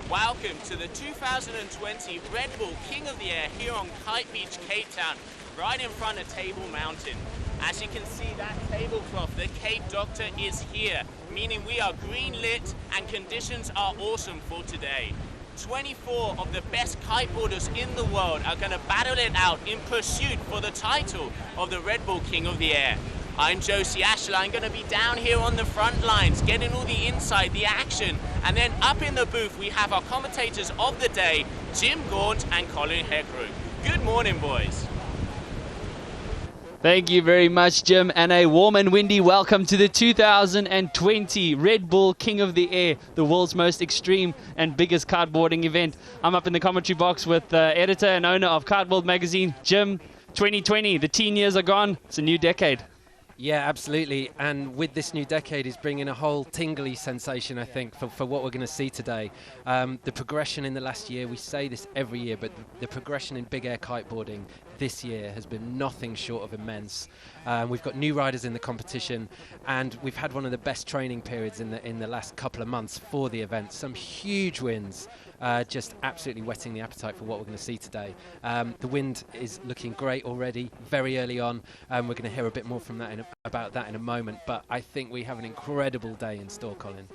Welcome to the 2020 Red Bull King of the Air here on Kite Beach, Cape Town, right in front of Table Mountain. As you can see, that tablecloth, the Cape Doctor, is here, meaning we are green lit and conditions are awesome for today. 24 of the best kiteboarders in the world are going to battle it out in pursuit for the title of the Red Bull King of the Air. I'm Josie Ashler. I'm going to be down here on the front lines, getting all the insight, the action, and then up in the booth we have our commentators of the day, Jim Gaunt and Colin Heckroot. Good morning, boys. Thank you very much, Jim, and a warm and windy welcome to the 2020 Red Bull King of the Air, the world's most extreme and biggest kiteboarding event. I'm up in the commentary box with editor and owner of Kiteboard Magazine, Jim. 2020, the teen years are gone. It's a new decade. Yeah, absolutely. And with this new decade is bringing a whole tingly sensation, I think, for what we're going to see today. The progression in the last year, we say this every year, but the progression in big air kiteboarding this year has been nothing short of immense. We've got new riders in the competition, and we've had one of the best training periods in the last couple of months for the event. Some huge wins, just absolutely whetting the appetite for what we're going to see today. The wind is looking great already, very early on. We're going to hear a bit more from that about that in a moment, but I think we have an incredible day in store, Colin.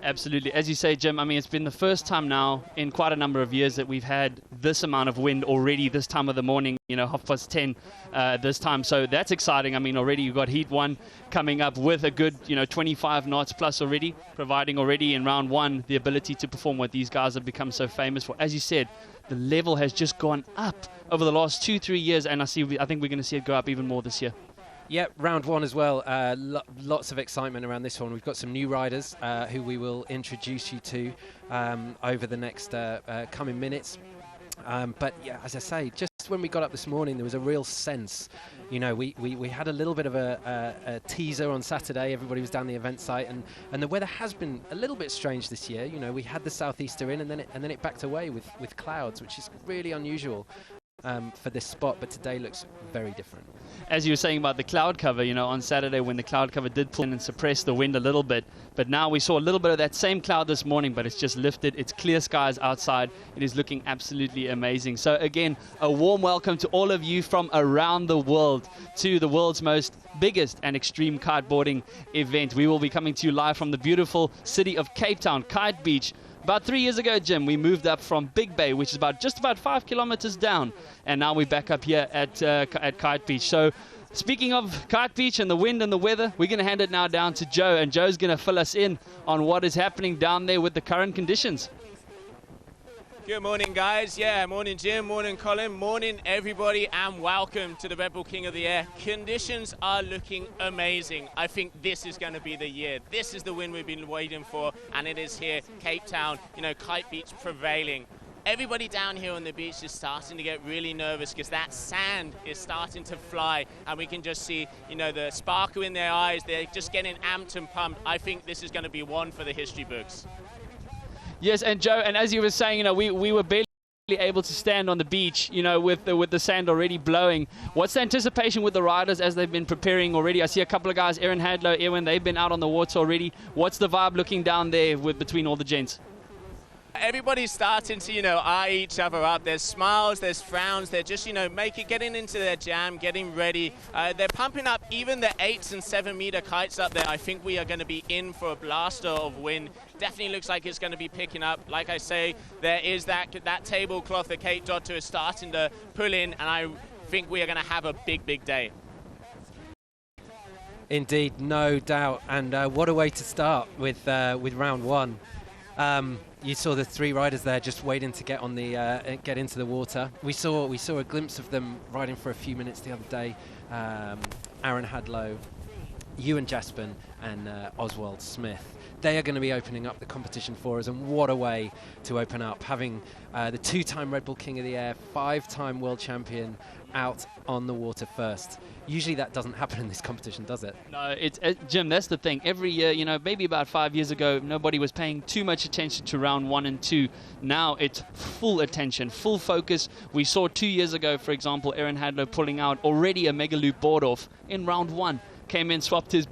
Absolutely. As you say, Jim, I mean, it's been the first time now in quite a number of years that we've had this amount of wind already this time of the morning, 10:30 this time. So that's exciting. I mean, already you've got Heat 1 coming up with a good, 25 knots plus already, providing already in round one the ability to perform what these guys have become so famous for. As you said, the level has just gone up over the last 2-3 years, and I think we're going to see it go up even more this year. Yep, round one as well. Lots of excitement around this one. We've got some new riders who we will introduce you to over the next coming minutes. But yeah, as I say, just when we got up this morning, there was a real sense. We had a little bit of a teaser on Saturday. Everybody was down the event site, and the weather has been a little bit strange this year. We had the southeaster in, and then it backed away with clouds, which is really unusual for this spot. But today looks very different. As you were saying about the cloud cover, on Saturday when the cloud cover did pull in and suppress the wind a little bit, but now we saw a little bit of that same cloud this morning, but it's just lifted. It's clear skies outside. It is looking absolutely amazing. So again, a warm welcome to all of you from around the world to the world's most biggest and extreme kiteboarding event. We will be coming to you live from the beautiful city of Cape Town, Kite Beach. About 3 years ago, Jim, we moved up from Big Bay, which is just about 5 kilometers down, and now we're back up here at Kite Beach. So speaking of Kite Beach and the wind and the weather, we're going to hand it now down to Joe, and Joe's going to fill us in on what is happening down there with the current conditions. Good morning, guys. Yeah, morning, Jim. Morning, Colin. Morning, everybody, and welcome to the Red Bull King of the Air. Conditions are looking amazing. I think this is going to be the year. This is the win we've been waiting for, and it is here, Cape Town, Kite Beach prevailing. Everybody down here on the beach is starting to get really nervous because that sand is starting to fly, and we can just see, the sparkle in their eyes. They're just getting amped and pumped. I think this is going to be one for the history books. Yes, and Joe, and as you were saying, we were barely able to stand on the beach, with the sand already blowing. What's the anticipation with the riders as they've been preparing already? I see a couple of guys, Aaron Hadlow, Ewan, they've been out on the water already. What's the vibe looking down there between all the gents? Everybody's starting to, eye each other up. There's smiles, there's frowns. They're just, getting into their jam, getting ready. They're pumping up even the 8 and 7 meter kites up there. I think we are going to be in for a blaster of wind. Definitely looks like it's going to be picking up. Like I say, there is that tablecloth that Cape Doctor is starting to pull in, and I think we are going to have a big, big day. Indeed, no doubt. And what a way to start with round one. You saw the 3 riders there just waiting to get into the water. We saw a glimpse of them riding for a few minutes the other day. Aaron Hadlow, Ewan Jaspin, and Oswald Smith. They are going to be opening up the competition for us, and what a way to open up, having the 2-time Red Bull King of the Air, 5-time world champion out on the water first. Usually that doesn't happen in this competition, does it? No, Jim, that's the thing. Every year, maybe about 5 years ago, nobody was paying too much attention to round 1 and 2. Now it's full attention, full focus. We saw 2 years ago, for example, Aaron Hadlow pulling out already a mega loop board off in round 1. came in, swapped his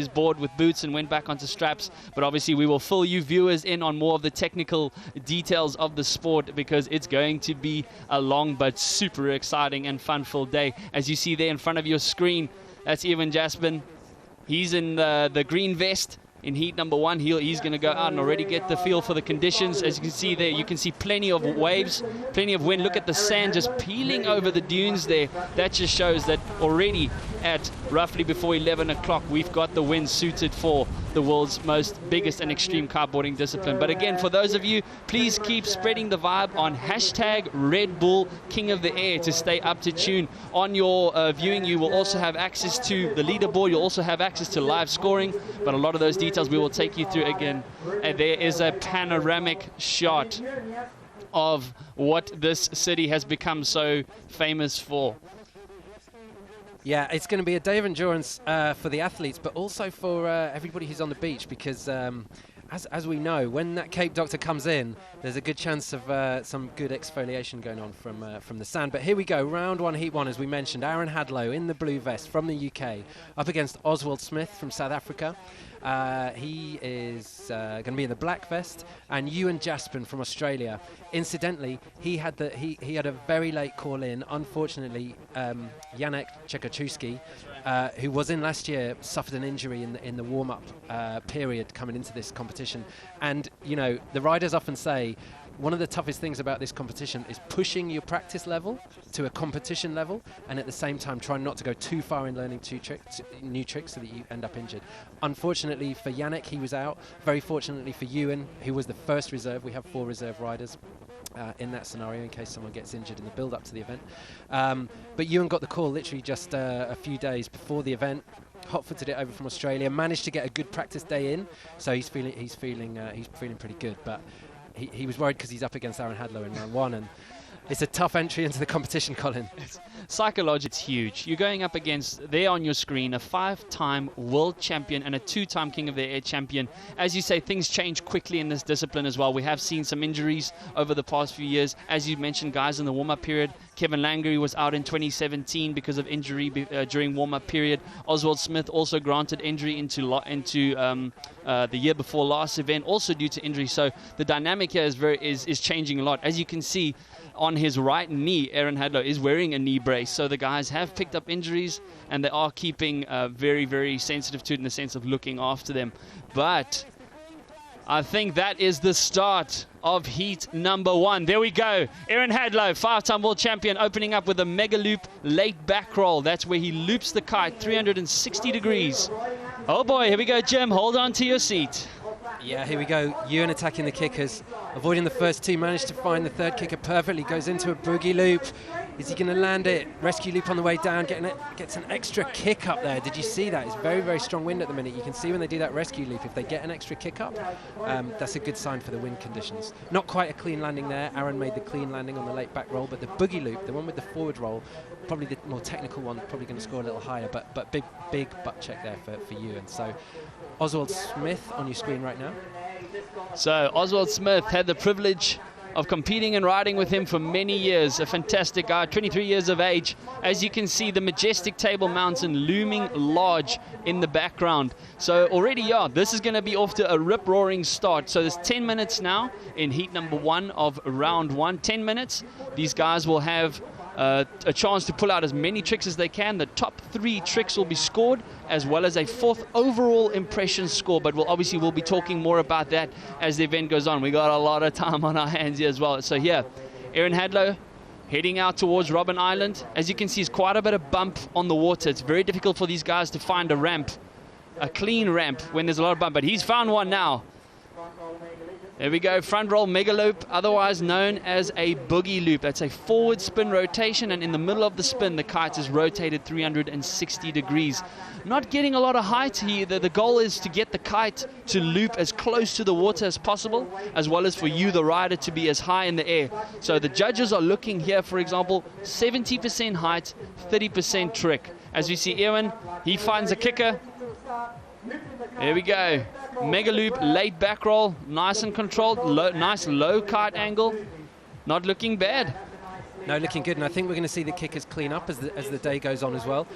board with boots and went back onto straps. But obviously we will fill you viewers in on more of the technical details of the sport, because it's going to be a long but super exciting and fun-filled day. As you see there in front of your screen, that's Ewan Jaspin. He's in the green vest. In heat number 1, he's going to go out and already get the feel for the conditions. As you can see there, you can see plenty of waves, plenty of wind. Look at the sand just peeling over the dunes there. That just shows that already at roughly before 11 o'clock, we've got the wind suited for the world's biggest and extreme kiteboarding discipline. But again, for those of you, please keep spreading the vibe on hashtag Red Bull King of the Air to stay up to tune. On your viewing, you will also have access to the leaderboard. You'll also have access to live scoring, but a lot of those details we will take you through again. And there is a panoramic shot of what this city has become so famous for. Yeah, it's going to be a day of endurance for the athletes, but also for everybody who's on the beach, because as we know, when that Cape Doctor comes in, there's a good chance of some good exfoliation going on from the sand. But here we go, round 1, heat 1, as we mentioned. Aaron Hadlow in the blue vest from the UK, up against Oswald Smith from South Africa. He is going to be in the black vest, and Ewan Jaspin from Australia. Incidentally, he had a very late call in. Unfortunately, Janek Czechowski, who was in last year, suffered an injury in the warm-up period coming into this competition. And you know, the riders often say one of the toughest things about this competition is pushing your practice level to a competition level, and at the same time trying not to go too far in learning new tricks so that you end up injured. Unfortunately for Yannick, he was out. Very fortunately for Ewan, who was the first reserve. We have 4 reserve riders in that scenario in case someone gets injured in the build-up to the event. But Ewan got the call literally just a few days before the event. Hot-footed it over from Australia, managed to get a good practice day in, so he's feeling pretty good. But he was worried because he's up against Aaron Hadlow in round 1, and it's a tough entry into the competition, Colin. Psychologically, it's huge. You're going up against, there on your screen, a 5-time world champion and a 2-time King of the Air champion. As you say, things change quickly in this discipline as well. We have seen some injuries over the past few years. As you mentioned, guys, in the warm-up period, Kevin Langery was out in 2017 because of injury during warm-up period. Oswald Smith also granted injury into the year before last event, also due to injury. So the dynamic here is changing a lot. As you can see, on his right knee, Aaron Hadlow is wearing a knee brace. So the guys have picked up injuries, and they are keeping very, very sensitive to it in the sense of looking after them. But I think that is the start of heat number 1. There we go. Aaron Hadlow, 5-time world champion, opening up with a mega loop late back roll. That's where he loops the kite 360 degrees. Oh boy, here we go, Jim. Hold on to your seat. Yeah, here we go. Ewan attacking the kickers, avoiding the first 2, managed to find the third kicker perfectly, goes into a boogie loop. Is he going to land it? Rescue loop on the way down, gets an extra kick up there. Did you see that? It's very, very strong wind at the minute. You can see when they do that rescue loop, if they get an extra kick up, that's a good sign for the wind conditions. Not quite a clean landing there. Aaron made the clean landing on the late back roll, but the boogie loop, the one with the forward roll, probably the more technical one, probably going to score a little higher, but big butt check there for Ewan. So Oswald Smith on your screen right now. So Oswald Smith had the privilege of competing and riding with him for many years. A fantastic guy, 23 years of age. As you can see, the majestic Table Mountain looming large in the background. So already, yeah, this is going to be off to a rip-roaring start. So there's 10 minutes now in heat number 1 of round 1. 10 minutes. These guys will have a chance to pull out as many tricks as they can. The top 3 tricks will be scored, as well as a 4th overall impression score. But we'll be talking more about that as the event goes on. We got a lot of time on our hands here as well. So here, Aaron Hadlow heading out towards Robben Island. As you can see, it's quite a bit of bump on the water. It's very difficult for these guys to find a ramp, a clean ramp, when there's a lot of bump. But he's found one now. There we go, front roll mega loop, otherwise known as a boogie loop. That's a forward spin rotation, and in the middle of the spin, the kite is rotated 360 degrees. Not getting a lot of height here. The goal is to get the kite to loop as close to the water as possible, as well as for you, the rider, to be as high in the air. So the judges are looking here, for example, 70% height, 30% trick. As we see Ewan, he finds a kicker. There we go. Mega loop, late back roll, nice and controlled, nice low kite angle. Not looking bad. No, looking good, and I think we're going to see the kickers clean up as the day goes on as well.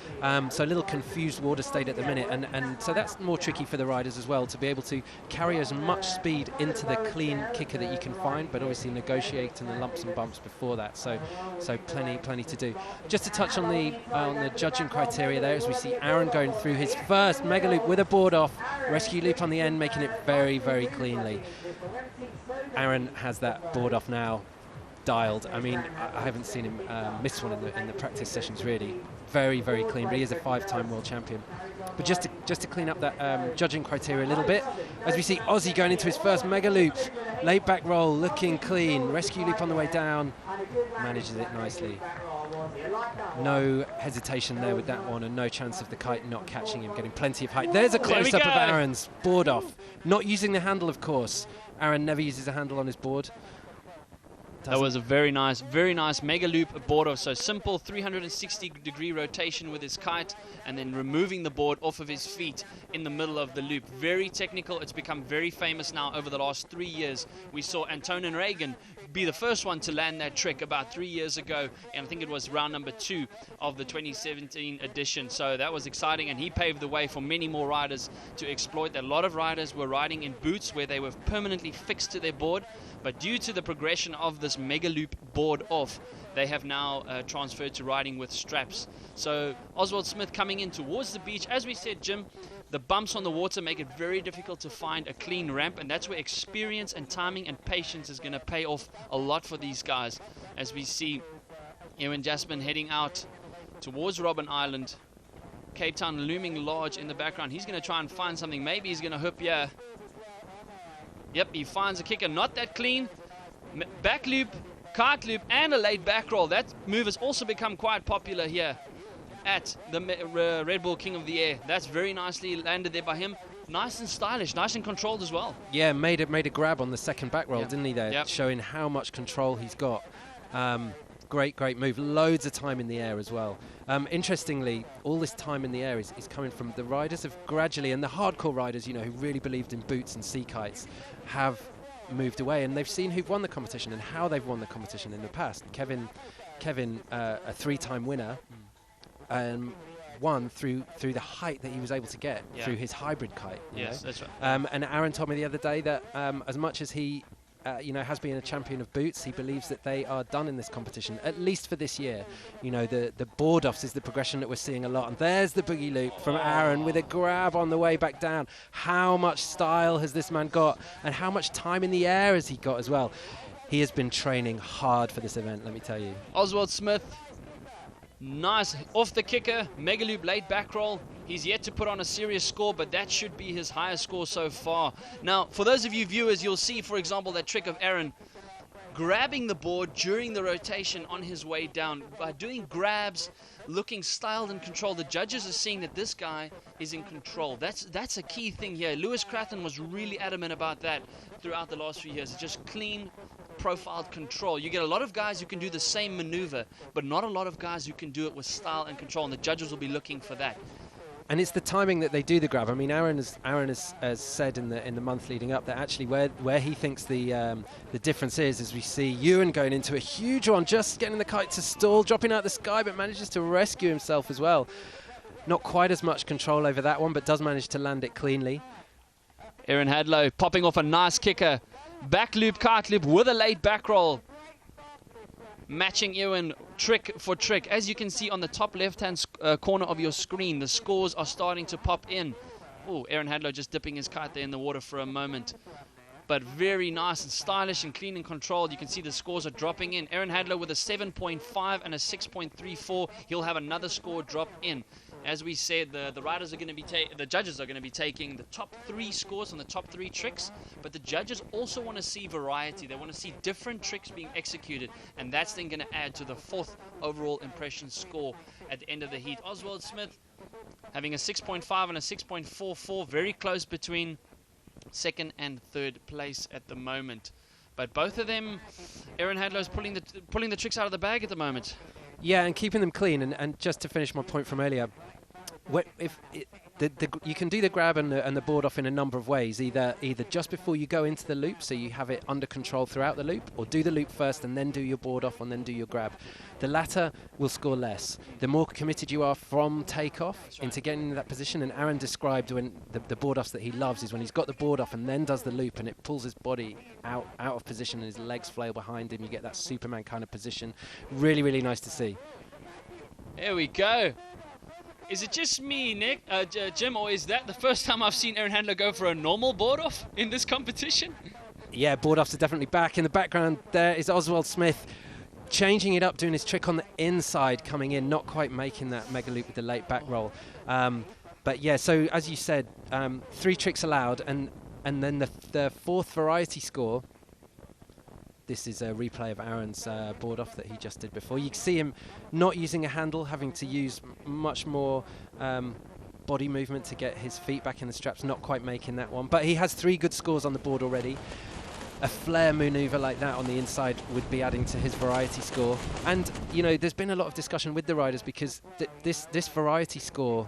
So a little confused water state at the minute, and so that's more tricky for the riders as well, to be able to carry as much speed into the clean kicker that you can find, but obviously negotiating the lumps and bumps before that. So plenty to do. Just to touch on the judging criteria there, as we see Aaron going through his first mega loop with a board off, rescue loop on the end, making it very, very cleanly. Aaron has that board off now dialed. I mean, I haven't seen him miss one in the practice sessions really. Very, very clean, but he is a 5-time world champion. But just to clean up that judging criteria a little bit, as we see Ozzy going into his first mega loop, laid back roll, looking clean, rescue loop on the way down, manages it nicely. No hesitation there with that one, and no chance of the kite not catching him, getting plenty of height. There's a close-up of Aaron's board off, not using the handle, of course. Aaron never uses a handle on his board. That was a very nice mega loop board off. So simple 360-degree rotation with his kite, and then removing the board off of his feet in the middle of the loop. Very technical. It's become very famous now over the last 3 years. We saw Antonin Reagan be the first one to land that trick about 3 years ago, and I think it was round number 2 of the 2017 edition. So that was exciting, and he paved the way for many more riders to exploit that. A lot of riders were riding in boots where they were permanently fixed to their board, but due to the progression of this mega loop board off, they have now transferred to riding with straps. So Oswald Smith coming in towards the beach. As we said, Jim, the bumps on the water make it very difficult to find a clean ramp, and that's where experience and timing and patience is going to pay off a lot for these guys. As we see Ewan Jasmine heading out towards Robben Island, Cape Town looming large in the background. He's going to try and find something. Maybe he's going to hoop here. Yep, he finds a kicker, not that clean. Back loop, kite loop, and a laid back roll. That move has also become quite popular here at the Red Bull King of the Air. That's very nicely landed there by him. Nice and stylish, nice and controlled as well. Yeah, made a grab on the second back roll, didn't he there? Yep. Showing how much control he's got. Great move. Loads of time in the air as well. Interestingly, all this time in the air is coming from the riders have gradually, and the hardcore riders, who really believed in boots and sea kites, have moved away, and they've seen who've won the competition and how they've won the competition in the past. Kevin, a 3-time winner, won through the height that he was able to get through his hybrid kite. Yes, that's right. And Aaron told me the other day that as much as he has been a champion of boots, he believes that they are done in this competition, at least for this year. The board offs is the progression that we're seeing a lot. And there's the boogie loop from Aaron with a grab on the way back down. How much style has this man got, and how much time in the air has he got as well? He has been training hard for this event, let me tell you. Oswald Smith, nice off the kicker, mega loop laid back roll. He's yet to put on a serious score, but that should be his highest score so far. Now, for those of you viewers, you'll see, for example, that trick of Aaron grabbing the board during the rotation on his way down. By doing grabs, looking styled and controlled, the judges are seeing that this guy is in control. That's a key thing here. Lewis Crathon was really adamant about that throughout the last few years. It's just clean, profiled control. You get a lot of guys who can do the same maneuver, but not a lot of guys who can do it with style and control, and the judges will be looking for that. And it's the timing that they do the grab. I mean, Aaron has said in the month leading up that actually where he thinks the difference is, as we see Ewan going into a huge one, just getting the kite to stall, dropping out the sky, but manages to rescue himself as well. Not quite as much control over that one, but does manage to land it cleanly. Aaron Hadlow popping off a nice kicker. Back loop, kite loop with a late back roll. Matching Ewan trick for trick. As you can see on the top left-hand corner of your screen, the scores are starting to pop in. Oh, Aaron Hadlow just dipping his kite there in the water for a moment. But very nice and stylish and clean and controlled. You can see the scores are dropping in. Aaron Hadlow with a 7.5 and a 6.34. He'll have another score drop in. As we said, the riders are going to be the judges are going to be taking the top 3 scores on the top 3 tricks, but the judges also want to see variety. They want to see different tricks being executed, and that's then going to add to the 4th overall impression score at the end of the heat. Oswald Smith having a 6.5 and a 6.44, very close between 2nd and 3rd place at the moment. But both of them, Aaron Hadlow's pulling the tricks out of the bag at the moment. Yeah, and keeping them clean. And just to finish my point from earlier, you can do the grab and the board off in a number of ways. Either just before you go into the loop, so you have it under control throughout the loop, or do the loop first and then do your board off and then do your grab. The latter will score less. The more committed you are from takeoff into getting into that position, and Aaron described when the board offs that he loves is when he's got the board off and then does the loop and it pulls his body out of position and his legs flail behind him. You get that Superman kind of position. Really, really nice to see. There we go. Is it just me, Nick, Jim, or is that the first time I've seen Aaron Handler go for a normal board off in this competition? Yeah, board offs are definitely back. In the background there is Oswald Smith changing it up, doing his trick on the inside, coming in, not quite making that mega loop with the late back roll. But yeah, so as you said, 3 tricks allowed, and then the fourth variety score. This is a replay of Aaron's board off that he just did before. You can see him not using a handle, having to use much more body movement to get his feet back in the straps, not quite making that one. But he has 3 good scores on the board already. A flare maneuver like that on the inside would be adding to his variety score. And, you know, there's been a lot of discussion with the riders because this variety score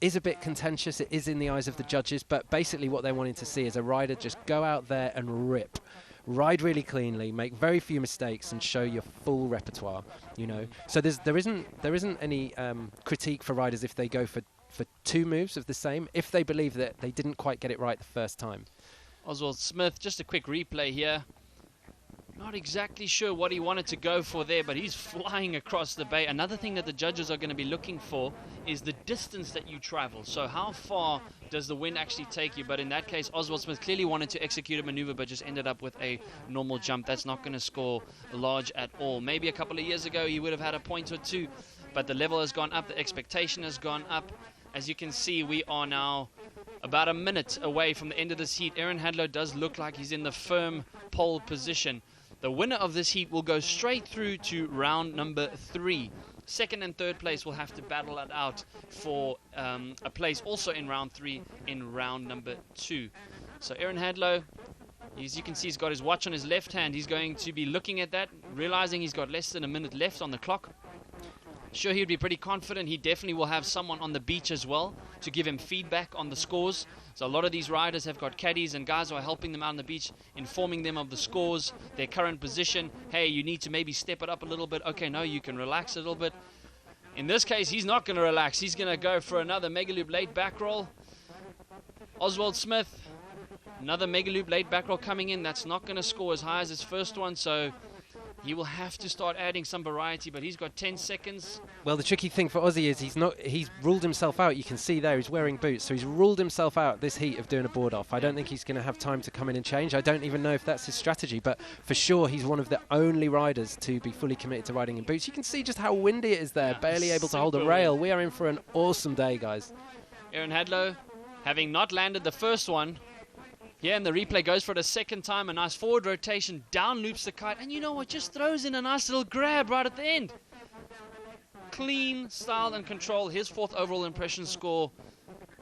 is a bit contentious. It is in the eyes of the judges, but basically what they're wanting to see is a rider just go out there and rip. Ride really cleanly, make very few mistakes, and show your full repertoire. You know, so there isn't any critique for riders if they go for 2 moves of the same, if they believe that they didn't quite get it right the first time. Oswald Smith, just a quick replay here. Not exactly sure what he wanted to go for there, but he's flying across the bay. Another thing that the judges are going to be looking for is the distance that you travel. So how far does the wind actually take you? But in that case, Oswald Smith clearly wanted to execute a maneuver, but just ended up with a normal jump. That's not going to score large at all. Maybe a couple of years ago, he would have had a point or 2, but the level has gone up. The expectation has gone up. As you can see, we are now about a minute away from the end of this heat. Aaron Handler does look like he's in the firm pole position. The winner of this heat will go straight through to round number 3. Second and third place will have to battle it out for a place also in round 3 in round number 2. So Aaron Handler, as you can see, he's got his watch on his left hand. He's going to be looking at that, realizing he's got less than a minute left on the clock. Sure, he'd be pretty confident. He definitely will have someone on the beach as well to give him feedback on the scores. So a lot of these riders have got caddies and guys who are helping them out on the beach, informing them of the scores, their current position. Hey, you need to maybe step it up a little bit. Okay, no, you can relax a little bit. In this case, he's not going to relax. He's going to go for another mega loop late back roll. Oswald Smith, another mega loop late back roll coming in. That's not going to score as high as his first one, so he will have to start adding some variety, but he's got 10 seconds. Well, the tricky thing for Ozzy is he's ruled himself out. You can see there he's wearing boots, so he's ruled himself out this heat of doing a board off. I don't think he's going to have time to come in and change. I don't even know if that's his strategy, but for sure he's one of the only riders to be fully committed to riding in boots. You can see just how windy it is there, barely able to hold a rail. We are in for an awesome day, guys. Aaron Handler, having not landed the first one, yeah, and the replay goes for it a second time. A nice forward rotation, down loops the kite, and you know what, just throws in a nice little grab right at the end. Clean, style and control. His 4th overall impression score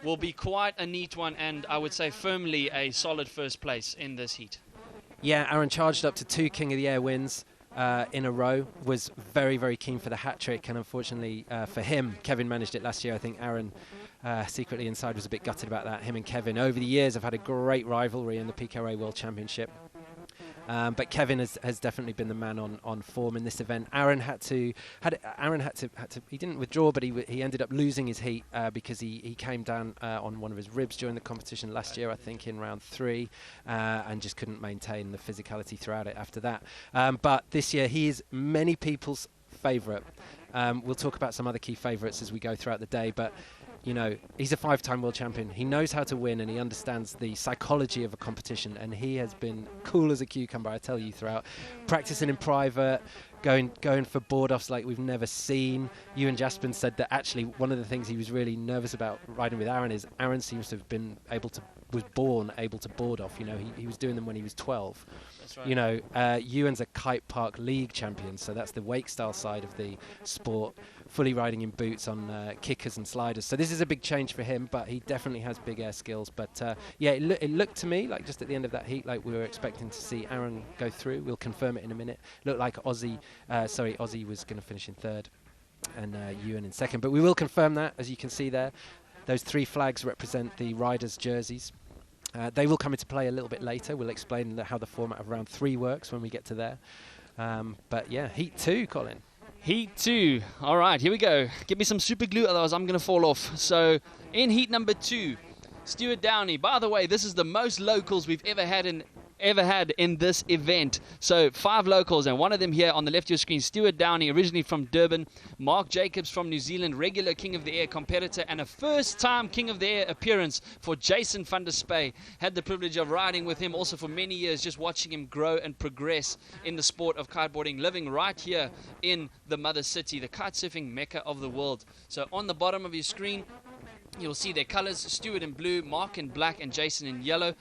will be quite a neat one, and I would say firmly a solid first place in this heat. Yeah, Aaron charged up to 2 King of the Air wins in a row, was very, very keen for the hat trick, and unfortunately for him, Kevin managed it last year. I think Aaron secretly inside was a bit gutted about that. Him and Kevin over the years have had a great rivalry in the PKRA World Championship. But Kevin has definitely been the man on form in this event. Aaron had to he didn't withdraw, but he ended up losing his heat because he came down on one of his ribs during the competition last year, I think in round 3, and just couldn't maintain the physicality throughout it after that. But this year he is many people's favourite. We'll talk about some other key favourites as we go throughout the day, but you know, he's a 5-time world champion. He knows how to win, and he understands the psychology of a competition, and he has been cool as a cucumber, I tell you, throughout. Practicing in private, going for board offs like we've never seen. You and Jasper said that actually one of the things he was really nervous about riding with Aaron is Aaron seems to have been was born able to board off. You know, he was doing them when he was 12. That's right. You know, Ewan's a Kite Park League champion, so that's the wake style side of the sport, fully riding in boots on kickers and sliders. So this is a big change for him, but he definitely has big air skills. But yeah, it looked to me like just at the end of that heat, like we were expecting to see Aaron go through. We'll confirm it in a minute. Looked like Ozzy was going to finish in 3rd and Ewan in 2nd, but we will confirm that, as you can see there. Those 3 flags represent the riders' jerseys. They will come into play a little bit later. We'll explain how the format of round 3 works when we get to there. But yeah, Heat 2, Colin. Heat 2. All right, here we go. Give me some super glue, otherwise I'm going to fall off. So in heat number 2, Stuart Downey. By the way, this is the most locals we've ever had in this event. So 5 locals, and one of them here on the left of your screen, Stuart Downey, originally from Durban, Mark Jacobs from New Zealand, regular King of the Air competitor, and a first-time King of the Air appearance for Jason van der Spey. Had the privilege of riding with him also for many years, just watching him grow and progress in the sport of kiteboarding, living right here in the mother city, the kitesurfing mecca of the world. So on the bottom of your screen, you'll see their colors, Stuart in blue, Mark in black, and Jason in yellow.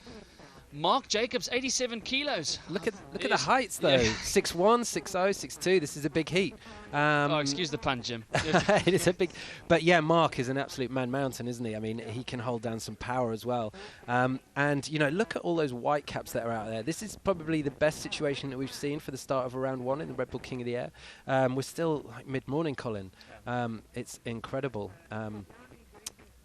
Mark Jacobs, 87 kilos. Look at the heights, though. 6'1", 6'0", 6'2". This is a big heat. Excuse the pun, Jim. It is a big... But yeah, Mark is an absolute man-mountain, isn't he? I mean, he can hold down some power as well. And, you know, look at all those white caps that are out there. This is probably the best situation that we've seen for the start of round 1 in the Red Bull King of the Air. We're still like mid-morning, Colin. It's incredible.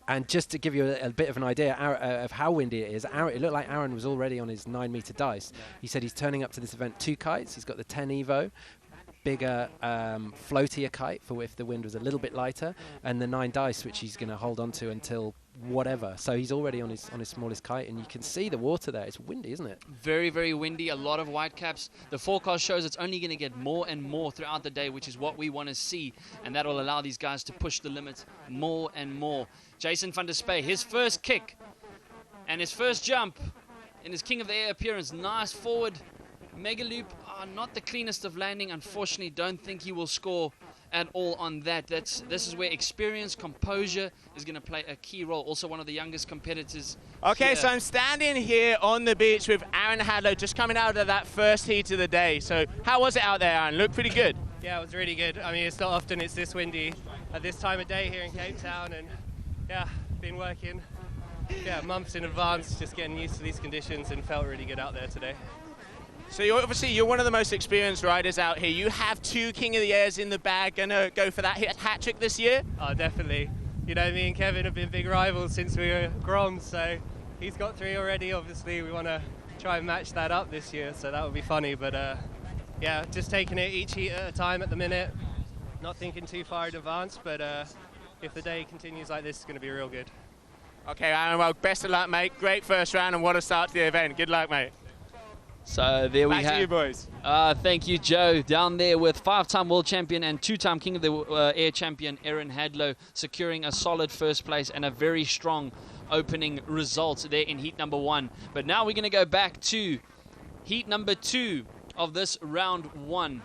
And just to give you a bit of an idea of how windy it is, it looked like Aaron was already on his 9-meter dice. He said he's turning up to this event 2 kites. He's got the 10 Evo, bigger, floatier kite for if the wind was a little bit lighter, and the 9 dice, which he's going to hold on to until whatever. So he's already on his smallest kite, and you can see the water there. It's windy, isn't it? Very, very windy. A lot of white caps. The forecast shows it's only going to get more and more throughout the day, which is what we want to see, and that will allow these guys to push the limits more and more. Jason van der Spey, his first kick and his first jump in his King of the Air appearance. Nice forward mega loop. Not the cleanest of landing. Unfortunately, don't think he will score at all on that. This is where experience, composure is going to play a key role. Also one of the youngest competitors. Okay, here. so I'm standing here on the beach with Aaron Hadlow, just coming out of that first heat of the day. So how was it out there, Aaron? Looked pretty good. Yeah, it was really good. I mean, it's not often it's this windy at this time of day here in Cape Town, and yeah, been working months in advance, just getting used to these conditions, and felt really good out there today. So you're one of the most experienced riders out here. You have 2 King of the Airs in the bag. Gonna go for that hat trick this year? Oh, definitely. You know, me and Kevin have been big rivals since we were Groms, so he's got 3 already. Obviously, we want to try and match that up this year, so that would be funny. But yeah, just taking it each heat at a time at the minute. Not thinking too far in advance, but if the day continues like this, it's going to be real good. Okay, Aaron, well, best of luck, mate. Great first round, and what a start to the event. Good luck, mate. So there we have. Back to you, boys. Thank you, Joe. Down there with 5-time world champion and 2-time King of the Air champion, Aaron Hadlow, securing a solid first place and a very strong opening result there in heat number 1. But now we're going to go back to heat number 2 of this round 1.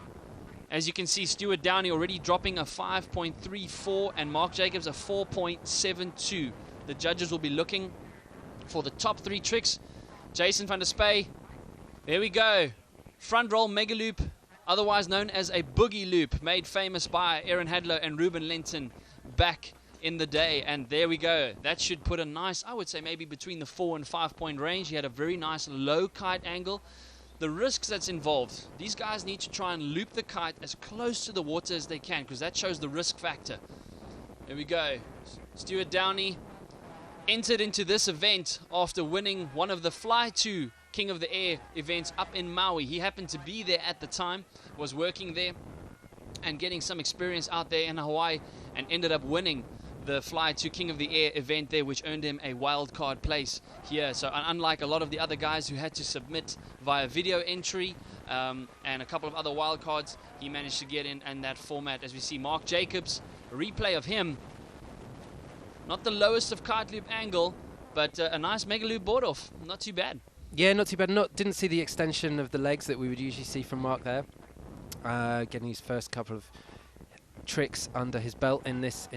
As you can see, Stuart Downey already dropping a 5.34 and Mark Jacobs a 4.72. The judges will be looking for the top 3 tricks. Jason van der Spey, there we go. Front roll mega loop, otherwise known as a boogie loop, made famous by Aaron Hadlow and Ruben Lenton back in the day. And there we go. That should put a nice, I would say maybe between the 4 and 5 point range. He had a very nice low kite angle. The risks that's involved, these guys need to try and loop the kite as close to the water as they can, because that shows the risk factor. There we go. Stuart Downey entered into this event after winning one of the Fly 2 King of the Air events up in Maui. He happened to be there at the time, was working there and getting some experience out there in Hawaii, and ended up winning the Fly 2 King of the Air event there, which earned him a wild card place here. So unlike a lot of the other guys who had to submit via video entry and a couple of other wild cards, he managed to get in that format. As we see Mark Jacobs, a replay of him, not the lowest of kite loop angle, but a nice mega loop board off. Not too bad. Yeah, not too bad. Didn't see the extension of the legs that we would usually see from Mark there. Getting his first couple of tricks under his belt in this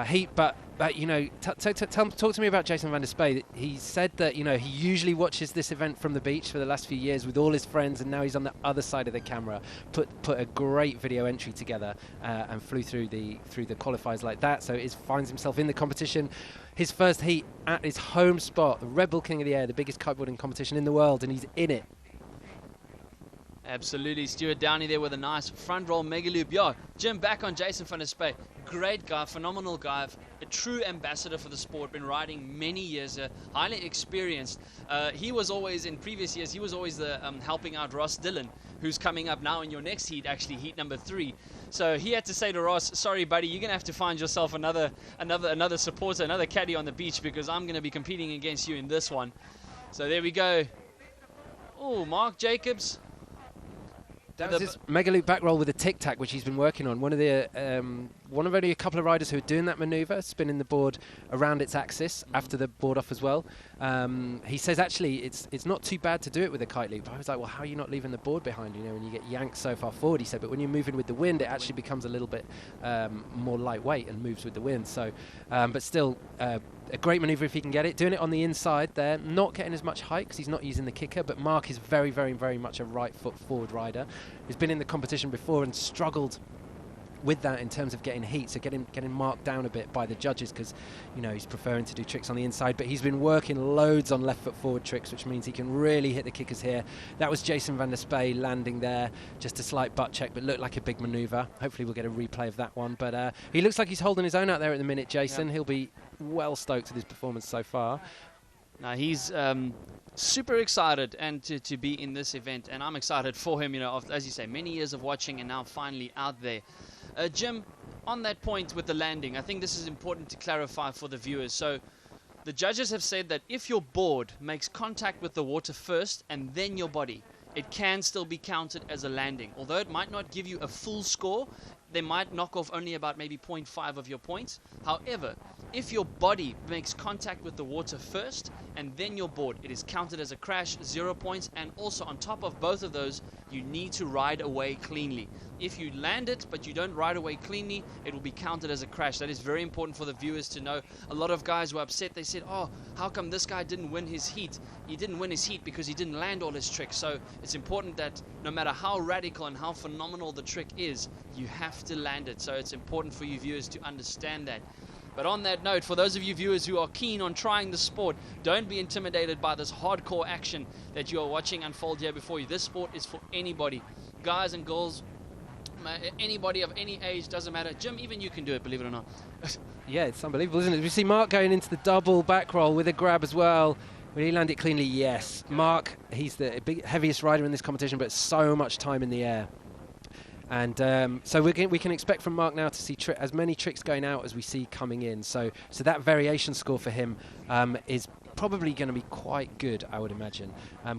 heat. But you know, talk to me about Jason van der Spey. He said that, you know, he usually watches this event from the beach for the last few years with all his friends, and now he's on the other side of the camera. Put a great video entry together and flew through the qualifiers like that. So he finds himself in the competition. His first heat at his home spot, the Red Bull King of the Air, the biggest kiteboarding competition in the world, and he's in it. Absolutely. Stuart Downey there with a nice front roll mega loop. Yeah, Jim, back on Jason van der Spey. great guy, phenomenal guy, a true ambassador for the sport, been riding many years, highly experienced. He was always, in previous years, he was always the helping out Ross Dillon, who's coming up now in your next heat, actually heat number 3. So he had to say to Ross, sorry buddy, you're going to have to find yourself another supporter, another caddy on the beach, because I'm going to be competing against you in this one. So there we go. Oh, Mark Jacobs. That was his mega loop back roll with a tic tac, which he's been working on. One of only a couple of riders who are doing that manoeuvre, spinning the board around its axis after the board off as well. He says actually it's not too bad to do it with a kite loop. I was like, well, how are you not leaving the board behind? You know, when you get yanked so far forward, he said. But when you're moving with the wind, it actually becomes a little bit more lightweight and moves with the wind. So, but still. A great manoeuvre if he can get it. Doing it on the inside there, not getting as much height because he's not using the kicker, but Mark is very, very, very much a right foot forward rider. He's been in the competition before and struggled with that in terms of getting heat, so getting marked down a bit by the judges because, you know, he's preferring to do tricks on the inside, but he's been working loads on left foot forward tricks, which means he can really hit the kickers here. That was Jason van der Spey landing there, just a slight butt check, but looked like a big manoeuvre. Hopefully we'll get a replay of that one, but he looks like he's holding his own out there at the minute, Jason. Yep. He'll be well stoked with his performance so far. Now he's super excited and to be in this event, and I'm excited for him, you know, as you say, many years of watching and now finally out there. Jim, on that point with the landing, I think this is important to clarify for the viewers. So the judges have said that if your board makes contact with the water first and then your body, it can still be counted as a landing. Although it might not give you a full score, they might knock off only about maybe 0.5 of your points. However, if your body makes contact with the water first and then your board, it is counted as a crash, 0 points, and also on top of both of those, you need to ride away cleanly. If you land it but you don't ride away cleanly, it will be counted as a crash. That is very important for the viewers to know. A lot of guys were upset. They said, oh, how come this guy didn't win his heat? He didn't win his heat because he didn't land all his tricks. So it's important that no matter how radical and how phenomenal the trick is, you have to land it. So it's important for you viewers to understand that. But on that note, for those of you viewers who are keen on trying the sport, don't be intimidated by this hardcore action that you are watching unfold here before you. This sport is for anybody, guys and girls, anybody of any age, doesn't matter. Jim, even you can do it, believe it or not. Yeah, it's unbelievable, isn't it? We see Mark going into the double back roll with a grab as well. Will he land it cleanly? Yes. Mark, he's the heaviest rider in this competition, but so much time in the air. And so we can expect from Mark now to see as many tricks going out as we see coming in. So that variation score for him is probably going to be quite good, I would imagine.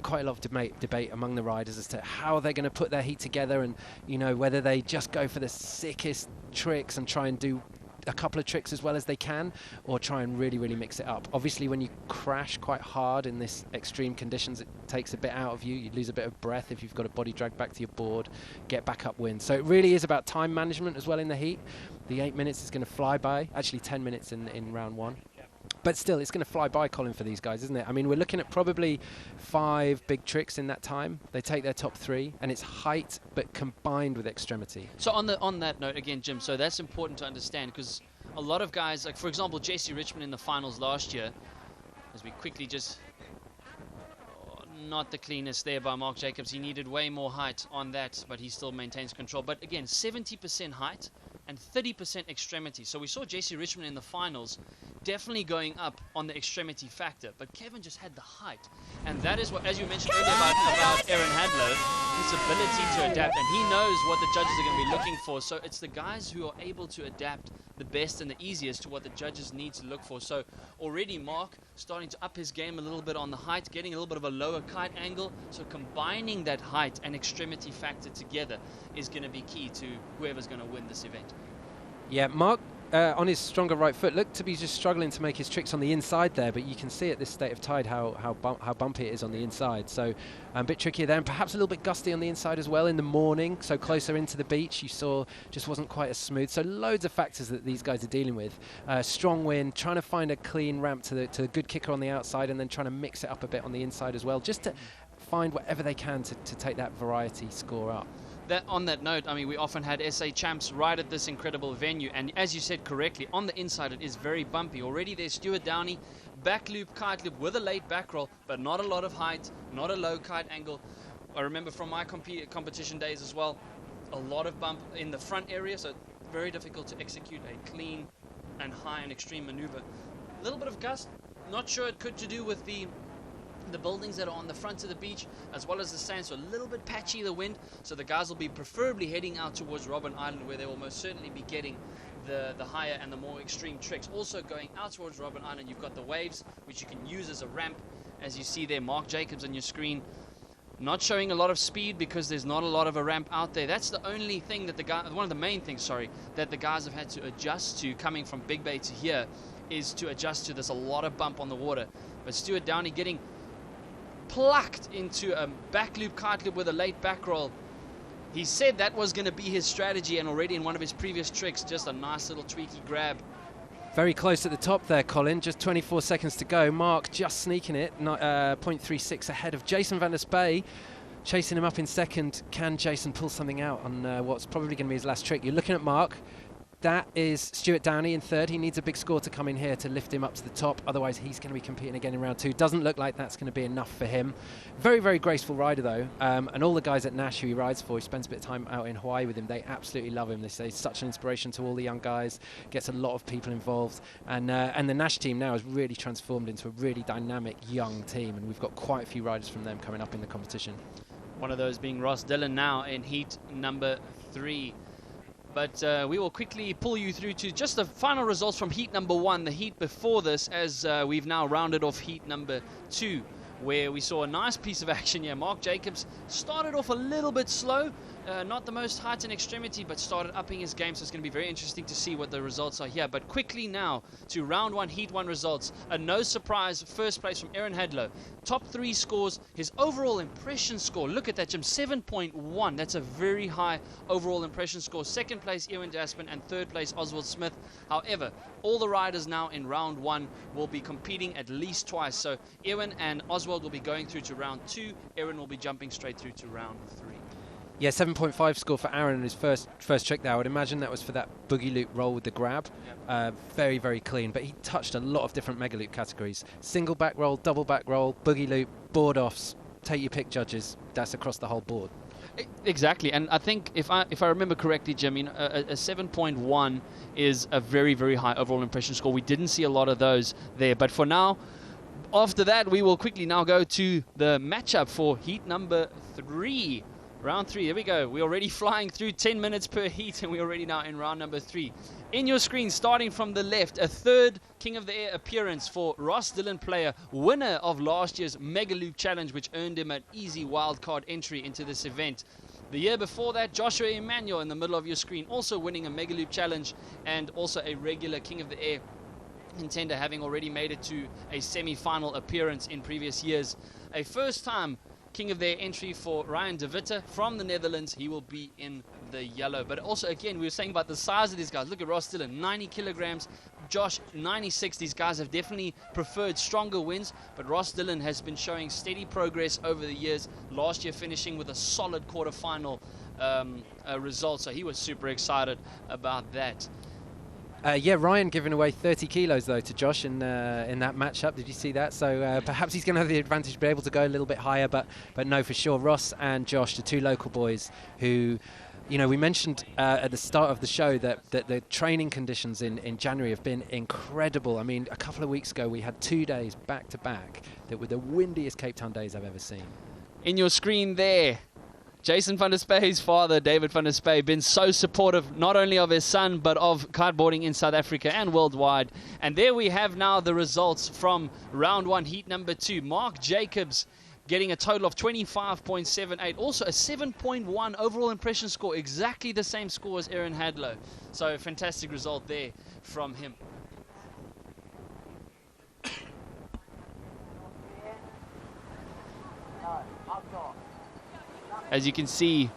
Quite a lot of debate among the riders as to how they're going to put their heat together, and you know, whether they just go for the sickest tricks and try and do a couple of tricks as well as they can, or try and really, really mix it up. Obviously, when you crash quite hard in this extreme conditions, it takes a bit out of you. You lose a bit of breath if you've got a body drag back to your board, get back upwind. So it really is about time management as well in the heat. The 8 minutes is going to fly by. Actually, 10 minutes in round one. But still, it's going to fly by, Colin, for these guys, isn't it? I mean, we're looking at probably 5 big tricks in that time. They take their top 3, and it's height, but combined with extremity. So on that note, again, Jim, so that's important to understand, because a lot of guys, like, for example, JC Richmond in the finals last year, as we quickly just... not the cleanest there by Mark Jacobs. He needed way more height on that, but he still maintains control. But again, 70% height and 30% extremity. So we saw JC Richmond in the finals definitely going up on the extremity factor, but Kevin just had the height. And that is what, as you mentioned earlier about Aaron Hadlow, his ability to adapt, and he knows what the judges are going to be looking for. So it's the guys who are able to adapt the best and the easiest to what the judges need to look for. So already Mark starting to up his game a little bit on the height, getting a little bit of a lower kite angle. So combining that height and extremity factor together is going to be key to whoever's going to win this event. Yeah, Mark on his stronger right foot looked to be just struggling to make his tricks on the inside there, but you can see at this state of tide how bumpy it is on the inside. So a bit trickier there, and perhaps a little bit gusty on the inside as well in the morning. So closer into the beach, you saw just wasn't quite as smooth. So loads of factors that these guys are dealing with. Strong wind, trying to find a clean ramp to the good kicker on the outside, and then trying to mix it up a bit on the inside as well, just to find whatever they can to take that variety score up. On that note, I mean, we often had SA champs right at this incredible venue, and as you said correctly, on the inside it is very bumpy. Already there's Stuart Downey, back loop, kite loop with a late back roll, but not a lot of height, not a low kite angle. I remember from my competition days as well, a lot of bump in the front area, so very difficult to execute a clean and high and extreme maneuver. A little bit of gust, not sure it could to do with the buildings that are on the front of the beach, as well as the sand, so a little bit patchy, the wind, so the guys will be preferably heading out towards Robben Island, where they will most certainly be getting the higher and the more extreme tricks. Also going out towards Robben Island, you've got the waves, which you can use as a ramp, as you see there. Mark Jacobs on your screen, not showing a lot of speed because there's not a lot of a ramp out there. That's the only thing that one of the main things, that the guys have had to adjust to coming from Big Bay to here, is to adjust to. There's a lot of bump on the water. But Stuart Downey getting plucked into a back loop kite loop with a late back roll. He said that was going to be his strategy, and already in one of his previous tricks, just a nice little tweaky grab. Very close at the top there, Colin. Just 24 seconds to go. Mark just sneaking it, 0.36 ahead of Jason van der Spey, chasing him up in second. Can Jason pull something out on what's probably going to be his last trick? You're looking at Mark. That is Stuart Downey in third. He needs a big score to come in here to lift him up to the top. Otherwise, he's going to be competing again in round two. Doesn't look like that's going to be enough for him. Very, very graceful rider, though. And all the guys at Nash who he rides for, he spends a bit of time out in Hawaii with him. They absolutely love him. They say he's such an inspiration to all the young guys. Gets a lot of people involved. And the Nash team now has really transformed into a really dynamic young team. And we've got quite a few riders from them coming up in the competition. One of those being Ross Dillon now in heat number 3. But we will quickly pull you through to just the final results from heat number 1, the heat before this, as we've now rounded off heat number 2, where we saw a nice piece of action here. Mark Jacobs started off a little bit slow, not the most height and extremity, but started upping his game, so it's going to be very interesting to see what the results are here. But quickly now to round 1, heat 1 results. A no surprise first place from Aaron Hadlow. Top 3 scores, his overall impression score, look at that, Jim, 7.1. That's a very high overall impression score. Second place, Ewan Daspin, and third place, Oswald Smith. However, all the riders now in round 1 will be competing at least twice. So Ewan and Oswald will be going through to round 2. Aaron will be jumping straight through to round 3. Yeah, 7.5 score for Aaron in his first trick there. I would imagine that was for that boogie loop roll with the grab. Yep. Very, very clean. But he touched a lot of different mega loop categories. Single back roll, double back roll, boogie loop, board offs. Take your pick, judges. That's across the whole board. Exactly, and I think if I remember correctly, Jim, a 7.1 is a very, very high overall impression score. We didn't see a lot of those there, but for now, after that, we will quickly now go to the matchup for heat number 3. Round 3, here we go. We're already flying through 10 minutes per heat, and we're already now in round number 3. In your screen, starting from the left, a third King of the Air appearance for Ross Dillon player, winner of last year's Mega Loop Challenge, which earned him an easy wildcard entry into this event. The year before that, Joshua Emmanuel in the middle of your screen, also winning a Mega Loop Challenge and also a regular King of the Air contender, having already made it to a semi-final appearance in previous years. A first-time King of the Air entry for Ryan de Witte from the Netherlands. He will be in the yellow. But also, again, we were saying about the size of these guys. Look at Ross Dillon, 90 kilograms. Josh, 96. These guys have definitely preferred stronger wins, but Ross Dillon has been showing steady progress over the years. Last year finishing with a solid quarterfinal result, so he was super excited about that. Yeah, Ryan giving away 30 kilos, though, to Josh in that matchup. Did you see that? So perhaps he's going to have the advantage to be able to go a little bit higher, but no, for sure. Ross and Josh, the two local boys who, we mentioned at the start of the show that the training conditions in January have been incredible. I mean, a couple of weeks ago, we had 2 days back-to-back that were the windiest Cape Town days I've ever seen. In your screen there, Jason van der Spey's father, David van der Spey, been so supportive not only of his son but of kiteboarding in South Africa and worldwide. And there we have now the results from round 1, heat number 2. Mark Jacobs getting a total of 25.78, also a 7.1 overall impression score, exactly the same score as Aaron Hadlow. So fantastic result there from him. As you can see,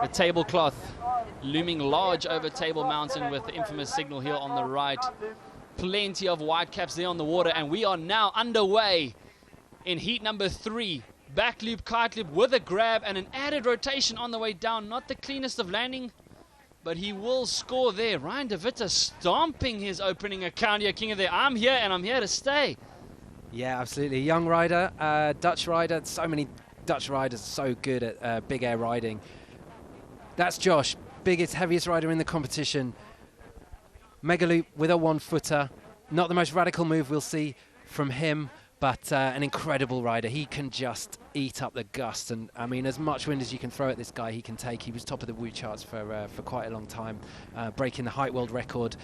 the tablecloth looming large over Table Mountain with the infamous signal here on the right. Plenty of white caps there on the water, and we are now underway in heat number 3. Back loop, kite loop with a grab and an added rotation on the way down. Not the cleanest of landing, but he will score there. Ryan de Witte stomping his opening account here, King of the Air. I'm here and I'm here to stay. Yeah, absolutely. Young rider, Dutch rider. So many Dutch riders so good at big air riding. That's Josh, biggest, heaviest rider in the competition. Mega loop with a 1-footer. Not the most radical move we'll see from him, but an incredible rider. He can just eat up the gust, and I mean, as much wind as you can throw at this guy, he can take. He was top of the Woo charts for quite a long time, breaking the height world record.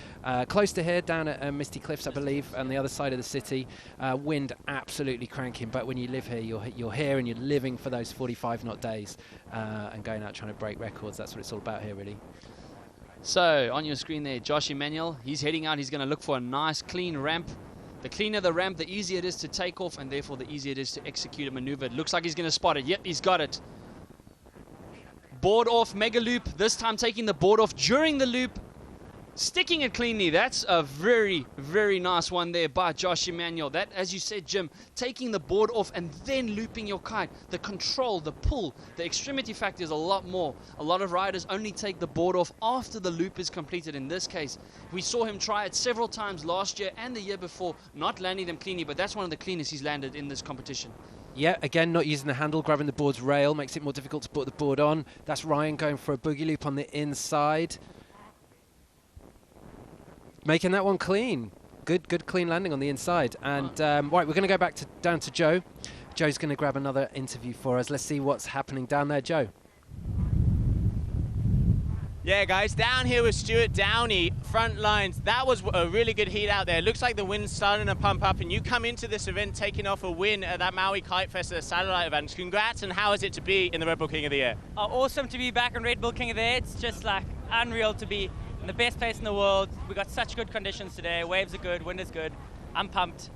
Close to here, down at Misty Cliffs, I believe, on the other side of the city. Wind absolutely cranking, but when you live here, you're here and you're living for those 45-knot days and going out trying to break records. That's what it's all about here, really. So, on your screen there, Josh Emmanuel, he's heading out. He's going to look for a nice, clean ramp. The cleaner the ramp, the easier it is to take off, and therefore the easier it is to execute a maneuver. It looks like he's going to spot it. Yep, he's got it. Board off, mega loop. This time taking the board off during the loop, sticking it cleanly. That's a very, very nice one there by Josh Emmanuel. That, as you said, Jim, taking the board off and then looping your kite. The control, the pull, the extremity factor is a lot more. A lot of riders only take the board off after the loop is completed. In this case, we saw him try it several times last year and the year before, not landing them cleanly, but that's one of the cleanest he's landed in this competition. Yeah, again, not using the handle, grabbing the board's rail, makes it more difficult to put the board on. That's Ryan going for a boogie loop on the inside. Making that one clean. Good clean landing on the inside. And right, we're going to go back down to Joe. Joe's going to grab another interview for us. Let's see what's happening down there, Joe. Yeah, guys, down here with Stuart Downey, front lines. That was a really good heat out there. Looks like the wind's starting to pump up, and you come into this event taking off a win at that Maui Kite Fest, the satellite event. Congrats, and how is it to be in the Red Bull King of the Air? Awesome to be back in Red Bull King of the Air. It's just like unreal to be in the best place in the world. We got such good conditions today. Waves are good, wind is good. I'm pumped.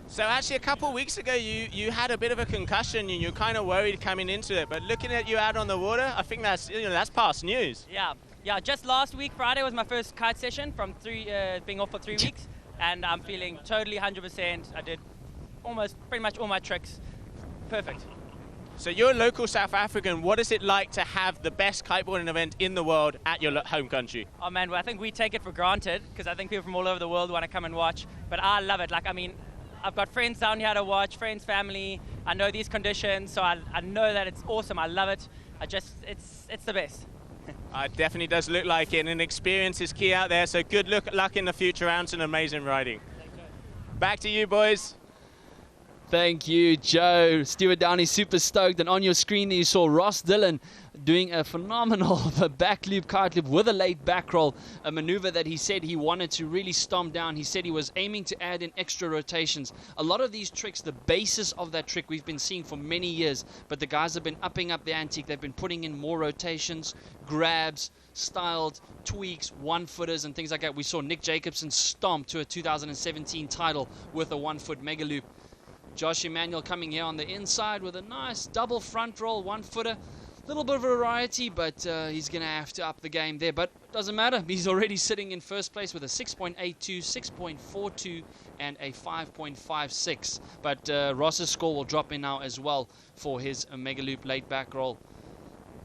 So actually a couple of weeks ago you had a bit of a concussion and you're kind of worried coming into it, but looking at you out on the water, I think that's past news. Yeah, just last week Friday was my first kite session from being off for 3 weeks, and I'm feeling totally 100%. I did pretty much all my tricks perfect. So you're a local South African. What is it like to have the best kiteboarding event in the world at your home country? Oh man, well, I think we take it for granted because I think people from all over the world want to come and watch. But I love it. Like, I mean, I've got friends down here to watch, friends, family. I know these conditions, so I know that it's awesome. I love it. It's the best. It definitely does look like it, and experience is key out there. So good luck in the future rounds and amazing riding. Back to you, boys. Thank you, Joe. Stuart Downey, super stoked. And on your screen there, you saw Ross Dillon doing a phenomenal back loop, kite loop with a late back roll, a maneuver that he said he wanted to really stomp down. He said he was aiming to add in extra rotations. A lot of these tricks, the basis of that trick we've been seeing for many years, but the guys have been upping up the ante. They've been putting in more rotations, grabs, styled tweaks, 1-footers and things like that. We saw Nick Jacobson stomp to a 2017 title with a 1-foot mega loop. Josh Emmanuel coming here on the inside with a nice double front roll, 1-footer. Little bit of variety, but he's going to have to up the game there. But doesn't matter. He's already sitting in first place with a 6.82, 6.42, and a 5.56. But Ross's score will drop in now as well for his mega loop late back roll.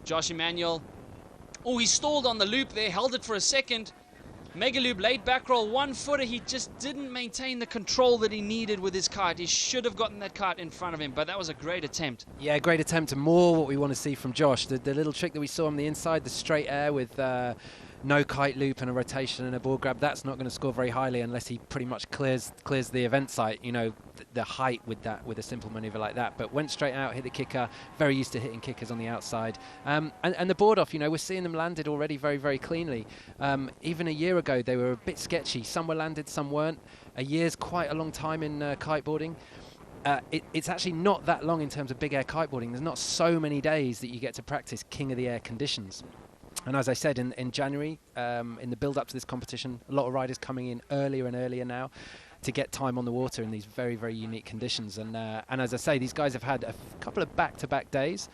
Josh Emmanuel. Oh, he stalled on the loop there, held it for a second. Mega loop, late back roll, 1-footer. He just didn't maintain the control that he needed with his kite. He should have gotten that kite in front of him, but that was a great attempt. Yeah, great attempt, and more what we want to see from Josh. The little trick that we saw on the inside, the straight air with no kite loop and a rotation and a board grab, that's not going to score very highly unless he pretty much clears the event site, you know, the height with a simple maneuver like that. But went straight out, hit the kicker, very used to hitting kickers on the outside. And the board off, you know, we're seeing them landed already very, very cleanly. Even a year ago, they were a bit sketchy. Some were landed, some weren't. A year's quite a long time in kiteboarding. It's actually not that long in terms of big air kiteboarding. There's not so many days that you get to practice king of the air conditions. And as I said, in January, in the build-up to this competition, a lot of riders coming in earlier and earlier now to get time on the water in these very, very unique conditions. And as I say, these guys have had a couple of back-to-back days,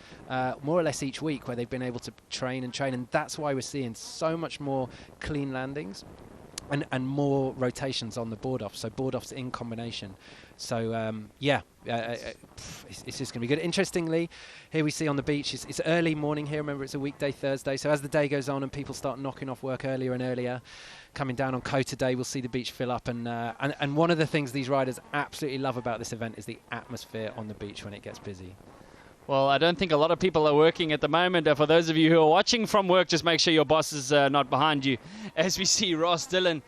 more or less each week, where they've been able to train, and that's why we're seeing so much more clean landings and more rotations on the board off, so board offs in combination. So it's just going to be good. Interestingly, here we see on the beach, it's early morning here. Remember, it's a weekday Thursday, so as the day goes on and people start knocking off work earlier and earlier, coming down on Kota Day, we'll see the beach fill up. And one of the things these riders absolutely love about this event is the atmosphere on the beach when it gets busy. Well, I don't think a lot of people are working at the moment. For those of you who are watching from work, just make sure your boss is not behind you. As we see Ross Dillon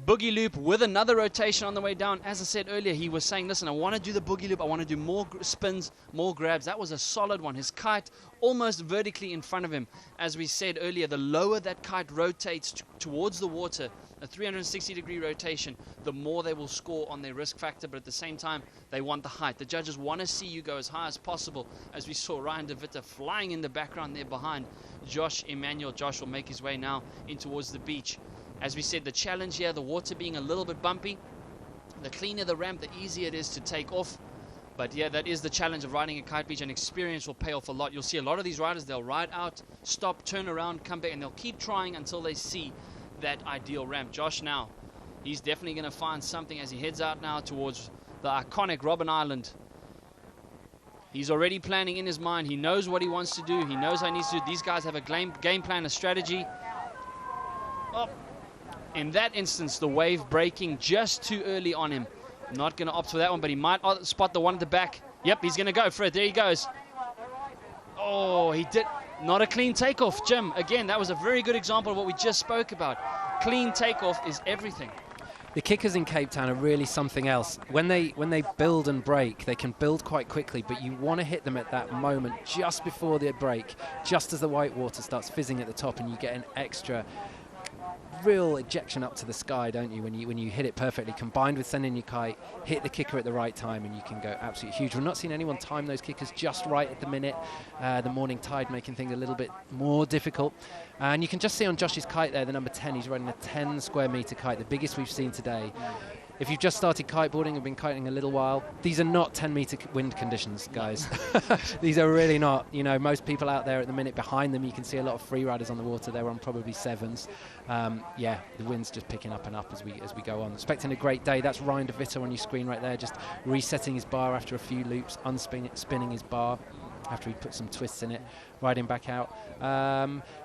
Boogie loop with another rotation on the way down. As I said earlier, he was saying, listen, I want to do the boogie loop. I want to do more spins, more grabs. That was a solid one. His kite almost vertically in front of him. As we said earlier, the lower that kite rotates towards the water, a 360-degree rotation, the more they will score on their risk factor. But at the same time, they want the height. The judges want to see you go as high as possible, as we saw Ryan de Witte flying in the background there behind Josh Emmanuel. Josh will make his way now in towards the beach. As we said, the challenge here, the water being a little bit bumpy. The cleaner the ramp, the easier it is to take off. But yeah, that is the challenge of riding a kite beach, and experience will pay off a lot. You'll see a lot of these riders, they'll ride out, stop, turn around, come back, and they'll keep trying until they see that ideal ramp. Josh now, he's definitely going to find something as he heads out now towards the iconic Robben Island. He's already planning in his mind. He knows what he wants to do. He knows how he needs to do. These guys have a game plan, a strategy. Oh. In that instance, the wave breaking just too early on him. Not going to opt for that one, but he might spot the one at the back. Yep, he's going to go for it. There he goes. Oh, he did. Not a clean takeoff, Jim. Again, that was a very good example of what we just spoke about. Clean takeoff is everything. The kickers in Cape Town are really something else. When they build and break, they can build quite quickly, but you want to hit them at that moment just before they break, just as the white water starts fizzing at the top, and you get an extra real ejection up to the sky, don't you, when you hit it perfectly, combined with sending your kite, hit the kicker at the right time, and you can go absolutely huge. We're not seeing anyone time those kickers just right at the minute. The morning tide making things a little bit more difficult. And you can just see on Josh's kite there, the number 10, he's riding a 10 square meter kite, the biggest we've seen today. If you've just started kiteboarding and been kiting a little while, these are not 10-meter wind conditions, guys. These are really not. You know, most people out there at the minute behind them, you can see a lot of free riders on the water. They're on probably 7s. Yeah, the wind's just picking up and up as we go on. Expecting a great day. That's Ryan de Witte on your screen right there, just resetting his bar after a few loops, spinning his bar after he put some twists in it, riding back out.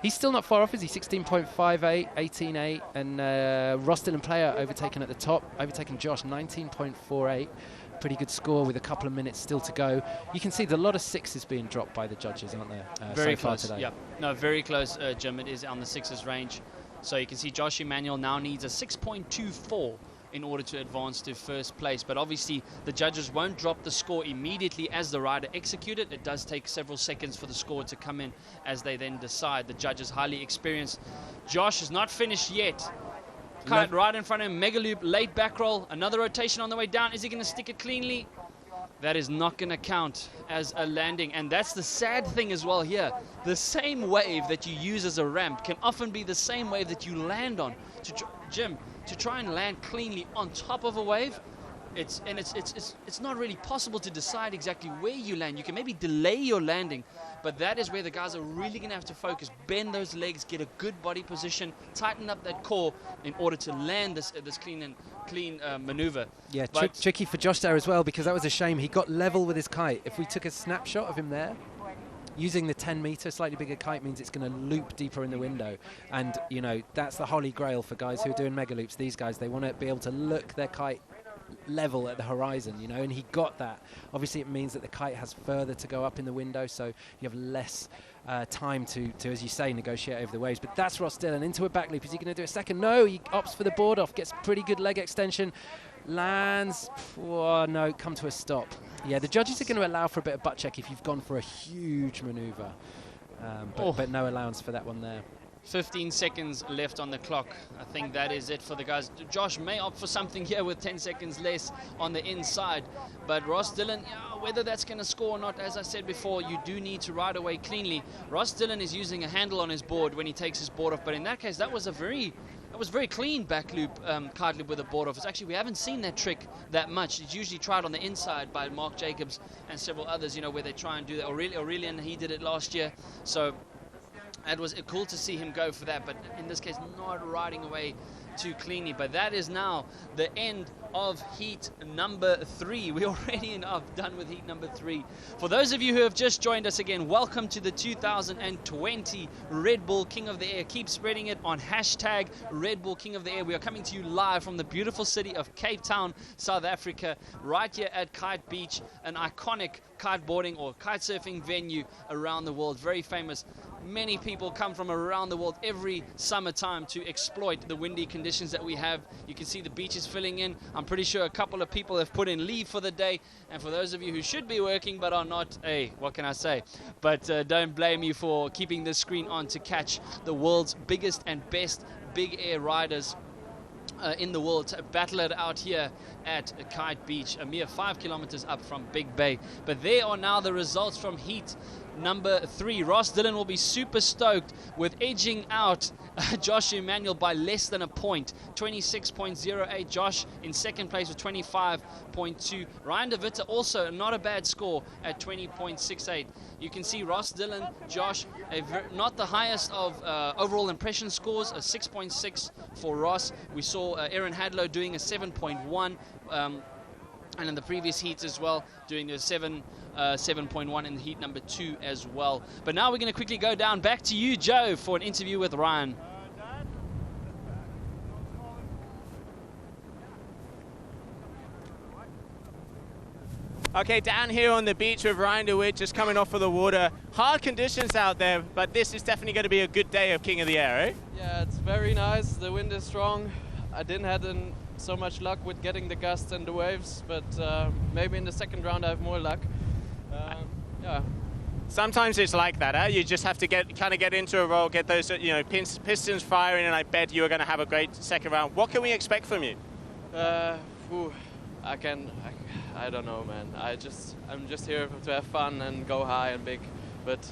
He's still not far off, is he? 16.58, 18.8, and Ross Dillon player overtaken at the top, overtaken Josh, 19.48. Pretty good score with a couple of minutes still to go. You can see there's a lot of 6s being dropped by the judges, aren't there? Very so close, far today. yeah. No, very close, Jim. It is on the 6s range. So you can see Josh Emmanuel now needs a 6.24 in order to advance to first place. But obviously the judges won't drop the score immediately as the rider executed. It does take several seconds for the score to come in as they then decide. The judges highly experienced. Josh is not finished yet. Kite right in front of him, mega loop, late back roll, another rotation on the way down. Is he going to stick it cleanly? That is not going to count as a landing. And that's the sad thing as well here. The same wave that you use as a ramp can often be the same wave that you land on. Jim, to try and land cleanly on top of a wave, it's not really possible to decide exactly where you land. You can maybe delay your landing, but that is where the guys are really going to have to focus. Bend those legs, get a good body position, tighten up that core in order to land this clean maneuver. Yeah, tricky for Josh there as well, because that was a shame. He got level with his kite. If we took a snapshot of him there, using the 10-meter slightly bigger kite means it's going to loop deeper in the window, and you know that's the holy grail for guys who are doing mega loops. These guys, they want to be able to look their kite level at the horizon, you know, and he got that. Obviously it means that the kite has further to go up in the window, so you have less time to, as you say, negotiate over the waves. But that's Ross Dillon into a back loop. Is he going to do a second? No, he opts for the board off, gets pretty good leg extension, lands. Oh no, come to a stop. Yeah, the judges are going to allow for a bit of butt check if you've gone for a huge maneuver, but no allowance for that one there. 15 seconds left on the clock. I think that is it for the guys. Josh may opt for something here with 10 seconds less on the inside. But Ross Dillon, whether that's going to score or not, as I said before, you do need to ride away cleanly. Ross Dillon is using a handle on his board when he takes his board off. But in that case, that was very clean back loop, kite loop with a board off. It's actually, we haven't seen that trick that much. It's usually tried on the inside by Mark Jacobs and several others, you know, where they try and do that. Aurelian, he did it last year. So it was cool to see him go for that, but in this case, not riding away too cleanly. But that is now the end of heat number 3. We're already done with heat number 3. For those of you who have just joined us again, welcome to the 2020 Red Bull King of the Air. Keep spreading it on hashtag Red Bull King of the Air. We are coming to you live from the beautiful city of Cape Town, South Africa, right here at Kite Beach, an iconic kiteboarding or kite surfing venue around the world, very famous. Many people come from around the world every summertime to exploit the windy conditions that we have. You can see the beaches filling in. I'm pretty sure a couple of people have put in leave for the day. And for those of you who should be working but are not, hey, what can I say? But don't blame me for keeping this screen on to catch the world's biggest and best big air riders in the world to battle it out here at Kite Beach, a mere 5 kilometers up from Big Bay. But there are now the results from heat number 3. Ross Dillon will be super stoked with edging out Josh Emmanuel by less than a point, 26.08. Josh in second place with 25.2. Ryan De Witte also not a bad score at 20.68. You can see Ross Dillon, Josh, not the highest of overall impression scores, a 6.6 for Ross. We saw Aaron Hadlow doing a 7.1. And in the previous heats as well, doing a 7.1 in the heat number 2 as well. But now we're going to quickly go down back to you, Joe, for an interview with Ryan. Okay, down here on the beach with Ryan De Witte, just coming off of the water. Hard conditions out there, but this is definitely going to be a good day of King of the Air, eh? Yeah, it's very nice. The wind is strong. I didn't have so much luck with getting the gusts and the waves, but maybe in the second round I have more luck. Yeah. Sometimes it's like that, huh? You just have to kind of get into a roll, get those pistons firing, and I bet you're going to have a great second round. What can we expect from you? I don't know, man. I'm just here to have fun and go high and big. But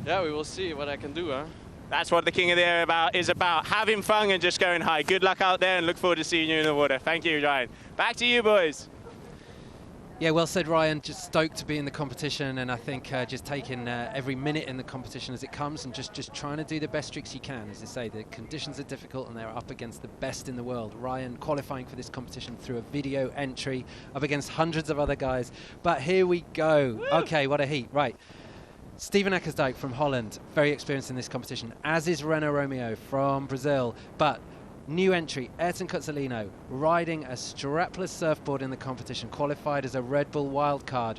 yeah, we will see what I can do, huh? That's what the King of the Air is about, having fun and just going high. Good luck out there and look forward to seeing you in the water. Thank you, Ryan. Back to you, boys. Yeah, well said, Ryan. Just stoked to be in the competition, and I think just taking every minute in the competition as it comes and just trying to do the best tricks you can. As I say, the conditions are difficult and they're up against the best in the world. Ryan qualifying for this competition through a video entry up against hundreds of other guys. But here we go. Woo! Okay, what a heat. Right. Steven Ackersdijk from Holland, very experienced in this competition, as is Renault Romeo from Brazil. But new entry, Ayrton Cuzzolino, riding a strapless surfboard in the competition, qualified as a Red Bull wildcard.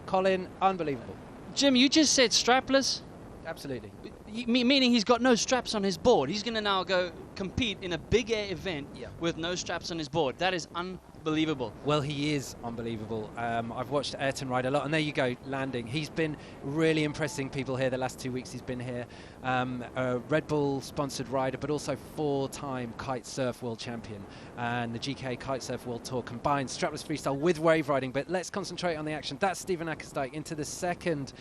Colin, unbelievable. Jim, you just said strapless? Absolutely. Meaning he's got no straps on his board. He's going to now go compete in a big air event with no straps on his board. That is unbelievable. Well, he is unbelievable. I've watched Ayrton ride a lot, and there you go, landing. He's been really impressing people here the last 2 weeks he's been here. A Red Bull sponsored rider, but also 4-time kite surf world champion. And the GK Kite Surf World Tour combines strapless freestyle with wave riding. But let's concentrate on the action. That's Steven Ackersdijk into the second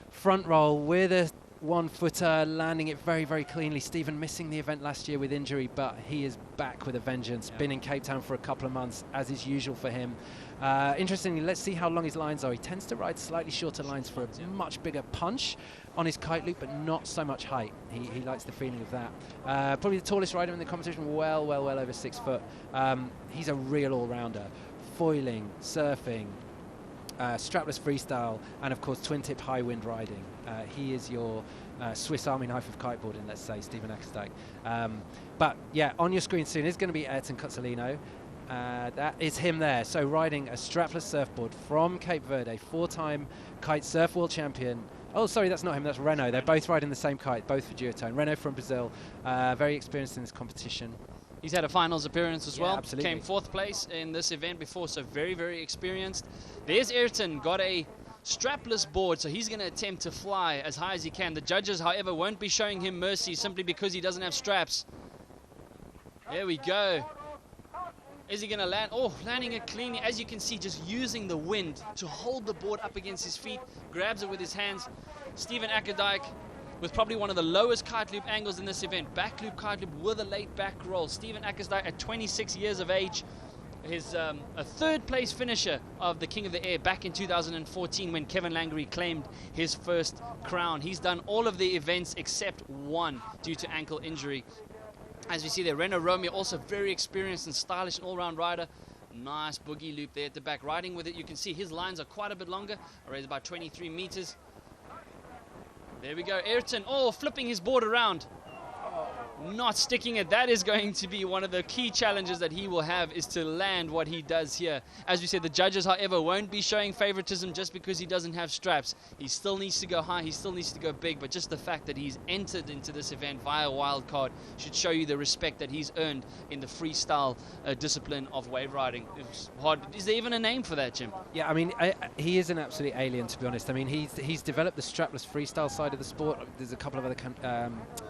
front roll with a one-footer, landing it very, very cleanly. Steven missing the event last year with injury, but he is back with a vengeance. Been in Cape Town for a couple of months, as is usual for him. Interestingly, let's see how long his lines are. He tends to ride slightly shorter lines for a much bigger punch on his kite loop, but not so much height. He likes the feeling of that. Probably the tallest rider in the competition, well over 6 foot. He's a real all-rounder. Foiling, surfing, strapless freestyle, and of course twin-tip high wind riding. He is your Swiss Army knife of kiteboarding, let's say, Steven Ackersdijk. But yeah, on your screen soon is going to be Ayrton Cuzzolino. That is him there. So riding a strapless surfboard from Cape Verde, 4-time kite surf world champion. Oh, sorry, that's not him, that's Renault. They're both riding the same kite, both for duotone. Renault from Brazil, very experienced in this competition. He's had a finals appearance as well. Absolutely. Came 4th place in this event before, so very, very experienced. There's Ayrton, got a strapless board, so he's going to attempt to fly as high as he can. The judges, however, won't be showing him mercy simply because he doesn't have straps. There we go. Is he going to land? Oh, landing it cleanly. As you can see, just using the wind to hold the board up against his feet. Grabs it with his hands. Steven Ackersdijk with probably one of the lowest kite loop angles in this event. Back loop kite loop with a late back roll. Steven Ackersdijk at 26 years of age. He's a 3rd place finisher of the King of the Air back in 2014 when Kevin Langery claimed his first crown. He's done all of the events except one due to ankle injury. As we see there, Renault Romeo also very experienced and stylish all-round rider. Nice boogie loop there at the back. Riding with it, you can see his lines are quite a bit longer, around about 23 meters. There we go, Ayrton, flipping his board around. not sticking it. That is going to be one of the key challenges that he will have, is to land what he does here. As we said, the judges, however, won't be showing favoritism just because he doesn't have straps. He still needs to go high, he still needs to go big, but just the fact that he's entered into this event via wild card should show you the respect that he's earned in the freestyle discipline of wave riding. It's hard. Is there even a name for that, Jim? Yeah, I mean, he is an absolute alien, to be honest. I mean, he's developed the strapless freestyle side of the sport. There's a couple of other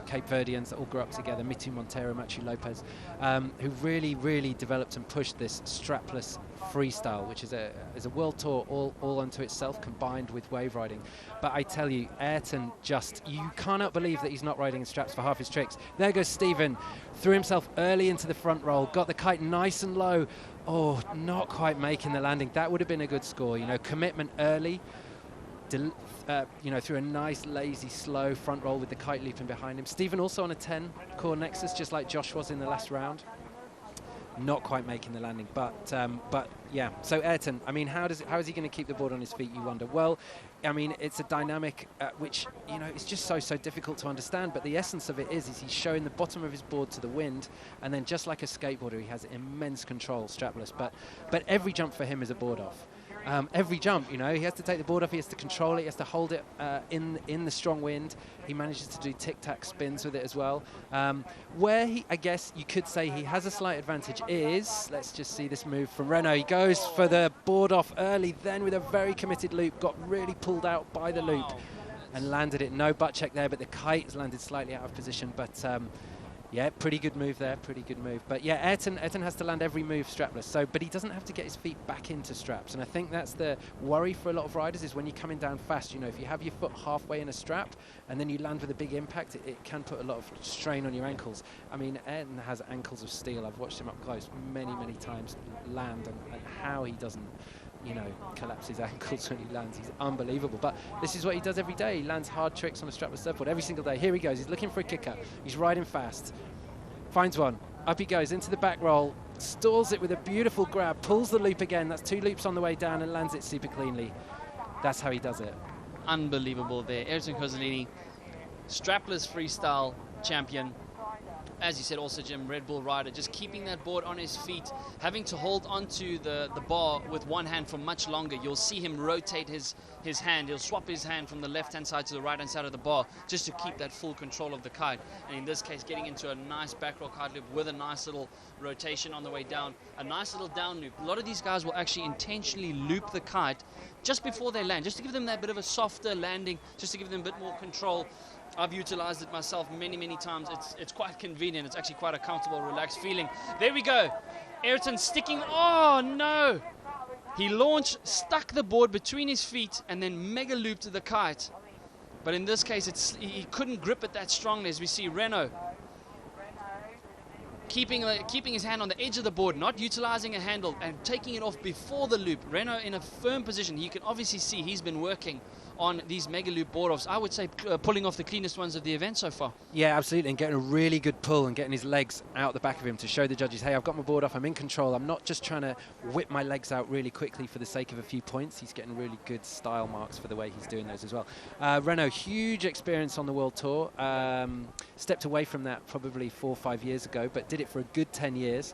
Cape Verdeans that all grew up together, Mitu Montero, Machu Lopez, who really developed and pushed this strapless freestyle, which is a world tour all unto itself, combined with wave riding. But I tell you, Ayrton, you cannot believe that he's not riding in straps for half his tricks. There goes Stephen, threw himself early into the front roll, got the kite nice and low. Oh, not quite making the landing. That would have been a good score. You know, commitment early, you know, through a nice, lazy, slow front roll with the kite looping behind him. Stephen also on a 10 core nexus, just like Josh was in the last round. Not quite making the landing, but yeah. So Ayrton, I mean, how is he going to keep the board on his feet, you wonder? Well, I mean, it's a dynamic which, you know, it's just so difficult to understand, but the essence of it is he's showing the bottom of his board to the wind, and then just like a skateboarder, he has immense control strapless, but every jump for him is a board off. Every jump, you know, he has to take the board off, he has to control it, he has to hold it in the strong wind. He manages to do tic-tac spins with it as well. Where I guess you could say he has a slight advantage is, let's just see this move from Renault. He goes for the board off early, then with a very committed loop, got really pulled out by the loop and landed it. No butt check there, but the kite has landed slightly out of position, but yeah, pretty good move there, pretty good move. But yeah, Ayrton has to land every move strapless, but he doesn't have to get his feet back into straps. And I think that's the worry for a lot of riders, is when you're coming down fast, you know, if you have your foot halfway in a strap and then you land with a big impact, it can put a lot of strain on your ankles. I mean, Ayrton has ankles of steel. I've watched him up close many times land, and how he doesn't, you know, collapse his ankles when he lands. He's unbelievable. But this is what he does every day. He lands hard tricks on a strapless surfboard every single day. Here he goes. He's looking for a kicker. He's riding fast. Finds one. Up he goes into the back roll. Stalls it with a beautiful grab. Pulls the loop again. That's 2 loops on the way down and lands it super cleanly. That's how he does it. Unbelievable there. Ayrton Cozzolini, strapless freestyle champion. As you said, also Jim, Red Bull rider, just keeping that board on his feet, having to hold onto the bar with one hand for much longer. You'll see him rotate his hand. He'll swap his hand from the left-hand side to the right-hand side of the bar just to keep that full control of the kite. And in this case, getting into a nice back roll kite loop with a nice little rotation on the way down, a nice little down loop. A lot of these guys will actually intentionally loop the kite just before they land, just to give them that bit of a softer landing, just to give them a bit more control. I've utilized it myself many times. It's quite convenient. It's actually quite a comfortable, relaxed feeling. There we go. Ayrton sticking. Oh, no. He launched, stuck the board between his feet, and then mega looped the kite. But in this case, he couldn't grip it that strongly, as we see Renault keeping his hand on the edge of the board, not utilizing a handle, and taking it off before the loop. Renault in a firm position. You can obviously see he's been working on these mega loop board offs. I would say pulling off the cleanest ones of the event so far. Yeah, absolutely, and getting a really good pull and getting his legs out the back of him to show the judges, hey, I've got my board off, I'm in control. I'm not just trying to whip my legs out really quickly for the sake of a few points. He's getting really good style marks for the way he's doing those as well. Renault, huge experience on the World Tour. Stepped away from that probably 4 or 5 years ago, but did it for a good 10 years.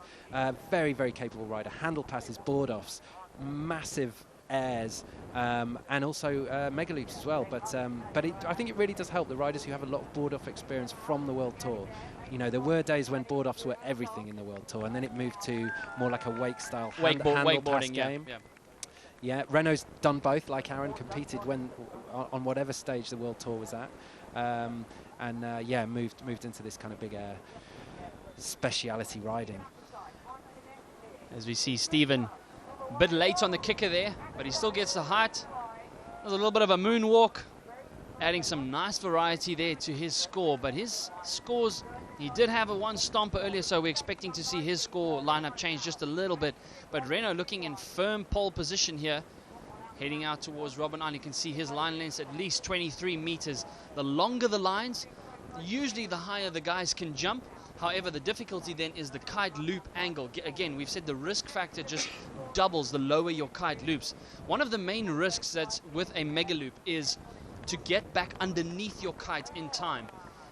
Very capable rider. Handle passes, board offs, massive airs, and also mega loops as well. But I think it really does help the riders who have a lot of board off experience from the World Tour. You know, there were days when board offs were everything in the World Tour, and then it moved to more like a wake style handle pass game. Yeah, Renault's done both, like Aaron, competed when on whatever stage the World Tour was at, and yeah, moved into this kind of big speciality riding. As we see Stephen a bit late on the kicker there, but he still gets the height. There's a little bit of a moonwalk, adding some nice variety there to his score. But his scores, he did have a 1 stomper earlier, so we're expecting to see his score lineup change just a little bit. But Renault looking in firm pole position here, heading out towards Robben Island. You can see his line length at least 23 meters. The longer the lines, usually the higher the guys can jump. However, the difficulty then is the kite loop angle. Again, we've said the risk factor just doubles the lower your kite loops. One of the main risks that's with a mega loop is to get back underneath your kite in time.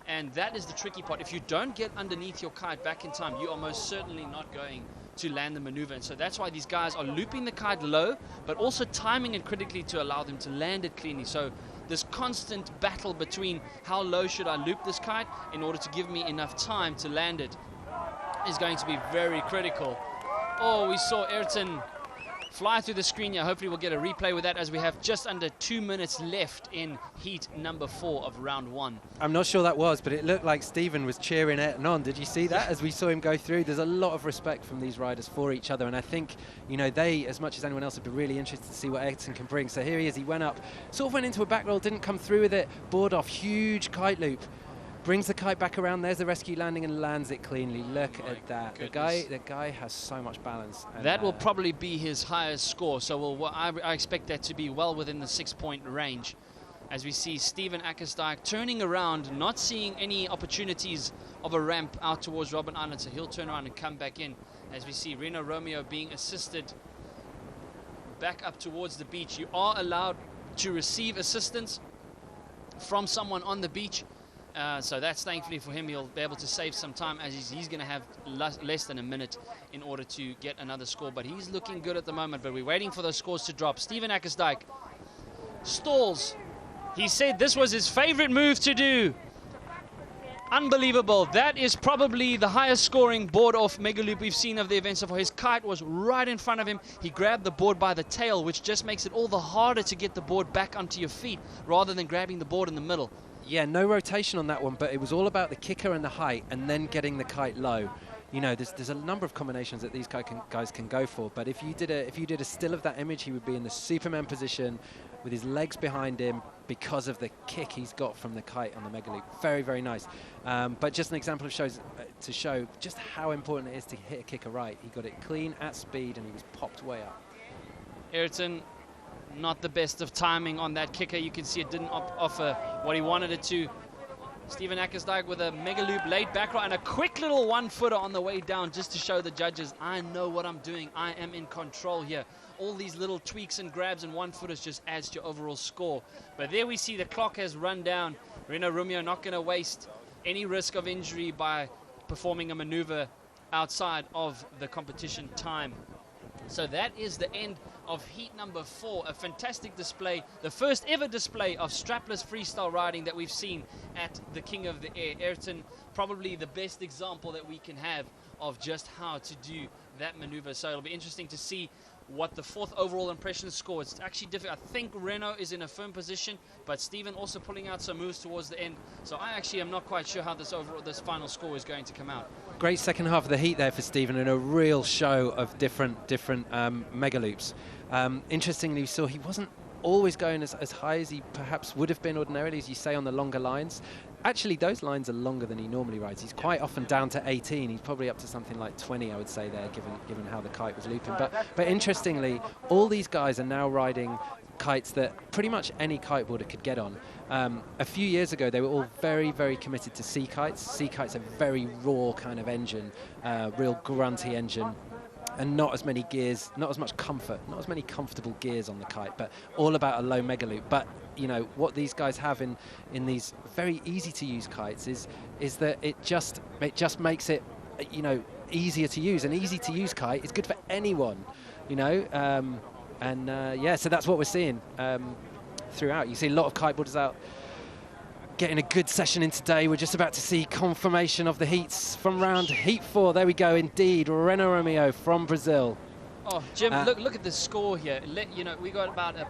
And that is the tricky part. If you don't get underneath your kite back in time, you are most certainly not going to land the maneuver. And so that's why these guys are looping the kite low, but also timing it critically to allow them to land it cleanly. So this constant battle between how low should I loop this kite in order to give me enough time to land it is going to be very critical. Oh, we saw Ayrton fly through the screen here. Hopefully we'll get a replay with that, as we have just under 2 minutes left in heat number 4 of round 1. I'm not sure that was, but it looked like Stephen was cheering Ayrton on. Did you see that as we saw him go through? There's a lot of respect from these riders for each other, and I think, you know, they, as much as anyone else, would be really interested to see what Ayrton can bring. So here he is. He went up, sort of went into a back roll, didn't come through with it, board off, huge kite loop. Brings the kite back around. There's the rescue landing and lands it cleanly. Look at that. The guy has so much balance. That will probably be his highest score. So I expect that to be well within the 6-point range. As we see Steven Akkersdijk turning around, not seeing any opportunities of a ramp out towards Robben Island. So he'll turn around and come back in. As we see Reno Romeo being assisted back up towards the beach. You are allowed to receive assistance from someone on the beach. So that's thankfully for him. He'll be able to save some time, as he's going to have less than a minute in order to get another score. But he's looking good at the moment, but we're waiting for those scores to drop. Steven Akkersdijk stalls. He said this was his favorite move to do. Unbelievable. That is probably the highest scoring board off mega loop we've seen of the event so far. His kite was right in front of him. He grabbed the board by the tail, which just makes it all the harder to get the board back onto your feet rather than grabbing the board in the middle. Yeah, no rotation on that one, but it was all about the kicker and the height and then getting the kite low. You know, there's a number of combinations that these guys can go for, but if you did a still of that image, he would be in the Superman position with his legs behind him because of the kick he's got from the kite on the mega loop. Very, very nice. But just an example of to show just how important it is to hit a kicker right. He got it clean at speed and he was popped way up. Ayrton, not the best of timing on that kicker. You can see it didn't offer what he wanted it to. Steven Akkersdijk with a mega loop laid back right and a quick little 1-footer on the way down just to show the judges, I know what I'm doing. I am in control here. All these little tweaks and grabs and 1-footers just adds to your overall score. But there we see the clock has run down. Reno Romeo not going to waste any risk of injury by performing a maneuver outside of the competition time. So that is the end of heat number 4, a fantastic display, the first ever display of strapless freestyle riding that we've seen at the King of the Air. Ayrton, probably the best example that we can have of just how to do that maneuver. So it'll be interesting to see what the 4th overall impression score. It's actually difficult. I think Reno is in a firm position, but Steven also pulling out some moves towards the end. So I actually am not quite sure how this final score is going to come out. Great second half of the heat there for Steven, and a real show of different mega loops. Interestingly, we saw he wasn't always going as high as he perhaps would have been ordinarily, as you say, on the longer lines. Actually, those lines are longer than he normally rides. He's quite often down to 18. He's probably up to something like 20, I would say, there, given how the kite was looping. But interestingly, all these guys are now riding kites that pretty much any kiteboarder could get on. A few years ago, they were all very, very committed to sea kites. Sea kites are very raw kind of engine, real grunty engine. And not as many gears, not as much comfort, not as many comfortable gears on the kite, but all about a low mega loop. But you know what these guys have in these very easy to use kites is that it just makes it, you know, easier to use. An easy to use kite is good for anyone, you know. Yeah, so that's what we're seeing throughout. You see a lot of kiteboarders out getting a good session in today. We're just about to see confirmation of the heats from round heat 4. There we go, indeed. Reno Romeo from Brazil. Oh, Jim, look at the score here. You know, we got about a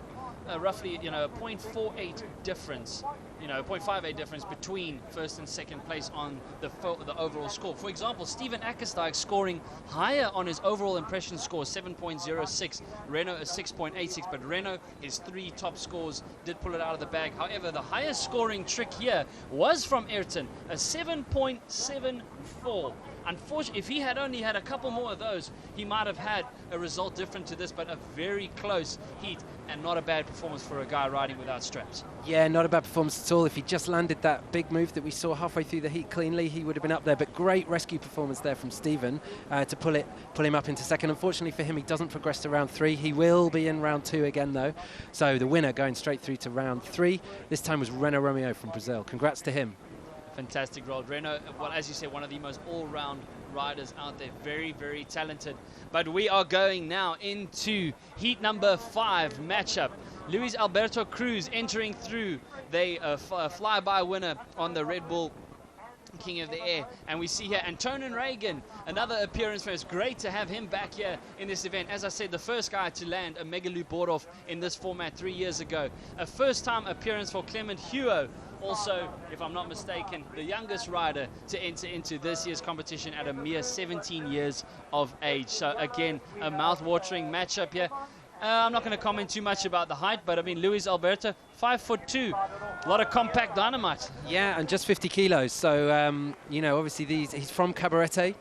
roughly, you know, a 0.48 difference, you know, 0.58 difference between first and second place on the overall score. For example, Steven Akkersdijk scoring higher on his overall impression score, 7.06. Reno is 6.86, but Reno, his 3 top scores, did pull it out of the bag. However, the highest scoring trick here was from Ayrton, a 7.74. Unfortunately, if he had only had a couple more of those, he might have had a result different to this, but a very close heat and not a bad performance for a guy riding without straps. Yeah, not a bad performance at all. If he just landed that big move that we saw halfway through the heat cleanly, he would have been up there. But great rescue performance there from Steven to pull him up into second. Unfortunately for him, he doesn't progress to round 3. He will be in round 2 again, though. So the winner going straight through to round 3. This time was Reno Romeo from Brazil. Congrats to him. fantastic role. Renault, well, as you said, one of the most all-round riders out there. Very, very talented. But we are going now into heat number 5 matchup. Luis Alberto Cruz entering through. They flyby winner on the Red Bull King of the Air. And we see here Antonin Reagan, another appearance for us. Great to have him back here in this event. As I said, the first guy to land a Mega Loop board off in this format 3 years ago. A first-time appearance for Clement Huo. Also, if I'm not mistaken, the youngest rider to enter into this year's competition at a mere 17 years of age. So again, a mouth-watering matchup here. I'm not going to comment too much about the height, but I mean, Luis Alberto, 5'2", a lot of compact dynamite. Yeah, and just 50 kilos. So, you know, obviously he's from Cabarete.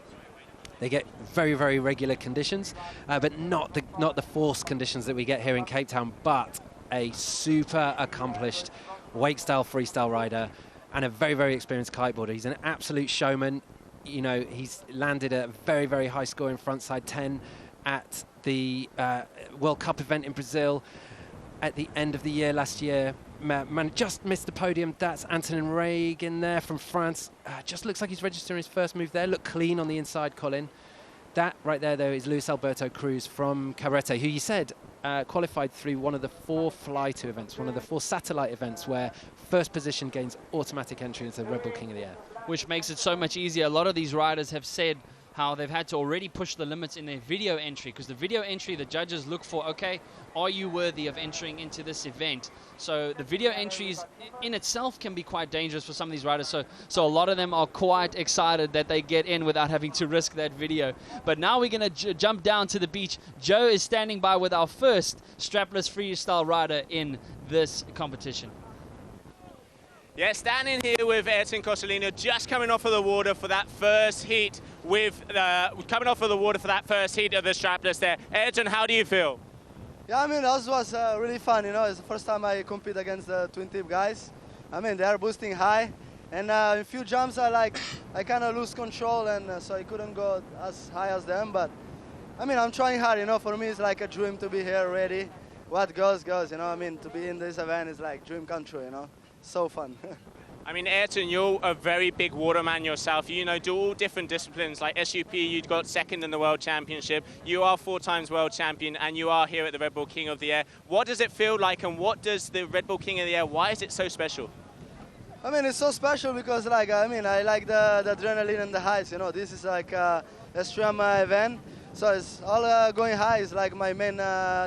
They get very, very regular conditions, but not the forced conditions that we get here in Cape Town, but a super accomplished wake-style freestyle rider and a very, very experienced kiteboarder. He's an absolute showman. You know, he's landed a very, very high score in frontside 10 at the World Cup event in Brazil at the end of the year last year. Man, just missed the podium. That's Antonin Reagan there from France. Just looks like he's registering his first move there. Look clean on the inside, Colin. That right there, though, is Luis Alberto Cruz from Cabarete, who you said qualified through one of the 4 fly-to events, one of the 4 satellite events where first position gains automatic entry into the Red Bull King of the Air. Which makes it so much easier. A lot of these riders have said how they've had to already push the limits in their video entry, because the video entry, the judges look for, okay, are you worthy of entering into this event? So the video entries in itself can be quite dangerous for some of these riders. So a lot of them are quite excited that they get in without having to risk that video. But now we're going to jump down to the beach. Joe is standing by with our first strapless freestyle rider in this competition. Yeah, standing here with Ayrton Cossolino, just coming off of the water for that first heat of the strapless there. Ayrton, how do you feel? Yeah, I mean, that was really fun, you know. It's the first time I compete against the twin tip guys. I mean, they are boosting high, and in a few jumps I kind of lose control, and so I couldn't go as high as them. But I mean, I'm trying hard, you know. For me, it's like a dream to be here, ready. What goes, goes, you know. I mean, to be in this event is like dream come true, you know. So fun. I mean, Ayrton, you're a very big waterman yourself. You know, do all different disciplines. Like SUP, you got second in the World Championship. You are 4 times World Champion, and you are here at the Red Bull King of the Air. What does it feel like, and what does the Red Bull King of the Air, why is it so special? I mean, it's so special because, like, I mean, I like the adrenaline and the highs, you know. This is like a extreme event, so it's all going high. It's like my main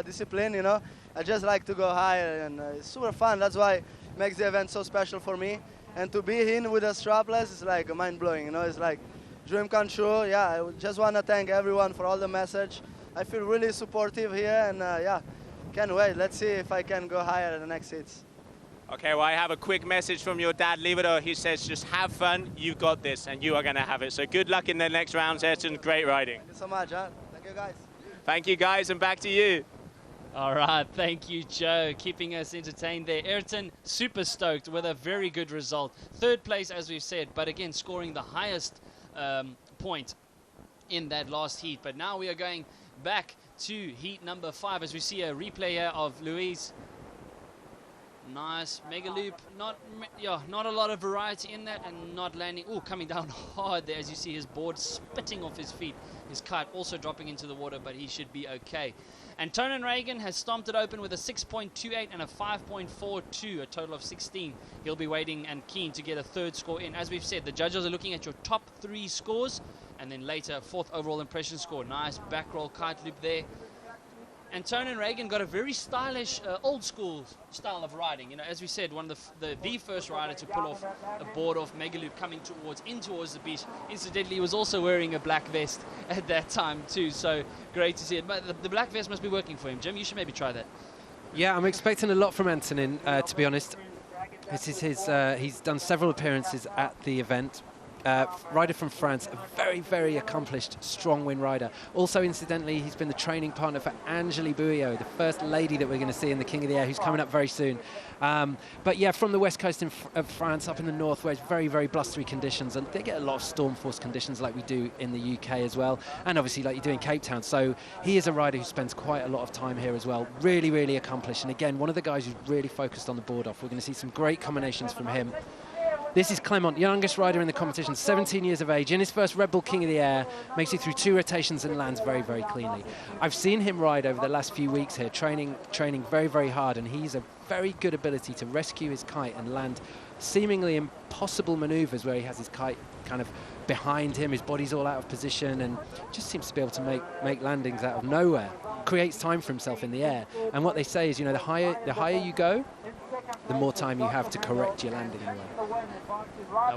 discipline, you know. I just like to go higher, and it's super fun. That's why it makes the event so special for me. And to be in with a strapless is like mind-blowing, you know. It's like dream come true. Yeah, I just want to thank everyone for all the message. I feel really supportive here, and yeah, can't wait. Let's see if I can go higher in the next hits. Okay, well, I have a quick message from your dad, Livido. He says, just have fun, you've got this, and you are going to have it. So good luck in the next rounds, Ayrton. Great riding. Thank you so much, huh? Thank you, guys. Thank you, guys, and back to you. All right, thank you, Joe, keeping us entertained there. Ayrton, super stoked with a very good result. 3rd place, as we've said, but again, scoring the highest point in that last heat. But now we are going back to heat number 5 as we see a replay here of Luis. Nice mega loop, not a lot of variety in that, and not landing. Oh, coming down hard there as you see his board spitting off his feet. His kite also dropping into the water, but he should be okay. Antonin Reagan has stomped it open with a 6.28 and a 5.42, a total of 16. He'll be waiting and keen to get a 3rd score in. As we've said, the judges are looking at your top 3 scores, and then later 4th overall impression score. Nice back roll kite loop there. Antonin Reagan got a very stylish, old school style of riding. You know, as we said, one of the first rider to pull off a board off mega loop coming towards the beach. Incidentally, he was also wearing a black vest at that time too. So great to see it. But the black vest must be working for him. Jim, you should maybe try that. Yeah, I'm expecting a lot from Antonin, to be honest. This is his. He's done several appearances at the event. Rider from France, a very, very accomplished, strong win rider. Also, incidentally, he's been the training partner for Angélique Bouillot, the first lady that we're going to see in the King of the Air, who's coming up very soon. But yeah, from the west coast of France, up in the north, where it's very, very blustery conditions, and they get a lot of storm force conditions like we do in the UK as well, and obviously like you do in Cape Town. So he is a rider who spends quite a lot of time here as well. Really, really accomplished. And again, one of the guys who's really focused on the board off. We're going to see some great combinations from him. This is Clement, youngest rider in the competition, 17 years of age, in his first Red Bull King of the Air, makes it through 2 rotations and lands very, very cleanly. I've seen him ride over the last few weeks here, training very, very hard, and he's a very good ability to rescue his kite and land seemingly impossible maneuvers where he has his kite kind of behind him, his body's all out of position, and just seems to be able to make landings out of nowhere. Creates time for himself in the air. And what they say is, you know, the higher you go, the more time you have to correct your landing anyway.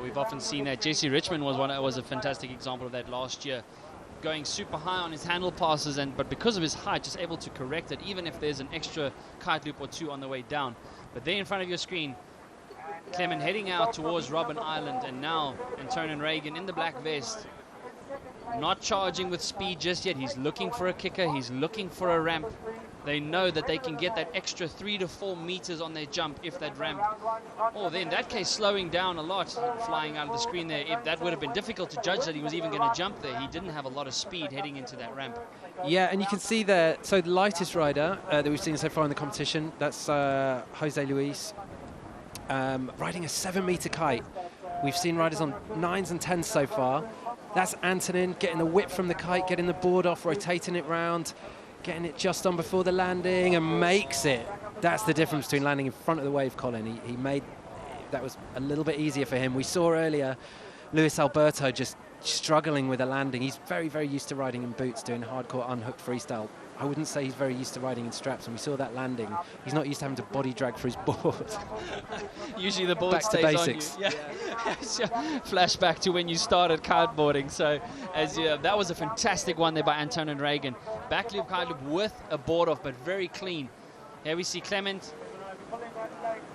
We've often seen that. Jesse Richmond was a fantastic example of that last year, going super high on his handle passes, but because of his height, just able to correct it, even if there's an extra kite loop or two on the way down. But there in front of your screen, Clement heading out towards Robben Island, and now Antonin Reagan in the black vest, not charging with speed just yet. He's looking for a kicker, he's looking for a ramp. They know that they can get that extra 3 to 4 meters on their jump if that ramp, or then in that case slowing down a lot, flying out of the screen there. If that would have been difficult to judge that he was even going to jump there. He didn't have a lot of speed heading into that ramp. Yeah, and you can see there, so the lightest rider that we've seen so far in the competition, that's Jose Luis, riding a 7-meter kite. We've seen riders on 9s and 10s so far. That's Antonin getting the whip from the kite, getting the board off, rotating it round, getting it just on before the landing, and makes it. That's the difference between landing in front of the wave, Colin. He made, that was a little bit easier for him. We saw earlier Luis Alberto just struggling with a landing. He's very, very used to riding in boots, doing hardcore unhooked freestyle. I wouldn't say he's very used to riding in straps, and we saw that landing. He's not used to having to body drag for his board. Usually the board Back stays to basics. on you. Yeah. Flashback to when you started kiteboarding. So that was a fantastic one there by Antonin Reagan. Back loop, kite loop with a board off, but very clean. Here we see Clement.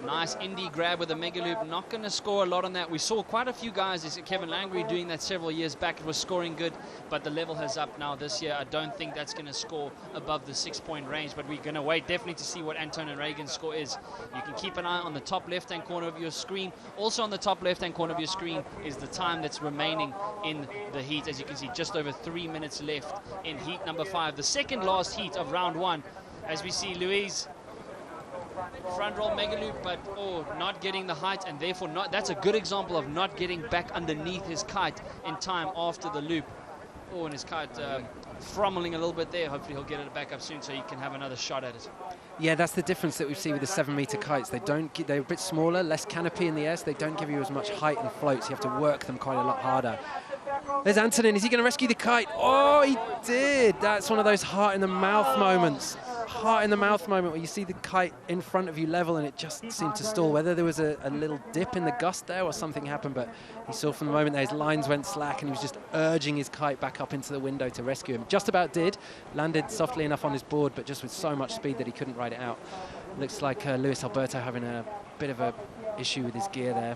Nice indie grab with a mega loop. Not going to score a lot on that. We saw quite a few guys, Kevin Langry doing that several years back. It was scoring good, but the level has up now this year. I don't think that's going to score above the 6-point range, but we're going to wait definitely to see what Antonin Reagan's score is. You can keep an eye on the top left-hand corner of your screen. Also on the top left-hand corner of your screen is the time that's remaining in the heat. As you can see, just over 3 minutes left in heat number 5, the second last heat of round 1. As we see Louise front roll mega loop, but not getting the height, and therefore that's a good example of not getting back underneath his kite in time after the loop. And his kite frommeling a little bit there. Hopefully he'll get it back up soon so he can have another shot at it. Yeah, that's the difference that we see with the 7-meter kites. They're a bit smaller, less canopy in the air, so they don't give you as much height and float, so you have to work them quite a lot harder. There's Antonin. Is he going to rescue the kite? Oh, he did. That's one of those heart in the mouth moments. Heart in the mouth moment where you see the kite in front of you level and it just seemed to stall. Whether there was a little dip in the gust there or something happened, but he saw from the moment that his lines went slack and he was just urging his kite back up into the window to rescue him. Just about did. Landed softly enough on his board, but just with so much speed that he couldn't ride it out. Looks like Luis Alberto having a bit of a issue with his gear there.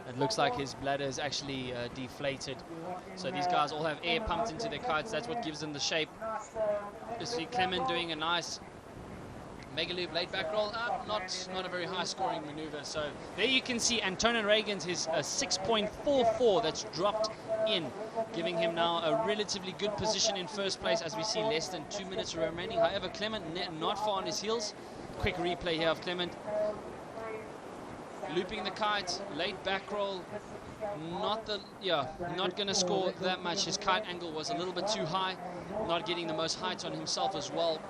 It looks like his bladder is actually deflated. So these guys all have air pumped into their kites. That's what gives them the shape. You see Clement doing a nice mega loop, late back roll. Not a very high scoring maneuver. So there you can see Antonin Reagan's his 6.44 that's dropped in, giving him now a relatively good position in first place as we see less than 2 minutes remaining. However, Clement not far on his heels. Quick replay here of Clement. Looping the kite, late back roll, not going to score that much. His kite angle was a little bit too high, not getting the most height on himself as well,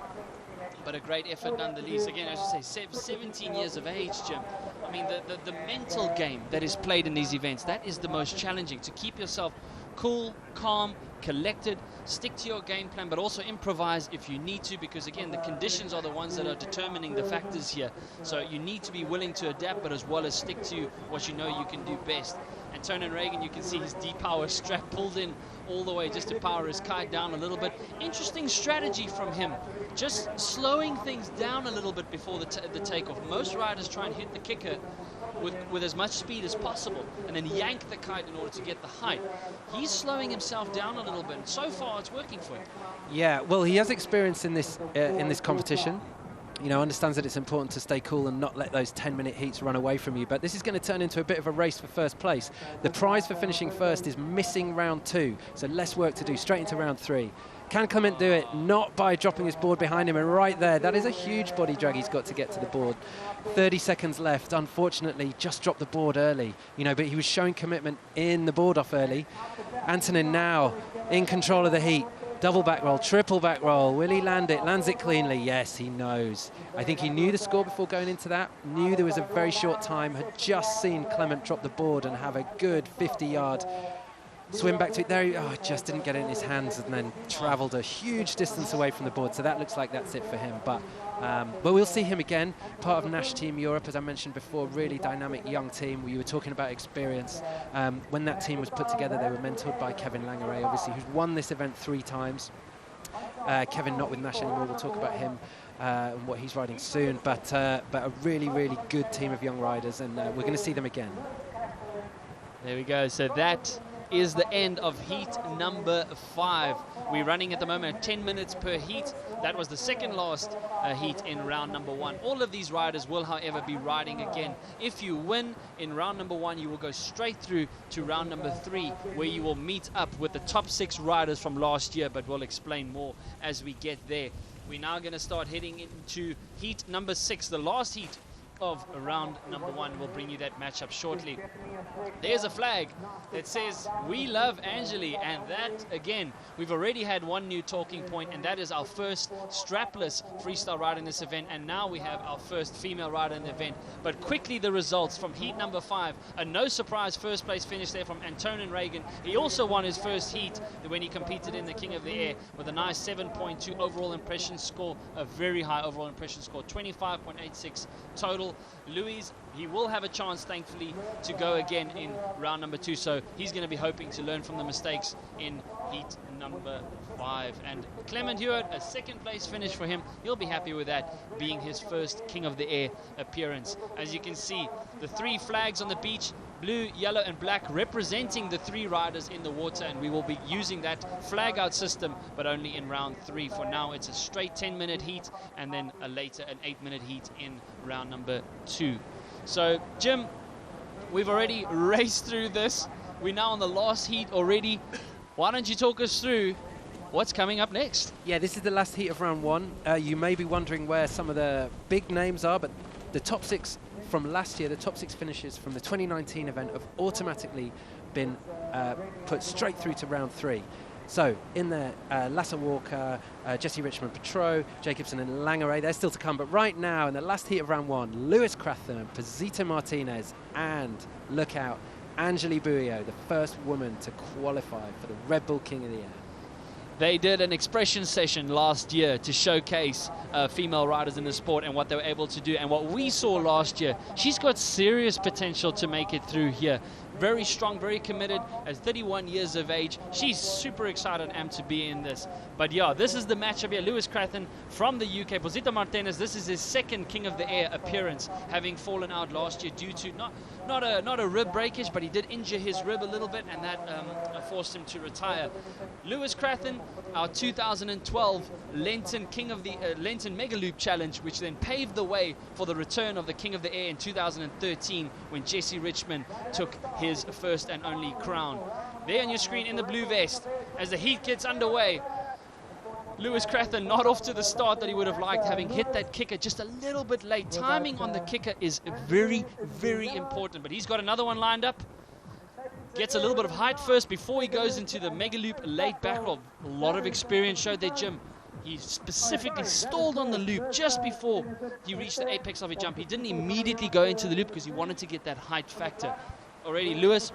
but a great effort nonetheless. Again, as you say, 17 years of age, Jim. I mean, the mental game that is played in these events, that is the most challenging, to keep yourself cool, calm, collected, stick to your game plan, but also improvise if you need to, because again, the conditions are the ones that are determining the factors here. So you need to be willing to adapt, but as well as stick to what you know you can do best. Antonin Reagan, you can see his D-power strap pulled in all the way just to power his kite down a little bit. Interesting strategy from him, just slowing things down a little bit before the takeoff. Most riders try and hit the kicker with as much speed as possible and then yank the kite in order to get the height. He's slowing himself down a little bit, and so far it's working for him. Yeah, well, he has experience in this competition. understands that it's important to stay cool and not let those 10-minute heats run away from you. But this is going to turn into a bit of a race for first place. The prize for finishing first is missing round 2, so less work to do, straight into round 3. Can Clement do it? Not by dropping his board behind him, and right there, that is a huge body drag he's got to get to the board. 30 seconds left. Unfortunately, just dropped the board early, but he was showing commitment in the board off early. Antonin now in control of the heat. Double back roll, triple back roll. Will he land it? Lands it cleanly. Yes, he knows. I think he knew the score before going into that, knew there was a very short time, had just seen Clement drop the board and have a good 50-yard swim back to it. There, just didn't get it in his hands, and then travelled a huge distance away from the board. So that looks like that's it for him. But we'll see him again, part of Nash Team Europe, as I mentioned before, really dynamic young team. We were talking about experience. When that team was put together, they were mentored by Kevin Langeray, obviously, who's won this event 3 times. Kevin not with Nash anymore. We'll talk about him and what he's riding soon. But a really, really good team of young riders, and we're going to see them again. There we go. So that is the end of heat number 5. We're running at the moment 10 minutes per heat. That was the second last heat in round number 1. All of these riders will, however, be riding again. If you win in round number 1, you will go straight through to round number 3, where you will meet up with the top 6 riders from last year, but we'll explain more as we get there. We're now going to start heading into heat number 6, the last heat of round number 1. We'll bring you that matchup shortly. There's a flag that says "We love Angeli," and that, again, we've already had one new talking point, and that is our first strapless freestyle rider in this event, and now we have our first female rider in the event. But quickly, the results from heat number 5. A no surprise first place finish there from Antonin Reagan. He also won his first heat when he competed in the King of the Air with a nice 7.2 overall impression score, a very high overall impression score, 25.86 total. Louis, he will have a chance, thankfully, to go again in round number 2, so he's going to be hoping to learn from the mistakes in heat number 5. And Clement Hewitt, a second place finish for him. He'll be happy with that, being his first King of the Air appearance. As you can see, the 3 flags on the beach, blue, yellow and black, representing the 3 riders in the water, and we will be using that flag out system, but only in round 3. For now, it's a straight 10-minute heat, and then later an 8-minute heat in round number 2. So, Jim, we've already raced through this. We're now on the last heat already. Why don't you talk us through what's coming up next? Yeah, this is the last heat of round 1. You may be wondering where some of the big names are, but the top 6 from last year, the top 6 finishes from the 2019 event have automatically been put straight through to round 3. So in there, Lasse Walker, Jesse Richmond-Petro, Jacobsen and Langeray, they're still to come. But right now, in the last heat of round 1, Lewis Crathern, Posita Martinez, and look out, Angeli Buio, the first woman to qualify for the Red Bull King of the Air. They did an expression session last year to showcase female riders in the sport and what they were able to do. And what we saw last year, she's got serious potential to make it through here. Very strong, very committed, at 31 years of age. She's super excited and amped to be in this. But yeah, this is the matchup here. Lewis Crathern from the UK. Posita Martinez, this is his second King of the Air appearance, having fallen out last year due to not a rib breakage, but he did injure his rib a little bit, and that forced him to retire. Lewis Crathern, our 2012 Lenten King of the Lenten Mega Loop Challenge, which then paved the way for the return of the King of the Air in 2013 when Jesse Richmond took his first and only crown. There on your screen in the blue vest, as the heat gets underway, Lewis Crathern not off to the start that he would have liked, having hit that kicker just a little bit late. Timing on the kicker is very, very important, but he's got another one lined up. Gets a little bit of height first before he goes into the Mega Loop late back roll. A lot of experience showed there, Jim. He specifically stalled on the loop just before he reached the apex of a jump. He didn't immediately go into the loop because he wanted to get that height factor. Already Lewis,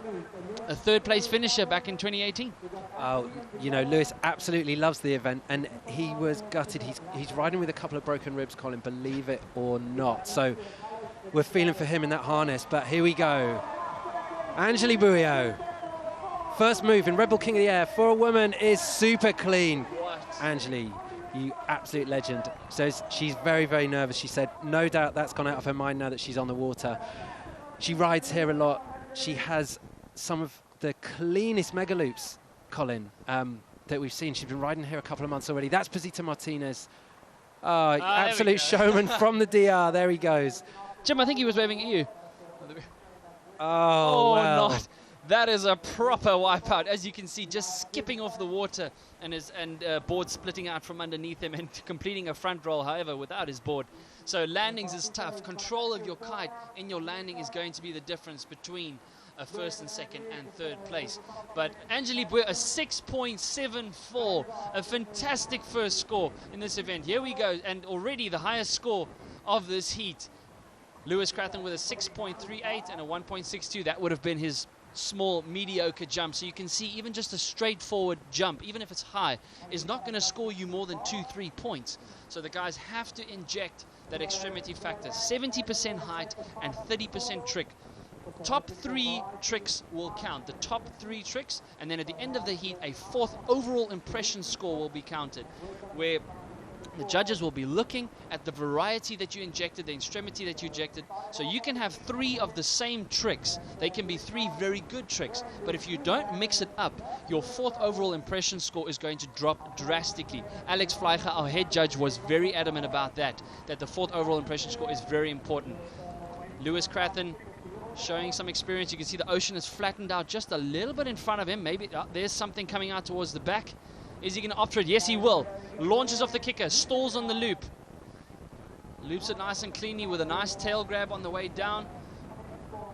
a third place finisher back in 2018. Oh, Lewis absolutely loves the event, and he was gutted. He's riding with a couple of broken ribs, Colin, believe it or not. So we're feeling for him in that harness, but here we go. Angeli Buio, first move in Red Bull King of the Air for a woman is super clean. What? Angeli, you absolute legend. So she's very, very nervous. She said, no doubt that's gone out of her mind now that she's on the water. She rides here a lot. She has some of the cleanest mega loops, Colin, that we've seen. She's been riding here a couple of months already. That's Posita Martinez. Oh, absolute showman from the DR. There he goes. Jim, I think he was waving at you. Oh, well. Not. That is a proper wipeout. As you can see, just skipping off the water and board splitting out from underneath him and completing a front roll, however, without his board. So landings is tough. Control of your kite in your landing is going to be the difference between a first and second and third place. But Angelique Bouyer, a 6.74, a fantastic first score in this event. Here we go, and already the highest score of this heat. Lewis Crathon with a 6.38 and a 1.62. That would have been his small, mediocre jump. So you can see even just a straightforward jump, even if it's high, is not going to score you more than 2-3 points. So the guys have to inject that extremity factor. 70% height and 30% trick. Top 3 tricks will count. The top 3 tricks, and then at the end of the heat, a 4th overall impression score will be counted, where the judges will be looking at the variety that you injected, the extremity that you injected. So you can have 3 of the same tricks. They can be 3 very good tricks. But if you don't mix it up, your 4th overall impression score is going to drop drastically. Alex Fleicher, our head judge, was very adamant about that the 4th overall impression score is very important. Lewis Crathon showing some experience. You can see the ocean is flattened out just a little bit in front of him. Maybe there's something coming out towards the back. Is he going to opt for it? Yes, he will. Launches off the kicker, stalls on the loop. Loops it nice and cleanly with a nice tail grab on the way down.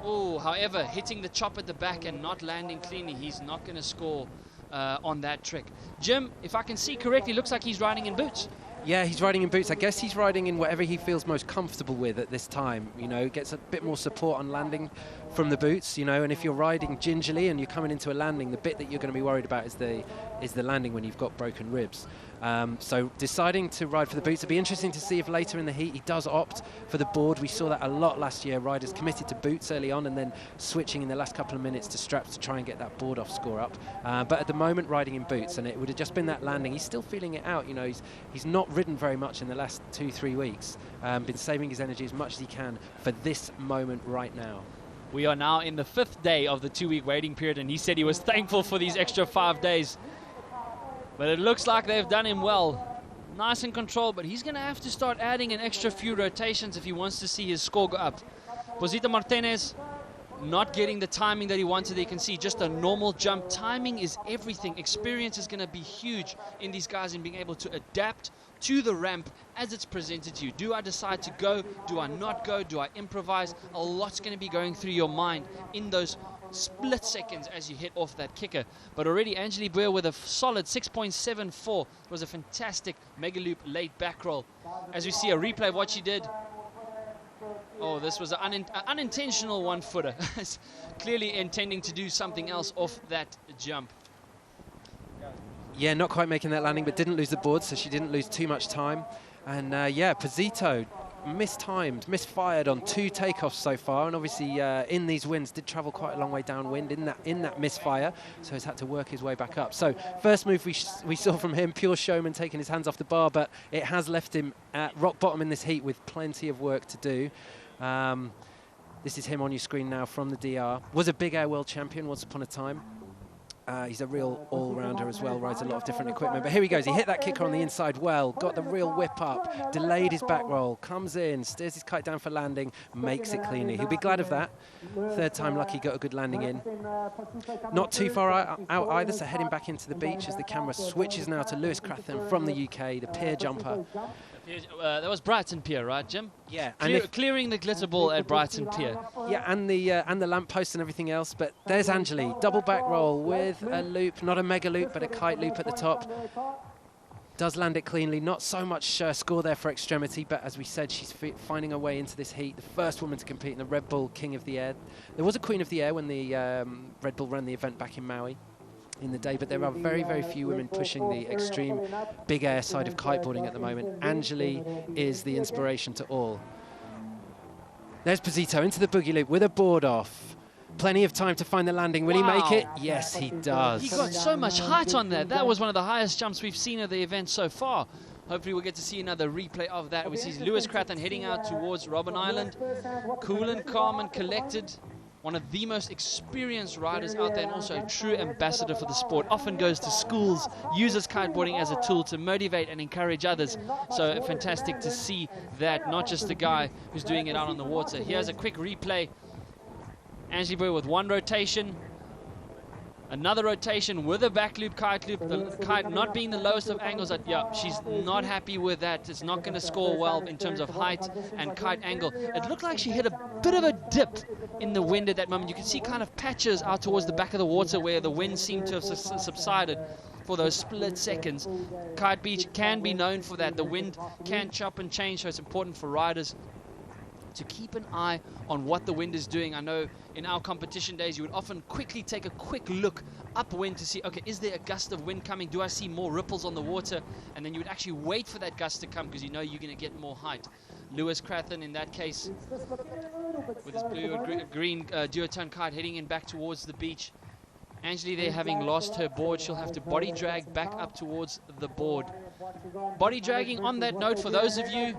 Oh, however, hitting the chop at the back and not landing cleanly. He's not going to score on that trick. Jim, if I can see correctly, looks like he's riding in boots. Yeah, he's riding in boots. I guess he's riding in whatever he feels most comfortable with at this time. You know, gets a bit more support on landing from the boots, you know, and if you're riding gingerly and you're coming into a landing, the bit that you're going to be worried about is the landing when you've got broken ribs. So deciding to ride for the boots. It'll be interesting to see if later in the heat he does opt for the board. We saw that a lot last year. Riders committed to boots early on and then switching in the last couple of minutes to straps to try and get that board off score up. But at the moment, riding in boots, and it would have just been that landing. He's still feeling it out. You know, he's not ridden very much in the last 2-3 weeks. Been saving his energy as much as he can for this moment right now. We are now in the 5th day of the 2-week waiting period, and he said he was thankful for these extra 5 days. But it looks like they've done him well. Nice and controlled, but he's going to have to start adding an extra few rotations if he wants to see his score go up. Posita Martinez not getting the timing that he wanted. You can see just a normal jump. Timing is everything. Experience is going to be huge in these guys in being able to adapt to the ramp as it's presented to you. Do I decide to go? Do I not go? Do I improvise? A lot's going to be going through your mind in those split seconds as you hit off that kicker. But already Angelique Bouyer with a solid 6.74. It was a fantastic mega loop late back roll. As we see a replay of what she did. Oh, this was an unintentional one-footer. Clearly intending to do something else off that jump. Yeah, not quite making that landing, but didn't lose the board, so she didn't lose too much time. And yeah, Posito misfired on 2 takeoffs so far, and obviously in these winds did travel quite a long way downwind in that misfire, so he's had to work his way back up. So first move we saw from him, pure showman, taking his hands off the bar, but it has left him at rock bottom in this heat with plenty of work to do. This is him on your screen now from the DR. Was a big air world champion once upon a time. He's a real all-rounder as well, rides a lot of different equipment. But here he goes, he hit that kicker on the inside well, got the real whip up, delayed his back roll, comes in, steers his kite down for landing, makes it cleanly. He'll be glad of that. 3rd time lucky, got a good landing in. Not too far out either, so heading back into the beach as the camera switches now to Lewis Crathon from the UK, the pier jumper. That was Brighton Pier, right, Jim? Yeah, clearing the glitter ball at Brighton Pier. Yeah, and the lamppost and everything else. But there's Angelique, double back roll with a loop, not a mega loop, but a kite loop at the top. Does land it cleanly. Not so much score there for extremity, but as we said, she's finding her way into this heat. The first woman to compete in the Red Bull King of the Air. There was a Queen of the Air when the Red Bull ran the event back in Maui in the day, but there are very, very few women pushing the extreme big air side of kiteboarding at the moment. Angelique is the inspiration to all. There's Posito into the boogie loop with a board off. Plenty of time to find the landing. Will he make it? Yes, he does. He got so much height on that. That was one of the highest jumps we've seen at the event so far. Hopefully we'll get to see another replay of that. We see Lewis Crathon heading out towards Robben Island. Cool and calm and collected. one of the most experienced riders out there and also a true ambassador for the sport. Often goes to schools, uses kiteboarding as a tool to motivate and encourage others. So fantastic to see that, not just the guy who's doing it out on the water. Here's a quick replay. Angeli Bui with one rotation. Another rotation with a back loop, kite loop. The kite not being the lowest of angles. Yeah, she's not happy with that. It's not going to score well in terms of height and kite angle. It looked like she hit a bit of a dip in the wind at that moment. You can see kind of patches out towards the back of the water where the wind seemed to have subsided for those split seconds. Kite Beach can be known for that. The wind can chop and change, so it's important for riders to keep an eye on what the wind is doing. I know in our competition days you would often quickly take a quick look upwind to see, okay, is there a gust of wind coming? Do I see more ripples on the water? And then you would actually wait for that gust to come because you know you're going to get more height. Lewis Crathen in that case with his blue and green duotone kite heading in back towards the beach. Angeli there having lost her board, she'll have to body drag back up towards the board. Body dragging, on that note, for those of you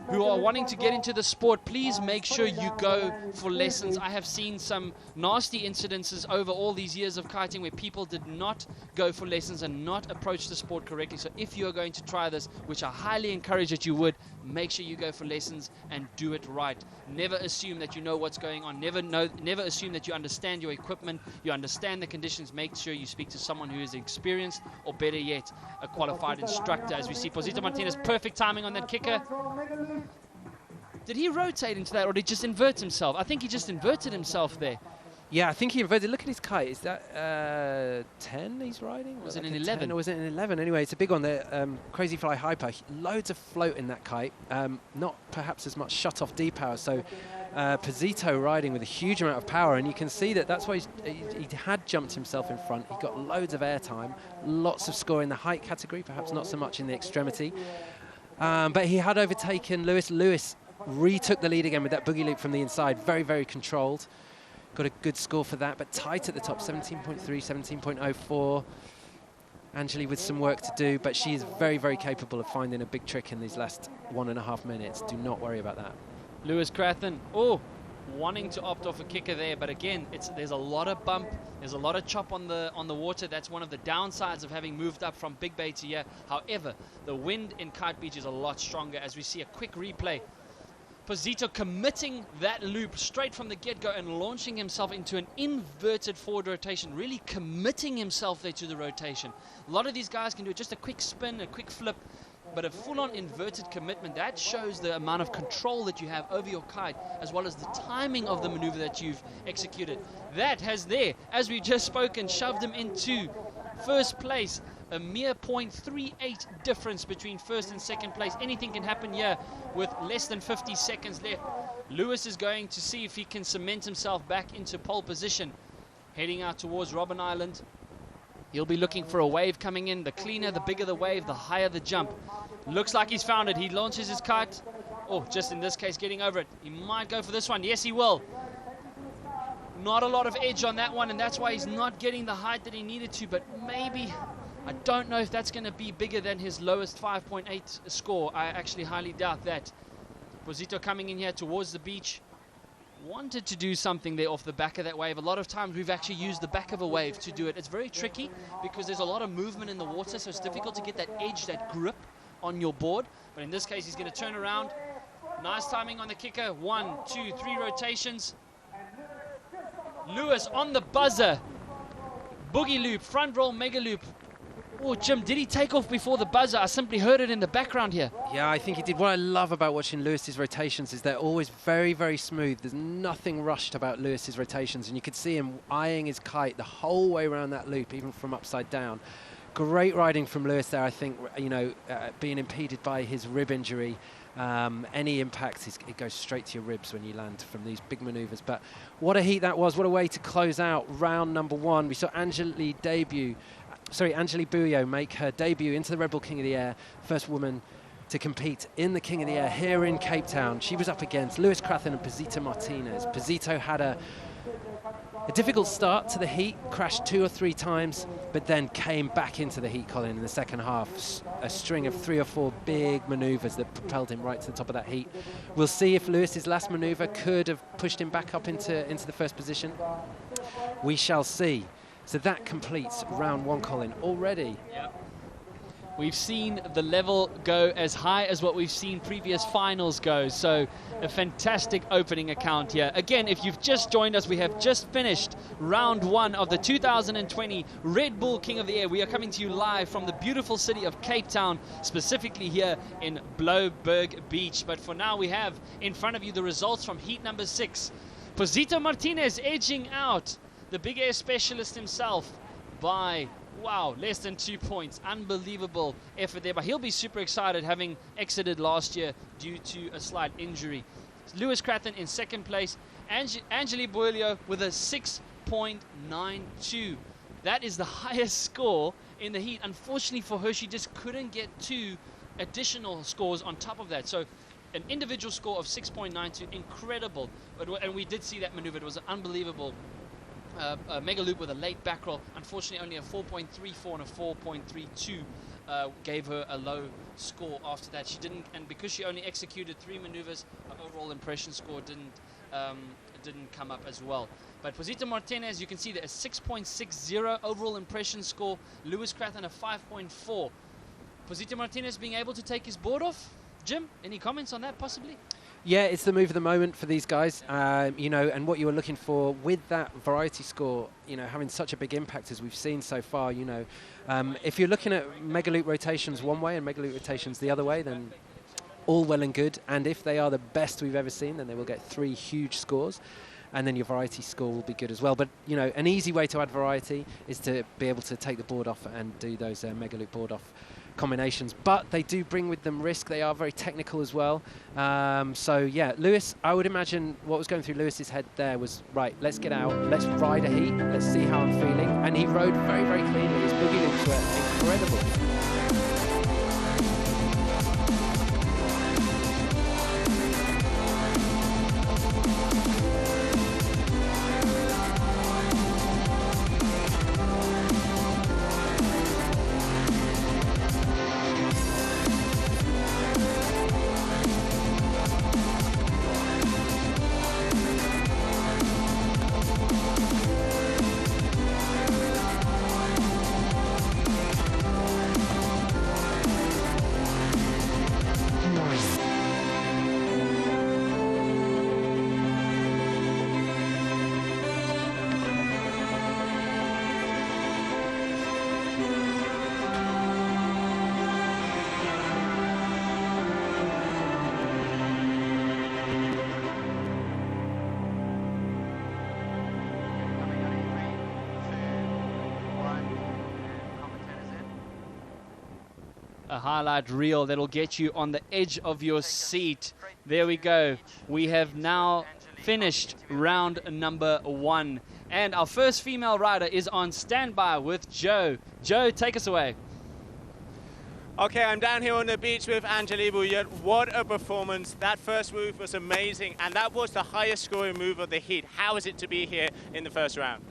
who are wanting to get into the sport, please make sure you go for lessons. I have seen some nasty incidences over all these years of kiting where people did not go for lessons and not approach the sport correctly. So if you are going to try this, which I highly encourage that you would, make sure you go for lessons and do it right. Never assume that you know what's going on. Never assume that you understand your equipment, you understand the conditions. Make sure you speak to someone who is experienced, or better yet, a qualified instructor. As we see Posito Martinez, perfect timing on that kicker. Did he rotate into that, or did he just invert himself? I think he just inverted himself there. Yeah, I think he inverted. Look at his kite. Is that 10 he's riding? Was it an 11? Or was it an 11? Anyway, it's a big one there. Crazy Fly Hyper. Loads of float in that kite. Not perhaps as much shut-off D-power. So Posito riding with a huge amount of power. And you can see that that's why he had jumped himself in front. He got loads of airtime. Lots of score in the height category, perhaps not so much in the extremity. But he had overtaken Lewis. Lewis retook the lead again with that boogie loop from the inside. Very, very controlled. Got a good score for that, but tight at the top, 17.3, 17.04. Angeli with some work to do, but she is very, very capable of finding a big trick in these last 1.5 minutes. Do not worry about that. Lewis Crathen, wanting to opt off a kicker there, but again, there's a lot of bump, there's a lot of chop on the water. That's one of the downsides of having moved up from Big Bay to here. However, the wind in Kite Beach is a lot stronger. As we see a quick replay, Posito committing that loop straight from the get-go and launching himself into an inverted forward rotation, really committing himself there to the rotation. A lot of these guys can do just a quick spin, a quick flip, but a full-on inverted commitment, that shows the amount of control that you have over your kite, as well as the timing of the maneuver that you've executed. That has there, as we've just spoken, shoved him into first place. A mere 0.38 difference between first and second place. Anything can happen here with less than 50 seconds left. Lewis is going to see if he can cement himself back into pole position. Heading out towards Robben Island. He'll be looking for a wave coming in. The cleaner, the bigger the wave, the higher the jump. Looks like he's found it. He launches his kite. Just in this case, getting over it. He might go for this one. Yes, he will. Not a lot of edge on that one, and that's why he's not getting the height that he needed to, but maybe... I don't know if that's going to be bigger than his lowest 5.8 score. I actually highly doubt that. Posito coming in here towards the beach. Wanted to do something there off the back of that wave. A lot of times we've actually used the back of a wave to do it. It's very tricky because there's a lot of movement in the water, so it's difficult to get that edge, that grip on your board. But in this case, he's going to turn around. Nice timing on the kicker. 1, 2, 3 rotations. Lewis on the buzzer. Boogie loop, front roll, mega loop. Jim, did he take off before the buzzer? I simply heard it in the background here. Yeah, I think he did. What I love about watching Lewis's rotations is they're always very, very smooth. There's nothing rushed about Lewis's rotations, and you could see him eyeing his kite the whole way around that loop, even from upside down. Great riding from Lewis there, I think, being impeded by his rib injury. Any impact, it goes straight to your ribs when you land from these big maneuvers. But what a heat that was. What a way to close out round number 1. We saw Angeli Bui make her debut into the Red Bull King of the Air, first woman to compete in the King of the Air here in Cape Town. She was up against Lewis Crathen and Posito Martinez. Posito had a A difficult start to the heat, crashed 2 or 3 times, but then came back into the heat, Colin, in the second half. A string of 3 or 4 big manoeuvres that propelled him right to the top of that heat. We'll see if Lewis's last manoeuvre could have pushed him back up into the first position. We shall see. So that completes round 1, Colin, already. Yep. We've seen the level go as high as what we've seen previous finals go. So a fantastic opening account here. Again, if you've just joined us, we have just finished round 1 of the 2020 Red Bull King of the Air. We are coming to you live from the beautiful city of Cape Town, specifically here in Blouberg Beach. But for now, we have in front of you the results from heat number 6. Posito Martinez edging out the big air specialist himself by, wow, less than 2 points. Unbelievable effort there, but he'll be super excited having exited last year due to a slight injury. Lewis Cratton in second place. Angeli Boilio with a 6.92. That is the highest score in the heat. Unfortunately for her, she just couldn't get 2 additional scores on top of that. So an individual score of 6.92, incredible. And we did see that maneuver. It was an unbelievable mega loop with a late back roll. Unfortunately, only a 4.34 and a 4.32 gave her a low score after that. She didn't, and because she only executed 3 maneuvers, her overall impression score didn't come up as well. But Posito Martinez, you can see there a 6.60 overall impression score. Lewis Cratton a 5.4. Posito Martinez being able to take his board off. Jim, any comments on that possibly? Yeah, it's the move of the moment for these guys, you know, and what you were looking for with that variety score, you know, having such a big impact as we've seen so far, you know. If you're looking at mega loop rotations one way and mega loop rotations the other way, then all well and good. And if they are the best we've ever seen, then they will get 3 huge scores. And then your variety score will be good as well. But, you know, an easy way to add variety is to be able to take the board off and do those mega loop board off combinations, but they do bring with them risk. They are very technical as well. So yeah, Lewis, I would imagine what was going through Lewis's head there was, right, let's get out, let's ride a heat, let's see how I'm feeling. And he rode very, very cleanly. His boogie loops were incredible. A highlight reel that'll get you on the edge of your seat. There we go. We have now finished round number 1. And our first female rider is on standby with Joe. Joe, take us away. Okay, I'm down here on the beach with Angeli Bouillet. What a performance. That first move was amazing, and that was the highest scoring move of the heat. How is it to be here in the first round?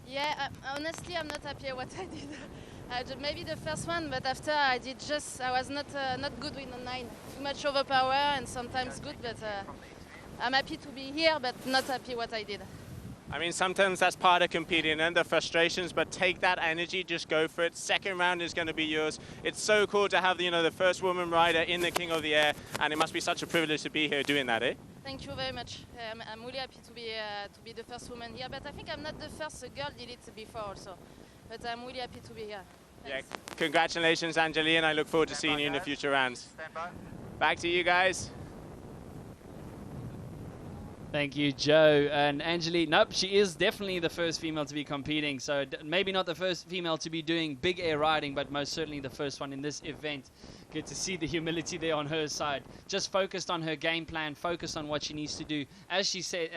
Yeah, honestly, I'm not happy at what I did. Maybe the first one, but after I was not good with the 9. Too much overpower and sometimes good, but I'm happy to be here, but not happy what I did. I mean, sometimes that's part of competing and the frustrations, but take that energy, just go for it. Second round is going to be yours. It's so cool to have, you know, the first woman rider in the King of the Air, and it must be such a privilege to be here doing that, eh? Thank you very much. I'm really happy to be the first woman here, but I think I'm not the first girl did it before also. But I'm really happy to be here. Thanks. Yeah, congratulations, Angeli, and I look forward to seeing you in the future rounds. Back to you guys. Thank you, Joe. And Angeli, nope, she is definitely the first female to be competing. So maybe not the first female to be doing big air riding, but most certainly the first one in this event. Good to see the humility there on her side. Just focused on her game plan, focused on what she needs to do. As she said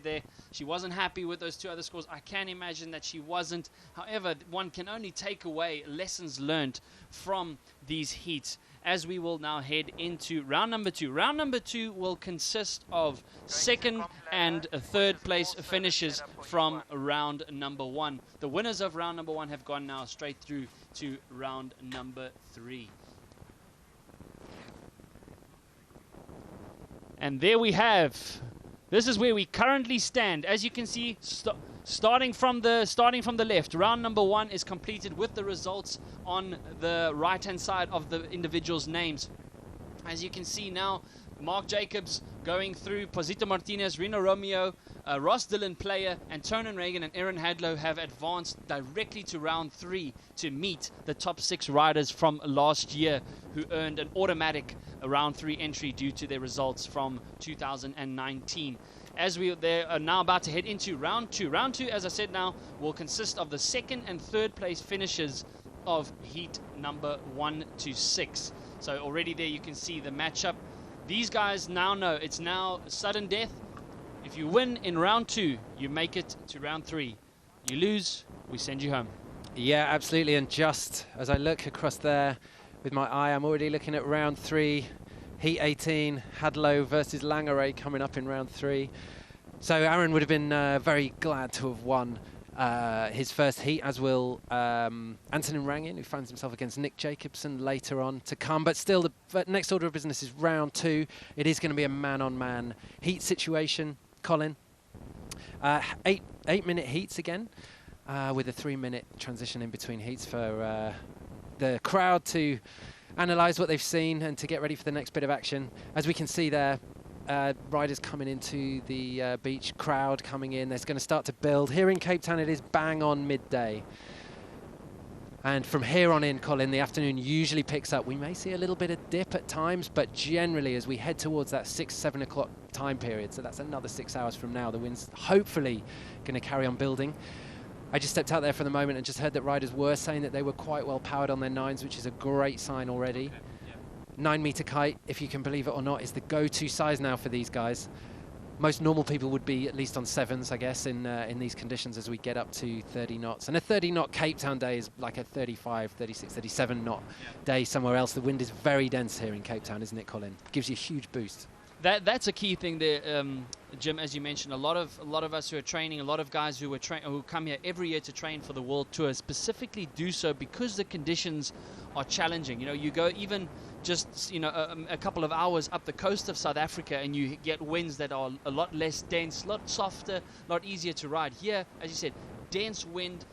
there, she wasn't happy with those 2 other scores. I can imagine that she wasn't. However, one can only take away lessons learned from these heats. as we will now head into round number 2. Round number 2 will consist of second and third place finishes from round number 1. The winners of round number 1 have gone now straight through to round number 3. And there we have. This is where we currently stand. As you can see, starting from the left, round number 1 is completed with the results on the right-hand side of the individuals' names. As you can see now, Mark Jacobs going through, Posito Martinez, Reno Romeo, Ross Dillon Player, and Tonan Reagan and Aaron Hadlow have advanced directly to round 3 to meet the top 6 riders from last year who earned an automatic round 3 entry due to their results from 2019. As they are now about to head into round 2. Round 2, as I said now, will consist of the second and third place finishes of heat number 1 to 6. So already there you can see the matchup. These guys now know it's now sudden death. If you win in round 2, you make it to round 3. You lose, we send you home. Yeah, absolutely. And just as I look across there with my eye, I'm already looking at round 3. Heat 18, Hadlow versus Langeray coming up in round 3. So Aaron would have been very glad to have won his first heat, as will Antonin Rangin, who finds himself against Nick Jacobson later on to come. But still, the next order of business is round 2. It is going to be a man-on-man heat situation. Colin, 8-minute heats again, with a 3-minute transition in between heats for the crowd to analyse what they've seen and to get ready for the next bit of action. As we can see there, riders coming into the beach, crowd coming in. There's going to start to build. Here in Cape Town, it is bang on midday. And from here on in, Colin, the afternoon usually picks up. We may see a little bit of dip at times, but generally as we head towards that 6-7 o'clock time period, so that's another 6 hours from now, the wind's hopefully going to carry on building. I just stepped out there for the moment and just heard that riders were saying that they were quite well powered on their 9s, which is a great sign already. 9-meter kite, if you can believe it or not, is the go-to size now for these guys. Most normal people would be at least on 7s, I guess, in these conditions as we get up to 30 knots. And a 30-knot Cape Town day is like a 35, 36, 37-knot day somewhere else. The wind is very dense here in Cape Town, isn't it, Colin? Gives you a huge boost. That's a key thing there, Jim. As you mentioned, a lot of us who are training, a lot of guys who come here every year to train for the World Tour, specifically do so because the conditions are challenging. You know, you go even just a couple of hours up the coast of South Africa, and you get winds that are a lot less dense, a lot softer, a lot easier to ride. Here, as you said, dense wind.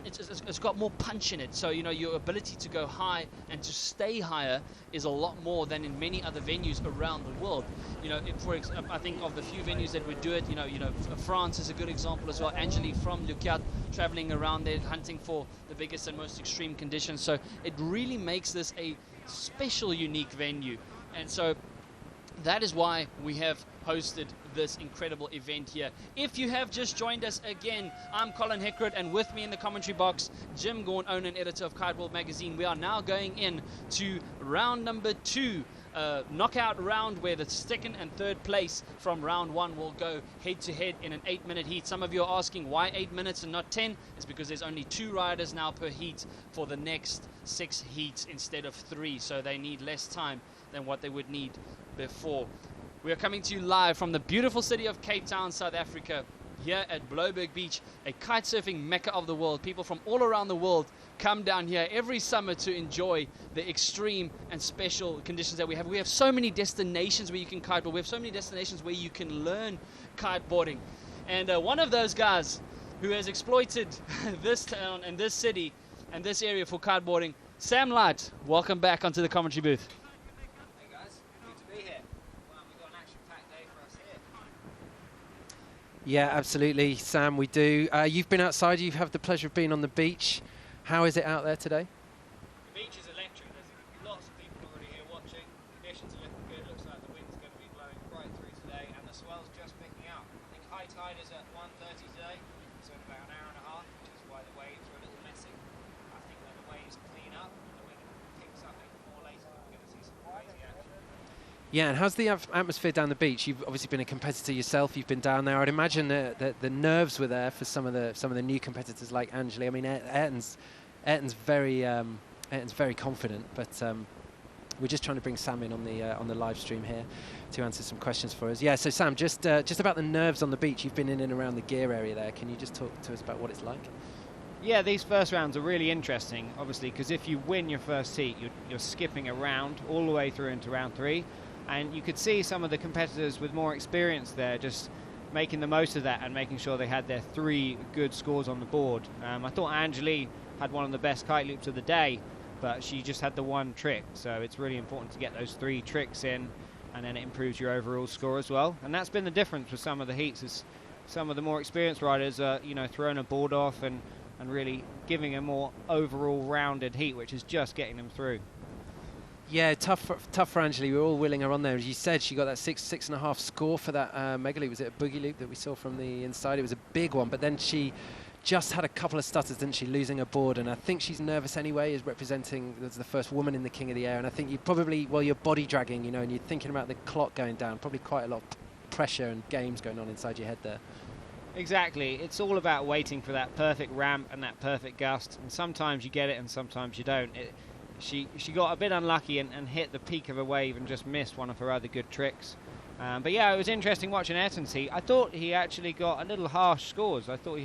It's got more punch in it, so your ability to go high and to stay higher is a lot more than in many other venues around the world. I think of the few venues that would do it, France is a good example as well. Angelique from uncut traveling around there hunting for the biggest and most extreme conditions, so it really makes this a special, unique venue. And so that is why we have hosted this incredible event here. If you have just joined us again, I'm Colin Heckrodt, and with me in the commentary box, Jim Gaughan, owner and editor of Kite World magazine. We are now going in to round number 2, knockout round, where the second and third place from round 1 will go head-to-head in an 8-minute heat. Some of you are asking why 8 minutes and not 10. It's because there's only 2 riders now per heat for the next 6 heats instead of 3, so they need less time than what they would need before. We are coming to you live from the beautiful city of Cape Town, South Africa, here at Blouberg Beach, a kite surfing mecca of the world. People from all around the world come down here every summer to enjoy the extreme and special conditions that we have. We have so many destinations where you can kiteboard. We have so many destinations where you can learn kiteboarding. And one of those guys who has exploited this town and this city and this area for kiteboarding, Sam Light, welcome back onto the commentary booth. Yeah, absolutely, Sam, we do. You've been outside, you've had the pleasure of being on the beach. How is it out there today? The beach is electric. There's lots of people already here watching. Conditions are looking good. Looks like the wind's going to be blowing right through today, and the swell's just picking up. I think high tide is at 1:30 today, so in about an hour and a half, which is why the waves are a little messy. I think when the waves clean up and the wind picks up even more later, we're going to see some crazy action. Yeah, and how's the atmosphere down the beach? You've obviously been a competitor yourself. You've been down there. I'd imagine that the nerves were there for some of the new competitors like Angeli. I mean, Ayrton's very confident, but we're just trying to bring Sam in on the live stream here to answer some questions for us. Yeah, so Sam, just about the nerves on the beach. You've been in and around the gear area there. Can you just talk to us about what it's like? Yeah, these first rounds are really interesting, obviously, because if you win your first heat, you're skipping around all the way through into round 3, and you could see some of the competitors with more experience there just making the most of that and making sure they had their 3 good scores on the board. I thought Angeli had one of the best kite loops of the day, but she just had the 1 trick, so it's really important to get those 3 tricks in, and then it improves your overall score as well. And that's been the difference with some of the heats, is some of the more experienced riders are, throwing a board off and really giving a more overall rounded heat, which is just getting them through. Yeah, tough for Angeli. We were all willing her on there. As you said, she got that 6.5 score for that mega loop. Was it a boogie loop that we saw from the inside? It was a big one, but then she just had a couple of stutters, didn't she, losing her board, and I think she's nervous anyway, as representing as the first woman in the King of the Air, and I think you probably, well, you're body dragging, and you're thinking about the clock going down, probably quite a lot of pressure and games going on inside your head there. Exactly. It's all about waiting for that perfect ramp and that perfect gust, and sometimes you get it and sometimes you don't. She got a bit unlucky and hit the peak of a wave and just missed one of her other good tricks. But yeah, it was interesting watching Ayrton's heat. I thought he actually got a little harsh scores. I thought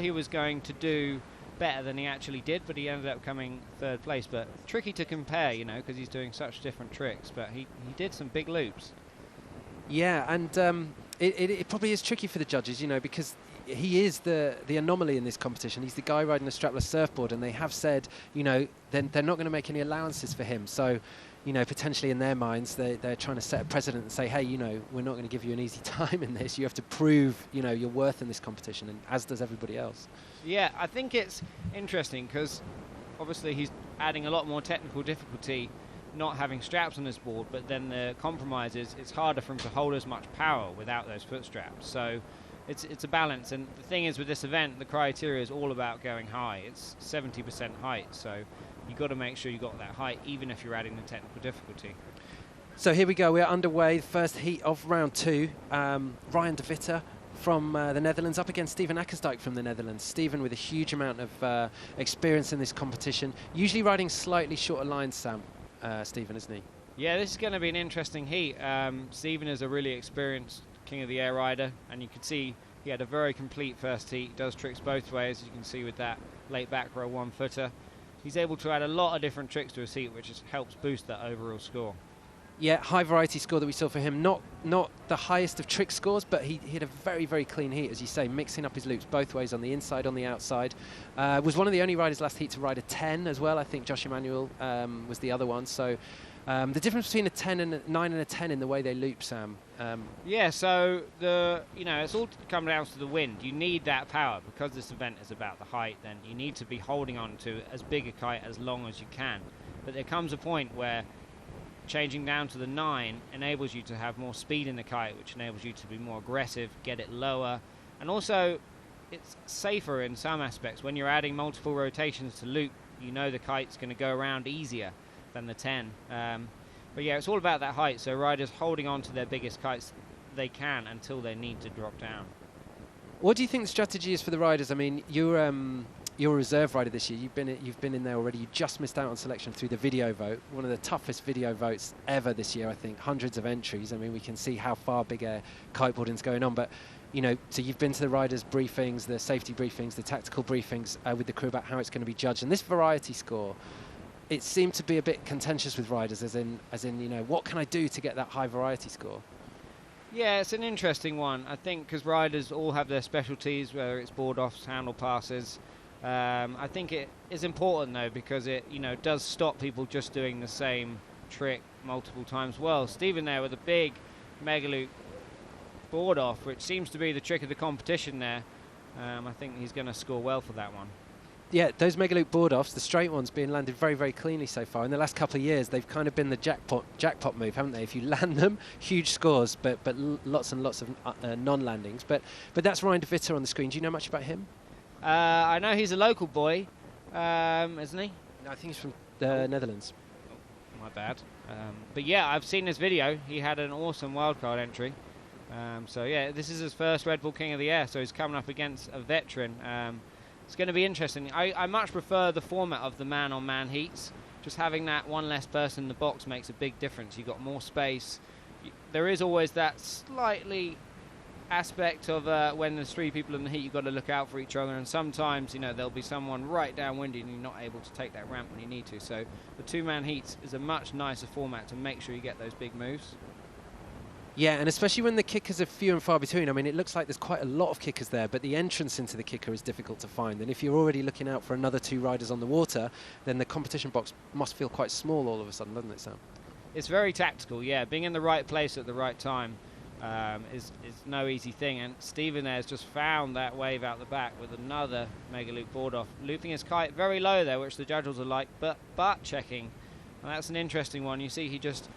he was going to do better than he actually did, but he ended up coming 3rd place. But tricky to compare, because he's doing such different tricks. But he did some big loops. Yeah, and it probably is tricky for the judges, because he is the anomaly in this competition. He's the guy riding a strapless surfboard, and they have said, they're not going to make any allowances for him. So, potentially in their minds, they're trying to set a precedent and say, hey, we're not going to give you an easy time in this. You have to prove, your worth in this competition, and as does everybody else. Yeah, I think it's interesting because obviously he's adding a lot more technical difficulty not having straps on his board, but then the compromise is it's harder for him to hold as much power without those foot straps. So it's a balance, and the thing is with this event, the criteria is all about going high. It's 70% height, so you've got to make sure you got that height even if you're adding the technical difficulty. So here we go, we're underway, the first heat of round 2. Ryan de Witte from the Netherlands up against Steven Akkersdijk from the Netherlands. Steven with a huge amount of experience in this competition, usually riding slightly shorter lines, Sam. Steven, isn't he? Yeah, this is going to be an interesting heat. Steven is a really experienced King of the Air rider, and you can see he had a very complete first heat. Does tricks both ways, as you can see with that late back row 1-footer. He's able to add a lot of different tricks to his heat, which helps boost that overall score. Yeah, high variety score that we saw for him. Not the highest of trick scores, but he had a very, very clean heat, as you say, mixing up his loops both ways, on the inside, on the outside. Was one of the only riders last heat to ride a 10 as well. I think Josh Emanuel was the other one. So the difference between a 10 and a 9 and a 10 in the way they loop, Sam. Yeah, so it's all come down to the wind. You need that power because this event is about the height. Then you need to be holding on to as big a kite as long as you can. But there comes a point where changing down to the 9 enables you to have more speed in the kite, which enables you to be more aggressive, get it lower, and also it's safer in some aspects. When you're adding multiple rotations to loop, the kite's going to go around easier than the 10. But yeah, it's all about that height, so riders holding on to their biggest kites they can until they need to drop down. What do you think the strategy is for the riders? I mean, you're a reserve rider this year. You've been in there already. You just missed out on selection through the video vote. One of the toughest video votes ever this year, I think. Hundreds of entries. I mean, we can see how far big air kiteboarding's going on. But, so you've been to the riders' briefings, the safety briefings, the tactical briefings with the crew about how it's going to be judged. And this variety score, it seemed to be a bit contentious with riders, as in, what can I do to get that high variety score? Yeah, it's an interesting one. I think because riders all have their specialties, whether it's board offs, handle passes. I think it is important though because it does stop people just doing the same trick multiple times. Well, Steven there with a big mega loop board off, which seems to be the trick of the competition there. I think he's going to score well for that one. Yeah, those mega loop board offs, the straight ones, being landed very, very cleanly so far. In the last couple of years, they've kind of been the jackpot move, haven't they? If you land them, huge scores, but lots and lots of non-landings. But that's Ryan de Witte on the screen. Do you know much about him? I know he's a local boy, isn't he? No, I think he's from the Netherlands. Oh, my bad. But yeah, I've seen his video. He had an awesome wildcard entry. So yeah, this is his first Red Bull King of the Air, so he's coming up against a veteran. It's going to be interesting. I much prefer the format of the man-on-man heats, just having that one less person in the box makes a big difference. You've got more space. There is always that slightly aspect of when there's 3 people in the heat, you've got to look out for each other, and sometimes, you know, there'll be someone right downwind and you're not able to take that ramp when you need to. So the 2-man heats is a much nicer format to make sure you get those big moves. Yeah, and especially when the kickers are few and far between. I mean, it looks like there's quite a lot of kickers there, but the entrance into the kicker is difficult to find. And if you're already looking out for another 2 riders on the water, then the competition box must feel quite small all of a sudden, doesn't it, Sam? It's very tactical, yeah. Being in the right place at the right time is no easy thing. And Stephen there has just found that wave out the back with another mega loop board off, looping his kite very low there, which the judges are like, but butt checking. And that's an interesting one. You see he just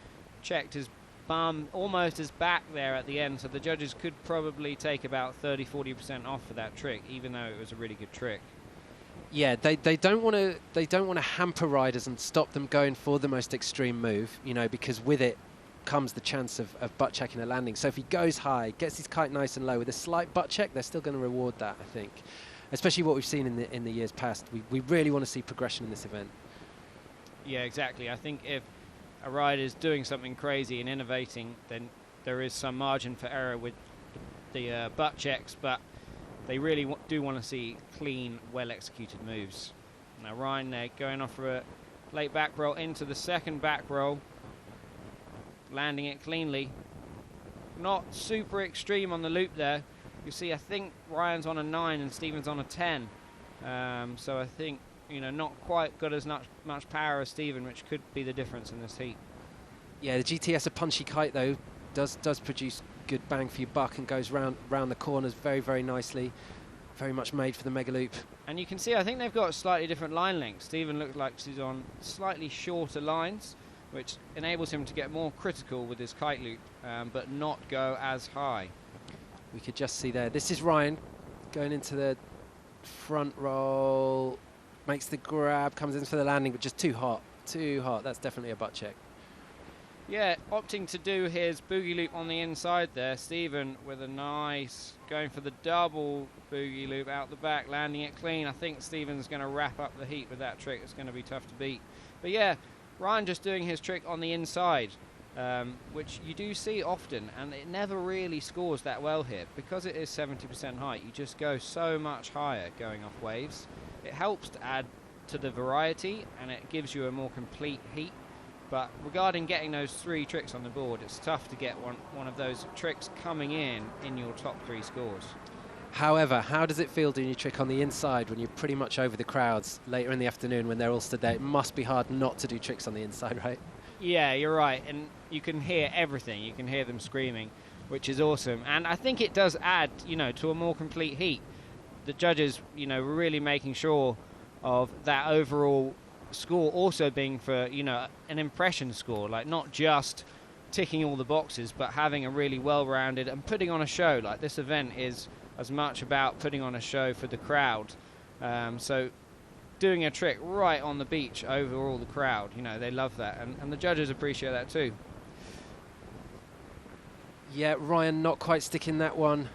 checked his bum, almost his back there at the end, so the judges could probably take about 30-40% off for that trick, even though it was a really good trick. Yeah, they don't want to hamper riders and stop them going for the most extreme move, you know, because with it comes the chance of butt checking a landing. So if he goes high, gets his kite nice and low with a slight butt check, they're still going to reward that, I think. Especially what we've seen in the years past. We really want to see progression in this event. Yeah, exactly. I think if a rider is doing something crazy and innovating, then there is some margin for error with the butt checks, but they really do want to see clean, well-executed moves. Now Ryan there going off for a late back roll into the second back roll, landing it cleanly. Not super extreme on the loop there. You see, I think Ryan's on a 9 and Stephen's on a 10. So I think, you know, not quite got as much power as Stephen, which could be the difference in this heat. Yeah, the GTS, a punchy kite though, does produce good bang for your buck and goes round the corners very, very nicely. Very much made for the mega loop. And you can see, I think they've got slightly different line lengths. Stephen looks like he's on slightly shorter lines, which enables him to get more critical with his kite loop, but not go as high. We could just see there. This is Ryan going into the front roll, makes the grab, comes in for the landing, but just too hot. Too hot. That's definitely a butt check. Yeah, opting to do his boogie loop on the inside there. Stephen with a nice, going for the double boogie loop out the back, landing it clean. I think Stephen's going to wrap up the heat with that trick. It's going to be tough to beat. But yeah, Ryan just doing his trick on the inside, which you do see often, and it never really scores that well here. Because it is 70% height, you just go so much higher going off waves. It helps to add to the variety, and it gives you a more complete heat. But regarding getting those 3 tricks on the board, it's tough to get one of those tricks coming in your top 3 scores. However, how does it feel doing your trick on the inside when you're pretty much over the crowds later in the afternoon when they're all stood there? It must be hard not to do tricks on the inside, right? Yeah, you're right. And you can hear everything. You can hear them screaming, which is awesome. And I think it does add, you know, to a more complete heat. The judges, you know, were really making sure of that overall score also being for, you know, an impression score, like not just ticking all the boxes, but having a really well-rounded and putting on a show. Like this event is as much about putting on a show for the crowd. So doing a trick right on the beach over all the crowd, you know, they love that, and the judges appreciate that too. Yeah, Ryan not quite sticking that one.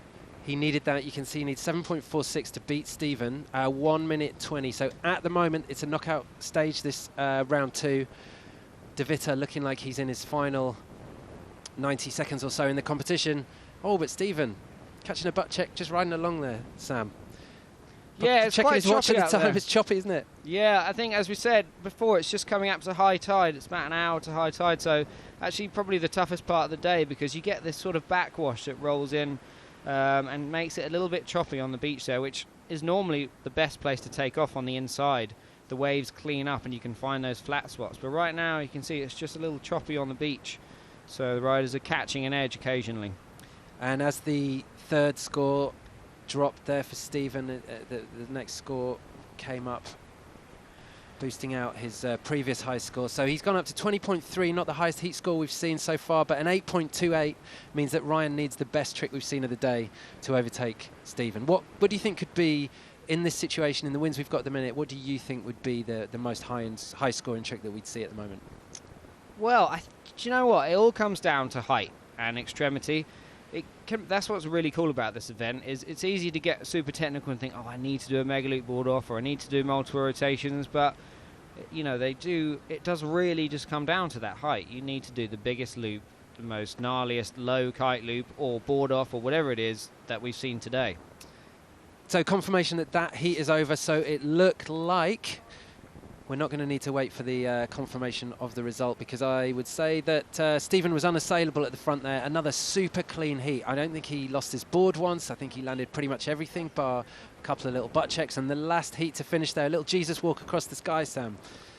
He needed that. You can see he needs 7.46 to beat Stephen. 1 minute 20. So at the moment, it's a knockout stage, this round 2. De Witte looking like he's in his final 90 seconds or so in the competition. Oh, but Stephen catching a butt check, just riding along there, Sam. Yeah, it's quite his watch choppy at out the time. there. It's choppy, isn't it? Yeah, I think, as we said before, it's just coming up to high tide. It's about an hour to high tide, so actually probably the toughest part of the day, because you get this sort of backwash that rolls in and makes it a little bit choppy on the beach there, which is normally the best place to take off on the inside. The waves clean up and you can find those flat spots. But right now you can see it's just a little choppy on the beach, so the riders are catching an edge occasionally. And as the third score dropped there for Stephen, the next score came up, boosting out his previous high score. So he's gone up to 20.3, not the highest heat score we've seen so far, but an 8.28 means that Ryan needs the best trick we've seen of the day to overtake Stephen. What do you think could be, in this situation, in the winds we've got at the minute, what do you think would be the most high scoring trick that we'd see at the moment? Well, do you know what? It all comes down to height and extremity. That's what's really cool about this event, is it's easy to get super technical and think, oh, I need to do a mega loop board off, or I need to do multiple rotations, but you know, it does really just come down to that height. You need to do the biggest loop, the most gnarliest low kite loop or board off or whatever it is that we've seen today. So confirmation that heat is over, so it looked like we're not going to need to wait for the confirmation of the result, because I would say that Stephen was unassailable at the front there. Another super clean heat. I don't think he lost his board once. I think he landed pretty much everything bar a couple of little butt checks, and the last heat to finish there, a little Jesus walk across the sky, Sam.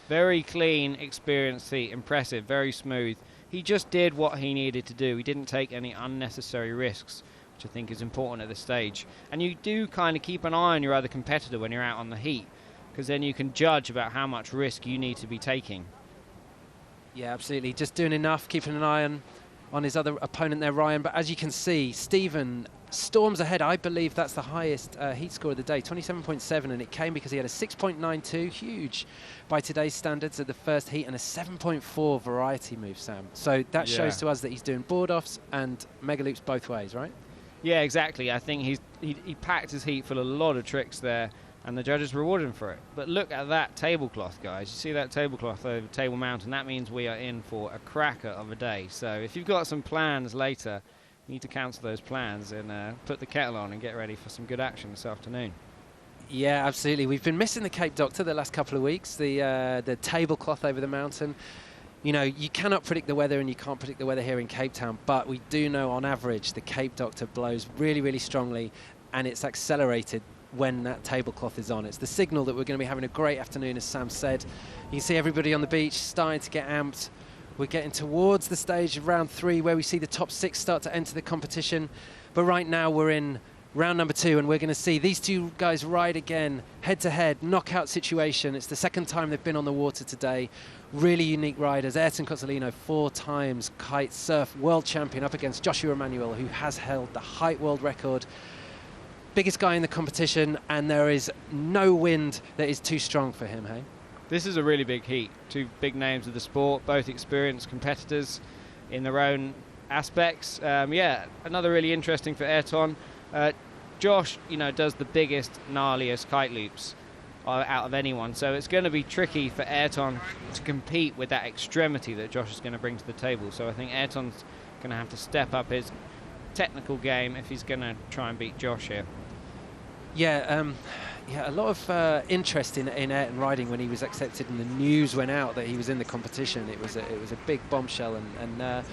Very clean, experienced heat, impressive, very smooth. He just did what he needed to do. He didn't take any unnecessary risks, which I think is important at this stage. And you do kind of keep an eye on your other competitor when you're out on the heat, because then you can judge about how much risk you need to be taking. Yeah, absolutely. Just doing enough, keeping an eye on his other opponent there, Ryan. But as you can see, Stephen storms ahead. I believe that's the highest heat score of the day, 27.7, and it came because he had a 6.92, huge by today's standards at the first heat, and a 7.4 variety move, Sam. So that shows to us that he's doing board offs and mega loops both ways, right? Yeah, exactly. I think he packed his heat full of a lot of tricks there, and the judges rewarded him for it. But look at that tablecloth, guys. You see that tablecloth over Table Mountain? That means we are in for a cracker of a day. So if you've got some plans later, you need to cancel those plans and put the kettle on and get ready for some good action this afternoon. Yeah, absolutely. We've been missing the Cape Doctor the last couple of weeks, the tablecloth over the mountain. You know, you cannot predict the weather, and you can't predict the weather here in Cape Town, but we do know on average the Cape Doctor blows really, really strongly, and it's accelerated when that tablecloth is on. It's the signal that we're going to be having a great afternoon, as Sam said. You can see everybody on the beach starting to get amped. We're getting towards the stage of round 3 where we see the top 6 start to enter the competition. But right now we're in round number 2, and we're going to see these two guys ride again, head-to-head, knockout situation. It's the second time they've been on the water today. Really unique riders. Ayrton Cozzolino, 4 times kite surf world champion, up against Joshua Emanuel, who has held the height world record. Biggest guy in the competition, and there is no wind that is too strong for him, hey? This is a really big heat. 2 big names of the sport, both experienced competitors in their own aspects. Yeah, another really interesting for Ayrton. Josh, you know, does the biggest, gnarliest kite loops out of anyone, so it's going to be tricky for Ayrton to compete with that extremity that Josh is going to bring to the table. So I think Ayrton's going to have to step up his technical game if he's going to try and beat Josh here. Yeah, a lot of interest in Ayrton riding when he was accepted, and the news went out that he was in the competition. It was a big bombshell, and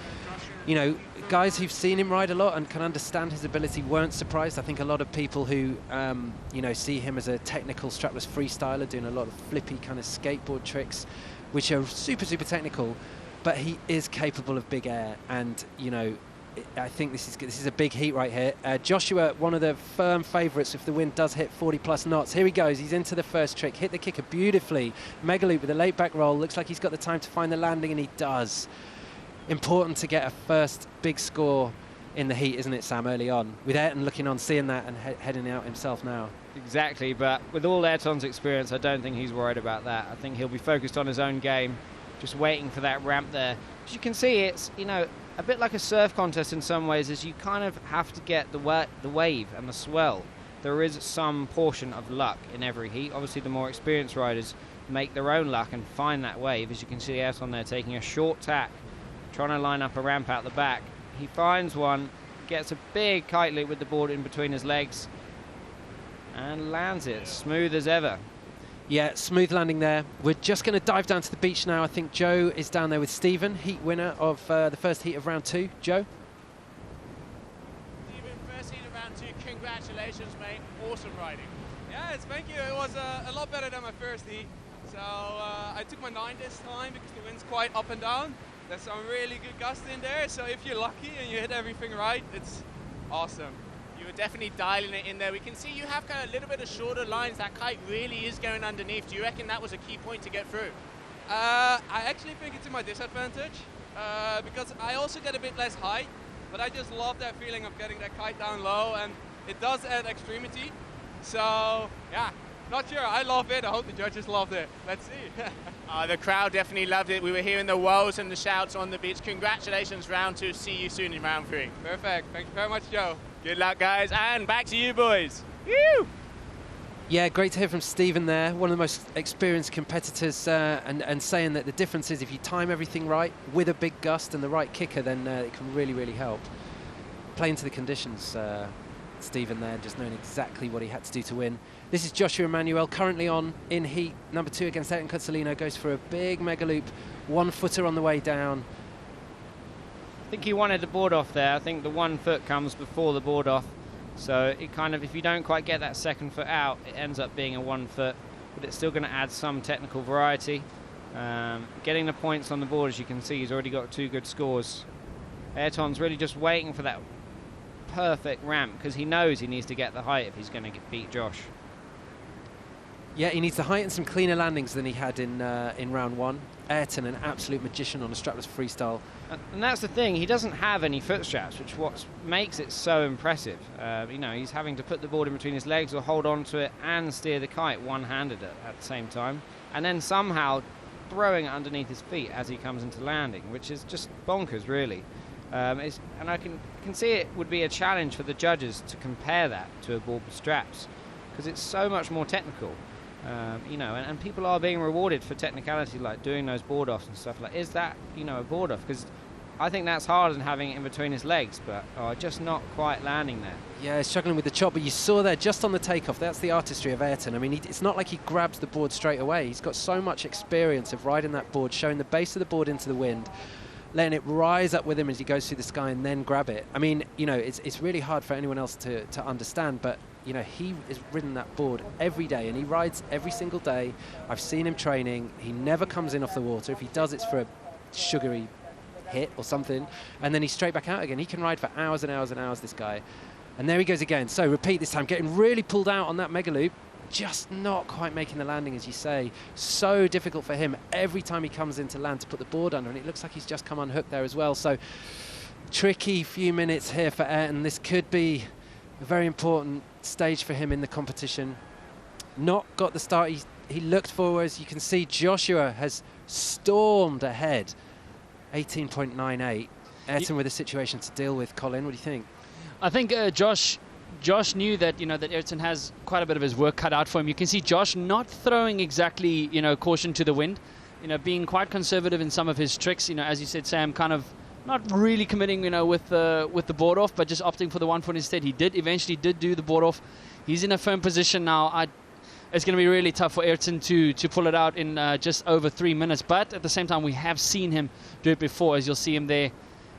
you know, guys who've seen him ride a lot and can understand his ability weren't surprised. I think a lot of people who you know, see him as a technical strapless freestyler doing a lot of flippy kind of skateboard tricks, which are super technical, but he is capable of big air, and you know, I think this is a big heat right here. Joshua, one of the firm favourites if the wind does hit 40+ knots. Here he goes. He's into the first trick. Hit the kicker beautifully. Mega loop with a late back roll. Looks like he's got the time to find the landing, and he does. Important to get a first big score in the heat, isn't it, Sam, early on? With Ayrton looking on, seeing that, and heading out himself now. Exactly, but with all Ayrton's experience, I don't think he's worried about that. I think he'll be focused on his own game, just waiting for that ramp there. As you can see, it's, you know, a bit like a surf contest in some ways, as you kind of have to get the wave and the swell. There is some portion of luck in every heat. Obviously, the more experienced riders make their own luck and find that wave. As you can see Ayrton there taking a short tack, trying to line up a ramp out the back. He finds one, gets a big kite loop with the board in between his legs, and lands it smooth as ever. Yeah, smooth landing there. We're just going to dive down to the beach now. I think Joe is down there with Stephen, heat winner of the first heat of round 2. Joe? Stephen, first heat of round 2, congratulations, mate. Awesome riding. Yeah, thank you. It was a lot better than my first heat. So I took my 9 this time because the wind's quite up and down. There's some really good gusts in there, so if you're lucky and you hit everything right, it's awesome. You were definitely dialing it in there. We can see you have kind of a little bit of shorter lines. That kite really is going underneath. Do you reckon that was a key point to get through? I actually think it's to my disadvantage because I also get a bit less height, but I just love that feeling of getting that kite down low, and it does add extremity. So yeah, not sure. I love it. I hope the judges loved it. Let's see. The crowd definitely loved it. We were hearing the woes and the shouts on the beach. Congratulations, round 2. See you soon in round 3. Perfect. Thank you very much, Joe. Good luck, guys, and back to you, boys. Woo! Yeah, great to hear from Stephen there, one of the most experienced competitors, and saying that the difference is if you time everything right with a big gust and the right kicker, then it can really, really help. Playing to the conditions, Stephen there, just knowing exactly what he had to do to win. This is Joshua Emanuel, currently on in heat number 2 against uncut. Goes for a big mega loop, 1-footer on the way down. I think he wanted the board off there. I think the 1 foot comes before the board off. So it kind of, if you don't quite get that second foot out, it ends up being a 1 foot, but it's still going to add some technical variety. Getting the points on the board, as you can see, he's already got 2 good scores. Ayrton's really just waiting for that perfect ramp because he knows he needs to get the height if he's going to beat Josh. Yeah, he needs to heighten some cleaner landings than he had in round 1. Ayrton, an absolute magician on a strapless freestyle. And that's the thing, he doesn't have any foot straps, which what makes it so impressive. You know, he's having to put the board in between his legs or hold on to it and steer the kite one-handed at the same time, and then somehow throwing it underneath his feet as he comes into landing, which is just bonkers, really. And I can see it would be a challenge for the judges to compare that to a board with straps, because it's so much more technical. You know, and people are being rewarded for technicality, like doing those board offs and stuff. Like, is that, you know, a board off? Because I think that's harder than having it in between his legs, but just not quite landing there. Yeah, he's struggling with the chop, but you saw there just on the takeoff, that's the artistry of Ayrton. I mean, it's not like he grabs the board straight away. He's got so much experience of riding that board, showing the base of the board into the wind, letting it rise up with him as he goes through the sky and then grab it. I mean, you know, it's really hard for anyone else to understand, but you know, he has ridden that board every day and he rides every single day. I've seen him training. He never comes in off the water. If he does, it's for a sugary hit or something, and then he's straight back out again. He can ride for hours and hours and hours, this guy. And there he goes again. So repeat this time, getting really pulled out on that mega loop, just not quite making the landing, as you say. So difficult for him every time he comes into land to put the board under, and it looks like he's just come unhooked there as well. So tricky few minutes here for Ayrton. This could be a very important stage for him in the competition. Not got the start he looked for. As you can see, Joshua has stormed ahead, 18.98. Ayrton with a situation to deal with. Colin, what do you think? I think Josh knew that, you know, that Ayrton has quite a bit of his work cut out for him. You can see Josh not throwing exactly, you know, caution to the wind, you know, being quite conservative in some of his tricks, you know, as you said, Sam, kind of not really committing, you know, with the board off, but just opting for the 1 foot instead. He eventually did do the board off. He's in a firm position now. It's going to be really tough for Ayrton to pull it out in just over 3 minutes. But at the same time, we have seen him do it before, as you'll see him there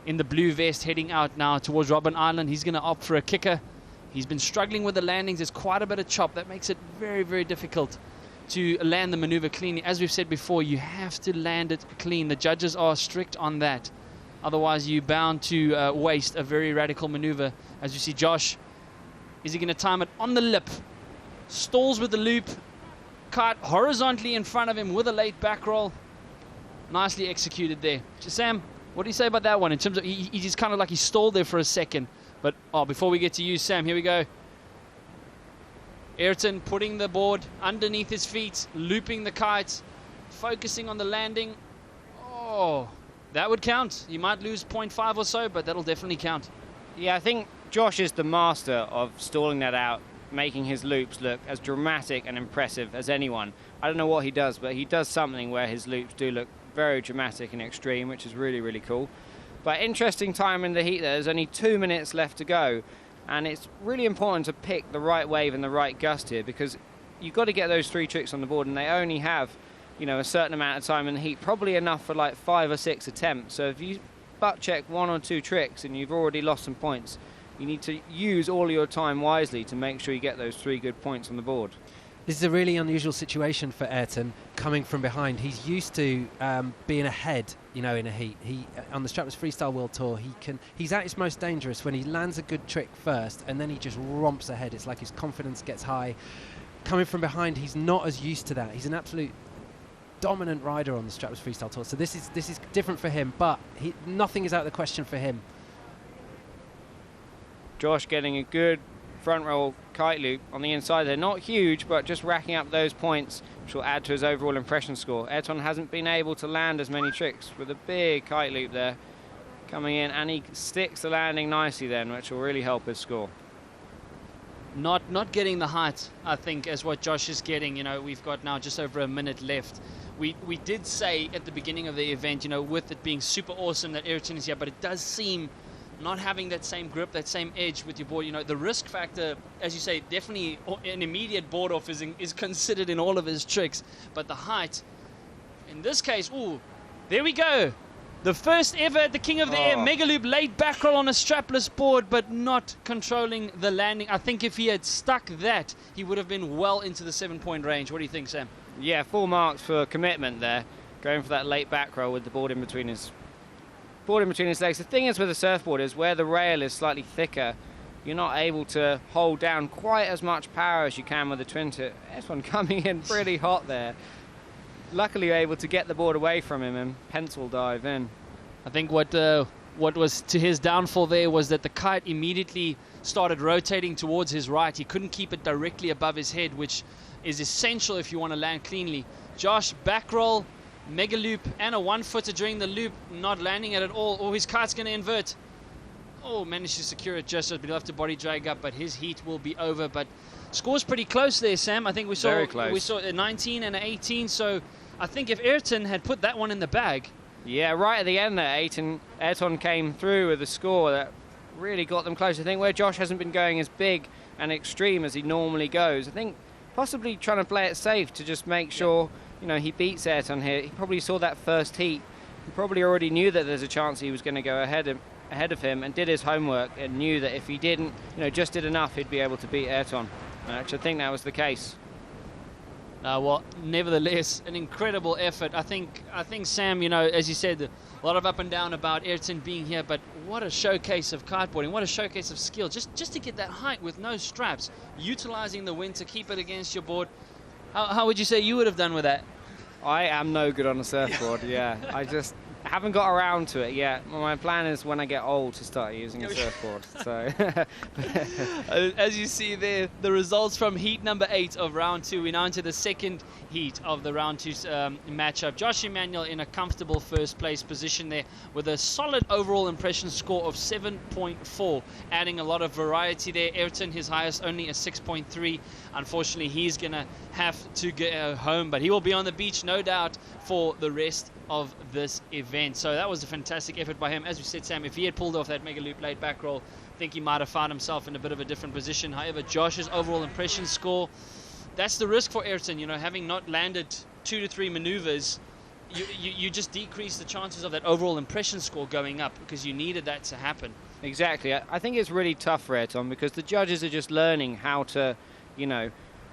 in the blue vest heading out now towards Robben Island. He's going to opt for a kicker. He's been struggling with the landings. There's quite a bit of chop. That makes it very, very difficult to land the maneuver cleanly. As we've said before, you have to land it clean. The judges are strict on that. Otherwise, you're bound to waste a very radical maneuver. As you see, Josh, is he going to time it on the lip? Stalls with the loop. Kite horizontally in front of him with a late back roll. Nicely executed there. Sam, what do you say about that one? In terms of, he's kind of like he stalled there for a second. But before we get to you, Sam, here we go. Ayrton putting the board underneath his feet, looping the kite, focusing on the landing. Oh, that would count. You might lose 0.5 or so, but that'll definitely count. Yeah, I think Josh is the master of stalling that out, making his loops look as dramatic and impressive as anyone. I don't know what he does, but he does something where his loops do look very dramatic and extreme, which is really, really cool. But interesting time in the heat there. There's only 2 minutes left to go, and it's really important to pick the right wave and the right gust here, because you've got to get those 3 tricks on the board, and they only have, you know, a certain amount of time in the heat, probably enough for like 5 or 6 attempts. So if you butt check 1 or 2 tricks and you've already lost some points, you need to use all your time wisely to make sure you get those 3 good points on the board. This is a really unusual situation for Ayrton, coming from behind. He's used to being ahead, you know, in a heat. He on the strapless freestyle world tour, he's at his most dangerous when he lands a good trick first, and then he just romps ahead. It's like his confidence gets high. Coming from behind, he's not as used to that. He's an absolute dominant rider on the strapless freestyle tour, so this is different for him. But nothing is out of the question for him. Josh getting a good front roll kite loop on the inside there. Not huge, but just racking up those points, which will add to his overall impression score. Ayrton hasn't been able to land as many tricks with a big kite loop there coming in, and he sticks the landing nicely then, which will really help his score. not getting the height, I think, as what Josh is getting. You know, we've got now just over a minute left. We did say at the beginning of the event, you know, with it being super awesome that Ayrton is here, but it does seem not having that same grip, that same edge with your board. You know, the risk factor, as you say, definitely an immediate board off is considered in all of his tricks, but the height, in this case, ooh, there we go. The first ever at the King of the Air mega loop late back roll on a strapless board, but not controlling the landing. I think if he had stuck that, he would have been well into the 7-point range. What do you think, Sam? Yeah, full marks for commitment there, going for that late back roll with the board in between his legs. The thing is with a surfboard is where the rail is slightly thicker, you're not able to hold down quite as much power as you can with a twin tip. This one coming in pretty hot there. Luckily able to get the board away from him and pencil dive in. I think what was to his downfall there was that the kite immediately started rotating towards his right. He couldn't keep it directly above his head, which is essential if you want to land cleanly. Josh, back roll, mega loop, and a one-footer during the loop, not landing it at all. Oh, his kite's going to invert. Oh, managed to secure it just, but he'll have to body drag up, but his heat will be over. But score's pretty close there, Sam. I think we saw a 19 and an 18, so I think if Ayrton had put that one in the bag. Yeah, right at the end there, Ayrton came through with a score that really got them close. I think where Josh hasn't been going as big and extreme as he normally goes, I think possibly trying to play it safe to just make sure, you know, he beats Ayrton here. He probably saw that first heat. He probably already knew that there's a chance he was going to go ahead of him and did his homework and knew that if he didn't, you know, just did enough, he'd be able to beat Ayrton. Actually, I think that was the case. Well, nevertheless, an incredible effort. I think Sam, you know, as you said, a lot of up and down about Ayrton being here, but what a showcase of kiteboarding, what a showcase of skill. Just to get that height with no straps, utilizing the wind to keep it against your board. How would you say you would have done with that? I am no good on a surfboard, yeah. I haven't got around to it yet. My plan is when I get old to start using a surfboard. So, as you see there, the results from heat number 8 of round 2. We're now into the second heat of the round 2 matchup. Josh Emanuel in a comfortable first place position there with a solid overall impression score of 7.4, adding a lot of variety there. Ayrton, his highest, only a 6.3. Unfortunately, he's going to have to go home, but he will be on the beach, no doubt, for the rest of this event. So that was a fantastic effort by him. As we said, Sam, if he had pulled off that mega loop late back roll, I think he might have found himself in a bit of a different position. However, Josh's overall impression score, that's the risk for Ayrton, you know, having not landed 2 to 3 maneuvers, you just decrease the chances of that overall impression score going up because you needed that to happen. Exactly. I think it's really tough for Ayrton because the judges are just learning how to, you know,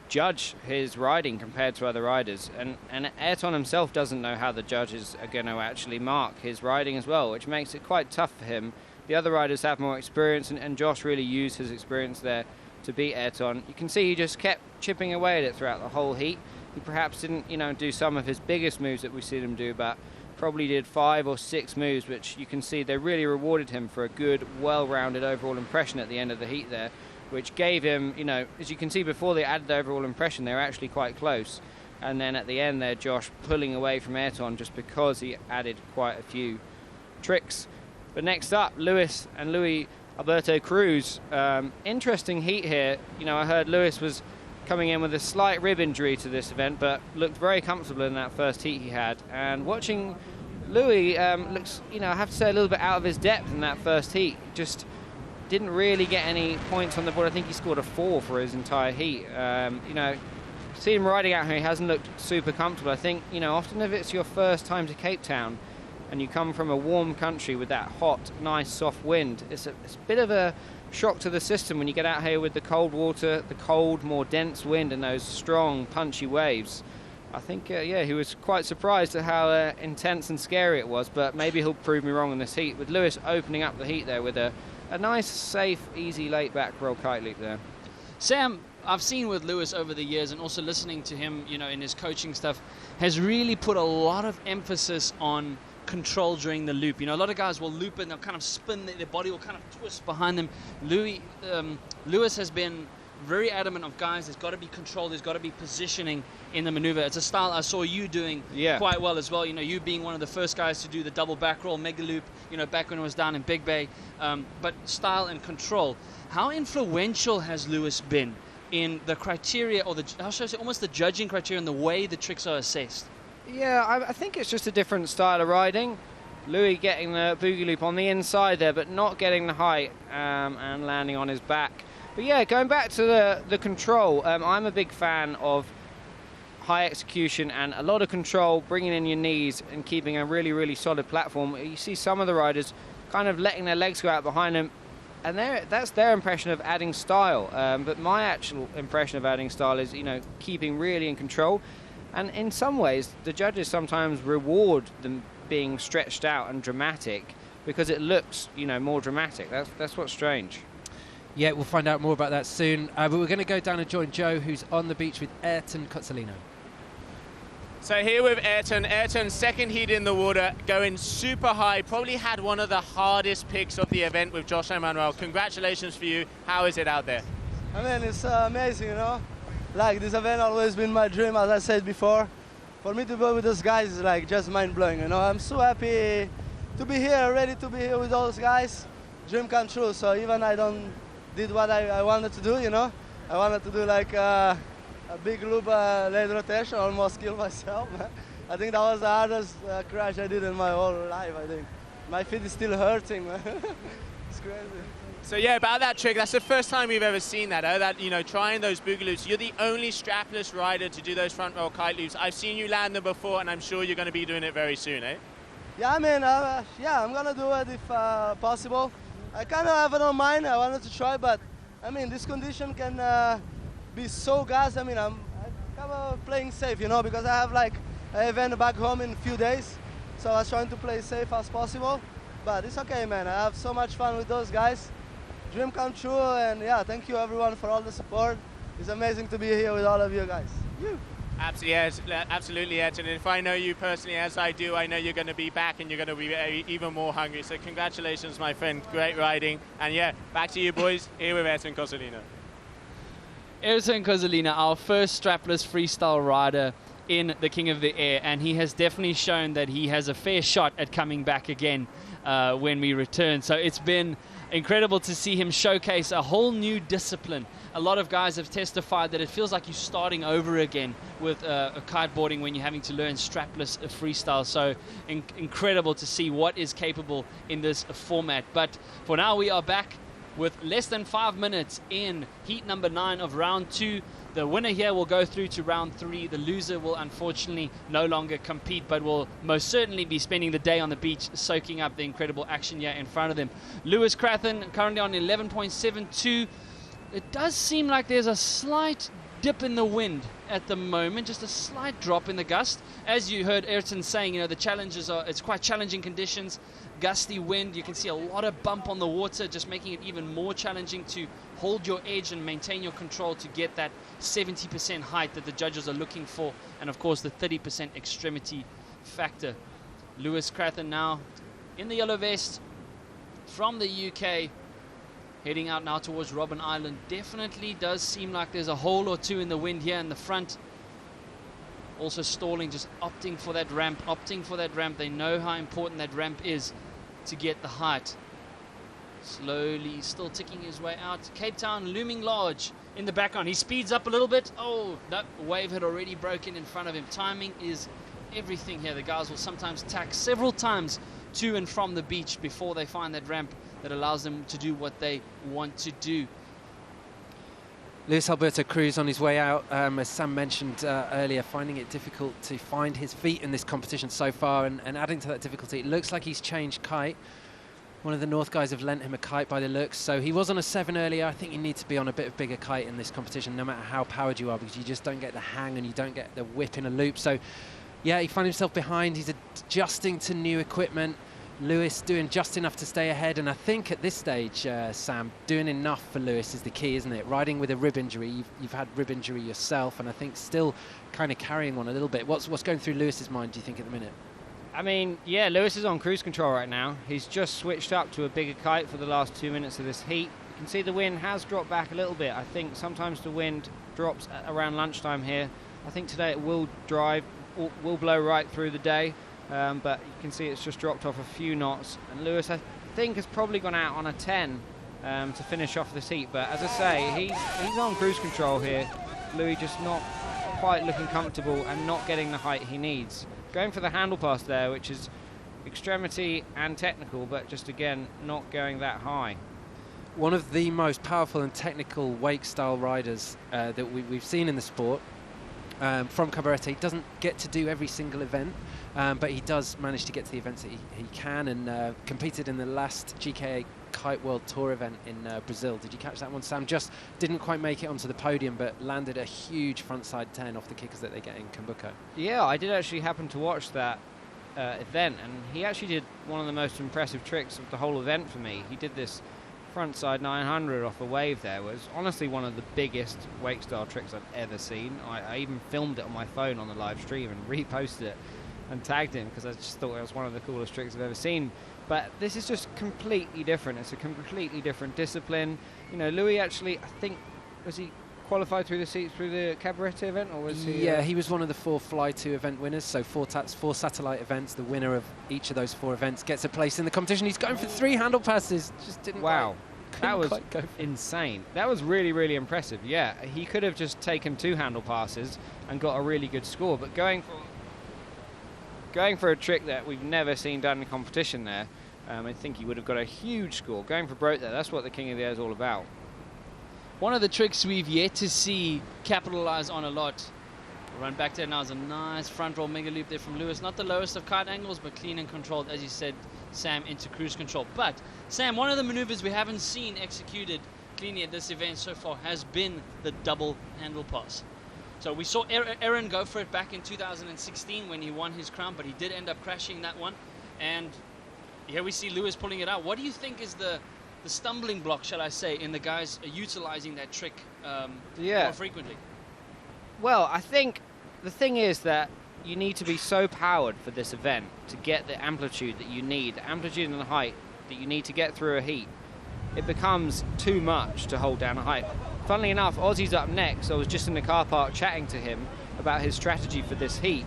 judge his riding compared to other riders, and Ayrton himself doesn't know how the judges are going to actually mark his riding as well, which makes it quite tough for him. The other riders have more experience, and Josh really used his experience there to beat Ayrton. You can see he just kept chipping away at it throughout the whole heat. He perhaps didn't, you know, do some of his biggest moves that we've seen him do, but probably did 5 or 6 moves, which you can see they really rewarded him for a good, well-rounded overall impression at the end of the heat there, which gave him, you know, as you can see before they added the overall impression, they were actually quite close. And then at the end there, Josh pulling away from Ayrton just because he added quite a few tricks. But next up, Luis Alberto Cruz. Interesting heat here. You know, I heard Luis was coming in with a slight rib injury to this event, but looked very comfortable in that first heat he had. And watching Louis looks, you know, I have to say a little bit out of his depth in that first heat. Just didn't really get any points on the board. I think he scored a 4 for his entire heat. You know, see him riding out here, he hasn't looked super comfortable. I think, you know, often if it's your first time to Cape Town and you come from a warm country with that hot, nice, soft wind, it's a bit of a shock to the system when you get out here with the cold water, the cold, more dense wind and those strong, punchy waves. I think, yeah, he was quite surprised at how intense and scary it was, but maybe he'll prove me wrong in this heat, with Lewis opening up the heat there with a nice, safe, easy, late back roll kite loop there. Sam, I've seen with Lewis over the years and also listening to him, you know, in his coaching stuff, has really put a lot of emphasis on control during the loop. You know, a lot of guys will loop and they'll kind of spin, their body will kind of twist behind them. Lewis has been very adamant of, guys, there's got to be control, there's got to be positioning in the maneuver. It's a style I saw you doing quite well as well. You know, you being one of the first guys to do the double back roll, mega loop, you know, back when it was down in Big Bay. But style and control. How influential has Lewis been in the criteria, or how should I say, almost the judging criteria and the way the tricks are assessed? Yeah, I think it's just a different style of riding. Louis getting the boogie loop on the inside there, but not getting the height and landing on his back. But yeah, going back to the control, I'm a big fan of high execution and a lot of control, bringing in your knees and keeping a really, really solid platform. You see some of the riders kind of letting their legs go out behind them, and that's their impression of adding style. But my actual impression of adding style is, you know, keeping really in control. And in some ways, the judges sometimes reward them being stretched out and dramatic because it looks, you know, more dramatic. That's what's strange. Yeah, we'll find out more about that soon. But we're going to go down and join Joe, who's on the beach with Ayrton Cozzolino. So here with Ayrton. Ayrton, second heat in the water, going super high. Probably had one of the hardest picks of the event with Josh Emmanuel. Congratulations for you. How is it out there? I mean, it's amazing, you know. Like, this event always been my dream, as I said before. For me to be with those guys is like just mind-blowing, you know. I'm so happy to be here, ready to be here with those guys. Dream come true. So even I don't did what I wanted to do, you know. I wanted to do like a big loop leg rotation, almost kill myself. I think that was the hardest crash I did in my whole life, I think. My feet is still hurting, man. It's crazy. So yeah, about that trick, that's the first time we've ever seen that, that, you know, trying those boogie loops. You're the only strapless rider to do those front roll kite loops. I've seen you land them before, and I'm sure you're going to be doing it very soon, eh? Yeah, I mean, yeah, I'm going to do it if possible. I kind of have it on mind. I wanted to try, but, I mean, this condition can be so gas. I mean, I'm kind of playing safe, you know, because I have, like, an event back home in a few days. So I was trying to play safe as possible. But it's okay, man. I have so much fun with those guys. Dream come true, and yeah, thank you everyone for all the support. It's amazing to be here with all of you guys. Absolutely, yes, absolutely, Ed. And if I know you personally as I do, I know you're going to be back and you're going to be even more hungry. So congratulations, my friend. Great riding. And yeah, back to you boys, here with Ayrton Cozzolino. Ayrton Cozzolino, our first strapless freestyle rider in the King of the Air, and he has definitely shown that he has a fair shot at coming back again when we return. So it's been incredible to see him showcase a whole new discipline. A lot of guys have testified that it feels like you're starting over again with kiteboarding when you're having to learn strapless freestyle. So incredible to see what is capable in this format. But for now, we are back with less than 5 minutes in heat number 9 of round 2. The winner here will go through to round 3. The loser will unfortunately no longer compete, but will most certainly be spending the day on the beach soaking up the incredible action here in front of them. Lewis Crathen currently on 11.72. It does seem like there's a slight dip in the wind at the moment, just a slight drop in the gust. As you heard Ayrton saying, you know, the challenges are, it's quite challenging conditions, gusty wind. You can see a lot of bump on the water, just making it even more challenging to hold your edge and maintain your control to get that 70% height that the judges are looking for, and of course the 30% extremity factor. Lewis Crathen now in the yellow vest from the UK, heading out now towards Robben Island. Definitely does seem like there's a hole or two in the wind here in the front. Also stalling, just opting for that ramp, They know how important that ramp is to get the height. Slowly, still ticking his way out. Cape Town looming large in the background. He speeds up a little bit. Oh, that wave had already broken in front of him. Timing is everything here. The guys will sometimes tack several times to and from the beach before they find that ramp that allows them to do what they want to do. Luis Alberto Cruz on his way out, as Sam mentioned earlier, finding it difficult to find his feet in this competition so far, and adding to that difficulty, it looks like he's changed kite. One of the North guys have lent him a kite by the looks, so he was on a 7 earlier. I think you need to be on a bit of bigger kite in this competition, no matter how powered you are, because you just don't get the hang and you don't get the whip in a loop. So yeah, he found himself behind. He's adjusting to new equipment. Lewis doing just enough to stay ahead, and I think at this stage, Sam, doing enough for Lewis is the key, isn't it? Riding with a rib injury, you've had rib injury yourself, and I think still kind of carrying one a little bit. What's going through Lewis's mind, do you think, at the minute? I mean, yeah, Lewis is on cruise control right now. He's just switched up to a bigger kite for the last 2 minutes of this heat. can see the wind has dropped back a little bit. I think sometimes the wind drops around lunchtime here. I think today it will blow right through the day, but you can see it's just dropped off a few knots. And Lewis, I think, has probably gone out on a 10 to finish off this heat. But as I say, he's on cruise control here. Louis just not quite looking comfortable and not getting the height he needs. Going for the handle pass there, which is extremity and technical, but just again not going that high. One of the most powerful and technical wake style riders that we've seen in the sport. From Cabarete, doesn't get to do every single event, but he does manage to get to the events that he can, and competed in the last GKA Kite World Tour event in Brazil. Did you catch that one, Sam? Just didn't quite make it onto the podium, but landed a huge frontside 10 off the kickers that they get in Cambuco. Yeah, I did actually happen to watch that event, and he actually did one of the most impressive tricks of the whole event for me. He did this frontside 900 off a wave there. Was honestly one of the biggest wake style tricks I've ever seen. I even filmed it on my phone on the live stream and reposted it and tagged him because I just thought it was one of the coolest tricks I've ever seen. But this is just completely different. It's a completely different discipline. You know, Louis actually, I think, was he qualified through the Cabarete event, or was he? Yeah, he was one of the 4 Fly 2 event winners, so 4 satellite events. The winner of each of those 4 events gets a place in the competition. He's going for 3 handle passes. Just didn't. Wow, that was quite go insane. That was really, really impressive. Yeah, he could have just taken 2 handle passes and got a really good score, but going for a trick that we've never seen done in competition there, I think he would have got a huge score. Going for broke there, that's what the King of the Air is all about. One of the tricks we've yet to see capitalize on a lot. Run back there now is a nice front roll mega loop there from Lewis. Not the lowest of kite angles, but clean and controlled, as you said, Sam, into cruise control. But, Sam, one of the maneuvers we haven't seen executed cleanly at this event so far has been the double handle pass. So we saw Aaron go for it back in 2016 when he won his crown, but he did end up crashing that one. And here we see Lewis pulling it out. What do you think is the stumbling block, shall I say, in the guys utilizing that trick more frequently? Well, I think the thing is that you need to be so powered for this event to get the amplitude that you need, the amplitude and the height that you need to get through a heat. It becomes too much to hold down a height. Funnily enough, Ozzy's up next. I was just in the car park chatting to him about his strategy for this heat,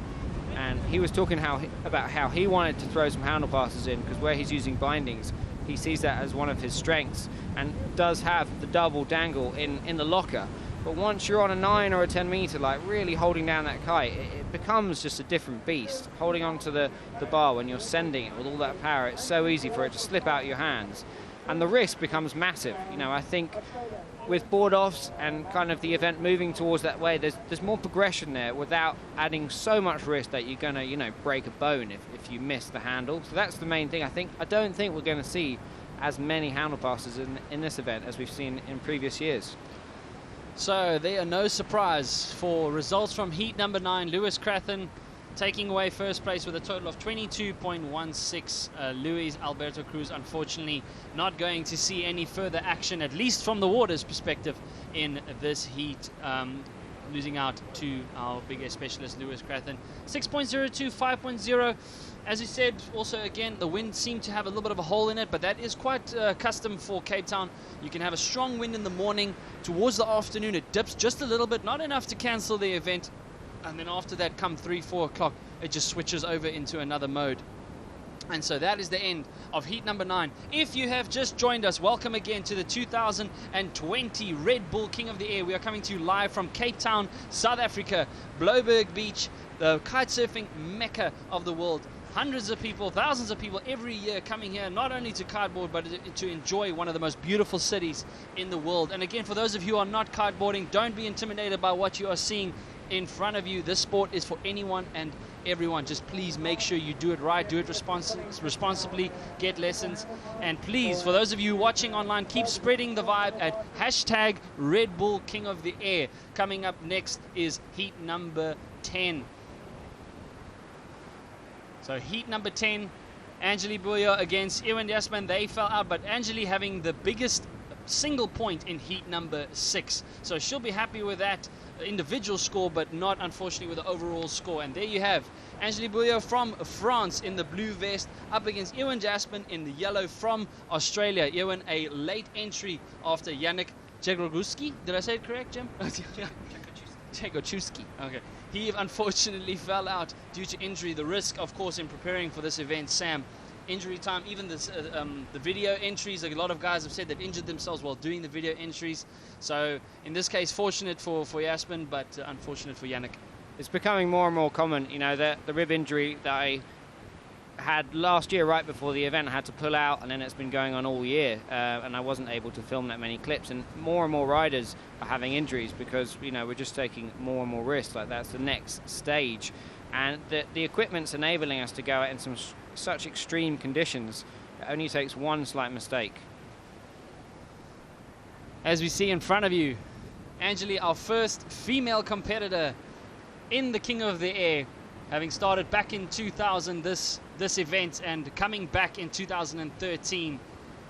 and he was talking about how he wanted to throw some handle passes in, because where he's using bindings, he sees that as one of his strengths, and does have the double dangle in the locker. But once you're on a 9 or a 10 meter, like really holding down that kite, it becomes just a different beast. Holding onto the bar when you're sending it with all that power, it's so easy for it to slip out your hands. And the risk becomes massive. You know, I think with board offs and kind of the event moving towards that way, there's more progression there without adding so much risk that you're going to, you know, break a bone if you miss the handle. So that's the main thing. I don't think we're going to see as many handle passes in this event as we've seen in previous years. So there are no surprise for results from heat number 9. Lewis Crathen taking away first place with a total of 22.16. Luis Alberto Cruz, unfortunately, not going to see any further action, at least from the water's perspective, in this heat. Losing out to our big air specialist, Lewis Crathen. 6.02, 5.0. As you said, also, again, the wind seemed to have a little bit of a hole in it, but that is quite custom for Cape Town. You can have a strong wind in the morning. Towards the afternoon, it dips just a little bit, not enough to cancel the event. And then after that, come 3-4 o'clock, it just switches over into another mode. And so that is the end of heat number 9. If you have just joined us, welcome again to the 2020 Red Bull King of the Air. We are coming to you live from Cape Town, South Africa, Bloberg Beach, the kitesurfing mecca of the world. Hundreds of people, thousands of people every year coming here, not only to kiteboard, but to enjoy one of the most beautiful cities in the world. And again, for those of you who are not kiteboarding, don't be intimidated by what you are seeing in front of you. This sport is for anyone and everyone. Just please make sure you do it right, do it responsibly, get lessons. And please, for those of you watching online, keep spreading the vibe at hashtag Red Bull King of the Air. Coming up next is heat number 10. So heat number 10, Angeli Boyer against Ewan Jasman. They fell out, but Angeli having the biggest single point in heat number 6. So she'll be happy with that. individual score, but not unfortunately with the overall score. And there you have Angelique Bouillot from France in the blue vest up against Ewan Jaspin in the yellow from Australia. Ewan, a late entry after Yannick Jegorguski. Did I say it correct, Jim? Jegorguski. Okay. He unfortunately fell out due to injury. The risk, of course, in preparing for this event, Sam, injury time, even this, the video entries, a lot of guys have said they've injured themselves while doing the video entries. So in this case, fortunate for Jaspin, but unfortunate for Yannick. It's becoming more and more common, you know, the rib injury that I had last year right before the event. I had to pull out, and then it's been going on all year, and I wasn't able to film that many clips. And more riders are having injuries because, you know, we're just taking more and more risks. Like, that's the next stage, and the equipment's enabling us to go out in such extreme conditions. It only takes one slight mistake. As we see in front of you, Angeli, our first female competitor in the King of the Air, having started back in 2000 this event, and coming back in 2013.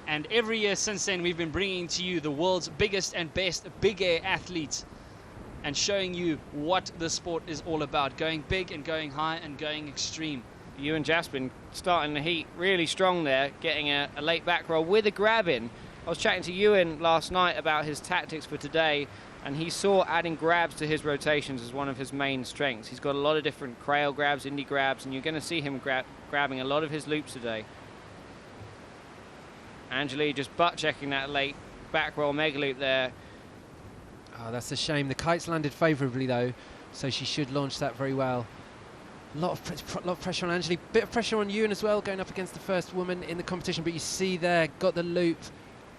And every year since then, we've been bringing to you the world's biggest and best big air athletes and showing you what the sport is all about, going big and going high and going extreme. Ewan Jaspin starting the heat really strong there, getting a late back roll with a grab in. I was chatting to Ewan last night about his tactics for today, and he saw adding grabs to his rotations as one of his main strengths. He's got a lot of different crail grabs, indie grabs, and you're going to see him grabbing a lot of his loops today. Angeli just butt checking that late back roll mega loop there. Oh, that's a shame. The kite's landed favourably though, so she should launch that very well. A lot of pressure on Angeli, bit of pressure on Ewan as well, going up against the first woman in the competition. But you see there, got the loop,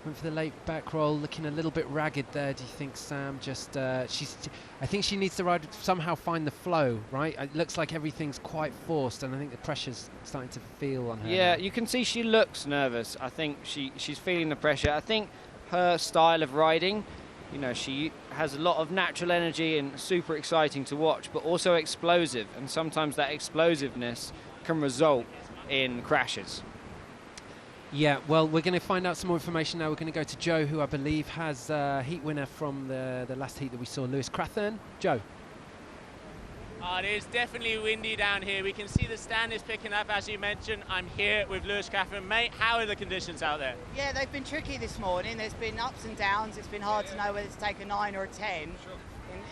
went for the late back roll, looking a little bit ragged there. Do you think, Sam? Just I think she needs to somehow find the flow, right? It looks like everything's quite forced, and I think the pressure's starting to feel on her. Yeah, you can see she looks nervous. I think she's feeling the pressure. I think her style of riding, you know, she has a lot of natural energy and super exciting to watch, but also explosive, and sometimes that explosiveness can result in crashes. Yeah, well, we're going to find out some more information now. We're going to go to Joe, who I believe has heat winner from the last heat that we saw, Lewis Crathern. Joe. It is definitely windy down here. We can see the stand is picking up, as you mentioned. I'm here with Lewis Crathern. Mate, how are the conditions out there? Yeah, they've been tricky this morning. There's been ups and downs. It's been hard to know whether to take a 9 or a 10.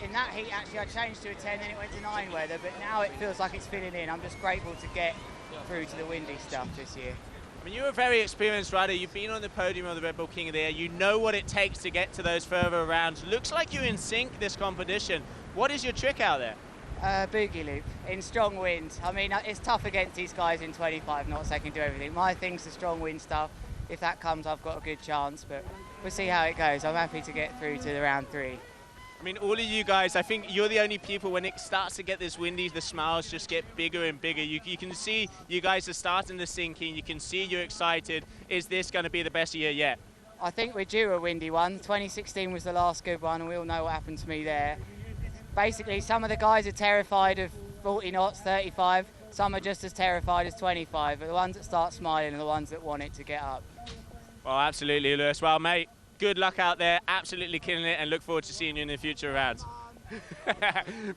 In that heat, actually, I changed to a 10, then it went to 9 weather, but now it feels like it's filling in. I'm just grateful to get through to the windy stuff this year. I mean, you're a very experienced rider. You've been on the podium of the Red Bull King of the Air. You know what it takes to get to those further rounds. Looks like you're in sync this competition. What is your trick out there? Boogie loop in strong wind. I mean, it's tough against these guys in 25 knots. They can do everything. My thing's the strong wind stuff. If that comes, I've got a good chance, but we'll see how it goes. I'm happy to get through to the round 3. I mean, all of you guys, I think you're the only people, when it starts to get this windy, the smiles just get bigger and bigger. You can see you guys are starting to sink in. You can see you're excited. Is this going to be the best year yet? I think we're due a windy one. 2016 was the last good one, and we all know what happened to me there. Basically, some of the guys are terrified of 40 knots, 35. Some are just as terrified as 25. But the ones that start smiling are the ones that want it to get up. Well, absolutely, Lewis. Well, mate, good luck out there. Absolutely killing it, and look forward to seeing you in the future rounds.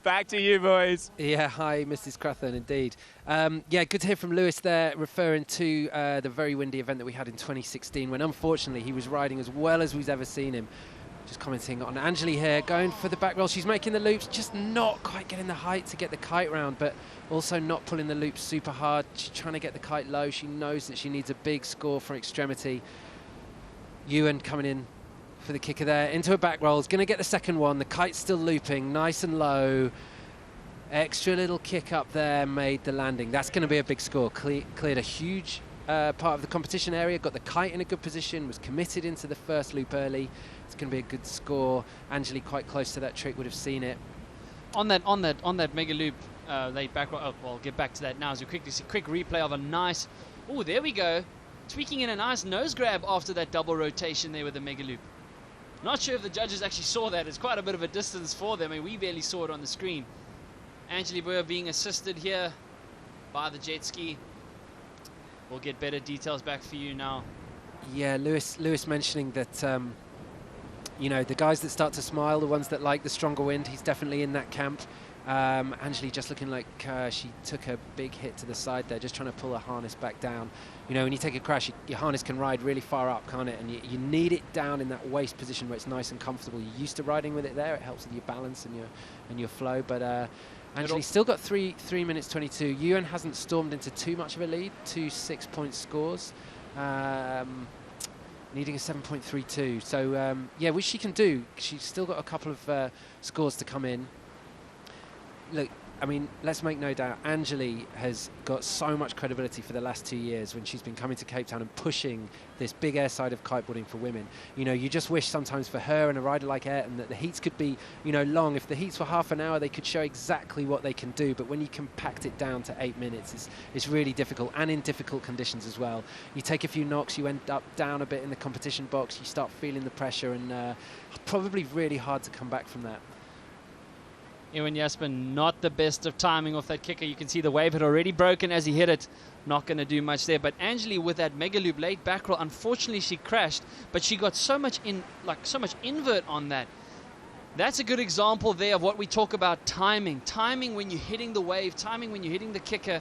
Back to you, boys. Yeah, hi, Mrs. Crathern, indeed. Yeah, good to hear from Lewis there, referring to the very windy event that we had in 2016, when unfortunately he was riding as well as we've ever seen him. Just commenting on Angeli here, going for the back roll. She's making the loops, just not quite getting the height to get the kite round, but also not pulling the loops super hard. She's trying to get the kite low. She knows that she needs a big score for extremity. Ewan coming in for the kicker there, into a back roll. Is going to get the second one. The kite's still looping, nice and low. Extra little kick up there, made the landing. That's going to be a big score. Cleared a huge part of the competition area, got the kite in a good position, was committed into the first loop early. It's going to be a good score. Angeli quite close to that trick, would have seen it. On that mega loop, late back roll. Oh, well, I'll get back to that now. As we quickly see, quick replay of a nice. Oh, there we go. Tweaking in a nice nose grab after that double rotation there with the mega loop. Not sure if the judges actually saw that. It's quite a bit of a distance for them, and we barely saw it on the screen. Angeli Bouillot being assisted here by the jet ski. We'll get better details back for you now. Yeah, Lewis mentioning that you know, the guys that start to smile, the ones that like the stronger wind, he's definitely in that camp. Angeli just looking like she took a big hit to the side there, just trying to pull her harness back down. You know, when you take a crash, your harness can ride really far up, can't it? And you need it down in that waist position where it's nice and comfortable. You're used to riding with it there. It helps with your balance and your flow. But Angeli's still got 3 minutes 22. Ewan hasn't stormed into too much of a lead. 2 6-point scores. Needing a 7.32. So, yeah, which she can do. She's still got a couple of scores to come in. Look, I mean, let's make no doubt, Angeli has got so much credibility for the last 2 years when she's been coming to Cape Town and pushing this big air side of kiteboarding for women. You know, you just wish sometimes for her and a rider like Ayrton that the heats could be, you know, long. If the heats were half an hour, they could show exactly what they can do. But when you compact it down to 8 minutes, it's really difficult, and in difficult conditions as well. You take a few knocks, you end up down a bit in the competition box, you start feeling the pressure, and probably really hard to come back from that. Ewan Jasper, not the best of timing off that kicker. You can see the wave had already broken as he hit it. Not going to do much there. But Angeli with that mega loop late back roll, unfortunately she crashed, but she got so much invert on that. That's a good example there of what we talk about timing. Timing when you're hitting the wave, timing when you're hitting the kicker.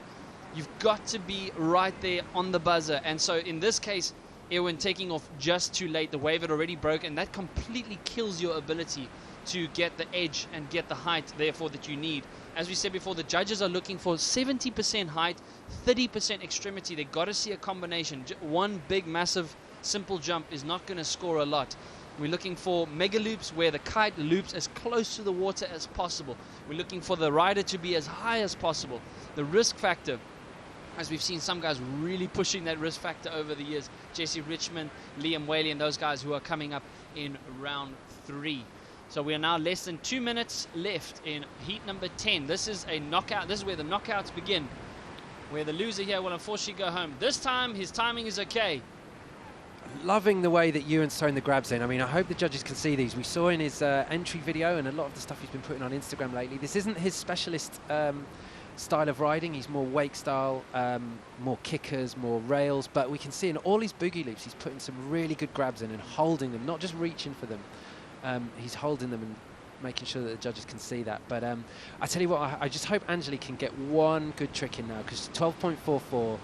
You've got to be right there on the buzzer. And so in this case, Ewan taking off just too late. The wave had already broken, and that completely kills your ability to get the edge and get the height, therefore, that you need. As we said before, the judges are looking for 70% height, 30% extremity. They've got to see a combination. One big, massive, simple jump is not going to score a lot. We're looking for mega loops where the kite loops as close to the water as possible. We're looking for the rider to be as high as possible. The risk factor, as we've seen some guys really pushing that risk factor over the years. Jesse Richmond, Liam Whaley, and those guys who are coming up in round 3. So we are now less than 2 minutes left in heat number 10. This is a knockout. This is where the knockouts begin, where the loser here will unfortunately go home. This time his timing is okay. Loving the way that Ewan's throwing the grabs in. I mean, I hope the judges can see these. We saw in his entry video and a lot of the stuff he's been putting on Instagram lately, this isn't his specialist style of riding. He's more wake style, more kickers, more rails, but we can see in all his boogie loops he's putting some really good grabs in and holding them, not just reaching for them. He's holding them and making sure that the judges can see that. But I tell you what, I just hope Angeli can get one good trick in now, because 12.44,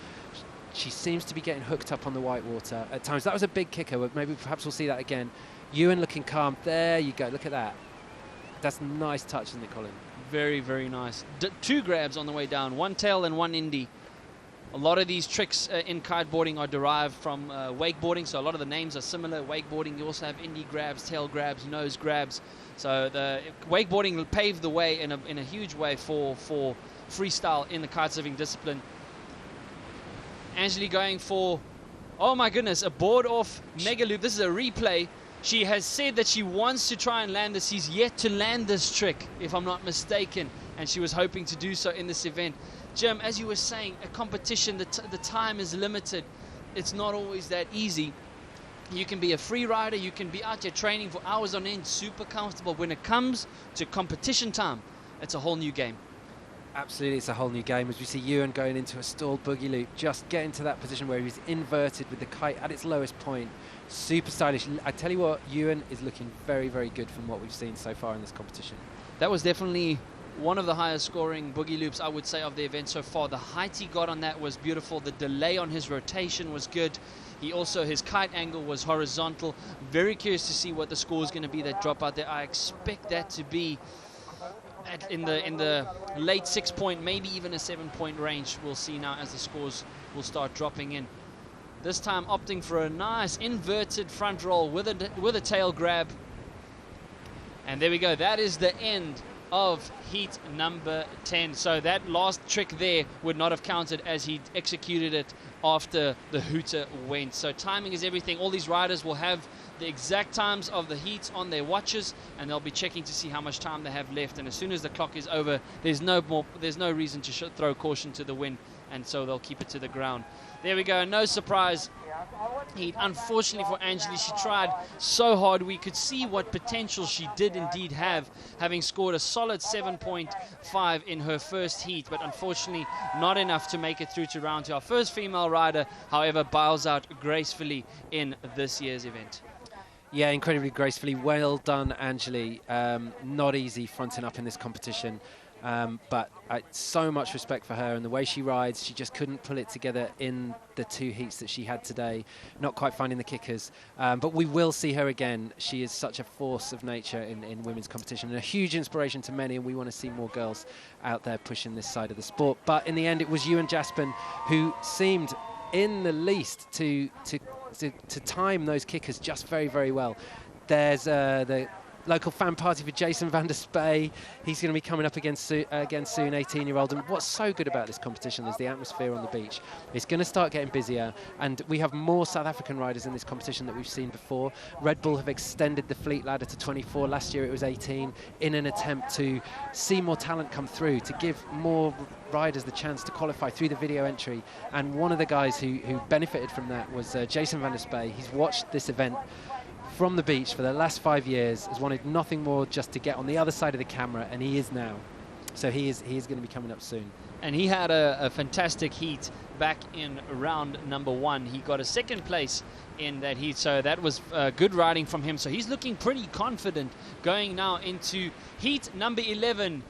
she seems to be getting hooked up on the white water at times. That was a big kicker, but maybe perhaps we'll see that again. Ewan looking calm. There you go, look at that. That's a nice touch, isn't it, Colin? Very, very nice. 2 grabs on the way down, 1 tail and 1 indie. A lot of these tricks in kiteboarding are derived from wakeboarding, so a lot of the names are similar. Wakeboarding, you also have indie grabs, tail grabs, nose grabs. So the wakeboarding paved the way in a huge way for freestyle in the kitesurfing discipline. Angeli going for, oh my goodness, a board off mega loop. This is a replay. She has said that she wants to try and land this. She's yet to land this trick, if I'm not mistaken, and she was hoping to do so in this event. Jim, as you were saying, a competition, the time is limited. It's not always that easy. You can be a free rider, you can be out here training for hours on end, super comfortable. When it comes to competition time, it's a whole new game. Absolutely, it's a whole new game. As we see Ewan going into a stalled boogie loop, just getting to that position where he's inverted with the kite at its lowest point. Super stylish. I tell you what, Ewan is looking very, very good from what we've seen so far in this competition. That was definitely one of the highest scoring boogie loops, I would say, of the event so far. The height he got on that was beautiful. The delay on his rotation was good. He also, his kite angle was horizontal. Very curious to see what the score is going to be that drop out there. I expect that to be in the late 6-point, maybe even a 7-point range. We'll see now as the scores will start dropping in. This time opting for a nice inverted front roll with a tail grab. And there we go. That is the end of heat number 10. So that last trick there would not have counted as he executed it after the hooter went. So timing is everything. All these riders will have the exact times of the heats on their watches, and they'll be checking to see how much time they have left. And as soon as the clock is over, there's no reason to throw caution to the wind, and so they'll keep it to the ground. There we go. No surprise heat. Unfortunately for Angeli, she tried so hard. We could see what potential she did indeed have, having scored a solid 7.5 in her first heat, but unfortunately not enough to make it through to round 2. Our first female rider, however, bows out gracefully in this year's event. Yeah, incredibly gracefully. Well done, Angeli. Not easy fronting up in this competition. But so much respect for her and the way she rides. She just couldn't pull it together in the 2 heats that she had today, not quite finding the kickers. But we will see her again. She is such a force of nature in women's competition and a huge inspiration to many, and we want to see more girls out there pushing this side of the sport. But in the end, it was Ewan Jaspin who seemed in the least to time those kickers just very, very well. There's the local fan party for Jason van der Spey. He's going to be coming up again soon, 18-year-old. And what's so good about this competition is the atmosphere on the beach. It's going to start getting busier, and we have more South African riders in this competition that we've seen before. Red Bull have extended the fleet ladder to 24. Last year it was 18, in an attempt to see more talent come through, to give more riders the chance to qualify through the video entry. And one of the guys who benefited from that was Jason van der Spey. He's watched this event from the beach for the last 5 years, has wanted nothing more just to get on the other side of the camera, and he is now. So he is going to be coming up soon. And he had a fantastic heat back in round number 1. He got a 2nd place in that heat, so that was good riding from him. So he's looking pretty confident going now into heat number 11.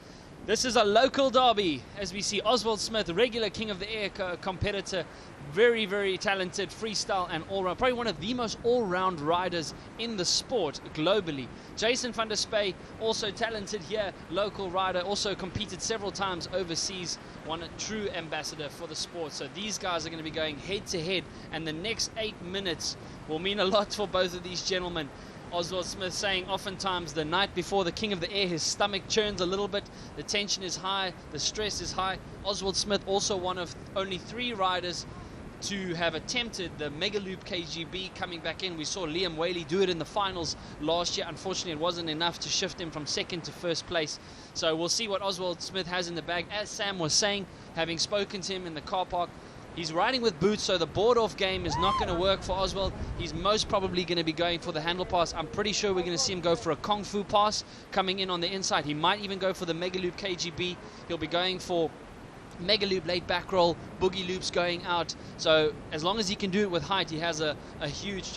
This is a local derby, as we see Oswald Smith, regular King of the Air competitor, very, very talented freestyle and all-round, probably one of the most all-round riders in the sport globally. Jason van der Spey, also talented here, local rider, also competed several times overseas, one a true ambassador for the sport. So these guys are going to be going head-to-head, and the next 8 minutes will mean a lot for both of these gentlemen. Oswald Smith saying oftentimes the night before the King of the Air, his stomach churns a little bit, the tension is high, the stress is high. Oswald Smith also one of only 3 riders to have attempted the Mega Loop KGB coming back in. We saw Liam Whaley do it in the finals last year. Unfortunately, it wasn't enough to shift him from 2nd to 1st place. So we'll see what Oswald Smith has in the bag. As Sam was saying, having spoken to him in the car park, he's riding with boots, so the board-off game is not going to work for Oswald. He's most probably going to be going for the handle pass. I'm pretty sure we're going to see him go for a Kung Fu pass coming in on the inside. He might even go for the Mega Loop KGB. He'll be going for Mega Loop late back roll, boogie loops going out. So as long as he can do it with height, he has a huge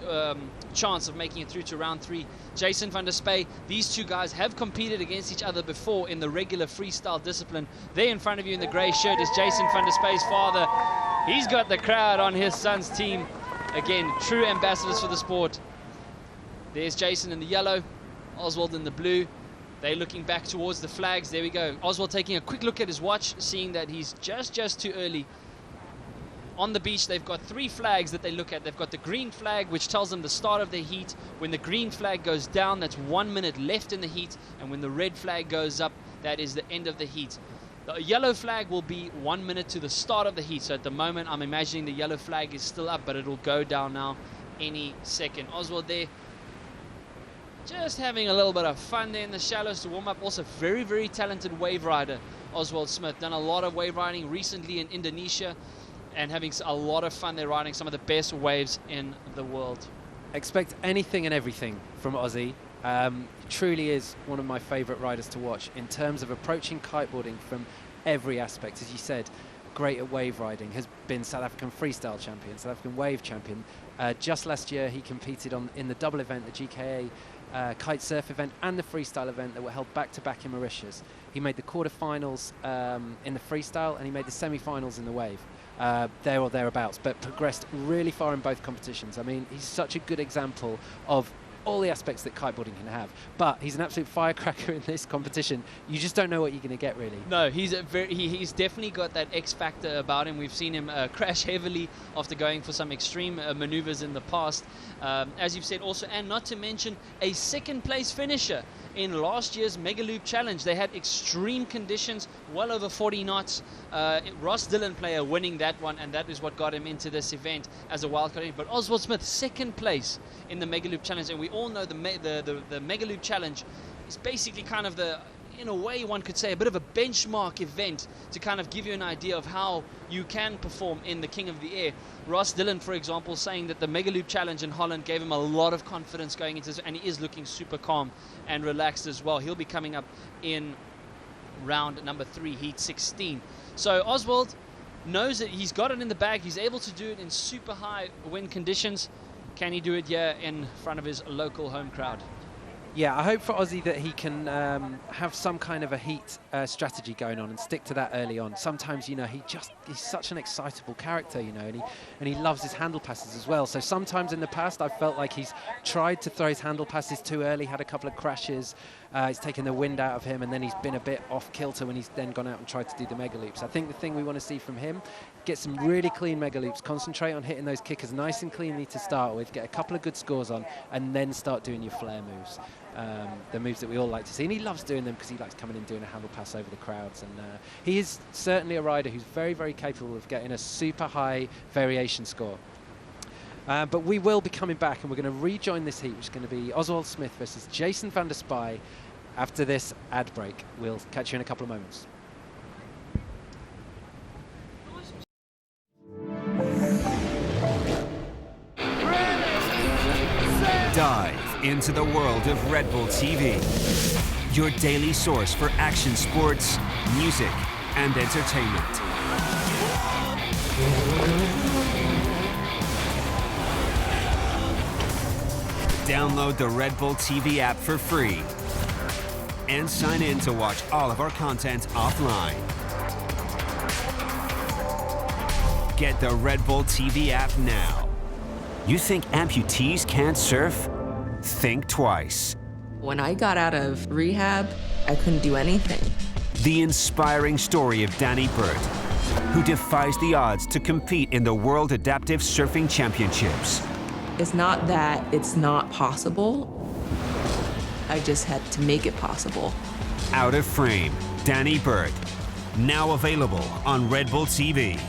chance of making it through to round 3. Jason van der Spey, these 2 guys have competed against each other before in the regular freestyle discipline. There in front of you in the grey shirt is Jason van der Spey's father. He's got the crowd on his son's team. Again, true ambassadors for the sport. There's Jason in the yellow, Oswald in the blue. They're looking back towards the flags. There we go. Oswald taking a quick look at his watch, seeing that he's just too early. On the beach, they've got 3 flags that they look at. They've got the green flag, which tells them the start of their heat. When the green flag goes down, that's 1 minute left in the heat. And when the red flag goes up, that is the end of the heat. The yellow flag will be 1 minute to the start of the heat. So at the moment, I'm imagining the yellow flag is still up, but it'll go down now any second. Oswald there, just having a little bit of fun there in the shallows to warm up. Also very, very talented wave rider, Oswald Smith. Done a lot of wave riding recently in Indonesia and having a lot of fun there riding some of the best waves in the world. Expect anything and everything from Ozzy. Truly is one of my favourite riders to watch in terms of approaching kiteboarding from every aspect. As you said, great at wave riding, has been South African freestyle champion, South African wave champion. Just last year he competed in the double event, the GKA kite surf event and the freestyle event that were held back-to-back in Mauritius. He made the quarterfinals in the freestyle and he made the semi-finals in the wave, there or thereabouts, but progressed really far in both competitions. I mean, he's such a good example of all the aspects that kiteboarding can have, but he's an absolute firecracker in this competition. You just don't know what you're going to get, really. No, he's he's definitely got that X factor about him. We've seen him crash heavily after going for some extreme maneuvers in the past, as you've said also, and not to mention a 2nd place finisher in last year's Mega Loop Challenge. They had extreme conditions, well over 40 knots. Ross Dillon player winning that one, and that is what got him into this event as a wildcard. But Oswald Smith, 2nd place in the Mega Loop Challenge, and we all know the Mega Loop Challenge is basically kind of in a way one could say a bit of a benchmark event to kind of give you an idea of how you can perform in the King of the Air. Ross Dillon, for example, saying that the Mega Loop Challenge in Holland gave him a lot of confidence going into this, and he is looking super calm and relaxed as well. He'll be coming up in round number 3, heat 16. So Oswald knows that he's got it in the bag. He's able to do it in super high wind conditions. Can he do it here in front of his local home crowd? Yeah, I hope for Ozzy that he can have some kind of a heat strategy going on and stick to that early on. Sometimes, you know, he's such an excitable character, you know, and he loves his handle passes as well. So sometimes in the past, I've felt like he's tried to throw his handle passes too early, had a couple of crashes. It's taken the wind out of him, and then he's been a bit off kilter when he's then gone out and tried to do the mega loops. I think the thing we want to see from him, get some really clean mega loops, concentrate on hitting those kickers nice and cleanly to start with, get a couple of good scores on, and then start doing your flare moves. The moves that we all like to see, and he loves doing them because he likes coming in and doing a handle pass over the crowds, and he is certainly a rider who's very, very capable of getting a super high variation score. But we will be coming back, and we're going to rejoin this heat, which is going to be Oswald Smith versus Jason van der Spy after this ad break. We'll catch you in a couple of moments. Dive into the world of Red Bull TV, your daily source for action sports, music, and entertainment. Download the Red Bull TV app for free and sign in to watch all of our content offline. Get the Red Bull TV app now. You think amputees can't surf? Think twice. When I got out of rehab, I couldn't do anything. The inspiring story of Danny Bird, who defies the odds to compete in the World Adaptive Surfing Championships. It's not that it's not possible. I just had to make it possible. Out of Frame, Danny Bird. Now available on Red Bull TV.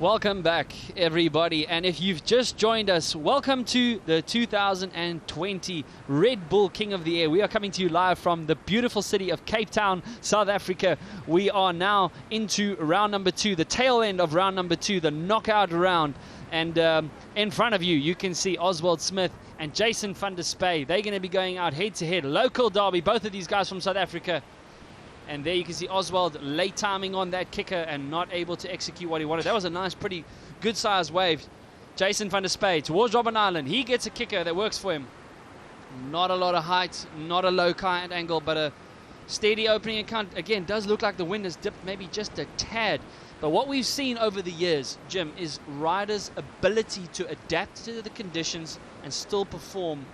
Welcome back, everybody, and if you've just joined us, welcome to the 2020 Red Bull King of the Air. We are coming to you live from the beautiful city of Cape Town, South Africa. We are now into round number 2, the tail end of round number 2, the knockout round. And in front of you, you can see Oswald Smith and Jason van der Spy. They're going to be going out head-to-head, local derby, both of these guys from South Africa. And there you can see Oswald late timing on that kicker and not able to execute what he wanted. That was a nice, pretty good-sized wave. Jason van der Spy towards Robben Island. He gets a kicker that works for him. Not a lot of height, not a low kite angle, but a steady opening account. Again, does look like the wind has dipped maybe just a tad. But what we've seen over the years, Jim, is riders' ability to adapt to the conditions and still perform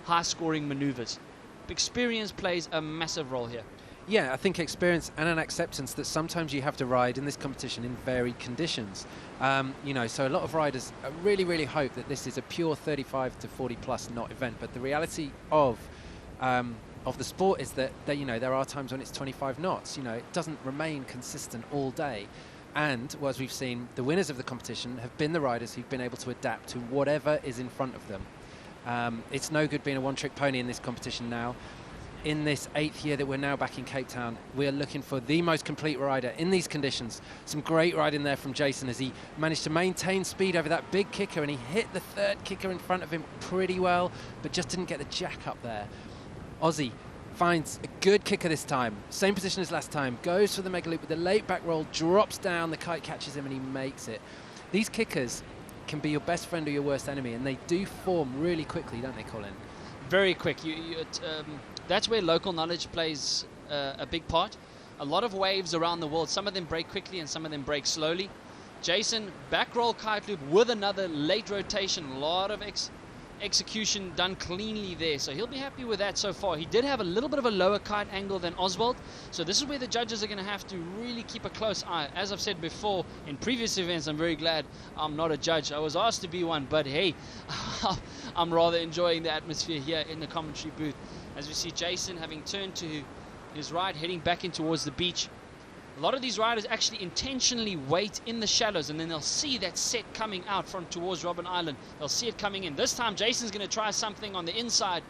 high-scoring maneuvers. Experience plays a massive role here. Yeah, I think experience and an acceptance that sometimes you have to ride in this competition in varied conditions. You know, so a lot of riders really, really hope that this is a pure 35 to 40 plus knot event. But the reality of the sport is that you know, there are times when it's 25 knots. You know, it doesn't remain consistent all day. And as we've seen, the winners of the competition have been the riders who've been able to adapt to whatever is in front of them. It's no good being a one-trick pony in this competition now. In this 8th year that we're now back in Cape Town, we're looking for the most complete rider in these conditions. Some great riding there from Jason as he managed to maintain speed over that big kicker, and he hit the 3rd kicker in front of him pretty well, but just didn't get the jack up there. Ozzy finds a good kicker this time. Same position as last time, goes for the mega loop with the late back roll, drops down, the kite catches him and he makes it. These kickers can be your best friend or your worst enemy, and they do form really quickly, don't they, Colin? Very quick. That's where local knowledge plays a big part. A lot of waves around the world, some of them break quickly and some of them break slowly. Jason, back roll kite loop with another late rotation, a lot of execution done cleanly there, so he'll be happy with that so far. He did have a little bit of a lower kite angle than Oswald, so this is where the judges are going to have to really keep a close eye. As I've said before in previous events, I'm very glad I'm not a judge. I was asked to be one, but hey, I'm rather enjoying the atmosphere here in the commentary booth. As we see Jason having turned to his right, heading back in towards the beach. A lot of these riders actually intentionally wait in the shallows, and then they'll see that set coming out from towards Robben Island. They'll see it coming in. This time Jason's going to try something on the inside.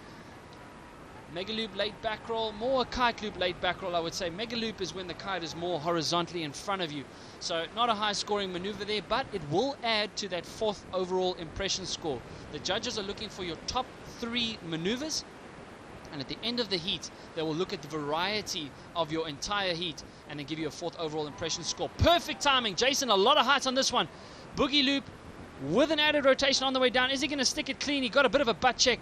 Mega loop late back roll, more kite loop late back roll, I would say. Mega loop is when the kite is more horizontally in front of you. So not a high scoring maneuver there, but it will add to that 4th overall impression score. The judges are looking for your top 3 maneuvers, And at the end of the heat, they will look at the variety of your entire heat and then give you a 4th overall impression score. Perfect timing. Jason, a lot of height on this one. Boogie loop with an added rotation on the way down. Is he going to stick it clean? He got a bit of a butt check.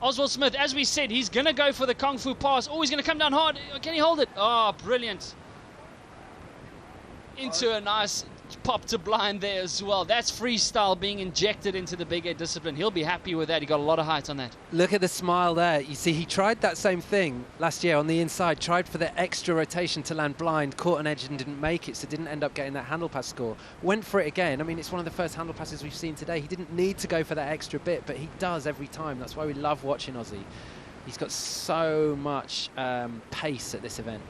Oswald Smith, as we said, he's going to go for the Kung Fu pass. Oh, he's going to come down hard. Can he hold it? Oh, brilliant. Into a nice pop to blind there as well. That's freestyle being injected into the big air discipline. He'll be happy with that. He got a lot of height on that. Look at the smile there. You see, he tried that same thing last year on the inside, tried for the extra rotation to land blind, caught an edge and didn't make it, so didn't end up getting that handle pass score. Went for it again. I mean, it's one of the first handle passes we've seen today. He didn't need to go for that extra bit, but he does every time. That's why we love watching Ozzy. He's got so much pace at this event.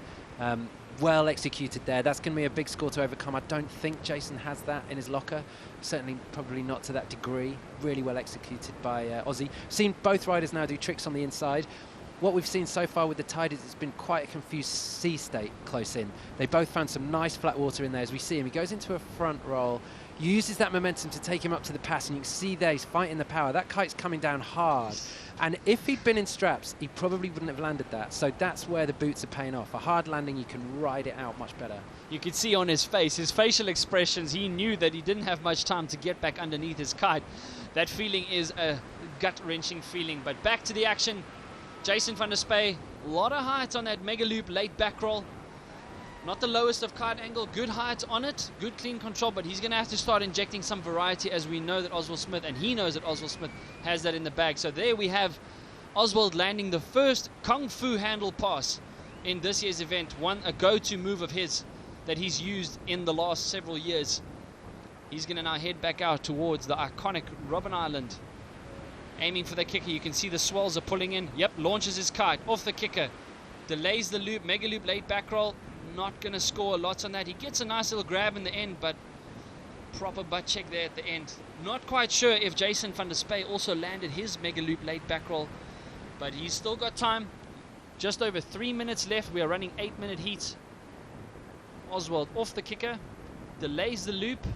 Well executed there. That's going to be a big score to overcome. I don't think Jason has that in his locker. Certainly, probably not to that degree. Really well executed by Ozzy. Seen both riders now do tricks on the inside. What we've seen so far with the tide is it's been quite a confused sea state close in. They both found some nice flat water in there. As we see him, he goes into a front roll, uses that momentum to take him up to the pass, and you can see there he's fighting the power. That kite's coming down hard. And if he'd been in straps, he probably wouldn't have landed that. So that's where the boots are paying off. A hard landing, you can ride it out much better. You could see on his face, his facial expressions, he knew that he didn't have much time to get back underneath his kite. That feeling is a gut-wrenching feeling. But back to the action. Jason van der Spey, a lot of height on that mega loop late back roll. Not the lowest of kite angle, good height on it, good clean control, but he's going to have to start injecting some variety, as we know that Oswald Smith, and he knows that Oswald Smith has that in the bag. So there we have Oswald landing the first Kung Fu handle pass in this year's event, a go-to move of his that he's used in the last several years. He's going to now head back out towards the iconic Robben Island, aiming for the kicker. You can see the swells are pulling in. Yep, launches his kite off the kicker, delays the loop, mega loop late back roll. Not going to score a lot on that. He gets a nice little grab in the end, but proper butt check there at the end. Not quite sure if Jason van der Spey also landed his mega loop late back roll, but he's still got time. Just over 3 minutes left. We are running 8-minute heats. Oswald off the kicker, delays the loop,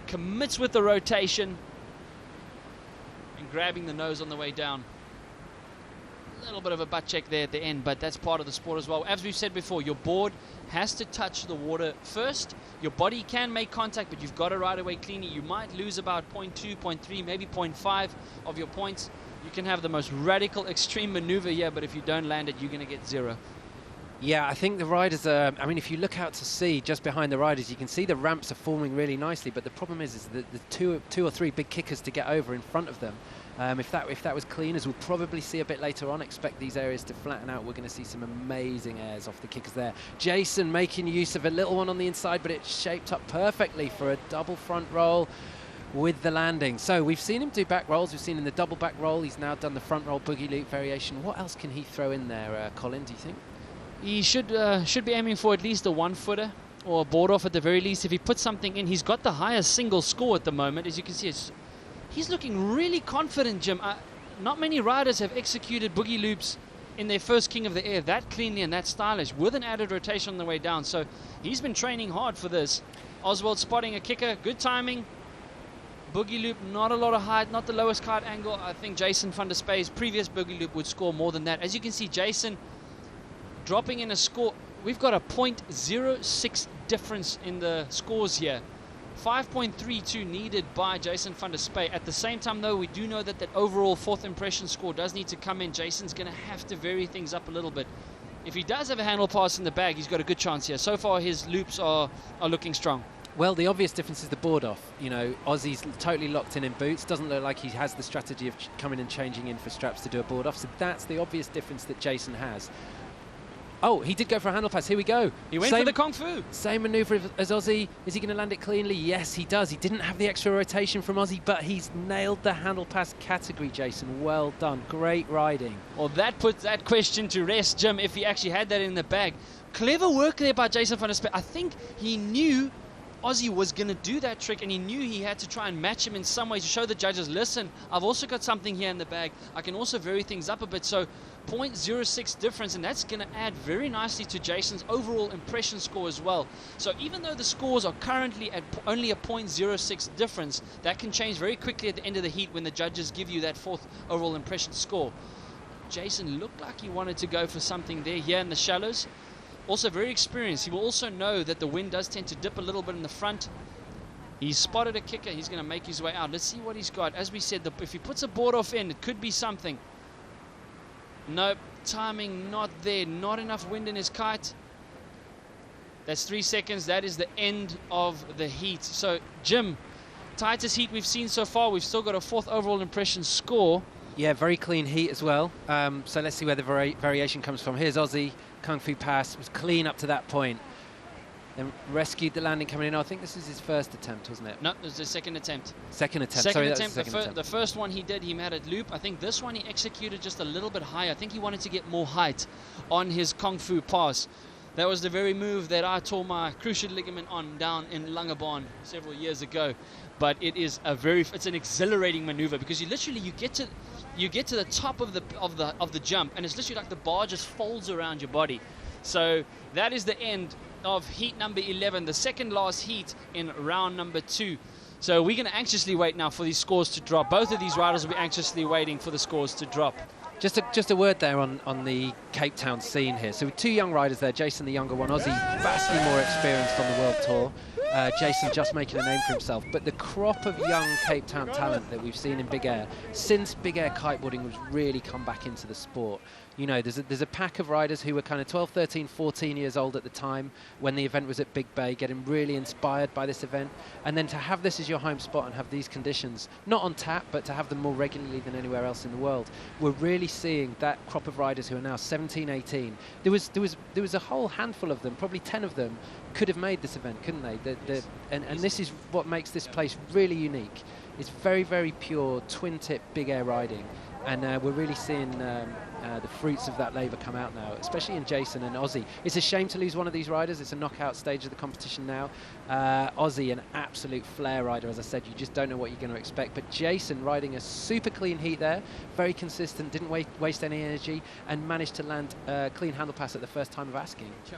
commits with the rotation, and grabbing the nose on the way down. A little bit of a butt check there at the end, but that's part of the sport as well. As we've said before, your board has to touch the water first. Your body can make contact, but you've got to ride away cleanly. You might lose about 0.2, 0.3, maybe 0.5 of your points. You can have the most radical extreme maneuver here, but if you don't land it, you're going to get 0. Yeah, I think the riders are, I mean, if you look out to sea just behind the riders, you can see the ramps are forming really nicely, but the problem is that the two or three big kickers to get over in front of them. If that was clean, as we'll probably see a bit later on, expect these areas to flatten out. We're going to see some amazing airs off the kickers there. Jason making use of a little one on the inside, but it's shaped up perfectly for a double front roll with the landing. So we've seen him do back rolls. We've seen in the double back roll. He's now done the front roll boogie loop variation. What else can he throw in there, Colin, do you think? He should be aiming for at least a 1-footer or a board off at the very least. If he puts something in, he's got the highest single score at the moment. As you can see, he's looking really confident, Jim. Not many riders have executed boogie loops in their first King of the Air that cleanly and that stylish with an added rotation on the way down. So he's been training hard for this. Oswald spotting a kicker, good timing. Boogie loop, not a lot of height, not the lowest kite angle. I think Jason van der Spey's previous boogie loop would score more than that. As you can see, Jason dropping in a score. We've got a 0.06 difference in the scores here. 5.32 needed by Jason van der Spey. At the same time, though, we do know that that overall 4th impression score does need to come in. Jason's going to have to vary things up a little bit. If he does have a handle pass in the bag, he's got a good chance here. So far, his loops are looking strong. Well, the obvious difference is the board off. You know, Ozzy's totally locked in boots. Doesn't look like he has the strategy of coming and changing in for straps to do a board off. So that's the obvious difference that Jason has. Oh, he did go for a handle pass. Here we go. He went for the Kung Fu. Same maneuver as Ozzy. Is he going to land it cleanly? Yes, he does. He didn't have the extra rotation from Ozzy, but he's nailed the handle pass category, Jason. Well done. Great riding. Well, that puts that question to rest, Jim, if he actually had that in the bag. Clever work there by Jason van der Spey. I think he knew Ozzy was going to do that trick, and he knew he had to try and match him in some way to show the judges, listen, I've also got something here in the bag. I can also vary things up a bit. So 0.06 difference, and that's going to add very nicely to Jason's overall impression score as well. So even though the scores are currently at only a 0.06 difference, that can change very quickly at the end of the heat when the judges give you that 4th overall impression score. Jason looked like he wanted to go for something there here in the shallows. Also very experienced. He will also know that the wind does tend to dip a little bit in the front. He's spotted a kicker. He's going to make his way out. Let's see what he's got. As we said, if he puts a board off in, it could be something. Nope, timing not there. Not enough wind in his kite. That's 3 seconds. That is the end of the heat. So, Jim, tightest heat we've seen so far. We've still got a 4th overall impression score. Yeah, very clean heat as well. So let's see where the variation comes from. Here's Aussie. Kung Fu Pass was clean up to that point. Then rescued the landing coming in. I think this is his first attempt, wasn't it? No, it was his second attempt. Second attempt. Second Sorry, attempt. that's the second attempt. The first one he did, he had it loop. I think this one he executed just a little bit higher. I think he wanted to get more height on his Kung Fu Pass. That was the very move that I tore my cruciate ligament on down in Langebaan several years ago. But it is it's an exhilarating maneuver, because you get to the top of the jump, and it's literally like the bar just folds around your body. So that is the end of heat number 11, the second last heat in round number 2. So we're going to anxiously wait now for these scores to drop. Both of these riders will be anxiously waiting for the scores to drop. Just a word there on the Cape Town scene here. So 2 young riders there, Jason the younger one, Aussie vastly more experienced on the World Tour. Jason just making a name for himself. But the crop of young Cape Town talent that we've seen in big air, since big air kiteboarding was really come back into the sport. You know, there's a pack of riders who were kind of 12, 13, 14 years old at the time when the event was at Big Bay, getting really inspired by this event. And then to have this as your home spot and have these conditions, not on tap, but to have them more regularly than anywhere else in the world, we're really seeing that crop of riders who are now 17, 18. There was a whole handful of them, probably 10 of them, could have made this event, couldn't they? And this is what makes this place really unique. It's very, very pure twin-tip big air riding. And we're really seeing the fruits of that labour come out now, especially in Jason and Aussie. It's a shame to lose one of these riders. It's a knockout stage of the competition now. Aussie, an absolute flair rider, as I said. You just don't know what you're going to expect. But Jason riding a super clean heat there, very consistent, didn't waste any energy, and managed to land a clean handle pass at the first time of asking. Yeah.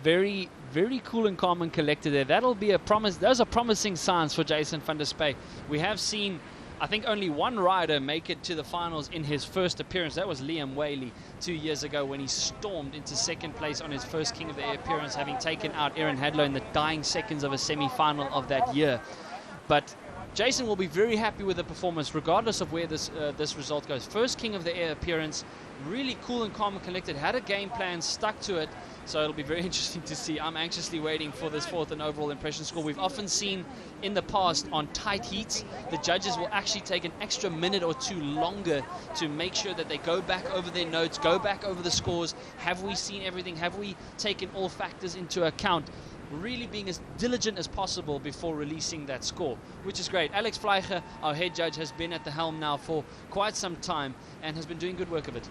Very, very cool and calm and collected there. That'll be a promise. Those are promising signs for Jason van der Spey. We have seen, I think, only one rider make it to the finals in his first appearance. That was Liam Whaley 2 years ago when he stormed into second place on his first King of the Air appearance, having taken out Aaron Hadlow in the dying seconds of a semi-final of that year. But Jason will be very happy with the performance, regardless of where this result goes. First King of the Air appearance, really cool and calm and collected, had a game plan, stuck to it. So it'll be very interesting to see. I'm anxiously waiting for this 4th and overall impression score. We've often seen in the past on tight heats, the judges will actually take an extra minute or 2 longer to make sure that they go back over their notes, go back over the scores. Have we seen everything? Have we taken all factors into account? Really being as diligent as possible before releasing that score, which is great. Alex Fleischer, our head judge, has been at the helm now for quite some time and has been doing good work of it.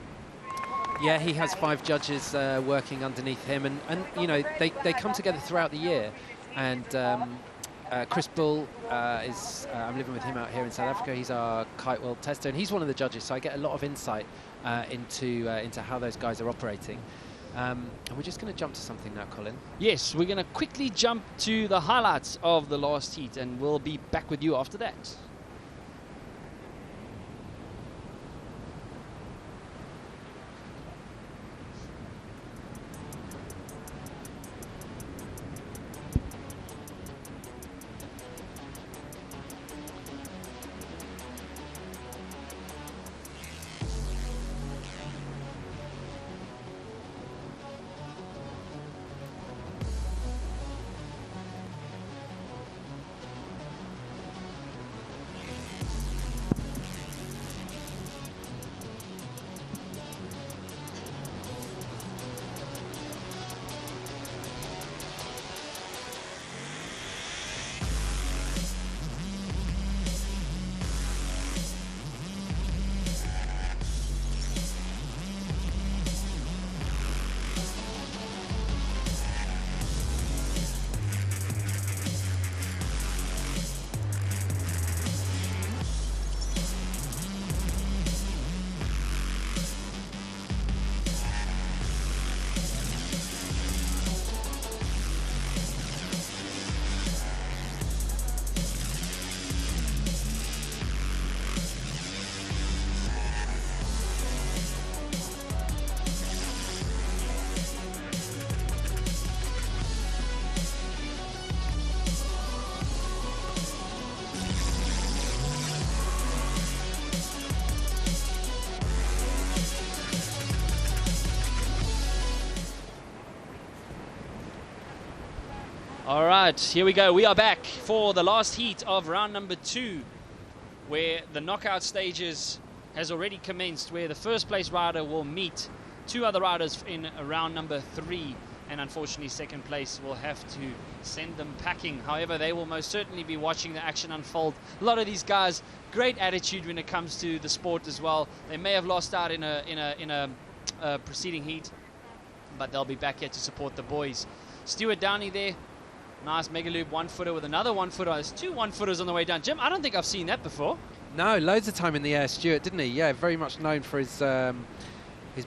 Yeah, he has 5 judges working underneath him, and you know, they come together throughout the year. And Chris Bull is, I'm living with him out here in South Africa. He's our kite world tester, and he's one of the judges, so I get a lot of insight into how those guys are operating. And we're just going to jump to something now, Colin. Yes, we're going to quickly jump to the highlights of the last heat, and we'll be back with you after that. All right, here we go. We are back for the last heat of round number 2, where the knockout stages has already commenced, where the first place rider will meet 2 other riders in round number 3, and unfortunately second place will have to send them packing. However, they will most certainly be watching the action unfold. A lot of these guys, great attitude when it comes to the sport as well. They may have lost out in a preceding heat, but they'll be back here to support the boys. Stuart Downey there. Nice mega loop 1-footer with another 1-footer. There's 2 1-footers on the way down. Jim, I don't think I've seen that before. No, loads of time in the air, Stuart, didn't he? Yeah, very much known for his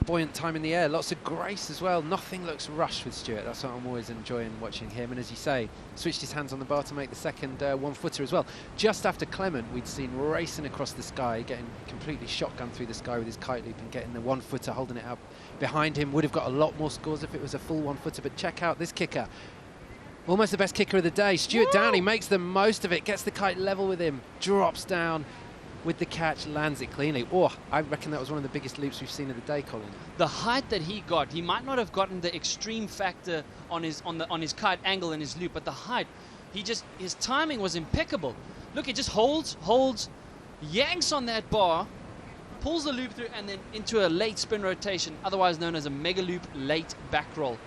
buoyant time in the air. Lots of grace as well. Nothing looks rushed with Stuart. That's what I'm always enjoying watching him. And as you say, switched his hands on the bar to make the second 1-footer as well. Just after Clement, we'd seen racing across the sky, getting completely shotgun through the sky with his kite loop and getting the 1-footer, holding it up behind him. Would have got a lot more scores if it was a full 1-footer. But check out this kicker. Almost the best kicker of the day. Stuart Downey makes the most of it, gets the kite level with him, drops down with the catch, lands it cleanly. Oh, I reckon that was one of the biggest loops we've seen of the day, Colin. The height that he got, he might not have gotten the extreme factor on his kite angle and his loop, but the height, his timing was impeccable. Look, it just holds, yanks on that bar, pulls the loop through, and then into a late spin rotation, otherwise known as a mega loop late back roll.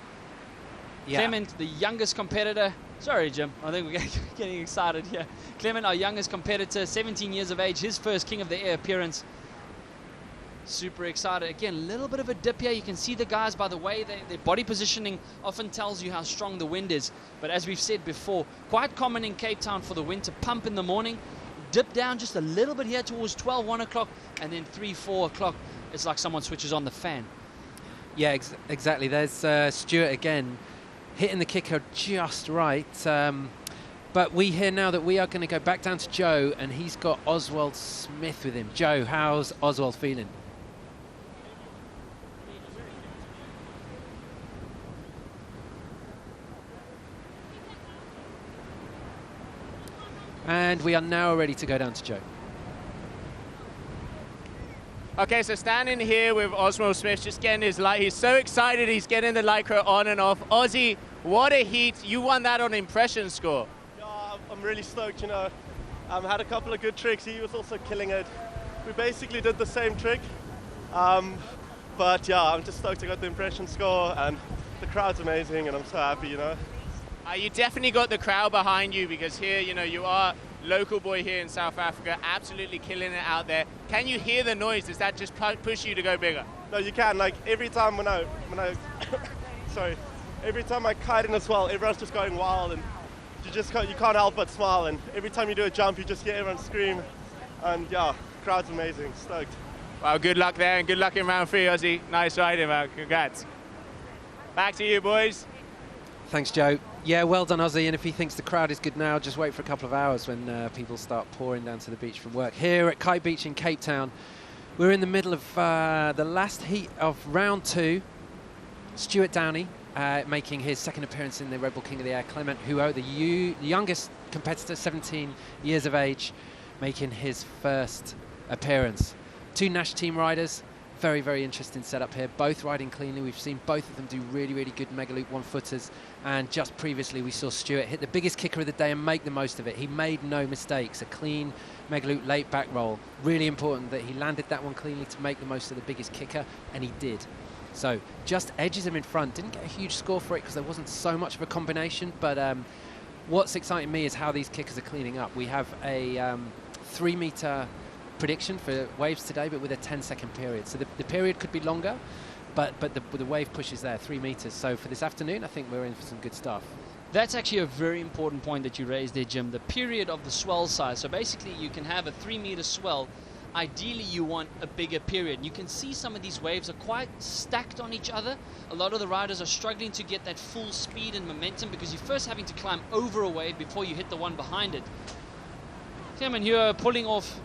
Yeah. Clement, the youngest competitor. Sorry, Jim. I think we're getting excited here. Clement, our youngest competitor, 17 years of age, his first King of the Air appearance. Super excited. Again, a little bit of a dip here. You can see the guys by the way their body positioning often tells you how strong the wind is. But as we've said before, quite common in Cape Town for the wind to pump in the morning, dip down just a little bit here towards 12, 1 o'clock, and then 3, 4 o'clock, it's like someone switches on the fan. Yeah, exactly. There's Stuart again, hitting the kicker just right. But we hear now that we are going to go back down to Joe, and he's got Oswald Smith with him. Joe, how's Oswald feeling? And we are now ready to go down to Joe. Okay, so standing here with Oswald Smith, just getting his light. He's so excited, he's getting the Lycra on and off. Ozzy, what a heat. You won that on impression score. Yeah, I'm really stoked, you know. Had a couple of good tricks. He was also killing it. We basically did the same trick. But yeah, I'm just stoked I got the impression score, and the crowd's amazing, and I'm so happy, you know. You definitely got the crowd behind you, because here, you know, you are local boy here in South Africa, absolutely killing it out there. Can you hear the noise? Does that just push you to go bigger? No, you can. Like every time when I sorry, every time I kite in as well, everyone's just going wild, and you can't help but smile. And every time you do a jump, you just hear everyone scream. And yeah, crowd's amazing. Stoked. Well, good luck there, and good luck in round 3, Ozzy. Nice riding, man. Congrats. Back to you, boys. Thanks, Joe. Yeah, well done, Ozzy. And if he thinks the crowd is good now, just wait for a couple of hours when people start pouring down to the beach from work. Here at Kite Beach in Cape Town, we're in the middle of the last heat of round 2. Stuart Downey making his second appearance in the Red Bull King of the Air. Clement, the youngest competitor, 17 years of age, making his first appearance. 2 Nash team riders. Very, very interesting setup here. Both riding cleanly. We've seen both of them do really, really good mega loop 1-footers. And just previously we saw Stuart hit the biggest kicker of the day and make the most of it. He made no mistakes. A clean mega loop late back roll. Really important that he landed that one cleanly to make the most of the biggest kicker, and he did. So just edges him in front. Didn't get a huge score for it because there wasn't so much of a combination, but what's exciting me is how these kickers are cleaning up. We have a 3-meter prediction for waves today, but with a 10-second period. So the period could be longer, but the wave push is there, 3 meters. So for this afternoon, I think we're in for some good stuff. That's actually a very important point that you raised there, Jim. The period of the swell size. So basically, you can have a 3-meter swell. Ideally, you want a bigger period. You can see some of these waves are quite stacked on each other. A lot of the riders are struggling to get that full speed and momentum because you're first having to climb over a wave before you hit the one behind it. Clement here pulling off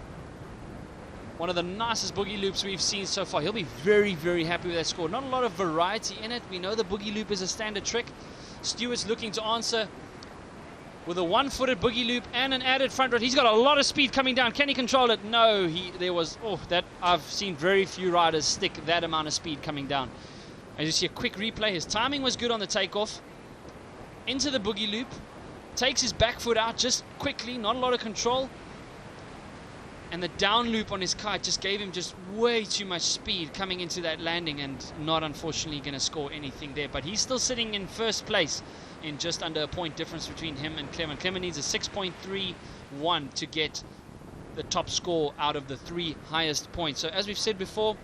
one of the nicest boogie loops we've seen so far. He'll be very, very happy with that score. Not a lot of variety in it. We know the boogie loop is a standard trick. Stuart's looking to answer with a 1-footed boogie loop and an added front rod. He's got a lot of speed coming down. Can he control it? No. I've seen very few riders stick that amount of speed coming down. As you see a quick replay, his timing was good on the takeoff. Into the boogie loop. takes his back foot out just quickly, not a lot of control. And the down loop on his kite just gave him just way too much speed coming into that landing, and not unfortunately going to score anything there. But he's still sitting in first place in just under a point difference between him and Clement. Clement needs a 6.31 to get the top score out of the 3 highest points. So as we've said before,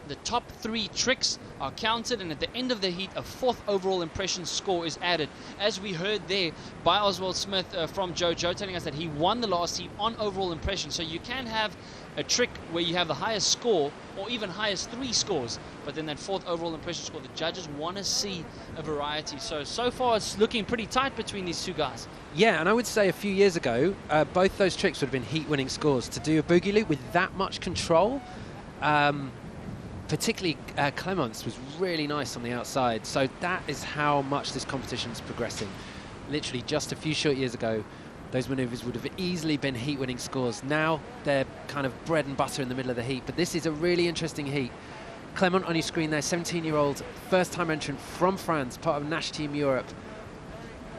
the top 3 tricks are counted, and at the end of the heat, a 4th overall impression score is added. As we heard there by Oswald Smith from Joe telling us that he won the last heat on overall impression. So you can have a trick where you have the highest score, or even highest 3 scores, but then that 4th overall impression score, the judges want to see a variety. So far it's looking pretty tight between these 2 guys. Yeah, and I would say a few years ago, both those tricks would have been heat-winning scores. To do a boogie loop with that much control, particularly Clement's was really nice on the outside. So that is how much this competition is progressing. Literally just a few short years ago, those maneuvers would have easily been heat-winning scores. Now they're kind of bread and butter in the middle of the heat, but this is a really interesting heat. Clement on your screen there, 17-year-old, first-time entrant from France, part of Nash Team Europe.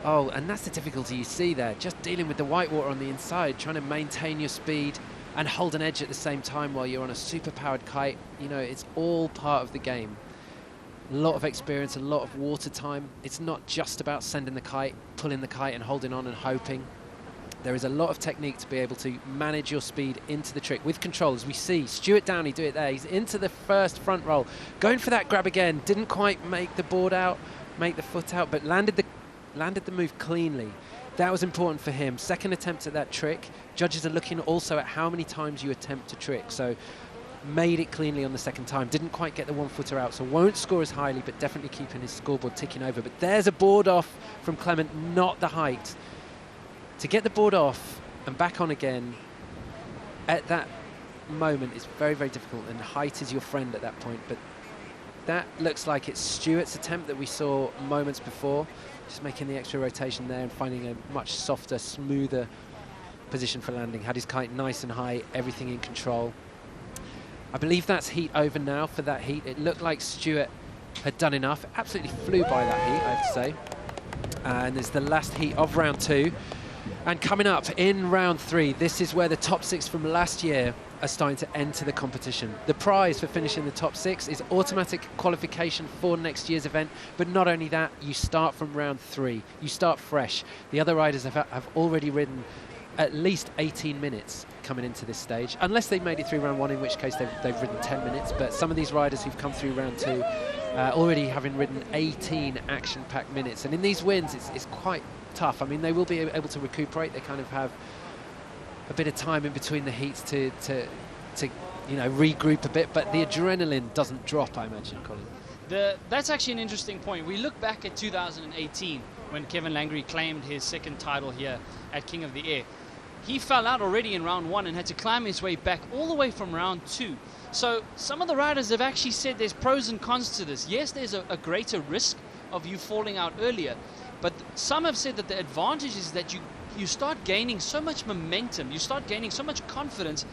Oh, and that's the difficulty you see there, just dealing with the whitewater on the inside, trying to maintain your speed and hold an edge at the same time while you're on a super-powered kite. You know, it's all part of the game. A lot of experience, a lot of water time. It's not just about sending the kite, pulling the kite and holding on and hoping. There is a lot of technique to be able to manage your speed into the trick with control, as we see Stuart Downey do it there. He's into the first front roll, going for that grab again. Didn't quite make the board out, make the foot out, but landed the move cleanly. That was important for him. Second attempt at that trick. Judges are looking also at how many times you attempt to trick. So made it cleanly on the second time. Didn't quite get the 1-footer out, so won't score as highly, but definitely keeping his scoreboard ticking over. But there's a board off from Clement, not the height. To get the board off and back on again at that moment is very, very difficult, and height is your friend at that point. But that looks like it's Stuart's attempt that we saw moments before, just making the extra rotation there and finding a much softer, smoother position for landing. Had his kite nice and high, everything in control. I believe that's heat over now for that heat. It looked like Stuart had done enough. Absolutely flew by that heat, I have to say. And it's the last heat of round 2. And coming up in round 3, this is where the top 6 from last year are starting to enter the competition. The prize for finishing the top 6 is automatic qualification for next year's event, but not only that, you start from round 3. You start fresh. The other riders have already ridden at least 18 minutes coming into this stage, unless they've made it through round 1, in which case they've ridden 10 minutes. But some of these riders who've come through round 2 already having ridden 18 action-packed minutes. And in these wins, it's quite tough. I mean, they will be able to recuperate. They kind of have a bit of time in between the heats to you know, regroup a bit, but the adrenaline doesn't drop, I imagine, Colin. That's actually an interesting point. We look back at 2018 when Kevin Langry claimed his 2nd title here at King of the Air. He fell out already in round 1 and had to climb his way back all the way from round 2. So some of the riders have actually said there's pros and cons to this. Yes, there's a greater risk of you falling out earlier, but some have said that the advantage is that you start gaining so much momentum, you start gaining so much confidence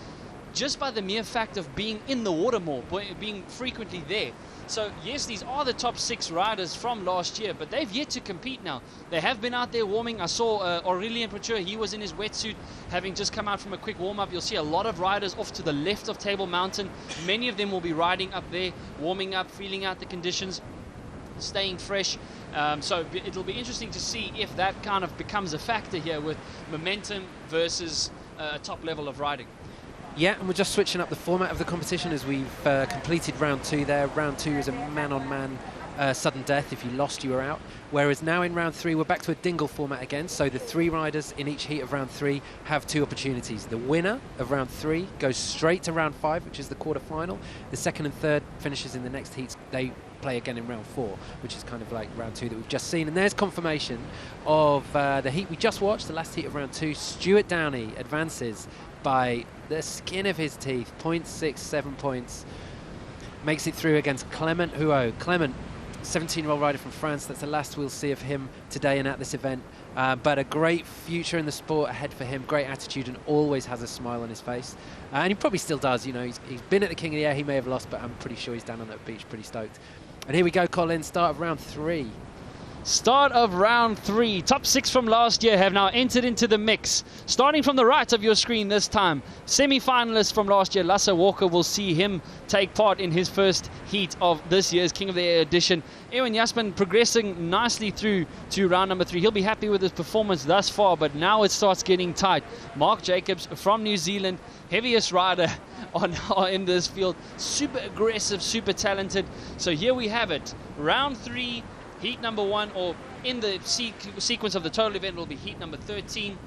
just by the mere fact of being in the water more, being frequently there. So yes, these are the top 6 riders from last year, but they've yet to compete now. They have been out there warming. I saw Aurelien Couture, he was in his wetsuit, having just come out from a quick warm-up. You'll see a lot of riders off to the left of Table Mountain. Many of them will be riding up there, warming up, feeling out the conditions, staying fresh. So it'll be interesting to see if that kind of becomes a factor here with momentum versus a top level of riding. Yeah, and we're just switching up the format of the competition as we've completed round 2 there. Round 2 is a man-on-man sudden death. If you lost, you were out. Whereas now in round 3, we're back to a dingle format again. So the 3 riders in each heat of round 3 have 2 opportunities. The winner of round 3 goes straight to round 5, which is the quarter-final. The 2nd and 3rd finishes in the next heats. They play again in round 4, which is kind of like round 2 that we've just seen. And there's confirmation of the heat we just watched, the last heat of round 2. Stuart Downey advances by the skin of his teeth, 0.67 points. Makes it through against Clement Huot. Clement, 17-year-old rider from France. That's the last we'll see of him today and at this event. But a great future in the sport ahead for him. Great attitude and always has a smile on his face. And he probably still does. You know, he's been at the King of the Air. He may have lost, but I'm pretty sure he's down on that beach pretty stoked. And here we go, Colin, start of round 3. Start of round 3. Top 6 from last year have now entered into the mix. Starting from the right of your screen this time, semi-finalist from last year, Lasse Walker, will see him take part in his first heat of this year's King of the Air edition. Erwin Jasmin progressing nicely through to round number 3. He'll be happy with his performance thus far, but now it starts getting tight. Mark Jacobs from New Zealand, heaviest rider in this field, super aggressive, super talented. So here we have it, round 3. Heat number 1, or in the sequence of the total event, will be heat number 13.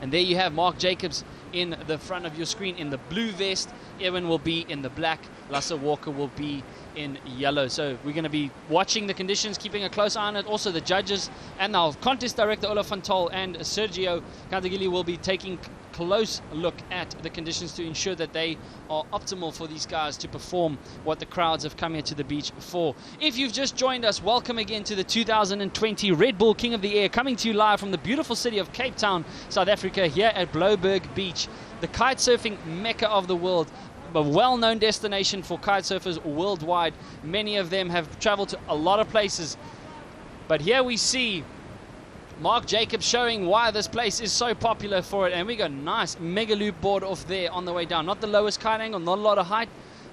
And there you have Mark Jacobs in the front of your screen in the blue vest. Erwin will be in the black. Lasse Walker will be in yellow. So we're going to be watching the conditions, keeping a close eye on it. Also the judges and our contest director Olaf van Tol and Sergio Cantagili will be taking close look at the conditions to ensure that they are optimal for these guys to perform what the crowds have come here to the beach for. If you've just joined us, welcome again to the 2020 Red Bull King of the Air, coming to you live from the beautiful city of Cape Town, South Africa, here at Blouberg Beach, the kite surfing mecca of the world. A well-known destination for kite surfers worldwide. Many of them have traveled to a lot of places, but here we see Mark Jacobs showing why this place is so popular for it. And we got a nice mega loop board off there on the way down. Not the lowest kite angle, not a lot of height,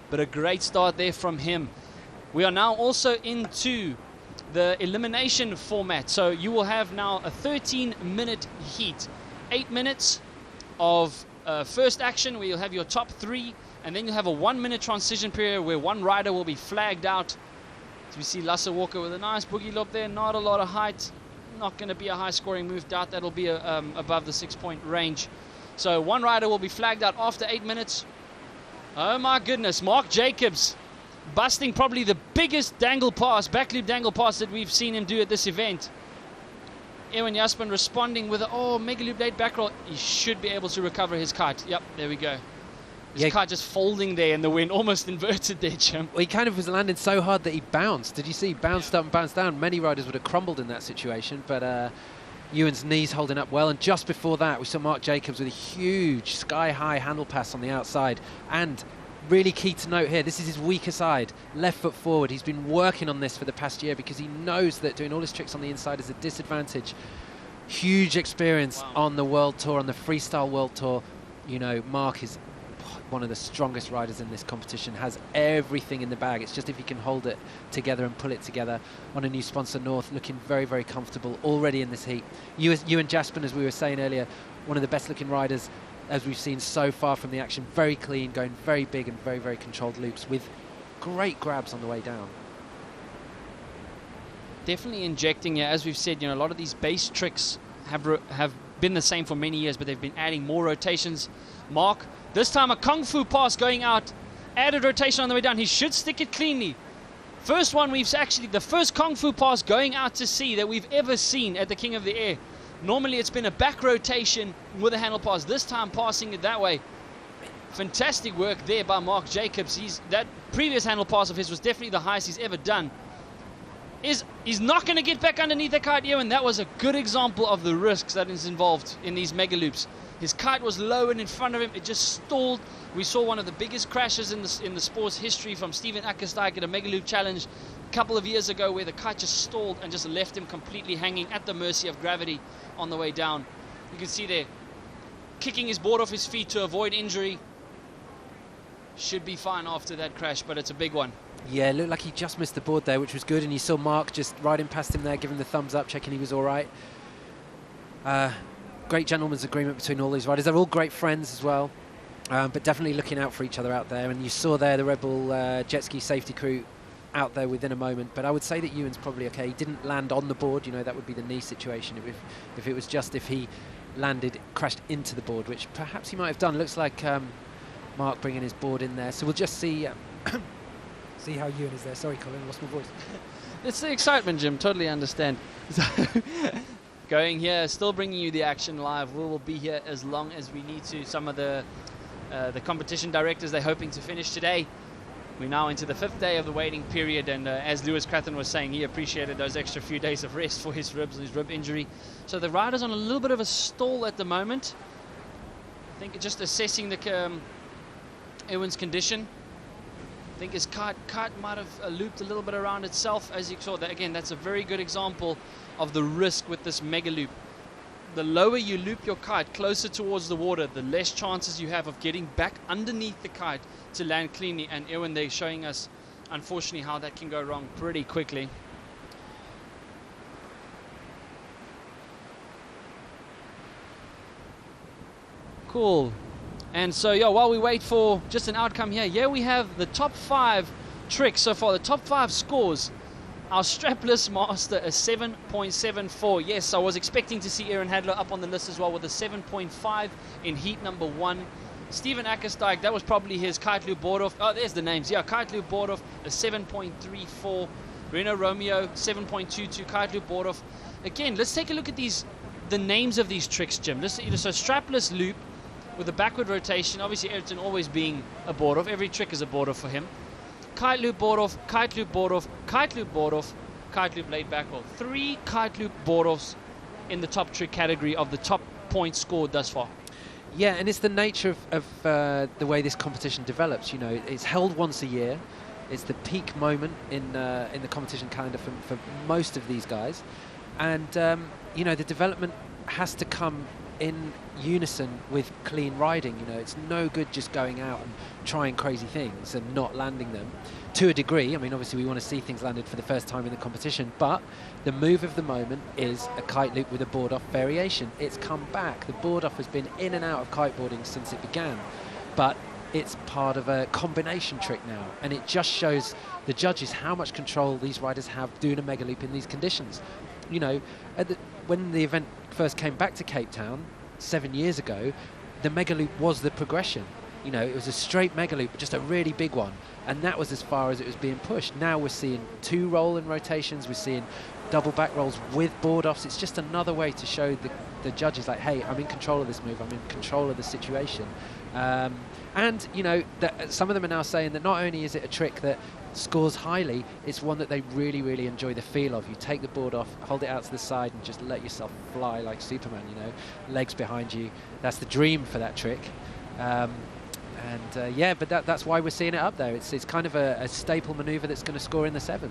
but a great start there from him. We are now also into the elimination format. So you will have now a 13-minute heat. 8 minutes of first action where you'll have your top 3. And then you'll have a 1-minute transition period where one rider will be flagged out. So we see Lasse Walker with a nice boogie loop there. Not a lot of height. Not going to be a high scoring move. Doubt that'll be above the 6-point range. So one rider will be flagged out after 8 minutes. Oh my goodness, Mark Jacobs busting probably the biggest dangle pass, backloop dangle pass that we've seen him do at this event. Erwin Jasmin responding with a mega loop late back roll. He should be able to recover his kite. Yep, there we go. His kite just folding there in the wind, almost inverted there, Jim. Well, he kind of was landing so hard that he bounced. Did you see? Bounced up and bounced down. Many riders would have crumbled in that situation, but Ewan's knees holding up well. And just before that, we saw Mark Jacobs with a huge sky-high handle pass on the outside. And really key to note here, this is his weaker side, left foot forward. He's been working on this for the past year because he knows that doing all his tricks on the inside is a disadvantage. Huge experience on the World Tour, on the Freestyle World Tour. You know, Mark is one of the strongest riders in this competition, has everything in the bag. It's just if he can hold it together and pull it together. On a new sponsor, North, looking very, very comfortable already in this heat. Ewan Jasmin, as we were saying earlier, one of the best looking riders as we've seen so far from the action. Very clean, going very big and very, very controlled loops with great grabs on the way down. Definitely injecting, as we've said, a lot of these base tricks have been the same for many years, but they've been adding more rotations. Mark, this time a Kung Fu pass going out, added rotation on the way down. He should stick it cleanly. First one the first Kung Fu pass going out to sea that we've ever seen at the King of the Air. Normally it's been a back rotation with a handle pass. This time passing it that way. Fantastic work there by Mark Jacobs. That previous handle pass of his was definitely the highest he's ever done. He's not going to get back underneath the kite here, and that was a good example of the risks that is involved in these mega loops. His kite was low and in front of him, it just stalled. We saw one of the biggest crashes in the sport's history from Steven Akkerstijk at a mega loop challenge a couple of years ago, where the kite just stalled and just left him completely hanging at the mercy of gravity on the way down. You can see there, kicking his board off his feet to avoid injury. Should be fine after that crash, but it's a big one. Yeah, it looked like he just missed the board there, which was good, and you saw Mark just riding past him there, giving the thumbs up, checking he was all right. Great gentleman's agreement between all these riders. They're all great friends as well, but definitely looking out for each other out there. And you saw there the Red Bull jet ski safety crew out there within a moment. But I would say that Ewan's probably okay. He didn't land on the board. That would be the knee situation. If it was just if he crashed into the board, which perhaps he might have done. Looks like Mark bringing his board in there. So we'll just see see how Ewan is there. Sorry, Colin, I lost my voice. It's the excitement, Jim. Totally understand. Going here, still bringing you the action live. We will be here as long as we need to. Some of the competition directors, they're hoping to finish today. We're now into the 5th day of the waiting period, and as Lewis Crathen was saying, he appreciated those extra few days of rest for his ribs and his rib injury. So the rider's on a little bit of a stall at the moment. I think just assessing the Ewan's condition. think his kite might have looped a little bit around itself, as you saw. That again, that's a very good example of the risk with this mega loop. The lower you loop your kite closer towards the water, the less chances you have of getting back underneath the kite to land cleanly. And Erwin, they're showing us, unfortunately, how that can go wrong pretty quickly. Cool. And so, yeah, while we wait for just an outcome here, we have the top 5 tricks so far, the top 5 scores. Our strapless master, a 7.74. Yes, I was expecting to see Aaron Hadler up on the list as well with a 7.5 in heat number 1. Steven Ackersteig, that was probably his kite loop board off. Oh, there's the names. Yeah, kite loop board off, a 7.34. Reno Romeo, 7.22, kite loop board off. Again, let's take a look at the names of these tricks, Jim. So strapless loop with a backward rotation. Obviously, Ayrton always being a board off. Every trick is a board off for him. Kite loop board off, kite loop board off, kite loop board off, kite loop laid back off. 3 kite loop board offs in the top trick category of the top points scored thus far. Yeah, and it's the nature of the way this competition develops. You know, it's held once a year. It's the peak moment in the competition calendar for most of these guys, and you know, the development has to come in unison with clean riding. You know, it's no good just going out and trying crazy things and not landing them. To a degree, I mean, obviously we want to see things landed for the first time in the competition, but the move of the moment is a kite loop with a board off variation. It's come back. The board off has been in and out of kiteboarding since it began, but it's part of a combination trick now, and it just shows the judges how much control these riders have doing a mega loop in these conditions. You know, when the event first came back to Cape Town 7 years ago, the mega loop was the progression. You know, it was a straight mega loop, just a really big one, and that was as far as it was being pushed. Now we're seeing 2 rolling rotations, we're seeing double back rolls with board offs. It's just another way to show the judges, like, hey, I'm in control of this move, I'm in control of the situation. And you know, some of them are now saying that not only is it a trick that scores highly, it's one that they really, really enjoy the feel of. You take the board off, hold it out to the side, and just let yourself fly like Superman. You know, legs behind you. That's the dream for that trick. Yeah, but that's why we're seeing it up there. It's kind of a staple maneuver that's going to score in the 7s.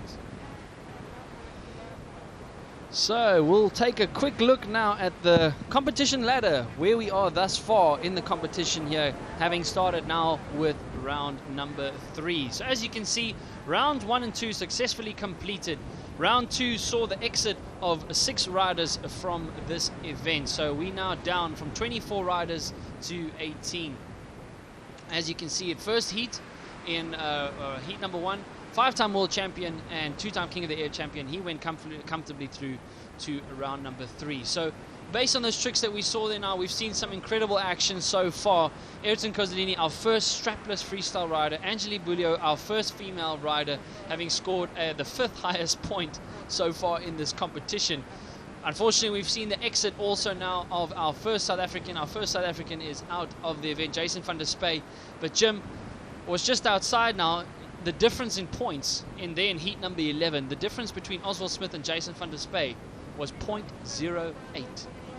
So we'll take a quick look now at the competition ladder, where we are thus far in the competition here, having started now with round number 3. So as you can see, rounds 1 and 2 successfully completed. Round 2 saw the exit of 6 riders from this event. So we now down from 24 riders to 18. As you can see, at first heat in heat number 1, 5-time world champion and 2-time King of the Air champion, he went comfortably through to round number 3. So based on those tricks that we saw there now, we've seen some incredible action so far. Ayrton Kozolini, our first strapless freestyle rider. Angelique Bulliot, our first female rider, having scored the 5th highest point so far in this competition. Unfortunately, we've seen the exit also now of our first South African. Our first South African is out of the event, Jason van der Spey. But Jim was just outside now. The difference in points in heat number 11, the difference between Oswald Smith and Jason van der Spey was 0.08.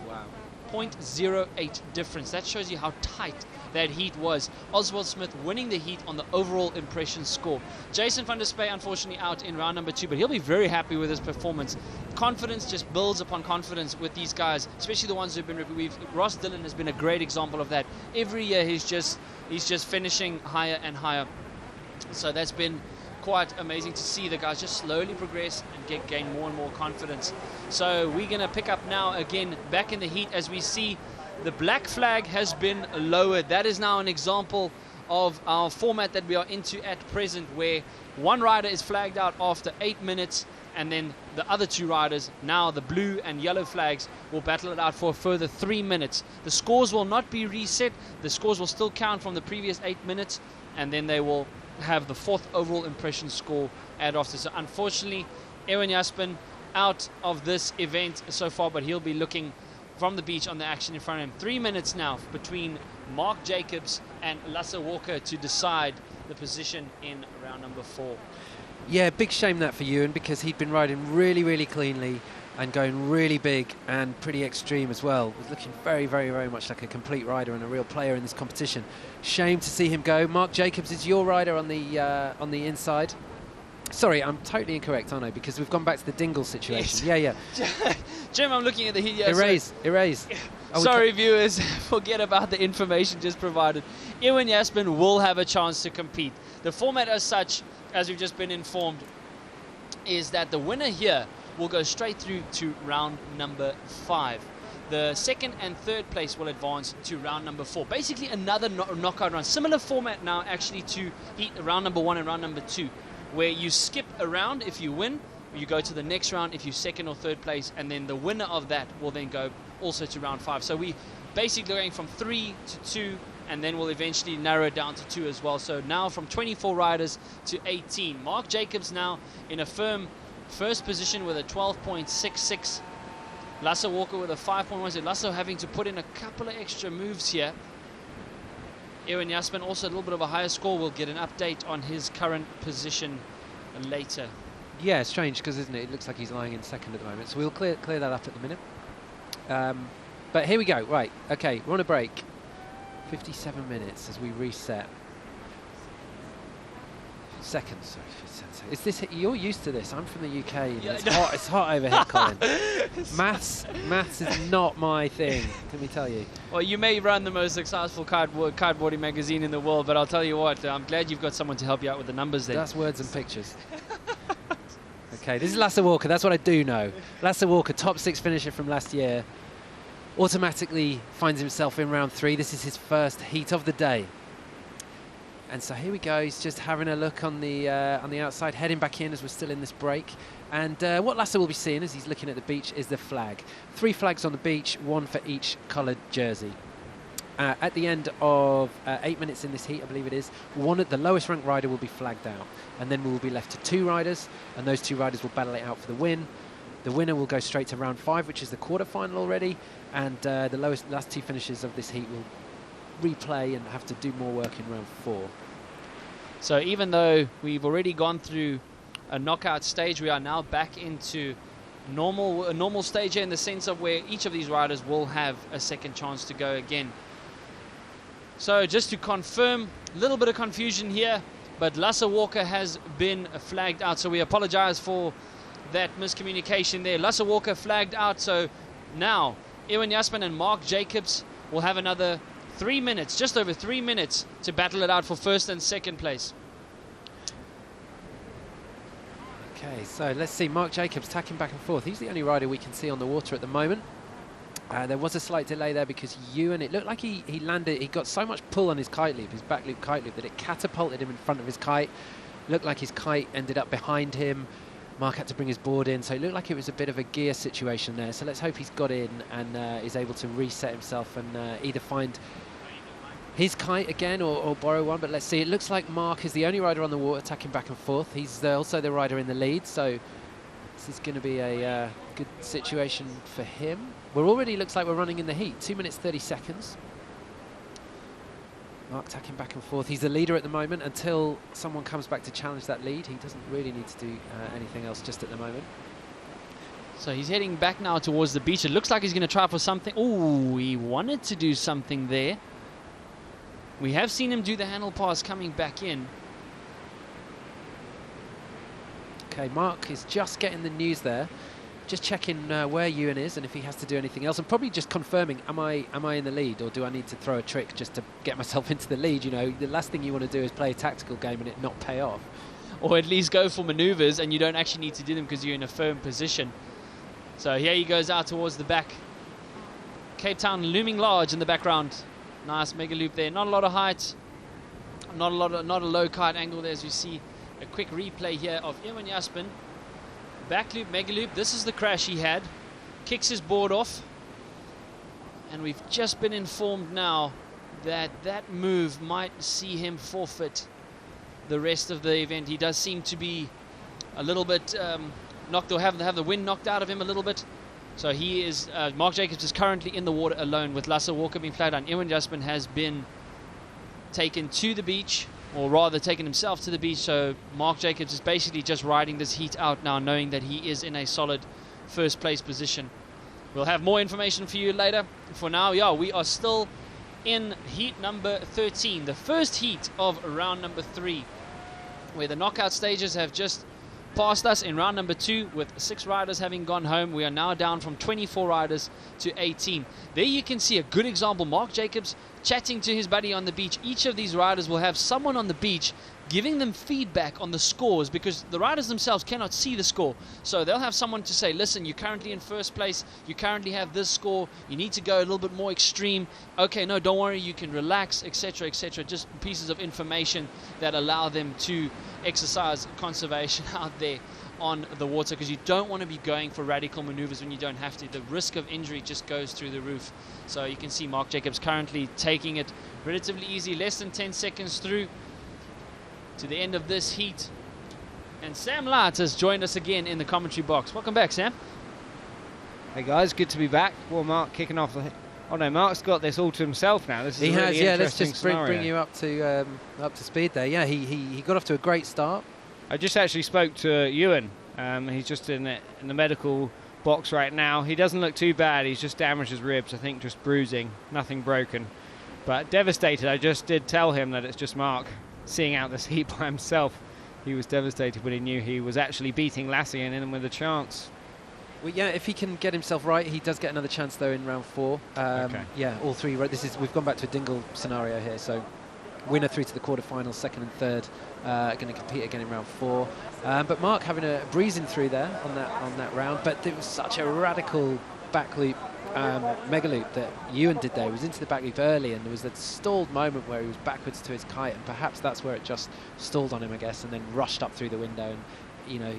Wow. 0.08 difference. That shows you how tight that heat was. Oswald Smith winning the heat on the overall impression score. Jason van der Spey unfortunately out in round number 2, but he'll be very happy with his performance. Confidence just builds upon confidence with these guys, especially the ones who've been reviewed. Ross Dillon has been a great example of that. Every year he's just finishing higher and higher. So that's been quite amazing to see the guys just slowly progress and gain more and more confidence. So we're going to pick up now again back in the heat as we see the black flag has been lowered. That is now an example of our format that we are into at present, where one rider is flagged out after 8 minutes, and then the other 2 riders, now the blue and yellow flags, will battle it out for a further 3 minutes. The scores will not be reset. The scores will still count from the previous 8 minutes, and then they will have the 4th overall impression score added after. So unfortunately, Erwin Jaspen out of this event so far, but he'll be looking from the beach on the action in front of him. 3 minutes now between Mark Jacobs and Lasse Walker to decide the position in round number 4. Yeah, big shame that for Ewan, because he'd been riding really, really cleanly. and going really big and pretty extreme as well. Was looking very, very, very much like a complete rider and a real player in this competition. Shame to see him go. Mark Jacobs is your rider on the inside. Sorry, I'm totally incorrect, aren't I? Because we've gone back to the Dingle situation. Yes. Yeah. Jim, I'm looking at the heat. Yeah, erase. Sorry, viewers, forget about the information just provided. Ewan Jasmin will have a chance to compete. The format as such, as we've just been informed, is that the winner here will go straight through to round number 5. The second and third place will advance to round number 4. Basically another knockout round. Similar format now actually to heat round number 1 and round number 2, where you skip a round if you win, you go to the next round if you second or third place, and then the winner of that will then go also to round 5. So we basically going from 3 to 2, and then we'll eventually narrow it down to 2 as well. So now from 24 riders to 18. Mark Jacobs now in a firm first position with a 12.66. Lasse Walker with a 5.1. Lasse having to put in a couple of extra moves here. Ewan Jasmin also a little bit of a higher score. We'll get an update on his current position later. Yeah, strange, because isn't it? It looks like he's lying in second at the moment. So we'll clear that up at the minute. But here we go. Right, okay, we're on a break. 57 minutes as we reset. Seconds, sorry. Is this? You're used to this. I'm from the UK. And yeah, it's hot over here, Colin. Maths is not my thing. Let me tell you. Well, you may run the most successful cardboarding magazine in the world, but I'll tell you what. I'm glad you've got someone to help you out with the numbers there. That's words and pictures. Okay, this is Lasse Walker. That's what I do know. Lasse Walker, top 6 finisher from last year, automatically finds himself in round 3. This is his first heat of the day. And so here we go. He's just having a look on the outside, heading back in as we're still in this break. And what Lasse will be seeing as he's looking at the beach is the flag. 3 flags on the beach, 1 for each coloured jersey. At the end of 8 minutes in this heat, I believe it is, the lowest ranked rider will be flagged out. And then we will be left to 2 riders, and those 2 riders will battle it out for the win. The winner will go straight to round 5, which is the quarter-final already, and the last 2 finishers of this heat will replay and have to do more work in round 4. So even though we've already gone through a knockout stage, we are now back into a normal stage here, in the sense of where each of these riders will have a second chance to go again. So just to confirm, a little bit of confusion here, but Lasse Walker has been flagged out, so we apologize for that miscommunication there. Lasse Walker flagged out, so now Ewan Jasmin and Mark Jacobs will have another 3 minutes, just over 3 minutes, to battle it out for first and second place. Okay, so let's see. Mark Jacobs tacking back and forth. He's the only rider we can see on the water at the moment. There was a slight delay there because Ewan, it looked like he landed, he got so much pull on his kite loop, his back loop kite loop, that it catapulted him in front of his kite. Looked like his kite ended up behind him. Mark had to bring his board in, so it looked like it was a bit of a gear situation there. So let's hope he's got in and is able to reset himself and either find his kite again or borrow one. But let's see. It looks like Mark is the only rider on the water attacking back and forth. He's also the rider in the lead, so this is going to be a good situation for him. We're already, looks like we're running in the heat. 2 minutes 30 seconds. Mark tacking back and forth. He's the leader at the moment until someone comes back to challenge that lead. He doesn't really need to do anything else just at the moment. So he's heading back now towards the beach. It looks like he's going to try for something. Oh, he wanted to do something there. We have seen him do the handle pass coming back in. Okay, Mark is just getting the news there. Just checking where Ewan is and if he has to do anything else, and probably just confirming, am I in the lead, or do I need to throw a trick just to get myself into the lead? You know, the last thing you want to do is play a tactical game and it not pay off. Or at least go for maneuvers and you don't actually need to do them because you're in a firm position. So here he goes out towards the back. Cape Town looming large in the background. Nice mega loop there. Not a lot of height. Not a low kite angle there, as you see. A quick replay here of Ewan Jasmin. Back loop, mega loop. This is the crash he had. Kicks his board off. And we've just been informed now that that move might see him forfeit the rest of the event. He does seem to be a little bit knocked, or have the wind knocked out of him a little bit. So he is, Mark Jacobs is currently in the water alone with Lasse Walker being flagged down. Ewan Jasmin has been taken to the beach, or rather taken himself to the beach. So Mark Jacobs is basically just riding this heat out now, knowing that he is in a solid first place position. We'll have more information for you later. For now, yeah, we are still in heat number 13, the first heat of round number 3, where the knockout stages have just passed us in round number 2, with 6 riders having gone home. We are now down from 24 riders to 18. There you can see a good example. Mark Jacobs chatting to his buddy on the beach. Each of these riders will have someone on the beach giving them feedback on the scores, because the riders themselves cannot see the score. So they'll have someone to say, listen, you're currently in first place, you currently have this score, you need to go a little bit more extreme. Okay, no, don't worry, you can relax, etc., etc. Just pieces of information that allow them to exercise conservation out there on the water, because you don't want to be going for radical maneuvers when you don't have to. The risk of injury just goes through the roof. So you can see Mark Jacobs currently taking it relatively easy, less than 10 seconds through to the end of this heat. And Sam Light has joined us again in the commentary box. Welcome back, Sam. Hey guys, good to be back. Well, Mark kicking off the... Oh no, Mark's got this all to himself now. This is he a really has, let's interesting just scenario. bring you up to speed there. Yeah, he got off to a great start. I just actually spoke to Ewan. He's just in the medical box right now. He doesn't look too bad. He's just damaged his ribs, I think, just bruising, nothing broken. But devastated. I just did tell him that it's just Mark seeing out this heat by himself. He was devastated when he knew he was actually beating Lassie and in with a chance. Well, yeah, if he can get himself right, he does get another chance though in round 4. Okay. Yeah, all 3. Right, we've gone back to a dingle scenario here. So winner through to the quarterfinals, 2nd and 3rd, going to compete again in round 4. But Mark having a breezing through there on that round. But there was such a radical back loop, mega loop that Ewan did there. He was into the back loop early, and there was that stalled moment where he was backwards to his kite, and perhaps that's where it just stalled on him, I guess, and then rushed up through the window. And you know,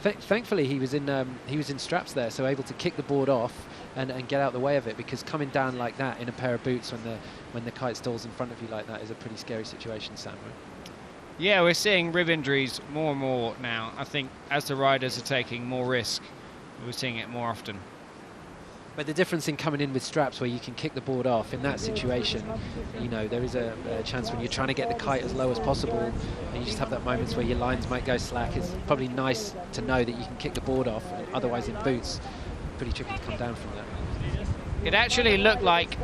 thankfully he was in straps there, so able to kick the board off and get out the way of it, because coming down like that in a pair of boots when the kite stalls in front of you like that is a pretty scary situation, Sam. Right? Yeah, we're seeing rib injuries more and more now. I think as the riders are taking more risk, we're seeing it more often. But the difference in coming in with straps where you can kick the board off, in that situation, you know, there is a chance when you're trying to get the kite as low as possible and you just have that moments where your lines might go slack. It's probably nice to know that you can kick the board off, otherwise in boots, pretty tricky to come down from that. It actually looked like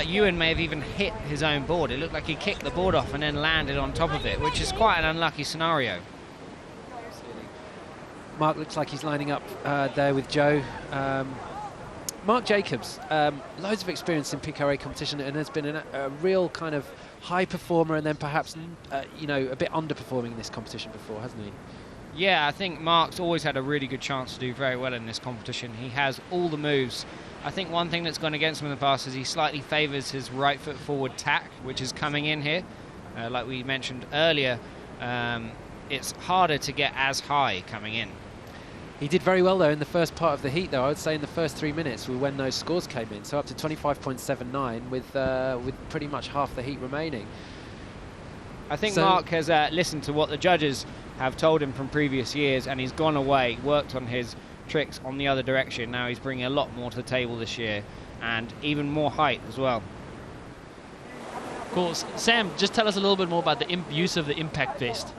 Ewan may have even hit his own board. It looked like he kicked the board off and then landed on top of it, which is quite an unlucky scenario. Mark looks like he's lining up there with Joe. Mark Jacobs, loads of experience in PKRA competition, and has been a real kind of high performer, and then perhaps you know, a bit underperforming in this competition before, hasn't he? Yeah, I think Mark's always had a really good chance to do very well in this competition. He has all the moves. I think one thing that's gone against him in the past is he slightly favours his right foot forward tack, which is coming in here. Like we mentioned earlier, it's harder to get as high coming in. He did very well though in the first part of the heat, though. I would say in the first 3 minutes were when those scores came in, so up to 25.79 with pretty much half the heat remaining. I think Mark has listened to what the judges have told him from previous years, and he's gone away, worked on his tricks on the other direction. Now he's bringing a lot more to the table this year, and even more height as well. Cool. Sam, just tell us a little bit more about the use of the impact vest.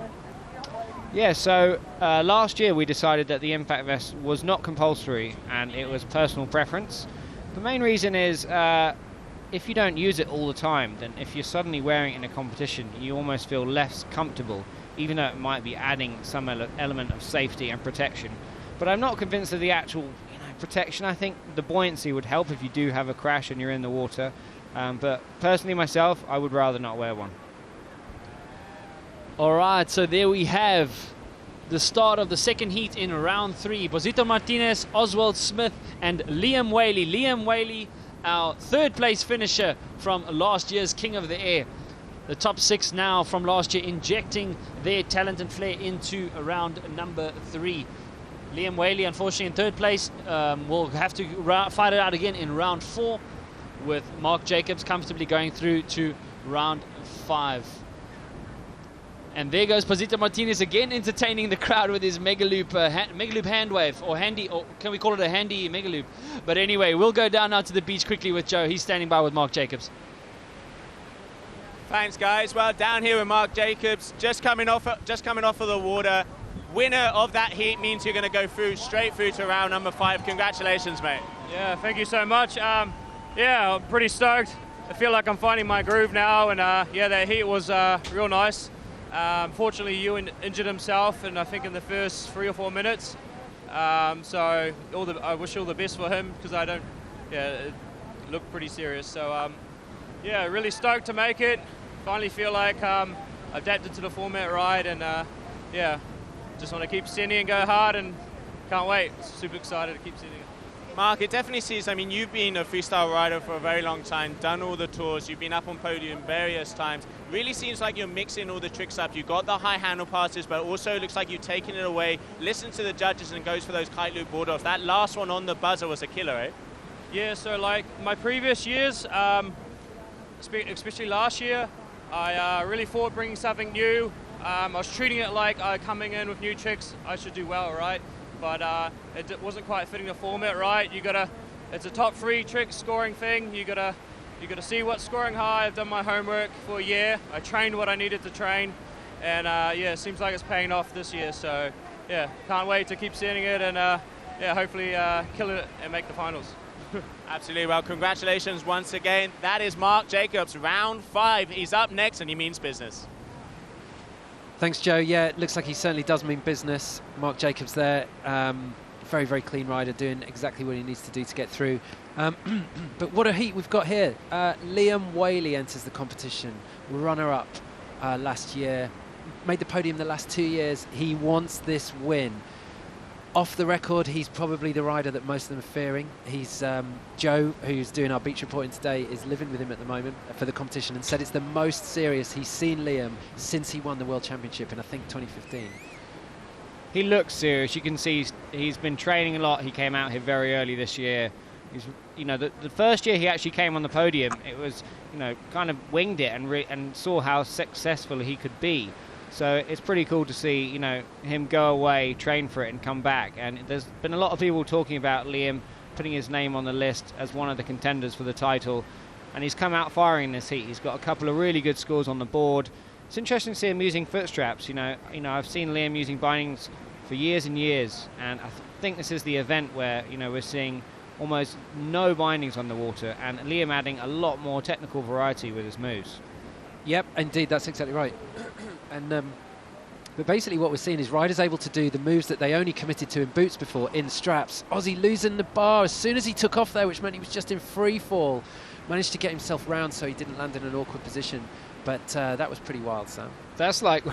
Yeah, so last year we decided that the impact vest was not compulsory and it was personal preference. The main reason is if you don't use it all the time, then if you're suddenly wearing it in a competition, you almost feel less comfortable, even though it might be adding some element of safety and protection. But I'm not convinced of the actual protection. I think the buoyancy would help if you do have a crash and you're in the water. But personally myself, I would rather not wear one. All right, so there we have the start of the second heat in round 3. Bozito Martinez, Oswald Smith, and Liam Whaley. Liam Whaley, our third place finisher from last year's King of the Air. The top 6 now from last year injecting their talent and flair into round number 3. Liam Whaley, unfortunately, in third place. Will have to fight it out again in round 4, with Mark Jacobs comfortably going through to round 5. And there goes Bozito Martinez again, entertaining the crowd with his mega loop hand wave, or handy, or can we call it a handy mega loop? But anyway, we'll go down now to the beach quickly with Joe. He's standing by with Mark Jacobs. Thanks, guys. Well, down here with Mark Jacobs, just coming off of the water. winner of that heat means you're going to go straight through to round number 5. Congratulations, mate. Yeah, thank you so much. Yeah, I'm pretty stoked. I feel like I'm finding my groove now, and yeah, that heat was real nice. Unfortunately, Ewan injured himself, and I think in the first 3 or 4 minutes. So I wish all the best for him, because it looked pretty serious. So yeah, really stoked to make it. Finally feel like adapted to the format right, and yeah, just want to keep sending and go hard, and can't wait. Super excited to keep sending it. Mark, it definitely seems, I mean, you've been a freestyle rider for a very long time, done all the tours, you've been up on podium various times. Really seems like you're mixing all the tricks up. You got the high handle passes, but also looks like you've taken it away, listened to the judges, and goes for those kite loop board offs. That last one on the buzzer was a killer, eh? Yeah, so like my previous years, especially last year, I really thought bringing something new. I was treating it like coming in with new tricks, I should do well, right? But it wasn't quite fitting the format right. It's a top 3 trick scoring thing. You gotta see what's scoring high. I've done my homework for a year. I trained what I needed to train, and yeah, it seems like it's paying off this year. So yeah, can't wait to keep sending it, and yeah, hopefully kill it and make the finals. Absolutely. Well, congratulations once again. That is Mark Jacobs, round 5. He's up next, and he means business. Thanks, Joe. Yeah, it looks like he certainly does mean business. Mark Jacobs there, very, very clean rider, doing exactly what he needs to do to get through. But what a heat we've got here. Liam Whaley enters the competition, runner-up last year, made the podium the last 2 years. He wants this win. Off the record, he's probably the rider that most of them are fearing. He's Joe, who's doing our beach reporting today, is living with him at the moment for the competition, and said it's the most serious he's seen Liam since he won the World Championship in, I think, 2015. He looks serious. You can see he's been training a lot. He came out here very early this year. He's, you know, the first year he actually came on the podium, it was, you know, kind of winged it and saw how successful he could be. So it's pretty cool to see, you know, him go away, train for it, and come back. And there's been a lot of people talking about Liam putting his name on the list as one of the contenders for the title. And he's come out firing in this heat. He's got a couple of really good scores on the board. It's interesting to see him using foot straps. You know, I've seen Liam using bindings for years and years, and I think this is the event where, you know, we're seeing almost no bindings on the water, and Liam adding a lot more technical variety with his moves. Yep, indeed, that's exactly right. And but basically what we're seeing is riders able to do the moves that they only committed to in boots before, in straps. Ozzy losing the bar as soon as he took off there, which meant he was just in free fall. Managed to get himself round so he didn't land in an awkward position. But that was pretty wild, Sam. That's like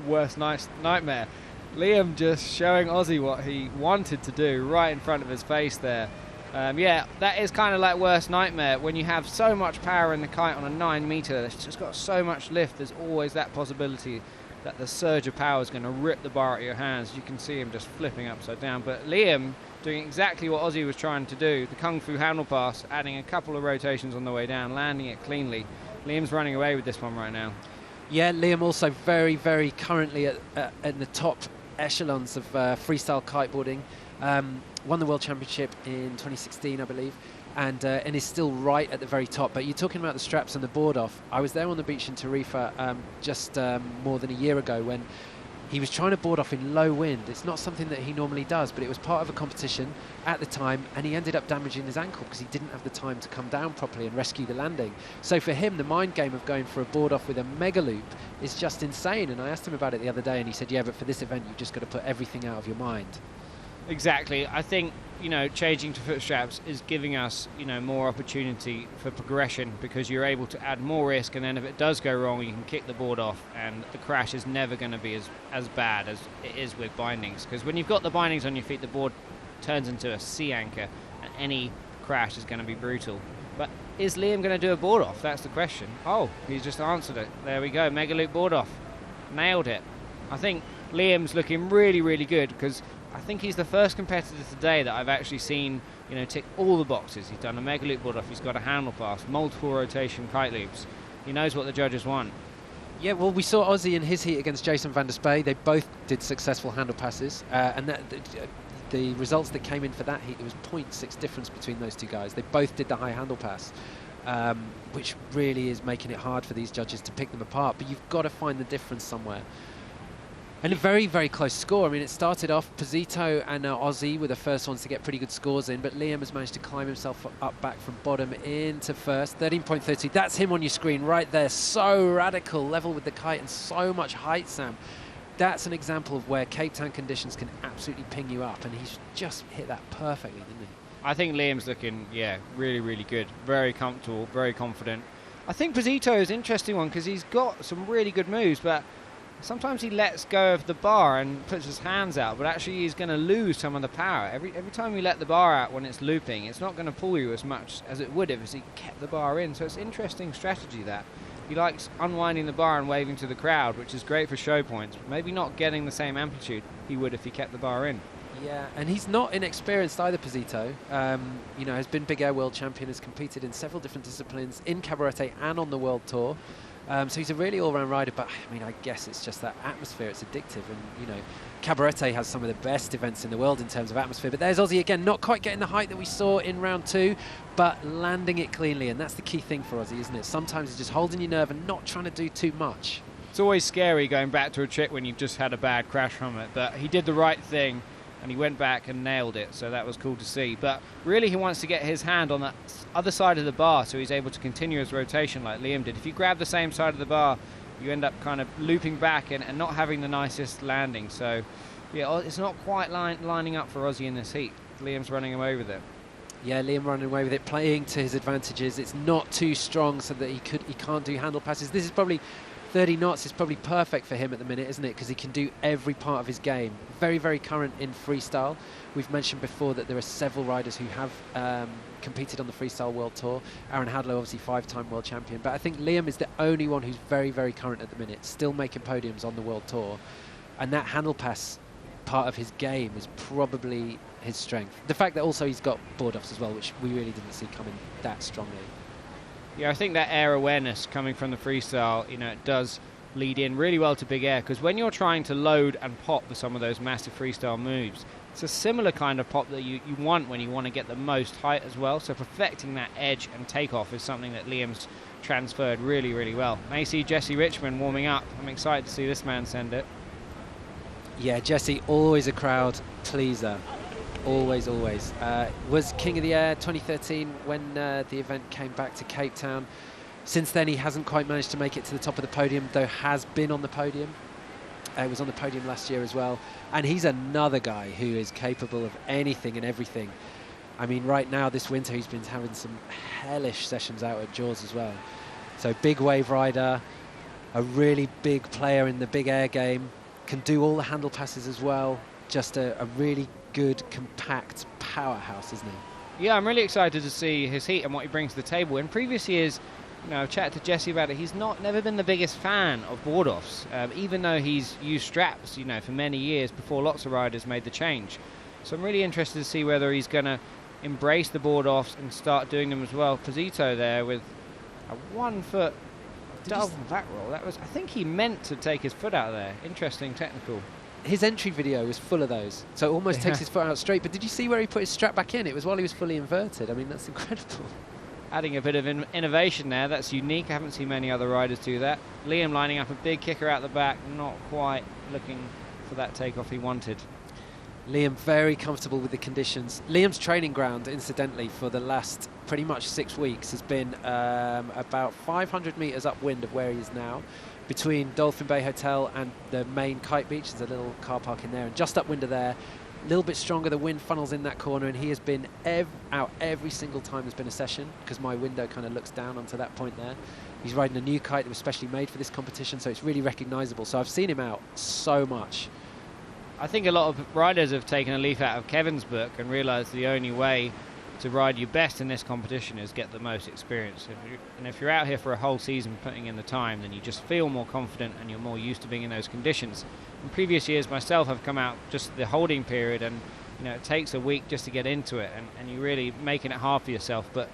worst nightmare. Liam just showing Ozzy what he wanted to do right in front of his face there. Yeah, that is kind of like worst nightmare. When you have so much power in the kite on a 9 metre, it's just got so much lift, there's always that possibility that the surge of power is going to rip the bar out of your hands. You can see him just flipping upside down. But Liam doing exactly what Ozzy was trying to do, the Kung Fu handle pass, adding a couple of rotations on the way down, landing it cleanly. Liam's running away with this one right now. Yeah, Liam also very, very currently at the top echelons of freestyle kiteboarding. Won the World Championship in 2016, I believe, and is still right at the very top. But you're talking about the straps and the board off. I was there on the beach in Tarifa just more than a year ago when he was trying to board off in low wind. It's not something that he normally does, but it was part of a competition at the time, and he ended up damaging his ankle because he didn't have the time to come down properly and rescue the landing. So for him, the mind game of going for a board off with a mega loop is just insane. And I asked him about it the other day, and he said, yeah, but for this event, you've just got to put everything out of your mind. Exactly. I think, you know, changing to foot straps is giving us, you know, more opportunity for progression, because you're able to add more risk, and then if it does go wrong, you can kick the board off, and the crash is never going to be as bad as it is with bindings. Because when you've got the bindings on your feet, the board turns into a sea anchor, and any crash is going to be brutal. But is Liam going to do a board off? That's the question. Oh, he's just answered it. There we go. Mega loop board off. Nailed it. I think Liam's looking really, really good, because I think he's the first competitor today that I've actually seen, you know, tick all the boxes. He's done a mega loop board off, he's got a handle pass, multiple rotation kite loops. He knows what the judges want. Yeah, well, we saw Ozzy in his heat against Jason van der Spey. They both did successful handle passes, and the results that came in for that heat, there was 0.6 difference between those two guys. They both did the high handle pass, which really is making it hard for these judges to pick them apart. But you've got to find the difference somewhere. And a very, very close score. I mean, it started off Posito and Ozzy were the first ones to get pretty good scores in, but Liam has managed to climb himself up back from bottom into first. 13.30. That's him on your screen right there. So radical, level with the kite, and so much height, Sam. That's an example of where Cape Town conditions can absolutely ping you up, and he's just hit that perfectly, didn't he? I think Liam's looking, really, really good. Very comfortable, very confident. I think Posito is an interesting one because he's got some really good moves, but sometimes he lets go of the bar and puts his hands out, but actually he's going to lose some of the power. Every time you let the bar out when it's looping, it's not going to pull you as much as it would if he kept the bar in. So it's an interesting strategy that. He likes unwinding the bar and waving to the crowd, which is great for show points, but maybe not getting the same amplitude he would if he kept the bar in. Yeah, and he's not inexperienced either, Posito. Has been Big Air World Champion, has competed in several different disciplines in cabarete and on the World Tour. So he's a really all-round rider, but I mean, I guess it's just that atmosphere, it's addictive. And, cabarete has some of the best events in the world in terms of atmosphere. But there's Ozzy again, not quite getting the height that we saw in round 2, but landing it cleanly. And that's the key thing for Ozzy, isn't it? Sometimes it's just holding your nerve and not trying to do too much. It's always scary going back to a trick when you've just had a bad crash from it, but he did the right thing. And he went back and nailed it, so that was cool to see. But really he wants to get his hand on the other side of the bar so he's able to continue his rotation like Liam did. If you grab the same side of the bar, you end up kind of looping back and not having the nicest landing. So, yeah, it's not quite lining up for Ozzy in this heat. Liam's running away with it. Yeah, Liam running away with it, playing to his advantages. It's not too strong so that he can't do handle passes. This is probably 30 knots is probably perfect for him at the minute, isn't it? Because he can do every part of his game. Very, very current in freestyle. We've mentioned before that there are several riders who have competed on the Freestyle World Tour. Aaron Hadlow, obviously 5-time world champion. But I think Liam is the only one who's very, very current at the minute, still making podiums on the World Tour. And that handle pass part of his game is probably his strength. The fact that also he's got board offs as well, which we really didn't see coming that strongly. Yeah, I think that air awareness coming from the freestyle, it does lead in really well to big air, because when you're trying to load and pop for some of those massive freestyle moves, it's a similar kind of pop that you want when you want to get the most height as well. So perfecting that edge and takeoff is something that Liam's transferred really, really well. Now you see Jesse Richmond warming up. I'm excited to see this man send it. Yeah, Jesse, always a crowd pleaser. Always, always. Was King of the Air 2013 when the event came back to Cape Town. Since then, he hasn't quite managed to make it to the top of the podium, though has been on the podium. He was on the podium last year as well. And he's another guy who is capable of anything and everything. I mean, right now, this winter, he's been having some hellish sessions out at Jaws as well. So big wave rider, a really big player in the big air game, can do all the handle passes as well. Just a really good, compact powerhouse, isn't he? Yeah, I'm really excited to see his heat and what he brings to the table. In previous years, I've chatted to Jesse about it, he's never been the biggest fan of board offs, even though he's used straps, for many years before lots of riders made the change. So I'm really interested to see whether he's going to embrace the board offs and start doing them as well. Posito there with a 1 foot double back roll. I think he meant to take his foot out there. Interesting technical. His entry video was full of those, so almost takes his foot out straight. But did you see where he put his strap back in? It was while he was fully inverted. I mean, that's incredible. Adding a bit of innovation there. That's unique. I haven't seen many other riders do that. Liam lining up a big kicker out the back, not quite looking for that takeoff he wanted. Liam very comfortable with the conditions. Liam's training ground, incidentally, for the last pretty much 6 weeks has been about 500 metres upwind of where he is now, between Dolphin Bay Hotel and the main kite beach. There's a little car park in there, and just upwind of there, a little bit stronger, the wind funnels in that corner, and he has been out every single time there's been a session, because my window kind of looks down onto that point there. He's riding a new kite that was specially made for this competition, so it's really recognisable. So I've seen him out so much. I think a lot of riders have taken a leaf out of Kevin's book and realised the only way to ride your best in this competition is get the most experience. If you're out here for a whole season putting in the time, then you just feel more confident and you're more used to being in those conditions. In previous years, myself, have come out just the holding period, and it takes a week just to get into it, and you're really making it hard for yourself. But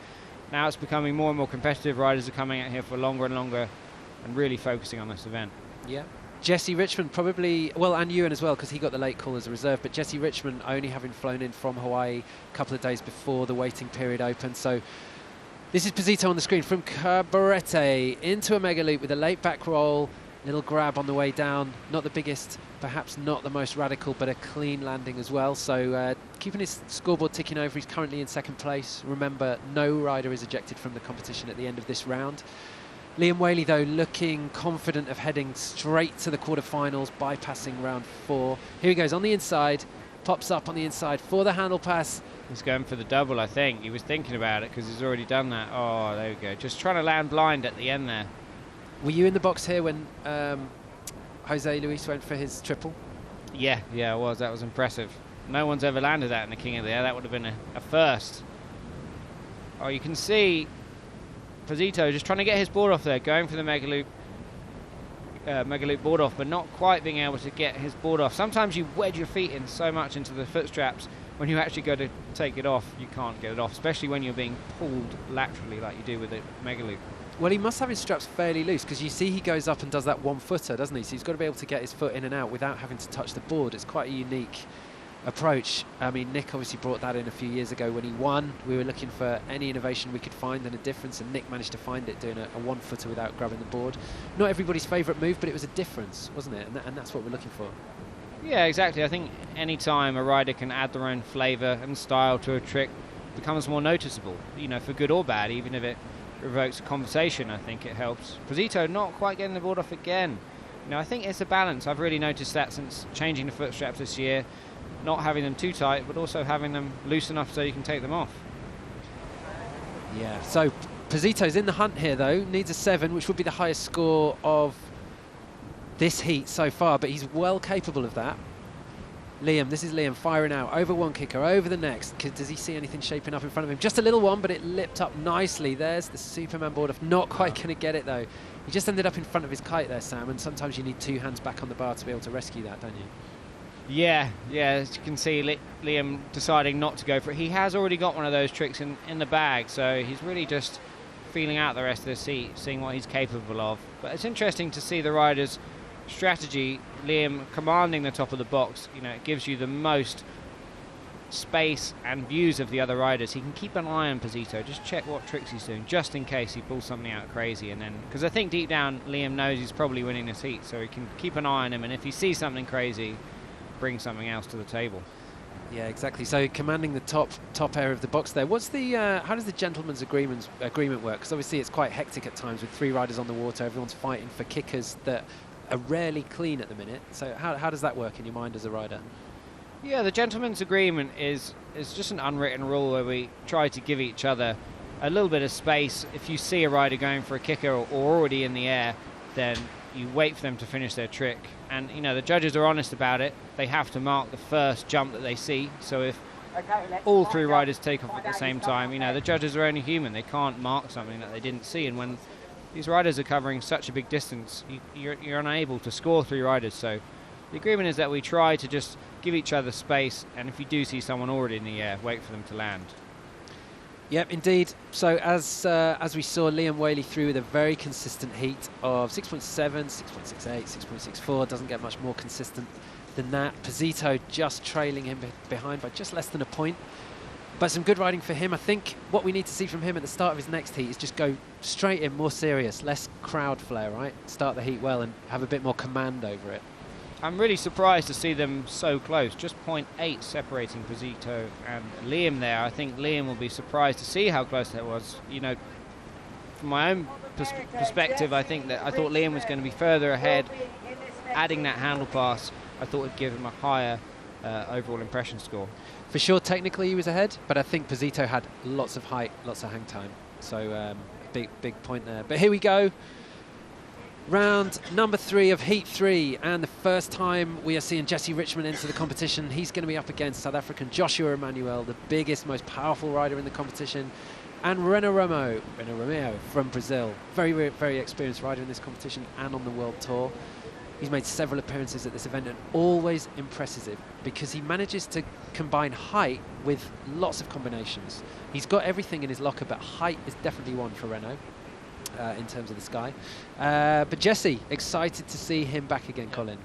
now it's becoming more and more competitive. Riders are coming out here for longer and longer and really focusing on this event. Yeah. Jesse Richmond probably, well, and Ewan as well, because he got the late call as a reserve, but Jesse Richmond only having flown in from Hawaii a couple of days before the waiting period opened. So this is Posito on the screen from Cabarete into a mega loop with a late back roll, Little grab on the way down, not the biggest, perhaps not the most radical, but a clean landing as well. So keeping his scoreboard ticking over. He's currently in second place. Remember, no rider is ejected from the competition at the end of this round. Liam Whaley, though, looking confident of heading straight to the quarterfinals, bypassing round 4. Here he goes on the inside, pops up on the inside for the handle pass. He's going for the double, I think. He was thinking about it because he's already done that. Oh, there we go. Just trying to land blind at the end there. Were you in the box here when Jose Luis went for his triple? Yeah, I was. That was impressive. No one's ever landed that in the King of the Air. That would have been a first. Oh, you can see Posito just trying to get his board off there, going for the mega loop board off, but not quite being able to get his board off. Sometimes you wedge your feet in so much into the foot straps, when you actually go to take it off, you can't get it off, especially when you're being pulled laterally like you do with the mega loop. Well, he must have his straps fairly loose, because you see he goes up and does that one-footer, doesn't he? So he's got to be able to get his foot in and out without having to touch the board. It's quite a unique approach. I mean, Nick obviously brought that in a few years ago when he won. We were looking for any innovation we could find and a difference, and Nick managed to find it doing a one-footer without grabbing the board. Not everybody's favourite move, but it was a difference, wasn't it? And that's what we're looking for. Yeah, exactly. I think any time a rider can add their own flavour and style to a trick, it becomes more noticeable, you know, for good or bad, even if it evokes a conversation. I think it helps. Posito not quite getting the board off again. You know, I think it's a balance. I've really noticed that since changing the foot straps this year, not having them too tight, but also having them loose enough so you can take them off. Yeah, so Posito's in the hunt here, though. Needs a 7, which would be the highest score of this heat so far, but he's well capable of that. Liam, this is Liam firing out over one kicker, over the next. Does he see anything shaping up in front of him? Just a little one, but it lipped up nicely. There's the Superman board off. Not quite going to get it, though. He just ended up in front of his kite there, Sam, and sometimes you need 2 hands back on the bar to be able to rescue that, don't you? Yeah, as you can see, Liam deciding not to go for it. He has already got one of those tricks in the bag, so he's really just feeling out the rest of the seat, seeing what he's capable of. But it's interesting to see the riders' strategy. Liam commanding the top of the box, you know, it gives you the most space and views of the other riders. He can keep an eye on Posito, just check what tricks he's doing, just in case he pulls something out crazy. And then, because I think deep down Liam knows he's probably winning this heat, so he can keep an eye on him, and if he sees something crazy, bring something else to the table. Yeah, exactly. So commanding the top area of the box there. What's the how does the gentleman's agreement work? Because obviously it's quite hectic at times with 3 riders on the water. Everyone's fighting for kickers that are rarely clean at the minute. So how does that work in your mind as a rider? Yeah, the gentleman's agreement is just an unwritten rule where we try to give each other a little bit of space. If you see a rider going for a kicker or already in the air, then you wait for them to finish their trick. And, you know, the judges are honest about it. They have to mark the first jump that they see. So if all 3 riders take off at the same time, you know, the judges are only human. They can't mark something that they didn't see. And when these riders are covering such a big distance, you're unable to score 3 riders. So the agreement is that we try to just give each other space, and if you do see someone already in the air, wait for them to land. Yep, indeed. So as we saw, Liam Whaley through with a very consistent heat of 6.7, 6.68, 6.64. Doesn't get much more consistent than that. Posito just trailing him behind by just less than a point. But some good riding for him. I think what we need to see from him at the start of his next heat is just go straight in, more serious, less crowd flair, right? Start the heat well and have a bit more command over it. I'm really surprised to see them so close, just 0.8 separating Posito and Liam there. I think Liam will be surprised to see how close that was. You know, from my own perspective, I thought Liam was going to be further ahead. Adding that handle pass, I thought would give him a higher overall impression score. For sure, technically he was ahead, but I think Posito had lots of height, lots of hang time. So big point there. But here we go. Round number 3 of Heat 3, and the first time we are seeing Jesse Richmond into the competition. He's going to be up against South African Joshua Emmanuel, the biggest, most powerful rider in the competition, and Reno Romeo from Brazil. Very, very experienced rider in this competition and on the World Tour. He's made several appearances at this event and always impresses it because he manages to combine height with lots of combinations. He's got everything in his locker, but height is definitely one for Reno. In terms of the sky. But Jesse, excited to see him back again, Colin.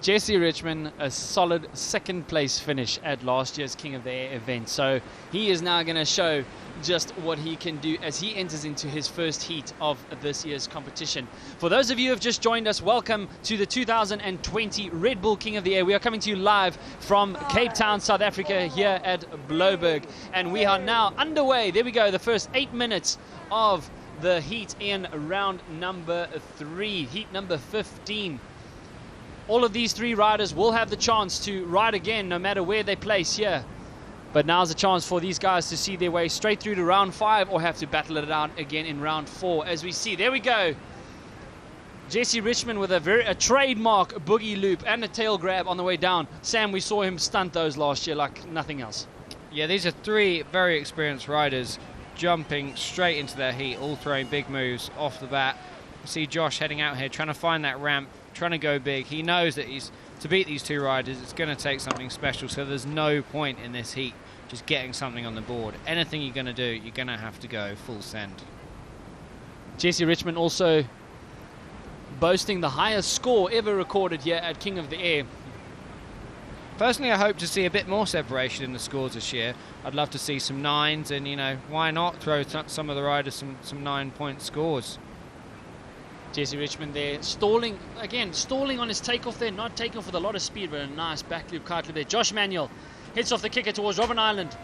Jesse Richmond, a solid second place finish at last year's King of the Air event. So he is now going to show just what he can do as he enters into his first heat of this year's competition. For those of you who have just joined us, welcome to the 2020 Red Bull King of the Air. We are coming to you live from Cape Town, South Africa, here at Bloberg. And we are now underway. There we go, the first 8 minutes of the heat in round number 3, heat number 15. All of these 3 riders will have the chance to ride again no matter where they place here. But now's a chance for these guys to see their way straight through to round 5 or have to battle it out again in round 4. As we see, there we go. Jesse Richmond with a trademark boogie loop and a tail grab on the way down. Sam, we saw him stunt those last year like nothing else. Yeah, these are 3 very experienced riders jumping straight into their heat, all throwing big moves off the bat. You see Josh heading out here, trying to find that ramp, trying to go big. He knows that to beat these 2 riders, it's going to take something special, so there's no point in this heat just getting something on the board. Anything you're going to do, you're going to have to go full send. Jesse Richmond also boasting the highest score ever recorded here at King of the Air. Personally, I hope to see a bit more separation in the scores this year. I'd love to see some 9s, and, you know, why not throw some of the riders some 9-point scores. Jesse Richmond there, stalling on his takeoff there, not taking off with a lot of speed, but a nice back loop, kite loop there. Josh Manuel hits off the kicker towards Robben Island.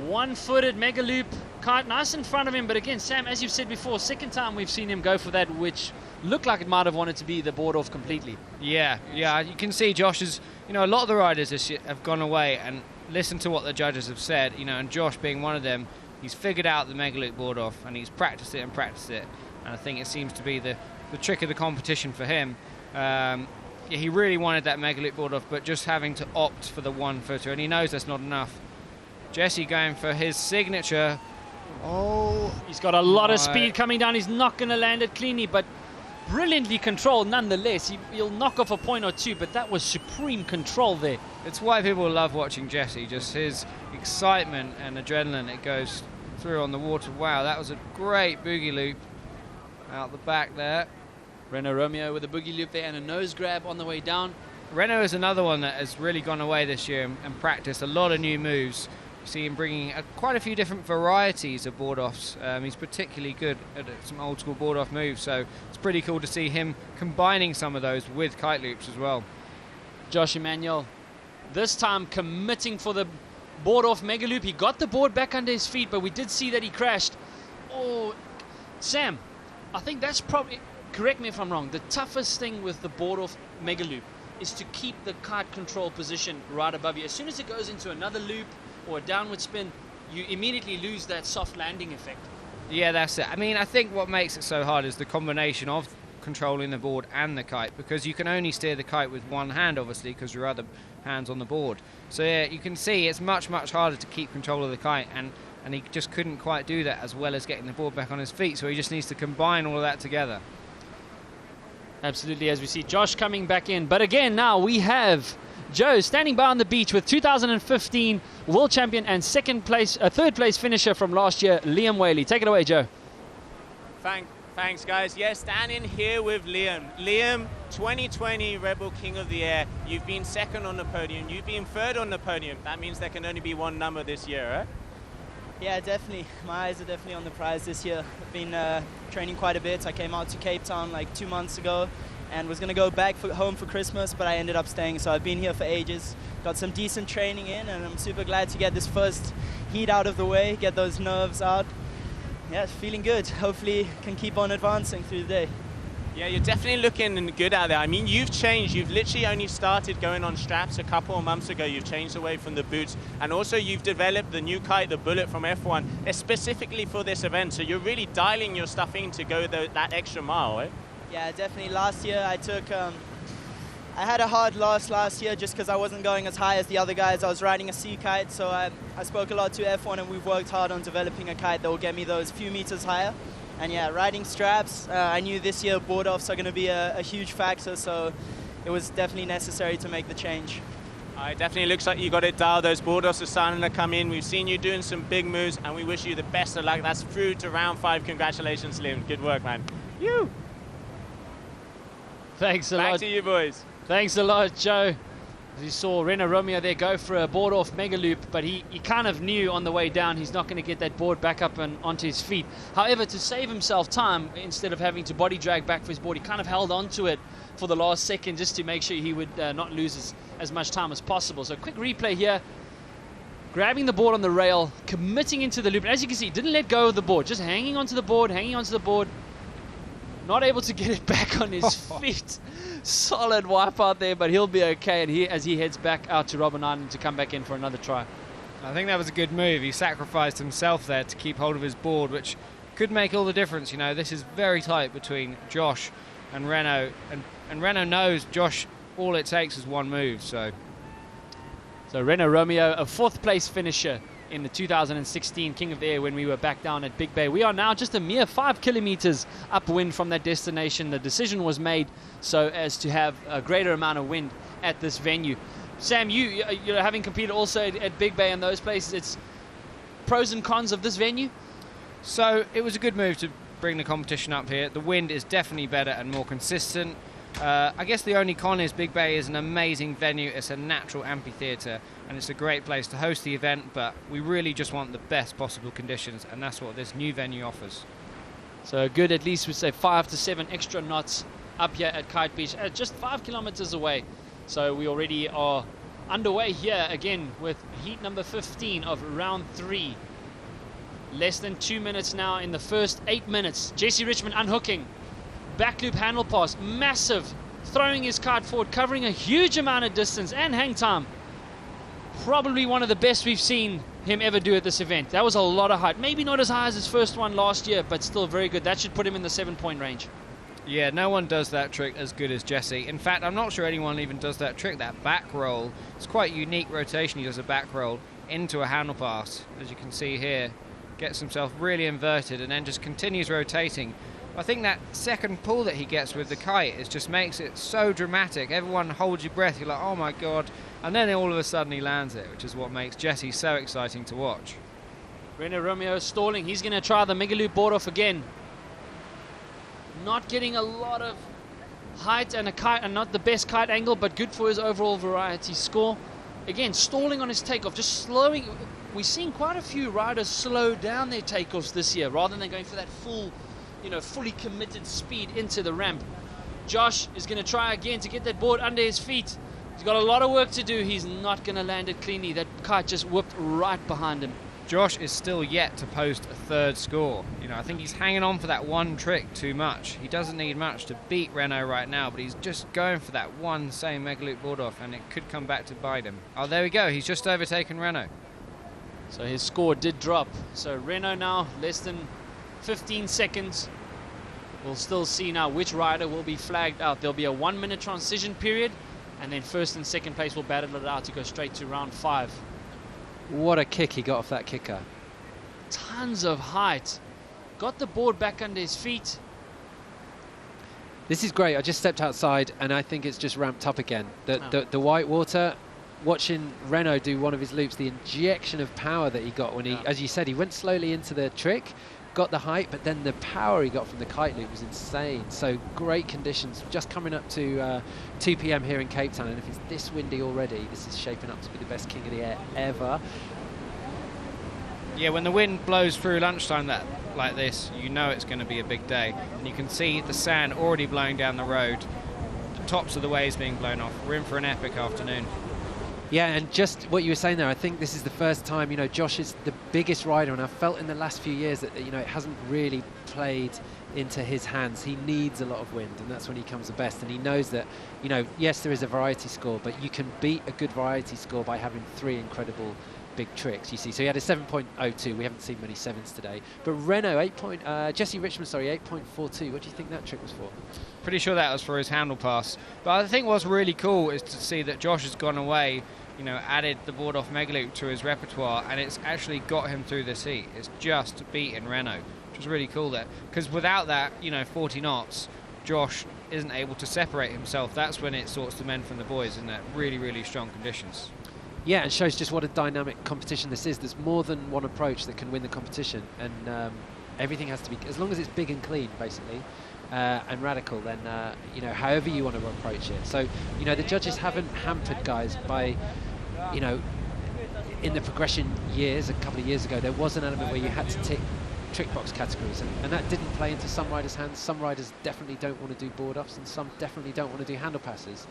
One-footed mega loop, kite nice in front of him, but again, Sam, as you've said before, second time we've seen him go for that, which looked like it might have wanted to be the board off completely. Yeah, you can see Josh is, you know, a lot of the riders this year have gone away and listened to what the judges have said, you know, and Josh being one of them, he's figured out the mega loop board off and he's practiced it, and I think it seems to be the trick of the competition for him. He really wanted that mega loop board off, but just having to opt for the 1-footer, and he knows that's not enough. Jesse going for his signature. Oh, he's got a lot of speed coming down. He's not going to land it cleanly, but brilliantly controlled nonetheless. He'll knock off a point or 2, but that was supreme control there. It's why people love watching Jesse, just his excitement and adrenaline it goes through on the water. Wow, that was a great boogie loop out the back there. Renault Romeo with a boogie loop there and a nose grab on the way down. Renault is another one that has really gone away this year and practiced a lot of new moves. You see him bringing quite a few different varieties of board offs. He's particularly good at some old school board off moves, so it's pretty cool to see him combining some of those with kite loops as well. Josh Emmanuel this time committing for the board off mega loop. He got the board back under his feet, but we did see that he crashed. Oh, Sam, I think that's probably, correct me if I'm wrong, the toughest thing with the board off mega loop is to keep the kite control position right above you. As soon as it goes into another loop or a downward spin, you immediately lose that soft landing effect. Yeah, that's it. I mean, I think what makes it so hard is the combination of controlling the board and the kite, because you can only steer the kite with one hand, obviously, because your other hand's on the board. So yeah, you can see it's much harder to keep control of the kite, and he just couldn't quite do that as well as getting the board back on his feet, so he just needs to combine all of that together. Absolutely, as we see Josh coming back in. But again, now we have Joe standing by on the beach with 2015 world champion and third place finisher from last year, Liam Whaley. Take it away, Joe. Thanks, guys. Yes, standing here with Liam. Liam, 2020 Red Bull King of the Air. You've been second on the podium. You've been third on the podium. That means there can only be one number this year, right? Yeah, definitely. My eyes are definitely on the prize this year. I've been training quite a bit. I came out to Cape Town like 2 months ago and was going to go back home for Christmas, but I ended up staying. So I've been here for ages, got some decent training in, and I'm super glad to get this first heat out of the way, get those nerves out. Yeah, feeling good. Hopefully can keep on advancing through the day. Yeah, you're definitely looking good out there. I mean, you've changed. You've literally only started going on straps a couple of months ago. You've changed away from the boots. And also you've developed the new kite, the Bullet from F1, specifically for this event. So you're really dialing your stuff in to go that extra mile, right? Yeah, definitely. Last year I took... I had a hard loss last year just because I wasn't going as high as the other guys. I was riding a sea kite, so I spoke a lot to F1, and we've worked hard on developing a kite that will get me those few meters higher. And yeah, riding straps, I knew this year board offs are going to be a huge factor, so it was definitely necessary to make the change. It definitely looks like you got it dialed. Those board offs are starting to come in. We've seen you doing some big moves, and we wish you the best of luck. That's through to round 5. Congratulations, Liam. Good work, man. Thanks a lot. Back to you, boys. Thanks a lot, Joe. As you saw Reno Romeo there go for a board off mega loop, but he kind of knew on the way down he's not going to get that board back up and onto his feet. However, to save himself time, instead of having to body drag back for his board, he kind of held onto it for the last second just to make sure he would not lose as much time as possible. So quick replay here. Grabbing the board on the rail, committing into the loop. And as you can see, he didn't let go of the board, just hanging onto the board, not able to get it back on his feet. Solid wipe out there, but he'll be okay. And as he heads back out to Robben Island to come back in for another try. I think that was a good move. He sacrificed himself there to keep hold of his board, which could make all the difference. You know, this is very tight between Josh and Reno, and Reno knows Josh, all it takes is one move. So Reno Romeo, a 4th place finisher in the 2016 King of the Air when we were back down at Big Bay. We are now just a mere 5 kilometers upwind from that destination. The decision was made so as to have a greater amount of wind at this venue. Sam, you're having competed also at Big Bay and those places, it's pros and cons of this venue? So it was a good move to bring the competition up here. The wind is definitely better and more consistent. I guess the only con is Big Bay is an amazing venue. It's a natural amphitheatre and it's a great place to host the event, but we really just want the best possible conditions, and that's what this new venue offers. So good, at least we say 5 to 7 extra knots up here at Kite Beach, just 5 kilometers away. So we already are underway here again with heat number 15 of round 3. Less than 2 minutes now in the first 8 minutes. Jesse Richmond unhooking. Back loop handle pass, massive, throwing his kite forward, covering a huge amount of distance and hang time. Probably one of the best we've seen him ever do at this event. That was a lot of height. Maybe not as high as his first one last year, but still very good. That should put him in the 7-point range. Yeah, no one does that trick as good as Jesse. In fact, I'm not sure anyone even does that trick, that back roll. It's quite unique rotation. He does a back roll into a handle pass, as you can see here. Gets himself really inverted and then just continues rotating. I think that second pull that he gets with the kite just makes it so dramatic. Everyone holds your breath. You're like, oh my God. And then all of a sudden he lands it, which is what makes Jesse so exciting to watch. Reno Romeo stalling. He's going to try the mega loop board off again. Not getting a lot of height and a kite, and not the best kite angle, but good for his overall variety score. Again, stalling on his takeoff, just slowing. We're seeing quite a few riders slow down their takeoffs this year rather than going for that full, fully committed speed into the ramp. Josh is going to try again to get that board under his feet. He's got a lot of work to do. He's not going to land it cleanly. That kite just whipped right behind him. Josh is still yet to post a 3rd score. I think he's hanging on for that one trick too much. He doesn't need much to beat Reno right now, but he's just going for that one same mega loop board off, and it could come back to bite him. Oh, there we go. He's just overtaken Reno. So his score did drop. So Reno now less than 15 seconds. We'll still see now which rider will be flagged out. There'll be a 1-minute transition period, and then 1st and 2nd place will battle it out to go straight to round 5. What a kick he got off that kicker. Tons of height. Got the board back under his feet. This is great. I just stepped outside and I think it's just ramped up again. The white water, watching Reno do one of his loops, the injection of power that he got when he, as you said, he went slowly into the trick, got the height, but then the power he got from the kite loop was insane. So great conditions, just coming up to 2 p.m. here in Cape Town, and if it's this windy already, this is shaping up to be the best King of the Air ever. Yeah, when the wind blows through lunchtime like this, you know it's going to be a big day. And you can see the sand already blowing down the road, the tops of the waves being blown off. We're in for an epic afternoon. Yeah, and just what you were saying there, I think this is the first time, Josh is the biggest rider, and I've felt in the last few years that, it hasn't really played into his hands. He needs a lot of wind, and that's when he comes the best. And he knows that, yes, there is a variety score, but you can beat a good variety score by having 3 incredible big tricks, you see. So he had a 7.02. We haven't seen many 7s today. But Reno, Jesse Richmond, 8.42. What do you think that trick was for? Pretty sure that was for his handle pass. But I think what's really cool is to see that Josh has gone away, added the board off mega loop to his repertoire, and it's actually got him through this heat. It's just beaten Reno, which was really cool there. Because without that, 40 knots, Josh isn't able to separate himself. That's when it sorts the men from the boys in that really, really strong conditions. Yeah, it shows just what a dynamic competition this is. There's more than one approach that can win the competition, and everything has to be, as long as it's big and clean, basically, and radical, then you know, however you want to approach it. So, you know, the judges haven't hampered guys by, you know, in the progression years, a couple of years ago, there was an element where you had to tick trick box categories, and that didn't play into some riders' hands. Some riders definitely don't want to do board offs, and some definitely don't want to do handle passes.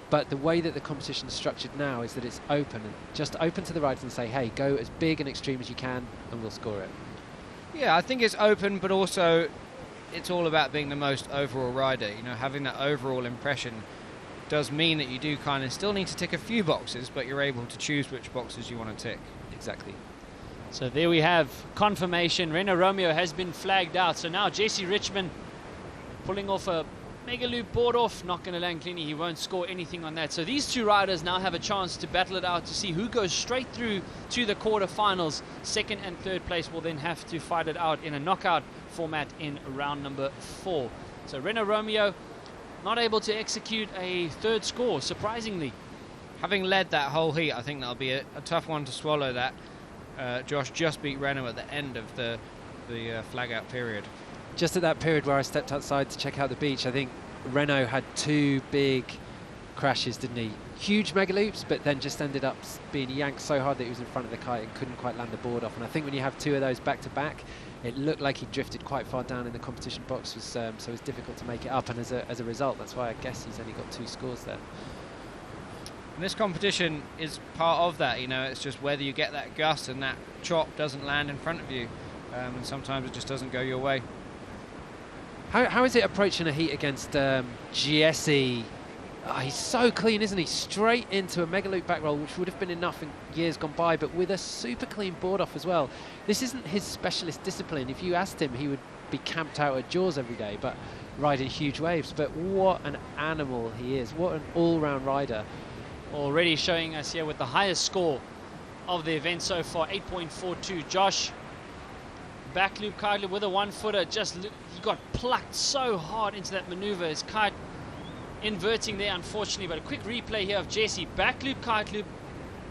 But the way that the competition is structured now is that it's open, and just open to the riders and say, hey, go as big and extreme as you can and we'll score it. Yeah, I think it's open, but also it's all about being the most overall rider. You know, having that overall impression does mean that you do kind of still need to tick a few boxes, but you're able to choose which boxes you want to tick. Exactly. So there we have confirmation. Renault Romeo has been flagged out. So now Jesse Richmond pulling off a mega loop board off, not going to land cleanly. He won't score anything on that. So these two riders now have a chance to battle it out to see who goes straight through to the quarterfinals. Second and third place will then have to fight it out in a knockout format in round number 4. So Renault Romeo not able to execute a third score, surprisingly. Having led that whole heat, I think that'll be a tough one to swallow. That Josh just beat Renault at the end of the flag out period. Just at that period where I stepped outside to check out the beach, I think Renault had 2 big crashes, didn't he? Huge mega loops, but then just ended up being yanked so hard that he was in front of the kite and couldn't quite land the board off. And I think when you have 2 of those back to back, it looked like he drifted quite far down in the competition box, so it was difficult to make it up. And as a result, that's why I guess he's only got 2 scores there. And this competition is part of that, you know, it's just whether you get that gust and that chop doesn't land in front of you. And sometimes it just doesn't go your way. How is it approaching a heat against Jesse? Oh, he's so clean, isn't he? Straight into a mega loop back roll, which would have been enough in years gone by, but with a super clean board off as well. This isn't his specialist discipline. If you asked him, he would be camped out at Jaws every day, but riding huge waves. But what an animal he is. What an all-round rider. Already showing us here with the highest score of the event so far, 8.42. Josh, back loop kite loop with a 1-footer, he got plucked so hard into that maneuver. His kite inverting there, unfortunately, but a quick replay here of Jesse, back loop kite loop,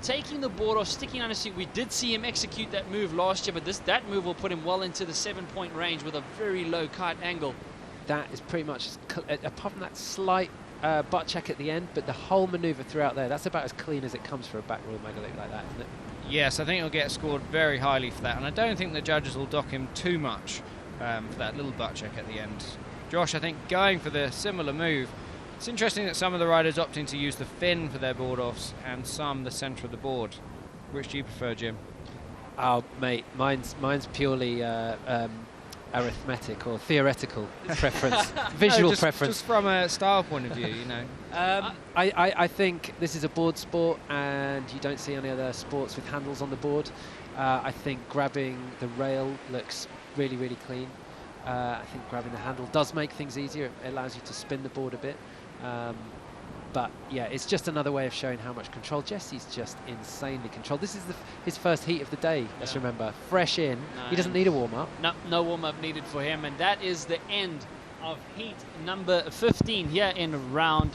taking the board off, sticking on his seat. We did see him execute that move last year, but that move will put him well into the 7-point range with a very low kite angle. That is pretty much, apart from that slight butt check at the end, but the whole maneuver throughout there, that's about as clean as it comes for a back roll mega loop like that, isn't it? Yes, I think he'll get scored very highly for that, and I don't think the judges will dock him too much for that little butt check at the end. Josh, I think, going for the similar move. It's interesting that some of the riders opting to use the fin for their board offs and some the centre of the board. Which do you prefer, Jim? Oh, mate, mine's purely arithmetic or theoretical preference, visual preference. Just from a style point of view, you know. I think this is a board sport, and you don't see any other sports with handles on the board. I think grabbing the rail looks really, really clean. I think grabbing the handle does make things easier. It allows you to spin the board a bit. But yeah, it's just another way of showing how much control. Jesse's just insanely controlled. This is his first heat of the day, let's remember. Fresh in. He doesn't need a warm-up. No warm-up needed for him. And that is the end of heat number 15 here in round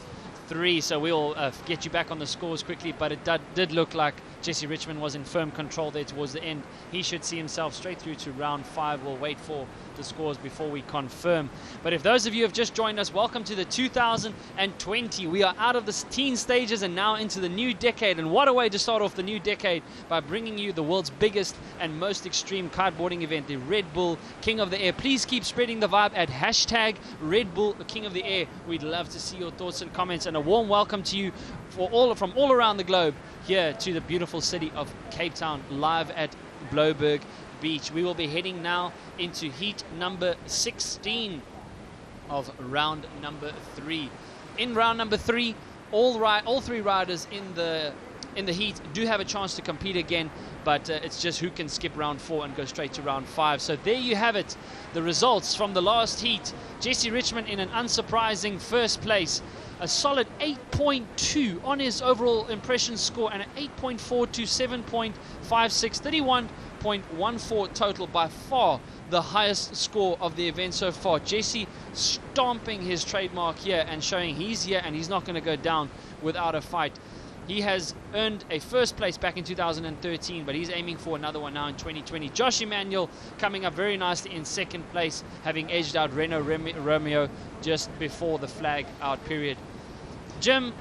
3. So we'll get you back on the scores quickly, but it did look like Jesse Richmond was in firm control there towards the end. He should see himself straight through to round 5. We'll wait for the scores before we confirm. But if those of you have just joined us, welcome to the 2020. We are out of the teen stages and now into the new decade. And what a way to start off the new decade by bringing you the world's biggest and most extreme kiteboarding event, the Red Bull King of the Air. Please keep spreading the vibe at hashtag Red Bull King of the Air. We'd love to see your thoughts and comments, and a warm welcome to you from all around the globe here to the beautiful city of Cape Town, live at Blouberg Beach. We will be heading now into heat number 16 of round number 3. In round number 3, all 3 riders in the heat do have a chance to compete again, but it's just who can skip round 4 and go straight to round 5. So there you have it, the results from the last heat. Jesse Richmond in an unsurprising first place, a solid 8.2 on his overall impression score, and an 8.4 to 7.56, 31.14 total, by far the highest score of the event so far. Jesse stomping his trademark here and showing he's here and he's not going to go down without a fight. He has earned a first place back in 2013, but he's aiming for another one now in 2020. Josh Emmanuel coming up very nicely in second place, having edged out Renault Romeo just before the flag out period. Jim.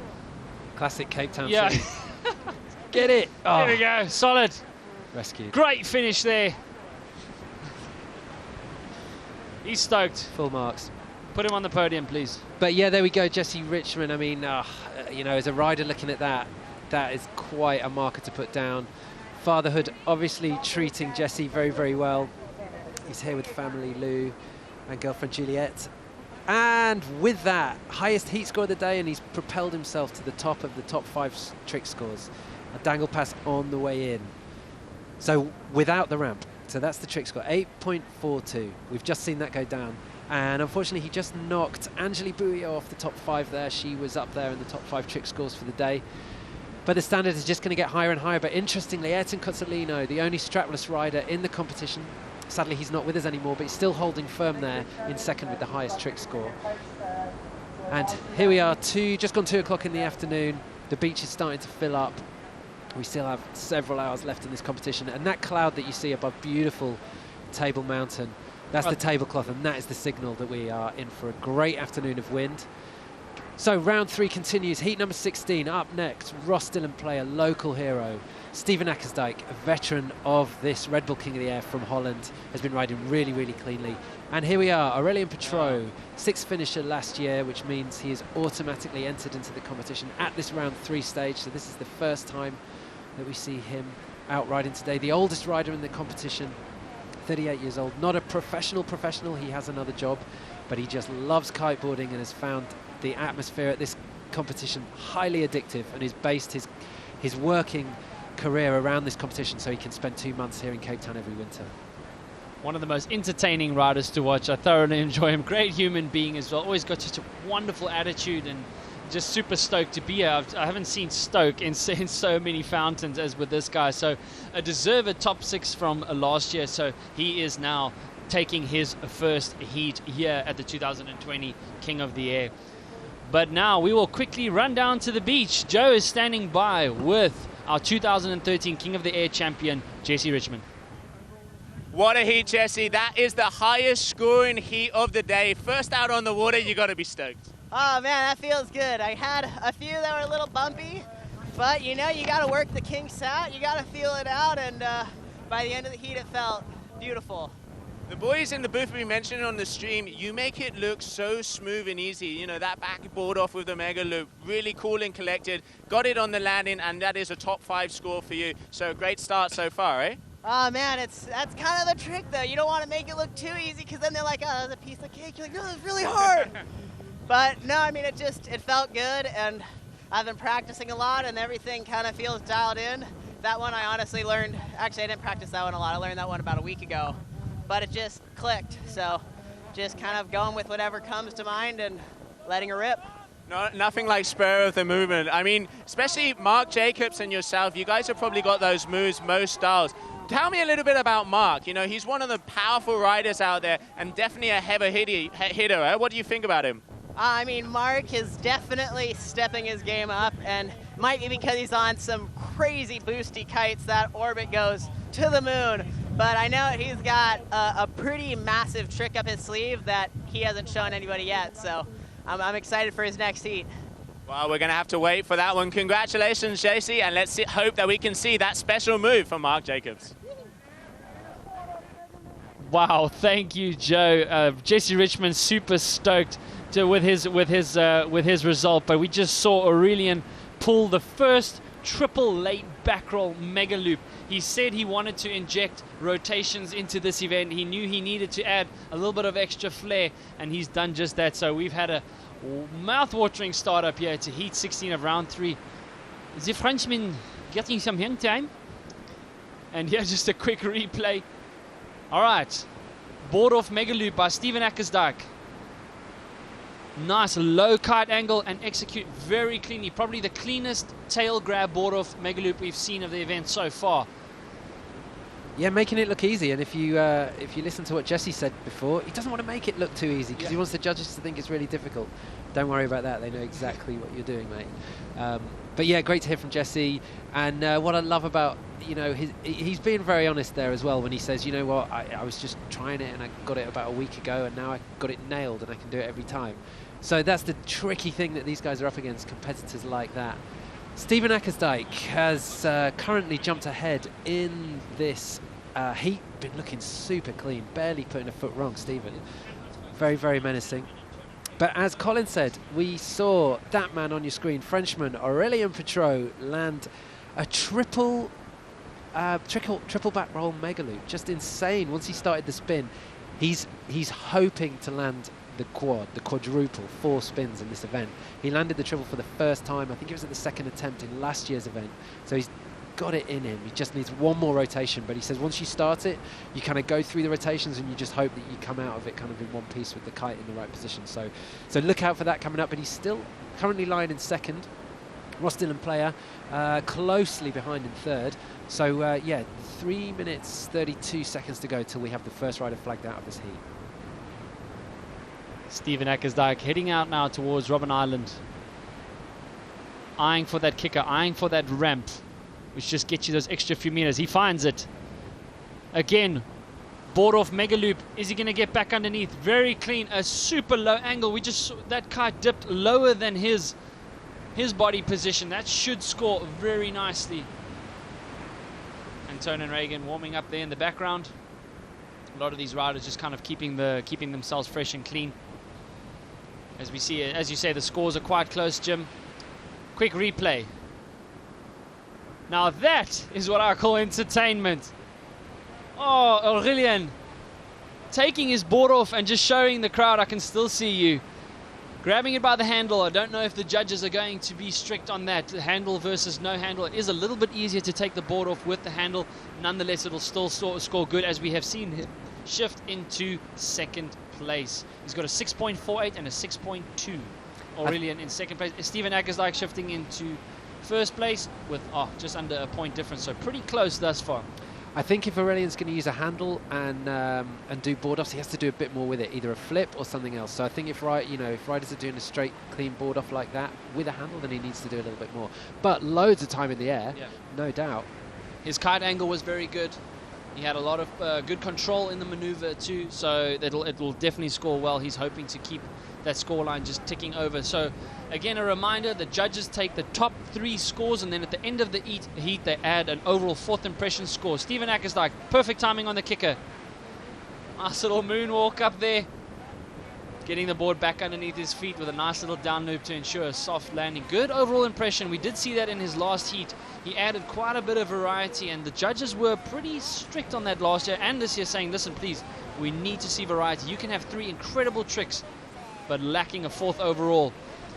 Classic Cape Town. Yeah. Get it. There we go. Solid. Rescued. Great finish there. He's stoked. Full marks. Put him on the podium, please. But yeah, there we go, Jesse Richmond. I mean, you know, as a rider looking at that, that is quite a marker to put down. Fatherhood obviously treating Jesse very, very well. He's here with family, Lou, and girlfriend Juliet. And with that, highest heat score of the day, and he's propelled himself to the top of the top 5 trick scores. A dangle pass on the way in. So without the ramp. So that's the trick score, 8.42. We've just seen that go down. And unfortunately, he just knocked Angeli Bouillot off the top 5 there. She was up there in the top 5 trick scores for the day. But the standard is just going to get higher and higher. But interestingly, Ayrton Cozzolino, the only strapless rider in the competition, sadly he's not with us anymore, but he's still holding firm there in second with the highest trick score. And here we are, just gone 2 o'clock in the afternoon. The beach is starting to fill up. We still have several hours left in this competition. And that cloud that you see above beautiful Table Mountain, that's the tablecloth, and that is the signal that we are in for a great afternoon of wind. So round 3 continues. Heat number 16 up next. Ross Dillon player, local hero. Steven Akkersdijk, a veteran of this Red Bull King of the Air from Holland, has been riding really, really cleanly. And here we are, Aurélien Pétrot, 6th finisher last year, which means he is automatically entered into the competition at this round 3 stage. So this is the first time that we see him out riding today. The oldest rider in the competition, 38 years old, not a professional, he has another job, but he just loves kiteboarding and has found the atmosphere at this competition highly addictive, and has based his working career around this competition so he can spend 2 months here in Cape Town every winter. One of the most entertaining riders to watch. I thoroughly enjoy him. Great human being as well. Always got such a wonderful attitude and just super stoked to be here. I haven't seen Stoke in so many fountains as with this guy. So a deserved top 6 from last year. So he is now taking his first heat here at the 2020 King of the Air. But now we will quickly run down to the beach. Joe is standing by with our 2013 King of the Air champion, Jesse Richmond. What a heat, Jesse. That is the highest scoring heat of the day. First out on the water, you got to be stoked. Oh man, that feels good. I had a few that were a little bumpy, but you know, you got to work the kinks out. You got to feel it out, and by the end of the heat, it felt beautiful. The boys in the booth we mentioned on the stream, you make it look so smooth and easy. You know, that backboard off with the mega loop, really cool and collected. Got it on the landing, and that is a top 5 score for you. So great start so far, eh? Oh man, that's kind of the trick though. You don't want to make it look too easy, because then they're like, oh, that's a piece of cake. You're like, no, it's really hard. But no, I mean, it felt good, and I've been practicing a lot, and everything kind of feels dialed in. That one I honestly learned, actually I didn't practice that one a lot. I learned that one about a week ago, but it just clicked. So just kind of going with whatever comes to mind and letting it rip. No, nothing like spur of the movement. I mean, especially Mark Jacobs and yourself, you guys have probably got those moves, most styles. Tell me a little bit about Mark. You know, he's one of the powerful riders out there and definitely a heavy hitter. Eh? What do you think about him? I mean, Mark is definitely stepping his game up, and might be because he's on some crazy boosty kites that orbit goes to the moon. But I know he's got a pretty massive trick up his sleeve that he hasn't shown anybody yet. So I'm excited for his next heat. Well, we're going to have to wait for that one. Congratulations, JC, and let's hope that we can see that special move from Mark Jacobs. Wow, thank you, Joe. Jesse Richmond super stoked with his result, but we just saw Aurélien pull the first triple late back roll mega loop. He said he wanted to inject rotations into this event. He knew he needed to add a little bit of extra flair, and he's done just that. So we've had a mouth-watering start up here to heat 16 of round 3. The Frenchman getting some hang time. And here's just a quick replay. All right, board off mega loop by Steven Akkersdijk. Nice low kite angle and execute very cleanly. Probably the cleanest tail grab board off mega loop we've seen of the event so far. Yeah, making it look easy. And if you listen to what Jesse said before, he doesn't want to make it look too easy because he wants the judges to think it's really difficult. Don't worry about that. They know exactly what you're doing, mate. But yeah, great to hear from Jesse. And what I love about, he's being very honest there as well when he says, you know what, I was just trying it and I got it about a week ago and now I got it nailed and I can do it every time. So that's the tricky thing that these guys are up against, competitors like that. Steven Ackersdijk has currently jumped ahead in this heat. Been looking super clean, barely putting a foot wrong, Steven. Very, very menacing. But as Colin said, we saw that man on your screen, Frenchman Aurélien Pétrot, land a triple back roll mega loop. Just insane. Once he started the spin, he's hoping to land the quadruple, 4 spins in this event. He landed the triple for the first time. I think it was at the second attempt in last year's event. So he's got it in him. He just needs one more rotation. But he says once you start it, you kind of go through the rotations and you just hope that you come out of it kind of in one piece with the kite in the right position. So look out for that coming up. But he's still currently lying in second. Ross Dillon player closely behind in third. So yeah, 3 minutes 32 seconds to go till we have the first rider flagged out of this heat. Steven Ackersdijk heading out now towards Robben Island. Eyeing for that kicker, eyeing for that ramp, which just gets you those extra few meters. He finds it. Again, board off mega loop. Is he going to get back underneath? Very clean, a super low angle. We just saw that kite dipped lower than his body position. That should score very nicely. And Tonen Reagan warming up there in the background. A lot of these riders just kind of keeping themselves fresh and clean. As we see, as you say, the scores are quite close, Jim. Quick replay. Now that is what I call entertainment. Oh, Aurélien taking his board off and just showing the crowd I can still see you. Grabbing it by the handle. I don't know if the judges are going to be strict on that. Handle versus no handle. It is a little bit easier to take the board off with the handle. Nonetheless, it'll still score good, as we have seen him shift into second place. He's got a 6.48 and a 6.2. Aurélien in second place. Steven Ackersdijk shifting into first place with just under a point difference. So pretty close thus far. I think if Aurelian's going to use a handle and do board offs, he has to do a bit more with it, either a flip or something else. So I think if riders are doing a straight, clean board off like that with a handle, then he needs to do a little bit more. But loads of time in the air, no doubt. His kite angle was very good. He had a lot of good control in the maneuver too, so it'll definitely score well. He's hoping to keep that scoreline just ticking over. So again, a reminder, the judges take the top 3 scores, and then at the end of the heat they add an overall 4th impression score. Steven Ackersdijk, perfect timing on the kicker. Nice little moonwalk up there. Getting the board back underneath his feet with a nice little down loop to ensure a soft landing. Good overall impression. We did see that in his last heat. He added quite a bit of variety, and the judges were pretty strict on that last year and this year, saying, listen, please, we need to see variety. You can have 3 incredible tricks, but lacking a 4th overall.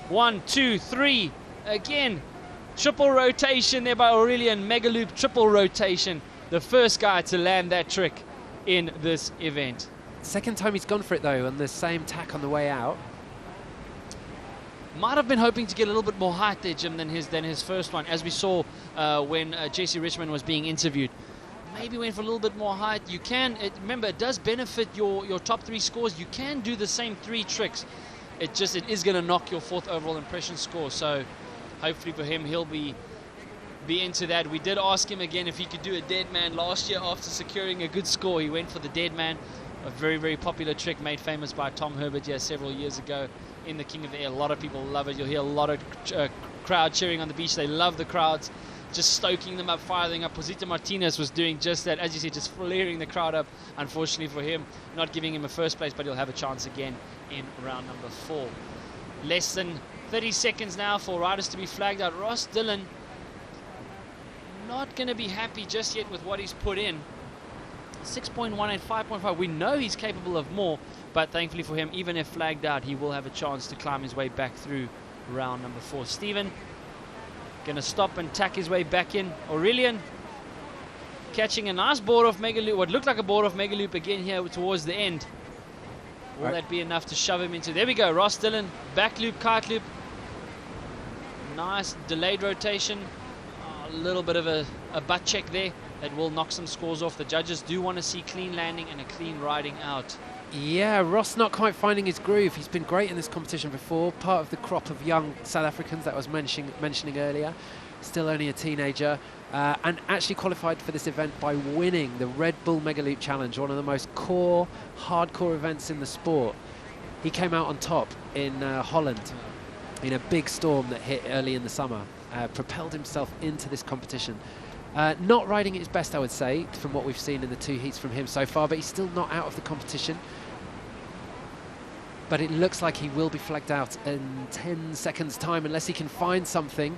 1, 2, 3. Again, triple rotation there by Aurélien. Mega loop, triple rotation. The first guy to land that trick in this event. Second time he's gone for it though, on the same tack on the way out. Might have been hoping to get a little bit more height there, Jim, than his first one, as we saw when JC Richmond was being interviewed. Maybe went for a little bit more height. You can, remember, it does benefit your top 3 scores. You can do the same 3 tricks. It is going to knock your 4th overall impression score. So hopefully for him, he'll be into that. We did ask him again if he could do a dead man last year after securing a good score. He went for the dead man. A very, very popular trick made famous by Tom Herbert several years ago in the King of the Air. A lot of people love it. You'll hear a lot of crowd cheering on the beach. They love the crowds, just stoking them up, firing up. Posito Martinez was doing just that, as you said, just flaring the crowd up. Unfortunately for him, not giving him a first place, but he'll have a chance again in round number 4. Less than 30 seconds now for riders to be flagged out. Ross Dillon not going to be happy just yet with what he's put in. 6.18, 5.5. We know he's capable of more, but thankfully for him, even if flagged out, he will have a chance to climb his way back through round number 4. Steven going to stop and tack his way back in. Aurélien catching a nice board off mega loop, what looked like a board off mega loop again here towards the end. Will that be enough to shove him into? There we go. Ross Dillon, back loop, kite loop. Nice delayed rotation. A little bit of a butt check there. that will knock some scores off. The judges do want to see clean landing and a clean riding out. Yeah, Ross not quite finding his groove. He's been great in this competition before, part of the crop of young South Africans that I was mentioning earlier. Still only a teenager, and actually qualified for this event by winning the Red Bull Mega Loop Challenge, one of the most core, hardcore events in the sport. He came out on top in Holland in a big storm that hit early in the summer, propelled himself into this competition. Not riding at his best, I would say, from what we've seen in the 2 heats from him so far, but he's still not out of the competition. But it looks like he will be flagged out in 10 seconds' time unless he can find something.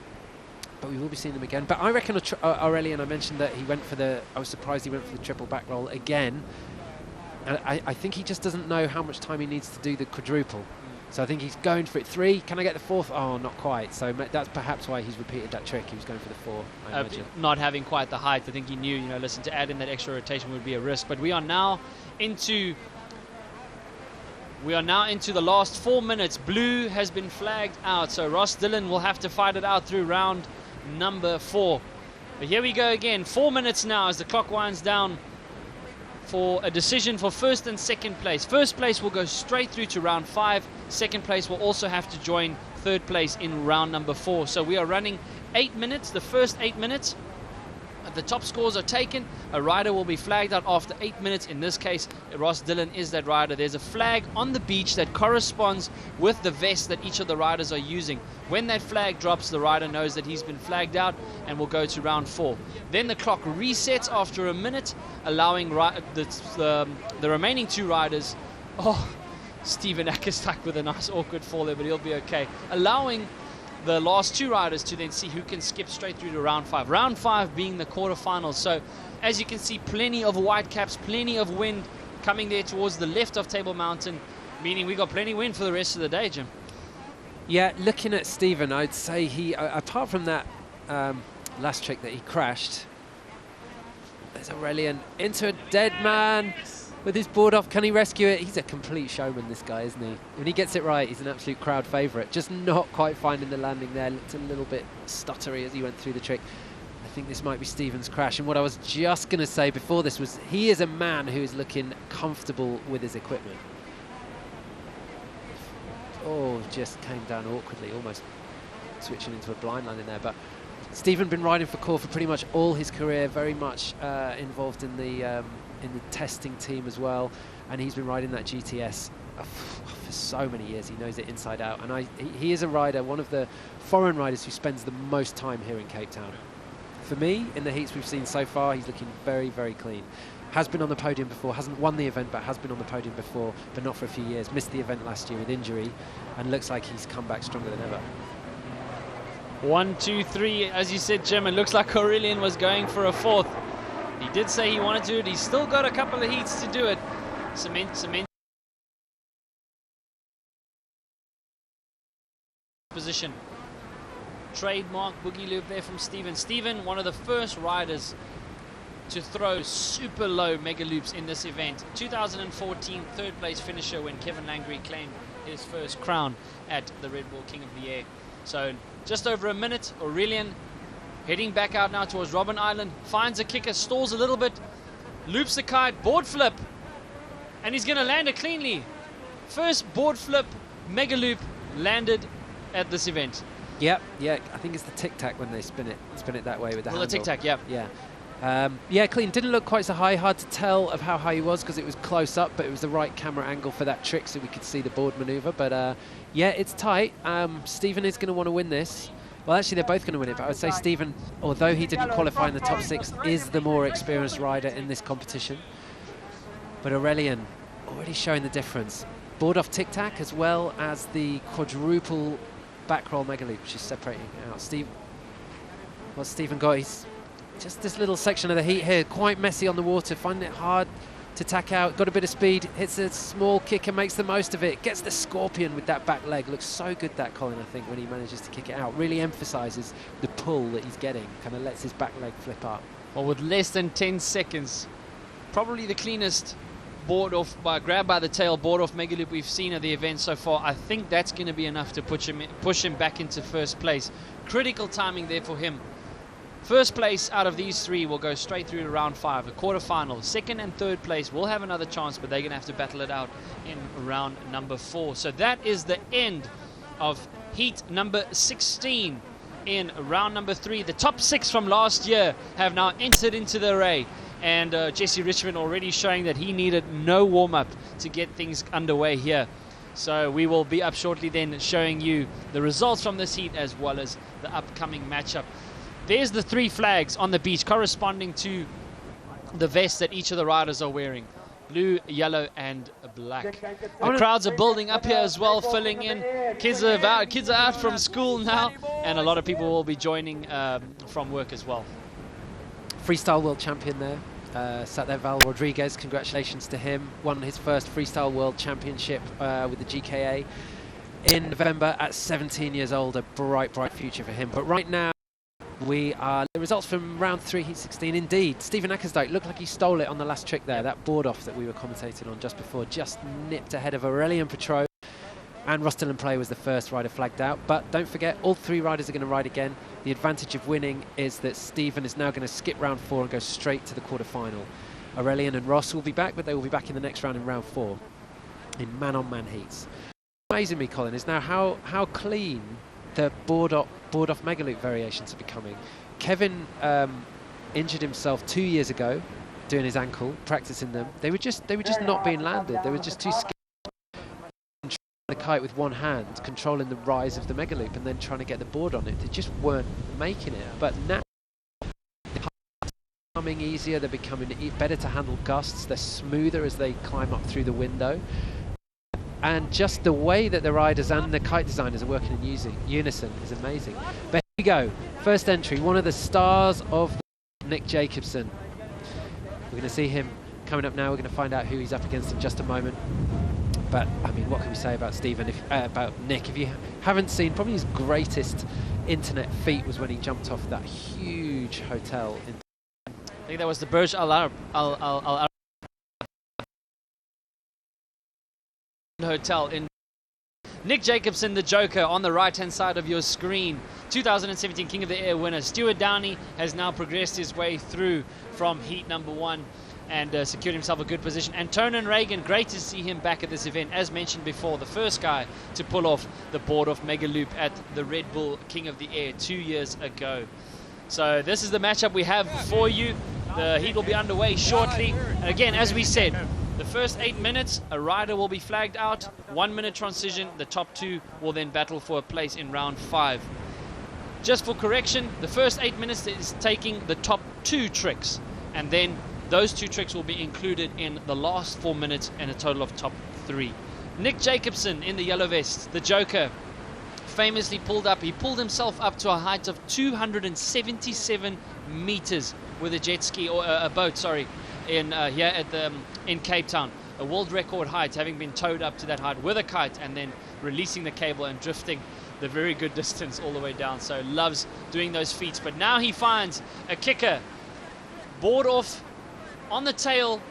But we will be seeing them again. But I reckon Aurelien, I mentioned that he went for I was surprised he went for the triple back roll again. And I think he just doesn't know how much time he needs to do the quadruple. So I think he's going for it. 3, can I get the 4th? Oh, not quite. So that's perhaps why he's repeated that trick. He was going for the 4, I imagine. Not having quite the height. I think he knew, listen, to add in that extra rotation would be a risk. But we are now into the last 4 minutes. Blue has been flagged out. So Ross Dillon will have to fight it out through round number 4. But here we go again. 4 minutes now as the clock winds down for a decision for first and second place. First place will go straight through to round 5. Second place will also have to join third place in round number 4. So we are running 8 minutes, the first 8 minutes. The top scores are taken. A rider will be flagged out after 8 minutes. In this case, Ross Dillon is that rider. There's a flag on the beach that corresponds with the vest that each of the riders are using. When that flag drops, the rider knows that he's been flagged out and will go to round 4. Then the clock resets after a minute, allowing the remaining 2 riders. Oh, Stephen Acker stuck with a nice awkward fall there, but he'll be okay. Allowing the last 2 riders to then see who can skip straight through to round 5. Round 5 being the quarterfinals. So as you can see, plenty of white caps, plenty of wind coming there towards the left of Table Mountain, meaning we got plenty of wind for the rest of the day, Jim. Yeah, looking at Stephen, I'd say he, apart from that last trick that he crashed, there's Aurelien into a dead man with his board off. Can he rescue it? He's a complete showman, this guy, isn't he? When he gets it right, he's an absolute crowd favourite. Just not quite finding the landing there. Looked a little bit stuttery as he went through the trick. I think this might be Stephen's crash. And what I was just going to say before this was he is a man who is looking comfortable with his equipment. Oh, just came down awkwardly, almost switching into a blind landing there. But Stephen been riding for Core for pretty much all his career, very much involved in the testing team as well, and he's been riding that GTS for so many years. He knows it inside out, and he is a rider, one of the foreign riders who spends the most time here in Cape Town. For me, in the heats we've seen so far, he's looking very, very clean. Has been on the podium before, hasn't won the event, but has been on the podium before, but not for a few years. Missed the event last year with injury, and looks like he's come back stronger than ever. 1, 2, 3, as you said, Jim, it looks like Aurelien was going for a 4th. He did say he wanted to do it. He's still got a couple of heats to do it. Cement position. Trademark boogie loop there from Stephen. Stephen, one of the first riders to throw super low mega loops in this event. 2014 third place finisher when Kevin Langry claimed his first crown at the Red Bull King of the Air. So just over a minute, Aurelien heading back out now towards Robben Island, finds a kicker, stalls a little bit, loops the kite, board flip, and he's going to land it cleanly. First board flip mega loop landed at this event. Yep, yeah, I think it's the tic-tac when they spin it that way with the handle. The tic-tac, yeah. Yeah, clean. Didn't look quite so high. Hard to tell of how high he was because it was close up, but it was the right camera angle for that trick so we could see the board maneuver. But yeah, it's tight. Stephen is going to want to win this. Well, actually, they're both going to win it, but I would say Stephen, although he didn't qualify in the top 6, is the more experienced rider in this competition. But Aurelien already showing the difference. Board off tic-tac as well as the quadruple back roll mega loop, which is separating out. What's Stephen got? He's just this little section of the heat here, quite messy on the water, finding it hard to tack out, got a bit of speed, hits a small kick and makes the most of it, gets the scorpion with that back leg. Looks so good, that Colin, I think, when he manages to kick it out. Really emphasises the pull that he's getting, kind of lets his back leg flip up. Well, with less than 10 seconds, probably the cleanest board off, grab by the tail, board off mega loop we've seen at the event so far. I think that's going to be enough to push him back into first place. Critical timing there for him. First place out of these three will go straight through to round 5, a quarterfinal. Second and third place will have another chance, but they're going to have to battle it out in round number 4. So that is the end of heat number 16 in round number 3. The top 6 from last year have now entered into the array. And Jesse Richmond already showing that he needed no warm-up to get things underway here. So we will be up shortly then showing you the results from this heat as well as the upcoming matchup. There's the 3 flags on the beach corresponding to the vests that each of the riders are wearing. Blue, yellow, and black. The crowds are building up here as well, filling in. Kids are out from school now, and a lot of people will be joining from work as well. Freestyle world champion there. Sat there, Val Rodriguez, congratulations to him. Won his first freestyle world championship with the GKA in November at 17 years old. A bright, bright future for him. But right now, we are the results from round 3, heat 16. Indeed, Steven Ackersdyke looked like he stole it on the last trick there. That board off that we were commentating on just before just nipped ahead of Aurelien Petrot. And Rostell Play was the first rider flagged out. But don't forget, all 3 riders are going to ride again. The advantage of winning is that Steven is now going to skip round 4 and go straight to the quarterfinal. Aurelien and Ross will be back, but they will be back in the next round in round 4 in man-on-man heats. Amazing me, Colin, is now how clean the board off Megaloop variations are becoming. Kevin injured himself 2 years ago doing his ankle, practicing them. They were just not being landed. They were just too scared. The kite with one hand, controlling the rise of the Megaloop and then trying to get the board on it. They just weren't making it. But now they're becoming easier, they're becoming better to handle gusts, they're smoother as they climb up through the window. And just the way that the riders and the kite designers are working in unison is amazing. But here we go, first entry, one of the stars of Nick Jacobson. We're going to see him coming up now. We're going to find out who he's up against in just a moment. But I mean, what can we say about Steven? About Nick? If you haven't seen, probably his greatest internet feat was when he jumped off that huge hotel. I think that was the Burj Al Arab hotel in. Nick Jacobson, the Joker, on the right-hand side of your screen. 2017 King of the Air winner. Stuart Downey has now progressed his way through from heat number 1. And secured himself a good position. And Tonan Reagan, great to see him back at this event. As mentioned before, the first guy to pull off the board off Megaloop at the Red Bull King of the Air 2 years ago. So this is the matchup we have for you. The heat will be underway shortly. And again, as we said, the first 8 minutes, a rider will be flagged out. 1 minute transition. The top 2 will then battle for a place in round 5. Just for correction, the first 8 minutes is taking the top 2 tricks. And then those 2 tricks will be included in the last 4 minutes and a total of top 3. Nick Jacobson in the yellow vest, the Joker, famously pulled up. He pulled himself up to a height of 277 meters with a jet ski, or a boat, sorry, in here at in Cape Town. A world record height, having been towed up to that height with a kite and then releasing the cable and drifting the very good distance all the way down. So loves doing those feats. But now he finds a kicker. Board off on the tail.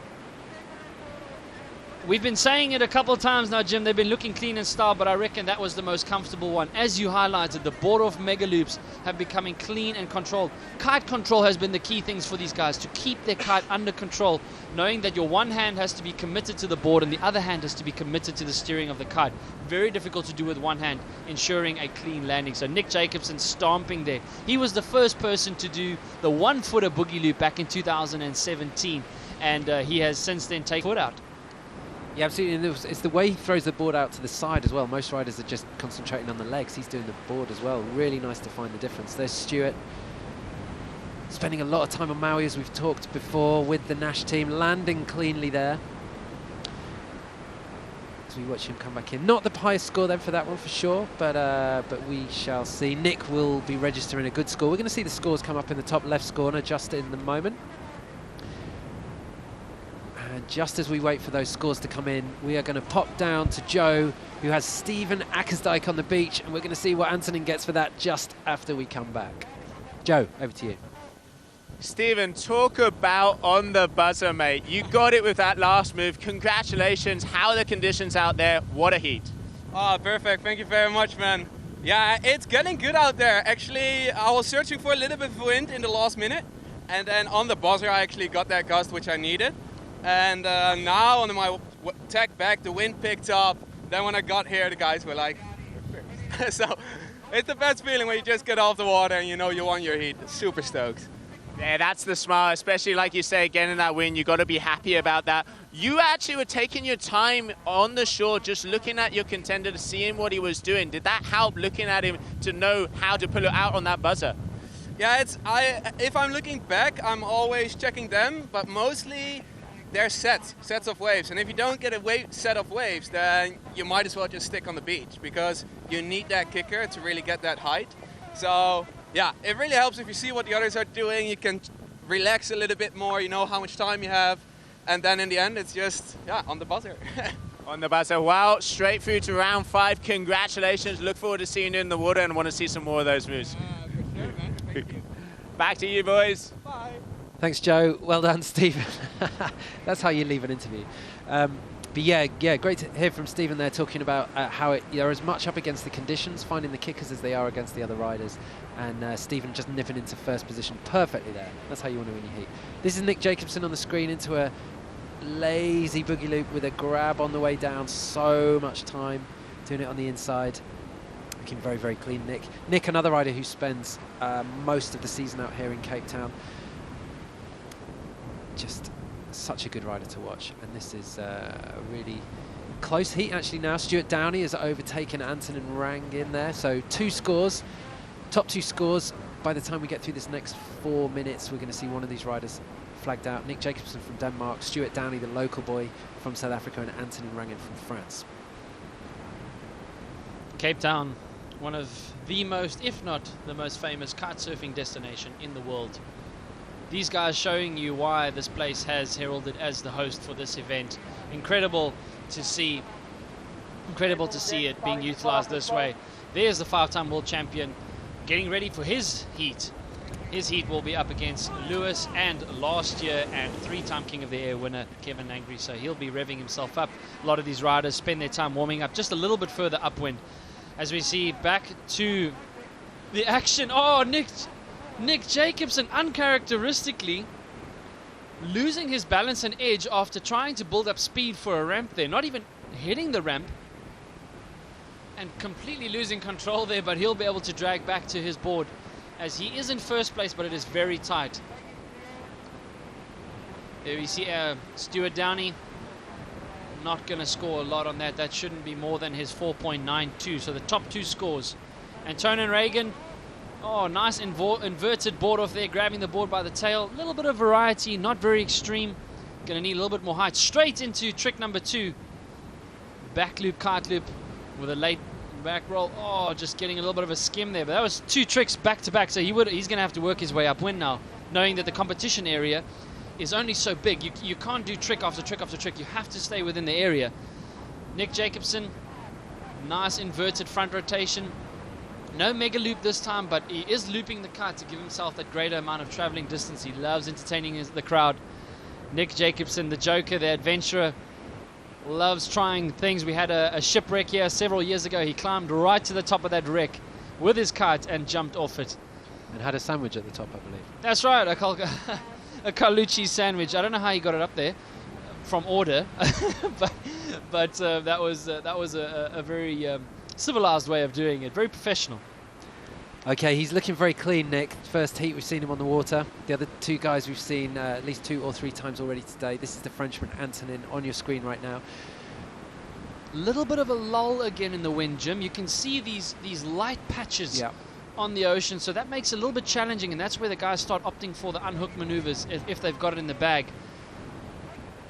We've been saying it a couple of times now, Jim. They've been looking clean and style, but I reckon that was the most comfortable one. As you highlighted, the board-off Megaloops have becoming clean and controlled. Kite control has been the key things for these guys, to keep their kite under control, knowing that your one hand has to be committed to the board and the other hand has to be committed to the steering of the kite. Very difficult to do with one hand, ensuring a clean landing. So Nick Jacobson stomping there. He was the first person to do the one-footer boogie loop back in 2017, and he has since then taken foot out. Yeah, absolutely. And it's the way he throws the board out to the side as well. Most riders are just concentrating on the legs. He's doing the board as well. Really nice to find the difference. There's Stuart, spending a lot of time on Maui, as we've talked before, with the Nash team, landing cleanly there. As we watch him come back in. Not the highest score then for that one for sure, but we shall see. Nick will be registering a good score. We're going to see the scores come up in the top left corner just in the moment. And just as we wait for those scores to come in, we are going to pop down to Joe, who has Steven Ackersdyke on the beach, and we're going to see what Antonin gets for that just after we come back. Joe, over to you. Steven, talk about on the buzzer, mate. You got it with that last move. Congratulations. How are the conditions out there? What a heat. Oh, perfect. Thank you very much, man. Yeah, it's getting good out there. Actually, I was searching for a little bit of wind in the last minute, and then on the buzzer I actually got that gust which I needed. And now on my tech back, the wind picked up. Then when I got here, the guys were like, so it's the best feeling when you just get off the water and you know you won your heat. Super stoked. Yeah, that's the smile, especially like you say, getting that win. You got to be happy about that. You actually were taking your time on the shore, just looking at your contender, seeing what he was doing. Did that help looking at him to know how to pull it out on that buzzer? Yeah, if I'm looking back, I'm always checking them, but mostly they're sets of waves. And if you don't get a set of waves, then you might as well just stick on the beach, because you need that kicker to really get that height. So yeah, it really helps if you see what the others are doing. You can relax a little bit more, you know how much time you have. And then in the end, it's just, yeah, on the buzzer. On the buzzer. Well, straight through to round 5. Congratulations. Look forward to seeing you in the water and want to see some more of those moves. For sure, man. Thank you. Back to you, boys. Bye. Thanks, Joe. Well done, Stephen. That's how you leave an interview. But yeah, great to hear from Stephen there, talking about how they're as much up against the conditions, finding the kickers, as they are against the other riders. And Stephen just nipping into first position perfectly there. That's how you want to win your heat. This is Nick Jacobson on the screen into a lazy boogie loop with a grab on the way down. So much time doing it on the inside. Looking very, very clean, Nick. Nick, another rider who spends most of the season out here in Cape Town. Just such a good rider to watch. And this is a really close heat actually now. Stuart Downey has overtaken Antonin Rang in there. So 2 scores, top 2 scores. By the time we get through this next 4 minutes, we're going to see one of these riders flagged out. Nick Jacobson from Denmark, Stuart Downey, the local boy from South Africa, and Antonin Rangen from France. Cape Town, one of the most, if not the most famous kite surfing destination in the world. These guys showing you why this place has heralded as the host for this event. Incredible to see it being utilized this way. There's the 5-time world champion getting ready for his heat. His heat will be up against Lewis and last year and 3-time King of the Air winner Kevin Angry, so he'll be revving himself up. A lot of these riders spend their time warming up just a little bit further upwind. As we see back to the action. Oh, Nick Jacobson uncharacteristically losing his balance and edge after trying to build up speed for a ramp there, not even hitting the ramp, and completely losing control there, but he'll be able to drag back to his board as he is in first place, but it is very tight. There we see Stuart Downey not going to score a lot on that. That shouldn't be more than his 4.92, so the top 2 scores. Antonin Reagan, oh, nice inverted board off there, grabbing the board by the tail. A little bit of variety, not very extreme. Going to need a little bit more height. Straight into trick number 2. Back loop, kite loop with a late back roll. Oh, just getting a little bit of a skim there. But that was 2 tricks back to back, so he's going to have to work his way upwind now, knowing that the competition area is only so big. You can't do trick after trick after trick. You have to stay within the area. Nick Jacobson, nice inverted front rotation. No mega loop this time, but he is looping the kite to give himself that greater amount of traveling distance. He loves entertaining the crowd. Nick Jacobson, the joker, the adventurer, loves trying things. We had a shipwreck here several years ago. He climbed right to the top of that wreck with his kite and jumped off it. And had a sandwich at the top, I believe. That's right, a Carlucci sandwich. I don't know how he got it up there from order, but that was a very civilized way of doing it, very professional. Okay, he's looking very clean, Nick. First heat, we've seen him on the water. The other 2 guys we've seen at least 2 or 3 times already today. This is the Frenchman Antonin on your screen right now. Little bit of a lull again in the wind, Jim. You can see these light patches on the ocean, so that makes it a little bit challenging, and that's where the guys start opting for the unhook maneuvers if they've got it in the bag.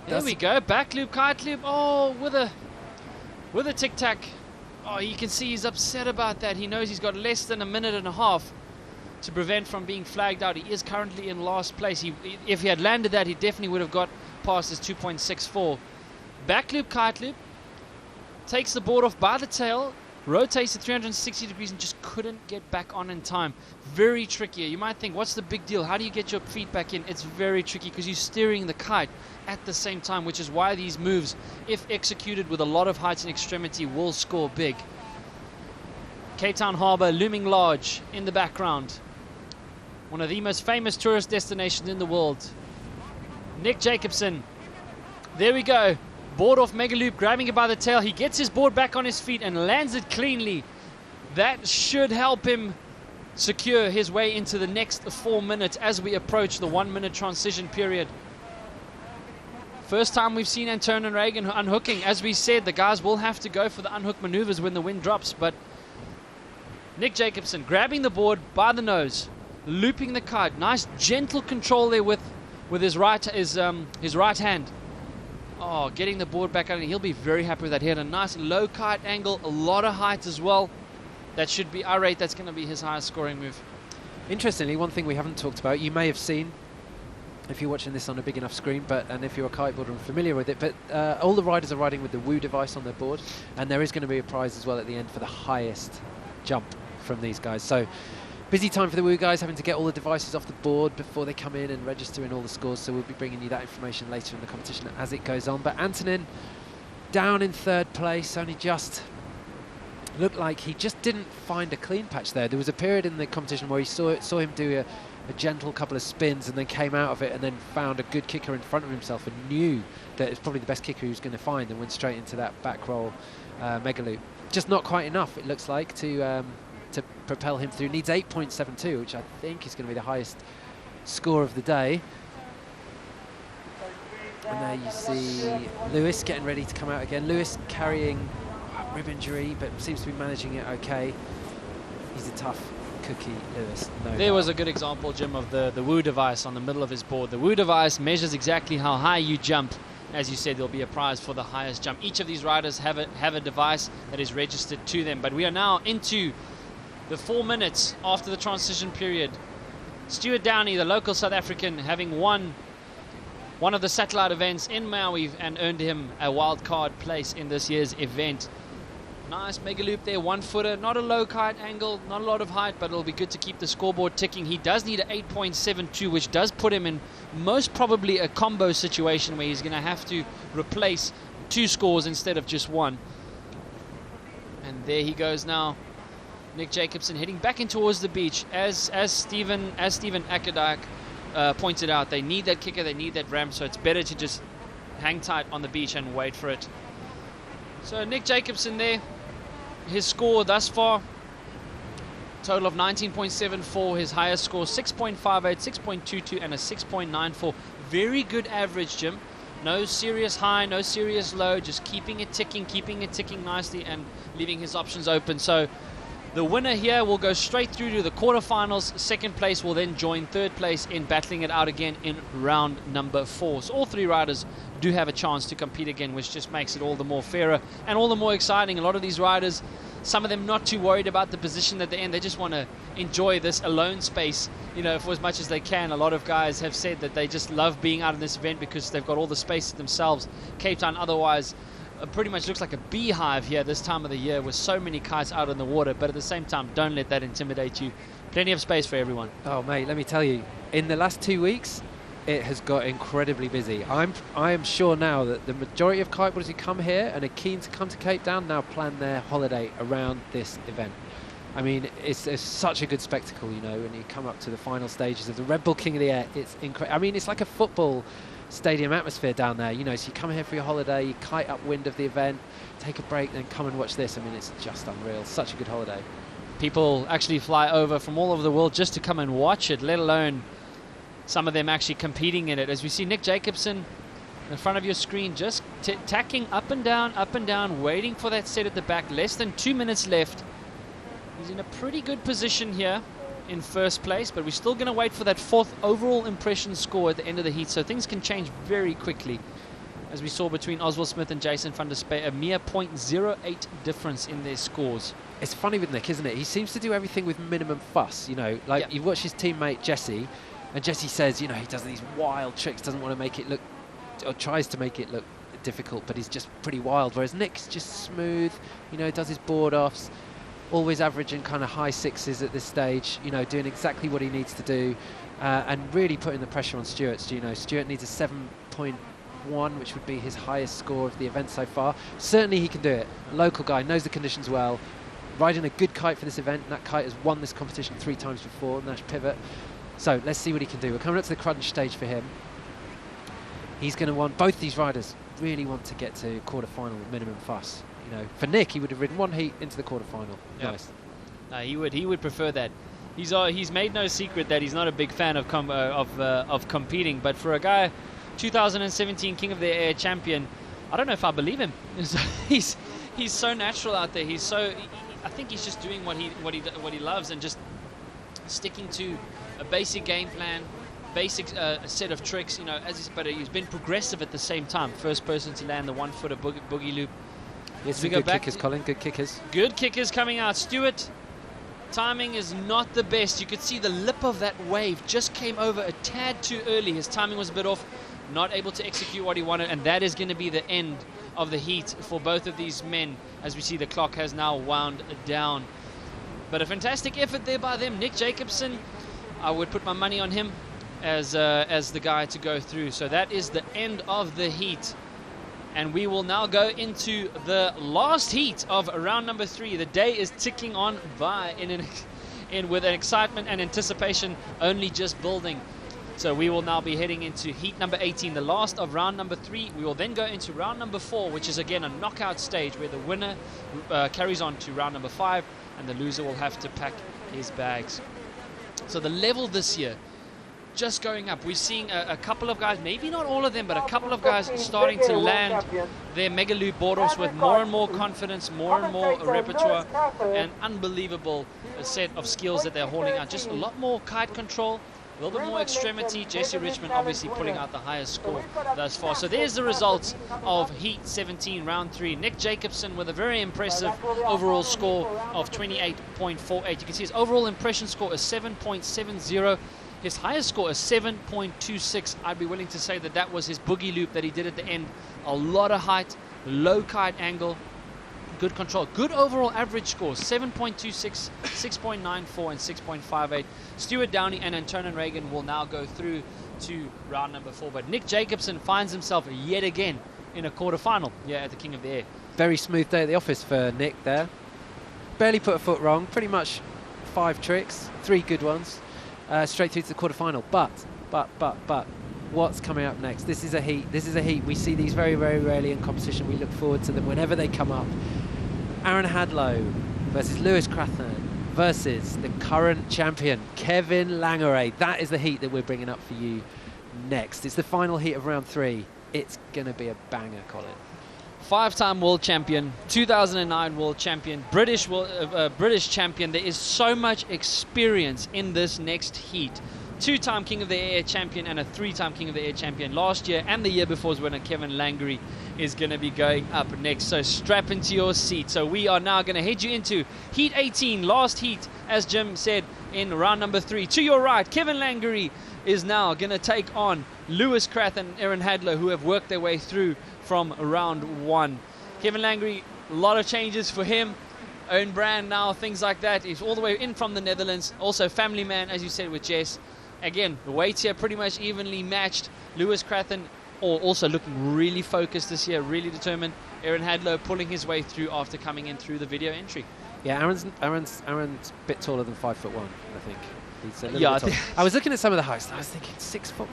There we go, back loop, kite loop. Oh, with a tic-tac. Oh, you can see he's upset about that. He knows he's got less than a minute and a half to prevent from being flagged out. He is currently in last place. If he had landed that, he definitely would have got past his 2.64. Back loop, kite loop. Takes the board off by the tail, rotates at 360 degrees and just couldn't get back on in time. Very tricky. You might think, what's the big deal? How do you get your feet back in? It's very tricky because you're steering the kite at the same time, which is why these moves, if executed with a lot of height and extremity, will score big. Cape Town Harbour looming large in the background. One of the most famous tourist destinations in the world. Nick Jacobson. There we go. Board off Megaloop, grabbing it by the tail. He gets his board back on his feet and lands it cleanly. That should help him secure his way into the next 4 minutes as we approach the 1 minute transition period. First time we've seen Anton and Reagan unhooking. As we said, the guys will have to go for the unhook maneuvers when the wind drops, but Nick Jacobson grabbing the board by the nose, looping the kite. Nice gentle control there with his right hand. Oh, getting the board back out, and he'll be very happy with that. He had a nice low kite angle, a lot of height as well. That should be, I rate that's going to be his highest scoring move. Interestingly, one thing we haven't talked about, you may have seen if you're watching this on a big enough screen, and if you're a kiteboarder and familiar with it, but all the riders are riding with the Woo device on their board, and there is going to be a prize as well at the end for the highest jump from these guys. So busy time for the Woo guys, having to get all the devices off the board before they come in and register in all the scores, so we'll be bringing you that information later in the competition as it goes on. But Antonin down in third place, only just looked like he just didn't find a clean patch there. There was a period in the competition where he saw him do a gentle couple of spins and then came out of it and then found a good kicker in front of himself and knew that it's probably the best kicker he was going to find, and went straight into that back roll mega loop. Just not quite enough, it looks like, to propel him through. Needs 8.72, which I think is going to be the highest score of the day. And there you see Lewis getting ready to come out again. Lewis carrying rib injury, but seems to be managing it okay. He's a tough cookie, Lewis. There was a good example, Jim, of the Woo device on the middle of his board. The Woo device measures exactly how high you jump. As you said, there'll be a prize for the highest jump. Each of these riders have a device that is registered to them. But we are now into the 4 minutes after the transition period. Stuart Downey, the local South African, having won one of the satellite events in Maui and earned him a wild card place in this year's event. Nice mega loop there, 1 footer, not a low kite angle, not a lot of height, but it'll be good to keep the scoreboard ticking. He does need an 8.72, which does put him in most probably a combo situation where he's going to have to replace 2 scores instead of just 1. And there he goes now. Nick Jacobson heading back in towards the beach. As Stephen Akadike pointed out, they need that kicker, they need that ramp, so it's better to just hang tight on the beach and wait for it. So Nick Jacobson there, his score thus far, total of 19.74, his highest score 6.58, 6.22 and a 6.94. Very good average, Jim. No serious high, no serious low, just keeping it ticking nicely and leaving his options open. So the winner here will go straight through to the quarterfinals. Second place will then join third place in battling it out again in round number 4. So all 3 riders do have a chance to compete again, which just makes it all the more fairer and all the more exciting. A lot of these riders, some of them not too worried about the position that they're in. They just want to enjoy this alone space, for as much as they can. A lot of guys have said that they just love being out in this event because they've got all the space to themselves. Cape Town otherwise pretty much looks like a beehive here this time of the year with so many kites out in the water, but at the same time, don't let that intimidate you. Plenty of space for everyone. Oh, mate, let me tell you, in the last 2 weeks, it has got incredibly busy. I am sure now that the majority of kiteboarders who come here and are keen to come to Cape Town now plan their holiday around this event. I mean, it's such a good spectacle, when you come up to the final stages of the Red Bull King of the Air. It's incredible. I mean, it's like a football stadium atmosphere down there, so you come here for your holiday, you kite upwind of the event, take a break, then come and watch this. I mean, it's just unreal. Such a good holiday. People actually fly over from all over the world just to come and watch it, let alone some of them actually competing in it. As we see Nick Jacobson in front of your screen, just tacking up and down, waiting for that set at the back. Less than 2 minutes left. He's in a pretty good position here in first place, but we're still going to wait for that 4th overall impression score at the end of the heat, so things can change very quickly. As we saw between Oswald Smith and Jason van der Spey, a mere 0.08 difference in their scores. It's funny with Nick, isn't it? He seems to do everything with minimum fuss, you watch his teammate Jesse, and Jesse says, he does these wild tricks, doesn't want to make it look, or tries to make it look difficult, but he's just pretty wild, whereas Nick's just smooth, does his board offs, always averaging kind of high 6s at this stage, doing exactly what he needs to do, and really putting the pressure on Stuart. Stuart needs a 7.1, which would be his highest score of the event so far. Certainly he can do it. Local guy, knows the conditions well. riding a good kite for this event, and that kite has won this competition 3 times before, Nash Pivot. So let's see what he can do. We're coming up to the crunch stage for him. He's going to want, both these riders really want to get to quarter-final with minimum fuss. You know, for Nick, he would have ridden 1 heat into the quarter-final. Yep. Nice. He would prefer that. He's made no secret that he's not a big fan of competing, but for a guy, 2017 King of the Air champion, I don't know if I believe him. he's so natural out there. I think he's just doing what he loves and just sticking to a basic game plan, basic set of tricks. You know, but he's been progressive at the same time. First person to land the 1-footer boogie loop. Yes, good kickers, Colin. Good kickers. Good kickers coming out. Stuart. Timing is not the best. You could see the lip of that wave just came over a tad too early. His timing was a bit off, not able to execute what he wanted, and that is going to be the end of the heat for both of these men. As we see, the clock has now wound down. But a fantastic effort there by them. Nick Jacobson, I would put my money on him as the guy to go through. So that is the end of the heat. And we will now go into the last heat of round number 3. The day is ticking on by with an excitement and anticipation only just building. So we will now be heading into heat number 18, the last of round number 3. We will then go into round number 4, which is again a knockout stage where the winner carries on to round number 5, and the loser will have to pack his bags. So the level this year just going up. We're seeing a couple of guys, maybe not all of them, but a couple of guys starting to land their mega loop board-offs with more and more confidence, more and more repertoire, and unbelievable set of skills that they're hauling out. Just a lot more kite control, a little bit more extremity. Jesse Richmond obviously pulling out the highest score thus far. So there's the results of Heat 17, Round 3. Nick Jacobson with a very impressive overall score of 28.48. You can see his overall impression score is 7.70. His highest score is 7.26. I'd be willing to say that that was his boogie loop that he did at the end. A lot of height, low kite angle, good control. Good overall average scores, 7.26, 6.94, and 6.58. Stuart Downey and Antonin Reagan will now go through to round number 4. But Nick Jacobson finds himself yet again in a quarterfinal at the King of the Air. Very smooth day at the office for Nick there. Barely put a foot wrong, pretty much 5 tricks, 3 good ones. Straight through to the quarterfinal, but what's coming up next? This is a heat. We see these very, very rarely in competition. We look forward to them whenever they come up. Aaron Hadlow versus Lewis Crathern versus the current champion, Kevin Langeray. That is the heat that we're bringing up for you next. It's the final heat of round 3. It's going to be a banger, Colin. 5-time world champion, 2009 world champion, British champion. There is so much experience in this next heat. 2-time King of the Air champion and a 3-time King of the Air champion last year and the year before's winner, Kevin Langeray, is going to be going up next. So strap into your seat. So we are now going to head you into heat 18, last heat, as Jim said, in round number 3. To your right, Kevin Langeray is now going to take on Lewis Crathern and Aaron Hadlow, who have worked their way through from round 1. Kevin Langeray, a lot of changes for him. Own brand now, things like that. He's all the way in from the Netherlands. Also family man, as you said, with Jess. Again, the weights here pretty much evenly matched. Lewis Crathern also looking really focused this year, really determined. Aaron Hadlow pulling his way through after coming in through the video entry. Yeah, Aaron's a bit taller than 5'1", I think. He's a little bit taller. I was looking at some of the heights and I was thinking 6'4".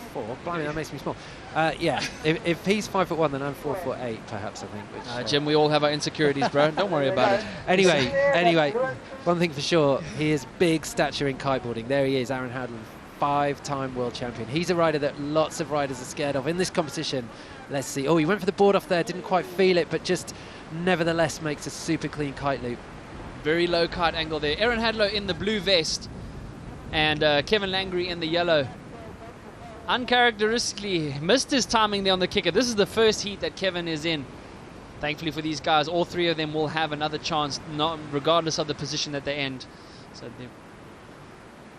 Blimey, that makes me small. Yeah, if he's 5'1", then I'm 4'8", perhaps, I think. Which, Jim, we all have our insecurities, bro. Don't worry about it. Anyway, one thing for sure, he is big stature in kiteboarding. There he is, Aaron Hadlow, 5-time world champion. He's a rider that lots of riders are scared of in this competition. Let's see. Oh, he went for the board off there, didn't quite feel it, but just nevertheless makes a super clean kite loop. Very low kite angle there. Aaron Hadlow in the blue vest and Kevin Langeray in the yellow. Uncharacteristically missed his timing there on the kicker. This is the first heat that Kevin is in. Thankfully for these guys, all 3 of them will have another chance, regardless of the position that they end.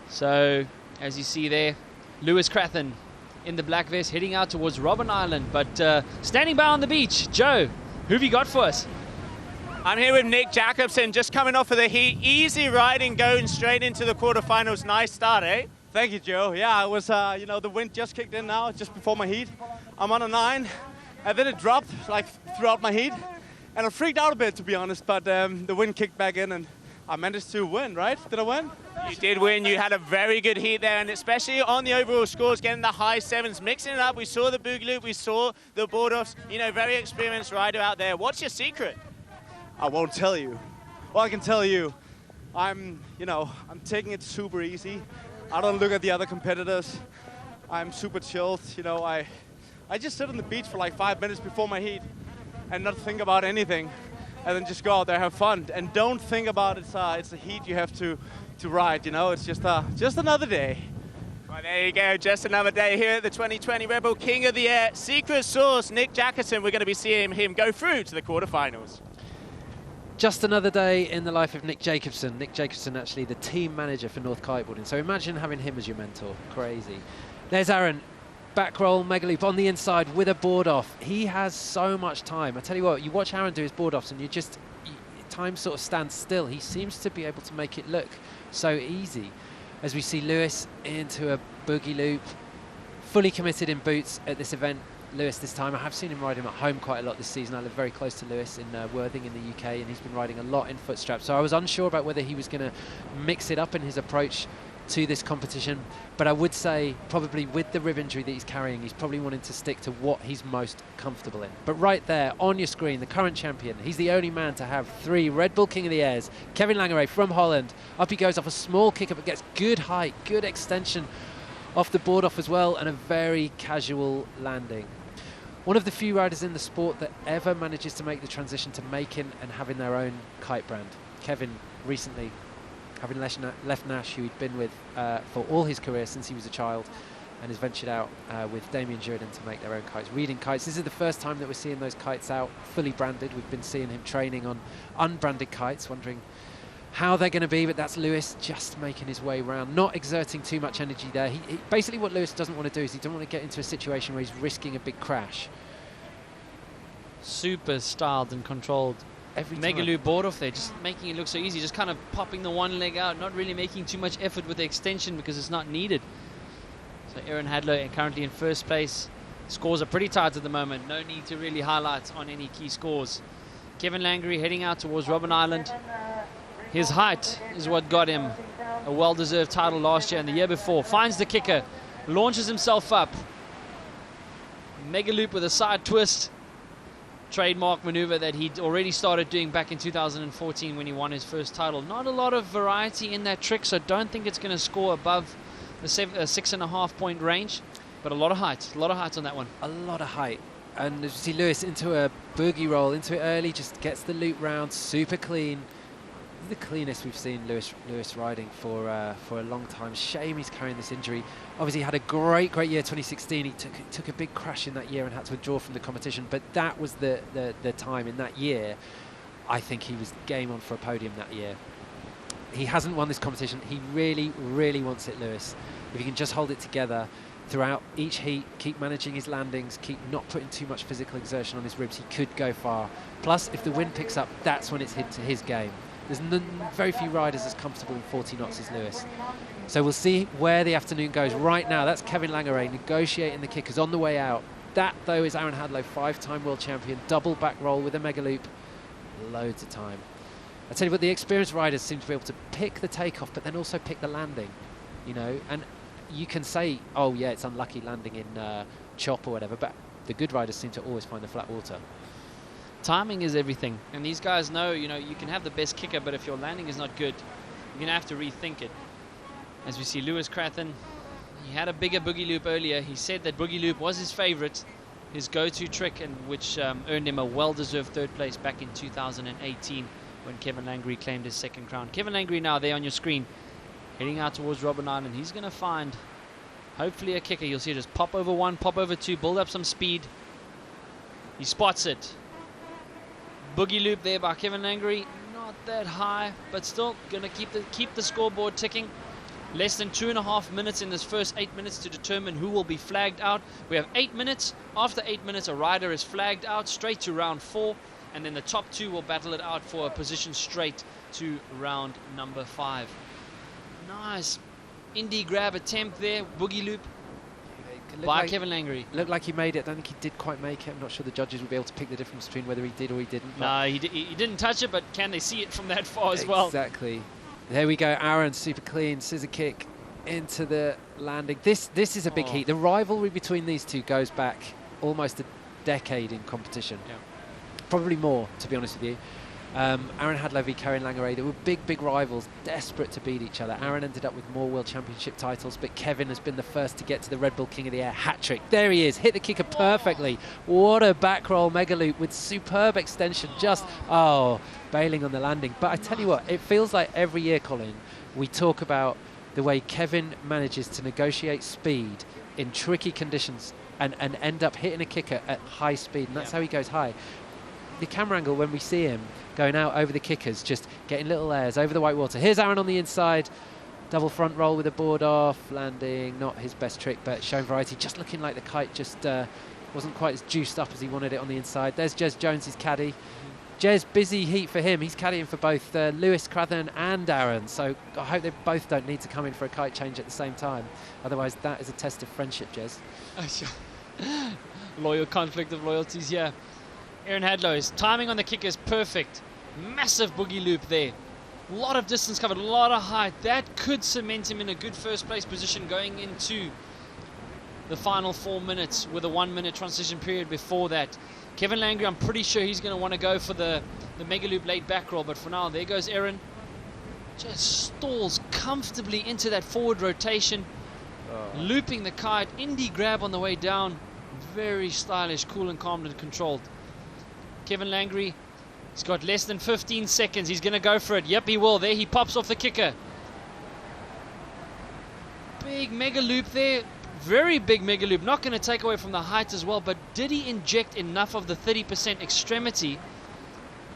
So as you see there, Lewis Crathern in the black vest heading out towards Robben Island, but standing by on the beach. Joe, who have you got for us? I'm here with Nick Jacobson, just coming off of the heat. Easy riding, going straight into the quarterfinals. Nice start, eh? Thank you, Joe. Yeah, it was, the wind just kicked in now, just before my heat. I'm on a 9, and then it dropped, like, throughout my heat. And I freaked out a bit, to be honest, but the wind kicked back in, and I managed to win, right? Did I win? You did win. You had a very good heat there, and especially on the overall scores, getting the high sevens, mixing it up. We saw the boogie loop, we saw the board offs. You know, very experienced rider out there. What's your secret? I won't tell you. Well, I can tell you, I'm taking it super easy. I don't look at the other competitors. I'm super chilled. You know, I just sit on the beach for like 5 minutes before my heat and not think about anything, and then just go out there, have fun, and don't think about it's a heat you have to ride. You know, it's just another day. Well, there you go, just another day here at the 2020 Red Bull King of the Air. Secret sauce, Nick Jackerson. We're going to be seeing him go through to the quarterfinals. Just another day in the life of Nick Jacobson. Nick Jacobson, actually the team manager for North Kiteboarding. So imagine having him as your mentor. Crazy. There's Aaron. Back roll, mega loop on the inside with a board off. He has so much time. I tell you what, you watch Aaron do his board offs and time sort of stands still. He seems to be able to make it look so easy. As we see Lewis into a boogie loop, fully committed in boots at this event. Lewis this time, I have seen him ride him at home quite a lot this season. I live very close to Lewis in Worthing in the UK, and he's been riding a lot in foot straps. So I was unsure about whether he was going to mix it up in his approach to this competition, but I would say probably with the rib injury that he's carrying, he's probably wanting to stick to what he's most comfortable in. But right there on your screen, the current champion, he's the only man to have 3 Red Bull King of the Airs. Kevin Langeray from Holland. Up he goes off a small kicker, but gets good height, good extension off the board off as well, and a very casual landing. One of the few riders in the sport that ever manages to make the transition to making and having their own kite brand. Kevin recently, having left Nash, who he'd been with for all his career since he was a child, and has ventured out with Damien Jourdan to make their own kites, reading kites. This is the first time that we're seeing those kites out fully branded. We've been seeing him training on unbranded kites, wondering how they're going to be, but that's Lewis just making his way around, not exerting too much energy there. He basically, what Lewis doesn't want to do is he doesn't want to get into a situation where he's risking a big crash. Super styled and controlled. Every mega loop board off there, just making it look so easy, just kind of popping the one leg out, not really making too much effort with the extension because it's not needed. So Aaron Hadlow currently in first place. Scores are pretty tight at the moment. No need to really highlight on any key scores. Kevin Langeray heading out towards Robben Island. His height is what got him a well-deserved title last year and the year before. Finds the kicker, launches himself up. Mega loop with a side twist. Trademark maneuver that he'd already started doing back in 2014 when he won his first title. Not a lot of variety in that trick, so don't think it's going to score above the 6.5 point range, but a lot of height on that one. A lot of height. And as you see Lewis into a boogie roll, into it early, just gets the loop round, super clean. The cleanest we've seen Lewis riding for a long time. Shame he's carrying this injury. Obviously, he had a great year 2016. He took a big crash in that year and had to withdraw from the competition. But that was the time in that year. I think he was game on for a podium that year. He hasn't won this competition. He really, really wants it, Lewis. If he can just hold it together throughout each heat, keep managing his landings, keep not putting too much physical exertion on his ribs, he could go far. Plus, if the wind picks up, that's when it's hit to his game. There's very few riders as comfortable in 40 knots as Lewis. So we'll see where the afternoon goes. Right now, that's Kevin Langeray negotiating the kickers on the way out. That, though, is Aaron Hadlow, 5-time world champion, double back roll with a mega loop. Loads of time. I tell you what, the experienced riders seem to be able to pick the takeoff, but then also pick the landing, you know. And you can say, oh, yeah, it's unlucky landing in chop or whatever, but the good riders seem to always find the flat water. Timing is everything, and these guys know, you can have the best kicker, but if your landing is not good, you're gonna have to rethink it. As we see Lewis Crathen, he had a bigger boogie loop earlier. He said that boogie loop was his favorite, his go-to trick, and which earned him a well-deserved third place back in 2018 when Kevin Langeray claimed his second crown. Kevin Langeray now there on your screen, heading out towards Robben Island. He's gonna find hopefully a kicker. You'll see it just pop over 1, pop over 2, build up some speed. He spots it. Boogie loop there by Kevin Langeray, not that high, but still going to keep the scoreboard ticking. Less than 2.5 minutes in this first 8 minutes to determine who will be flagged out. We have 8 minutes. After 8 minutes, a rider is flagged out straight to round 4, and then the top 2 will battle it out for a position straight to round number 5. Nice indie grab attempt there, boogie loop. by Kevin Langry. Looked like he made it. I don't think he did quite make it. I'm not sure the judges would be able to pick the difference between whether he did or he didn't. No, he didn't touch it, but can they see it from that far as well? Exactly. There we go. Aaron, super clean, scissor kick into the landing. This is a big heat. The rivalry between these two goes back almost a decade in competition. Yeah. Probably more, to be honest with you. Aaron Hadlow v Karen Langeray, they were big rivals, desperate to beat each other. Aaron ended up with more World Championship titles, but Kevin has been the first to get to the Red Bull King of the Air hat-trick. There he is, hit the kicker perfectly. What a back roll mega loop with superb extension, just, bailing on the landing. But I tell you what, it feels like every year, Colin, we talk about the way Kevin manages to negotiate speed in tricky conditions and end up hitting a kicker at high speed, and that's how he goes high. The camera angle when we see him going out over the kickers, just getting little airs over the white water. Here's Aaron on the inside, double front roll with a board off, landing, not his best trick, but showing variety, just looking like the kite just wasn't quite as juiced up as he wanted it on the inside. There's Jez Jones, his caddy. Jez, busy heat for him. He's caddying for both Lewis Crathern and Aaron, so I hope they both don't need to come in for a kite change at the same time. Otherwise, that is a test of friendship, Jez. Loyal conflict of loyalties here. Aaron Hadlow's timing on the kick is perfect. Massive boogie loop there. A lot of distance covered, a lot of height. That could cement him in a good first place position going into the final 4 minutes with a 1 minute transition period before that. Kevin Langry, I'm pretty sure he's going to want to go for the mega loop late back roll, but for now, there goes Aaron. Just stalls comfortably into that forward rotation, looping the kite, indie grab on the way down. Very stylish, cool and calm and controlled. Kevin Langry, he's got less than 15 seconds. He's going to go for it. Yep, he will. There he pops off the kicker. Big mega loop there. Very big mega loop. Not going to take away from the height as well, but did he inject enough of the 30% extremity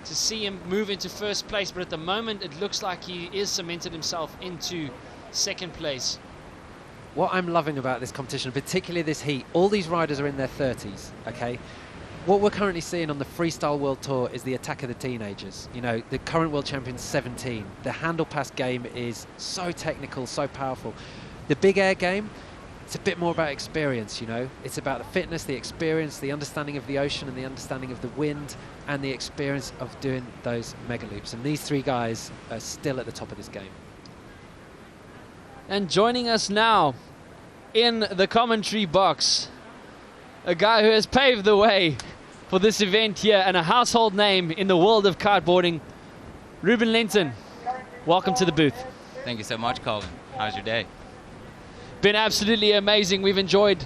to see him move into first place? But at the moment, it looks like he is cemented himself into second place. What I'm loving about this competition, particularly this heat, all these riders are in their 30s, okay? What we're currently seeing on the Freestyle World Tour is the attack of the teenagers. You know, the current world champion's 17. The handle pass game is so technical, so powerful. The big air game, it's a bit more about experience, you know. It's about the fitness, the experience, the understanding of the ocean and the understanding of the wind and the experience of doing those mega loops. And these three guys are still at the top of this game. And joining us now in the commentary box, a guy who has paved the way for this event here and a household name in the world of kiteboarding, Ruben Lenton. Welcome to the booth. Thank you so much, Colin. How's your day? Been absolutely amazing. We've enjoyed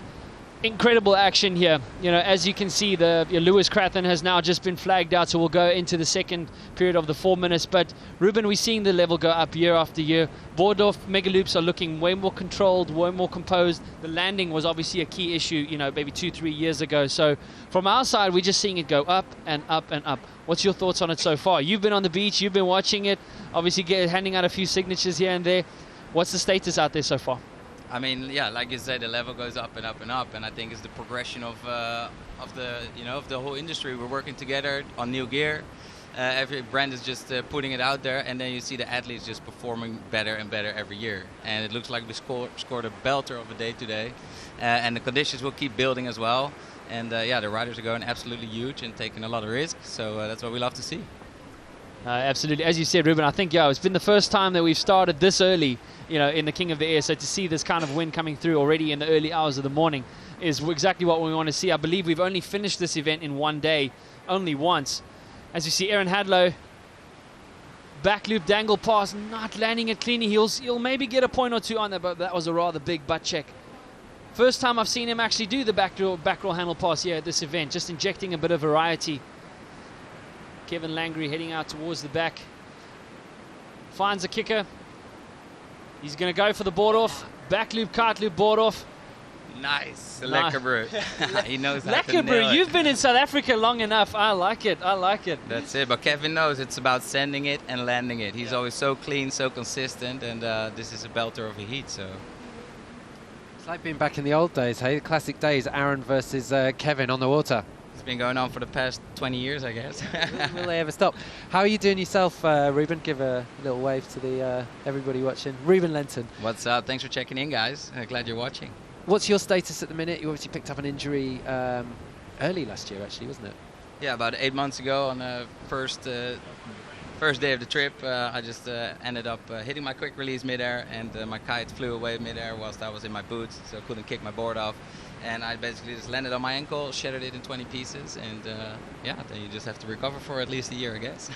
incredible action here. You know, as you can see, Lewis Crathern has now just been flagged out, so we'll go into the second period of the 4 minutes. But Ruben, we're seeing the level go up year after year. Board-off mega loops are looking way more controlled, way more composed. The landing was obviously a key issue, you know, maybe 2-3 years ago. So from our side, we're just seeing it go up and up and up. What's your thoughts on it so far? You've been on the beach, you've been watching it, obviously handing out a few signatures here and there. What's the status out there so far? I mean, yeah, like you said, the level goes up and up and up, and I think it's the progression of the whole industry. We're working together on new gear. Every brand is just putting it out there, and then you see the athletes just performing better and better every year. And it looks like we scored a belter of a day today, and the conditions will keep building as well. And yeah, the riders are going absolutely huge and taking a lot of risk. So that's what we love to see. Absolutely. As you said, Ruben, I think, it's been the first time that we've started this early, you know, in the King of the Air. So to see this kind of wind coming through already in the early hours of the morning is exactly what we want to see. I believe we've only finished this event in one day, only once. As you see, Aaron Hadlow, back loop dangle pass, not landing it cleanly. He'll maybe get a point or two on there, but that was a rather big butt check. First time I've seen him actually do the back roll handle pass here at this event, just injecting a bit of variety. Kevin Langry heading out towards the back. Finds a kicker. He's going to go for the board off. Back loop, kite loop, board off. Nice. Lekker brew. He knows how to nail brew. it. You've been in South Africa long enough. I like it. I like it. That's it. But Kevin knows it's about sending it and landing it. He's always so clean, so consistent, and this is a belter of a heat. So it's like being back in the old days, hey? The classic days, Aaron versus Kevin on the water. It's been going on for the past 20 years, I guess. Will they ever stop? How are you doing yourself, Ruben? Give a little wave to the everybody watching. Ruben Lenton. What's up? Thanks for checking in, guys. Glad you're watching. What's your status at the minute? You obviously picked up an injury early last year, actually, wasn't it? Yeah, about 8 months ago on the first day of the trip, I just ended up hitting my quick release midair, and my kite flew away midair whilst I was in my boots, so I couldn't kick my board off. And I basically just landed on my ankle, shattered it in 20 pieces, and yeah, then you just have to recover for at least a year, I guess.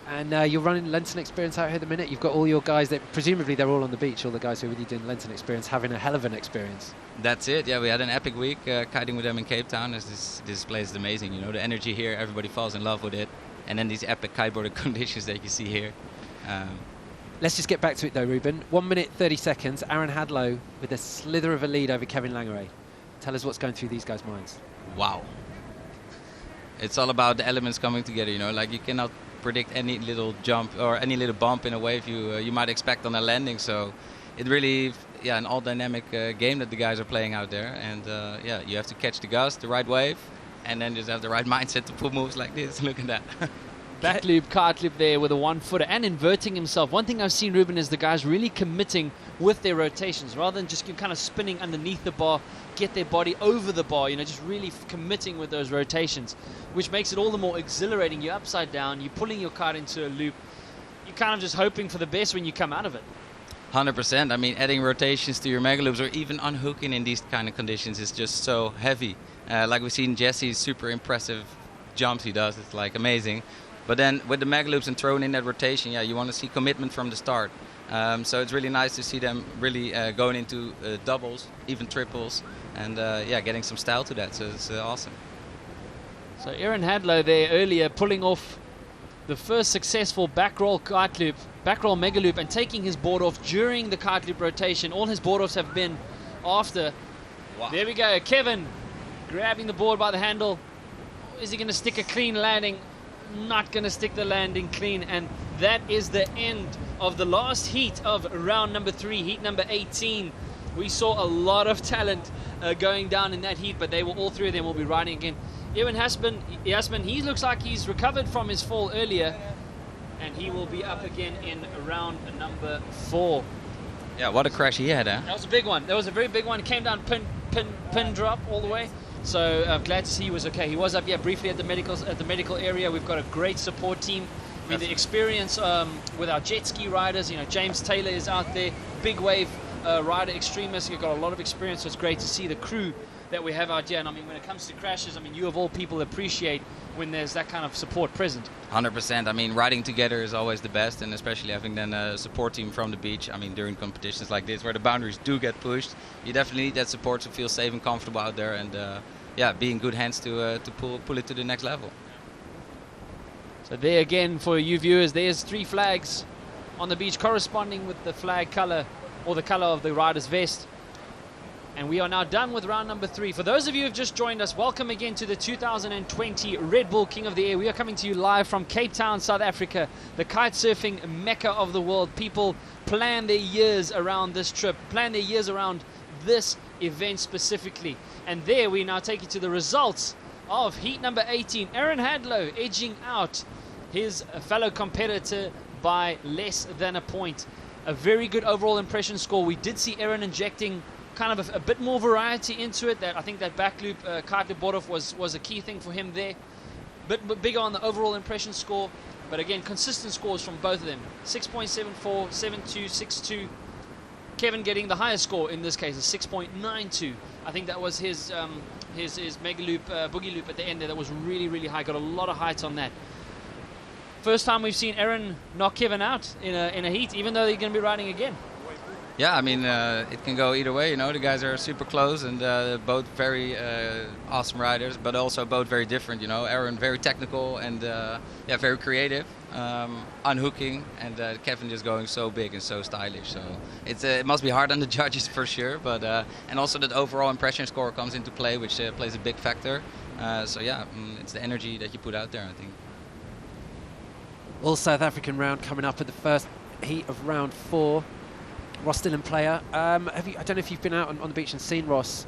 And you're running Lenten Experience out here at the minute. You've got all your guys that presumably they're all on the beach. All the guys who are with you doing Lenten Experience having a hell of an experience. That's it. Yeah, we had an epic week kiting with them in Cape Town. This place is amazing. You know, the energy here, everybody falls in love with it, and then these epic kiteboarding conditions that you see here. Let's just get back to it though, Ruben. 1 minute 30 seconds. Aaron Hadlow with a slither of a lead over Kevin Langeray. Tell us what's going through these guys' minds. Wow. It's all about the elements coming together. You know, like you cannot predict any little jump or any little bump in a wave you might expect on a landing. So it really, yeah, an all dynamic game that the guys are playing out there. And yeah, you have to catch the gust, the right wave, and then just have the right mindset to pull moves like this. Look at that. Back loop, kite loop there with a 1-footer and inverting himself. One thing I've seen, Ruben, is the guys really committing with their rotations rather than just kind of spinning underneath the bar, get their body over the bar, you know, just really committing with those rotations, which makes it all the more exhilarating. You're upside down, you're pulling your kite into a loop, you're kind of just hoping for the best when you come out of it. 100%. I mean, adding rotations to your mega loops or even unhooking in these kind of conditions is just so heavy. Like we've seen Jesse's super impressive jumps he does, it's like amazing. But then with the mega loops and throwing in that rotation, yeah, you want to see commitment from the start. So it's really nice to see them really going into doubles, even triples, and yeah, getting some style to that. So it's awesome. So Aaron Hadlow there earlier pulling off the first successful back roll kite loop, back roll mega loop, and taking his board off during the kite loop rotation. All his board offs have been after. Wow. There we go. Kevin grabbing the board by the handle. Is he going to stick a clean landing? Not going to stick the landing clean, and that is the end of the last heat of round number 3, heat number 18. We saw a lot of talent going down in that heat, but all three of them will be riding again. Ewan Jasmin, he looks like he's recovered from his fall earlier, and he will be up again in round number 4. Yeah, what a crash he had, huh? That was a big one. That was a very big one. He came down pin drop all the way. So I'm glad to see he was okay. He was up here briefly at the medical area. We've got a great support team. I mean, the experience with our jet ski riders, you know, James Taylor is out there, big wave rider extremist. You've got a lot of experience, so it's great to see the crew that we have out here. And I mean, when it comes to crashes, I mean, you of all people appreciate when there's that kind of support present. 100%. I mean, riding together is always the best, and especially having then a support team from the beach. I mean, during competitions like this where the boundaries do get pushed, you definitely need that support to feel safe and comfortable out there, and yeah, be in good hands to pull it to the next level. So there again for you viewers, there's 3 flags on the beach corresponding with the flag color or the color of the rider's vest. And we are now done with round number 3. For those of you who have just joined us, welcome again to the 2020 Red Bull King of the Air. We are coming to you live from Cape Town, South Africa, the kite surfing mecca of the world. People plan their years around this trip, plan their years around this event specifically. And there we now take you to the results of heat number 18. Aaron Hadlow edging out his fellow competitor by less than a point. A very good overall impression score. We did see Aaron injecting kind of a bit more variety into it. That I think that back loop kite loop board off was a key thing for him there. Bit bigger on the overall impression score, but again consistent scores from both of them. 6.74, 7.2, 6.2. Kevin getting the highest score in this case, is 6.92. I think that was his mega loop boogie loop at the end there. That was really high. Got a lot of height on that. First time we've seen Aaron knock Kevin out in a heat, even though they're going to be riding again. Yeah, I mean, it can go either way, you know. The guys are super close and both very awesome riders, but also both very different, you know. Aaron very technical and yeah, very creative, unhooking, and Kevin just going so big and so stylish. So it must be hard on the judges for sure, but and also that overall impression score comes into play, which plays a big factor. So yeah, it's the energy that you put out there, I think. All South African round coming up at the first heat of round 4. Ross Dillon player. I don't know if you've been out on the beach and seen Ross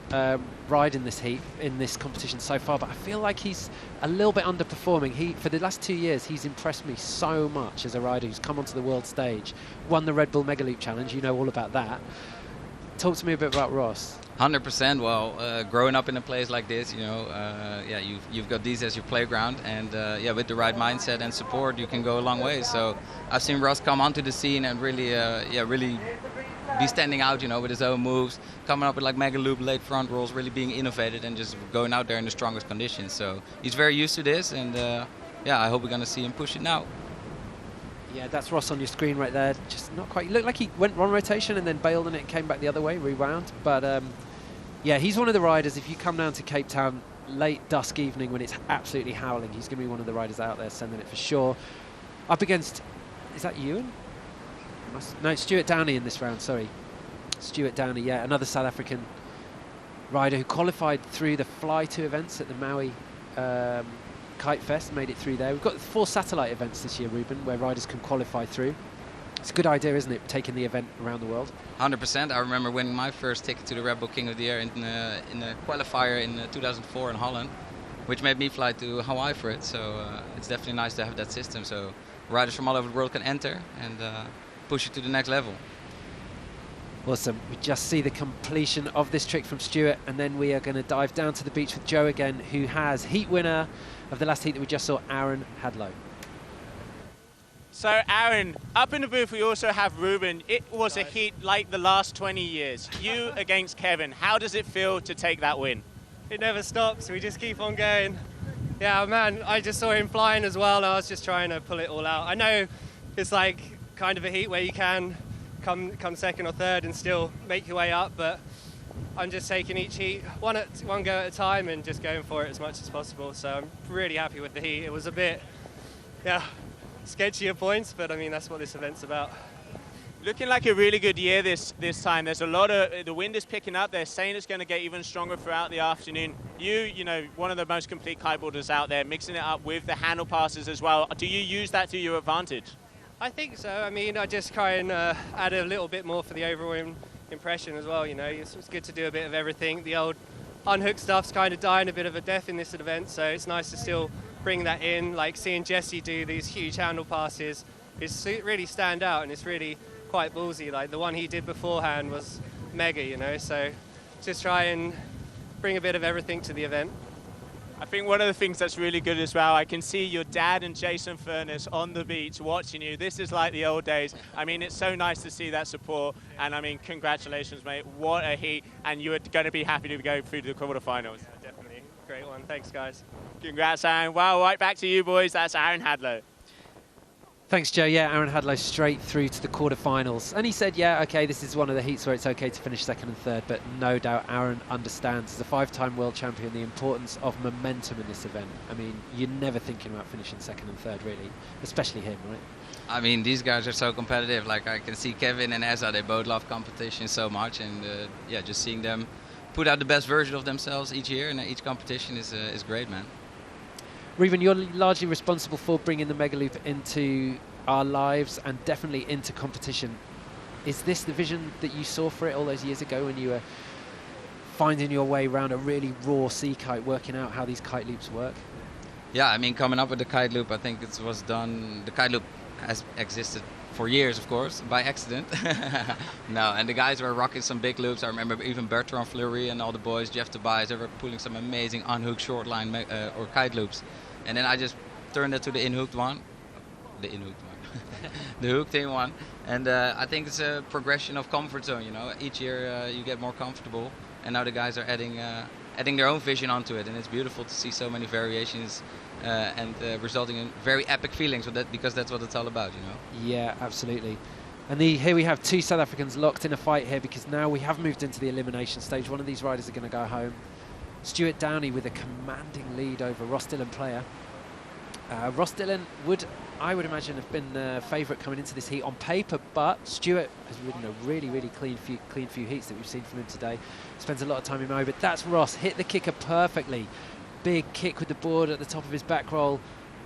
ride in this heat, in this competition so far, but I feel like he's a little bit underperforming. For the last 2 years, he's impressed me so much as a rider who's come onto the world stage, won the Red Bull Mega Loop Challenge, you know all about that. Talk to me a bit about Ross. 100%. Well, growing up in a place like this, yeah, you've got these as your playground, and yeah, with the right mindset and support, you can go a long way. So I've seen Ross come onto the scene and really, really be standing out, with his own moves, coming up with like mega loop, late front rolls, really being innovative and just going out there in the strongest conditions. So he's very used to this, and yeah, I hope we're gonna see him push it now. Yeah, that's Ross on your screen right there. Just not quite. Looked like he went one rotation and then bailed on it and came back the other way, rewound. But yeah, he's one of the riders. If you come down to Cape Town late dusk evening when it's absolutely howling, he's going to be one of the riders out there sending it for sure. Up against, is that Ewan? No, Stuart Downey in this round. Sorry, Stuart Downey. Yeah, another South African rider who qualified through the Fly 2 events at the Maui Kite Fest, made it through there. We've got 4 satellite events this year, Ruben, where riders can qualify through. It's a good idea, isn't it, taking the event around the world? 100%. I remember winning my first ticket to the Red Bull King of the Year in a qualifier in 2004 in Holland, which made me fly to Hawaii for it. So it's definitely nice to have that system, so riders from all over the world can enter and push it to the next level. Awesome. We just see the completion of this trick from Stuart, and then we are going to dive down to the beach with Joe again, who has heat winner of the last heat that we just saw, Aaron Hadlow. So Aaron, up in the booth we also have Ruben. It was a heat like the last 20 years. You against Kevin. How does it feel to take that win? It never stops. We just keep on going. Yeah, man, I just saw him flying as well. I was just trying to pull it all out. I know it's like kind of a heat where you can come second or third and still make your way up, but I'm just taking each heat one go at a time and just going for it as much as possible. So I'm really happy with the heat. It was a bit, sketchy at points, but I mean that's what this event's about. Looking like a really good year this time. There's a lot of, the wind is picking up. They're saying it's going to get even stronger throughout the afternoon. You know, one of the most complete kiteboarders out there, mixing it up with the handle passes as well. Do you use that to your advantage? I think so. I mean, I just try and add a little bit more for the overall impression as well. It's good to do a bit of everything. The old unhooked stuff's kind of dying a bit of a death in this event, so it's nice to still bring that in. Like seeing Jesse do these huge handle passes is really stand out, and it's really quite ballsy. Like the one he did beforehand was mega, so just try and bring a bit of everything to the event. I think one of the things that's really good as well, I can see your dad and Jason Furness on the beach watching you. This is like the old days. I mean, it's so nice to see that support, and I mean, congratulations, mate. What a heat, and you are going to be happy to go through to the quarterfinals. Yeah, definitely. Great one. Thanks, guys. Congrats, Aaron. Well, right back to you, boys. That's Aaron Hadlow. Thanks, Joe. Yeah, Aaron Hadlow straight through to the quarterfinals. And he said, yeah, okay, this is one of the heats where it's okay to finish second and third, but no doubt Aaron understands, as a 5-time world champion, the importance of momentum in this event. I mean, you're never thinking about finishing second and third, really, especially him, right? I mean, these guys are so competitive. Like, I can see Kevin and Ezra, they both love competition so much, and yeah, just seeing them put out the best version of themselves each year and each competition is great, man. Reuven, you're largely responsible for bringing the Mega Loop into our lives and definitely into competition. Is this the vision that you saw for it all those years ago when you were finding your way around a really raw sea kite, working out how these kite loops work? Yeah, I mean, coming up with the kite loop, I think it was done. The kite loop has existed for years, of course, by accident. No, and the guys were rocking some big loops. I remember even Bertrand Fleury and all the boys, Jeff Tobias, they were pulling some amazing unhooked short line or kite loops. And then I just turned it to the in-hooked one. The hooked in one. And I think it's a progression of comfort zone, Each year you get more comfortable. And now the guys are adding their own vision onto it. And it's beautiful to see so many variations and resulting in very epic feelings with that, because that's what it's all about, Yeah, absolutely. And here we have 2 South Africans locked in a fight here, because now we have moved into the elimination stage. One of these riders are going to go home. Stuart Downey with a commanding lead over Ross Dillon player. Ross Dillon would, I would imagine, have been the favourite coming into this heat on paper, but Stuart has ridden a really, really clean few heats that we've seen from him today. Spends a lot of time in Maui, but that's Ross. Hit the kicker perfectly. Big kick with the board at the top of his back roll.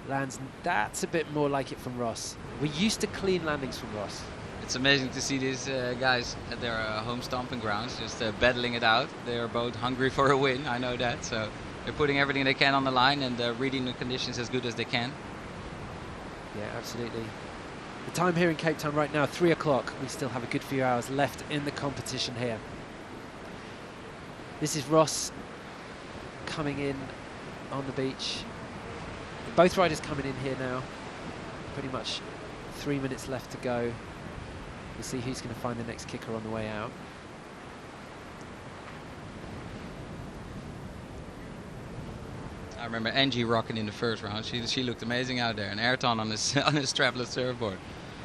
Lands, that's a bit more like it from Ross. We're used to clean landings from Ross. It's amazing to see these guys at their home stomping grounds, just battling it out. They are both hungry for a win, I know that. So they're putting everything they can on the line and reading the conditions as good as they can. Yeah, absolutely. The time here in Cape Town right now, 3 o'clock. We still have a good few hours left in the competition here. This is Ross coming in on the beach. Both riders coming in here now. Pretty much 3 minutes left to go. We'll see who's going to find the next kicker on the way out. I remember Angie rocking in the first round. She looked amazing out there. And Ayrton on his on his strapless surfboard.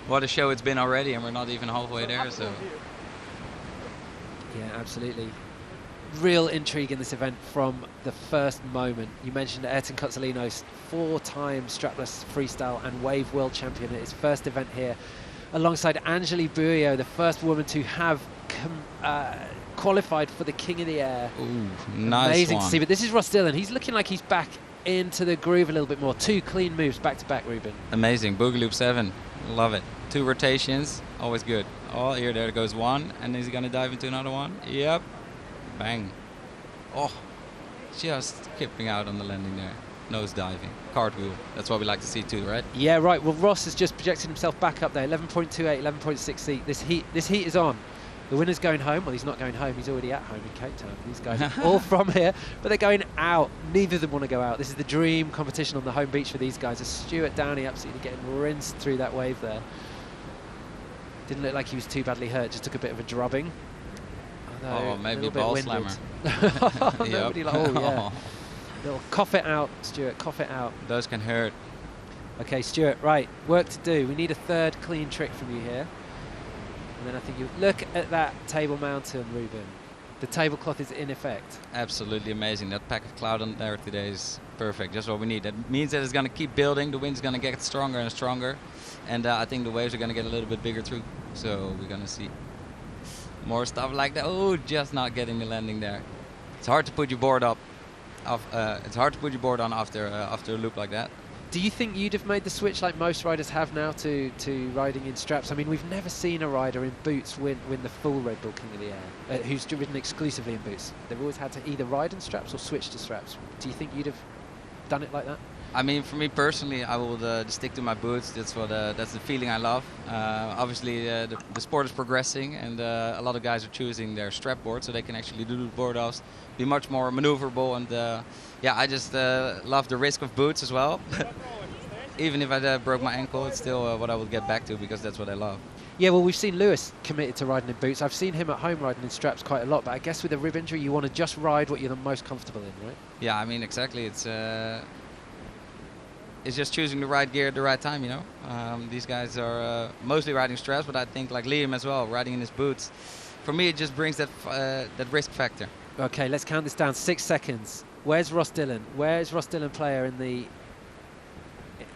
What a show it's been already, and we're not even halfway there. So yeah, absolutely. Real intrigue in this event from the first moment. You mentioned Ayrton Cozzolino, 4-time strapless freestyle and wave world champion at his first event here, alongside Angeli Buio, the first woman to have qualified for the King of the Air. Ooh, nice Amazing one. to see. But this is Ross Dillon. He's looking like he's back into the groove a little bit more. 2 clean moves back to back, Ruben. amazing. Boogie Loop 7. Love it. 2 here, always good. Oh, here, there goes one. And is he going to dive into another one? Yep. Bang. Oh, just skipping out on the landing there. Nose diving. Cartwheel. That's what we like to see too, right? Yeah, right. Well, Ross has just projected himself back up there. 11.28, 11.68. This heat is on. The winner's going home. Well, he's not going home. He's already at home in Cape Town. These guys are all from here, but they're going out. Neither of them want to go out. This is the dream competition on the home beach for these guys. As Stuart Downey absolutely getting rinsed through that wave there. Didn't look like he was too badly hurt. Just took a bit of a drubbing. Oh, maybe ball slammer. Nobody like, oh, yeah. Little cough it out, Stuart, cough it out. Those can hurt. Okay, Stuart, right, work to do. We need a third clean trick from you here. And then I think you look at that table mountain, Ruben. The tablecloth is in effect. Absolutely amazing. That pack of cloud on there today is perfect. Just what we need. That means that it's going to keep building. The wind's going to get stronger and stronger. And I think the waves are going to get a little bit bigger too. So we're going to see more stuff like that. Oh, just not getting the landing there. It's hard to put your board up. It's hard to put your board on after a loop like that. Do you think you'd have made the switch like most riders have now to riding in straps? I mean, we've never seen a rider in boots win the full Red Bull King of the Air, who's ridden exclusively in boots. They've always had to either ride in straps or switch to straps. Do you think you'd have done it like that? I mean, for me personally, I will stick to my boots. That's the feeling I love. Obviously, the sport is progressing, and a lot of guys are choosing their strap board, so they can actually do the board offs, be much more maneuverable. And yeah, I just love the risk of boots as well. Even if I broke my ankle, it's still what I would get back to, because that's what I love. Yeah, well, we've seen Lewis committed to riding in boots. I've seen him at home riding in straps quite a lot, but I guess with a rib injury, you want to just ride what you're the most comfortable in, right? Yeah, I mean, exactly. It's just choosing the right gear at the right time, you know. These guys are mostly riding straps, but I think like Liam as well, riding in his boots. For me, it just brings that risk factor. Okay, let's count this down. 6 seconds. Where's Ross Dillon? Where's Ross Dillon player in the...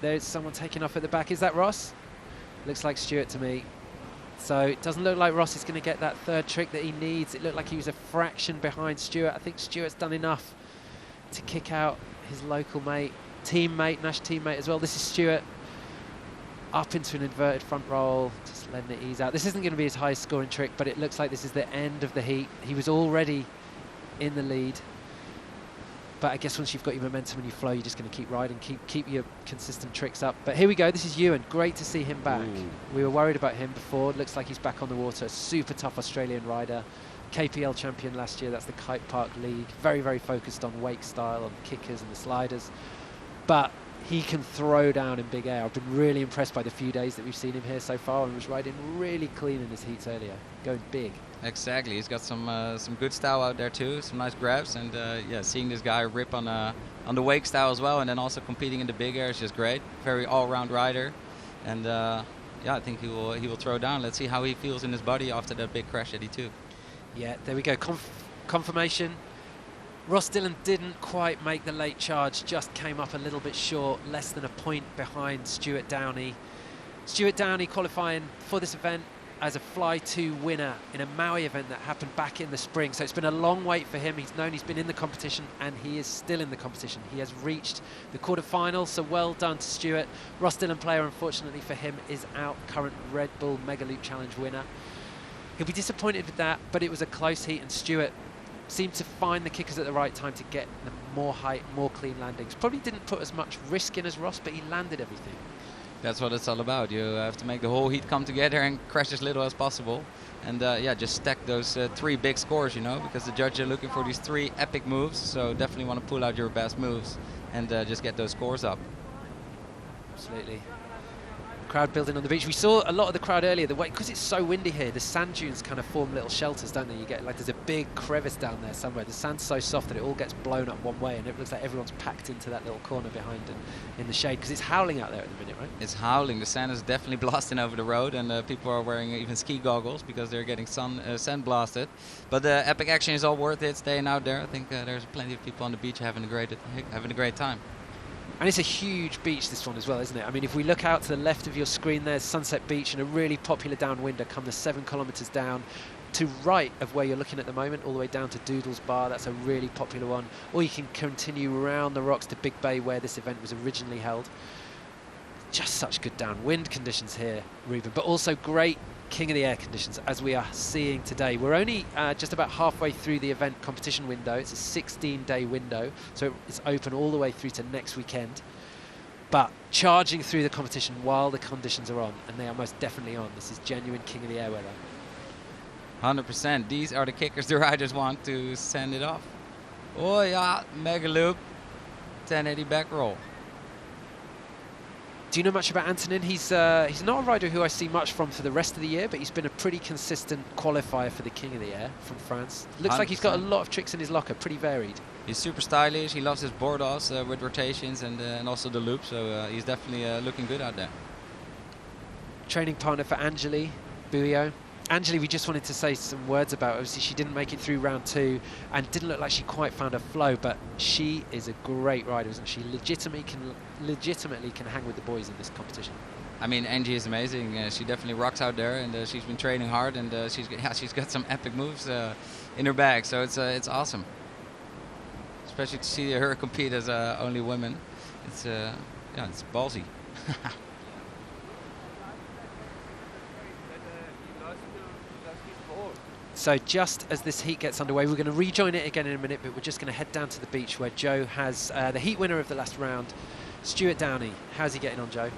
There's someone taking off at the back. Is that Ross? Looks like Stuart to me. So it doesn't look like Ross is going to get that third trick that he needs. It looked like he was a fraction behind Stuart. I think Stuart's done enough to kick out his local mate. Teammate, Nash teammate as well. This is Stuart up into an inverted front roll, just letting it ease out. This isn't going to be his highest scoring trick, but it looks like this is the end of the heat. He was already in the lead, but I guess once you've got your momentum and your flow, you're just going to keep riding, keep your consistent tricks up. But here we go. This is Ewan. Great to see him back. Ooh. We were worried about him before. Looks like he's back on the water. Super tough Australian rider. KPL champion last year. That's the Kite Park League. Very, very focused on wake style, on kickers and the sliders. But he can throw down in big air. I've been really impressed by the few days that we've seen him here so far, and was riding really clean in his heats earlier, going big. Exactly, he's got some good style out there too, some nice grabs, and yeah, seeing this guy rip on the wake style as well, and then also competing in the big air is just great. Very all-round rider, and yeah, I think he will throw down. Let's see how he feels in his body after that big crash that he took. Yeah, there we go. Confirmation. Ross Dillon didn't quite make the late charge, just came up a little bit short, less than a point behind Stuart Downey. Stuart Downey qualifying for this event as a Fly 2 winner in a Maui event that happened back in the spring. So it's been a long wait for him. He's known he's been in the competition, and he is still in the competition. He has reached the quarterfinals, so well done to Stuart. Ross Dillon player, unfortunately for him, is out, current Red Bull Mega Loop Challenge winner. He'll be disappointed with that, but it was a close heat, and Stuart seemed to find the kickers at the right time to get the more height, more clean landings. Probably didn't put as much risk in as Ross, but he landed everything. That's what it's all about. You have to make the whole heat come together and crash as little as possible. And yeah, just stack those 3 big scores, you know, because the judges are looking for these 3 epic moves. So definitely want to pull out your best moves and just get those scores up. Absolutely. Crowd building on the beach. We saw a lot of the crowd earlier. The way, because it's so windy here, the sand dunes kind of form little shelters, don't they? You get like there's a big crevice down there somewhere. The sand's so soft that it all gets blown up one way, and it looks like everyone's packed into that little corner behind and in the shade because it's howling out there at the minute, right? It's howling. The sand is definitely blasting over the road, and people are wearing even ski goggles because they're getting sand blasted. But the epic action is all worth it. Staying out there, I think there's plenty of people on the beach having a great time. And it's a huge beach, this one as well, isn't it? I mean, if we look out to the left of your screen, there's Sunset Beach and a really popular downwinder come the 7 kilometres down to right of where you're looking at the moment, all the way down to Doodle's Bar. That's a really popular one. Or you can continue around the rocks to Big Bay, where this event was originally held. Just such good downwind conditions here, Ruben, but also great King of the Air conditions, as we are seeing today. We're only just about halfway through the event competition window. It's a 16-day window, so it's open all the way through to next weekend. But charging through the competition while the conditions are on, and they are most definitely on. This is genuine King of the Air weather. 100%. These are the kickers the riders want to send it off. Oh yeah, mega loop, 1080 back roll. Do you know much about Antonin? He's not a rider who I see much from for the rest of the year, but he's been a pretty consistent qualifier for the King of the Air from France. Looks 100%. Like he's got a lot of tricks in his locker, pretty varied. He's super stylish. He loves his board offs with rotations and also the loop, so he's definitely looking good out there. Training partner for Angeli Bouillot. Angeli, we just wanted to say some words about. Obviously, she didn't make it through round 2 and didn't look like she quite found her flow, but she is a great rider, isn't she? Legitimately can hang with the boys in this competition. I mean, Angie is amazing. She definitely rocks out there, and she's been training hard, and she's got some epic moves in her bag. So it's awesome, especially to see her compete as only women. It's it's ballsy. So just as this heat gets underway, we're going to rejoin it again in a minute, but we're just going to head down to the beach where Joe has the heat winner of the last round, Stuart Downey. How's he getting on, Joe?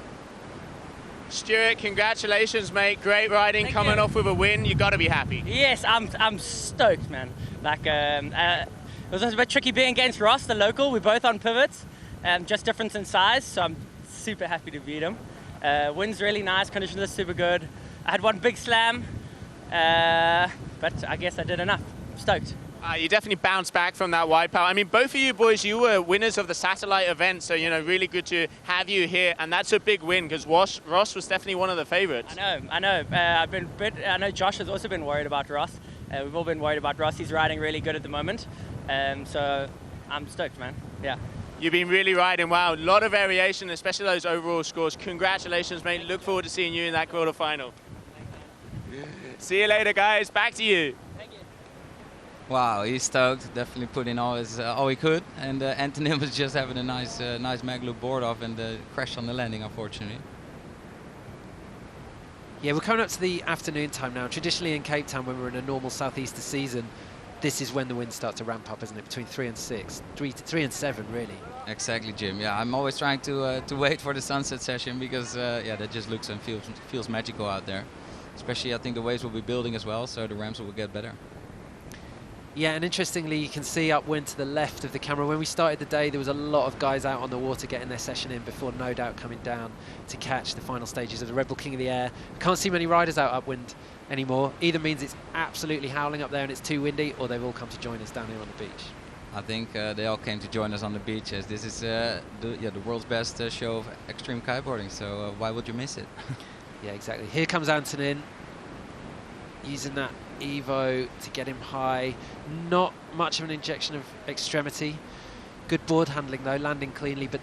Stuart, congratulations, mate. Great riding, coming off with a win. You got to be happy. Yes, I'm stoked, man. Like, it was a bit tricky being against Ross, the local. We're both on pivots, just difference in size, so I'm super happy to beat him. Wind's really nice, conditions are super good. I had one big slam. But I guess I did enough. I'm stoked. You definitely bounced back from that wipeout. I mean, both of you boys, you were winners of the satellite event, so, you know, really good to have you here, and that's a big win, because Ross was definitely one of the favorites. I know. I know Josh has also been worried about Ross. We've all been worried about Ross. He's riding really good at the moment, so I'm stoked, man. Yeah. You've been really riding well. A lot of variation, especially those overall scores. Congratulations, mate. Look forward to seeing you in that quarterfinal. See you later, guys. Back to you. Thank you. Wow, he's stoked. Definitely put in all he could. And Antonin was just having a nice mag loop board off and crashed on the landing, unfortunately. Yeah, we're coming up to the afternoon time now. Traditionally in Cape Town, when we're in a normal southeaster season, this is when the winds start to ramp up, isn't it? Between 3 and 6, 3 and 7, really. Exactly, Jim. Yeah, I'm always trying to wait for the sunset session because that just looks and feels magical out there. Especially, I think the waves will be building as well, so the ramps will get better. Yeah, and interestingly, you can see upwind to the left of the camera. When we started the day, there was a lot of guys out on the water getting their session in before No Doubt coming down to catch the final stages of the Red Bull King of the Air. Can't see many riders out upwind anymore. Either means it's absolutely howling up there and it's too windy, or they've all come to join us down here on the beach. I think they all came to join us on the beach, as this is the world's best show of extreme kiteboarding, so why would you miss it? Yeah, exactly. Here comes Antonin, using that Evo to get him high. Not much of an injection of extremity. Good board handling though, landing cleanly, but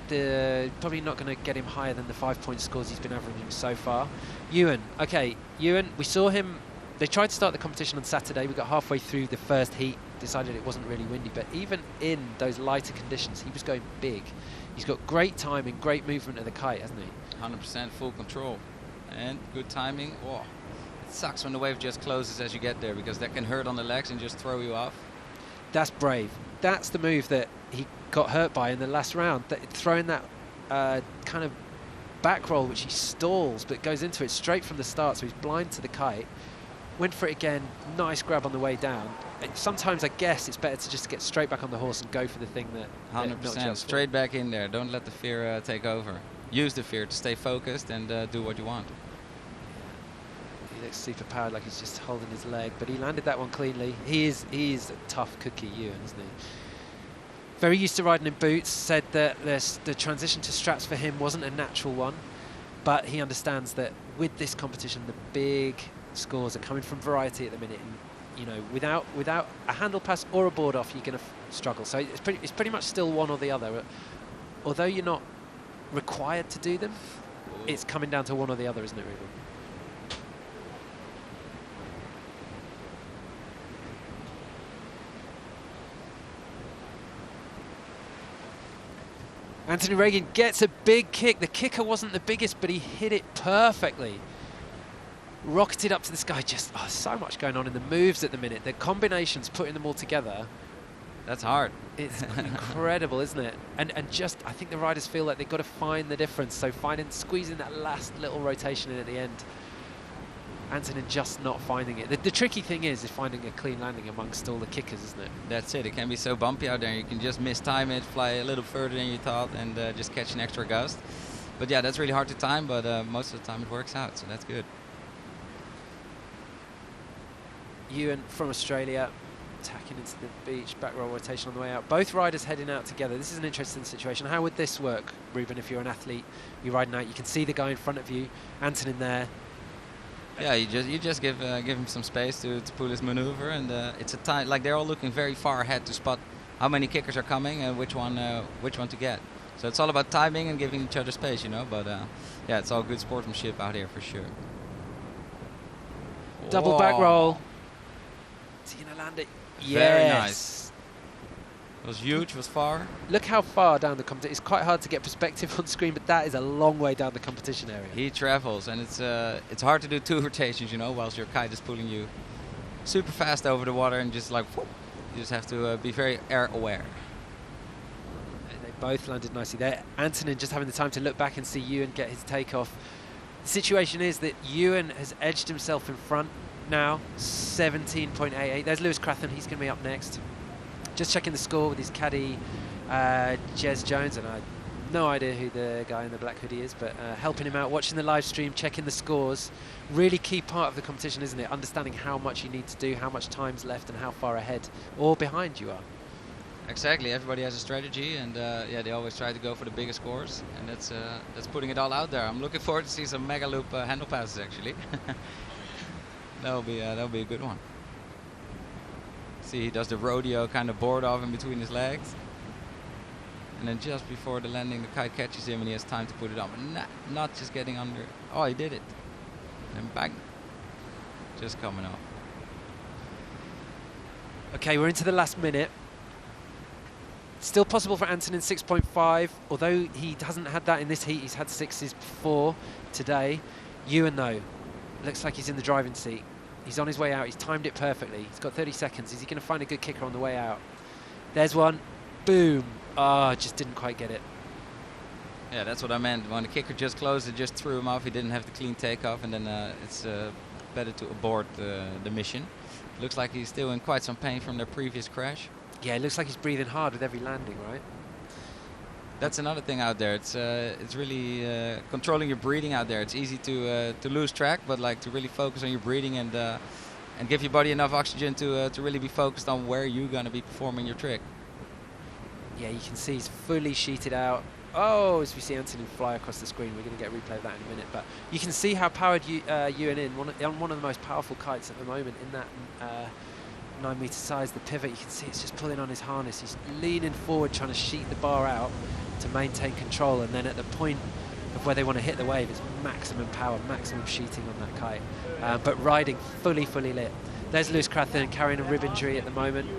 probably not going to get him higher than the 5-point scores he's been averaging so far. Ewan, we saw him. They tried to start the competition on Saturday. We got halfway through the first heat, decided it wasn't really windy, but even in those lighter conditions, he was going big. He's got great timing, great movement of the kite, hasn't he? 100% full control and good timing. Oh, it sucks when the wave just closes as you get there, because that can hurt on the legs and just throw you off. That's brave. That's the move that he got hurt by in the last round. Throwing that kind of back roll, which he stalls, but goes into it straight from the start, so he's blind to the kite. Went for it again, nice grab on the way down. Sometimes I guess it's better to just get straight back on the horse and go for the thing that 100%, straight back in there. Don't let the fear take over. Use the fear to stay focused and do what you want. He looks super powered, like he's just holding his leg, but he landed that one cleanly. He is a tough cookie, Ewan, isn't he? Very used to riding in boots, said that the transition to straps for him wasn't a natural one, but he understands that with this competition, the big scores are coming from variety at the minute, and you know, without a handle pass or a board off, you're going to struggle. So it's pretty much still one or the other. Although you're not required to do them, it's coming down to one or the other, isn't it, Ruben? Anthony Regan gets a big kick. The kicker wasn't the biggest, but he hit it perfectly. Rocketed up to the sky. Just so much going on in the moves at the minute. The combinations, putting them all together. That's hard. It's incredible, isn't it? And just, I think the riders feel like they've got to find the difference. So squeezing that last little rotation in at the end. Antonin just not finding it. The tricky thing is finding a clean landing amongst all the kickers, isn't it? That's it. It can be so bumpy out there. You can just mistime it, fly a little further than you thought, and just catch an extra gust. But yeah, that's really hard to time, but most of the time it works out, so that's good. Ewan from Australia tacking into the beach, back roll rotation on the way out. Both riders heading out together. This is an interesting situation. How would this work, Ruben, if you're an athlete, you're riding out, you can see the guy in front of you, Antonin there. Yeah, you just give him some space to pull his maneuver, and it's a time, like they're all looking very far ahead to spot how many kickers are coming and which one to get. So it's all about timing and giving each other space, you know. But yeah, it's all good sportsmanship out here for sure. Double back roll. Is he gonna land it? Yes. Very nice. It was huge, it was far. Look how far down the competition. It's quite hard to get perspective on screen, but that is a long way down the competition area. He travels, and it's hard to do two rotations, you know, whilst your kite is pulling you super fast over the water, and just like, whoop, you just have to be very air aware. And they both landed nicely there. Antonin just having the time to look back and see Ewan get his takeoff. The situation is that Ewan has edged himself in front now, 17.88. There's Lewis Crathen, he's going to be up next. Just checking the score with his caddy, Jez Jones, and I have no idea who the guy in the black hoodie is, but helping him out, watching the live stream, checking the scores. Really key part of the competition, isn't it? Understanding how much you need to do, how much time's left, and how far ahead or behind you are. Exactly. Everybody has a strategy, and yeah, they always try to go for the biggest scores, and that's putting it all out there. I'm looking forward to see some mega loop handle passes actually. that'll be a good one. See, he does the rodeo kind of board off in between his legs, and then just before the landing, the kite catches him, and he has time to put it up, and not just getting under. Oh, he did it, and bang, just coming off. Okay, we're into the last minute. Still possible for Antonin 6.5, although he hasn't had that in this heat. He's had 6s before today. Ewan, though, looks like he's in the driving seat. He's on his way out. He's timed it perfectly. He's got 30 seconds. Is he going to find a good kicker on the way out? There's one. Boom. Oh, just didn't quite get it. Yeah, that's what I meant. When the kicker just closed, it just threw him off. He didn't have the clean takeoff, and then it's better to abort the mission. Looks like he's still in quite some pain from their previous crash. Yeah, it looks like he's breathing hard with every landing, right? That's another thing out there. It's really controlling your breathing out there. It's easy to lose track, but like to really focus on your breathing and give your body enough oxygen to really be focused on where you're gonna be performing your trick. Yeah, you can see he's fully sheeted out. Oh, as we see Antonin fly across the screen, we're going to get a replay of that in a minute. But you can see how powered Ewan in on one of the most powerful kites at the moment in that 9 meter size. The pivot, you can see it's just pulling on his harness. He's leaning forward, trying to sheet the bar out to maintain control, and then at the point of where they want to hit the wave, it's maximum power, maximum sheeting on that kite. But riding fully lit. There's Lewis Crathen carrying a rib injury at the moment.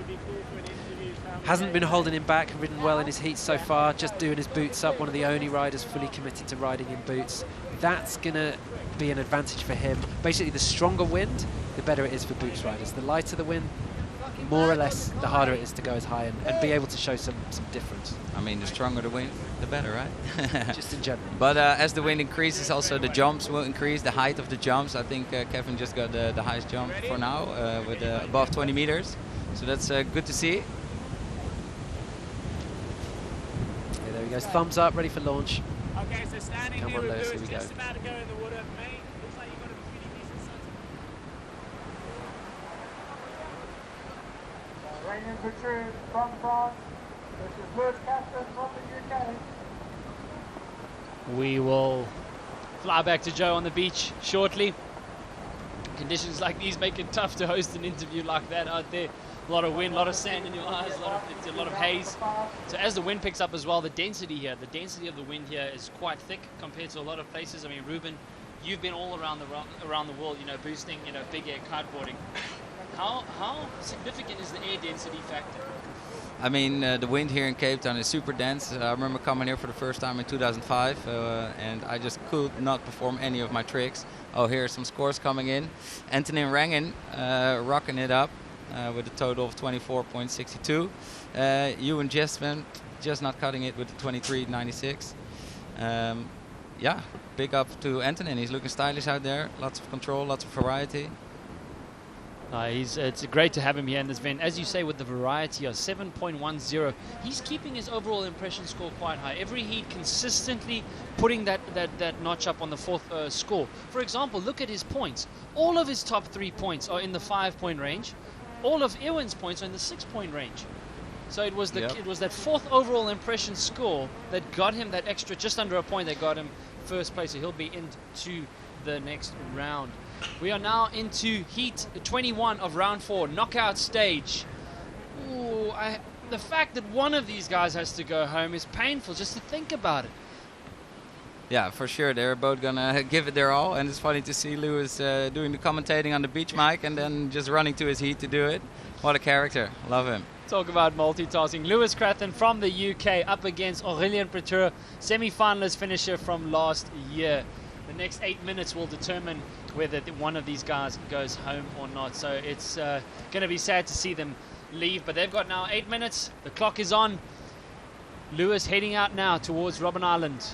Hasn't been holding him back, ridden well in his heat so far, just doing his boots up, one of the only riders fully committed to riding in boots. That's going to be an advantage for him. Basically, the stronger wind, the better it is for boots riders. The lighter the wind, more or less, the harder it is to go as high and be able to show some difference. I mean, the stronger the wind, the better, right? Just in general. But as the wind increases, also the jumps will increase, the height of the jumps. I think Kevin just got the highest jump for now, with above 20 meters. So that's good to see. Yeah, there he goes. Thumbs up, ready for launch. Okay, so standing Come here on, with Lewis, Lewis, here we just go. about to go in the water. Mate, looks like you've got a pretty decent sunset. Reigning Patrick from France. This is Lewis Captain from the UK. We will fly back to Joe on the beach shortly. Conditions like these make it tough to host an interview like that out there. A lot of wind, a lot of sand in your eyes, a lot of haze. So as the wind picks up as well, the density of the wind here is quite thick compared to a lot of places. I mean, Ruben, you've been all around the world, boosting, big air kiteboarding. How significant is the air density factor? I mean, the wind here in Cape Town is super dense. I remember coming here for the first time in 2005, and I just could not perform any of my tricks. Oh, here are some scores coming in. Antonin Rangen rocking it up with a total of 24.62. Ewan Jespen just not cutting it with 23.96. Yeah, big up to Antonin. He's looking stylish out there. Lots of control, lots of variety. It's great to have him here in this event. As you say, with the variety of 7.10, he's keeping his overall impression score quite high. Every heat consistently putting that notch up on the fourth score. For example, look at his points. All of his top 3 points are in the 5-point range. All of Ewan's points are in the 6-point range. So it was that fourth overall impression score that got him that extra, just under a point, that got him first place. So he'll be into the next round. We are now into heat 21 of round 4, knockout stage. Ooh, the fact that one of these guys has to go home is painful just to think about it. Yeah, for sure. They're both gonna give it their all, and it's funny to see Lewis doing the commentating on the beach mic and then just running to his heat to do it. What a character. Love him. Talk about multitasking. Lewis Crathen from the UK up against Aurélien Preteur, semi-finalist finisher from last year. The next 8 minutes will determine whether one of these guys goes home or not. So it's going to be sad to see them leave, but they've got now 8 minutes. The clock is on. Lewis heading out now towards Robben Island.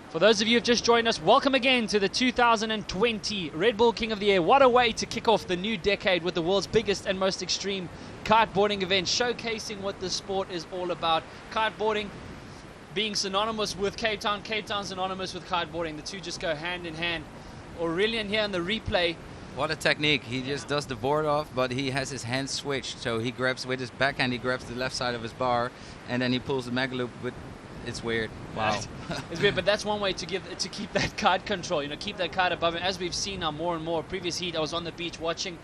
For those of you who have just joined us, welcome again to the 2020 Red Bull King of the Air. What a way to kick off the new decade with the world's biggest and most extreme kiteboarding event, showcasing what the sport is all about. Kiteboarding being synonymous with Cape Town, Cape Town synonymous with kiteboarding. The two just go hand in hand. Aurélien here in the replay. What a technique. He just does the board off, but he has his hands switched. So he grabs with his backhand, he grabs the left side of his bar, and then he pulls the mag loop with. It's weird. Wow. It's weird, but that's one way to keep that kite control. Keep that kite above him. As we've seen now more and more. Previous heat, I was on the beach watching,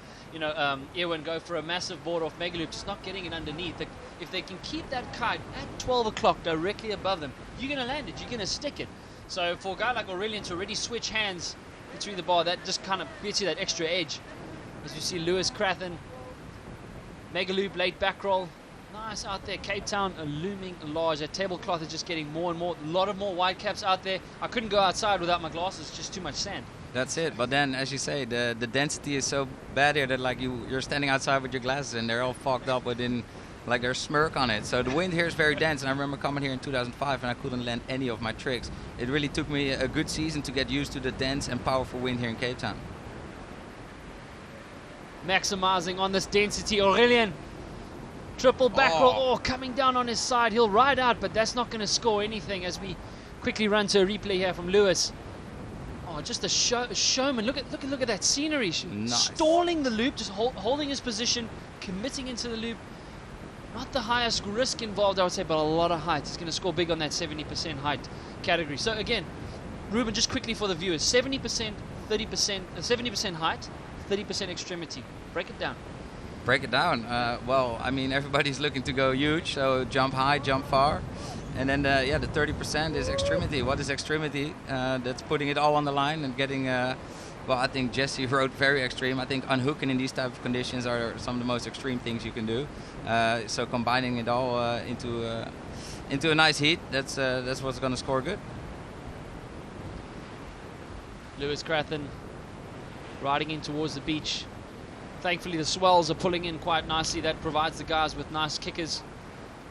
Ewan go for a massive board off mega loop, just not getting it underneath. If they can keep that kite at 12 o'clock directly above them, you're going to land it. You're going to stick it. So for a guy like Aurélien to already switch hands between the bar, that just kind of gets you that extra edge. As you see Lewis Crathen, mega loop, late back roll. Nice out there. Cape Town looming large. That tablecloth is just getting more and more. A lot of more white caps out there. I couldn't go outside without my glasses. Just too much sand. That's it. But then, as you say, the density is so bad here that like you're standing outside with your glasses and they're all fogged up within, like there's smirk on it. So the wind here is very dense. And I remember coming here in 2005 and I couldn't land any of my tricks. It really took me a good season to get used to the dense and powerful wind here in Cape Town. Maximizing on this density. Aurélien. Triple back roll, coming down on his side. He'll ride out, but that's not going to score anything as we quickly run to a replay here from Lewis. Oh, just a showman. Look at that scenery. Nice. Stalling the loop, just holding his position, committing into the loop. Not the highest risk involved, I would say, but a lot of height. He's going to score big on that 70% height category. So again, Ruben, just quickly for the viewers, 70%, 30%, 70% height, 30% extremity. Break it down. Break it down. Well, I mean, everybody's looking to go huge, so jump high, jump far. And then, the 30% is extremity. What is extremity? That's putting it all on the line and getting, well, I think Jesse wrote very extreme. I think unhooking in these type of conditions are some of the most extreme things you can do. So combining it all into a nice heat, that's what's going to score good. Lewis Crathen riding in towards the beach. Thankfully, the swells are pulling in quite nicely. That provides the guys with nice kickers.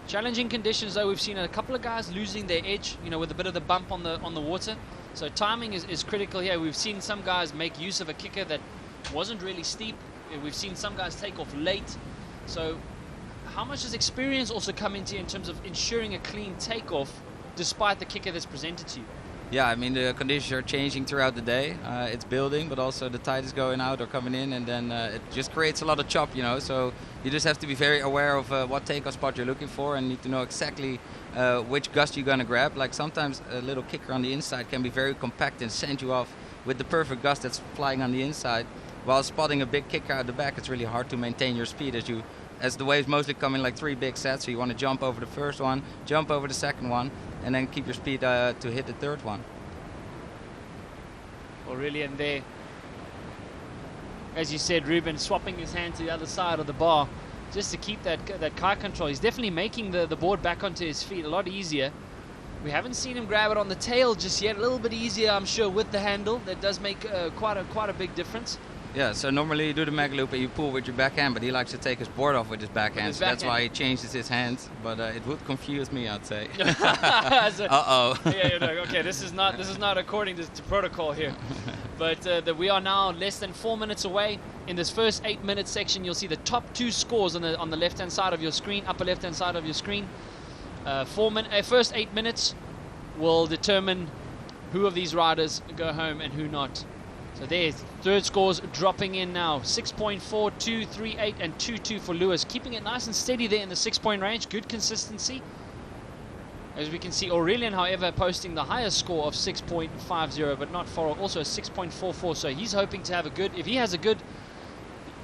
Challenging conditions, though. We've seen a couple of guys losing their edge, with a bit of the bump on the water. So timing is critical here. We've seen some guys make use of a kicker that wasn't really steep. We've seen some guys take off late. So how much does experience also come into in terms of ensuring a clean takeoff despite the kicker that's presented to you? Yeah, I mean, the conditions are changing throughout the day. It's building, but also the tide is going out or coming in, and then it just creates a lot of chop, So you just have to be very aware of what takeoff spot you're looking for and need to know exactly which gust you're going to grab. Like sometimes a little kicker on the inside can be very compact and send you off with the perfect gust that's flying on the inside. While spotting a big kicker out the back, it's really hard to maintain your speed as the waves mostly come in like 3 big sets. So you want to jump over the first one, jump over the second one, and then keep your speed to hit the third one. Aurelian there, as you said, Ruben swapping his hand to the other side of the bar just to keep that kite control. He's definitely making the board back onto his feet a lot easier. We haven't seen him grab it on the tail just yet. A little bit easier, I'm sure, with the handle. That does make quite a big difference. Yeah, so normally you do the mag loop and you pull with your backhand, but he likes to take his board off with his backhand, so that's why he changes his hands. But it would confuse me, I'd say. Uh-oh. Okay, this is not according to protocol here. But we are now less than 4 minutes away. In this first 8-minute section, you'll see the top 2 scores on the left-hand side of your screen, upper left-hand side of your screen. First 8 minutes will determine who of these riders go home and who not. So there's third scores dropping in now. 6.4, 2.38 and 2.2 for Lewis. Keeping it nice and steady there in the 6-point range. Good consistency. As we can see, Aurelian, however, posting the highest score of 6.50, but not far. Also a 6.44. So he's hoping to have if he has a good,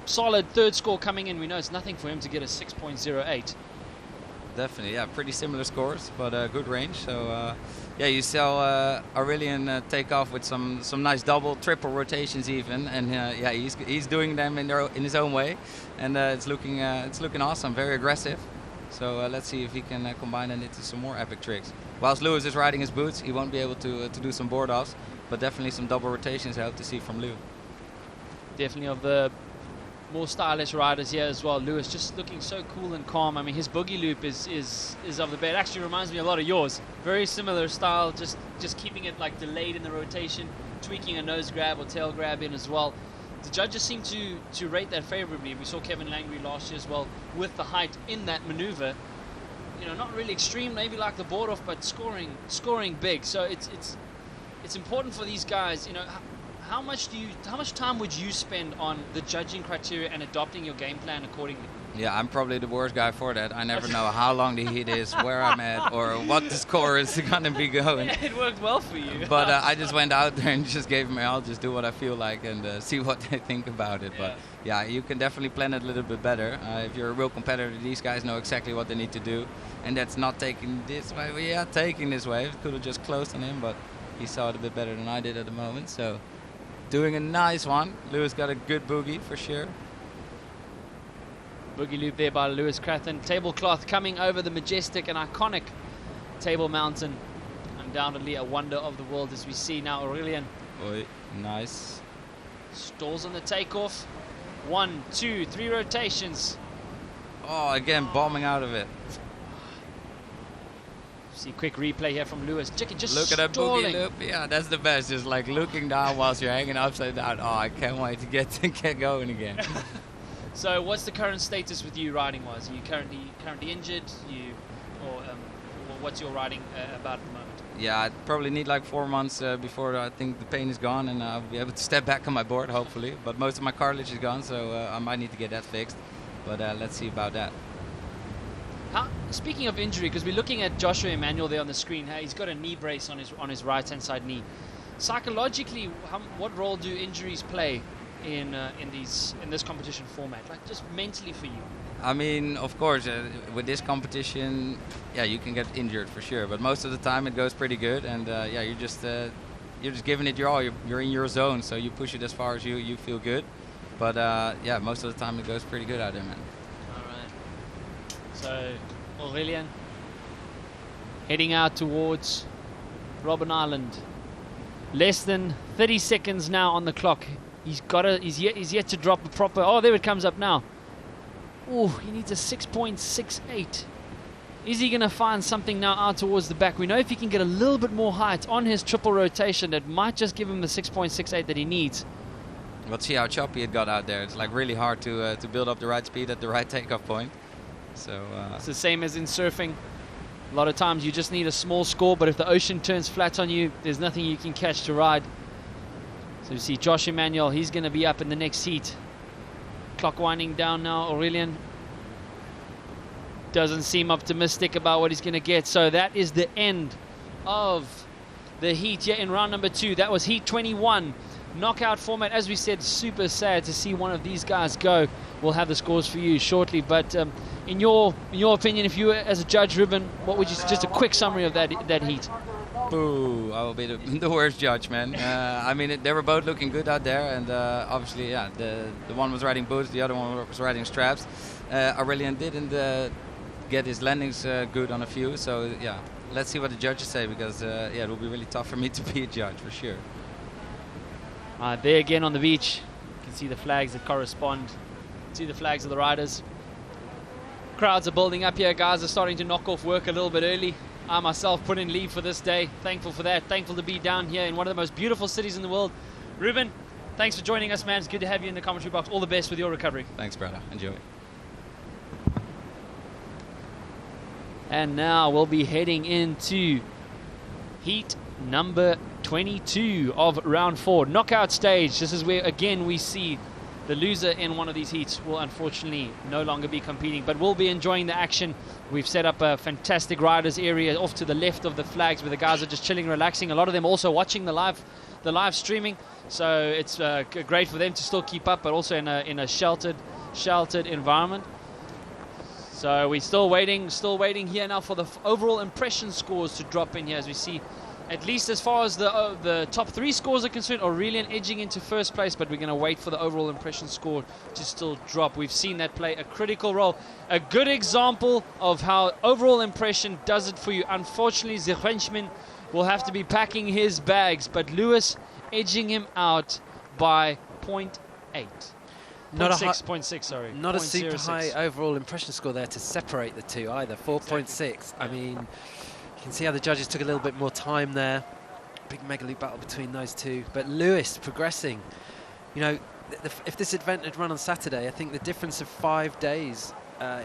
solid third score coming in, we know it's nothing for him to get a 6.08. Definitely, yeah, pretty similar scores, but good range. So yeah, you saw Aurelian take off with some nice double, triple rotations even, and yeah, he's doing them in his own way, and it's looking awesome, very aggressive. So let's see if he can combine it into some more epic tricks. Whilst Lewis is riding his boots, he won't be able to do some board offs, but definitely some double rotations I hope to see from Lou. Definitely of the more stylish riders here as well. Lewis just looking so cool and calm. I mean, his boogie loop is of the bed. Actually reminds me a lot of yours. Very similar style, just keeping it like delayed in the rotation, tweaking a nose grab or tail grab in as well. The judges seem to rate that favorably. We saw Kevin Langry last year as well with the height in that maneuver. Not really extreme, maybe like the board off, but scoring big. So it's important for these guys. How much time would you spend on the judging criteria and adopting your game plan accordingly? Yeah, I'm probably the worst guy for that. I never know how long the heat is, where I'm at, or what the score is going to be going. It worked well for you. But I just went out there and just gave them I'll just do what I feel like and see what they think about it. But yeah, you can definitely plan it a little bit better. If you're a real competitor, these guys know exactly what they need to do. And that's not taking this way. Well, yeah, taking this way. Could have just closed on him, but he saw it a bit better than I did at the moment. So doing a nice one. Lewis got a good boogie for sure. Boogie loop there by Lewis Crathon. Tablecloth coming over the majestic and iconic Table Mountain. Undoubtedly a wonder of the world as we see now Aurelian. Oi, nice. Stalls on the takeoff. 1, 2, 3 rotations. Oh, again, bombing out of it. See quick replay here from Lewis. Check it, just look at that stalling. boogie loop. Yeah, that's the best. Just like looking down whilst you're hanging upside down. Oh, I can't wait to get going again. So, what's the current status with you riding-wise? Are you currently injured? Or what's your riding about at the moment? Yeah, I probably need like 4 months before I think the pain is gone and I'll be able to step back on my board, hopefully. But most of my cartilage is gone, so I might need to get that fixed. But let's see about that. Speaking of injury, because we're looking at Joshua Emmanuel there on the screen. He's got a knee brace on his right-hand side knee. Psychologically, what role do injuries play in this competition format, like just mentally for you? I mean, of course, with this competition, yeah, you can get injured for sure, but most of the time it goes pretty good, and yeah, you're just giving it your all. You're in your zone, so you push it as far as you feel good. But yeah, most of the time it goes pretty good out there, man. All right. So Aurelian heading out towards Robben Island. Less than 30 seconds now on the clock. He's yet to drop a proper. Oh, there it comes up now. Oh, he needs a 6.68. Is he going to find something now out towards the back? We know if he can get a little bit more height on his triple rotation, that might just give him the 6.68 that he needs. Let's see how choppy it got out there. It's like really hard to build up the right speed at the right takeoff point. So it's the same as in surfing. A lot of times you just need a small score, but if the ocean turns flat on you, there's nothing you can catch to ride. So you see Josh Emmanuel, he's going to be up in the next heat. Clock winding down now. Aurelien doesn't seem optimistic about what he's going to get. So that is the end of the heat here in round number 2. That was heat 21. Knockout format, as we said, super sad to see one of these guys go. We'll have the scores for you shortly, but in your opinion, if you were as a judge, Ruben, what would you just a quick summary of that heat? Boo! I will be the worst judge, man. I mean, they were both looking good out there, and obviously, yeah, the one was riding boots, the other one was riding straps. Aurelien didn't get his landings good on a few, so yeah, let's see what the judges say, because yeah, it will be really tough for me to be a judge for sure. There again on the beach, you can see the flags that correspond. See the flags of the riders. Crowds are building up here. Guys are starting to knock off work a little bit early. I myself put in leave for this day. Thankful for that. Thankful to be down here in one of the most beautiful cities in the world. Ruben, thanks for joining us, man. It's good to have you in the commentary box. All the best with your recovery. Thanks, brother. Enjoy. And now we'll be heading into heat number 22 of round 4. Knockout stage. This is where, again, we see the loser in one of these heats will unfortunately no longer be competing, but we'll be enjoying the action. We've set up a fantastic riders area off to the left of the flags where the guys are just chilling, relaxing. A lot of them also watching the live streaming, so it's great for them to still keep up, but also in a sheltered environment. So we're still waiting here now for the overall impression scores to drop in here, as we see. At least as far as the top 3 scores are concerned, Aurelien edging into first place, but we're going to wait for the overall impression score to still drop. We've seen that play a critical role. A good example of how overall impression does it for you. Unfortunately, Zechwenchman will have to be packing his bags, but Lewis edging him out by 0.8. Not 0.6, sorry. Not a super high overall impression score there to separate the two either. 4.6. I mean, you can see how the judges took a little bit more time there. Big mega loop battle between those two. But Lewis progressing. You know, if this event had run on Saturday, I think the difference of 5 days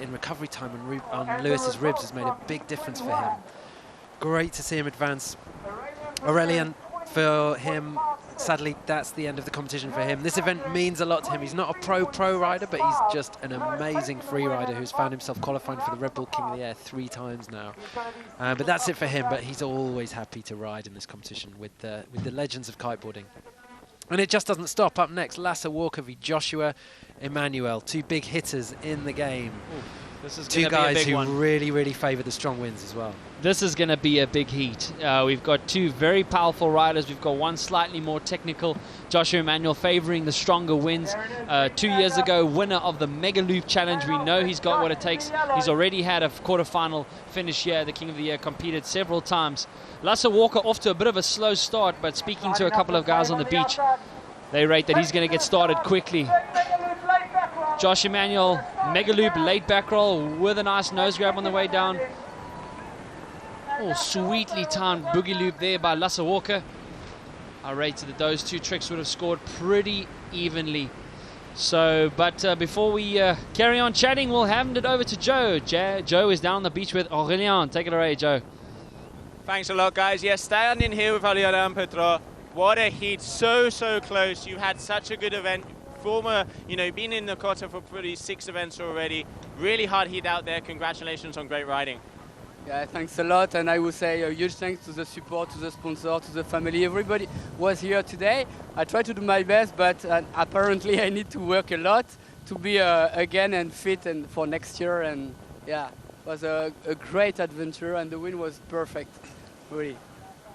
in recovery time on Lewis's ribs has made a big difference for him. Great to see him advance. Aurelien, for him, sadly, that's the end of the competition for him. This event means a lot to him. He's not a pro rider, but he's just an amazing free rider who's found himself qualifying for the Red Bull King of the Air 3 times now. But that's it for him, but he's always happy to ride in this competition with the legends of kiteboarding. And it just doesn't stop. Up next, Lasse Walker v Joshua Emmanuel. 2 big hitters in the game. Ooh, this is 2 guys who really favour the strong winds as well. This is going to be a big heat. We've got 2 very powerful riders. We've got one slightly more technical, Joshua Emmanuel, favouring the stronger winds. 2 years ago, winner of the Mega Loop Challenge. We know he's got what it takes. He's already had a quarterfinal finish here. The King of the Year competed several times. Lasse Walker off to a bit of a slow start, but speaking to a couple of guys on the beach, they rate that he's going to get started quickly. Josh Emmanuel, Mega Loop, late back roll with a nice nose grab on the way down. Oh, sweetly timed boogie loop there by Lasse Walker. I rated that those 2 tricks would have scored pretty evenly. So, but before we carry on chatting, we'll hand it over to Joe. Joe is down on the beach with Aurelien. Take it away, Joe. Thanks a lot, guys. Yes, standing here with Aurelien and Petro. What a heat, so close. You had such a good event. Been in the quarter for pretty 6 events already. Really hard heat out there. Congratulations on great riding. Yeah, thanks a lot, and I would say a huge thanks to the support, to the sponsor, to the family. Everybody was here today. I tried to do my best, but apparently I need to work a lot to be again and fit and for next year. And yeah, it was a great adventure, and the win was perfect, really.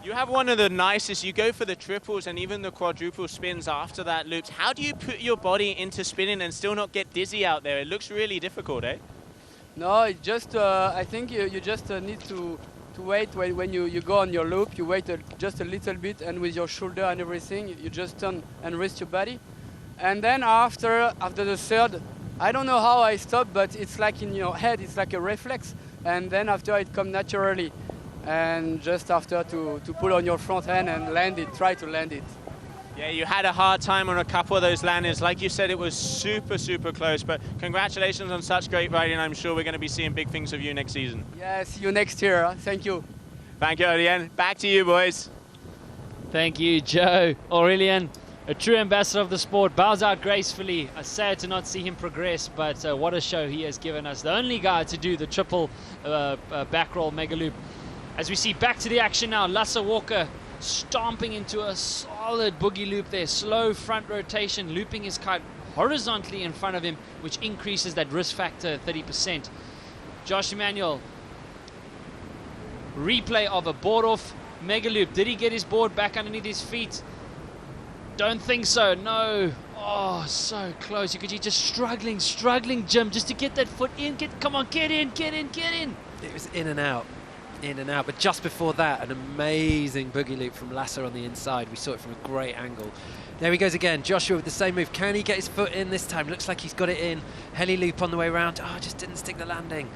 You have one of the nicest, you go for the triples and even the quadruple spins after that loops. How do you put your body into spinning and still not get dizzy out there? It looks really difficult, eh? No, it just, I think you just need to wait when you go on your loop, you wait just a little bit, and with your shoulder and everything, you just turn and rest your body. And then after the third, I don't know how I stopped, but it's like in your head, it's like a reflex. And then after it comes naturally. And just after to pull on your front end and land it, try to land it. Yeah, you had a hard time on a couple of those landings. Like you said, it was super, super close. But congratulations on such great riding. I'm sure we're going to be seeing big things of you next season. Yeah, see you next year. Thank you. Thank you, Aurélien. Back to you, boys. Thank you, Joe. Aurélien, a true ambassador of the sport, bows out gracefully. Sad to not see him progress, but what a show he has given us. The only guy to do the triple back roll mega loop. As we see back to the action now, Lasse Walker stomping into a solid boogie loop there. Slow front rotation, looping his kite horizontally in front of him, which increases that risk factor 30%. Josh Emanuel, replay of a board off mega loop. Did he get his board back underneath his feet? Don't think so, no. Oh, so close. You could see just struggling, Jim, just to get that foot in. Come on, get in. It was in and out. But just before that, an amazing boogie loop from Lasse on the inside. We saw it from a great angle. There he goes again, Joshua with the same move. Can he get his foot in this time? Looks like he's got it in. Heli loop on the way around. Oh, just didn't stick the landing.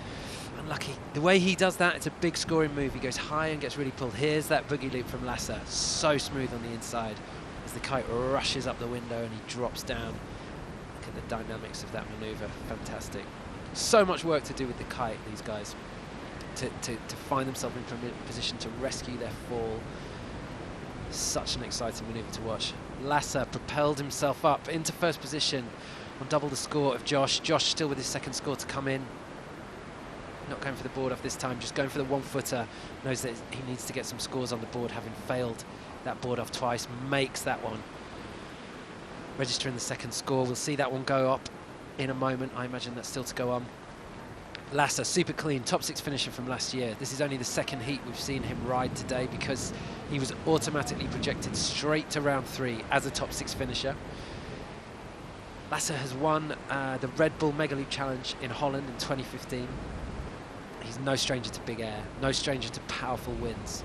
Unlucky. The way he does that, it's a big scoring move. He goes high and gets really pulled. Here's that boogie loop from Lasse. So smooth on the inside as the kite rushes up the window and he drops down. Look at the dynamics of that maneuver. Fantastic. So much work to do with the kite, these guys. To find themselves in a position to rescue their fall. Such an exciting manoeuvre to watch. Lasse propelled himself up into first position on double the score of Josh. Josh still with his second score to come in. Not going for the board off this time, just going for the one-footer. Knows that he needs to get some scores on the board, having failed that board off twice. Makes that one. Registering the second score. We'll see that one go up in a moment. I imagine that's still to go on. Lasse, super clean, top 6 finisher from last year. This is only the second heat we've seen him ride today because he was automatically projected straight to round 3 as a top 6 finisher. Lasse has won the Red Bull Mega Loop Challenge in Holland in 2015. He's no stranger to big air, no stranger to powerful winds.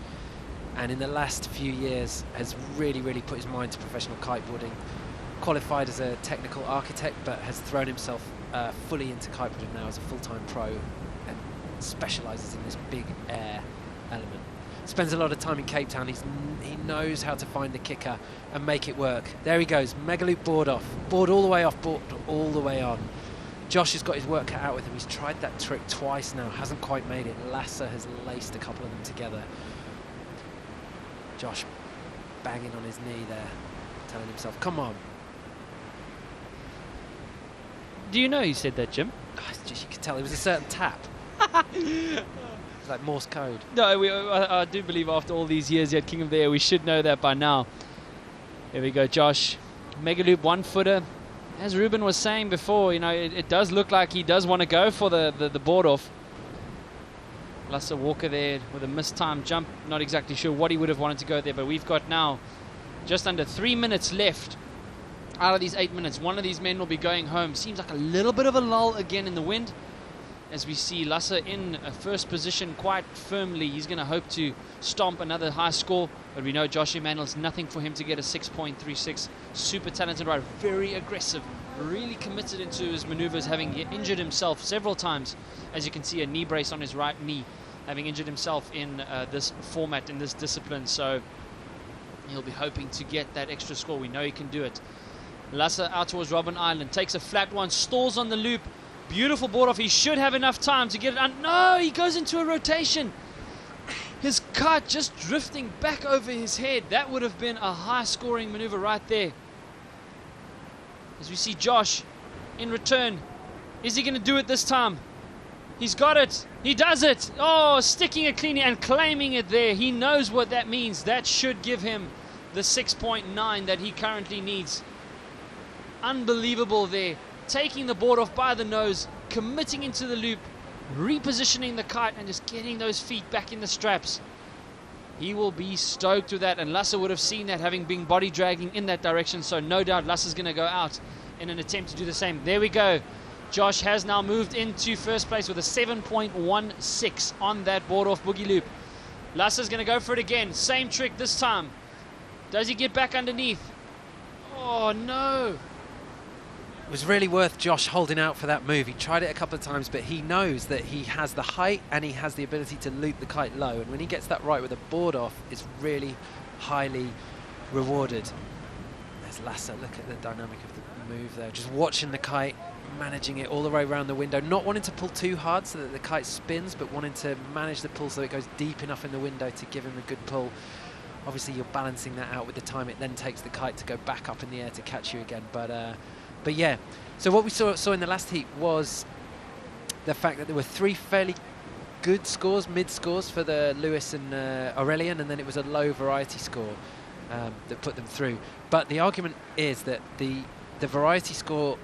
And in the last few years has really, really put his mind to professional kiteboarding. Qualified as a technical architect, but has thrown himself fully into kiteboarding now as a full-time pro and specialises in this big air element. Spends a lot of time in Cape Town. He knows how to find the kicker and make it work. There he goes, mega loop board off, board all the way off, board all the way on. Josh has got his work cut out with him. He's tried that trick twice now, hasn't quite made it. Lasse has laced a couple of them together. Josh banging on his knee there, telling himself, come on. Do you know he said that, Jim? You could tell it was a certain tap. It's like Morse code. No, I do believe after all these years at King of the Air, we should know that by now. Here we go, Josh. Mega loop, one-footer. As Ruben was saying before, you know, it does look like he does want to go for the board off. Lasse Walker there with a mistimed jump. Not exactly sure what he would have wanted to go there, but we've got now just under 3 minutes left. Out of these 8 minutes, one of these men will be going home. Seems like a little bit of a lull again in the wind as we see Lasse in a first position quite firmly. He's going to hope to stomp another high score, but we know Josh Emanuel's nothing for him to get a 6.36. Super talented rider, very aggressive, really committed into his maneuvers, having injured himself several times. As you can see, a knee brace on his right knee, having injured himself in this format, in this discipline. So he'll be hoping to get that extra score. We know he can do it. Lasse out towards Robben Island, takes a flat one, stalls on the loop. Beautiful board off. He should have enough time to get it on. No, he goes into a rotation. His kite just drifting back over his head. That would have been a high scoring maneuver right there. As we see Josh in return. Is he going to do it this time? He's got it. He does it. Oh, sticking it cleanly and claiming it there. He knows what that means. That should give him the 6.9 that he currently needs. Unbelievable there. Taking the board off by the nose, committing into the loop, repositioning the kite and just getting those feet back in the straps. He will be stoked with that, and Lasse would have seen that, having been body dragging in that direction, so no doubt Lasse's going to go out in an attempt to do the same. There we go. Josh has now moved into first place with a 7.16 on that board off boogie loop. Lasse's going to go for it again. Same trick this time. Does he get back underneath? Oh no. It was really worth Josh holding out for that move. He tried it a couple of times, but he knows that he has the height and he has the ability to loop the kite low. And when he gets that right with a board off, it's really highly rewarded. There's Lasse. Look at the dynamic of the move there. Just watching the kite, managing it all the way around the window, not wanting to pull too hard so that the kite spins, but wanting to manage the pull so it goes deep enough in the window to give him a good pull. Obviously, you're balancing that out with the time it then takes the kite to go back up in the air to catch you again. But yeah, so what we saw in the last heat was the fact that there were 3 fairly good scores, mid scores for the Lewis and Aurelian, and then it was a low variety score that put them through. But the argument is that the variety score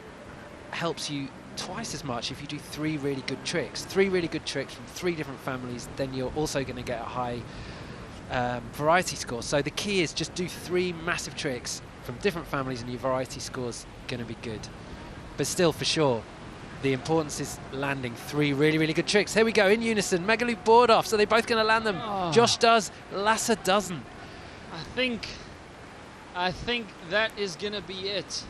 helps you twice as much if you do 3 really good tricks. 3 really good tricks from 3 different families, then you're also going to get a high variety score. So the key is just do 3 massive tricks from different families and your variety score's going to be good. But still, for sure, the importance is landing 3 really, really good tricks. Here we go, in unison, mega loop board off, so they're both going to land them. Oh. Josh does, Lasse doesn't. I think that is going to be it.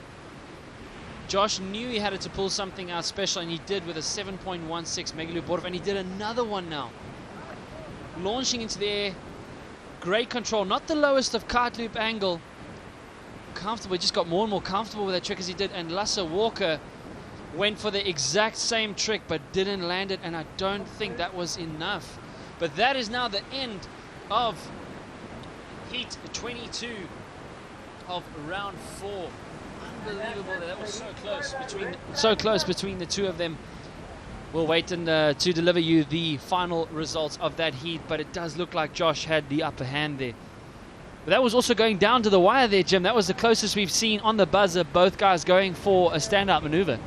Josh knew he had to pull something out special, and he did with a 7.16 mega loop board off, and he did another one now. Launching into the air, great control, not the lowest of kite loop angle. Comfortable, he just got more and more comfortable with that trick as he did, and Lasse Walker went for the exact same trick but didn't land it, and I don't think that was enough. But that is now the end of heat 22 of round 4. Unbelievable that was so close between the two of them. We'll wait and to deliver you the final results of that heat, but it does look like Josh had the upper hand there. But that was also going down to the wire there, Jim. That was the closest we've seen on the buzzer, both guys going for a standout maneuver.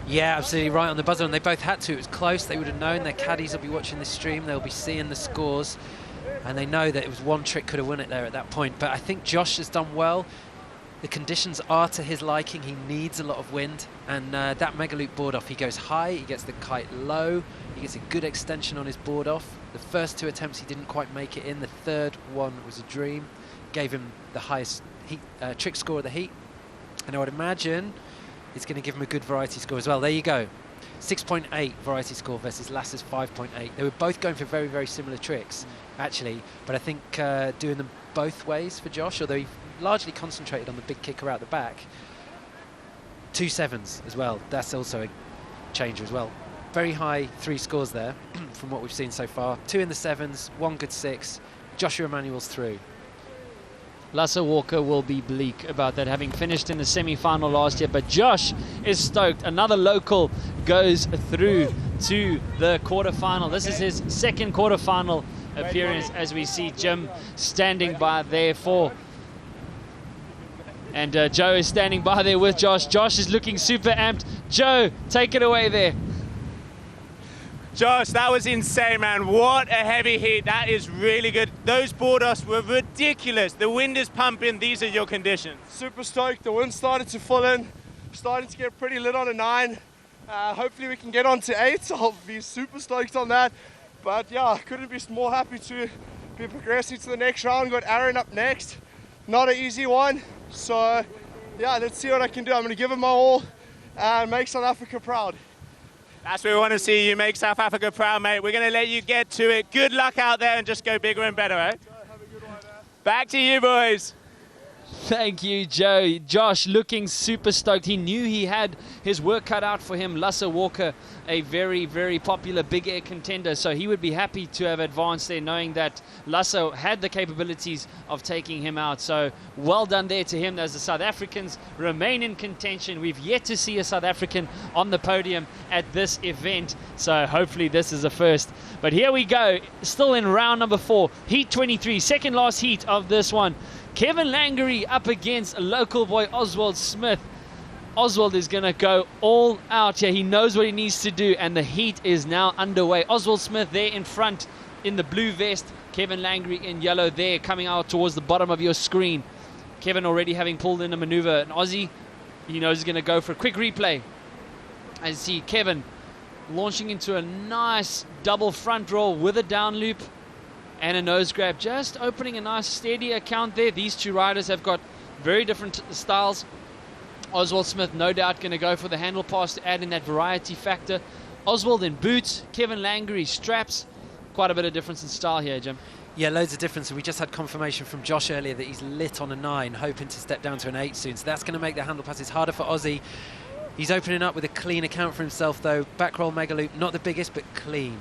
Yeah, absolutely right on the buzzer, and they both had to. It was close. They would have known. Their caddies will be watching this stream. They'll be seeing the scores, and they know that it was one trick could have won it there at that point. But I think Josh has done well. The conditions are to his liking. He needs a lot of wind, and that mega loop board off, he goes high, he gets the kite low, he gets a good extension on his board off. The first 2 attempts he didn't quite make it in. The third one was a dream. Gave him the highest heat, trick score of the heat, and I would imagine it's going to give him a good variety score as well. There you go, 6.8 variety score versus Lasse's 5.8. They were both going for very, very similar tricks, actually, but I think doing them both ways for Josh, although he largely concentrated on the big kicker out the back. 2 sevens as well, that's also a changer as well. Very high 3 scores there from what we've seen so far. 2 in the 7s, 1 good 6. Joshua Emanuel's through. Lasse Walker will be bleak about that, having finished in the semi-final last year, but Josh is stoked. Another local goes through to the quarterfinal. This is his 2nd quarterfinal appearance, as we see Jim standing by there for. And Joe is standing by there with Josh. Josh is looking super amped. Joe, take it away there. Josh, that was insane, man. What a heavy heat. That is really good. Those board offs were ridiculous. The wind is pumping. These are your conditions. Super stoked. The wind started to fill in. Starting to get pretty lit on a 9. Hopefully we can get on to 8. I'll be super stoked on that. But yeah, I couldn't be more happy to be progressing to the next round. Got Aaron up next. Not an easy one. So yeah, let's see what I can do. I'm going to give it my all and make South Africa proud. That's what we want to see. You make South Africa proud, mate. We're going to let you get to it. Good luck out there and just go bigger and better, eh? Back to you, boys. Thank you, Joe. Josh looking super stoked. He knew he had his work cut out for him. Lasse Walker, a very, very popular big air contender, so he would be happy to have advanced there, knowing that Lasse had the capabilities of taking him out. So well done there to him as the South Africans remain in contention. We've yet to see a South African on the podium at this event, so hopefully this is a first. But here we go, still in round number 4, heat 23, second last heat of this one. Kevin Langery up against local boy Oswald Smith. Oswald is going to go all out here. He knows what he needs to do, and the heat is now underway. Oswald Smith there in front in the blue vest. Kevin Langery in yellow there, coming out towards the bottom of your screen. Kevin already having pulled in a maneuver. An Aussie, he knows he's going to go for a quick replay. As you see Kevin launching into a nice double front roll with a down loop and a nose grab, just opening a nice steady account there. These two riders have got very different styles Oswald Smith, no doubt, going to go for the handle pass to add in that variety factor. Oswald in boots, Kevin Langery straps. Quite a bit of difference in style here, Jim. Yeah, loads of difference. We just had confirmation from Josh earlier that he's lit on a 9, hoping to step down to an 8 soon. So that's going to make the handle passes harder for Ozzy. He's opening up with a clean account for himself, though. Back roll mega loop, not the biggest, but clean.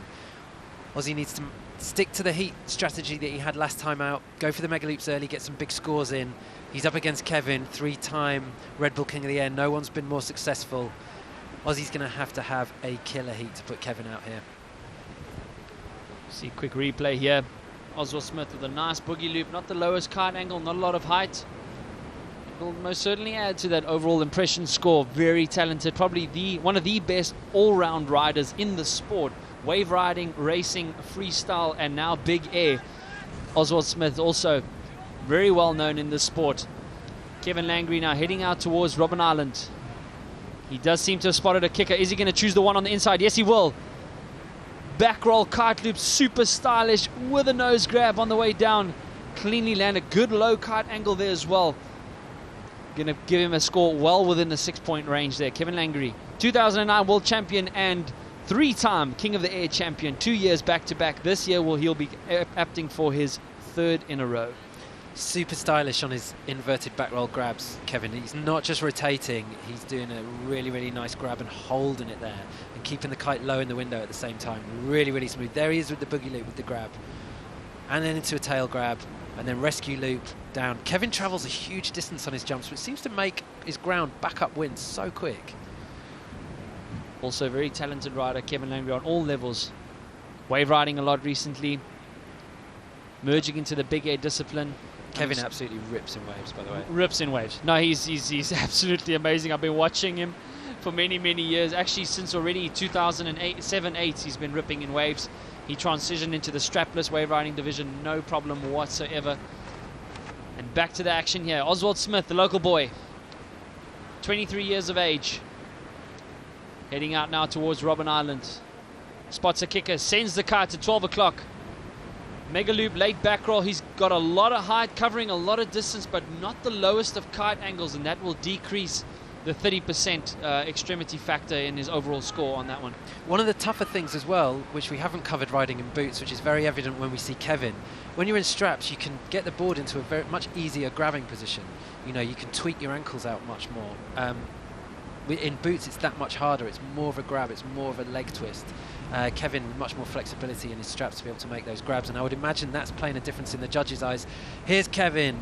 Ozzy needs to stick to the heat strategy that he had last time out. Go for the mega loops early, get some big scores in. He's up against Kevin, 3-time Red Bull King of the Air. No one's been more successful. Ozzy's going to have a killer heat to put Kevin out here. See a quick replay here. Oswald Smith with a nice boogie loop, not the lowest kite angle, not a lot of height. Will most certainly add to that overall impression score. Very talented, probably one of the best all-round riders in the sport. Wave riding, racing, freestyle, and now big air. Oswald Smith also very well known in this sport. Kevin Langery now heading out towards Robben Island. He does seem to have spotted a kicker. Is he going to choose the one on the inside? Yes, he will. Back roll kite loop, super stylish with a nose grab on the way down. Cleanly landed, good low kite angle there as well. Going to give him a score well within the 6-point range there. Kevin Langery, 2009 world champion and 3-time King of the Air champion, 2 years back-to-back. This year he'll be opting for his 3rd in a row. Super stylish on his inverted back roll grabs, Kevin. He's not just rotating, he's doing a really, really nice grab and holding it there and keeping the kite low in the window at the same time. Really, really smooth. There he is with the boogie loop with the grab. And then into a tail grab and then rescue loop down. Kevin travels a huge distance on his jumps, which seems to make his ground back up wind so quick. Also a very talented rider, Kevin Langery, on all levels. Wave riding a lot recently. Merging into the big air discipline. Kevin absolutely rips in waves, by the way. Rips in waves. No, he's absolutely amazing. I've been watching him for many, many years. Actually, since already 2007-8, he's been ripping in waves. He transitioned into the strapless wave riding division, no problem whatsoever. And back to the action here. Oswald Smith, the local boy, 23 years of age. Heading out now towards Robben Island. Spots a kicker, sends the kite to 12 o'clock. Mega loop, late back roll. He's got a lot of height, covering a lot of distance, but not the lowest of kite angles, and that will decrease the 30% extremity factor in his overall score on that one. One of the tougher things as well, which we haven't covered riding in boots, which is very evident when we see Kevin, when you're in straps, you can get the board into a very much easier grabbing position. You know, you can tweak your ankles out much more. In boots, it's that much harder. It's more of a grab. It's more of a leg twist. Kevin, much more flexibility in his straps to be able to make those grabs, and I would imagine that's playing a difference in the judges' eyes. Here's Kevin.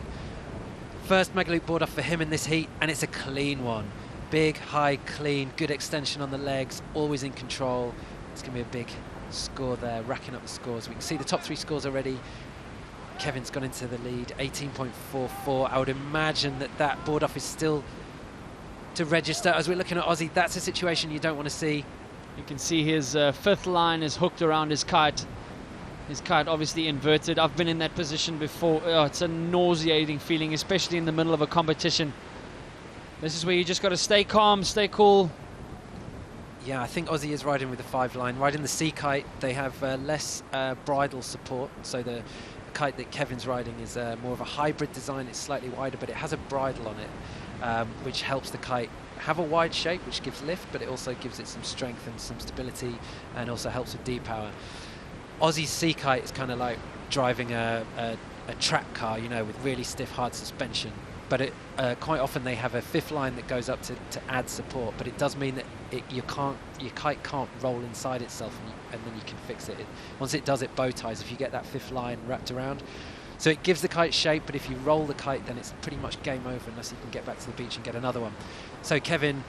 First mega loop board off for him in this heat, and it's a clean one. Big, high, clean, good extension on the legs, always in control. It's going to be a big score there, racking up the scores. We can see the top 3 scores already. Kevin's gone into the lead, 18.44. I would imagine that board off is still to register. As we're looking at Ozzy, that's a situation you don't want to see. You can see his 5th line is hooked around his kite. His kite obviously inverted. I've been in that position before. Oh, it's a nauseating feeling, especially in the middle of a competition. This is where you just got to stay calm, stay cool. Yeah, I think Ozzy is riding with the 5 line. Riding the sea kite, they have less bridle support. So the kite that Kevin's riding is more of a hybrid design. It's slightly wider, but it has a bridle on it, which helps the kite have a wide shape, which gives lift, but it also gives it some strength and some stability, and also helps with D-power. Ozzy's sea kite is kind of like driving a track car, you know, with really stiff, hard suspension. But quite often they have a 5th line that goes up to add support, but it does mean that your kite can't roll inside itself, and then you can fix it. Once it does, it bow ties if you get that 5th line wrapped around. So it gives the kite shape, but if you roll the kite, then it's pretty much game over unless you can get back to the beach and get another one. So Kevin,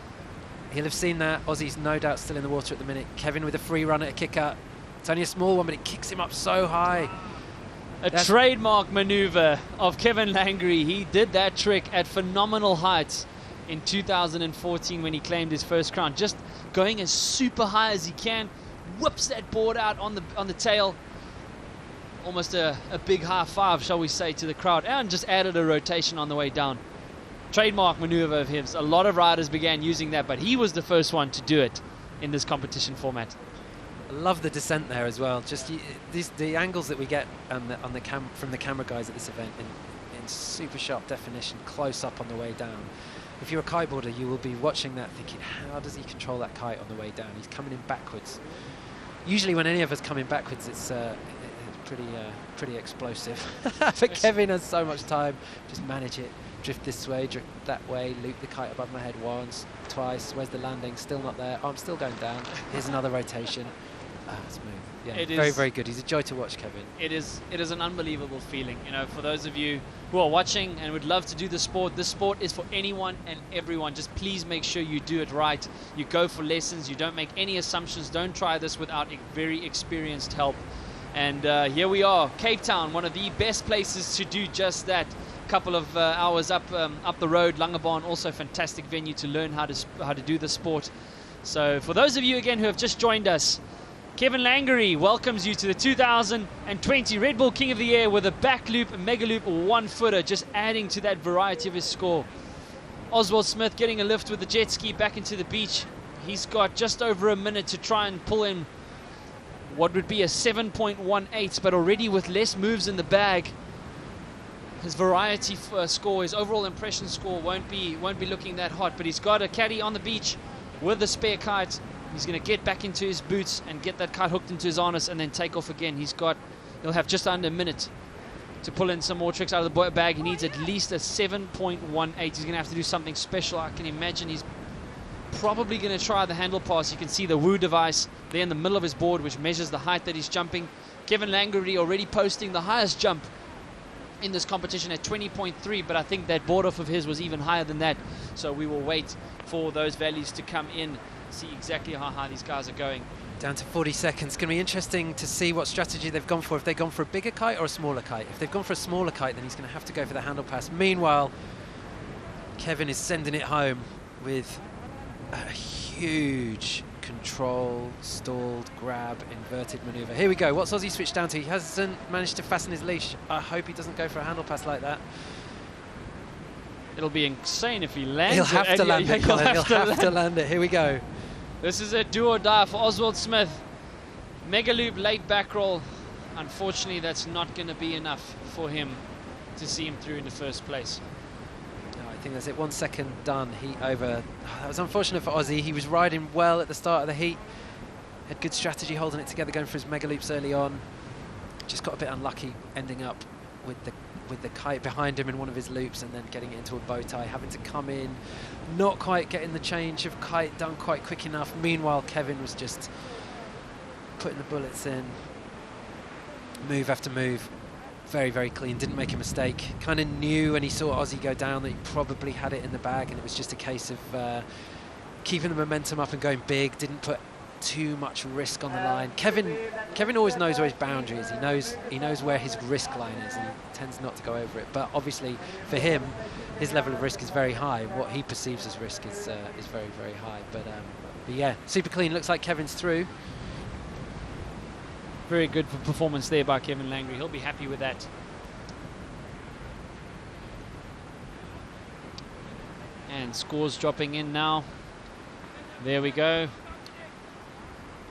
he'll have seen that. Ozzy's no doubt still in the water at the minute. Kevin with a free run at a kicker. It's only a small one, but it kicks him up so high. That's trademark maneuver of Kevin Langery. He did that trick at phenomenal heights in 2014 when he claimed his first crown. Just going as super high as he can, whips that board out on the tail. Almost a big high five, shall we say, to the crowd, and just added a rotation on the way down. Trademark maneuver of his. A lot of riders began using that, but he was the first one to do it in this competition format. I love the descent there as well. Just the angles that we get from the camera guys at this event in super sharp definition, close up on the way down. if you're a kiteboarder, you will be watching that thinking, how does he control that kite on the way down? He's coming in backwards. Usually when any of us come in backwards, it's pretty explosive. But Kevin has so much time. Just manage it. Drift this way, drift that way, loop the kite above my head once, twice. Where's the landing? Still not there. Oh, I'm still going down. Here's another rotation. Smooth. Yeah, very, very good. He's a joy to watch, Kevin. It is an unbelievable feeling. You know, for those of you who are watching and would love to do this sport is for anyone and everyone. Just please make sure you do it right. You go for lessons. You don't make any assumptions. Don't try this without very experienced help. And here we are, Cape Town, one of the best places to do just that. Couple of hours up the road. Langebaan, also a fantastic venue to learn how to do the sport. So for those of you again who have just joined us, Kevin Langery welcomes you to the 2020 Red Bull King of the Air with a back loop, a mega loop, 1-footer, just adding to that variety of his score. Oswald Smith getting a lift with the jet ski back into the beach. He's got just over a minute to try and pull in what would be a 7.18, but already with less moves in the bag, his variety score, his overall impression score won't be looking that hot. But he's got a caddy on the beach with the spare kite. He's going to get back into his boots and get that kite hooked into his harness and then take off again. He'll have just under a minute to pull in some more tricks out of the bag. He needs at least a 7.18. He's going to have to do something special. I can imagine he's probably going to try the handle pass. You can see the Woo device there in the middle of his board, which measures the height that he's jumping. Kevin Langery already posting the highest jump in this competition at 20.3, but I think that board off of his was even higher than that. So we will wait for those values to come in, see exactly how high these guys are going. Down to 40 seconds. It's going to be interesting to see what strategy they've gone for. If they've gone for a bigger kite or a smaller kite. If they've gone for a smaller kite, then he's going to have to go for the handle pass. Meanwhile, Kevin is sending it home with a huge control, stalled, grab, inverted maneuver. Here we go. What's Aussie switched down to? He hasn't managed to fasten his leash. I hope he doesn't go for a handle pass like that. It'll be insane if he lands. He'll have to land it, Colin. He'll have to land it. Here we go. This is a do or die for Oswald Smith. Mega loop, late back roll. Unfortunately, that's not going to be enough for him to see him through in the first place. I think that's it. 1 second done. Heat over. That was unfortunate for Aussie. He was riding well at the start of the heat. Had good strategy holding it together, going for his mega loops early on. Just got a bit unlucky, ending up with the kite behind him in one of his loops and then getting it into a bow tie, having to come in, not quite getting the change of kite done quite quick enough. Meanwhile, Kevin was just putting the bullets in, move after move. Very, very clean, didn't make a mistake. Kind of knew when he saw Aussie go down that he probably had it in the bag, and it was just a case of keeping the momentum up and going big. Didn't put too much risk on the line. Kevin always knows where his boundary is. He knows where his risk line is, and he tends not to go over it. But obviously, for him, his level of risk is very high. What he perceives as risk is very, very high. But yeah, super clean. Looks like Kevin's through. Very good performance there by Kevin Langery. He'll be happy with that. And scores dropping in now. There we go.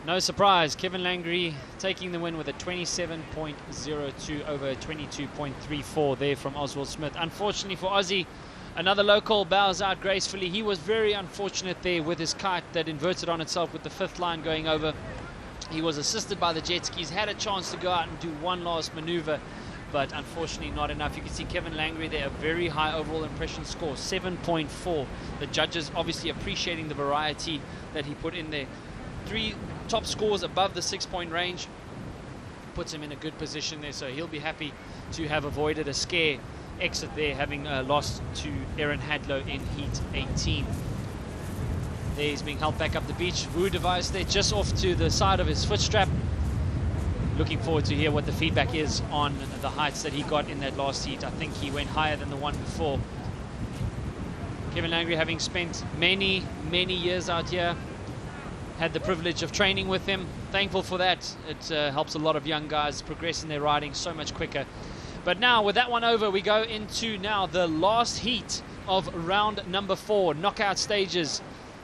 No surprise, Kevin Langery taking the win with a 27.02 over 22.34 there from Oswald Smith. Unfortunately for Aussie, another local bows out gracefully. He was very unfortunate there with his kite that inverted on itself with the fifth line going over. He was assisted by the jet skis, had a chance to go out and do one last maneuver, but unfortunately not enough. You can see Kevin Langery there, a very high overall impression score, 7.4. The judges obviously appreciating the variety that he put in there. 3 top scores above the 6-point range puts him in a good position there, so he'll be happy to have avoided a scare exit there, having lost to Aaron Hadlow in Heat 18. There he's being held back up the beach. Woo device there just off to the side of his foot strap. Looking forward to hear what the feedback is on the heights that he got in that last heat. I think he went higher than the one before. Kevin Langery, having spent many, many years out here, had the privilege of training with him. Thankful for that. It helps a lot of young guys progress in their riding so much quicker. But now, with that one over, we go into now the last heat of round number 4, knockout stages.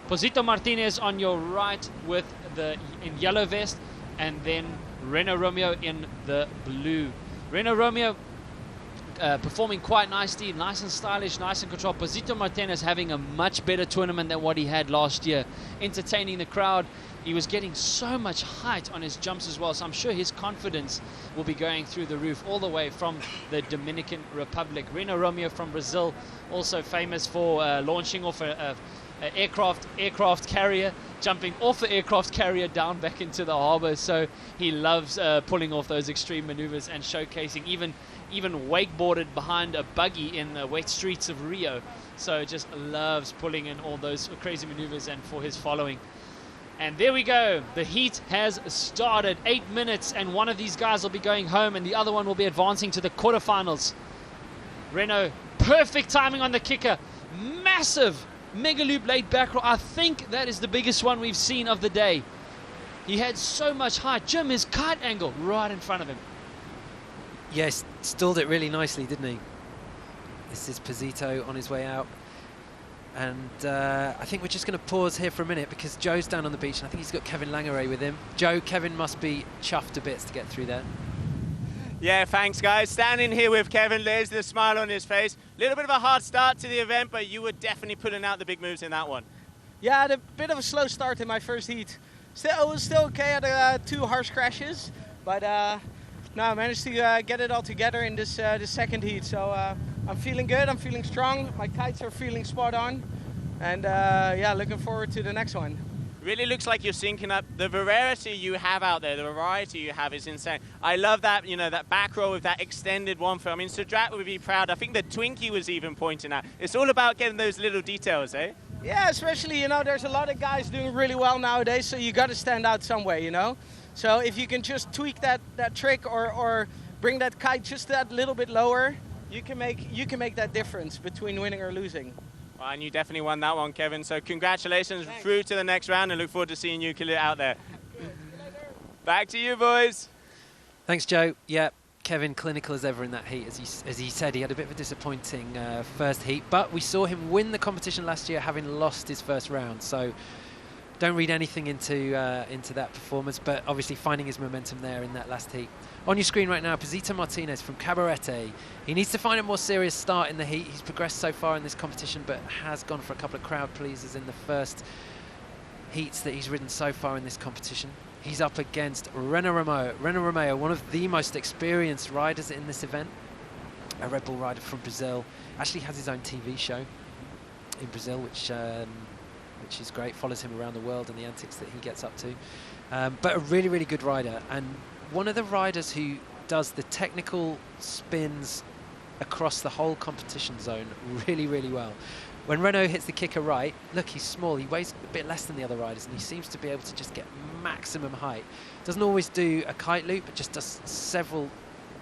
Posito Martinez on your right with in yellow vest, and then Reno Romeo in the blue. Reno Romeo performing quite nicely, nice and stylish, nice and controlled. Posito Martinez having a much better tournament than what he had last year, entertaining the crowd. He was getting so much height on his jumps as well, so I'm sure his confidence will be going through the roof all the way from the Dominican Republic. Reno Romeo from Brazil, also famous for launching off a aircraft carrier, jumping off the aircraft carrier down back into the harbor. So he loves pulling off those extreme maneuvers and showcasing, even wakeboarded behind a buggy in the wet streets of Rio. So just loves pulling in all those crazy maneuvers and for his following. And there we go, the heat has started. 8 minutes and one of these guys will be going home and the other one will be advancing to the quarterfinals. Reno, perfect timing on the kicker, massive mega loop late back roll. I think that is the biggest one we've seen of the day. He had so much height. Jim, his kite angle right in front of him. Yes, stalled it really nicely, didn't he? This is Posito on his way out. And I think we're just going to pause here for a minute because Joe's down on the beach and I think he's got Kevin Langeray with him. Joe, Kevin must be chuffed to bits to get through there. Yeah, thanks guys. Standing here with Kevin, there's the smile on his face. A little bit of a hard start to the event, but you were definitely putting out the big moves in that one. Yeah, I had a bit of a slow start in my first heat. It was still okay. I had 2 harsh crashes, but no, I managed to get it all together in this second heat. So I'm feeling good, I'm feeling strong, my kites are feeling spot on, and yeah, looking forward to the next one. Really looks like you're syncing up. The variety you have out there, the variety you have is insane. I love that, you know, that back roll with that extended one foot. I mean, Sadrat would be proud. I think the Twinkie was even pointing out. It's all about getting those little details, eh? Yeah, especially, you know, there's a lot of guys doing really well nowadays, so you got to stand out some way, you know? So if you can just tweak that trick or bring that kite just that little bit lower, you can make that difference between winning or losing. Well, and you definitely won that one, Kevin. So congratulations. Thanks. Through to the next round and look forward to seeing you kill it out there. Back to you, boys. Thanks, Joe. Yeah, Kevin, clinical as ever in that heat. As he said, he had a bit of a disappointing first heat, but we saw him win the competition last year having lost his first round. So don't read anything into that performance, but obviously finding his momentum there in that last heat. On your screen right now, Posito Martinez from Cabarete. He needs to find a more serious start in the heat. He's progressed so far in this competition, but has gone for a couple of crowd pleasers in the first heats that he's ridden so far in this competition. He's up against Reno Romeo, one of the most experienced riders in this event. A Red Bull rider from Brazil. Actually has his own TV show in Brazil, which is great. Follows him around the world and the antics that he gets up to. But a really, really good rider, and one of the riders who does the technical spins across the whole competition zone really, really well. When Reno hits the kicker right, look, he's small, he weighs a bit less than the other riders, and he seems to be able to just get maximum height. Doesn't always do a kite loop, but just does several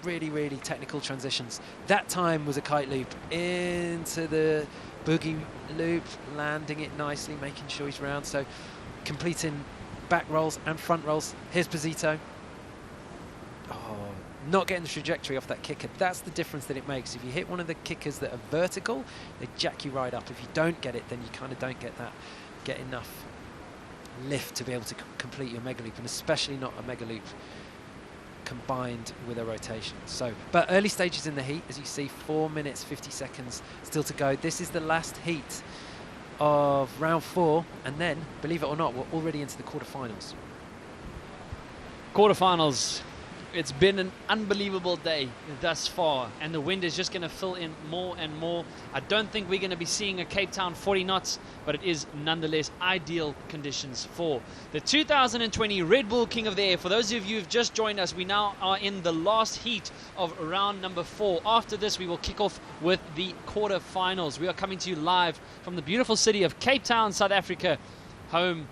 really, really technical transitions. That time was a kite loop into the boogie loop, landing it nicely, making sure he's round, so completing back rolls and front rolls. Here's Posito. Oh, not getting the trajectory off that kicker. That's the difference that it makes. If you hit one of the kickers that are vertical, they jack you right up. If you don't get it, then you kind of don't get enough lift to be able to complete your mega loop, and especially not a mega loop combined with a rotation. So, but early stages in the heat, as you see, 4 minutes 50 seconds still to go. This is the last heat of round 4, and then, believe it or not, we're already into the quarterfinals. Quarterfinals. It's been an unbelievable day thus far, and the wind is just going to fill in more and more. I don't think we're going to be seeing a Cape Town 40 knots, but it is nonetheless ideal conditions for the 2020 Red Bull King of the Air. For those of you who've just joined us, we now are in the last heat of round number 4. After this, we will kick off with the quarterfinals. We are coming to you live from the beautiful city of Cape Town, South Africa, home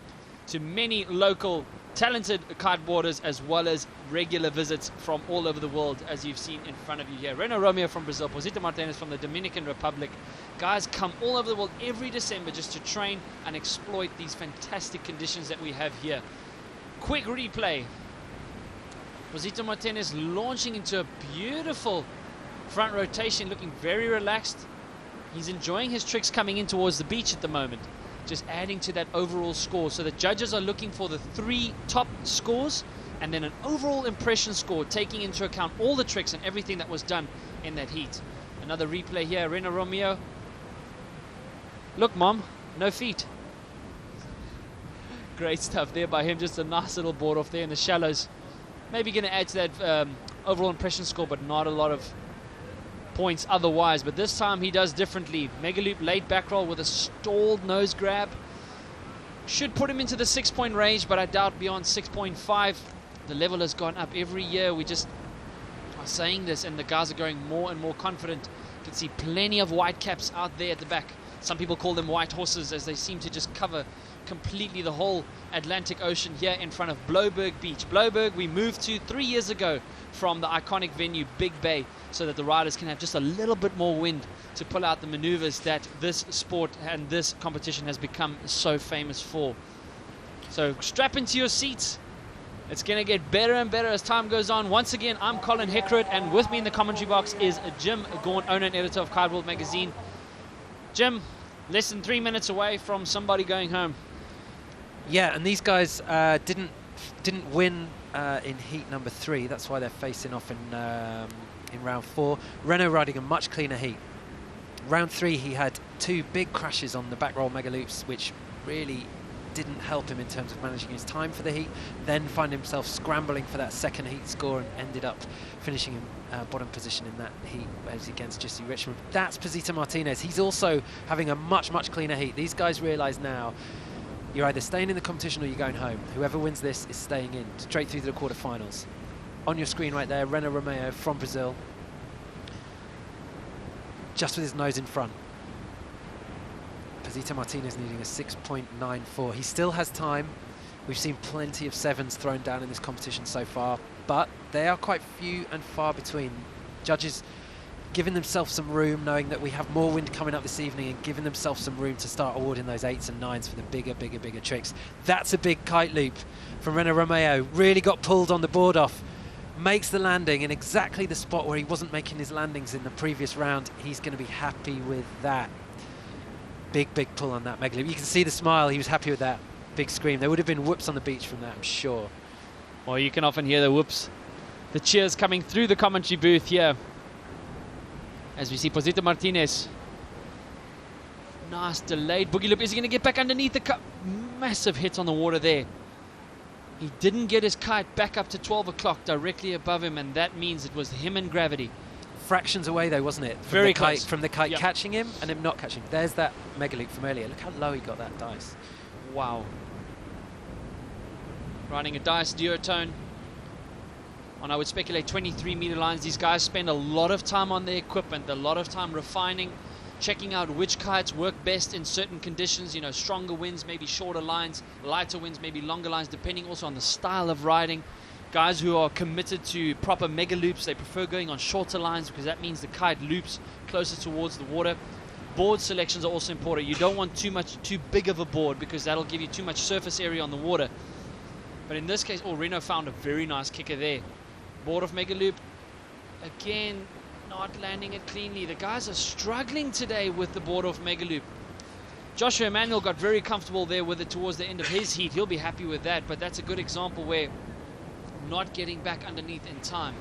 to many local talented kiteboarders as well as regular visits from all over the world, as you've seen in front of you here. Reno Romeo from Brazil, Posito Martinez from the Dominican Republic. Guys come all over the world every December just to train and exploit these fantastic conditions that we have here. Quick replay. Posito Martinez launching into a beautiful front rotation, looking very relaxed. He's enjoying his tricks coming in towards the beach at the moment, just adding to that overall score. So the judges are looking for the 3 top scores and then an overall impression score taking into account all the tricks and everything that was done in that heat. Another replay here, Renault Romeo. Look, Mom, no feet. Great stuff there by him, just a nice little board off there in the shallows. Maybe going to add to that overall impression score, but not a lot of points otherwise. But this time he does differently. Mega loop late back roll with a stalled nose grab. Should put him into the 6-point range, but I doubt beyond 6.5. The level has gone up every year. We just are saying this, and the guys are growing more and more confident. You can see plenty of white caps out there at the back. Some people call them white horses, as they seem to just cover completely the whole Atlantic Ocean here in front of Bloberg Beach. Bloberg we moved to 3 years ago from the iconic venue Big Bay, so that the riders can have just a little bit more wind to pull out the maneuvers that this sport and this competition has become so famous for. So strap into your seats. It's going to get better and better as time goes on. Once again, I'm Colin Heckrott, and with me in the commentary box is Jim Gaunt, owner and editor of Kite World magazine. Jim, less than 3 minutes away from somebody going home. Yeah, and these guys didn't win in heat number 3. That's why they're facing off in round 4. Renault riding a much cleaner heat. Round 3, he had 2 big crashes on the back roll mega loops, which really didn't help him in terms of managing his time for the heat. Then find himself scrambling for that second heat score and ended up finishing in bottom position in that heat as against Jesse Richmond. That's Posita Martinez. He's also having a much cleaner heat. These guys realise now you're either staying in the competition or you're going home. Whoever wins this is staying in straight through to the quarterfinals. On your screen right there, Renault Romeo from Brazil, just with his nose in front. Posita Martinez needing a 6.94. He still has time. We've seen plenty of 7s thrown down in this competition so far, but they are quite few and far between. Judges giving themselves some room, knowing that we have more wind coming up this evening, and giving themselves some room to start awarding those 8s and 9s for the bigger tricks. That's a big kite loop from Renault Romeo. Really got pulled on the board off. Makes the landing in exactly the spot where he wasn't making his landings in the previous round. He's going to be happy with that. Big pull on that mega loop. You can see the smile. He was happy with that. Big scream. There would have been whoops on the beach from that, I'm sure. Well, you can often hear the whoops, the cheers coming through the commentary booth here as we see Posita Martinez. Nice delayed boogie loop. Is he going to get back underneath the cup? Massive hit on the water there. He didn't get his kite back up to 12 o'clock directly above him, and that means it was him and gravity. Fractions away though, wasn't it? Very close. From the kite catching him and him not catching him. There's that mega loop from earlier. Look how low he got that dice. Wow. Riding a dice duotone on, I would speculate, 23 meter lines. These guys spend a lot of time on their equipment, a lot of time refining, checking out which kites work best in certain conditions. You know, stronger winds, maybe shorter lines, lighter winds, maybe longer lines, depending also on the style of riding. Guys who are committed to proper mega loops, they prefer going on shorter lines because that means the kite loops closer towards the water. Board selections are also important. You don't want too big of a board because that'll give you too much surface area on the water. But in this case, Renault found a very nice kicker there. Board of mega loop, again, not landing it cleanly. The guys are struggling today with the board of mega loop. Joshua Emanuel got very comfortable there with it towards the end of his heat. He'll be happy with that, but that's a good example where not getting back underneath in time.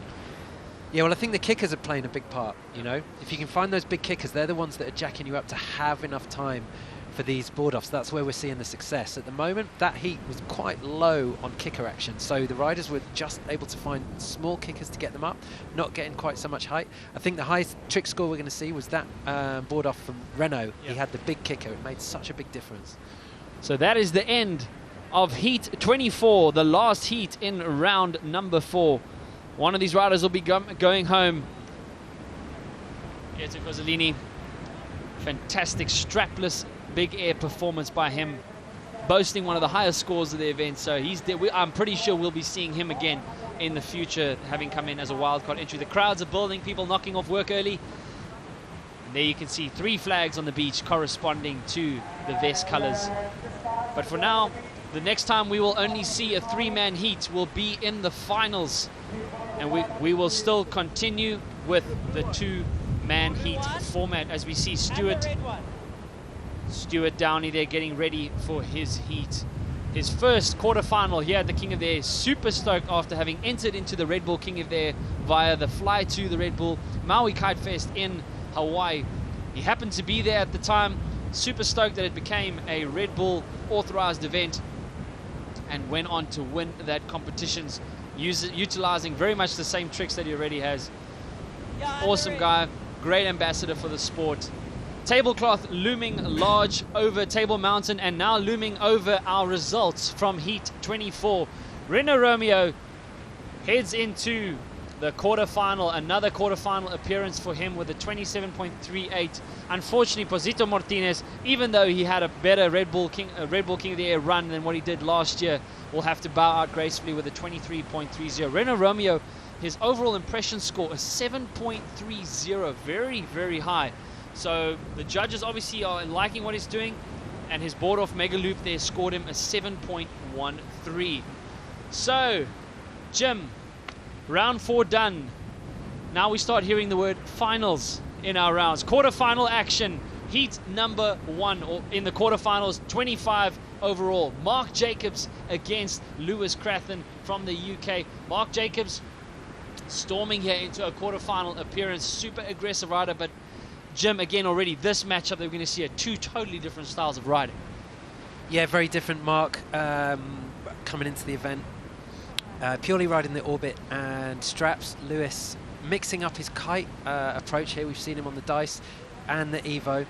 Yeah, well, I think the kickers are playing a big part, you know. If you can find those big kickers, they're the ones that are jacking you up to have enough time for these board offs. That's where we're seeing the success. At the moment, that heat was quite low on kicker action, so the riders were just able to find small kickers to get them up, not getting quite so much height. I think the highest trick score we're going to see was that board off from Renault. He had the big kicker. It made such a big difference. So that is the end of heat 24, the last heat in round number 4. One of these riders will be going home. Pietro Cozzolini, fantastic strapless big air performance by him, boasting one of the highest scores of the event. So I'm pretty sure we'll be seeing him again in the future, having come in as a wildcard entry. The crowds are building, people knocking off work early. And there you can see 3 flags on the beach corresponding to the vest colors. But for now, the next time we will only see a 3-man heat will be in the finals. And we will still continue with the 2-man heat format as we see Stuart Downey there getting ready for his heat. his first quarterfinal here at the King of the Air. Super stoked after having entered into the Red Bull King of the Air via the fly to the Red Bull Maui Kite Fest in Hawaii. He happened to be there at the time. Super stoked that it became a Red Bull authorized event, and went on to win that competitions, utilizing very much the same tricks that he already has. Awesome guy, great ambassador for the sport. Tablecloth looming large over Table Mountain, and now looming over our results from Heat 24. Renault Romeo heads into the quarterfinal, another quarterfinal appearance for him with a 27.38. Unfortunately, Posito Martinez, even though he had a better Red Bull King of the Air run than what he did last year, will have to bow out gracefully with a 23.30. Renault Romeo, his overall impression score is 7.30, very, very high. So the judges obviously are liking what he's doing, and his board off Mega Loop there scored him a 7.13. So, Jim, round 4 done. Now we start hearing the word finals in our rounds. Quarterfinal action, heat number 1, or in the quarterfinals, 25 overall. Mark Jacobs against Lewis Crathen from the UK. Mark Jacobs storming here into a quarterfinal appearance. Super aggressive rider, but Jim, again, already this matchup that we're going to see are two totally different styles of riding. Yeah, very different. Mark coming into the event, purely riding the orbit and straps. Lewis mixing up his kite approach here. We've seen him on the dice and the Evo.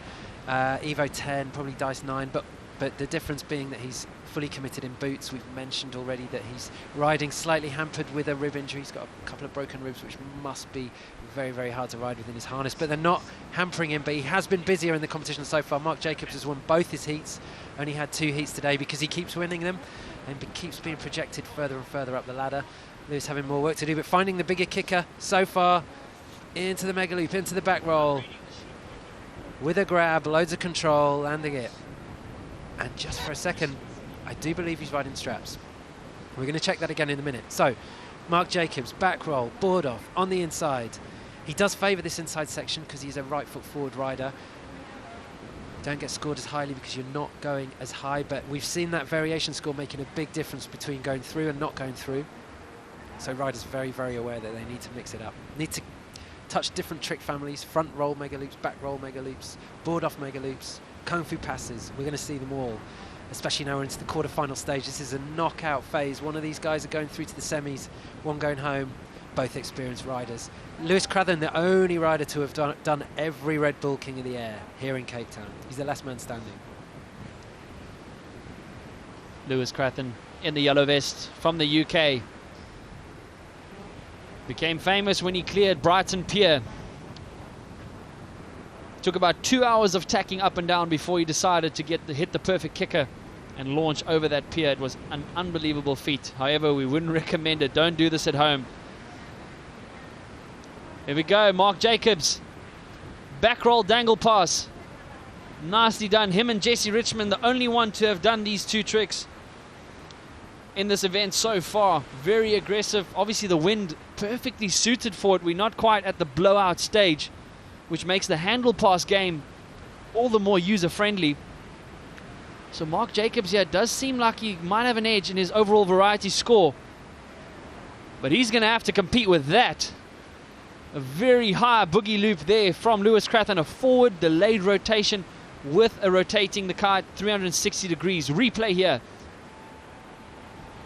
Evo 10, probably dice 9, but the difference being that he's fully committed in boots. We've mentioned already that he's riding slightly hampered with a rib injury. He's got a couple of broken ribs, which must be very, very hard to ride within his harness, but they're not hampering him. But he has been busier in the competition so far. Mark Jacobs has won both his heats, only had 2 heats today because he keeps winning them and keeps being projected further and further up the ladder. Lewis having more work to do, but finding the bigger kicker so far into the mega loop, into the back roll with a grab, loads of control, landing it. And just for a second, I do believe he's riding straps. We're going to check that again in a minute. So, Mark Jacobs, back roll, board off, on the inside. He does favour this inside section because he's a right foot forward rider. Don't get scored as highly because you're not going as high, but we've seen that variation score making a big difference between going through and not going through. So riders very, very aware that they need to mix it up. Need to touch different trick families, front roll mega loops, back roll mega loops, board off mega loops, kung fu passes. We're going to see them all, especially now we're into the quarter-final stage. This is a knockout phase. One of these guys are going through to the semis, one going home, both experienced riders. Lewis Crathen, the only rider to have done every Red Bull King of the Air here in Cape Town. He's the last man standing. Lewis Crathen in the yellow vest from the UK. Became famous when he cleared Brighton Pier. Took about 2 hours of tacking up and down before he decided to hit the perfect kicker and launch over that pier. It was an unbelievable feat. However, we wouldn't recommend it. Don't do this at home. Here we go, Mark Jacobs. Back roll dangle pass. Nicely done. Him and Jesse Richmond, the only one to have done these 2 tricks in this event so far. Very aggressive. Obviously the wind perfectly suited for it. We're not quite at the blowout stage, which makes the handle pass game all the more user-friendly. So Mark Jacobs here does seem like he might have an edge in his overall variety score. But he's going to have to compete with that. A very high boogie loop there from Lewis Crathen. A forward delayed rotation with a rotating the kite 360 degrees. Replay here.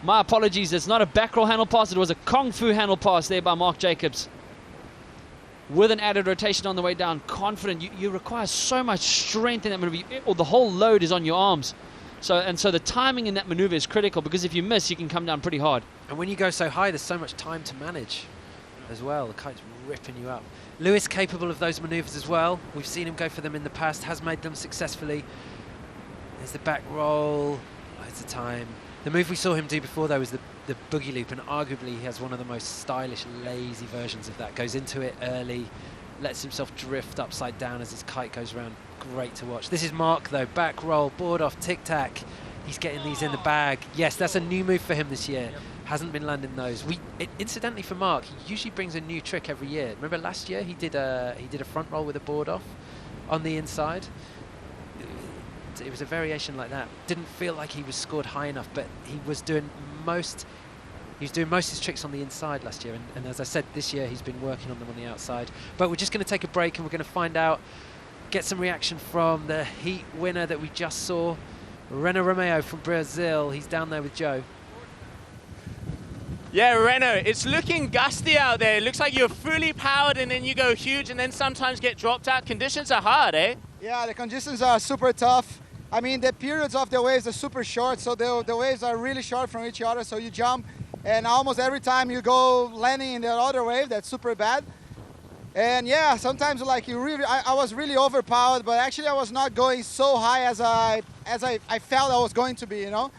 My apologies, it's not a back roll handle pass. It was a kung fu handle pass there by Mark Jacobs. With an added rotation on the way down, confident. You require so much strength in that maneuver, or the whole load is on your arms. So the timing in that maneuver is critical, because if you miss, you can come down pretty hard. And when you go so high, there's so much time to manage as well. The kite's ripping you up. Lewis capable of those maneuvers as well. We've seen him go for them in the past, has made them successfully. There's the back roll, loads of time. The move we saw him do before, though, was the boogie loop, and arguably he has one of the most stylish, lazy versions of that. Goes into it early, lets himself drift upside down as his kite goes around. Great to watch. This is Mark, though. Back roll, board off, tic-tac. He's getting these in the bag. Yes, that's a new move for him this year. Hasn't been landing those. Incidentally, for Mark, he usually brings a new trick every year. Remember last year he did a front roll with a board off on the inside. it was a variation like that. Didn't feel like he was scored high enough, but he was doing most of his tricks on the inside last year, and as I said, this year he's been working on them on the outside. But we're just going to take a break and we're going to find out, get some reaction from the heat winner that we just saw, Reno Romeo from Brazil. He's down there with Joe. Yeah, Reno, it's looking gusty out there. It looks like you're fully powered and then you go huge and then sometimes get dropped out. Conditions are hard, eh? Yeah, the conditions are super tough. I mean, the periods of the waves are super short, so the waves are really short from each other, so you jump, and almost every time you go landing in the other wave, that's super bad. And yeah, sometimes like I was really overpowered, but actually I was not going so high as I felt I was going to be, you know?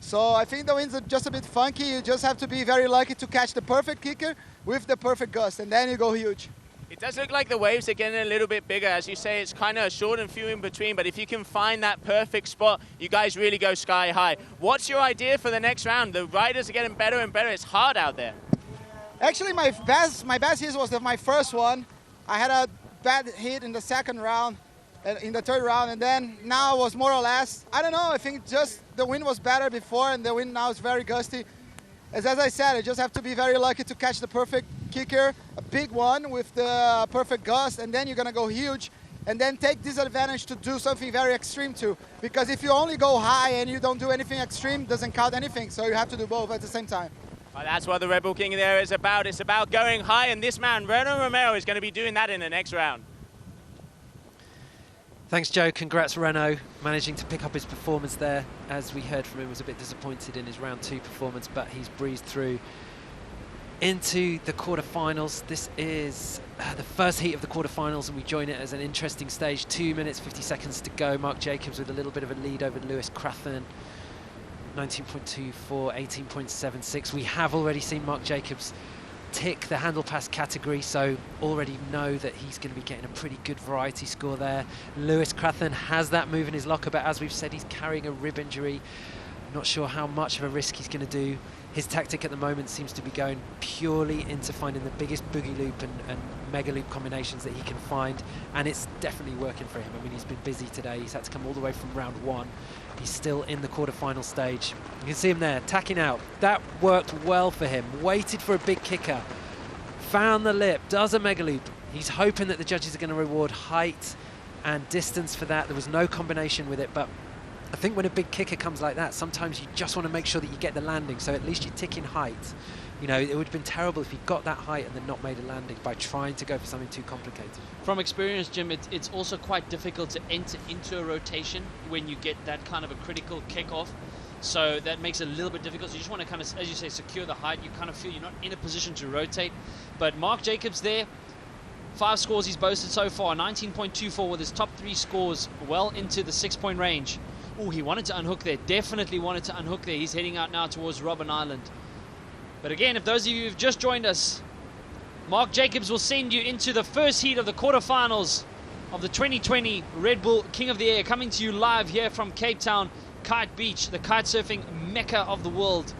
So I think the winds are just a bit funky. You just have to be very lucky to catch the perfect kicker with the perfect gust, and then you go huge. It does look like the waves are getting a little bit bigger. As you say, it's kind of short and few in between, but if you can find that perfect spot, you guys really go sky high. What's your idea for the next round? The riders are getting better and better. It's hard out there. Actually, my best hit was my first one. I had a bad hit in the second round, in the third round, and then now it was more or less, I don't know, I think just the wind was better before, and the wind now is very gusty. As I said, I just have to be very lucky to catch the perfect kicker, a big one with the perfect gust, and then you're going to go huge, and then take this advantage to do something very extreme too. Because if you only go high and you don't do anything extreme, it doesn't count anything, so you have to do both at the same time. Well, that's what the Red Bull King there is about. It's about going high, and this man, Reno Romeo, is going to be doing that in the next round. Thanks, Joe. Congrats, Reno, managing to pick up his performance there. As we heard from him, was a bit disappointed in his round 2 performance, but he's breezed through into the quarterfinals. This is the first heat of the quarterfinals, and we join it as an interesting stage. 2 minutes, 50 seconds to go. Mark Jacobs with a little bit of a lead over Lewis Crathern. 19.24, 18.76. We have already seen Mark Jacobs tick the handle pass category, so already know that he's going to be getting a pretty good variety score there. Lewis Crathern has that move in his locker, but as we've said, he's carrying a rib injury. Not sure how much of a risk he's going to do. His tactic at the moment seems to be going purely into finding the biggest boogie loop and mega loop combinations that he can find, and it's definitely working for him. I mean, he's been busy today. He's had to come all the way from round 1. He's still in the quarterfinal stage. You can see him there, tacking out. That worked well for him. Waited for a big kicker. Found the lip, does a mega loop. He's hoping that the judges are going to reward height and distance for that. There was no combination with it, but I think when a big kicker comes like that, sometimes you just want to make sure that you get the landing, so at least you're ticking height. You know, it would have been terrible if he got that height and then not made a landing by trying to go for something too complicated. From experience, Jim, it's also quite difficult to enter into a rotation when you get that kind of a critical kick-off. So that makes it a little bit difficult. So you just want to kind of, as you say, secure the height. You kind of feel you're not in a position to rotate. But Mark Jacobs there, 5 scores he's boasted so far, 19.24 with his top 3 scores well into the 6-point range. Oh, he wanted to unhook there. Definitely wanted to unhook there. He's heading out now towards Robben Island. But again, if those of you who've just joined us, Mark Jacobs will send you into the first heat of the quarterfinals of the 2020 Red Bull King of the Air, coming to you live here from Cape Town, Kite Beach, the kite surfing mecca of the world.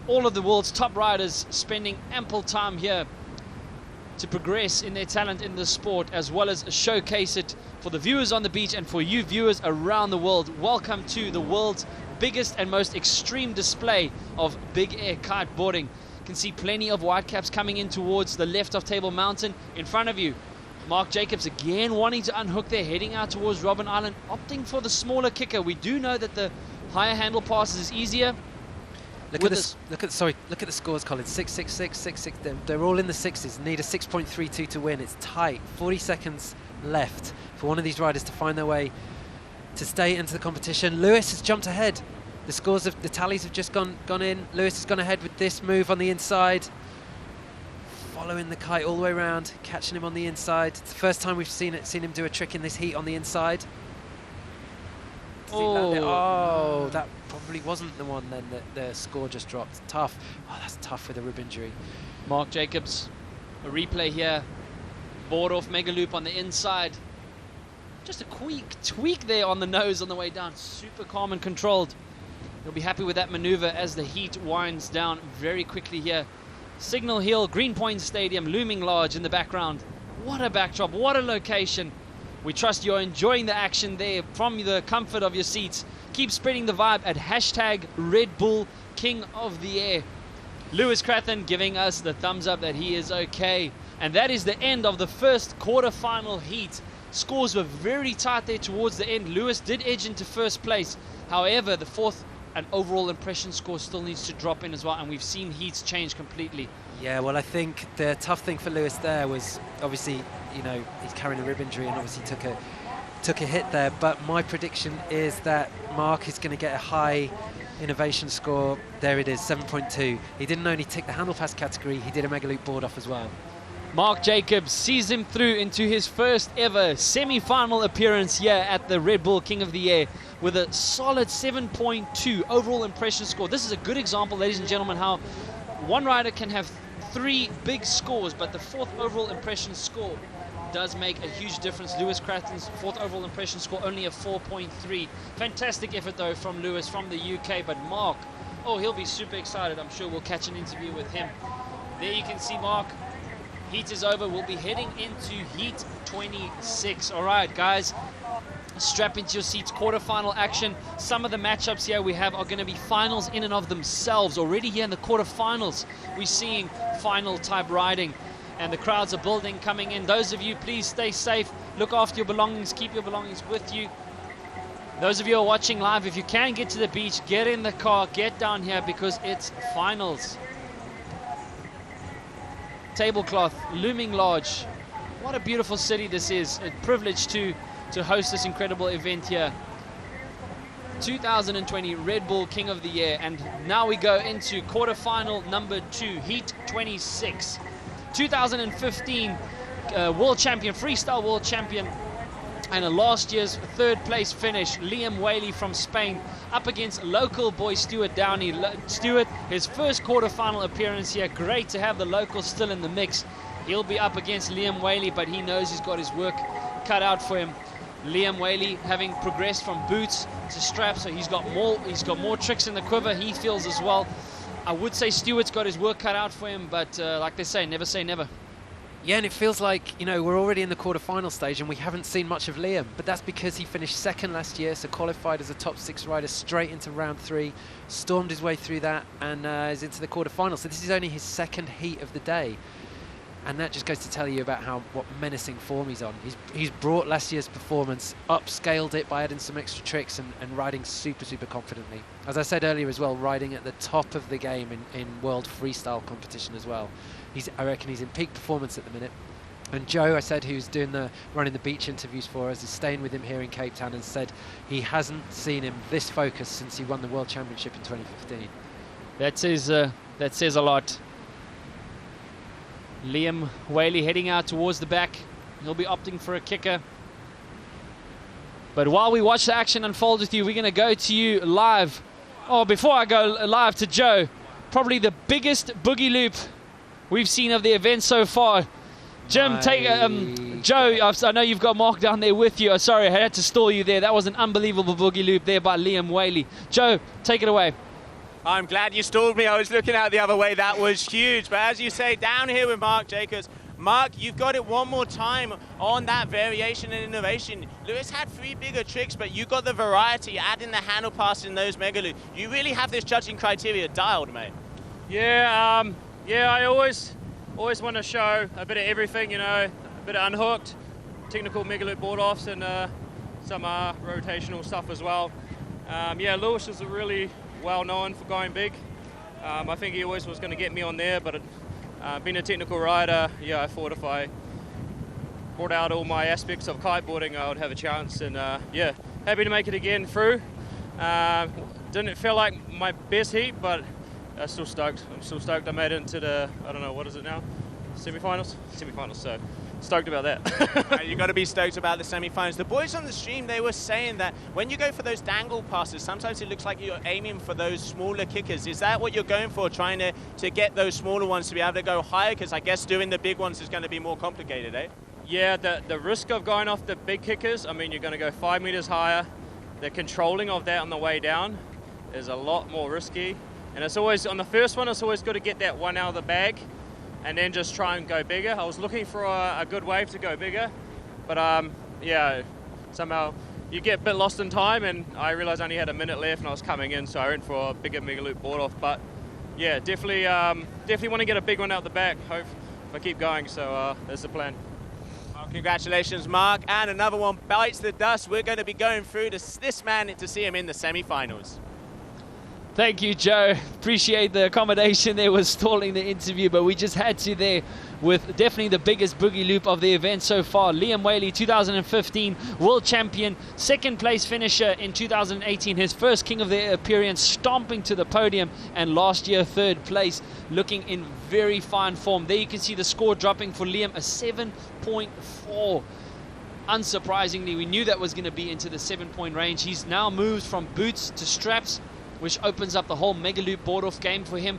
All of the world's top riders spending ample time here to progress in their talent in the sport, as well as showcase it for the viewers on the beach and for you viewers around the world. Welcome to the world's biggest and most extreme display of big air kiteboarding. You can see plenty of whitecaps coming in towards the left of Table Mountain. In front of you, Mark Jacobs again wanting to unhook there, heading out towards Robben Island, opting for the smaller kicker. We do know that the higher handle passes is easier. Look at this. Look at the scores, Colin. 6.66, 6.6. They're all in the 6s. Need a 6.32 to win. It's tight. 40 seconds left for one of these riders to find their way to stay into the competition. Lewis has jumped ahead. The tallies have just gone in. Lewis has gone ahead with this move on the inside, following the kite all the way around, catching him on the inside. It's the first time we've seen him do a trick in this heat on the inside. Oh, that probably wasn't the one then that the score just dropped. Tough. Oh, that's tough with a rib injury. Mark Jacobs, a replay here. Board off mega loop on the inside. Just a quick tweak there on the nose on the way down. Super calm and controlled. He'll be happy with that maneuver as the heat winds down very quickly here. Signal Hill, Greenpoint Stadium looming large in the background. What a backdrop, what a location. We trust you're enjoying the action there from the comfort of your seats. Keep spreading the vibe at hashtag Red Bull King of the Air. Lewis Crathon giving us the thumbs up that he is okay. And that is the end of the first quarterfinal heat. Scores were very tight there towards the end. Lewis did edge into first place. However, the fourth and overall impression score still needs to drop in as well, and we've seen heats change completely. Yeah, well, I think the tough thing for Lewis there was obviously, you know, he's carrying a rib injury and obviously took a hit there. But my prediction is that Mark is going to get a high innovation score. There it is, 7.2. He didn't only tick the handle pass category, he did a mega loop board off as well. Mark Jacobs sees him through into his first ever semi-final appearance here at the Red Bull King of the Air with a solid 7.2 overall impression score. This is a good example, ladies and gentlemen, how one rider can have 3 big scores, but the fourth overall impression score does make a huge difference. Lewis Crathon's fourth overall impression score only a 4.3. Fantastic effort though from Lewis from the UK, but Mark, oh, he'll be super excited. I'm sure we'll catch an interview with him. There you can see Mark. Heat is over. We'll be heading into Heat 26. All right, guys, strap into your seats. Quarterfinal action. Some of the matchups here we have are going to be finals in and of themselves. Already here in the quarterfinals, we're seeing final type riding, and the crowds are building, coming in. Those of you, please stay safe. Look after your belongings. Keep your belongings with you. Those of you who are watching live, if you can get to the beach, get in the car, get down here because it's finals. Tablecloth looming large. What a beautiful city this is. A privilege to host this incredible event here. 2020 Red Bull King of the Year, and now we go into quarterfinal number 2, Heat 26. 2015 world champion, freestyle world champion, and a last year's third place finish, Liam Whaley from Spain, up against local boy Stuart Downey. Stuart, his first quarterfinal appearance here. Great to have the local still in the mix. He'll be up against Liam Whaley, but he knows he's got his work cut out for him. Liam Whaley having progressed from boots to straps, so he's got more tricks in the quiver, he feels as well. I would say Stuart's got his work cut out for him, but like they say never. Yeah, and it feels like, you know, we're already in the quarterfinal stage and we haven't seen much of Liam, but that's because he finished second last year, so qualified as a top 6 rider straight into round 3, stormed his way through that and is into the quarterfinal. So this is only his second heat of the day, and that just goes to tell you about what menacing form he's on. He's brought last year's performance, upscaled it by adding some extra tricks and riding super confidently. As I said earlier as well, riding at the top of the game in world freestyle competition as well. I reckon he's in peak performance at the minute. And Joe, I said, who's running the beach interviews for us, is staying with him here in Cape Town, and said he hasn't seen him this focused since he won the World Championship in 2015. That says a lot. Liam Whaley heading out towards the back. He'll be opting for a kicker. But while we watch the action unfold with you, we're going to go to you live. Oh, before I go live to Joe, probably the biggest boogie loop we've seen of the event so far. Jim, Joe, I know you've got Mark down there with you. Oh, sorry, I had to stall you there. That was an unbelievable boogie loop there by Liam Whaley. Joe, take it away. I'm glad you stalled me. I was looking out the other way. That was huge. But as you say, down here with Mark Jacobs. Mark, you've got it one more time on that variation and innovation. Lewis had 3 bigger tricks, but you got the variety, adding the handle pass in those mega loops. You really have this judging criteria dialed, mate. Yeah, I always want to show a bit of everything, you know, a bit of unhooked, technical mega loop board offs, and some rotational stuff as well. Lewis is really well known for going big. I think he always was going to get me on there, but being a technical rider, I thought if I brought out all my aspects of kiteboarding, I would have a chance. And happy to make it again through. Didn't feel like my best heat, but I'm still stoked. I made it into the, I don't know, what is it now? Semi-finals, so stoked about that. You got to be stoked about the semi-finals. The boys on the stream, they were saying that when you go for those dangle passes, sometimes it looks like you're aiming for those smaller kickers. Is that what you're going for, trying to get those smaller ones to be able to go higher? Because I guess doing the big ones is going to be more complicated, eh? Yeah, the risk of going off the big kickers, I mean, you're going to go 5 meters higher. The controlling of that on the way down is a lot more risky. And it's always, on the first one, it's always good to get that one out of the bag and then just try and go bigger. I was looking for a good wave to go bigger, but yeah, somehow you get a bit lost in time, and I realized I only had a minute left and I was coming in, so I went for a bigger mega loop board off. But yeah, definitely want to get a big one out the back. Hope if I keep going, so that's the plan. Well, congratulations, Mark, and another one bites the dust. We're going to be going through this man to see him in the semi-finals. Thank you, Joe. Appreciate the accommodation there with stalling the interview, but we just had to there with definitely the biggest boogie loop of the event so far. Liam Whaley, 2015 world champion, second place finisher in 2018, his first King of the Air appearance, stomping to the podium, and last year third place, looking in very fine form. There you can see the score dropping for Liam, a 7.4. Unsurprisingly, we knew that was going to be into the 7-point range. He's now moved from boots to straps, which opens up the whole mega loop board off game for him.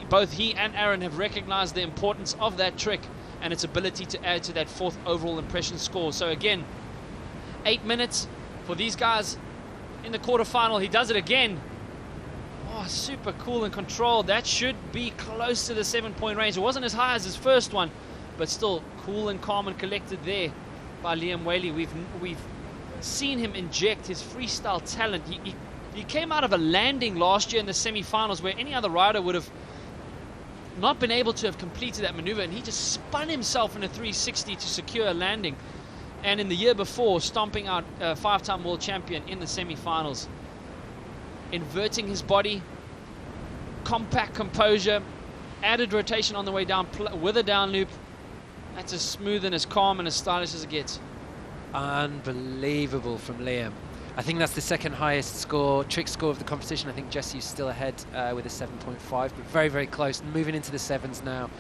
Both he and Aaron have recognized the importance of that trick and its ability to add to that fourth overall impression score. So again, 8 minutes for these guys in the quarterfinal. He does it again. Oh, super cool and controlled. That should be close to the 7-point range. It wasn't as high as his first one, but still cool and calm and collected there by Liam Whaley. We've seen him inject his freestyle talent. He came out of a landing last year in the semi-finals where any other rider would have not been able to have completed that maneuver, and he just spun himself in a 360 to secure a landing. And in the year before, stomping out a 5-time world champion in the semi-finals. Inverting his body, compact composure, added rotation on the way down with a down loop. That's as smooth and as calm and as stylish as it gets. Unbelievable from Liam. I think that's the second highest trick score of the competition. I think Jesse's still ahead with a 7.5, but very, very close. Moving into the 7s now.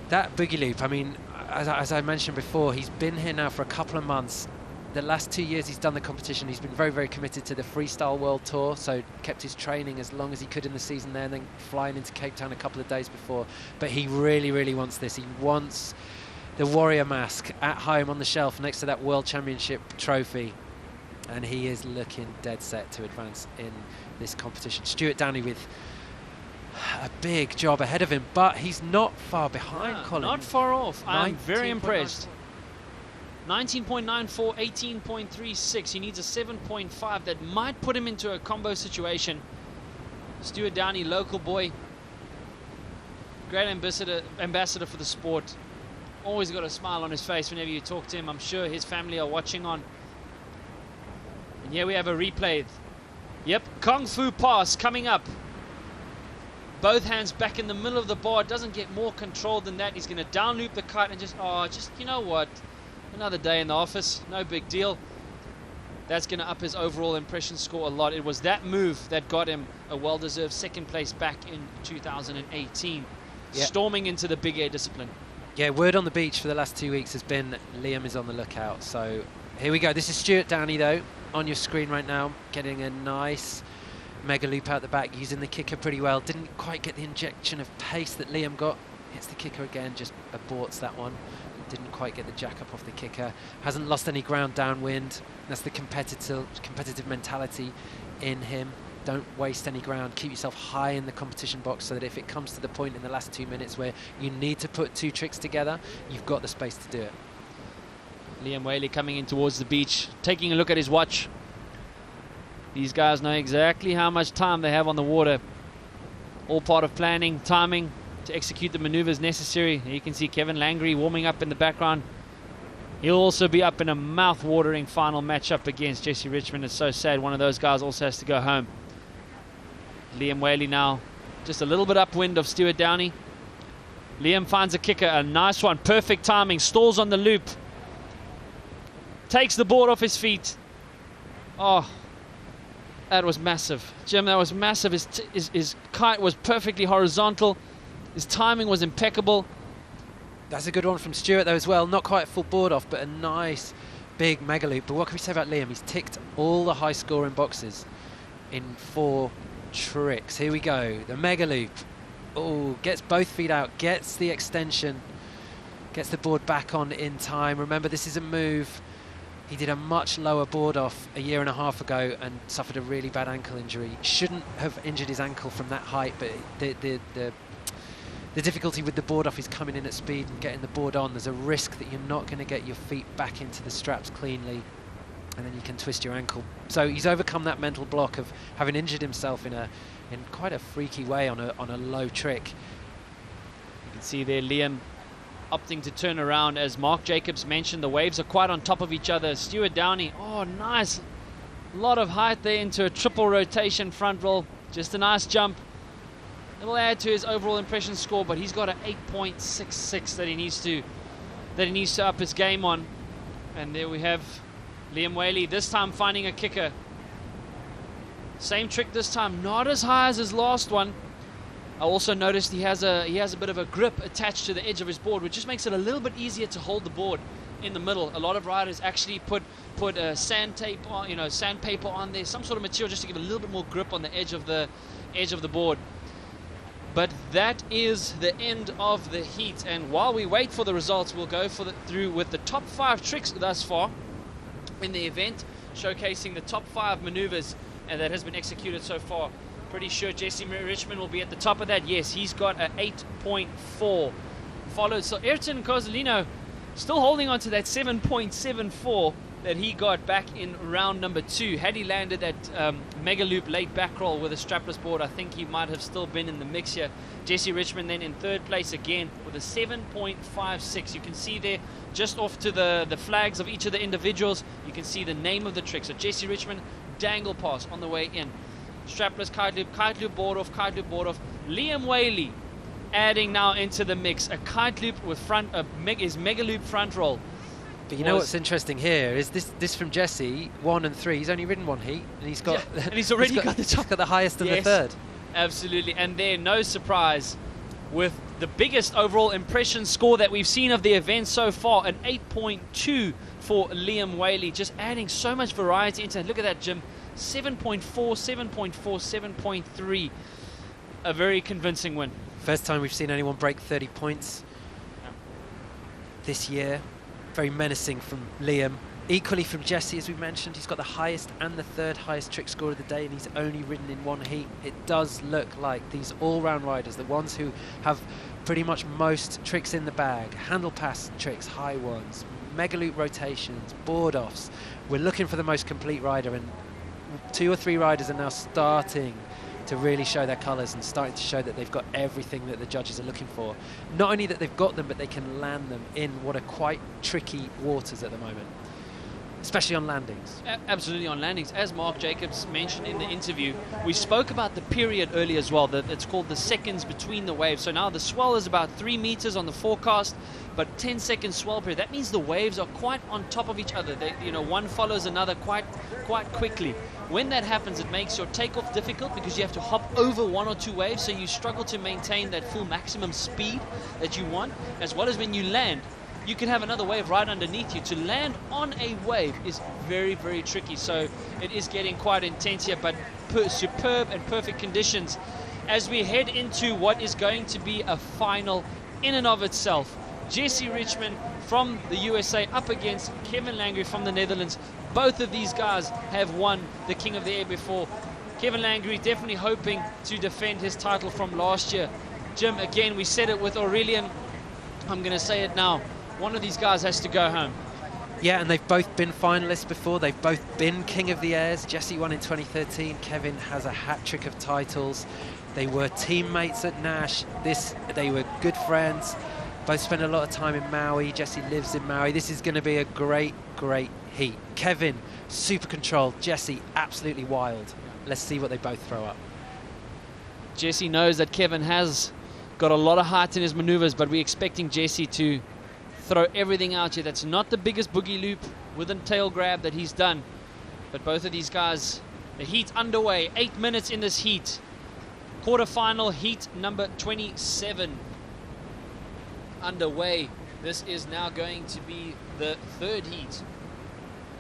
That boogie loop, I mean, as I mentioned before, he's been here now for a couple of months. The last 2 years he's done the competition, he's been very, very committed to the Freestyle World Tour, so kept his training as long as he could in the season there, and then flying into Cape Town a couple of days before. But he really, really wants this. He wants the Warrior Mask at home on the shelf next to that World Championship trophy. And he is looking dead set to advance in this competition. Stuart Downey with a big job ahead of him, but he's not far behind, Colin. Not far off. I'm very impressed. 19.94, 18.36. He needs a 7.5 that might put him into a combo situation. Stuart Downey, local boy, great ambassador for the sport. Always got a smile on his face whenever you talk to him. I'm sure his family are watching on. And here we have a replay. Yep, Kung Fu pass coming up. Both hands back in the middle of the bar. Doesn't get more control than that. He's going to down loop the kite and just, you know what? Another day in the office. No big deal. That's going to up his overall impression score a lot. It was that move that got him a well-deserved second place back in 2018. Yeah. Storming into the big air discipline. Yeah, word on the beach for the last 2 weeks has been Liam is on the lookout. So here we go. This is Stuart Downey, though, on your screen right now, getting a nice mega loop out the back, using the kicker pretty well. Didn't quite get the injection of pace that Liam got. Hits the kicker again, just aborts that one. Didn't quite get the jack up off the kicker. Hasn't lost any ground downwind. That's the competitive mentality in him. Don't waste any ground. Keep yourself high in the competition box so that if it comes to the point in the last 2 minutes where you need to put two tricks together, you've got the space to do it. Liam Whaley coming in towards the beach, taking a look at his watch. These guys know exactly how much time they have on the water. All part of planning, timing to execute the maneuvers necessary. You can see Kevin Langry warming up in the background. He'll also be up in a mouth-watering final matchup against Jesse Richmond. It's so sad. One of those guys also has to go home. Liam Whaley now just a little bit upwind of Stuart Downey. Liam finds a kicker, a nice one, perfect timing, stalls on the loop. Takes the board off his feet. Oh, that was massive. Jim, that was massive. His kite was perfectly horizontal. His timing was impeccable. That's a good one from Stuart, though, as well. Not quite a full board off, but a nice big mega loop. But what can we say about Liam? He's ticked all the high-scoring boxes in 4 tricks. Here we go. The mega loop. Oh, gets both feet out, gets the extension, gets the board back on in time. Remember, this is a move. He did a much lower board off a year and a half ago and suffered a really bad ankle injury. Shouldn't have injured his ankle from that height, but the The difficulty with the board off is coming in at speed and getting the board on. There's a risk that you're not going to get your feet back into the straps cleanly, and then you can twist your ankle. So he's overcome that mental block of having injured himself in quite a freaky way on a low trick. You can see there Liam opting to turn around. As Mark Jacobs mentioned, the waves are quite on top of each other. Stuart Downey, oh nice, a lot of height there into a triple rotation front roll. Just a nice jump. It will add to his overall impression score, but he's got an 8.66 that he needs to up his game on. And there we have Liam Whaley, this time finding a kicker. Same trick this time, not as high as his last one. I also noticed he has a bit of a grip attached to the edge of his board, which just makes it a little bit easier to hold the board in the middle. A lot of riders actually put sand tape on, sandpaper on there, some sort of material just to give a little bit more grip on the edge of the board. But that is the end of the heat, and while we wait for the results, we'll go through with the top 5 tricks thus far in the event, showcasing the top 5 maneuvers that has been executed so far. Pretty sure Jesse Richmond will be at the top of that. Yes, he's got an 8.4. Followed, so Ayrton Cozzolino still holding on to that 7.74 that he got back in round number 2. Had he landed that mega loop late back roll with a strapless board, I think he might have still been in the mix here. Jesse Richmond then in 3rd place again with a 7.56. You can see there just off to the flags of each of the individuals, you can see the name of the trick. So Jesse Richmond, dangle pass on the way in. Strapless kite loop board off, board off. Liam Whaley adding now into the mix a kite loop with his mega loop front roll. But you know what's interesting here is this from Jesse, 1 and 3. He's only ridden one heat, and he's got and he's already got the highest in the 3rd. Absolutely, and there, no surprise, with the biggest overall impression score that we've seen of the event so far, an 8.2 for Liam Whaley, just adding so much variety into it. Look at that, Jim. 7.4, 7.4, 7.3. A very convincing win. First time we've seen anyone break 30 points this year. Very menacing from Liam. Equally from Jesse, as we mentioned, he's got the highest and the 3rd highest trick score of the day, and he's only ridden in one heat. It does look like these all-round riders, the ones who have pretty much most tricks in the bag, handle pass tricks, high ones, mega loop rotations, board offs. We're looking for the most complete rider, and 2 or 3 riders are now starting to really show their colours and starting to show that they've got everything that the judges are looking for. Not only that they've got them, but they can land them in what are quite tricky waters at the moment, especially on landings. Absolutely on landings. As Mark Jacobs mentioned in the interview, we spoke about the period earlier as well, that it's called the seconds between the waves. So now the swell is about 3 meters on the forecast, but 10-second swell period. That means the waves are quite on top of each other. They, one follows another quite quickly. When that happens, it makes your takeoff difficult because you have to hop over 1 or 2 waves, so you struggle to maintain that full maximum speed that you want, as well as when you land. You can have another wave right underneath you. To land on a wave is very, very tricky. So it is getting quite intense here, but superb and perfect conditions as we head into what is going to be a final in and of itself. Jesse Richmond from the USA up against Kevin Langry from the Netherlands. Both of these guys have won the King of the Air before. Kevin Langry definitely hoping to defend his title from last year. Jim, again, we said it with Aurelian. I'm going to say it now. One of these guys has to go home. Yeah, and they've both been finalists before. They've both been King of the Airs. Jesse won in 2013. Kevin has a hat trick of titles. They were teammates at Nash. They were good friends. Both spent a lot of time in Maui. Jesse lives in Maui. This is going to be a great, great heat. Kevin, super controlled. Jesse, absolutely wild. Let's see what they both throw up. Jesse knows that Kevin has got a lot of height in his maneuvers, but we're expecting Jesse to throw everything out here. That's not the biggest boogie loop with a tail grab that he's done. But both of these guys, the heat underway. 8 minutes in this heat. Quarterfinal heat number 27 underway. This is now going to be the 3rd heat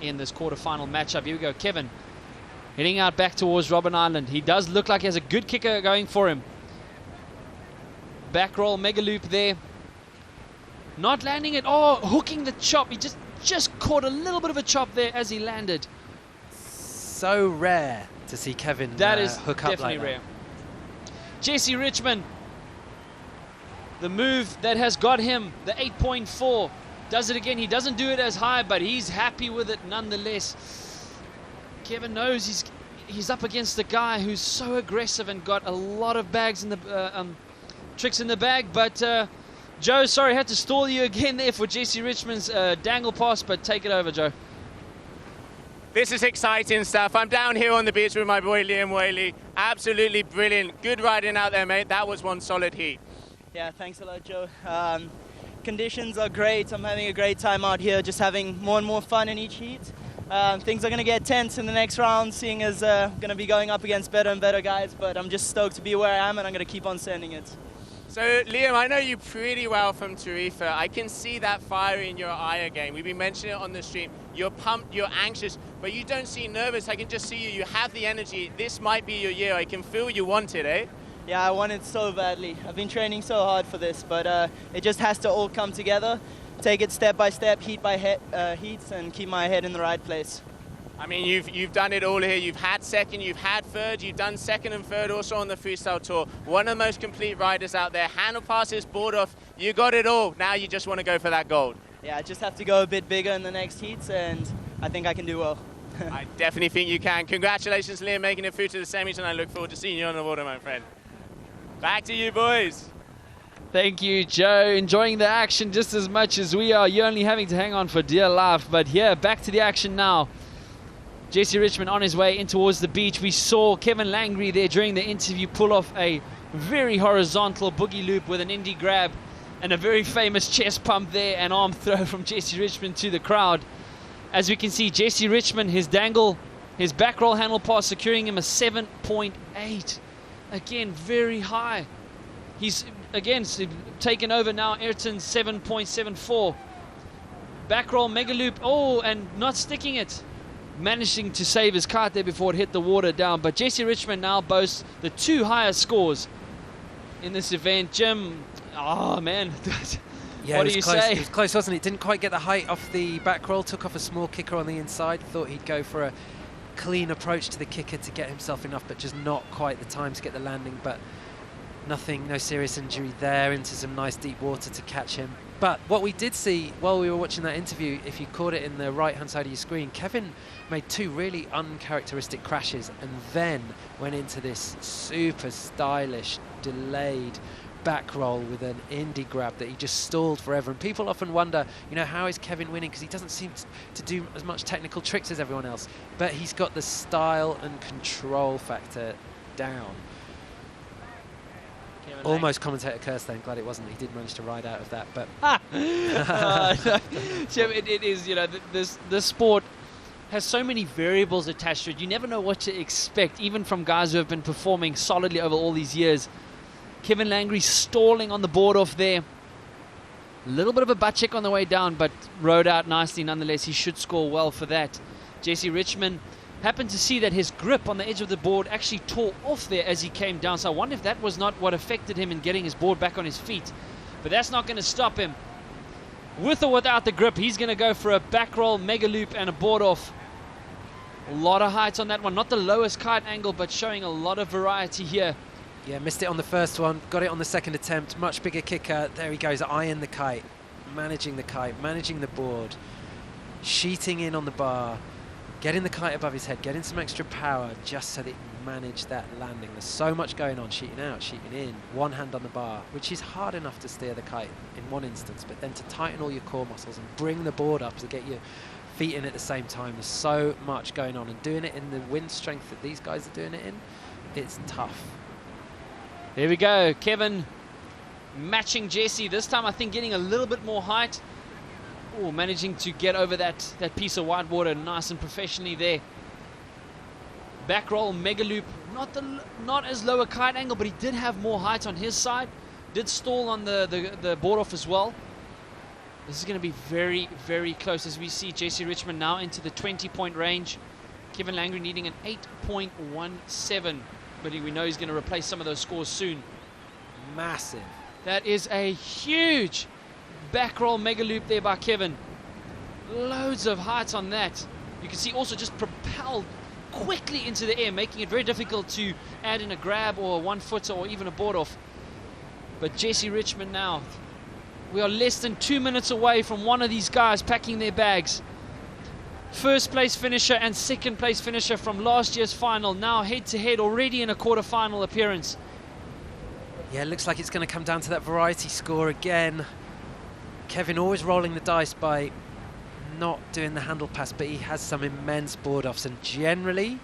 in this quarterfinal matchup. Here we go. Kevin heading out back towards Robben Island. He does look like he has a good kicker going for him. Back roll, mega loop there. Not landing it. Oh, hooking the chop. He just caught a little bit of a chop there as he landed. So rare to see Kevin that is hook up definitely like that. rare. Jesse Richmond The move that has got him the 8.4. Does it again. He doesn't do it as high, but he's happy with it nonetheless. Kevin knows he's up against a guy who's so aggressive and got a lot of bags in the tricks in the bag. But Joe, sorry, I had to stall you again there for Jesse Richmond's dangle pass, but take it over, Joe. This is exciting stuff. I'm down here on the beach with my boy Liam Whaley. Absolutely brilliant. Good riding out there, mate. That was one solid heat. Yeah, thanks a lot, Joe. Conditions are great. I'm having a great time out here, just having more and more fun in each heat. Things are going to get tense in the next round, seeing as I'm going to be going up against better and better guys, but I'm just stoked to be where I am, and I'm going to keep on sending it. So, Liam, I know you pretty well from Tarifa. I can see that fire in your eye again. We've been mentioning it on the stream. You're pumped, you're anxious, but you don't seem nervous. I can just see you. You have the energy. This might be your year. I can feel you want it, eh? Yeah, I want it so badly. I've been training so hard for this, but it just has to all come together. Take it step by step, heat by heats, and keep my head in the right place. I mean, you've done it all here. You've had second, you've had third, you've done second and third also on the freestyle tour. One of the most complete riders out there. Handle passes, board off, you got it all. Now you just want to go for that gold. Yeah, I just have to go a bit bigger in the next heats, and I think I can do well. I definitely think you can. Congratulations, Liam, making it through to the semis, and I look forward to seeing you on the water, my friend. Back to you, boys. Thank you, Joe. Enjoying the action just as much as we are. You're only having to hang on for dear life. But here, back to the action now. Jesse Richmond on his way in towards the beach. We saw Kevin Langley there during the interview pull off a very horizontal boogie loop with an indie grab and a very famous chest pump there, and arm throw from Jesse Richmond to the crowd. As we can see, Jesse Richmond, his dangle, his back roll handle pass securing him a 7.8. Again, very high. He's again taken over now Ayrton's 7.74. Back roll mega loop, oh, and not sticking it. Managing to save his kite there before it hit the water down. But Jesse Richmond now boasts the 2 highest scores in this event. Jim, oh man, yeah, what do you say? It was close, wasn't it? Didn't quite get the height off the back roll. Took off a small kicker on the inside. Thought he'd go for a clean approach to the kicker to get himself enough, but just not quite the time to get the landing. But nothing, no serious injury there, into some nice deep water to catch him. But what we did see while we were watching that interview, if you caught it in the right-hand side of your screen, Kevin made 2 really uncharacteristic crashes and then went into this super stylish, delayed back roll with an indie grab that he just stalled forever. And people often wonder, you know, how is Kevin winning? Because he doesn't seem to do as much technical tricks as everyone else. But he's got the style and control factor down. Almost commentator curse then. Glad it wasn't. He did manage to ride out of that. But it is, you know, this sport has so many variables attached to it. You never know what to expect, even from guys who have been performing solidly over all these years. Kevin Langley stalling on the board off there. A little bit of a butt check on the way down, but rode out nicely nonetheless. He should score well for that. Jesse Richmond happened to see that his grip on the edge of the board actually tore off there as he came down. So I wonder if that was not what affected him in getting his board back on his feet. But that's not going to stop him. With or without the grip, he's going to go for a back roll, mega loop, and a board off. A lot of height on that one. Not the lowest kite angle, but showing a lot of variety here. Yeah, missed it on the first one, got it on the second attempt. Much bigger kicker. There he goes, eyeing the kite, managing the board, sheeting in on the bar, getting the kite above his head, getting some extra power just so that he can manage that landing. There's so much going on, sheeting out, sheeting in, one hand on the bar, which is hard enough to steer the kite in one instance, but then to tighten all your core muscles and bring the board up to get your feet in at the same time. There's so much going on, and doing it in the wind strength that these guys are doing it in, it's tough. There we go, Kevin matching Jesse. This time I think getting a little bit more height. Oh, managing to get over that piece of white water nice and professionally there. Back roll, mega loop, not as low a kite angle, but he did have more height on his side. Did stall on the board off as well. This is going to be very, very close as we see Jesse Richmond now into the 20-point range. Kevin Langley needing an 8.17, but we know he's going to replace some of those scores soon. Massive. That is a huge back roll mega loop there by Kevin. Loads of height on that. You can see also just propelled quickly into the air, making it very difficult to add in a grab or a 1-footer or even a board off. But Jesse Richmond now, we are less than 2 minutes away from one of these guys packing their bags. First place finisher and second place finisher from last year's final, now head to head already in a quarter-final appearance. Yeah, it looks like it's going to come down to that variety score again. Kevin always rolling the dice by not doing the handle pass, but he has some immense board offs, and generally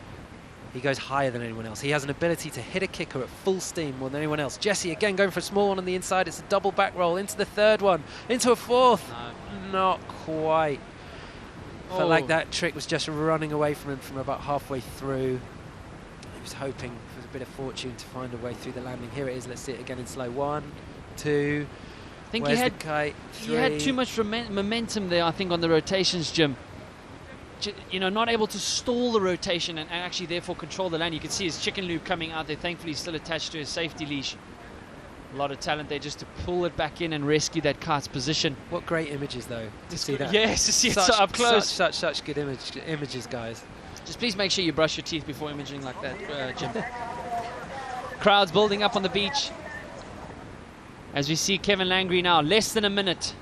he goes higher than anyone else. He has an ability to hit a kicker at full steam more than anyone else. Jesse again going for a small one on the inside. It's a double back roll into the third one, into a fourth. No. Not quite. Felt like that trick was just running away from him from about halfway through. He was hoping for a bit of fortune to find a way through the landing. Here it is. Let's see it again in slow. 1, 2. I think Where's the kite? 3. He had too much momentum there, I think, on the rotations, Jim. You know, not able to stall the rotation and actually therefore control the land. You can see his chicken loop coming out there. Thankfully, he's still attached to his safety leash. A lot of talent there just to pull it back in and rescue that kite's position. What great images, though, to see that. Yes, to see it so up close. Such good images, guys. Just please make sure you brush your teeth before imaging like that, Jim. Crowds building up on the beach. As we see Kevin Langley now, less than a minute.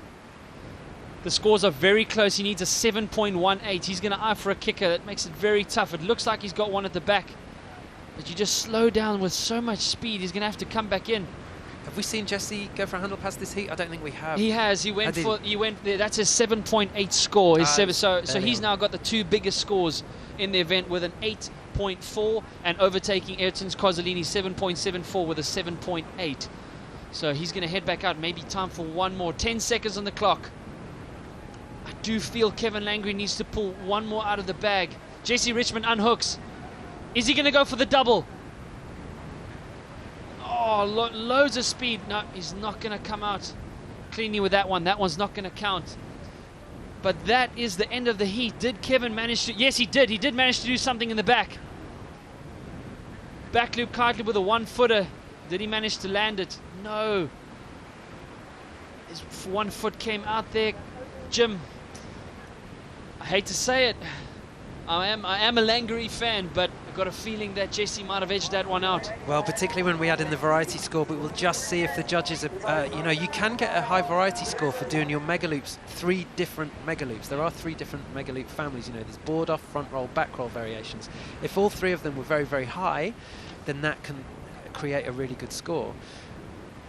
The scores are very close. He needs a 7.18. He's going to eye for a kicker. That makes it very tough. It looks like he's got one at the back. But you just slow down with so much speed. He's going to have to come back in. Have we seen Jesse go for a handle pass this heat? I don't think we have. He has. He went there. That's his 7.8 score. So he's now got the two biggest scores in the event with an 8.4 and overtaking Ayrton's Cozzolini 7.74 with a 7.8. So he's going to head back out. Maybe time for one more. 10 seconds on the clock. I do feel Kevin Langley needs to pull one more out of the bag. Jesse Richmond unhooks. Is he going to go for the double? Oh, loads of speed. No, he's not going to come out cleanly with that one. That one's not going to count. But that is the end of the heat. Did Kevin manage to... Yes, he did. He did manage to do something in the back. Back loop kite loop with a 1-footer. Did he manage to land it? No. His 1 foot came out there. Jim, I hate to say it. I am a Langley fan, but I've got a feeling that Jesse might have edged that one out. Well, particularly when we add in the variety score, but we'll just see if the judges are, you can get a high variety score for doing your mega loops, 3 different mega loops. There are 3 different mega loop families, there's board off, front roll, back roll variations. If all 3 of them were very, very high, then that can create a really good score.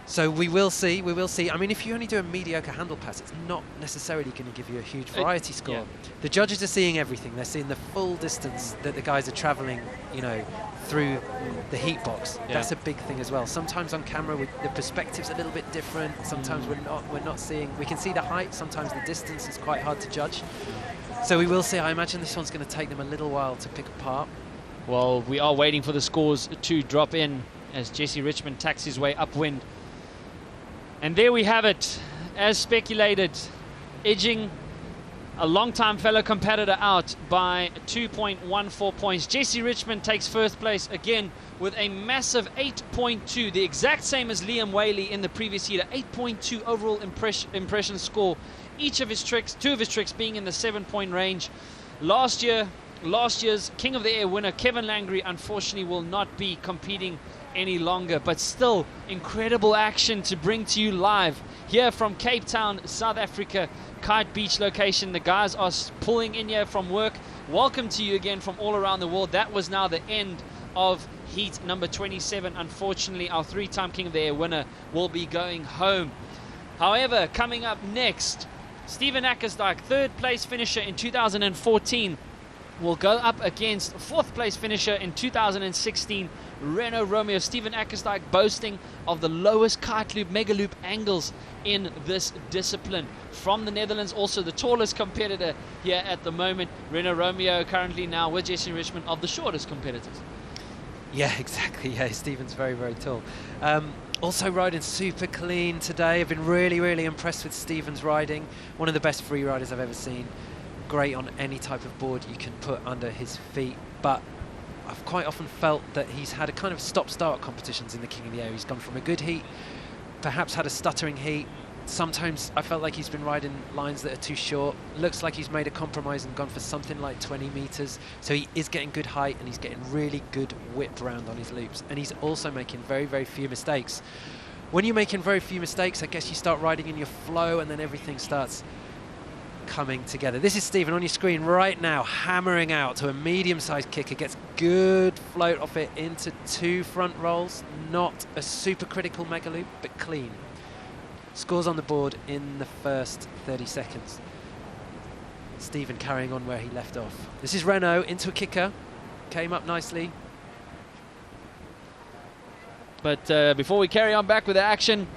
So we will see. I mean, if you only do a mediocre handle pass, it's not necessarily going to give you a huge variety score. Yeah. The judges are seeing everything. They're seeing the full distance that the guys are traveling, through the heat box. Yeah. That's a big thing as well. Sometimes on camera, the perspective's a little bit different. Sometimes we're not seeing. We can see the height. Sometimes the distance is quite hard to judge. So we will see. I imagine this one's going to take them a little while to pick apart. Well, we are waiting for the scores to drop in as Jesse Richmond tacks his way upwind. And there we have it, as speculated, edging a long-time fellow competitor out by 2.14 points. Jesse Richmond takes first place again with a massive 8.2, the exact same as Liam Whaley in the previous heater. 8.2 overall impression score. Each of his tricks, 2 of his tricks being in the 7-point range. Last year's King of the Air winner, Kevin Langley, unfortunately will not be competing any longer, but still incredible action to bring to you live here from Cape Town, South Africa, Kite Beach location. The guys are pulling in here from work. Welcome to you again from all around the world. That was now the end of heat number 27. Unfortunately, our 3-time King of the Air winner will be going home. However, coming up next, Steven Ackersdijk, 3rd place finisher in 2014, will go up against 4th place finisher in 2016, Renault Romeo. Steven Ackersdijk boasting of the lowest kite loop, mega loop angles in this discipline. From the Netherlands, also the tallest competitor here at the moment. Renault Romeo currently now with Jesse Richmond of the shortest competitors. Yeah, exactly. Yeah, Steven's very, very tall. Also riding super clean today. I've been really, really impressed with Steven's riding. One of the best free riders I've ever seen. Great on any type of board you can put under his feet, but I've quite often felt that he's had a kind of stop-start competitions in the King of the Air. He's gone from a good heat, perhaps had a stuttering heat. Sometimes I felt like he's been riding lines that are too short. Looks like he's made a compromise and gone for something like 20 meters. So he is getting good height and he's getting really good whip round on his loops. And he's also making very, very few mistakes. when you're making very few mistakes, I guess you start riding in your flow and then everything starts coming together. This is Stephen on your screen right now, hammering out to a medium-sized kicker, gets good float off it into 2 front rolls, not a super critical mega loop, but clean. Scores on the board in the first 30 seconds. Stephen carrying on where he left off. This is Renault into a kicker, came up nicely. But before we carry on back with the action,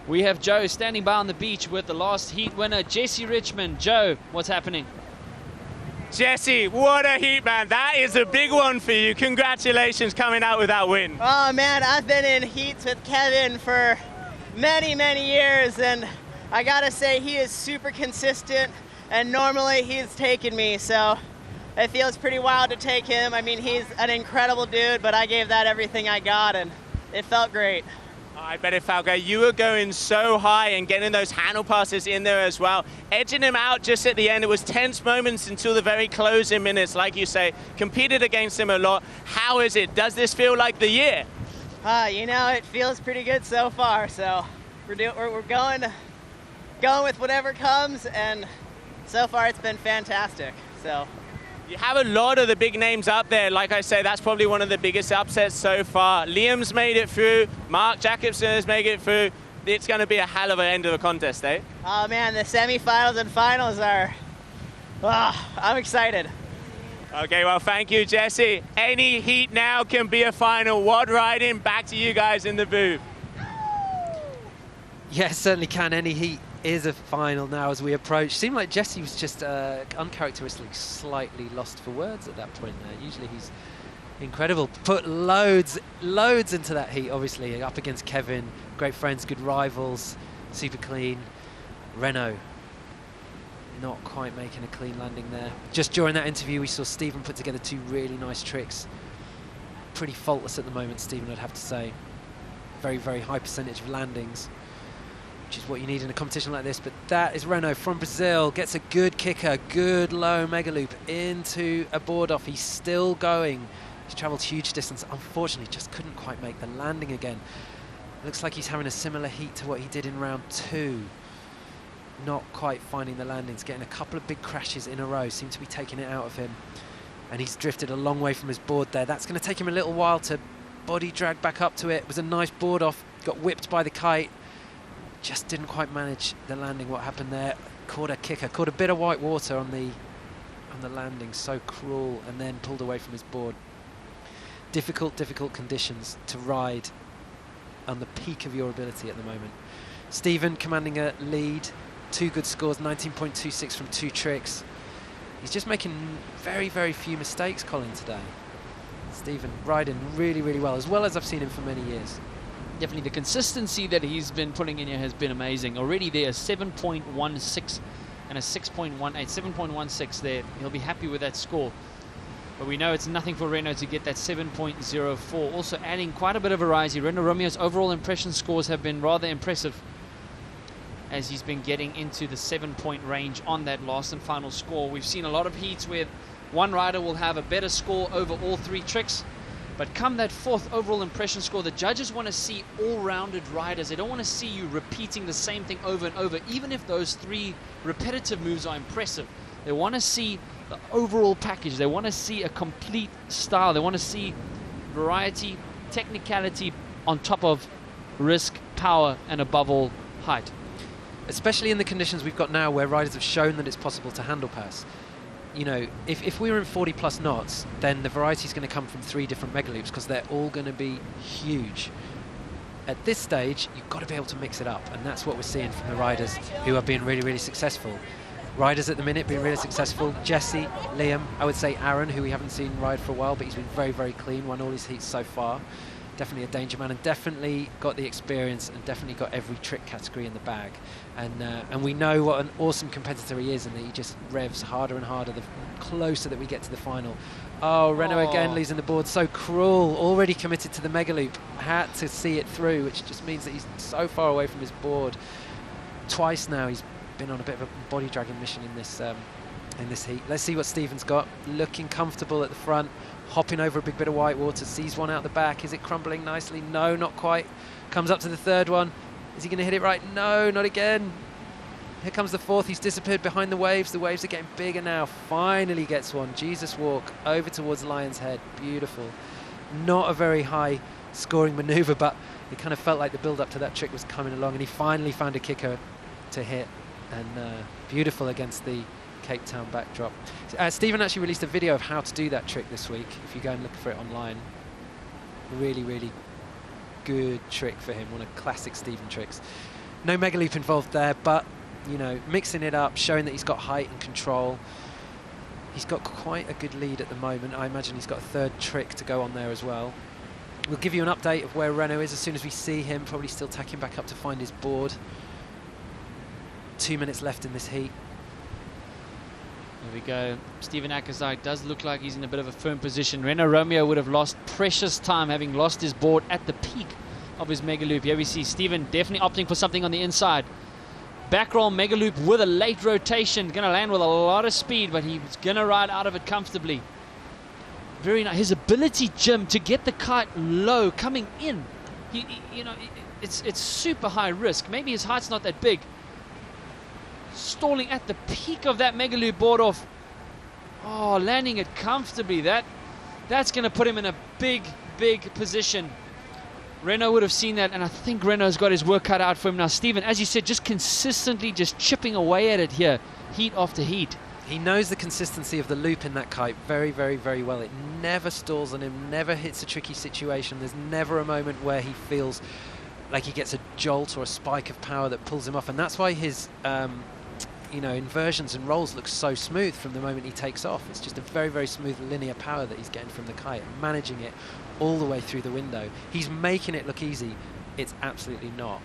we have Joe standing by on the beach with the last heat winner, Jesse Richmond. Joe, what's happening? Jesse, what a heat, man. That is a big one for you. Congratulations coming out with that win. Oh, man, I've been in heats with Kevin for many, many years, and I gotta say he is super consistent, and normally he's taken me, so it feels pretty wild to take him. I mean, he's an incredible dude, but I gave that everything I got, and it felt great. I bet it felt great. You were going so high and getting those handle passes in there as well. Edging him out just at the end. It was tense moments until the very closing minutes, like you say. Competed against him a lot. How is it? Does this feel like the year? You know, it feels pretty good so far, so we're going with whatever comes, and so far it's been fantastic. So you have a lot of the big names up there. Like I say, that's probably one of the biggest upsets so far. Liam's made it through. Mark Jacobson has made it through. It's going to be a hell of an end of the contest, eh? Oh, man, the semifinals and finals are... I'm excited. Okay, well, thank you, Jesse. Any heat now can be a final. WOD riding, back to you guys in the booth. Yes, certainly can. Any heat is a final now as we approach. Seemed like Jesse was just uncharacteristically slightly lost for words at that point there. Usually he's incredible. Put loads into that heat, obviously, up against Kevin. Great friends, good rivals, super clean. Renault not quite making a clean landing there. Just during that interview, we saw Stephen put together 2 really nice tricks. Pretty faultless at the moment, Stephen, I'd have to say. Very, very high percentage of landings, which is what you need in a competition like this. But that is Renault from Brazil, gets a good kicker, good low mega loop into a board off. He's still going. He's travelled huge distance. Unfortunately, just couldn't quite make the landing again. Looks like he's having a similar heat to what he did in round 2. Not quite finding the landings, getting a couple of big crashes in a row, seem to be taking it out of him. And he's drifted a long way from his board there. That's going to take him a little while to body drag back up to it. It was a nice board off, got whipped by the kite. Just didn't quite manage the landing. What happened there? Caught a kicker, caught a bit of white water on the landing, so cruel, and then pulled away from his board. Difficult conditions to ride on the peak of your ability at the moment. Stephen commanding a lead, 2 good scores, 19.26 from 2 tricks. He's just making very, very few mistakes, Colin, today. Stephen riding really, really well as I've seen him for many years. Definitely the consistency that he's been putting in here has been amazing. Already there, 7.16 and a 6.18, 7.16 there. He'll be happy with that score. But we know it's nothing for Renault to get that 7.04. Also adding quite a bit of variety. Renault Romeo's overall impression scores have been rather impressive as he's been getting into the 7-point range on that last and final score. We've seen a lot of heats where one rider will have a better score over all 3 tricks. But come that 4th overall impression score, the judges want to see all-rounded riders. They don't want to see you repeating the same thing over and over, even if those 3 repetitive moves are impressive. They want to see the overall package. They want to see a complete style. They want to see variety, technicality on top of risk, power, and above all, height. Especially in the conditions we've got now where riders have shown that it's possible to handle pass. You know, if we were in 40 plus knots, then the variety is going to come from 3 different mega loops because they're all going to be huge. At this stage, you've got to be able to mix it up, and that's what we're seeing from the riders who are being really, really successful. Riders at the minute being really successful. Jesse, Liam, I would say Aaron, who we haven't seen ride for a while, but he's been very, very clean, won all his heats so far. Definitely a danger man, and definitely got the experience, and definitely got every trick category in the bag. And we know what an awesome competitor he is, and that he just revs harder and harder the closer that we get to the final. Oh, Renault again losing the board, so cruel. Already committed to the mega loop, had to see it through, which just means that he's so far away from his board. Twice now he's been on a bit of a body dragging mission in this heat. Let's see what Stephen's got. Looking comfortable at the front, hopping over a big bit of white water, sees one out the back. Is it crumbling nicely? No, not quite. Comes up to the third one. Is he going to hit it right? No, not again. Here comes the fourth. He's disappeared behind the waves. The waves are getting bigger now. Finally gets one. Jesus walk over towards Lion's Head. Beautiful. Not a very high scoring manoeuvre, but it kind of felt like the build-up to that trick was coming along, and he finally found a kicker to hit. And beautiful against the Cape Town backdrop. Stephen actually released a video of how to do that trick this week, if you go and look for it online. Really, really good trick for him. One of classic Stephen tricks. No mega loop involved there, but you know, mixing it up, showing that he's got height and control. He's got quite a good lead at the moment. I imagine he's got a third trick to go on there as well. We'll give you an update of where Renault is as soon as we see him, probably still tacking back up to find his board. 2 minutes left in this heat. There we go. Steven Akazai does look like he's in a bit of a firm position. Renault Romeo would have lost precious time, having lost his board at the peak of his mega loop. Here we see Steven definitely opting for something on the inside. Back roll mega loop with a late rotation. Going to land with a lot of speed, but he's going to ride out of it comfortably. Very nice. His ability, Jim, to get the kite low coming in. You know, it's super high risk. Maybe his height's not that big. Stalling at the peak of that mega loop board off. Oh, landing it comfortably. That's going to put him in a big position. Renault would have seen that, and I think Renault's got his work cut out for him now. Stephen, as you said, just consistently just chipping away at it here, heat after heat. He knows the consistency of the loop in that kite very, very, very well. It never stalls on him, never hits a tricky situation. There's never a moment where he feels like he gets a jolt or a spike of power that pulls him off, and that's why his you know, inversions and rolls look so smooth from the moment he takes off. It's just a very, very smooth linear power that he's getting from the kite, managing it all the way through the window. He's making it look easy. It's absolutely not.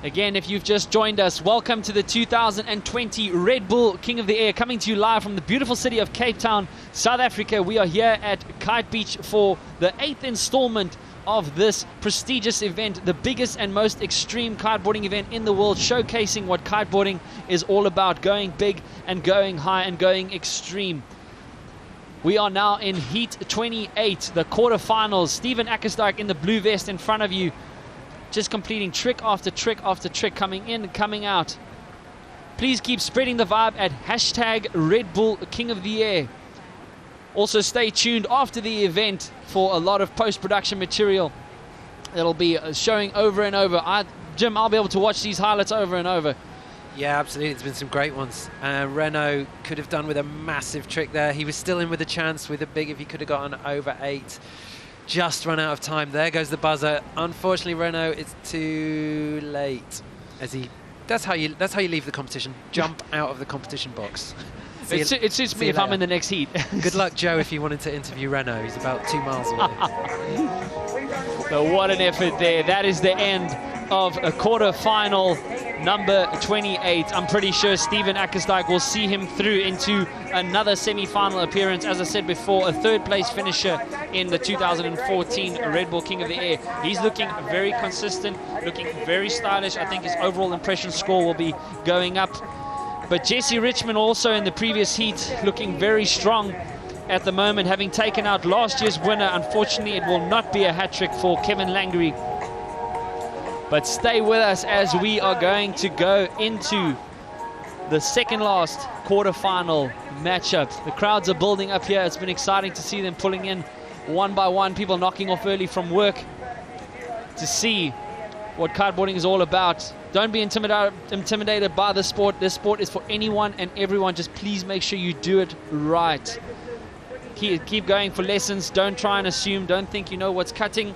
Again, if you've just joined us, welcome to the 2020 Red Bull King of the Air, coming to you live from the beautiful city of Cape Town, South Africa. We are here at Kite Beach for the 8th installment of this prestigious event, the biggest and most extreme kiteboarding event in the world, showcasing what kiteboarding is all about, going big and going high and going extreme. We are now in Heat 28, the quarterfinals. Steven Akkersdijk in the blue vest in front of you, just completing trick after trick after trick, coming in and coming out. Please keep spreading the vibe at hashtag Red Bull King of the Air. Also stay tuned after the event for a lot of post-production material that'll be showing over and over. Jim, I'll be able to watch these highlights over and over. Yeah, absolutely. There's been some great ones. Renault could have done with a massive trick there. He was still in with a chance with a big if he could have gotten over 8. Just run out of time. There goes the buzzer. Unfortunately, Renault, it's too late. That's how you leave the competition. Jump out of the competition box. It suits me if I'm in the next heat. Good luck, Joe, if you wanted to interview Renault. He's about 2 miles away. So what an effort there. That is the end of a quarter-final number 28. I'm pretty sure Steven Akkersdijk will see him through into another semi-final appearance. As I said before, a third-place finisher in the 2014 Red Bull King of the Air. He's looking very consistent, looking very stylish. I think his overall impression score will be going up. But Jesse Richmond also in the previous heat looking very strong at the moment, having taken out last year's winner. Unfortunately, it will not be a hat-trick for Kevin Langery. But stay with us as we are going to go into the second last quarter-final matchup. The crowds are building up here. It's been exciting to see them pulling in one by one, people knocking off early from work to see what kiteboarding is all about. Don't be intimidated by the sport. This sport is for anyone and everyone. Just please make sure you do it right. Keep going for lessons. Don't try and assume. Don't think you know what's cutting.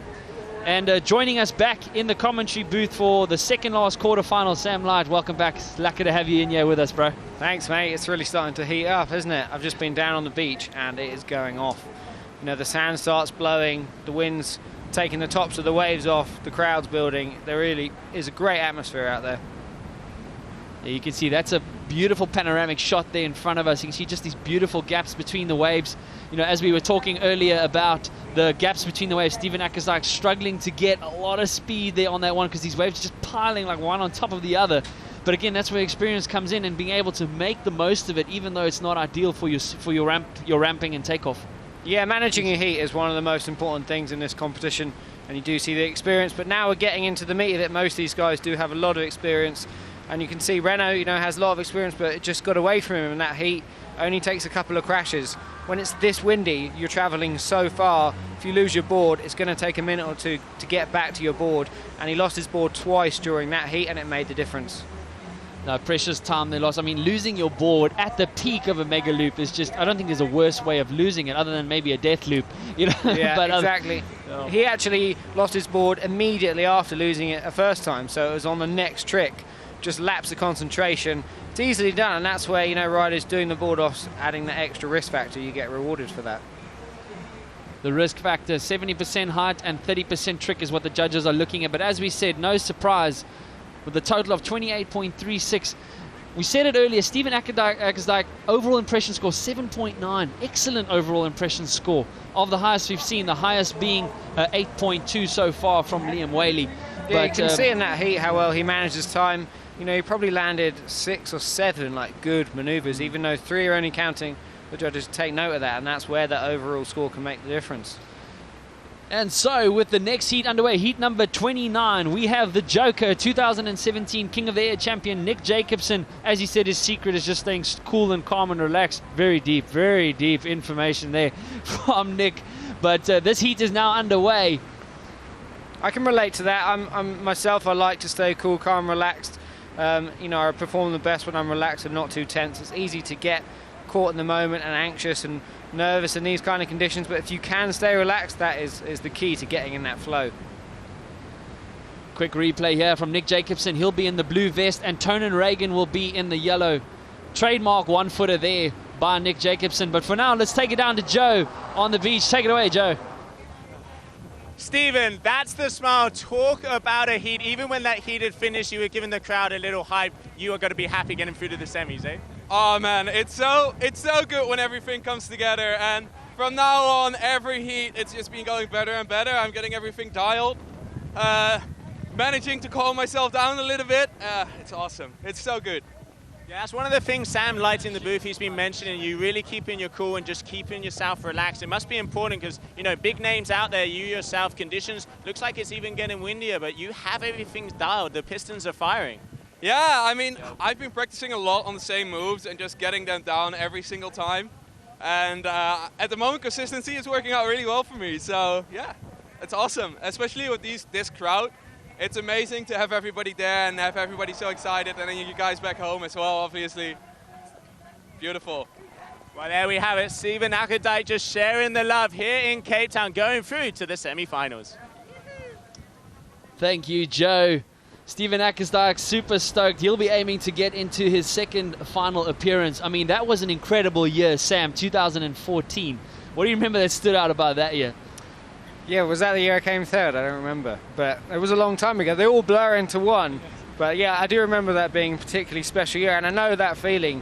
And joining us back in the commentary booth for the second last quarterfinal, Sam Light. Welcome back. It's lucky to have you in here with us, bro. Thanks, mate. It's really starting to heat up, isn't it? I've just been down on the beach and it is going off. You know, the sand starts blowing, the wind's taking the tops of the waves off, the crowd's building. There really is a great atmosphere out there. Yeah, you can see that's a beautiful panoramic shot there in front of us. You can see just these beautiful gaps between the waves. You know, as we were talking earlier about the gaps between the waves, Steven Akkersdijk struggling to get a lot of speed there on that one because these waves are just piling like one on top of the other. But again, that's where experience comes in and being able to make the most of it, even though it's not ideal for your ramping and takeoff. Yeah, managing your heat is one of the most important things in this competition. and you do see the experience. But now we're getting into the meat of it. Most of these guys do have a lot of experience, and you can see Renault, you know, has a lot of experience, but it just got away from him in that heat. Only takes a couple of crashes. When it's this windy, you're traveling so far. If you lose your board, it's going to take a minute or two to get back to your board, and he lost his board twice during that heat, and it made the difference. No, precious time they lost. I mean, losing your board at the peak of a mega loop is just, I don't think there's a worse way of losing it other than maybe a death loop, you know. Yeah, but, exactly. He actually lost his board immediately after losing it a first time, so it was on the next trick. Just lapse of concentration. It's easily done, and that's where, you know, riders doing the board offs, adding the extra risk factor, you get rewarded for that. The risk factor, 70% height and 30% trick is what the judges are looking at. But as we said, no surprise with a total of 28.36. We said it earlier, Steven Akkersdijk overall impression score 7.9. Excellent overall impression score. Of the highest we've seen, the highest being 8.2 so far from Liam Whaley. Yeah, you can see in that heat how well he managed his time. You know, he probably landed 6 or 7 like good maneuvers, even though 3 are only counting. The judges take note of that, and that's where the overall score can make the difference. And so, with the next heat underway, heat number 29, we have the Joker, 2017 King of the Air champion, Nick Jacobsen. As he said, his secret is just staying cool and calm and relaxed. Very deep information there from Nick. But this heat is now underway. I can relate to that. I'm myself, I like to stay cool, calm, relaxed. You know, I perform the best when I'm relaxed and not too tense. It's easy to get caught in the moment and anxious and nervous in these kind of conditions, but if you can stay relaxed, that is the key to getting in that flow. Quick replay here from Nick Jacobsen. He'll be in the blue vest, and Tonin Reagan will be in the yellow. Trademark one-footer there by Nick Jacobsen. But for now, let's take it down to Joe on the beach. Take it away, Joe. Stephen, that's the smile. Talk about a heat. Even when that heat had finished, you were giving the crowd a little hype. You are going to be happy getting through to the semis, eh? Oh man, it's so good when everything comes together, and from now on, every heat, it's just been going better and better. I'm getting everything dialed, managing to calm myself down a little bit. It's awesome. It's so good. Yeah, that's one of the things Sam liked in the booth. He's been mentioning you really keeping your cool and just keeping yourself relaxed. It must be important because, you know, big names out there, you yourself, conditions, looks like it's even getting windier, but you have everything dialed. The pistons are firing. Yeah, I mean, I've been practicing a lot on the same moves and just getting them down every single time. And at the moment, consistency is working out really well for me. So, yeah, it's awesome, especially with this crowd. It's amazing to have everybody there and have everybody so excited, and then you guys back home as well, obviously. Beautiful. Well, there we have it. Steven Akkersdijk just sharing the love here in Cape Town, going through to the semi-finals. Thank you, Joe. Steven Akkersdijk, super stoked. He'll be aiming to get into his second final appearance. I mean, that was an incredible year, Sam, 2014. What do you remember that stood out about that year? Yeah, was that the year I came third? I don't remember. But it was a long time ago. They all blur into one. But yeah, I do remember that being a particularly special year. And I know that feeling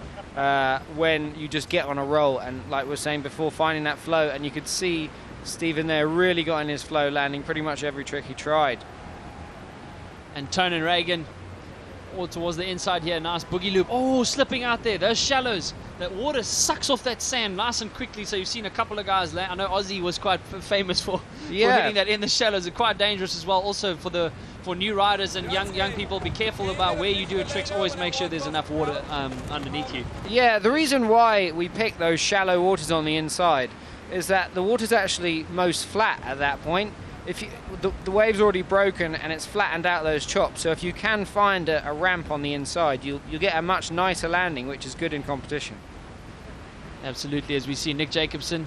when you just get on a roll. And like we were saying before, finding that flow. And you could see Steven there really got in his flow, landing pretty much every trick he tried. And Tonin Reagan all towards the inside here. Nice boogie loop. Oh, slipping out there. Those shallows. That water sucks off that sand nice and quickly. So you've seen a couple of guys land. I know Ozzy was quite famous for hitting that in the shallows. It's quite dangerous as well. Also for new riders and young people, be careful about where you do tricks. Always make sure there's enough water underneath you. Yeah, the reason why we pick those shallow waters on the inside is that the water's actually most flat at that point. If the wave's already broken and it's flattened out those chops, so if you can find a ramp on the inside, you'll get a much nicer landing, which is good in competition. Absolutely, as we see Nick Jacobsen,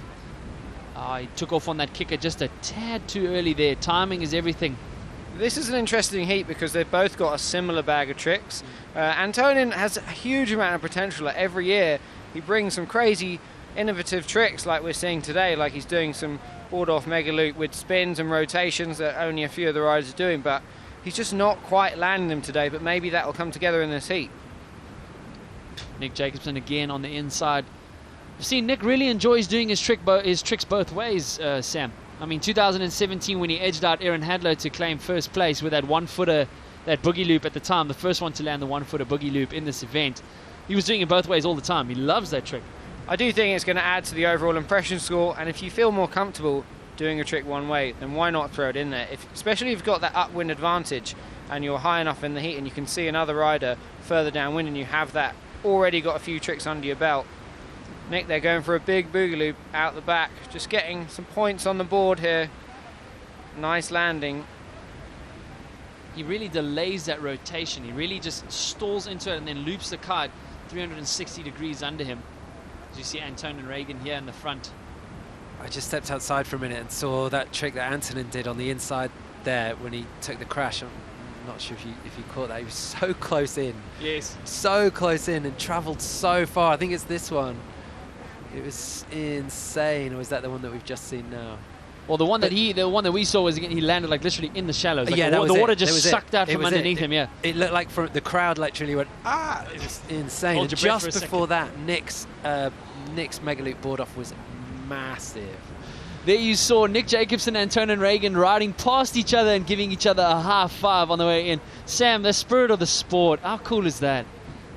he took off on that kicker just a tad too early there. Timing is everything. This is an interesting heat because they've both got a similar bag of tricks. Tonin has a huge amount of potential. Every year he brings some crazy innovative tricks like we're seeing today, like he's doing some board off mega loop with spins and rotations that only a few of the riders are doing, but he's just not quite landing them today, but maybe that will come together in this heat. Nick Jacobsen again on the inside. You've seen Nick really enjoys doing his tricks both ways, Sam. I mean, 2017 when he edged out Aaron Hadlow to claim first place with that one-footer, that boogie loop at the time, the first one to land the one-footer boogie loop in this event. He was doing it both ways all the time. He loves that trick. I do think it's going to add to the overall impression score, and if you feel more comfortable doing a trick one way, then why not throw it in there? Especially if you've got that upwind advantage and you're high enough in the heat and you can see another rider further downwind and you have that already got a few tricks under your belt. Nick, they're going for a big boogaloo out the back, just getting some points on the board here. Nice landing. He really delays that rotation. He really just stalls into it and then loops the kite 360 degrees under him. As you see Antonin Reagan here in the front. I just stepped outside for a minute and saw that trick that Antonin did on the inside there when he took the crash. I'm not sure if you caught that. He was so close in. Yes. So close in and travelled so far. I think it's this one. It was insane. Or is that the one that we've just seen now? Well, the one that we saw was he landed like literally in the shallows. Like yeah, the water just was sucked out from underneath him. Yeah, it looked like from the crowd literally went ah. It was insane. And just before that, Nick's Megaloop board off was massive. There you saw Nick Jacobsen and Antonin Reagan riding past each other and giving each other a high five on the way in. Sam, the spirit of the sport. How cool is that?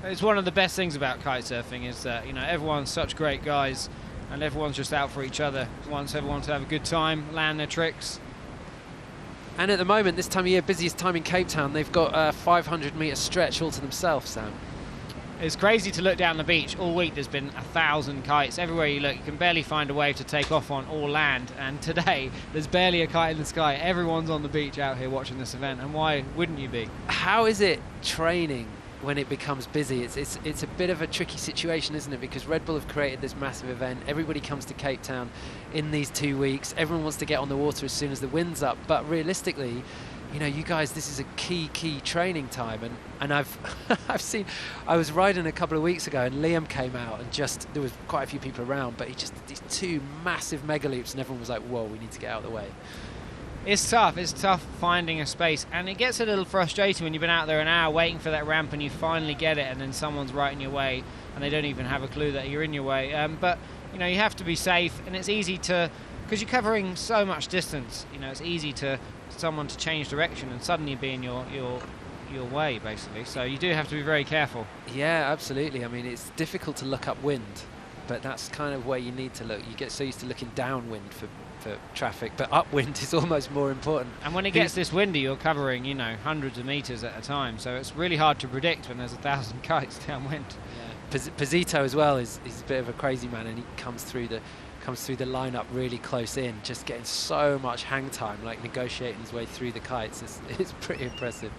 It's one of the best things about kite surfing is that everyone's such great guys. And everyone's just out for each other. Wants everyone to have a good time, land their tricks. And at the moment, this time of year, busiest time in Cape Town, they've got a 500-metre stretch all to themselves, Sam. It's crazy to look down the beach. All week there's been 1,000 kites. Everywhere you look, you can barely find a wave to take off on or land. And today, there's barely a kite in the sky. Everyone's on the beach out here watching this event. And why wouldn't you be? How is it training when it becomes busy? It's a bit of a tricky situation, isn't it? Because Red Bull have created this massive event. Everybody comes to Cape Town in these 2 weeks. Everyone wants to get on the water as soon as the wind's up. But realistically, you guys, this is a key training time. And I've seen, I was riding a couple of weeks ago and Liam came out and there was quite a few people around, but he just did these 2 massive megaloops and everyone was like, whoa, we need to get out of the way. It's tough finding a space, and it gets a little frustrating when you've been out there an hour waiting for that ramp and you finally get it and then someone's right in your way and they don't even have a clue that you're in your way. But you have to be safe, and it's easy to, because you're covering so much distance, it's easy to someone to change direction and suddenly be in your way, basically. So you do have to be very careful. Yeah, absolutely. I mean, it's difficult to look upwind, but that's kind of where you need to look. You get so used to looking downwind for traffic, but upwind is almost more important. And when it gets this windy, you're covering hundreds of meters at a time, so it's really hard to predict when there's 1,000 kites downwind. Yeah. Pizzito as well is a bit of a crazy man, and he comes through the lineup really close in, just getting so much hang time, like negotiating his way through the kites. It's pretty impressive.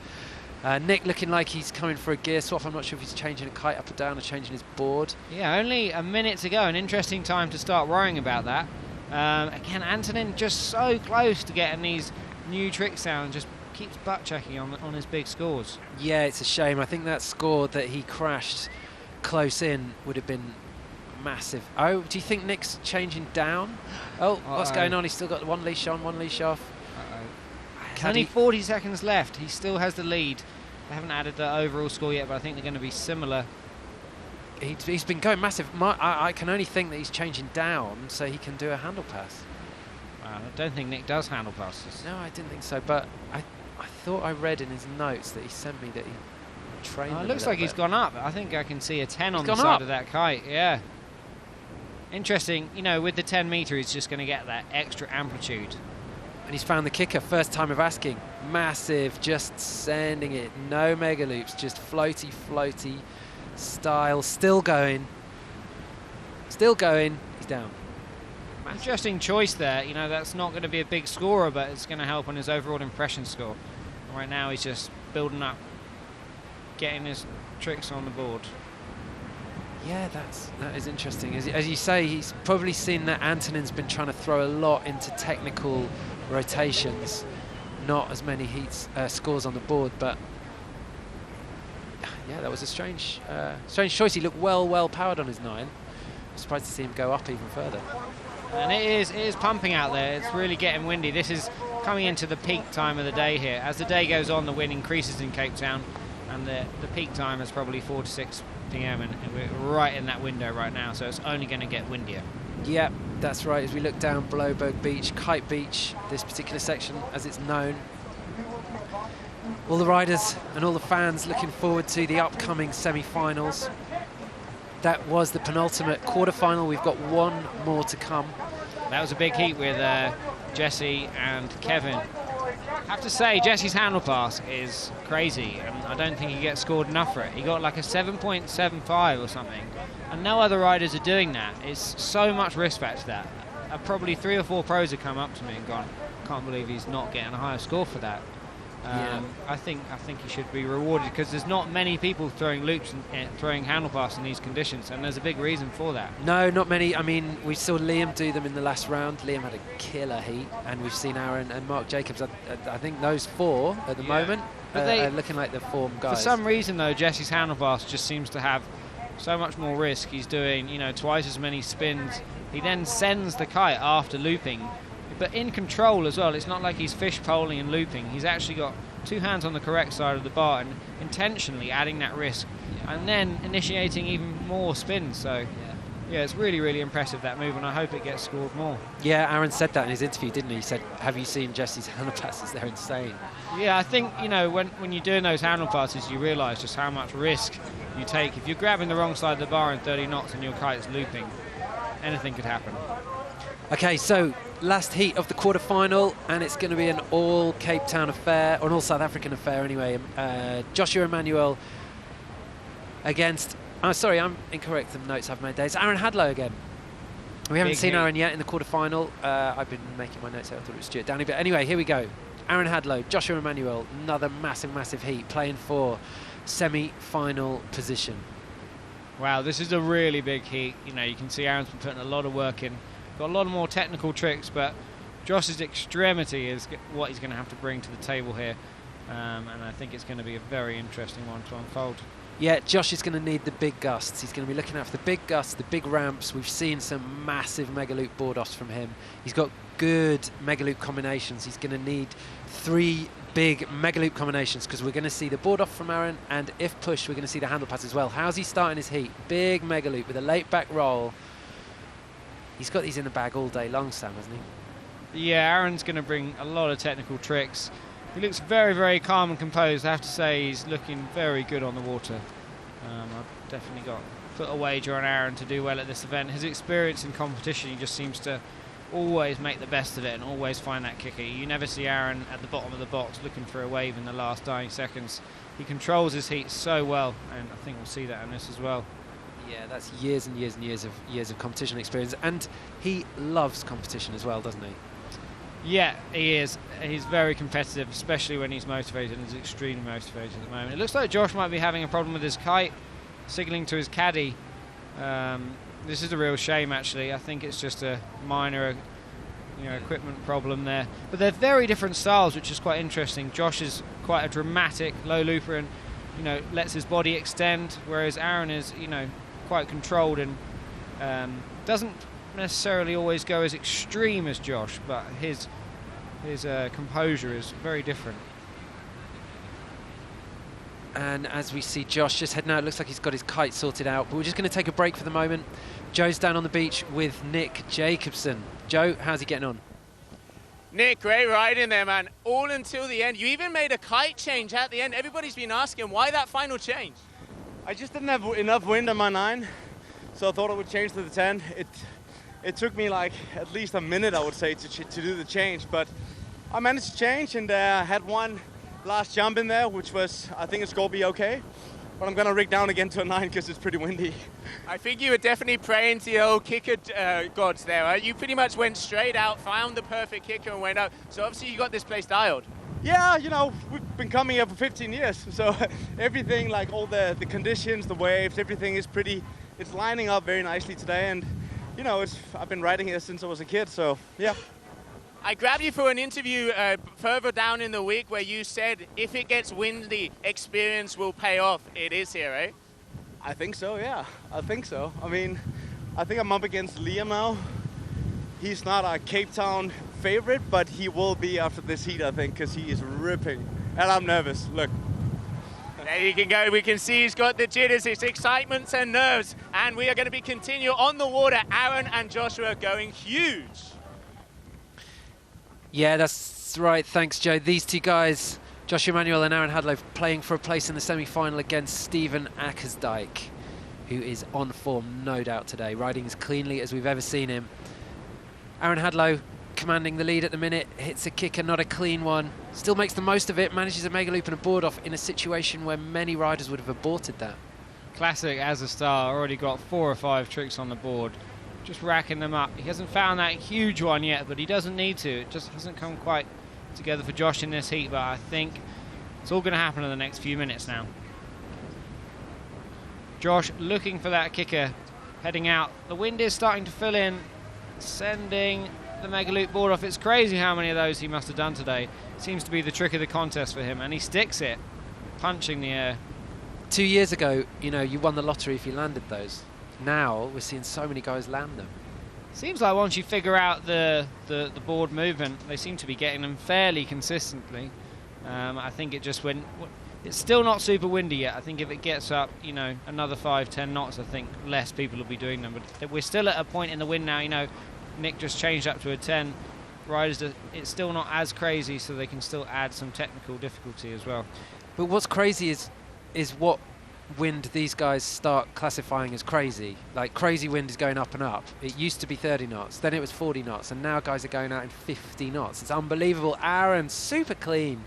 Nick looking like he's coming for a gear swap. I'm not sure if he's changing a kite up or down or changing his board. Yeah, only a minute to go. An interesting time to start worrying about that. Again, Antonin just so close to getting these new tricks down, just keeps butt checking on his big scores. Yeah, it's a shame. I think that score that he crashed close in would have been massive. Oh, do you think Nick's changing down? Oh, what's going on? He's still got one leash on, one leash off. There's only 40 seconds left. He still has the lead. They haven't added the overall score yet, but I think they're going to be similar. He's been going massive. I can only think that he's changing down so he can do a handle pass. I don't think Nick does handle passes. No, I didn't think so, but I thought I read in his notes that he sent me that he trained. It looks like he's gone up. I think I can see a 10 on the side of that kite. Yeah. Interesting. With the 10 metre, he's just going to get that extra amplitude. And he's found the kicker, first time of asking. Massive, just sending it. No mega loops, just floaty style. Still going. He's down. Interesting choice there. That's not going to be a big scorer, but it's going to help on his overall impression score. Right now, he's just building up, getting his tricks on the board. Yeah, that is interesting. As you say, he's probably seen that Antonin's been trying to throw a lot into technical rotations, not as many scores on the board, but yeah, that was a strange choice. He looked well powered on his 9. I'm surprised to see him go up even further. And it is pumping out there. It's really getting windy. This is coming into the peak time of the day here. As the day goes on, the wind increases in Cape Town, and the peak time is probably 4 to 6 p.m. and we're right in that window right now, so it's only going to get windier. Yep, that's right. As we look down Blowberg Beach, Kite Beach, this particular section as it's known, all the riders and all the fans looking forward to the upcoming semi-finals. That was the penultimate quarter-final. We've got one more to come. That was a big heat with Jesse and Kevin. I have to say, Jesse's handle pass is crazy, and I don't think he gets scored enough for it. He got like a 7.75 or something, and no other riders are doing that. It's so much respect to that. Probably 3 or 4 pros have come up to me and gone, can't believe he's not getting a higher score for that. I think he should be rewarded, because there's not many people throwing loops and throwing handle pass in these conditions, and there's a big reason for that. No, not many. I mean, we saw Liam do them in the last round. Liam had a killer heat, and we've seen Aaron and Mark Jacobs. I think those 4 at the moment are looking like the form guys. For some reason, though, Jesse's handle pass just seems to have so much more risk. He's doing, twice as many spins. He then sends the kite after looping, but in control as well. It's not like he's fish poling and looping. He's actually got 2 hands on the correct side of the bar and intentionally adding that risk, and then initiating even more spins. So yeah, it's really, really impressive, that move, and I hope it gets scored more. Yeah, Aaron said that in his interview, didn't he? He said, have you seen Jesse's handle passes? They're insane. Yeah, I think, when you're doing those handle passes, you realise just how much risk you take. If you're grabbing the wrong side of the bar in 30 knots and your kite's looping, anything could happen. Okay, so last heat of the quarter-final, and it's going to be an all Cape Town affair, or an all South African affair anyway. Joshua Emmanuel against... Oh, sorry, I'm incorrect. The notes I've made there. It's Aaron Hadlow again. We haven't seen Aaron yet in the quarter-final. I've been making my notes out. I thought it was Stuart Downey. But anyway, here we go. Aaron Hadlow, Joshua Emmanuel, another massive, massive heat, playing for semi-final position. Wow, this is a really big heat. You can see Aaron's been putting a lot of work in. Got a lot of more technical tricks, but Josh's extremity is what he's going to have to bring to the table here. And I think it's going to be a very interesting one to unfold. Yeah, Josh is going to need the big gusts. He's going to be looking out for the big gusts, the big ramps. We've seen some massive mega loop board offs from him. He's got good mega loop combinations. He's going to need 3 big mega loop combinations, because we're going to see the board off from Aaron, and if pushed, we're going to see the handle pass as well. How's he starting his heat? Big mega loop with a late back roll. He's got these in the bag all day long, Sam, hasn't he? Yeah, Aaron's going to bring a lot of technical tricks. He looks very, very calm and composed. I have to say, he's looking very good on the water. I've definitely got put a wager on Aaron to do well at this event. His experience in competition, he just seems to always make the best of it and always find that kicker. You never see Aaron at the bottom of the box looking for a wave in the last dying seconds. He controls his heat so well, and I think we'll see that in this as well. Yeah, that's years and years and years of competition experience, and he loves competition as well, doesn't he? Yeah, he is. He's very competitive, especially when he's motivated, and he's extremely motivated at the moment. It looks like Josh might be having a problem with his kite, signalling to his caddy. This is a real shame, actually. I think it's just a minor, equipment problem there. But they're very different styles, which is quite interesting. Josh is quite a dramatic low looper and, lets his body extend, whereas Aaron is, quite controlled and doesn't necessarily always go as extreme as Josh, but his composure is very different. And as we see Josh just heading out, it looks like he's got his kite sorted out, but we're just going to take a break for the moment. Joe's down on the beach with Nick Jacobson. Joe, how's he getting on? Nick, great riding there, man. All until the end. You even made a kite change at the end. Everybody's been asking, why that final change? I just didn't have enough wind on my 9, so I thought I would change to the 10. It took me like at least a minute, I would say, to do the change, but I managed to change and had one last jump in there, which was, I think it's going to be okay. But I'm going to rig down again to a 9 because it's pretty windy. I think you were definitely praying to the old kicker gods there, right? You pretty much went straight out, found the perfect kicker and went up. So obviously you got this place dialed. Yeah, we've been coming here for 15 years. So everything, like all the conditions, the waves, everything is it's lining up very nicely today. And, I've been riding here since I was a kid, so yeah. I grabbed you for an interview further down in the week where you said if it gets windy, experience will pay off. It is here, right? I think so, yeah. I think so. I mean, I think I'm up against Liam now. He's not a Cape Town favorite, but he will be after this heat, I think, because he is ripping. And I'm nervous. Look. There you can go. We can see he's got the jitters, it's excitement and nerves. And we are going to be continue on the water. Aaron and Joshua going huge. Yeah, that's right. Thanks, Joe. These two guys, Joshua Emmanuel and Aaron Hadlow, playing for a place in the semi-final against Stephen Ackersdyke, who is on form, no doubt, today, riding as cleanly as we've ever seen him. Aaron Hadlow commanding the lead at the minute. Hits a kicker, not a clean one. Still makes the most of it, manages a mega loop and a board off in a situation where many riders would have aborted that. Classic as a star, already got 4 or 5 tricks on the board. Just racking them up. He hasn't found that huge one yet, but he doesn't need to. It just hasn't come quite together for Josh in this heat, but I think it's all going to happen in the next few minutes now. Josh looking for that kicker, heading out. The wind is starting to fill in, sending the mega loop board off. It's crazy how many of those he must have done today. Seems to be the trick of the contest for him, and he sticks it, punching the air. 2 years ago, you know, you won the lottery if you landed those. Now we're seeing so many guys land them. Seems like once you figure out the board movement, they seem to be getting them fairly consistently. I think it just went. It's still not super windy yet. I think if it gets up, you know, another 5-10 knots, I think less people will be doing them. But we're still at a point in the wind now. You know, Nick just changed up to a 10. Riders, it's still not as crazy, so they can still add some technical difficulty as well. But what's crazy is what wind these guys start classifying as crazy. Like, crazy wind is going up and up. It used to be 30 knots, then it was 40 knots, and now guys are going out in 50 knots. It's unbelievable. Aaron, super clean.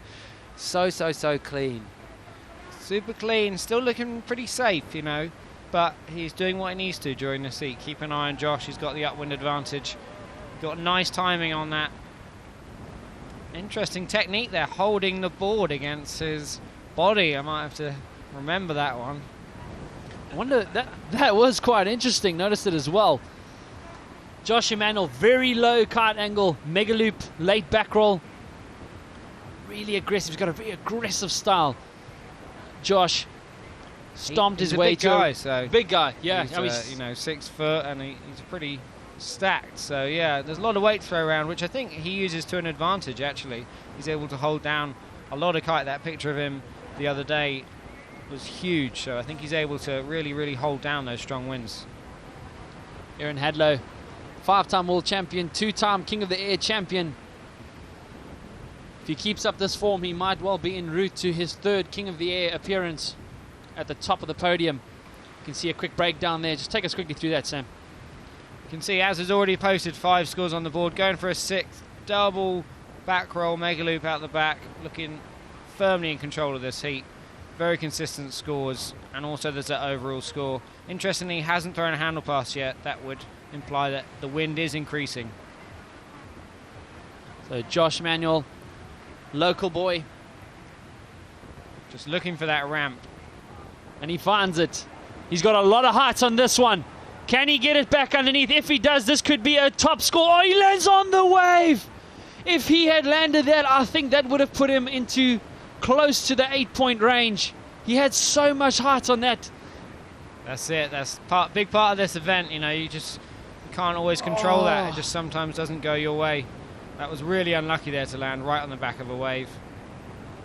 So clean. Super clean, still looking pretty safe, you know, but he's doing what he needs to during the heat. Keep an eye on Josh, he's got the upwind advantage. Got nice timing on that. Interesting technique there, holding the board against his body. I might have to remember that one. I wonder, that was quite interesting. Noticed it as well. Josh Emanuel, very low kite angle, mega loop, late back roll. Really aggressive. He's got a very aggressive style. Josh stomped his way big to guy, so big guy. Yeah, he's, you know, 6 foot, and he's pretty stacked. So yeah, there's a lot of weight to throw around, which I think he uses to an advantage. Actually, he's able to hold down a lot of kite. That picture of him the other day was huge, so I think he's able to really hold down those strong winds. Aaron Hadlow, 5-time world champion, 2-time King of the Air champion. If he keeps up this form, he might well be en route to his 3rd King of the Air appearance at the top of the podium. You can see a quick breakdown there. Just take us quickly through that, Sam. You can see Az has already posted 5 scores on the board, going for a 6th double back roll mega loop out the back, looking firmly in control of this heat. Very consistent scores, and also there's that overall score. Interestingly, he hasn't thrown a handle pass yet. That would imply that the wind is increasing. So Josh Emanuel, local boy, just looking for that ramp, and he finds it. He's got a lot of height on this one. Can he get it back underneath? If he does, this could be a top score. Oh, he lands on the wave. If he had landed that, I think that would have put him into close to the 8-point range. He had so much height on that. That's it. That's big part of this event. You know, you can't always control that. It just sometimes doesn't go your way. That was really unlucky there to land right on the back of a wave.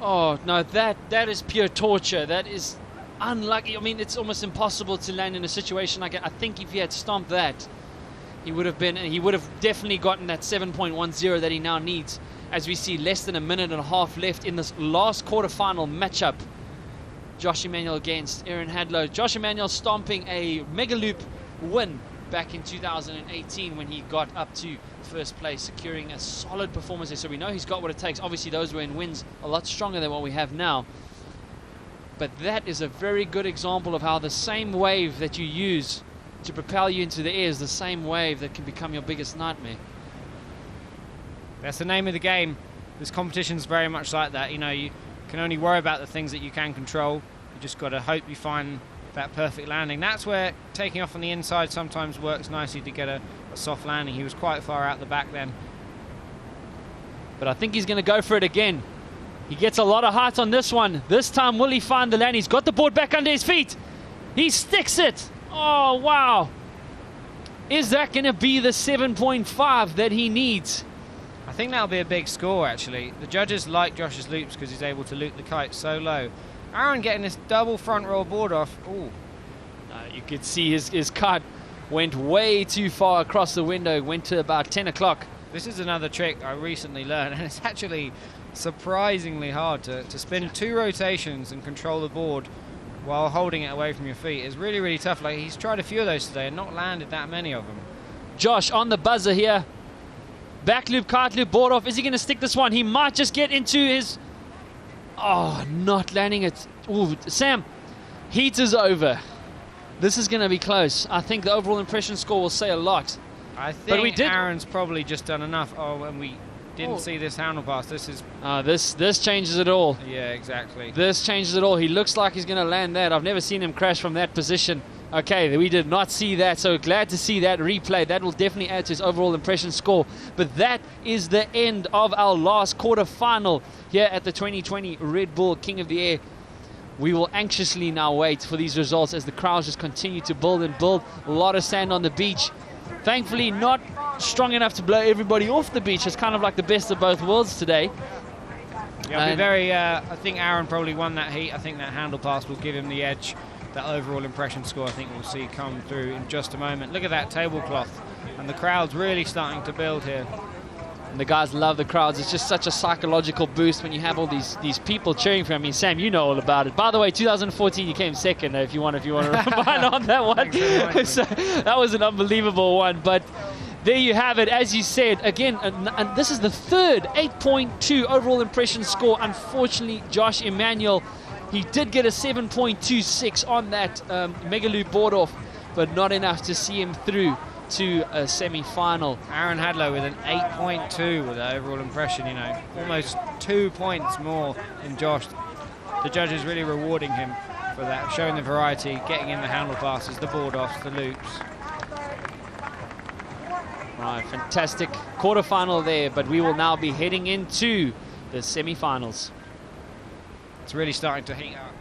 Oh no, that is pure torture. That is unlucky. I mean, it's almost impossible to land in a situation like that. I think if he had stomped that, he would have definitely gotten that 7.10 that he now needs. As we see less than a minute and a half left in this last quarterfinal matchup. Josh Emanuel against Aaron Hadlow. Josh Emanuel stomping a mega loop win back in 2018 when he got up to first place, securing a solid performance there. So we know he's got what it takes. Obviously those were in winds a lot stronger than what we have now. But that is a very good example of how the same wave that you use to propel you into the air is the same wave that can become your biggest nightmare. That's the name of the game. This competition's very much like that. You know, you can only worry about the things that you can control. You just got to hope you find that perfect landing. That's where taking off on the inside sometimes works nicely to get a soft landing. He was quite far out the back then. But I think he's going to go for it again. He gets a lot of height on this one. This time, will he find the land? He's got the board back under his feet. He sticks it. Oh, wow. Is that going to be the 7.5 that he needs? I think that'll be a big score, actually. The judges like Josh's loops because he's able to loop the kite so low. Aaron getting this double front roll board off. Ooh. You could see his kite went way too far across the window, went to about 10 o'clock. This is another trick I recently learned, and it's actually surprisingly hard to spin 2 rotations and control the board while holding it away from your feet. It's really tough. Like, he's tried a few of those today and not landed that many of them. Josh on the buzzer here. Back loop, kite loop, board off. Is he going to stick this one? He might just get into his... Oh, not landing it. Ooh, Sam, heat is over. This is going to be close. I think the overall impression score will say a lot. I think but we did. Aaron's probably just done enough. Oh, and we didn't see this handle pass. This is... This changes it all. Yeah, exactly. This changes it all. He looks like he's going to land that. I've never seen him crash from that position. Okay, we did not see that, so glad to see that replay. That will definitely add to his overall impression score. But that is the end of our last quarter-final here at the 2020 Red Bull King of the Air. We will anxiously now wait for these results as the crowds just continue to build and build. A lot of sand on the beach. Thankfully, not strong enough to blow everybody off the beach. It's kind of like the best of both worlds today. Yeah, I'll be very... I think Aaron probably won that heat. I think that handle pass will give him the edge. That overall impression score, I think we'll see come through in just a moment. Look at that tablecloth, and the crowd's really starting to build here. And the guys love the crowds. It's just such a psychological boost when you have all these people cheering for him. I mean, Sam, you know all about it. By the way, 2014 you came second. If you want to remind on that one, so that was an unbelievable one. But there you have it. As you said, again, and this is the third 8.2 overall impression score. Unfortunately, Josh Emmanuel. He did get a 7.26 on that Mega Loop board off, but not enough to see him through to a semi-final. Aaron Hadlow with an 8.2 with the overall impression, you know, almost 2 points more than Josh. The judges really rewarding him for that, showing the variety, getting in the handle passes, the board offs, the loops. Right, fantastic quarter-final there, but we will now be heading into the semi-finals. It's really starting to heat up.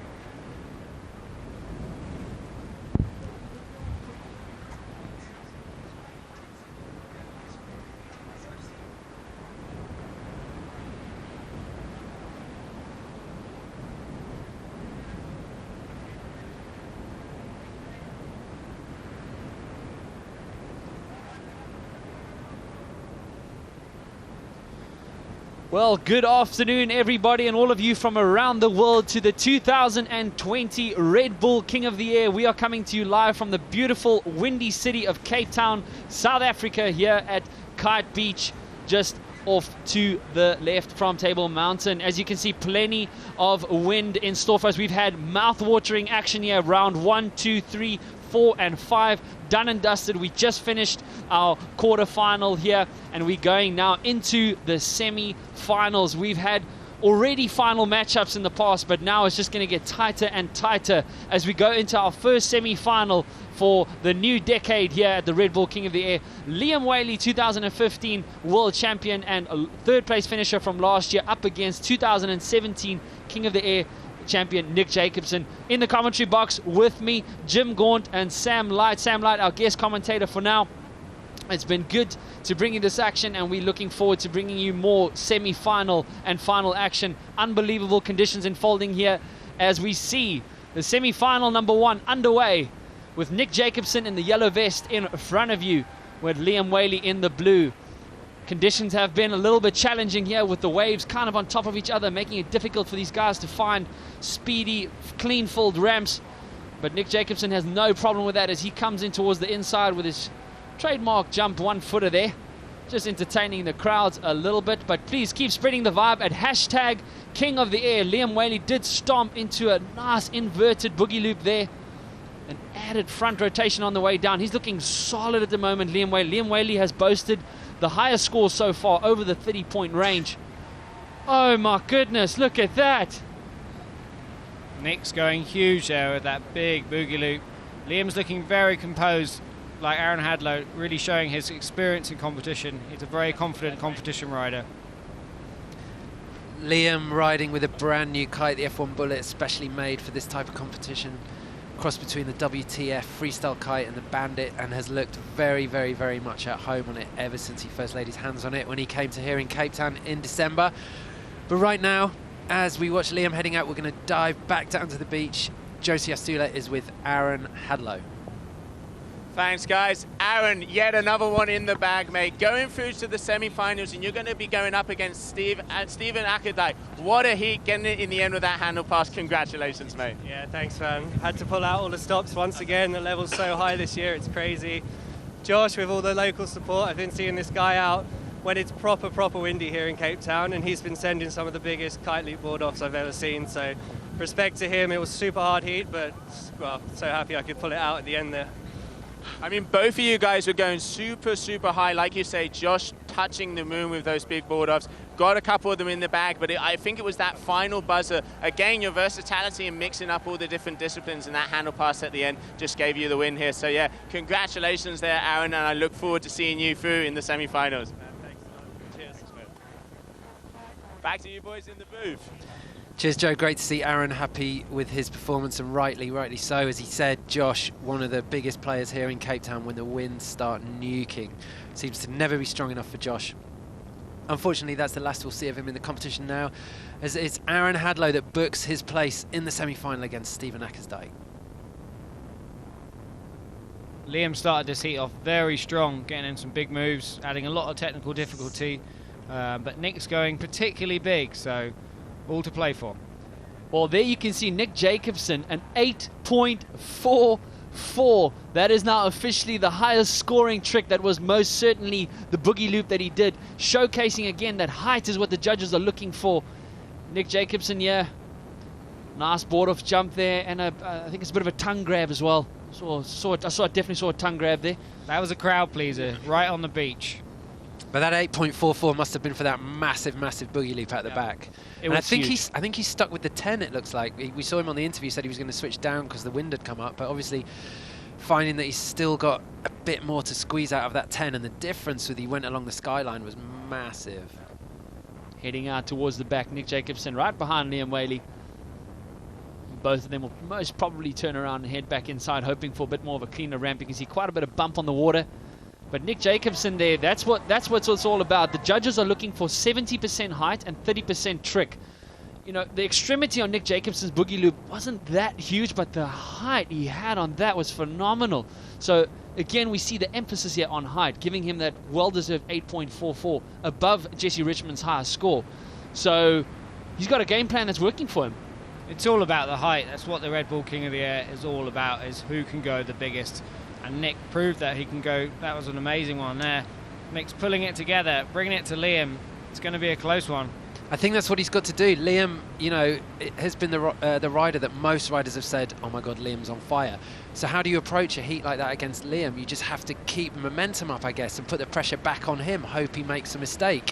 Well, good afternoon, everybody, and all of you from around the world to the 2020 Red Bull King of the Air. We are coming to you live from the beautiful, windy city of Cape Town, South Africa, here at Kite Beach, just off to the left from Table Mountain. As you can see, plenty of wind in store for us. We've had mouth-watering action here, round 1, 2, 3, 4, and 5. Done and dusted. We just finished our quarter-final here, and we're going now into the semi-finals. We've had already final matchups in the past, but now it's just going to get tighter and tighter as we go into our first semi-final for the new decade here at the Red Bull King of the Air. Liam Whaley, 2015 world champion and a third place finisher from last year, up against 2017 King of the Air champion Nick Jacobson. In the commentary box with me, Jim Gaunt and Sam Light. Sam Light, our guest commentator for now. It's been good to bring you this action, and we're looking forward to bringing you more semi-final and final action. Unbelievable conditions unfolding here as we see the semi-final number 1 underway with Nick Jacobson in the yellow vest in front of you with Liam Whaley in the blue. Conditions have been a little bit challenging here with the waves kind of on top of each other, making it difficult for these guys to find speedy, clean-filled ramps. But Nick Jacobson has no problem with that as he comes in towards the inside with his trademark jump 1-footer there. Just entertaining the crowds a little bit, but please keep spreading the vibe at hashtag King of the Air. Liam Whaley did stomp into a nice inverted boogie loop there. An added front rotation on the way down. He's looking solid at the moment, Liam Whaley. Liam Whaley has boasted the highest score so far, over the 30-point range. Oh my goodness, look at that. Nick's going huge there with that big boogie loop. Liam's looking very composed, like Aaron Hadlow, really showing his experience in competition. He's a very confident competition rider. Liam riding with a brand new kite, the F1 Bullet, specially made for this type of competition. Cross between the WTF freestyle kite and the Bandit, and has looked very, very, very much at home on it ever since he first laid his hands on it when he came to here in Cape Town in December. But right now, as we watch Liam heading out, we're going to dive back down to the beach. Josie Astula is with Aaron Hadlow. Thanks, guys. Aaron, yet another one in the bag, mate. Going through to the semi-finals, and you're going to be going up against Stephen Akadai. What a heat, getting it in the end with that handle pass. Congratulations, mate. Yeah, thanks, man. Had to pull out all the stops once again. The level's so high this year, it's crazy. Josh, with all the local support, I've been seeing this guy out when it's proper windy here in Cape Town, and he's been sending some of the biggest kite loop board offs I've ever seen. So respect to him. It was super hard heat, but well, so happy I could pull it out at the end there. I mean, both of you guys were going super high. Like you say, Josh touching the moon with those big board offs. Got a couple of them in the bag, but I think it was that final buzzer. Again, your versatility and mixing up all the different disciplines and that handle pass at the end just gave you the win here. So yeah, congratulations there, Aaron, and I look forward to seeing you through in the semi-finals. Cheers. Back to you boys in the booth. Cheers, Joe. Great to see Aaron happy with his performance, and rightly so. As he said, Josh, one of the biggest players here in Cape Town when the winds start nuking. Seems to never be strong enough for Josh. Unfortunately, that's the last we'll see of him in the competition now, as it's Aaron Hadlow that books his place in the semi-final against Stephen Ackersdyke. Liam started this heat off very strong, getting in some big moves, adding a lot of technical difficulty, but Nick's going particularly big, so all to play for. Well, there you can see Nick Jacobson, an 8.44. That is now officially the highest scoring trick. That was most certainly the boogie loop that he did, showcasing again that height is what the judges are looking for. Nick Jacobson, yeah, nice board off jump there, and I think it's a bit of a tongue grab as well. I definitely saw a tongue grab there. That was a crowd pleaser, right on the beach. But that 8.44 must have been for that massive boogie loop at the back. And I think he's stuck with the 10. It looks like we saw him on the interview. Said he was going to switch down because the wind had come up, but obviously finding that he's still got a bit more to squeeze out of that 10, and the difference with he went along the skyline was massive. Heading out towards the back, Nick Jacobson right behind Liam Whaley. Both of them will most probably turn around and head back inside, hoping for a bit more of a cleaner ramp. You can see quite a bit of bump on the water. But Nick Jacobson there, that's what it's all about. The judges are looking for 70% height and 30% trick. You know, the extremity on Nick Jacobson's boogie loop wasn't that huge, but the height he had on that was phenomenal. So again, we see the emphasis here on height, giving him that well-deserved 8.44 above Jesse Richmond's highest score. So he's got a game plan that's working for him. It's all about the height. That's what the Red Bull King of the Air is all about, is who can go the biggest. And Nick proved that he can go. That was an amazing one there. Nick's pulling it together, bringing it to Liam. It's going to be a close one. I think that's what he's got to do. Liam, you know, it has been the rider that most riders have said, oh my God, Liam's on fire. So how do you approach a heat like that against Liam? You just have to keep momentum up, I guess, and put the pressure back on him, hope he makes a mistake.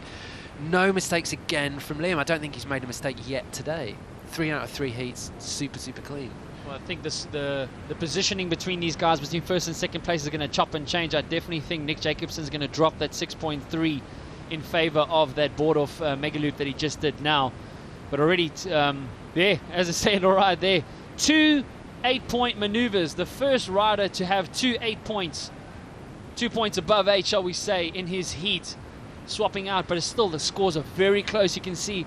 No mistakes again from Liam. I don't think he's made a mistake yet today. 3 out of 3 heats, super clean. Well, I think the positioning between these guys, between first and second place, is going to chop and change. I definitely think Nick Jacobson's going to drop that 6.3 in favor of that board off mega loop that he just did now. But already there, as I said, all right there, 2 8-point maneuvers. The first rider to have 2 8 points, 2 points above 8, shall we say, in his heat, swapping out. But it's still, the scores are very close. You can see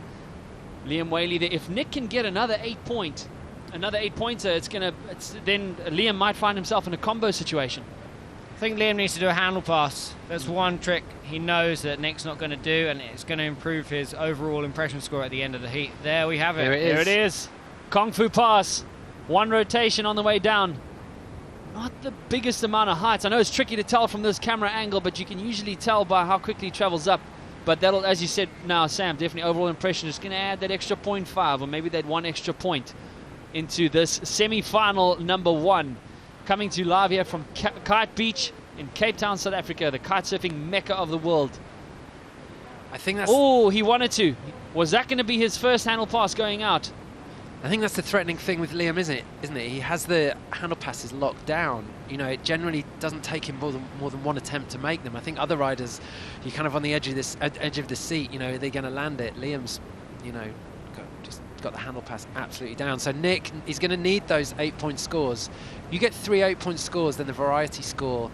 Liam Whaley there. If Nick can get another 8-pointer, then Liam might find himself in a combo situation. I think Liam needs to do a handle pass. That's one trick he knows that Nick's not going to do, and it's going to improve his overall impression score at the end of the heat. There we have it. There it is. Kung Fu pass. 1 rotation on the way down. Not the biggest amount of heights. I know it's tricky to tell from this camera angle, but you can usually tell by how quickly he travels up. But that'll, as you said now, Sam, definitely overall impression is going to add that extra 0.5, or maybe that 1 extra point into this semi-final number 1. Coming to you live here from Kite Beach in Cape Town, South Africa, the kite surfing mecca of the world. I think that's... Oh, he wanted to. Was that going to be his first handle pass going out? I think that's the threatening thing with Liam, isn't it? He has the handle passes locked down. You know, it generally doesn't take him more than 1 attempt to make them. I think other riders, you're kind of on the edge of the seat. You know, are they going to land it? Liam's, you know, got the handle pass absolutely down. So Nick is going to need those 8-point scores. You get 3 8-point scores, then the variety score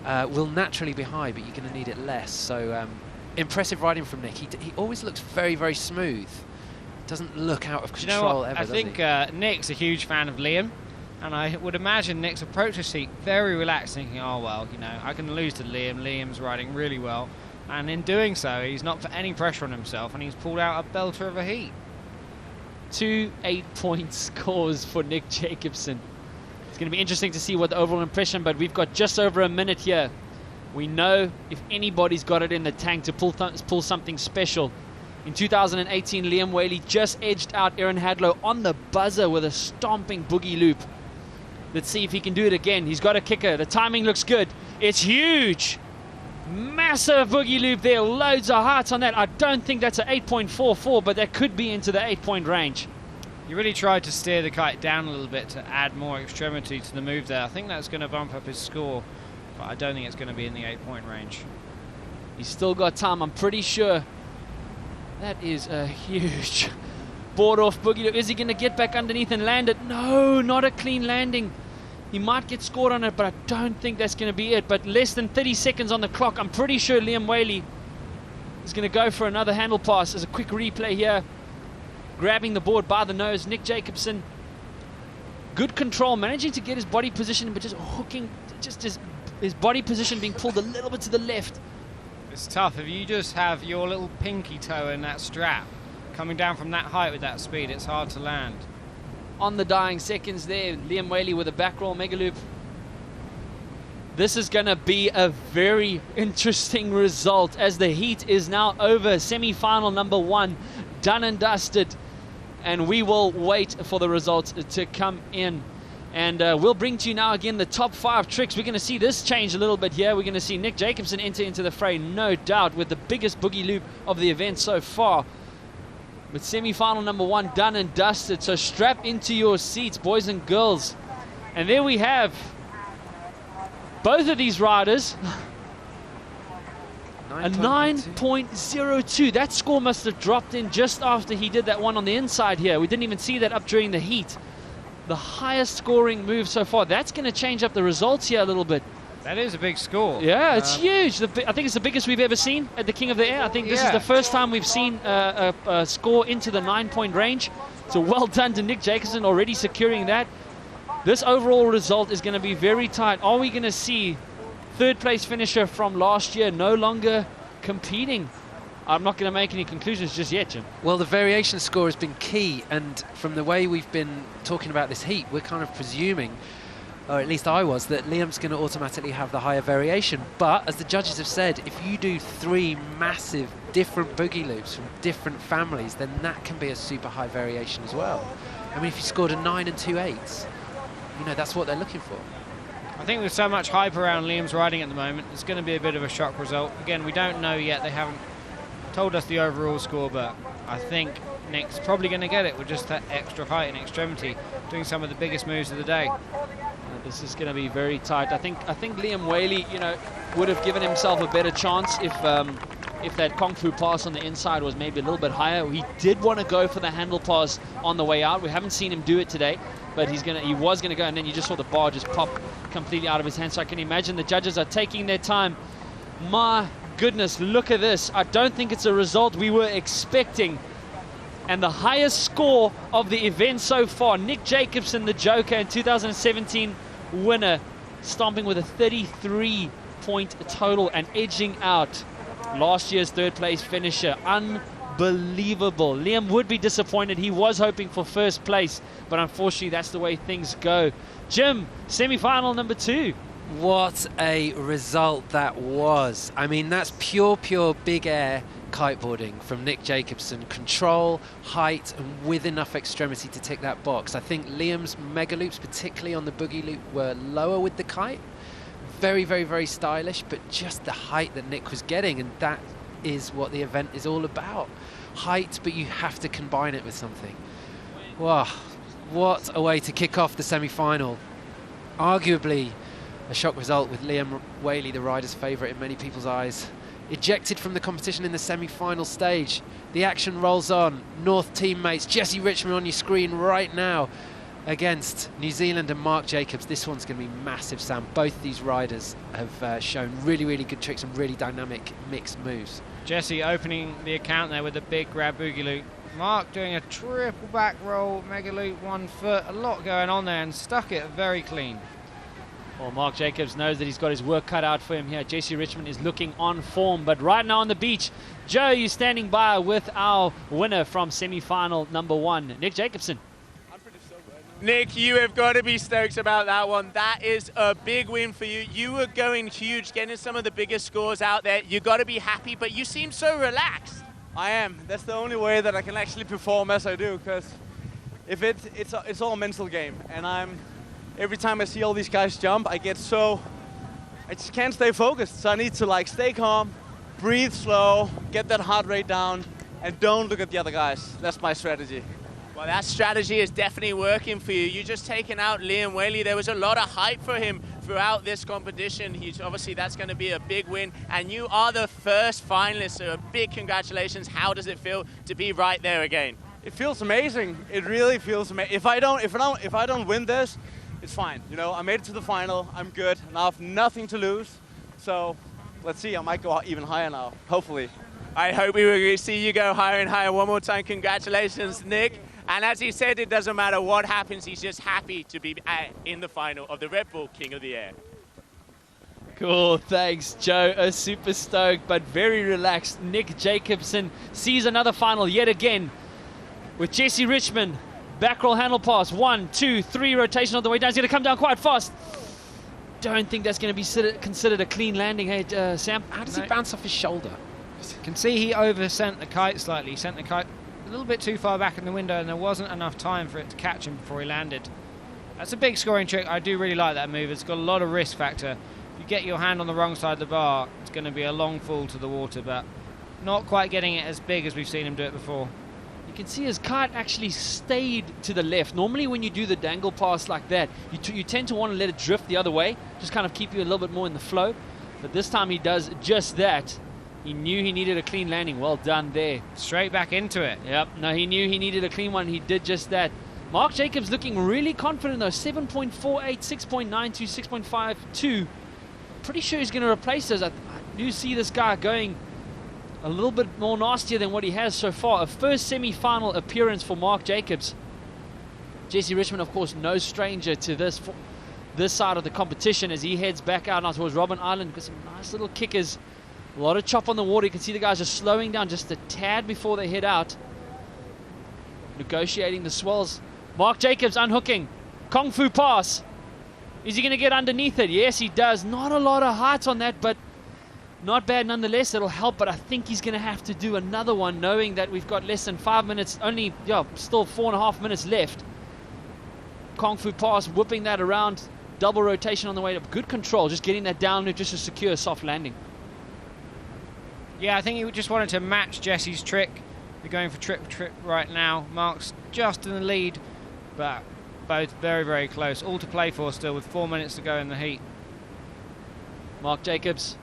will naturally be high, but you're going to need it less. So impressive riding from Nick. He always looks very smooth. Doesn't look out of control ever. I think Nick's a huge fan of Liam, and I would imagine Nick's approach to seat very relaxed, thinking, oh well, you know, I can lose to Liam. Liam's riding really well, and in doing so, he's not put any pressure on himself, and he's pulled out a belter of a heat. 2 8-point scores for Nick Jacobson. It's going to be interesting to see what the overall impression, but we've got just over a minute here We know if anybody's got it in the tank to pull something special. In 2018, Liam Whaley just edged out Aaron Hadlow on the buzzer with a stomping boogie loop. Let's see if he can do it again. He's got a kicker. The timing looks good. It's huge. Massive boogie loop there. Loads of hearts on that. I don't think that's an 8.44, but that could be into the 8-point range. You really tried to steer the kite down a little bit to add more extremity to the move there. I think that's going to bump up his score, but I don't think it's going to be in the 8-point range. He's still got time, I'm pretty sure. That is a huge board off boogie loop. Is he going to get back underneath and land it? No, not a clean landing. He might get scored on it, but I don't think that's going to be it. But less than 30 seconds on the clock. I'm pretty sure Liam Whaley is going to go for another handle pass. There's a quick replay here. Grabbing the board by the nose. Nick Jacobson. Good control, managing to get his body position, but just hooking, just his body position being pulled a little bit to the left. It's tough. If you just have your little pinky toe in that strap, coming down from that height with that speed, it's hard to land. On the dying seconds there, Liam Whaley with a back roll mega loop. This is going to be a very interesting result as the heat is now over. Semi-final number 1 done and dusted, and we will wait for the results to come in. And we'll bring to you now again the top 5 tricks. We're going to see this change a little bit here. We're going to see Nick Jacobson enter into the fray, no doubt, with the biggest boogie loop of the event so far. But semi-final number 1 done and dusted. So strap into your seats, boys and girls. And there we have both of these riders. A 9.02. That score must have dropped in just after he did that one on the inside here. We didn't even see that up during the heat. The highest scoring move so far. That's going to change up the results here a little bit. That is a big score. Yeah, it's huge. I think it's the biggest we've ever seen at the King of the Air. I think this is the first time we've seen a score into the 9-point range. So well done to Nick Jacobson, already securing that. This overall result is going to be very tight. Are we going to see third place finisher from last year no longer competing? I'm not going to make any conclusions just yet, Jim. Well, the variation score has been key, and from the way we've been talking about this heat, we're kind of presuming, or at least I was, that Liam's going to automatically have the higher variation. But as the judges have said, if you do 3 massive different boogie loops from different families, then that can be a super high variation as well. I mean, if you scored a 9 and 2 8s, you know, that's what they're looking for. I think with so much hype around Liam's riding at the moment, it's going to be a bit of a shock result. Again, we don't know yet. They haven't told us the overall score, but I think Nick's probably going to get it with just that extra height and extremity, doing some of the biggest moves of the day. This is going to be very tight. I think Liam Whaley, you know, would have given himself a better chance if that Kung Fu pass on the inside was maybe a little bit higher. He did want to go for the handle pass on the way out. We haven't seen him do it today, but he was going to go, and then you just saw the bar just pop completely out of his hand. So I can imagine the judges are taking their time. My goodness, look at this. I don't think it's a result we were expecting. And the highest score of the event so far, Nick Jacobson, the Joker, in 2017 winner, stomping with a 33-point total and edging out last year's third place finisher. Unbelievable. Liam would be disappointed. He was hoping for first place, but unfortunately that's the way things go. Jim, semi-final number 2. What a result that was. I mean, that's pure big air kiteboarding from Nick Jacobson. Control, height, and with enough extremity to tick that box. I think Liam's mega loops, particularly on the boogie loop, were lower with the kite. Very, very, very stylish, but just the height that Nick was getting, and that is what the event is all about. Height, but you have to combine it with something. Wow, what a way to kick off the semi-final. Arguably a shock result with Liam Whaley, the rider's favourite in many people's eyes. Ejected from the competition in the semi-final stage. The action rolls on. North teammates, Jesse Richmond on your screen right now against New Zealand and Mark Jacobs. This one's going to be massive, Sam. Both these riders have shown really, really good tricks and really dynamic mixed moves. Jesse opening the account there with a big grab boogie loop. Mark doing a triple back roll, mega loop, 1 foot. A lot going on there and stuck it very clean. Well, Mark Jacobs knows that he's got his work cut out for him here. JC Richmond is looking on form, but right now on the beach, Joe, you're standing by with our winner from semi-final number 1, Nick Jacobson. I'm pretty sober right Nick, you have got to be stoked about that one. That is a big win for you. You were going huge, getting some of the biggest scores out there. You got to be happy, but you seem so relaxed. I am. That's the only way that I can actually perform as I do, because if it's all a mental game, and every time I see all these guys jump, I just can't stay focused. So I need to like stay calm, breathe slow, get that heart rate down, and don't look at the other guys. That's my strategy. Well, that strategy is definitely working for you. You just taken out Liam Whaley. There was a lot of hype for him throughout this competition. Obviously, that's going to be a big win. And you are the first finalist, so a big congratulations. How does it feel to be right there again? It feels amazing. It really feels amazing. If I don't win this, it's fine. You know, I made it to the final. I'm good. Now I have nothing to lose. So let's see. I might go even higher now. Hopefully. I hope we will see you go higher and higher. One more time, congratulations, Nick. And as he said, it doesn't matter what happens, he's just happy to be in the final of the Red Bull King of the Air. Cool, thanks, Joe. Super stoked, but very relaxed. Nick Jacobsen sees another final yet again with Jesse Richmond. Back roll handle pass. 1, 2, 3 rotation on the way down. He's going to come down quite fast. Don't think that's going to be considered a clean landing. Hey, Sam? How does he bounce off his shoulder? You can see he over-sent the kite slightly. He sent the kite a little bit too far back in the window, and there wasn't enough time for it to catch him before he landed. That's a big scoring trick. I do really like that move. It's got a lot of risk factor. If you get your hand on the wrong side of the bar, it's going to be a long fall to the water, but not quite getting it as big as we've seen him do it before. You can see his kite actually stayed to the left. Normally when you do the dangle pass like that, you tend to want to let it drift the other way, just kind of keep you a little bit more in the flow. But this time he does just that. He knew he needed a clean landing. Well done there. Straight back into it. Yep. No, he knew he needed a clean one. He did just that. Mark Jacobs looking really confident though. 7.48, 6.92, 6.52. Pretty sure he's going to replace those. I do see this guy going a little bit more nastier than what he has so far. A first semi-final appearance for Mark Jacobs. Jesse Richmond, of course, no stranger to this side of the competition as he heads back out now towards Robben Island. Got some nice little kickers. A lot of chop on the water. You can see the guys are slowing down just a tad before they head out. Negotiating the swells. Mark Jacobs unhooking. Kung Fu pass. Is he going to get underneath it? Yes, he does. Not a lot of height on that, but not bad nonetheless. It'll help, but I think he's going to have to do another one, knowing that we've got less than 5 minutes, still 4.5 minutes left. Kung Fu pass, whipping that around. Double rotation on the way up. Good control, just getting that down loop just to secure a soft landing. Yeah, I think he just wanted to match Jesse's trick. They're going for trip right now. Mark's just in the lead, but both very, very close. All to play for still with 4 minutes to go in the heat. Mark Jacobs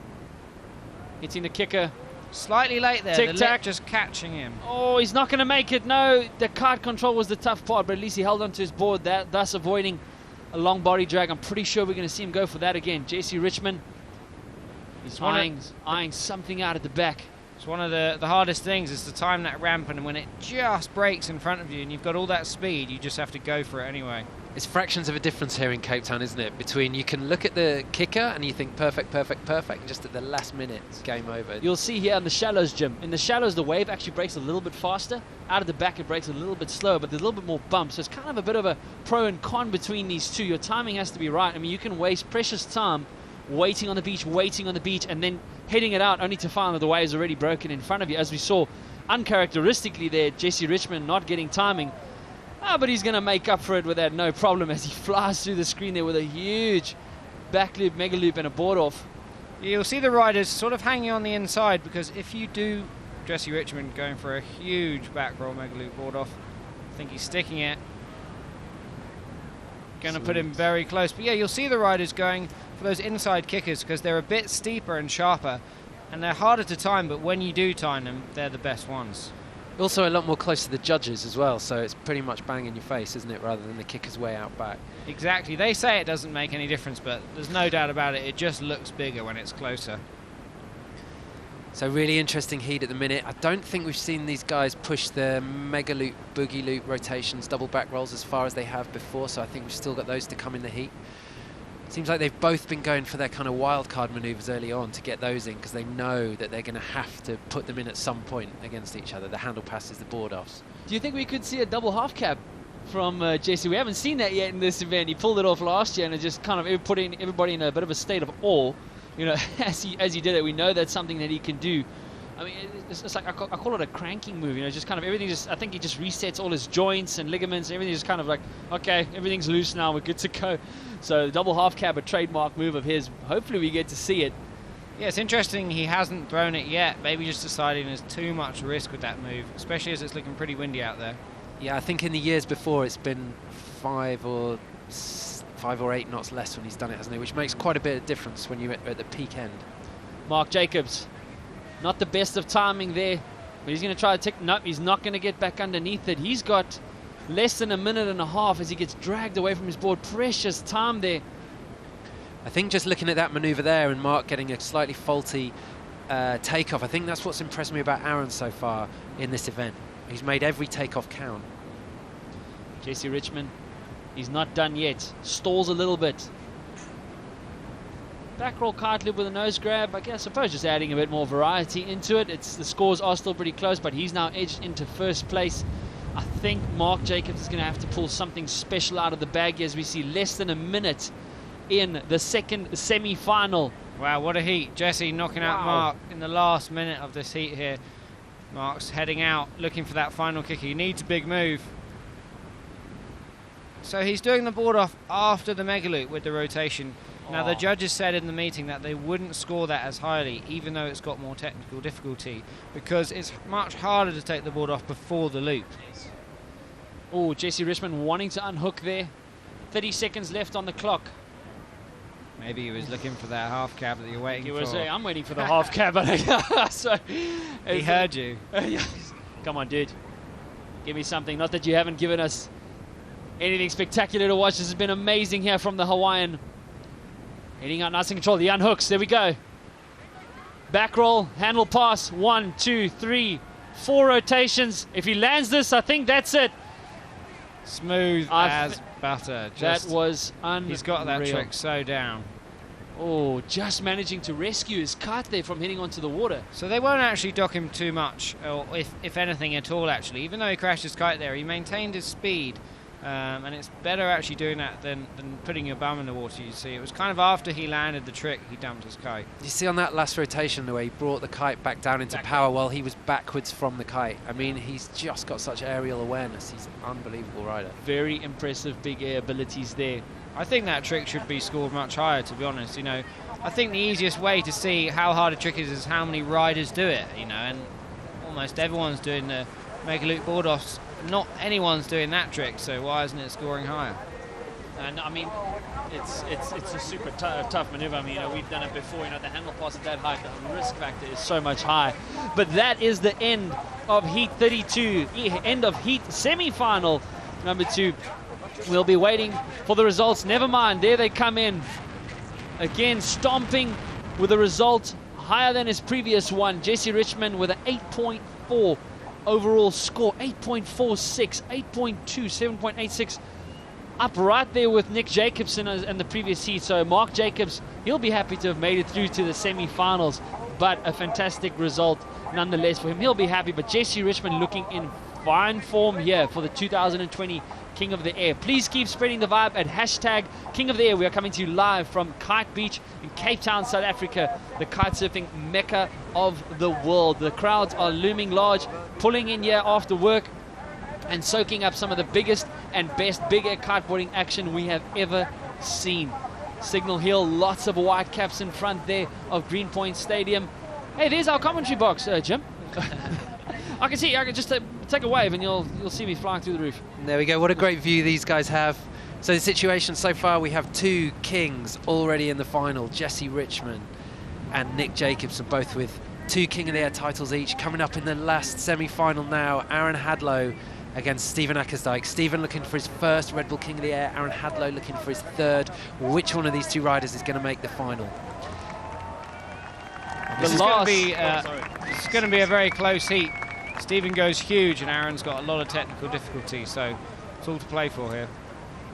hitting the kicker. Slightly late there. Tic-tac. Just catching him. Oh, he's not going to make it. No, the kite control was the tough part, but at least he held onto his board, thus avoiding a long body drag. I'm pretty sure we're going to see him go for that again. Jesse Richmond. He's eyeing something out at the back. It's one of the hardest things is to time that ramp, and when it just breaks in front of you and you've got all that speed, you just have to go for it anyway. It's fractions of a difference here in Cape Town, isn't it? Between you can look at the kicker and you think perfect, perfect, perfect, and just at the last minute, it's game over. You'll see here in the shallows, Jim. In the shallows, the wave actually breaks a little bit faster. Out of the back, it breaks a little bit slower, but there's a little bit more bump. So it's kind of a bit of a pro and con between these two. Your timing has to be right. I mean, you can waste precious time waiting on the beach, and then hitting it out only to find that the wave's already broken in front of you. As we saw, uncharacteristically there, Jesse Richmond not getting timing. But he's going to make up for it with that no problem as he flies through the screen there with a huge back loop, mega loop, and a board off. You'll see the riders sort of hanging on the inside, because if you do Jesse Richmond going for a huge back roll mega loop board off, I think he's sticking it. Going to put him very close. But yeah, you'll see the riders going for those inside kickers because they're a bit steeper and sharper, and they're harder to time, but when you do time them, they're the best ones. Also a lot more close to the judges as well, so it's pretty much bang in your face, isn't it, rather than the kickers way out back. Exactly. They say it doesn't make any difference, but there's no doubt about it. It just looks bigger when it's closer. So really interesting heat at the minute. I don't think we've seen these guys push the mega loop, boogie loop rotations, double back rolls as far as they have before, so I think we've still got those to come in the heat. Seems like they've both been going for their kind of wild card manoeuvres early on to get those in, because they know that they're going to have to put them in at some point against each other. The handle passes, the board offs. Do you think we could see a double half cab from Jesse. We haven't seen that yet in this event. He pulled it off last year, and it just kind of putting everybody in a bit of a state of awe. You know, as he did it, we know that's something that he can do. I mean, it's like I call it a cranking move. You know, just kind of everything. I think he just resets all his joints and ligaments. Everything just kind of like, okay, everything's loose now. We're good to go. So double half cab, a trademark move of his. Hopefully, we get to see it. Yeah, it's interesting he hasn't thrown it yet. Maybe just deciding there's too much risk with that move, especially as it's looking pretty windy out there. Yeah, I think in the years before it's been 5 or 8 knots less when he's done it, hasn't it? Which makes quite a bit of difference when you're at the peak end. Mark Jacobs, not the best of timing there, but he's going to try to take. Nope, he's not going to get back underneath it. He's got less than a minute and a half as he gets dragged away from his board. Precious time there. I think just looking at that manoeuvre there and Mark getting a slightly faulty takeoff, I think that's what's impressed me about Aaron so far in this event. He's made every takeoff count. Jesse Richmond, he's not done yet. Stalls a little bit. Back roll kite loop with a nose grab. I suppose just adding a bit more variety into it. The scores are still pretty close, but he's now edged into first place. I think Mark Jacobs is going to have to pull something special out of the bag as we see less than a minute in the second semi-final. Wow, what a heat. Jesse knocking out Mark in the last minute of this heat here. Mark's heading out, looking for that final kick. He needs a big move. So he's doing the board off after the mega loop with the rotation. Now, the judges said in the meeting that they wouldn't score that as highly, even though it's got more technical difficulty, because it's much harder to take the board off before the loop. Oh, Jesse Richmond wanting to unhook there. 30 seconds left on the clock. Maybe he was looking for that half cab that you're waiting for. I'm waiting for the half cab. So he heard you. Come on, dude. Give me something. Not that you haven't given us anything spectacular to watch. This has been amazing here from the Hawaiian. Heading out nice and control. The unhooks. There we go. Back roll. Handle pass. 1, 2, 3, 4 rotations. If he lands this, I think that's it. Smooth as butter. That was unreal. He's got that trick so down. Oh, just managing to rescue his kite there from hitting onto the water. So they won't actually dock him too much, or if anything at all, actually. Even though he crashed his kite there, he maintained his speed. And it's better actually doing that than putting your bum in the water, you see. It was kind of after he landed the trick, he dumped his kite. You see on that last rotation the way he brought the kite back down into power while he was backwards from the kite. I mean, he's just got such aerial awareness. He's an unbelievable rider. Very impressive big air abilities there. I think that trick should be scored much higher, to be honest. You know, I think the easiest way to see how hard a trick is how many riders do it, you know, and almost everyone's doing the mega loop board offs. Not anyone's doing that trick, so why isn't it scoring higher? And I mean, it's a super tough maneuver. I mean, you know, we've done it before. You know, the handle pass is that high, the risk factor is so much higher. But that is the end of Heat 32, end of Heat semi-final number 2. We'll be waiting for the results. Never mind, there they come in again, stomping with a result higher than his previous one. Jesse Richmond with an 8.4. overall score, 8.46, 8.2, 7.86, up right there with Nick Jacobson in the previous heat. So Mark Jacobs, he'll be happy to have made it through to the semi-finals, but a fantastic result nonetheless for him. He'll be happy, but Jesse Richmond looking in fine form here for the 2020 King of the Air. Please keep spreading the vibe at hashtag King of the Air. We are coming to you live from Kite Beach in Cape Town, South Africa, the kite surfing mecca of the world. The crowds are looming large, pulling in here after work and soaking up some of the biggest and best big air kiteboarding action we have ever seen. Signal Hill, lots of white caps in front there of Greenpoint Stadium. Hey, there's our commentary box, Jim. I can see. I can just take a wave and you'll see me flying through the roof. There we go. What a great view these guys have. So the situation so far, we have 2 kings already in the final. Jesse Richmond and Nick Jacobson, both with 2 King of the Air titles each. Coming up in the last semi-final now, Aaron Hadlow against Stephen Ackersdyke. Stephen looking for his first Red Bull King of the Air. Aaron Hadlow looking for his 3rd. Which one of these 2 riders is going to make the final? This is going to be a very close heat. Stephen goes huge and Aaron's got a lot of technical difficulty, so it's all to play for here.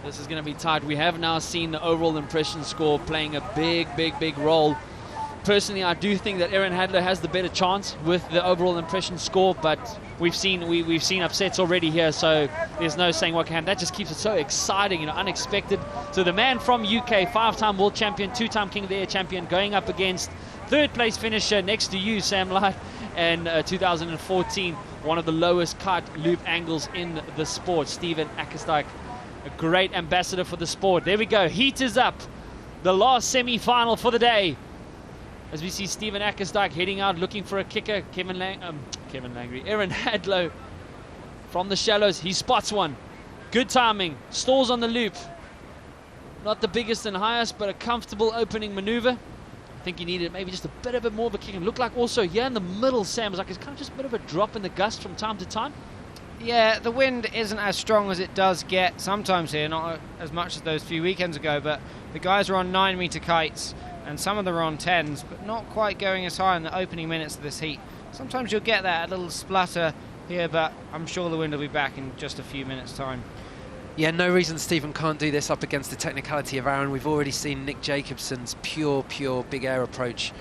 This is going to be tight. We have now seen the overall impression score playing a big role Personally, I do think that Aaron Hadlow has the better chance with the overall impression score, but we've seen upsets already here, so there's no saying what can happen. That just keeps it so exciting, unexpected. So the man from UK, 5-time world champion, 2-time King of the Air champion, going up against third place finisher next to you, Sam Light, and 2014, one of the lowest kite loop angles in the sport, Steven Akesteijk, a great ambassador for the sport. There we go, heat is up. The last semi-final for the day. As we see Steven Akesteijk heading out, looking for a kicker. Aaron Hadlow from the shallows. He spots one. Good timing. Stalls on the loop. Not the biggest and highest, but a comfortable opening maneuver. I think he needed maybe just a bit more of a kick. And looked like also here in the middle, Sam, was like it's kind of just a bit of a drop in the gust from time to time. Yeah, the wind isn't as strong as it does get sometimes here, not as much as those few weekends ago, but the guys are on 9-meter kites, and some of them are on 10s, but not quite going as high in the opening minutes of this heat. Sometimes you'll get that, a little splutter here, but I'm sure the wind will be back in just a few minutes' time. Yeah, no reason Stephen can't do this up against the technicality of Aaron. We've already seen Nick Jacobson's pure big air approach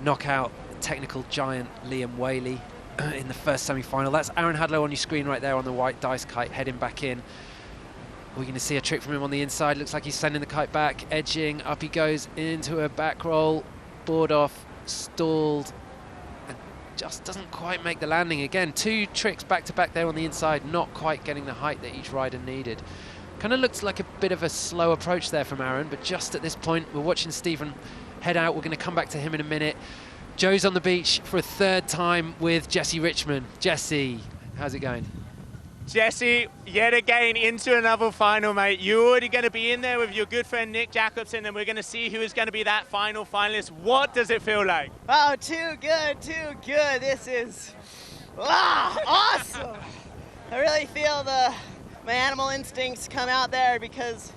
knock out technical giant Liam Whaley in the first semi-final. That's Aaron Hadlow on your screen right there on the white dice kite, heading back in. We're going to see a trick from him on the inside. Looks like he's sending the kite back, edging, up he goes into a back roll, board off, stalled, and just doesn't quite make the landing. Again, 2 tricks back to back there on the inside, not quite getting the height that each rider needed. Kind of looks like a bit of a slow approach there from Aaron, but just at this point, we're watching Stephen head out. We're going to come back to him in a minute. Joe's on the beach for a 3rd time with Jesse Richmond. Jesse, how's it going? Jesse, yet again into another final, mate. You're already going to be in there with your good friend Nick Jacobson, and we're going to see who is going to be that final finalist. What does it feel like? Oh, too good, too good. This is awesome. I really feel my animal instincts come out there because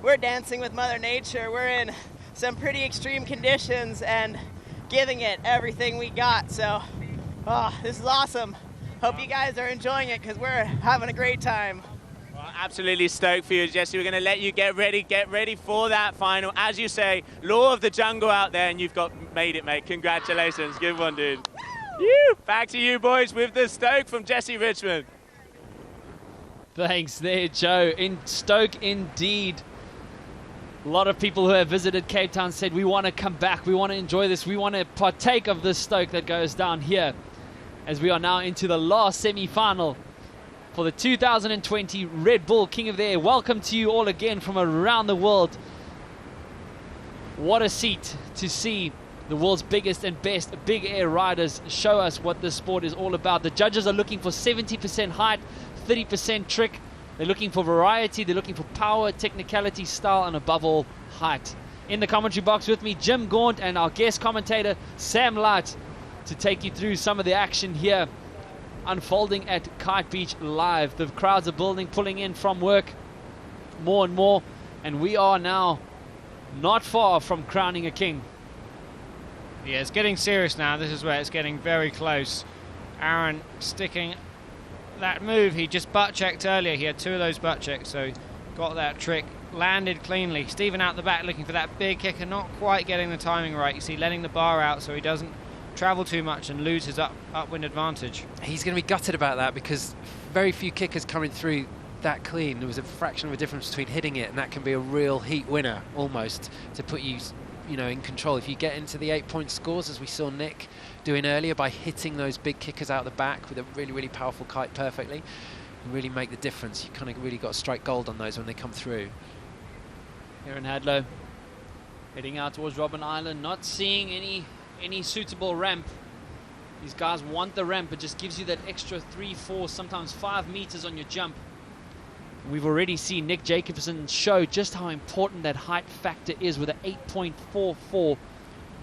we're dancing with Mother Nature. We're in some pretty extreme conditions and giving it everything we got. So, this is awesome. Hope you guys are enjoying it because we're having a great time. Well, absolutely stoked for you, Jesse. We're going to let you get ready for that final. As you say, law of the jungle out there, and you've made it, mate. Congratulations. Good one, dude. Back to you, boys, with the Stoke from Jesse Richmond. Thanks there, Joe. In Stoke, indeed. A lot of people who have visited Cape Town said, we want to come back, we want to enjoy this, we want to partake of this Stoke that goes down here, as we are now into the last semi-final for the 2020 Red Bull King of the Air. Welcome to you all again from around the world. What a seat to see the world's biggest and best big air riders show us what this sport is all about. The judges are looking for 70% height, 30% trick. They're looking for variety, they're looking for power, technicality, style, and above all, height. In the commentary box with me, Jim Gaunt, and our guest commentator, Sam Light, to take you through some of the action here unfolding at Kite Beach Live. The crowds are building, pulling in from work more and more, and we are now not far from crowning a king. Yeah, it's getting serious now. This is where it's getting very close. Aaron sticking that move. He just butt checked earlier. He had 2 of those butt checks, so got that trick, landed cleanly. Stephen out the back looking for that big kick and not quite getting the timing right. You see, letting the bar out so he doesn't travel too much and lose his upwind advantage. He's going to be gutted about that because very few kickers coming through that clean. There was a fraction of a difference between hitting it, and that can be a real heat winner almost to put you in control. If you get into the 8-point scores, as we saw Nick doing earlier, by hitting those big kickers out the back with a really powerful kite perfectly, you really make the difference. You kind of really got to strike gold on those when they come through. Aaron Hadlow heading out towards Robben Island, not seeing any suitable ramp. These guys want the ramp. It just gives you that extra 3, 4, sometimes 5 meters on your jump. We've already seen Nick Jacobson show just how important that height factor is with an 8.44.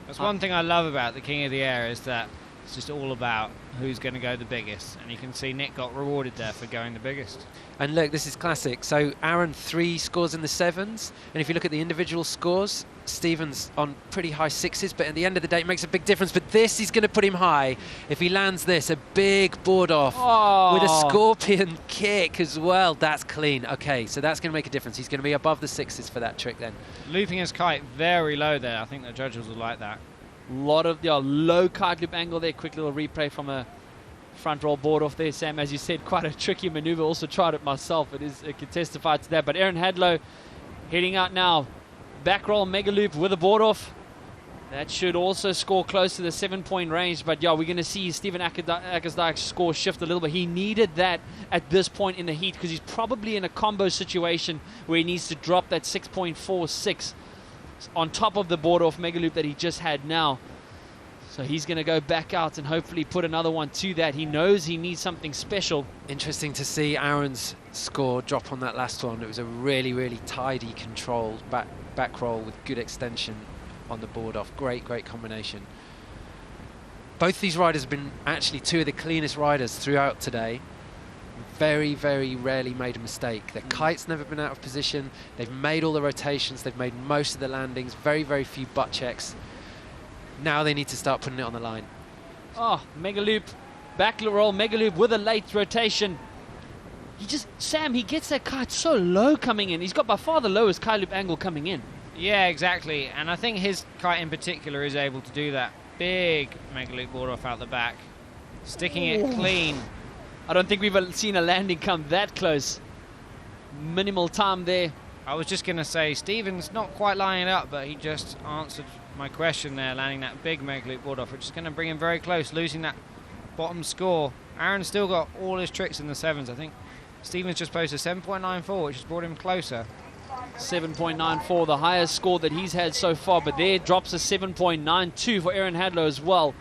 That's one thing I love about the King of the Air, is that it's just all about who's going to go the biggest. And you can see Nick got rewarded there for going the biggest. And look, this is classic. So Aaron 3 scores in the 7s. And if you look at the individual scores, Stephen's on pretty high 6s, but at the end of the day it makes a big difference. But this is going to put him high. If he lands this, a big board off with a scorpion kick as well. That's clean. Okay, so that's going to make a difference. He's going to be above the 6s for that trick then. Looping his kite very low there. I think the judges will like that. A lot of low kite loop angle there. Quick little replay from a front roll board off there, Sam. As you said, quite a tricky maneuver. Also tried it myself. It can testify to that. But Aaron Hadlow heading out now. Back roll mega loop with a board off. That should also score close to the 7-point range. But yeah, we're going to see Steven Akkersdijk's score shift a little bit. He needed that at this point in the heat because he's probably in a combo situation where he needs to drop that 6.46 on top of the board off mega loop that he just had now. So he's going to go back out and hopefully put another one to that. He knows he needs something special. Interesting to see Aaron's score drop on that last one. It was a really, really tidy, controlled back roll with good extension on the board off. Great combination. Both these riders have been actually two of the cleanest riders throughout today. Very, very rarely made a mistake. Their kite's never been out of position. They've made all the rotations. They've made most of the landings. Very, very few butt checks. Now they need to start putting it on the line. Oh, mega loop, back roll, mega loop with a late rotation. He gets that kite so low coming in. He's got by far the lowest kite loop angle coming in. Yeah, exactly. And I think his kite in particular is able to do that. Big mega loop board off out the back. Sticking it clean. I don't think we've seen a landing come that close. Minimal time there. I was just going to say, Steven's not quite lining it up, but he just answered my question there, landing that big mega loop board off, which is going to bring him very close, losing that bottom score. Aaron's still got all his tricks in the 7s. I think Steven's just posted 7.94, which has brought him closer. 7.94, the highest score that he's had so far, but there drops a 7.92 for Aaron Hadlow as well.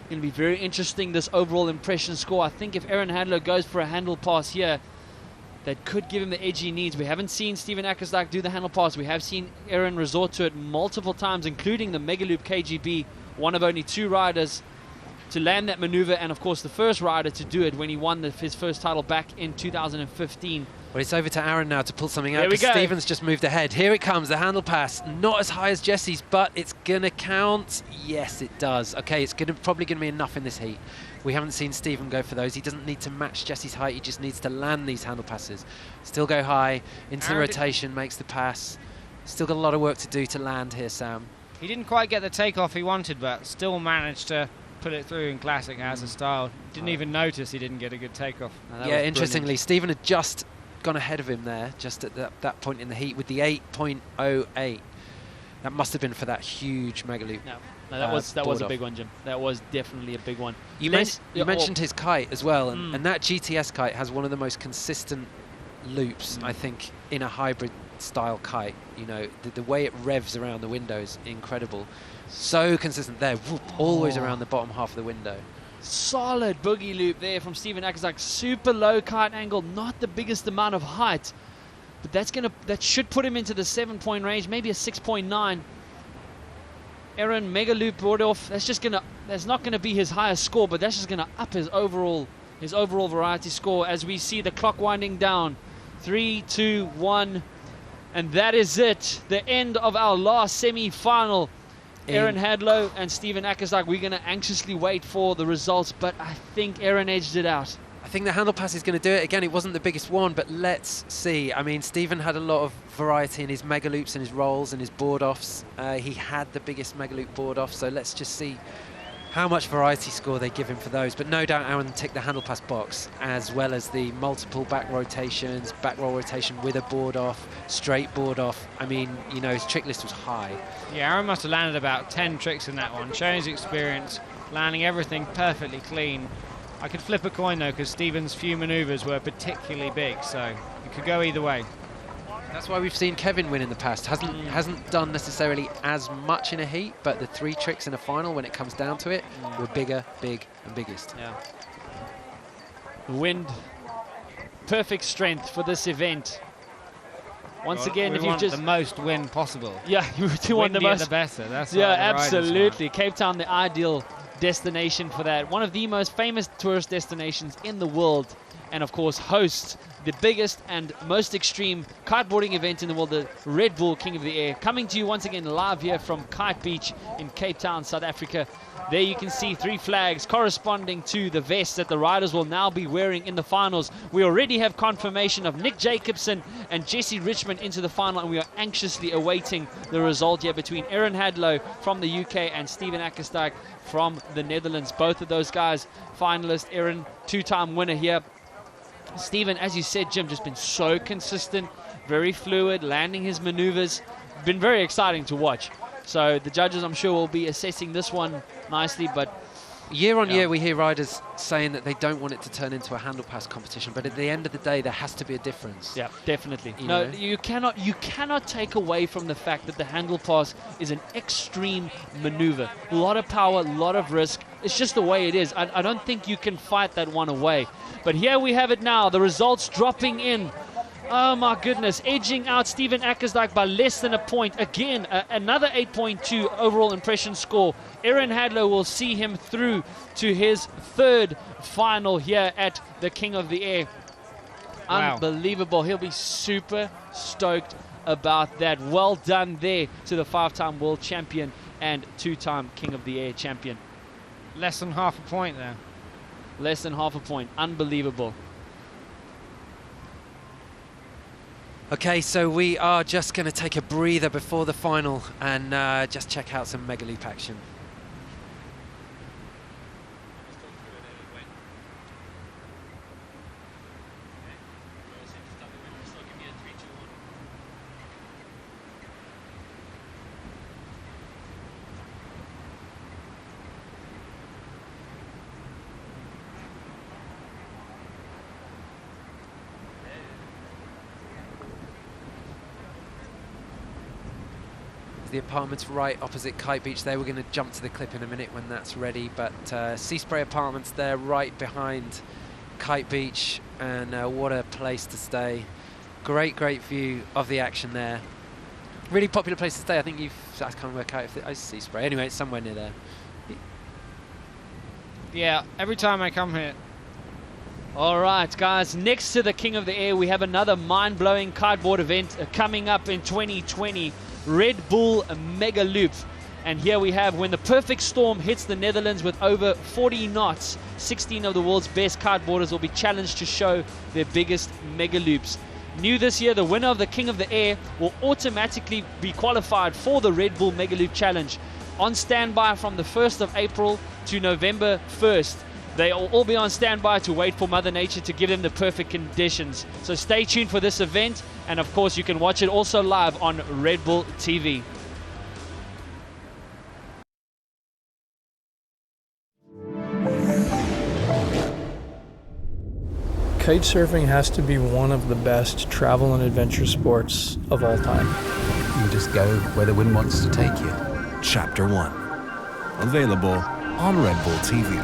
Going to be very interesting, this overall impression score. I think if Aaron Hadlow goes for a handle pass here, that could give him the edge he needs. We haven't seen Steven Akkersdijk do the handle pass. We have seen Aaron resort to it multiple times, including the Mega Loop KGB, one of only 2 riders to land that maneuver, and of course the first rider to do it when he won his first title back in 2015. Well, it's over to Aaron now to pull something out. There we go. Steven's just moved ahead. Here it comes, the handle pass. Not as high as Jesse's, but it's going to count. Yes, it does. Okay, it's probably going to be enough in this heat. We haven't seen Steven go for those. He doesn't need to match Jesse's height. He just needs to land these handle passes. Still go high, into the rotation, makes the pass. Still got a lot of work to do to land here, Sam. He didn't quite get the takeoff he wanted, but still managed to put it through in classic as a style. Didn't even notice he didn't get a good takeoff. Yeah, interestingly, Steven had just gone ahead of him there, just at that point in the heat with the 8.08. That must have been for that huge mega loop. No, that was a big one, Jim. That was definitely a big one. You mentioned his kite as well, and that GTS kite has one of the most consistent loops, I think, in a hybrid style kite. You know, the way it revs around the window is incredible. So consistent there, whoop, always around the bottom half of the window. Solid boogie loop there from Steven Akkersdijk. Super low kite angle, not the biggest amount of height, but that should put him into the 7-point range, maybe a 6.9. Aaron mega loop brought off. That's not gonna be his highest score, but that's just gonna up his overall variety score as we see the clock winding down. 3, 2, 1, and that is it. The end of our last semi-final. Aaron Hadlow and Steven Akkersdijk. We're going to anxiously wait for the results, but I think Aaron edged it out. I think the handle pass is going to do it. Again, it wasn't the biggest one, but let's see. I mean, Steven had a lot of variety in his mega loops and his rolls and his board offs. He had the biggest mega loop board off, so let's just see how much variety score they give him for those. But no doubt Aaron ticked the handle pass box, as well as the multiple back rotations, back roll rotation with a board off, straight board off. I mean, you know, his trick list was high. Yeah, Aaron must have landed about 10 tricks in that one, showing his experience, landing everything perfectly clean. I could flip a coin though, because Steven's few maneuvers were particularly big, so it could go either way. That's why we've seen Kevin win in the past. Hasn't done necessarily as much in a heat, but the 3 tricks in a final, when it comes down to it, were bigger, big, and biggest. Yeah. The wind, perfect strength for this event. Once again, if you just the most wind possible. Yeah, you do want the most. The better. That's absolutely. Cape Town, the ideal destination for that. One of the most famous tourist destinations in the world, and of course hosts the biggest and most extreme kiteboarding event in the world, the Red Bull King of the Air. Coming to you once again live here from Kite Beach in Cape Town, South Africa. There you can see 3 flags corresponding to the vests that the riders will now be wearing in the finals. We already have confirmation of Nick Jacobsen and Jesse Richmond into the final, and we are anxiously awaiting the result here between Aaron Hadlow from the UK and Steven Akkerstijk from the Netherlands. Both of those guys finalists. Aaron, 2-time winner here. Steven, as you said, Jim, just been so consistent, very fluid, landing his maneuvers. Been very exciting to watch. So the judges, I'm sure, will be assessing this one nicely, but year on year we hear riders saying that they don't want it to turn into a handle pass competition, but at the end of the day there has to be a difference. Yeah, definitely. You cannot take away from the fact that the handle pass is an extreme maneuver. A lot of power, a lot of risk. It's just the way it is. I don't think you can fight that one away. But here we have it now, the results dropping in. Oh my goodness, edging out Steven Akkerstijk by less than a point. Again, another 8.2 overall impression score. Aaron Hadlow will see him through to his 3rd final here at the King of the Air. Wow. Unbelievable. He'll be super stoked about that. Well done there to the 5-time world champion and 2-time King of the Air champion. Less than half a point there. Less than half a point. Unbelievable. Okay, so we are just going to take a breather before the final and just check out some Mega Loop action. The apartments right opposite Kite Beach there. We're going to jump to the clip in a minute when that's ready, but Sea Spray Apartments there right behind Kite Beach, and what a place to stay. Great view of the action there. Really popular place to stay. I think I can't work out if it's Sea Spray. Anyway, it's somewhere near there. Yeah, every time I come here. All right, guys, next to the King of the Air, we have another mind-blowing kiteboard event coming up in 2020. Red Bull Mega Loop. And here we have when the perfect storm hits the Netherlands with over 40 knots, 16 of the world's best kiteboarders will be challenged to show their biggest mega loops. New this year, the winner of the King of the Air will automatically be qualified for the Red Bull Mega Loop Challenge. On standby from the 1st of April to November 1st. They will all be on standby to wait for Mother Nature to give them the perfect conditions. So stay tuned for this event, and of course you can watch it also live on Red Bull TV. Kitesurfing has to be one of the best travel and adventure sports of all time. You just go where the wind wants to take you. Chapter 1. Available on Red Bull TV.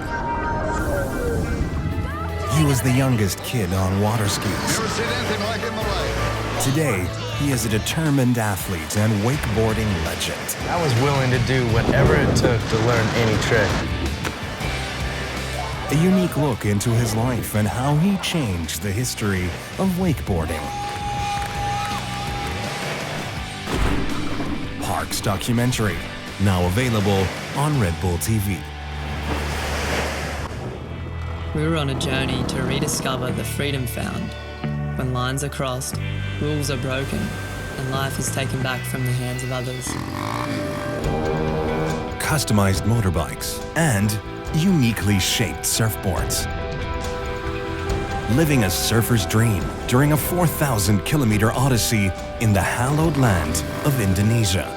He was the youngest kid on water skis. Never seen anything like it in my life. Today, he is a determined athlete and wakeboarding legend. I was willing to do whatever it took to learn any trick. A unique look into his life and how he changed the history of wakeboarding. Parks documentary, now available on Red Bull TV. We were on a journey to rediscover the freedom found when lines are crossed, rules are broken, and life is taken back from the hands of others. Customized motorbikes and uniquely shaped surfboards. Living a surfer's dream during a 4,000-kilometer odyssey in the hallowed land of Indonesia.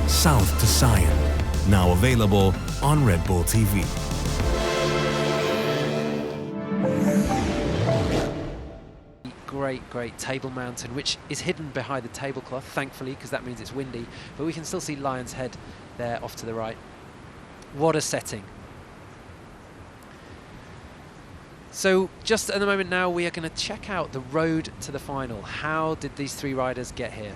South to Sion, now available on Red Bull TV. Great Table Mountain, which is hidden behind the tablecloth, thankfully, because that means it's windy, but we can still see Lion's Head there off to the right. What a setting. So just at the moment now, we are going to check out the road to the final. How did these three riders get here?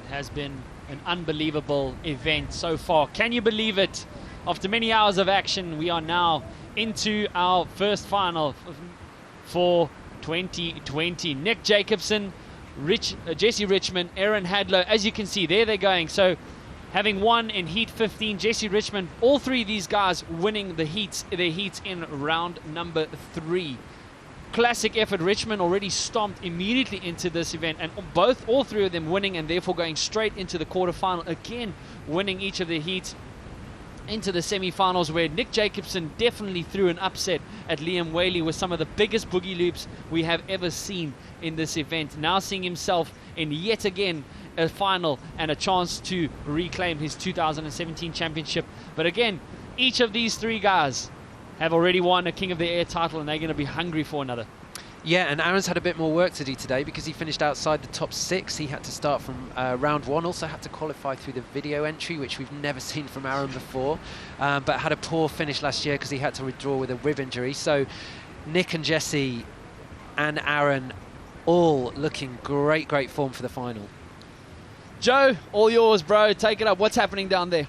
It has been an unbelievable event so far. Can you believe it? After many hours of action, we are now into our first final for 2020. Nick Jacobson, Jesse Richmond, Aaron Hadlow, as you can see, there they're going. So having won in Heat 15, Jesse Richmond, all three of these guys winning their heats in round number 3. Classic effort. Richmond already stomped immediately into this event, and all three of them winning and therefore going straight into the quarterfinal, again winning each of their heats into the semi-finals, where Nick Jacobson definitely threw an upset at Liam Whaley with some of the biggest boogie loops we have ever seen in this event. Now seeing himself in yet again a final and a chance to reclaim his 2017 championship. But again, each of these three guys have already won a King of the Air title, and they're going to be hungry for another. Yeah, and Aaron's had a bit more work to do today because he finished outside the top 6. He had to start from round 1, also had to qualify through the video entry, which we've never seen from Aaron before, but had a poor finish last year because he had to withdraw with a rib injury. So Nick and Jesse and Aaron all looking great form for the final. Joe, all yours, bro. Take it up. What's happening down there?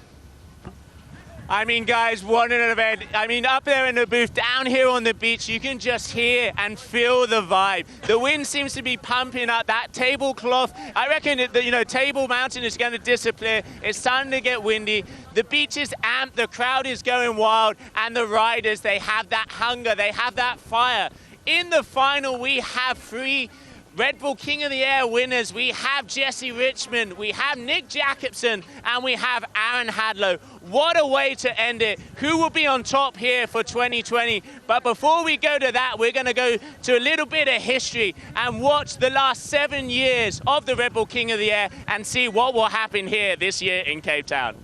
I mean, guys, what an event. I mean, up there in the booth, down here on the beach, you can just hear and feel the vibe. The wind seems to be pumping up. That tablecloth, I reckon that, Table Mountain is going to disappear. It's starting to get windy. The beach is amped, the crowd is going wild, and the riders, they have that hunger, they have that fire. In the final, we have 3 Red Bull King of the Air winners. We have Jesse Richmond, we have Nick Jacobson, and we have Aaron Hadlow. What a way to end it. Who will be on top here for 2020? But before we go to that, we're going to go to a little bit of history and watch the last 7 years of the Red Bull King of the Air and see what will happen here this year in Cape Town.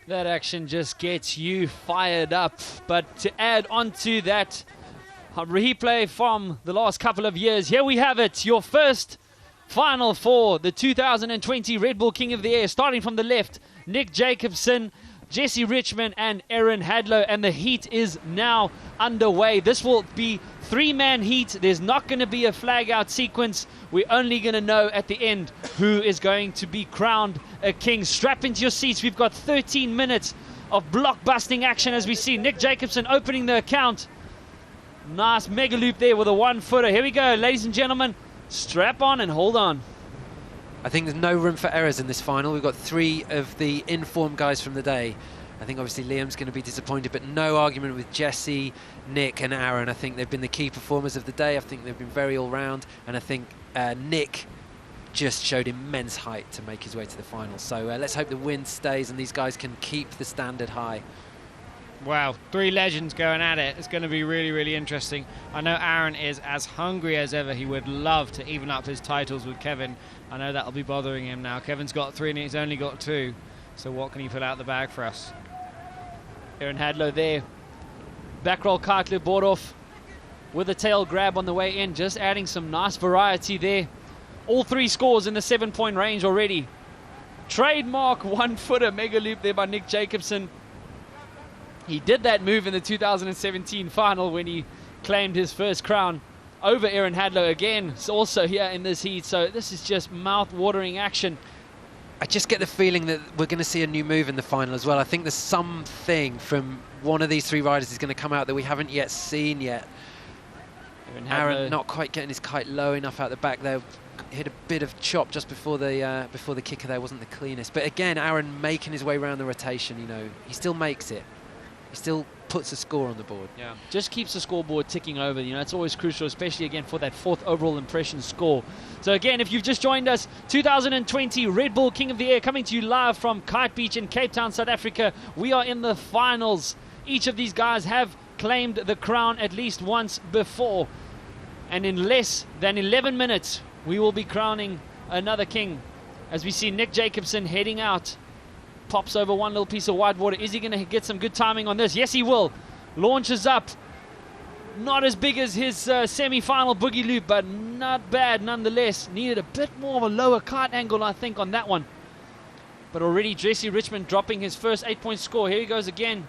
That action just gets you fired up. But to add on to that replay from the last couple of years, here we have it, your first final for the 2020 Red Bull King of the Air. Starting from the left, Nick Jacobson, Jesse Richmond and Aaron Hadlow, and the heat is now underway. This will be 3-man heat. There's not going to be a flag out sequence. We're only going to know at the end who is going to be crowned a king. Strap into your seats. We've got 13 minutes of block-busting action as we see Nick Jacobson opening the account. Nice mega loop there with a 1-footer. Here we go, ladies and gentlemen. Strap on and hold on. I think there's no room for errors in this final. We've got 3 of the informed guys from the day. I think obviously Liam's going to be disappointed, but no argument with Jesse, Nick and Aaron. I think they've been the key performers of the day. I think they've been very all-round, and I think Nick just showed immense height to make his way to the final. So let's hope the wind stays and these guys can keep the standard high. Wow, 3 legends going at it. It's going to be really, really interesting. I know Aaron is as hungry as ever. He would love to even up his titles with Kevin. I know that'll be bothering him now. Kevin's got 3 and he's only got 2. So what can he pull out the bag for us? Aaron Hadlow there. Back roll kite loop board off. with a tail grab on the way in, just adding some nice variety there. All 3 scores in the 7-point range already. Trademark one-footer mega loop there by Nick Jacobson. He did that move in the 2017 final when he claimed his first crown over Aaron Hadlow again. It's also here in this heat, so this is just mouth-watering action. I just get the feeling that we're going to see a new move in the final as well. I think there's something from one of these 3 riders is going to come out that we haven't yet seen yet. Aaron not quite getting his kite low enough out the back there. Hit a bit of chop just before the kicker there wasn't the cleanest. But again, Aaron making his way around the rotation, you know, he still makes it. He still puts a score on the board. Yeah, just keeps the scoreboard ticking over. You know, it's always crucial, especially again for that 4th overall impression score. So again, if you've just joined us, 2020 Red Bull King of the Air coming to you live from Kite Beach in Cape Town, South Africa. We are in the finals. Each of these guys have claimed the crown at least once before. And in less than 11 minutes, we will be crowning another king. As we see Nick Jacobson heading out. Pops over one little piece of white water. Is he going to get some good timing on this? Yes, he will. Launches up. Not as big as his semi-final boogie loop, but not bad nonetheless. Needed a bit more of a lower kite angle, I think, on that one. But already Jesse Richmond dropping his first 8-point score. Here he goes again.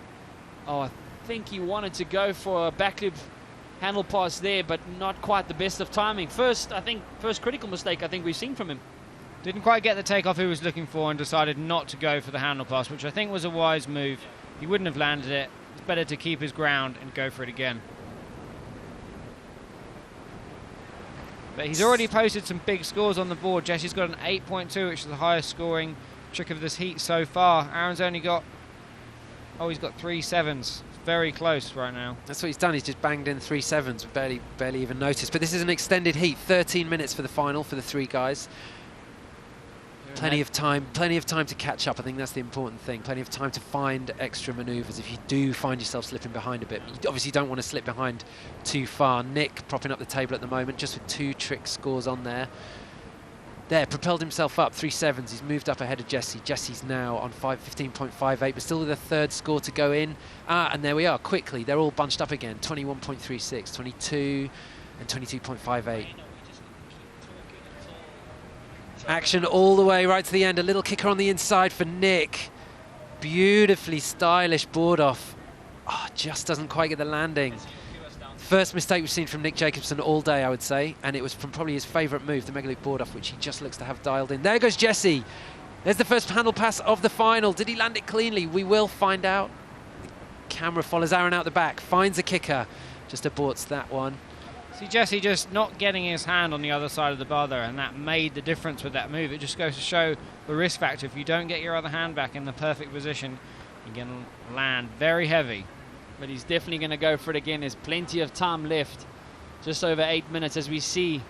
Oh, I think he wanted to go for a back loop handle pass there, but not quite the best of timing. First critical mistake I think we've seen from him. Didn't quite get the takeoff he was looking for and decided not to go for the handle pass, which I think was a wise move. He wouldn't have landed it. It's better to keep his ground and go for it again. But he's already posted some big scores on the board. Jesse's got an 8.2, which is the highest scoring trick of this heat so far. Aaron's only got, he's got 3 7s. Very close right now. That's what he's done. He's just banged in 3 7s. Barely even noticed. But this is an extended heat. 13 minutes for the final for the 3 guys. Plenty of time to catch up. I think that's the important thing. Plenty of time to find extra manoeuvres if you do find yourself slipping behind a bit. You obviously don't want to slip behind too far. Nick propping up the table at the moment, just with 2 trick scores on there. There, propelled himself up, 3 7s. He's moved up ahead of Jesse. Jesse's now on 15.58, but still with a 3rd score to go in. And there we are, quickly. They're all bunched up again. 21.36, 22, and 22.58. Action all the way right to the end. A little kicker on the inside for Nick. Beautifully stylish board off. Just doesn't quite get the landing. First mistake we've seen from Nick Jacobson all day, I would say, and it was from probably his favourite move, the mega loop board off, which he just looks to have dialed in. There goes Jesse. There's the first handle pass of the final. Did he land it cleanly? We will find out. The camera follows Aaron out the back, finds a kicker, just aborts that one. See Jesse just not getting his hand on the other side of the bar there, and that made the difference with that move. It just goes to show the risk factor. If you don't get your other hand back in the perfect position, you can land very heavy. But he's definitely going to go for it again. There's plenty of time left. Just over 8 minutes as we see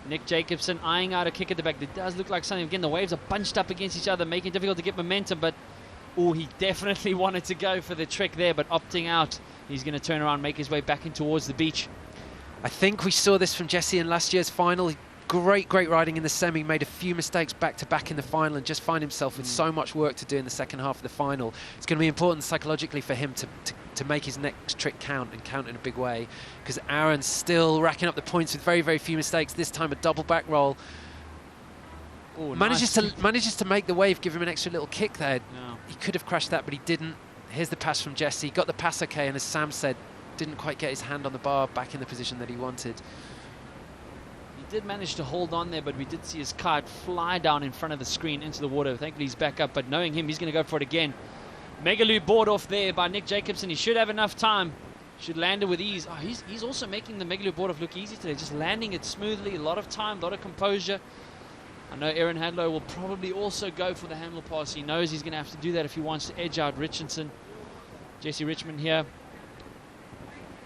Nick Jacobson eyeing out a kick at the back. It does look like something. Again, the waves are bunched up against each other, making it difficult to get momentum. But, he definitely wanted to go for the trick there, but opting out. He's going to turn around, make his way back in towards the beach. I think we saw this from Jesse in last year's final. Great riding in the semi, made a few mistakes back-to-back in the final and just find himself with so much work to do in the second half of the final. It's going to be important psychologically for him to make his next trick count and count in a big way, because Aaron's still racking up the points with very, very few mistakes. This time a double back roll. Manages to make the wave, give him an extra little kick there. No. He could have crashed that, but he didn't. Here's the pass from Jesse. Got the pass okay, and as Sam said, didn't quite get his hand on the bar back in the position that he wanted. He did manage to hold on there, but we did see his kite fly down in front of the screen into the water. Thankfully he's back up, but knowing him, he's going to go for it again. Mega loop board off there by Nick Jacobson. He should have enough time. Should land it with ease. He's also making the mega loop board off look easy today. Just landing it smoothly. A lot of time, a lot of composure. I know Aaron Hadlow will probably also go for the handle pass. He knows he's going to have to do that if he wants to edge out Richardson. Jesse Richmond here.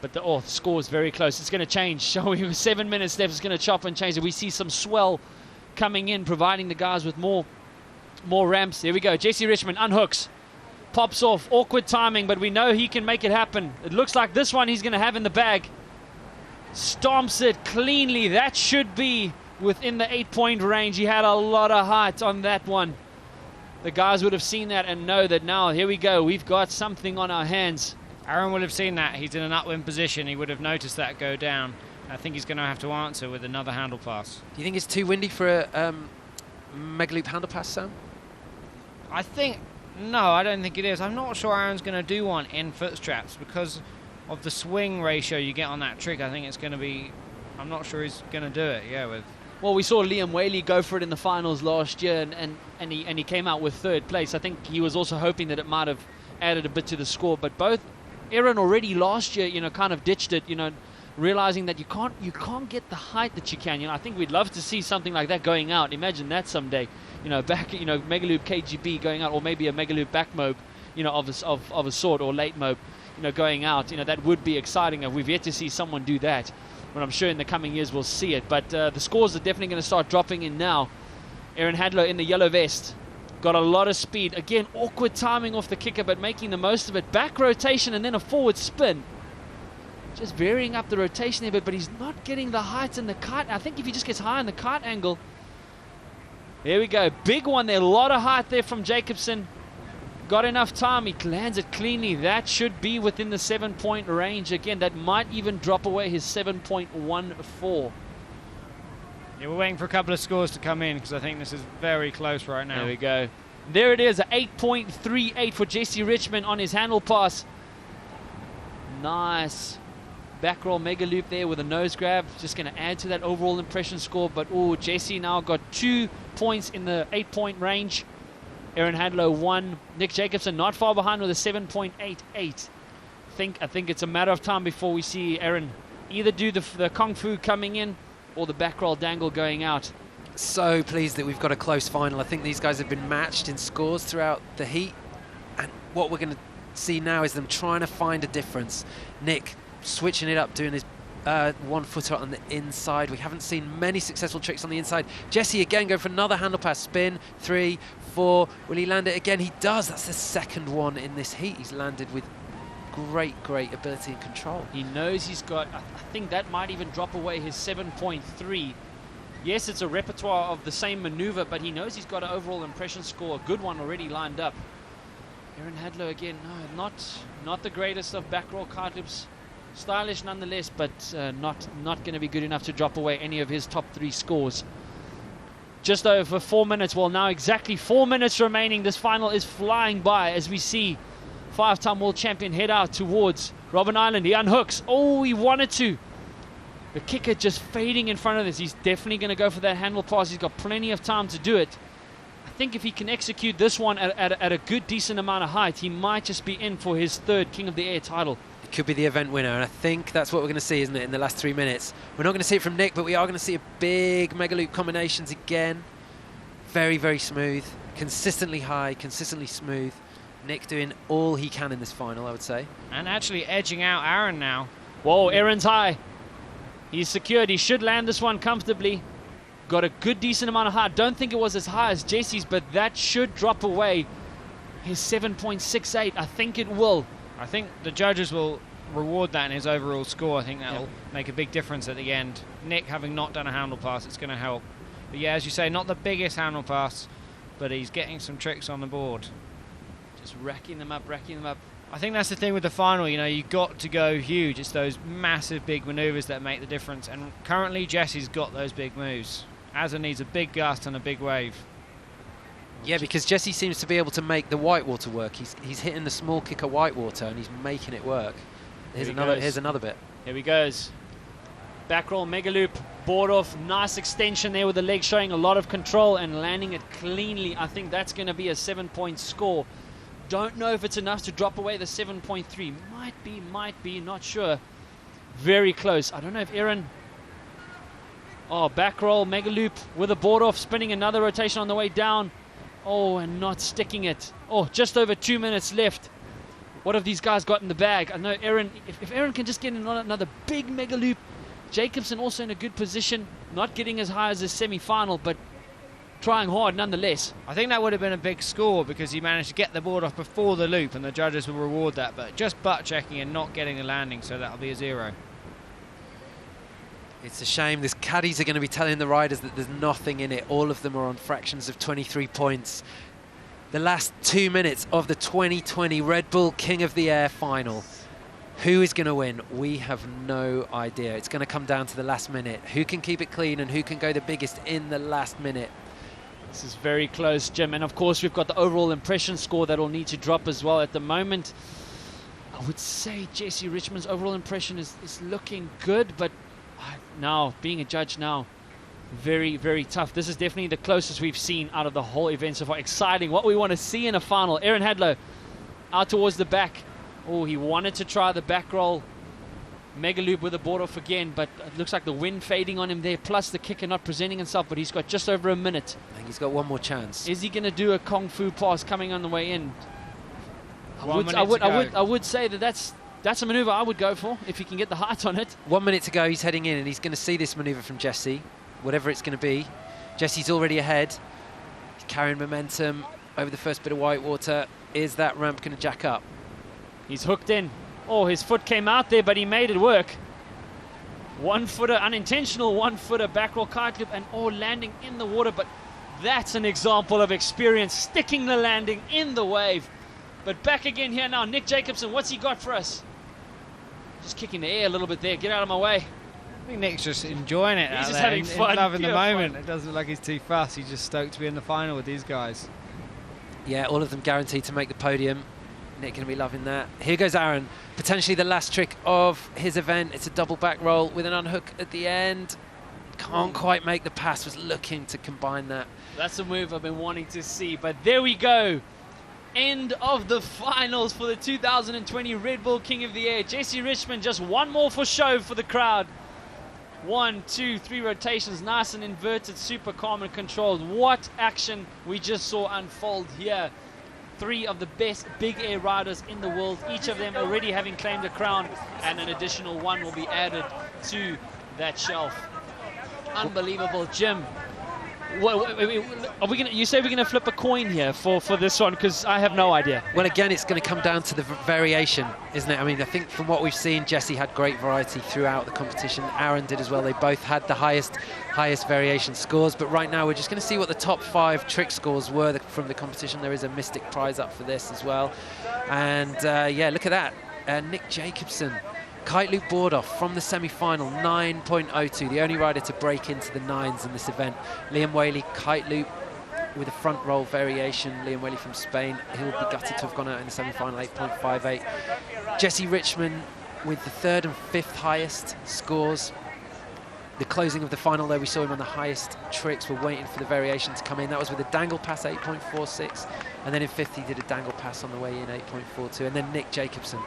But the score is very close. It's going to change. So we have 7 minutes left. It's going to chop and change. We see some swell coming in, providing the guys with more ramps. There we go. Jesse Richmond unhooks. Pops off. Awkward timing, but we know he can make it happen. It looks like this one he's going to have in the bag. Stomps it cleanly. That should be within the 8-point range. He had a lot of height on that one. The guys would have seen that and know that now, here we go. We've got something on our hands. Aaron will have seen that. He's in an upwind position. He would have noticed that go down. I think he's going to have to answer with another handle pass. Do you think it's too windy for a Megaloop handle pass, Sam? No, I don't think it is. I'm not sure Aaron's going to do one in foot straps because of the swing ratio you get on that trick. I think it's going to be... I'm not sure he's going to do it, with... Well, we saw Liam Whaley go for it in the finals last year, and he came out with 3rd place. I think he was also hoping that it might have added a bit to the score. But both Aaron already last year, kind of ditched it, realizing that you can't get the height that you can. I think we'd love to see something like that going out. Imagine that someday. Megaloop KGB going out, or maybe a Megaloop back mobe, of a sort, or late mobe, going out. That would be exciting. We've yet to see someone do that. But I'm sure in the coming years we'll see it. But the scores are definitely going to start dropping in now. Aaron Hadlow in the yellow vest. Got a lot of speed. Again, awkward timing off the kicker, but making the most of it. Back rotation and then a forward spin. Just varying up the rotation a bit, but he's not getting the height in the kite. I think if he just gets high in the kite angle. There we go. Big one there. A lot of height there from Jacobson. Got enough time. He lands it cleanly. That should be within the 7-point range. Again, that might even drop away his 7.14. Yeah, we're waiting for a couple of scores to come in because I think this is very close right now. There we go. There it is, 8.38 for Jesse Richmond on his handle pass. Nice. Back roll mega loop there with a nose grab. Just going to add to that overall impression score. But, Jesse now got 2 points in the 8-point range. Aaron Hadlow 1. Nick Jacobson not far behind with a 7.88. I think it's a matter of time before we see Aaron either do the Kung Fu coming in or the back roll dangle going out. So pleased that we've got a close final. I think these guys have been matched in scores throughout the heat. And what we're going to see now is them trying to find a difference. Nick switching it up, doing his one-footer on the inside. We haven't seen many successful tricks on the inside. Jesse again going for another handle pass. Spin, 3, 4. Will he land it again? He does. That's the second one in this heat. He's landed with great ability and control. He knows he's got, I think that might even drop away his 7.3. Yes, it's a repertoire of the same maneuver, but he knows he's got an overall impression score, a good one already lined up. Aaron Hadlow again, no, not the greatest of back roll kite loops. Stylish nonetheless, but not going to be good enough to drop away any of his top 3 scores. Just over 4 minutes. Well, now exactly 4 minutes remaining. This final is flying by as we see 5-time world champion head out towards Robben Island. He unhooks. Oh, he wanted to. The kicker just fading in front of this. He's definitely going to go for that handle pass. He's got plenty of time to do it. I think if he can execute this one at a good, decent amount of height, he might just be in for his 3rd King of the Air title. It could be the event winner, and I think that's what we're going to see, isn't it, in the last 3 minutes. We're not going to see it from Nick, but we are going to see a big mega loop combinations again. Very smooth, consistently high, consistently smooth. Nick doing all he can in this final, I would say. And actually edging out Aaron now. Whoa, Aaron's high. He's secured. He should land this one comfortably. Got a good, decent amount of height. Don't think it was as high as Jesse's, but that should drop away his 7.68. I think it will. I think the judges will reward that in his overall score. I think that'll make a big difference at the end. Nick having not done a handle pass, it's going to help. But yeah, as you say, not the biggest handle pass, but he's getting some tricks on the board. Just racking them up. I think that's the thing with the final, you've got to go huge. It's those massive big maneuvers that make the difference. And currently Jesse's got those big moves. Azza needs a big gust and a big wave. Yeah, because Jesse seems to be able to make the whitewater work. He's hitting the small kicker whitewater and he's making it work. Here's another bit. Here he goes. Back roll mega loop, board off, nice extension there with the leg showing a lot of control and landing it cleanly. I think that's going to be a 7-point score. Don't know if it's enough to drop away the 7.3. Might be, not sure. Very close. I don't know if Aaron... back roll, mega loop with a board off, spinning another rotation on the way down. And not sticking it. Just over 2 minutes left. What have these guys got in the bag? I know Aaron, if Aaron can just get another big mega loop. Jacobson also in a good position, not getting as high as his semi-final, but trying hard nonetheless. I think that would have been a big score because he managed to get the board off before the loop and the judges will reward that, but just butt checking and not getting a landing, so that'll be a 0. It's a shame. These caddies are going to be telling the riders that there's nothing in it. All of them are on fractions of 23 points. The last 2 minutes of the 2020 Red Bull King of the Air final. Who is going to win? We have no idea. It's going to come down to the last minute. Who can keep it clean and who can go the biggest in the last minute? This is very close, Jim. And of course, we've got the overall impression score that will need to drop as well. At the moment, I would say Jesse Richmond's overall impression is looking good, but now, being a judge now, very, very tough. This is definitely the closest we've seen out of the whole event so far. Exciting. What we want to see in a final. Aaron Hadlow out towards the back. Oh, he wanted to try the back roll. Mega loop with a board off again, but it looks like the wind fading on him there, plus the kicker not presenting himself, but he's got just over a minute. I think he's got one more chance. Is he going to do a Kung Fu pass coming on the way in? I would say that's a maneuver I would go for if he can get the height on it. 1 minute to go, he's heading in, and he's going to see this maneuver from Jesse, whatever it's going to be. Jesse's already ahead. He's carrying momentum over the first bit of whitewater. Is that ramp going to jack up? He's hooked in. Oh, his foot came out there, but he made it work. 1 footer, unintentional 1 footer back roll kite loop, and landing in the water. But that's an example of experience, sticking the landing in the wave. But back again here now, Nick Jacobson, what's he got for us? Just kicking the air a little bit there. Get out of my way. I think Nick's just enjoying it. He's just having fun. Loving the moment. It doesn't look like he's too fast. He's just stoked to be in the final with these guys. Yeah, all of them guaranteed to make the podium. Nick going to be loving that. Here goes Aaron. Potentially the last trick of his event. It's a double back roll with an unhook at the end. Can't quite make the pass. Was looking to combine that. That's a move I've been wanting to see. But there we go. End of the finals for the 2020 Red Bull King of the Air. Jesse Richmond, just one more for show for the crowd. 1, 2, 3 rotations, nice and inverted, super calm and controlled. What action we just saw unfold here. 3 of the best big air riders in the world, each of them already having claimed a crown, and an additional 1 will be added to that shelf. Unbelievable, Jim. Are we gonna? You say we're going to flip a coin here for this one? Because I have no idea. Well, again, it's going to come down to the variation, isn't it? I mean, I think from what we've seen, Jesse had great variety throughout the competition. Aaron did as well. They both had the highest variation scores. But right now, we're just going to see what the top 5 trick scores were from the competition. There is a Mystic prize up for this as well. And yeah, look at that. Nick Jacobson. Kite loop board off from the semi-final, 9.02, the only rider to break into the 9s in this event. Liam Whaley, kite loop with a front roll variation. Liam Whaley from Spain, he'll be gutted to have gone out in the semi-final, 8.58. Jesse Richmond with the 3rd and 5th highest scores. The closing of the final, though, we saw him on the highest tricks. We're waiting for the variation to come in. That was with a dangle pass, 8.46. And then in 5th, he did a dangle pass on the way in, 8.42. And then Nick Jacobson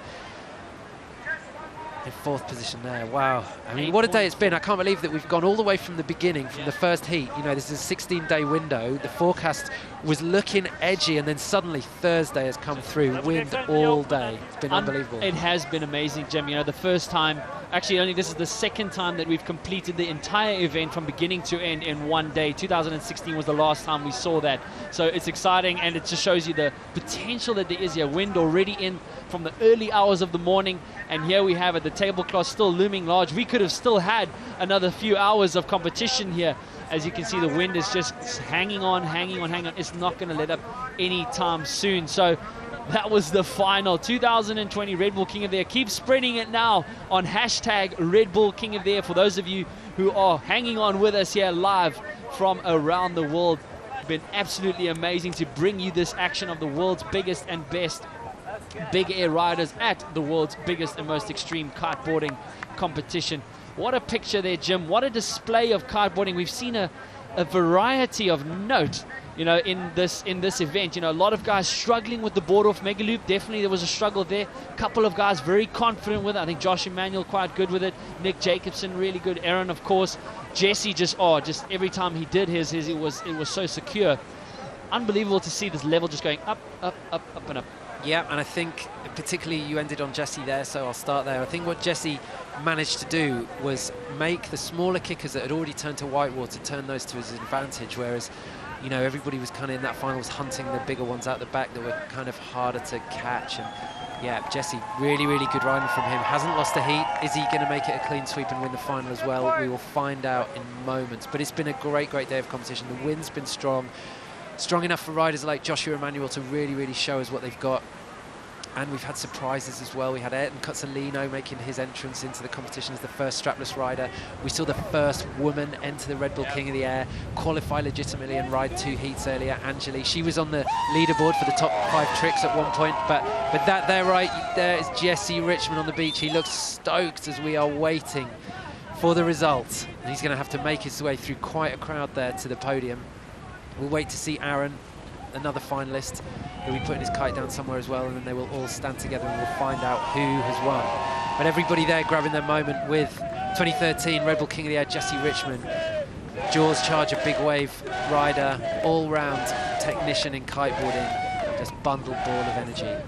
in 4th position there. Wow. I mean, what a day it's been. I can't believe that we've gone all the way from the beginning, from the first heat. You know, this is a 16-day window. The forecast was looking edgy, and then suddenly Thursday has come through. Wind all day. It's been unbelievable. It has been amazing, Jim. You know, the first time, actually this is the 2nd time that we've completed the entire event from beginning to end in one day. 2016 was the last time we saw that. So it's exciting, and it just shows you the potential that there is here. Wind already in from the early hours of the morning, and here we have it, the tablecloth still looming large. We could have still had another few hours of competition here. As you can see, the wind is just hanging on. It's not going to let up anytime soon. So that was the final 2020 Red Bull King of the Air. Keep spreading it now on hashtag Red Bull King of the Air for those of you who are hanging on with us here live from around the world. It's been absolutely amazing to bring you this action of the world's biggest and best big air riders at the world's biggest and most extreme kiteboarding competition. What a picture there, Jim. What a display of kiteboarding. We've seen a variety of note, you know, in this event. You know, a lot of guys struggling with the board off mega loop. Definitely there was a struggle there. A couple of guys very confident with it. I think Josh Emmanuel quite good with it. Nick Jacobson really good. Aaron, of course. Jesse just every time he did his it was so secure. Unbelievable to see this level just going up, up, up, up and up. Yeah, and I think particularly you ended on Jesse there, so I'll start there. I think what Jesse managed to do was make the smaller kickers that had already turned to whitewater, turn those to his advantage, whereas, you know, everybody was kind of in that final was hunting the bigger ones out the back that were kind of harder to catch. And yeah, Jesse, really, really good riding from him. Hasn't lost a heat. Is he going to make it a clean sweep and win the final as well? We will find out in moments. But it's been a great, great day of competition. The wind's been strong enough for riders like Joshua Emmanuel to really, really show us what they've got. And we've had surprises as well. We had Ayrton Cozzolino making his entrance into the competition as the first strapless rider. We saw the first woman enter the Red Bull King of the Air, qualify legitimately and ride 2 heats earlier, Angeli. She was on the leaderboard for the top 5 tricks at one point, but that there right there is Jesse Richmond on the beach. He looks stoked as we are waiting for the results. And he's going to have to make his way through quite a crowd there to the podium. We'll wait to see Aaron, another finalist. He'll be putting his kite down somewhere as well, and then they will all stand together and we'll find out who has won. But everybody there grabbing their moment with 2013 Red Bull King of the Air, Jesse Richmond. Jaws Charger, big wave rider, all-round technician in kiteboarding, just bundled ball of energy.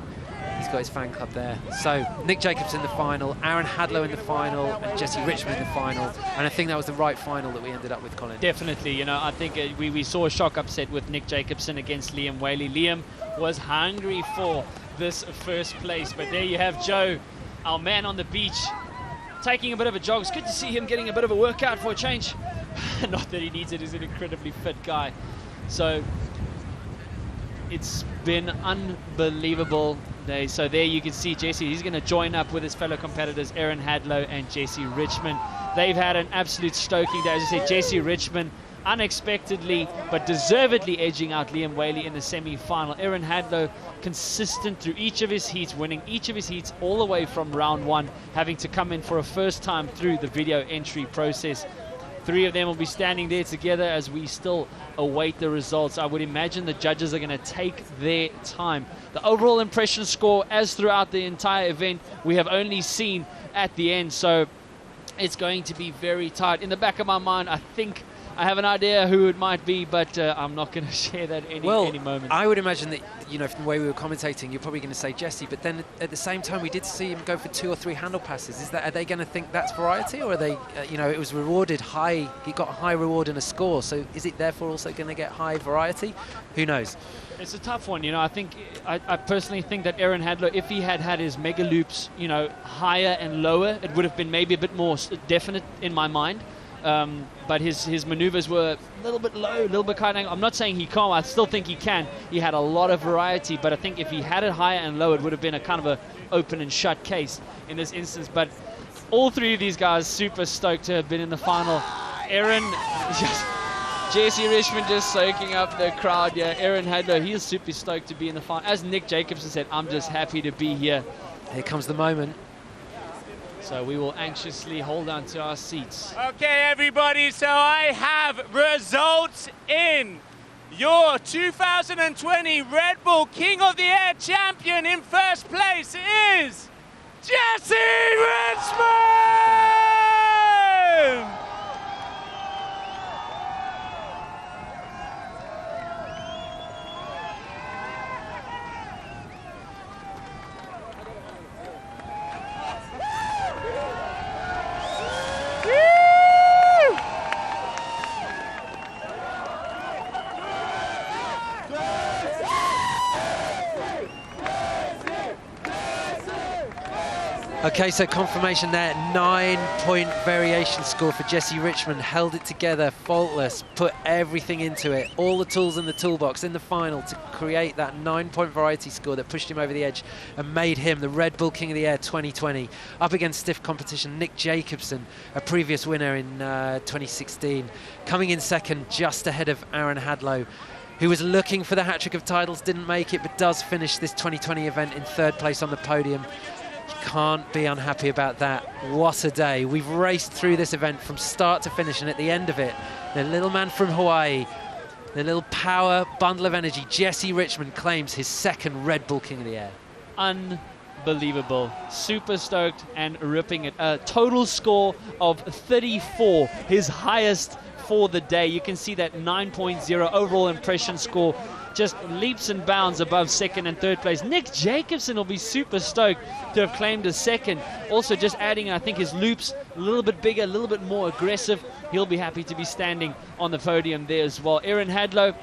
He's got his fan club there. So Nick Jacobs in the final, Aaron Hadlow in the final, and Jesse Richmond in the final. And I think that was the right final that we ended up with, Colin. Definitely, you know, I think we saw a shock upset with Nick Jacobson against Liam Whaley. Liam was hungry for this first place, but there you have Joe, our man on the beach, taking a bit of a jog. It's good to see him getting a bit of a workout for a change. Not that he needs it, he's an incredibly fit guy. So it's been unbelievable day. So there you can see Jesse, he's going to join up with his fellow competitors, Aaron Hadlow and Jesse Richmond. They've had an absolute stoking day. As I said, Jesse Richmond unexpectedly but deservedly edging out Liam Whaley in the semi-final. Aaron Hadlow consistent through each of his heats, winning each of his heats all the way from round 1, having to come in for a first time through the video entry process. 3 of them will be standing there together as we still await the results. I would imagine the judges are going to take their time. The overall impression score, as throughout the entire event, we have only seen at the end, so it's going to be very tight. In the back of my mind, I think I have an idea who it might be, but I'm not going to share that any moment. I would imagine that, you know, from the way we were commentating, you're probably going to say Jesse, but then at the same time, we did see him go for 2 or 3 handle passes. Are they going to think that's variety, or are they, you know, it was rewarded high, he got a high reward and a score, so is it therefore also going to get high variety? Who knows? It's a tough one, you know. I personally think that Aaron Hadlow, if he had had his mega loops, you know, higher and lower, it would have been maybe a bit more definite in my mind. But his maneuvers were a little bit low, a little bit kind of. I'm not saying he can't. I still think he can. He had a lot of variety, but I think if he had it higher and low, it would have been a kind of a open and shut case in this instance. But all 3 of these guys super stoked to have been in the final. Aaron, Jesse Richmond just soaking up the crowd. Yeah, Aaron Hadlow, he is super stoked to be in the final. As Nick Jacobson said, I'm just happy to be here. Here comes the moment. So we will anxiously hold on to our seats. Okay, everybody, so I have results in. Your 2020 Red Bull King of the Air champion in first place is Jesse Richmond! Okay, so confirmation there, 9-point variation score for Jesse Richmond. Held it together, faultless, put everything into it, all the tools in the toolbox in the final to create that 9-point variety score that pushed him over the edge and made him the Red Bull King of the Air 2020. Up against stiff competition, Nick Jacobson, a previous winner in 2016, coming in second just ahead of Aaron Hadlow, who was looking for the hat-trick of titles, didn't make it, but does finish this 2020 event in 3rd place on the podium. Can't be unhappy about that. What a day. We've raced through this event from start to finish, and at the end of it, the little man from Hawaii, the little power bundle of energy, Jesse Richmond, claims his 2nd Red Bull King of the Air. Unbelievable. Super stoked and ripping it. A total score of 34, his highest for the day. You can see that 9.0 overall impression score, just leaps and bounds above 2nd and 3rd place. Nick Jacobson will be super stoked to have claimed a 2nd. Also just adding, I think, his loops a little bit bigger, a little bit more aggressive. He'll be happy to be standing on the podium there as well. Aaron Hadlow,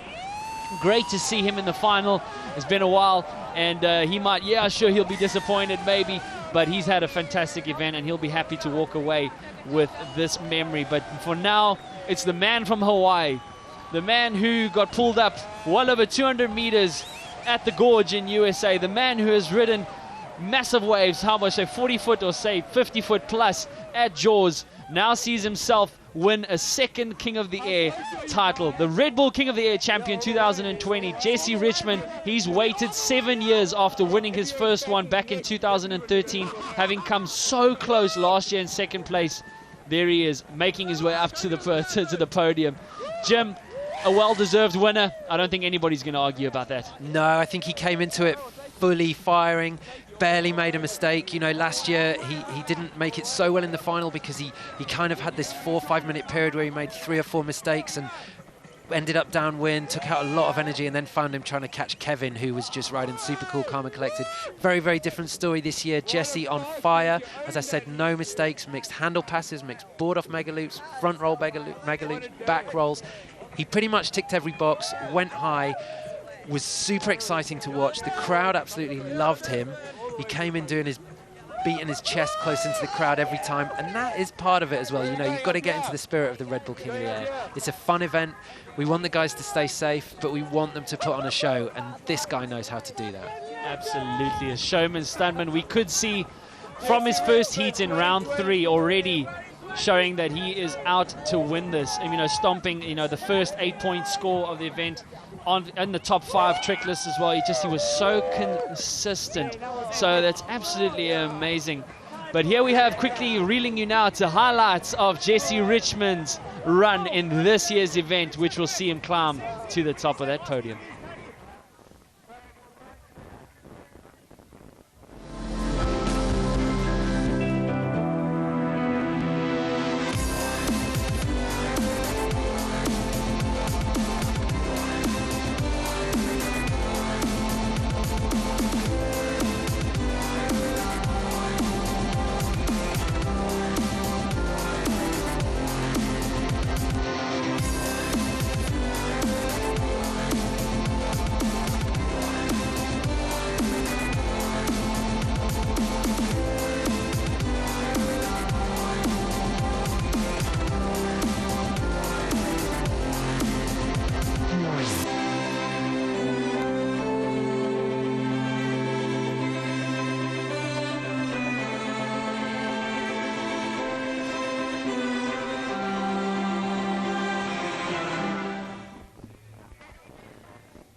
great to see him in the final. It's been a while, and he might, yeah, sure, he'll be disappointed maybe, but he's had a fantastic event, and he'll be happy to walk away with this memory. But for now, it's the man from Hawaii, the man who got pulled up well over 200 meters at the gorge in USA, the man who has ridden massive waves, how much, say 40 foot or say 50 foot plus at Jaws, now sees himself win a second King of the Air title. The Red Bull King of the Air champion 2020, Jesse Richmond. He's waited 7 years after winning his first one back in 2013, having come so close last year in second place. There he is, making his way up to the podium. Jim, a well-deserved winner. I don't think anybody's going to argue about that. No, I think he came into it fully firing, barely made a mistake. You know, last year he didn't make it so well in the final because he kind of had this 4 or 5 minute period where he made 3 or 4 mistakes and ended up downwind, took out a lot of energy, and then found him trying to catch Kevin, who was just riding super cool, calm and collected. Very, very different story this year. Jesse on fire. As I said, no mistakes, mixed handle passes, mixed board off mega loops, front roll mega loops, back rolls. He pretty much ticked every box, went high, was super exciting to watch. The crowd absolutely loved him. He came in doing his beating his chest close into the crowd every time, and that is part of it as well. You know, you've got to get into the spirit of the Red Bull King of the Air. It's a fun event. We want the guys to stay safe, but we want them to put on a show, and this guy knows how to do that. Absolutely, a showman, stuntman. We could see from his first heat in round 3 already showing that he is out to win this. And, you know, stomping, you know, the first 8-point score of the event in the top 5 trick list as well. He was so consistent. So that's absolutely amazing. But here we have, quickly reeling you now to highlights of Jesse Richmond's run in this year's event, which will see him climb to the top of that podium.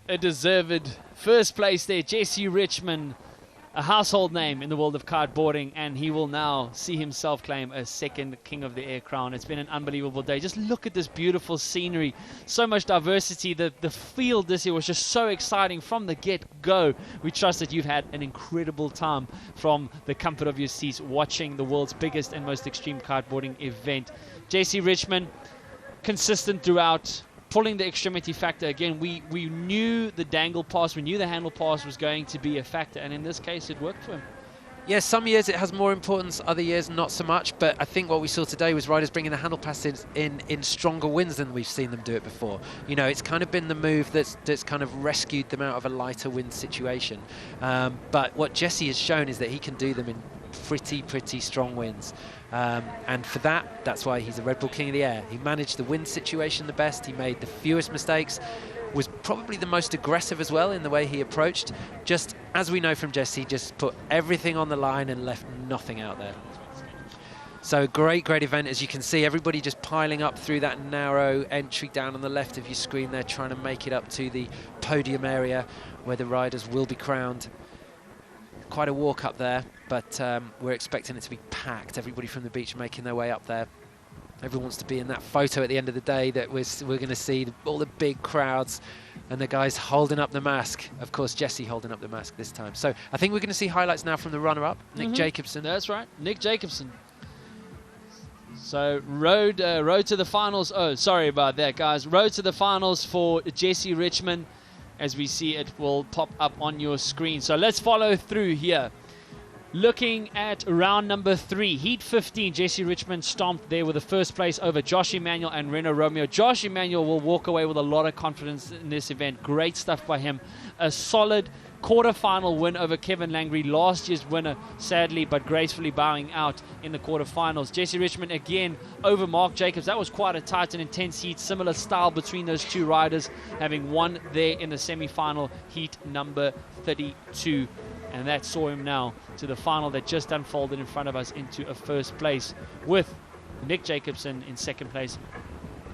A deserved first place there, Jesse Richmond, a household name in the world of kite-boarding, and he will now see himself claim a second King of the Air crown. It's been an unbelievable day. Just look at this beautiful scenery, so much diversity. The field this year was just so exciting from the get-go. We trust that you've had an incredible time from the comfort of your seats watching the world's biggest and most extreme kite-boarding event. Jesse Richmond, consistent throughout, pulling the extremity factor. Again, we knew the dangle pass, we knew the handle pass was going to be a factor, and in this case it worked for him. Yeah, some years it has more importance, other years not so much, but I think what we saw today was riders bringing the handle passes in stronger winds than we've seen them do it before. You know, it's kind of been the move that's kind of rescued them out of a lighter wind situation. But what Jesse has shown is that he can do them in pretty strong winds. And for that's why he's a Red Bull King of the Air. He managed the wind situation the best, he made the fewest mistakes, was probably the most aggressive as well in the way he approached. Just as we know from Jesse, just put everything on the line and left nothing out there. So great event. As you can see, everybody just piling up through that narrow entry down on the left of your screen there, trying to make it up to the podium area where the riders will be crowned. Quite a walk up there, but we're expecting it to be packed. Everybody from the beach making their way up there. Everyone wants to be in that photo at the end of the day that we're going to see all the big crowds and the guys holding up the mask. Of course, Jesse holding up the mask this time. So I think we're going to see highlights now from the runner-up, Nick Jacobson. That's right, Nick Jacobson. So road to the finals. Oh, sorry about that, guys. Road to the finals for Jesse Richmond. As we see, it will pop up on your screen. So let's follow through here. Looking at round number 3, Heat 15, Jesse Richmond stomped there with the first place over Josh Emanuel and Reno Romeo. Josh Emanuel will walk away with a lot of confidence in this event. Great stuff by him. A solid quarterfinal win over Kevin Langry, last year's winner, sadly but gracefully bowing out in the quarterfinals. Jesse Richmond again over Mark Jacobs. That was quite a tight and intense heat. Similar style between those two riders, having won there in the semi-final, heat number 32. and that saw him now to the final that just unfolded in front of us into a first place with Nick Jacobson in second place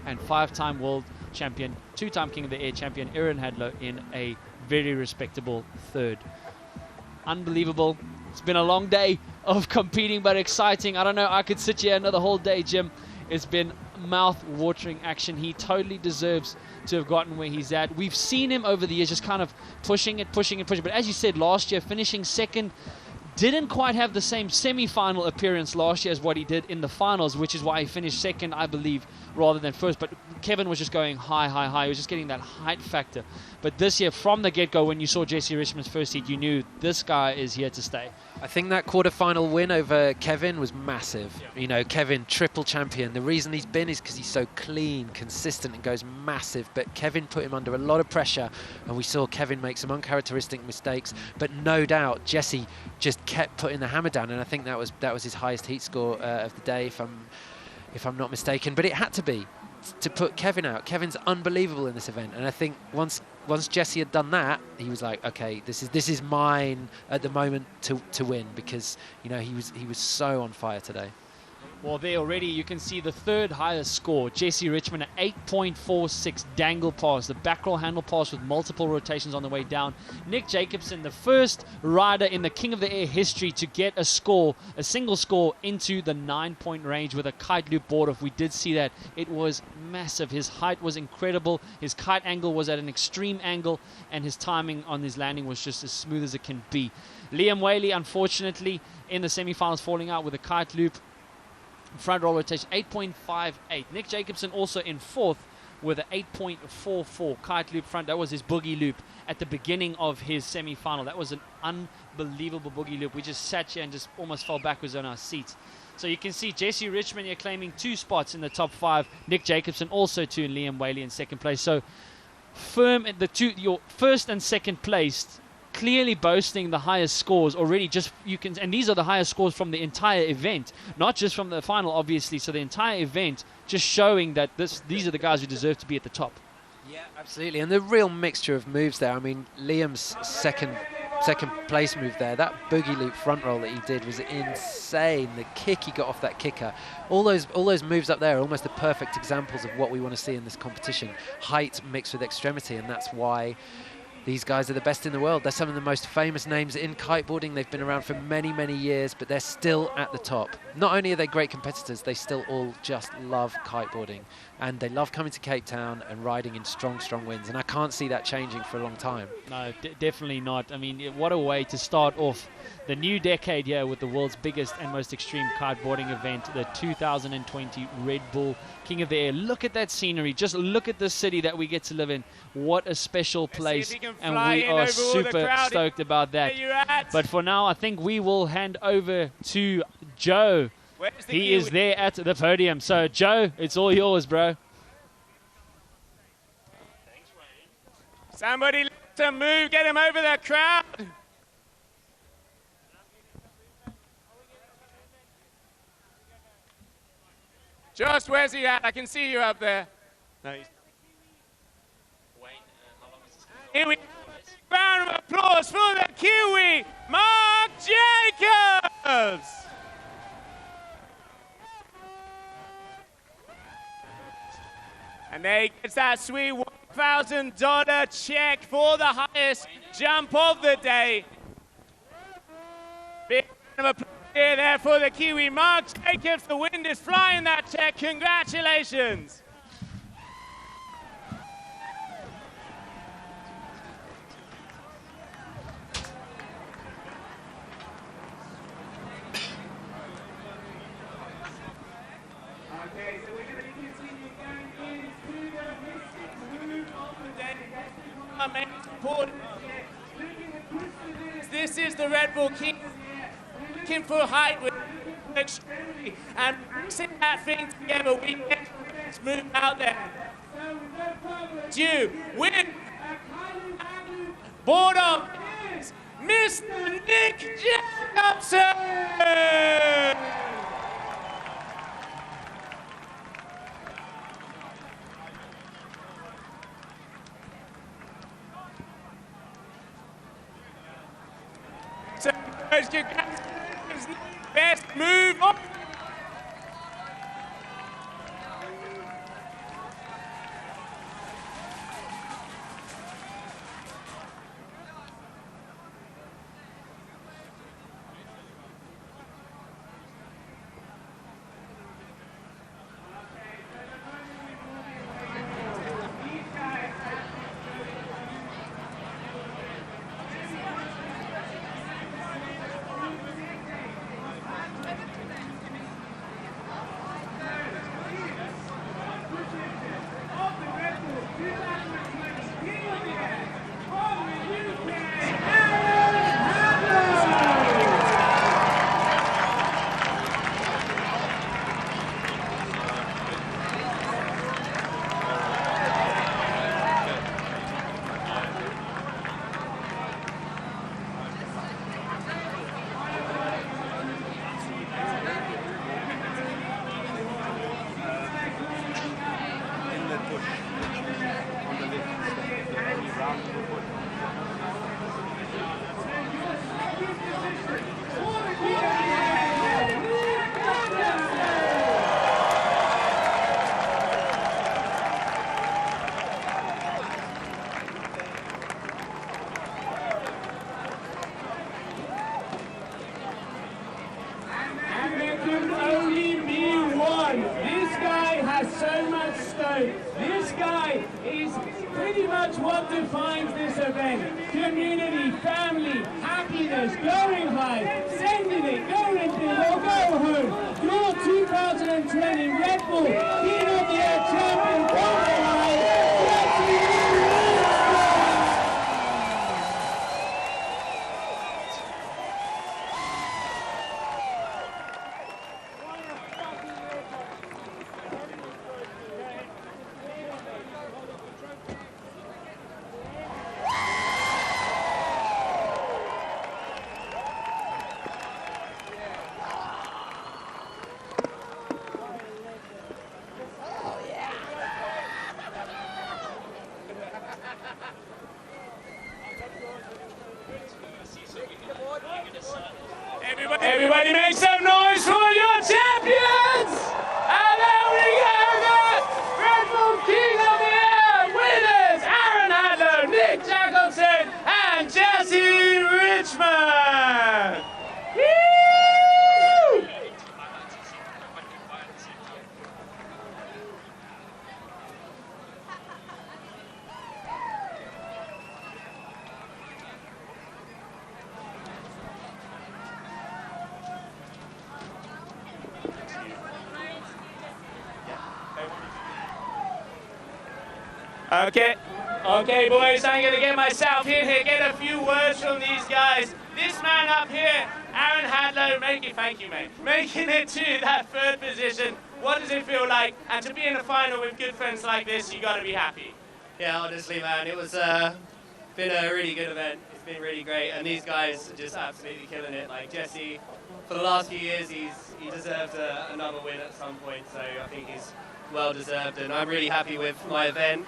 and 5-time world champion, 2-time King of the Air champion Aaron Hadlow in a very respectable third. Unbelievable. It's been a long day of competing, but exciting. I don't know, I could sit here another whole day, Jim. It's been mouth-watering action. He totally deserves to have gotten where he's at. We've seen him over the years just kind of pushing it. But as you said, last year, finishing second, didn't quite have the same semi-final appearance last year as what he did in the finals, which is why he finished second, I believe, rather than first. But Kevin was just going high. He was just getting that height factor. But this year, from the get-go, when you saw Jesse Richmond's first heat, you knew this guy is here to stay. I think that quarter-final win over Kevin was massive. You know, Kevin, triple champion. The reason he's been is because he's so clean, consistent, and goes massive. But Kevin put him under a lot of pressure, and we saw Kevin make some uncharacteristic mistakes. But no doubt, Jesse just kept putting the hammer down, and I think that was his highest heat score of the day, if I'm not mistaken. But it had to be to put Kevin out. Kevin's unbelievable in this event, and I think once Jesse had done that, he was like, okay, this is mine at the moment to win, because you know he was so on fire today. Well, there already you can see the third highest score. Jesse Richmond at 8.46 dangle pass, the back roll handle pass with multiple rotations on the way down. Nick Jacobson, the first rider in the King of the Air history to get a single score into the 9-point range with a kite loop board off. We did see that. It was massive. His height was incredible. His kite angle was at an extreme angle, and his timing on his landing was just as smooth as it can be. Liam Whaley, unfortunately, in the semifinals, falling out with a kite loop. Front roll rotation, 8.58. Nick Jacobson also in fourth with an 8.44 kite loop front. That was his boogie loop at the beginning of his semi-final. That was an unbelievable boogie loop. We just sat here and just almost fell backwards on our seats. So you can see Jesse Richmond here claiming 2 spots in the top 5. Nick Jacobson also 2, and Liam Whaley in second place. So firm at your first and second place, clearly boasting the highest scores already. And these are the highest scores from the entire event, not just from the final, obviously. So the entire event just showing that these are the guys who deserve to be at the top. Yeah, absolutely. And the real mixture of moves there. I mean, Liam's second place move there, that boogie loop front roll that he did was insane. The kick he got off that kicker, all those moves up there are almost the perfect examples of what we want to see in this competition. Height mixed with extremity, and that's why these guys are the best in the world. They're some of the most famous names in kiteboarding. They've been around for many, many years, but they're still at the top. Not only are they great competitors, they still all just love kiteboarding. And they love coming to Cape Town and riding in strong, strong winds. And I can't see that changing for a long time. No, definitely not. I mean, what a way to start off the new decade here with the world's biggest and most extreme kiteboarding event, the 2020 Red Bull King of the Air. Look at that scenery. Just look at the city that we get to live in. What a special place. And we are super stoked about that. But for now, I think we will hand over to Joe. He is there at the podium. So, Joe, it's all yours, bro. Somebody let him move. Get him over the crowd. Josh, where's he at? I can see you up there. No, he's... Here we go. Round of applause for the Kiwi, Mark Jacobs. And there he gets that sweet $1,000 check for the highest jump of the day. Big round of applause here there for the Kiwi, Mark Jacobs. The wind is flying that check. Congratulations. This is the Red Bull King, looking for height with extremely, and mixing that thing together, we get to move out there. You win. Board up is Mr. Nick Jacobson. Best move on. So much stone. This guy is pretty much what defines this event. Community, family, happiness, going high, sending it, going big or go home. Your 2020 Red Bull King of the Air champion, going high. Everybody make some noise for your champions! And there we go, the Red Bull King of the Air winners, Aaron Adler, Nick Jacobson, and Jesse Richmond! Woo! Okay, boys, I'm going to get myself in here, get a few words from these guys. This man up here, Aaron Hadlow, thank you, mate, making it to that third position. What does it feel like? And to be in the final with good friends like this, you got to be happy. Yeah, honestly, man, it was been a really good event. It's been really great, and these guys are just absolutely killing it. Like Jesse, for the last few years, he deserved another win at some point, so I think he's well deserved, and I'm really happy with my event.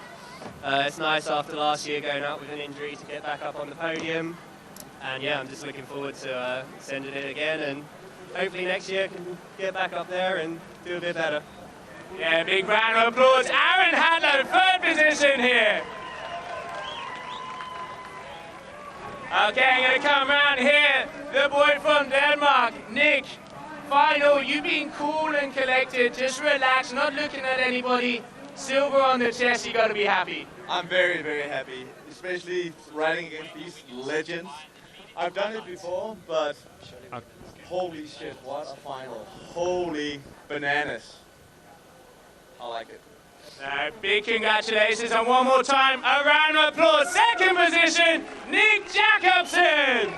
It's nice after last year going out with an injury to get back up on the podium, and yeah, I'm just looking forward to sending it again, and hopefully next year can get back up there and do a bit better. Yeah, big round of applause. Aaron Hadlow, third position here. Okay, I'm going to come around here. The boy from Denmark, Nick. Final, you being cool and collected, just relax, not looking at anybody. Silver on the chest, you got to be happy. I'm very, very happy, especially riding against these legends. I've done it before, but holy shit, what a final. Holy bananas. I like it. Big congratulations, and one more time, a round of applause. Second position, Nick Jacobson.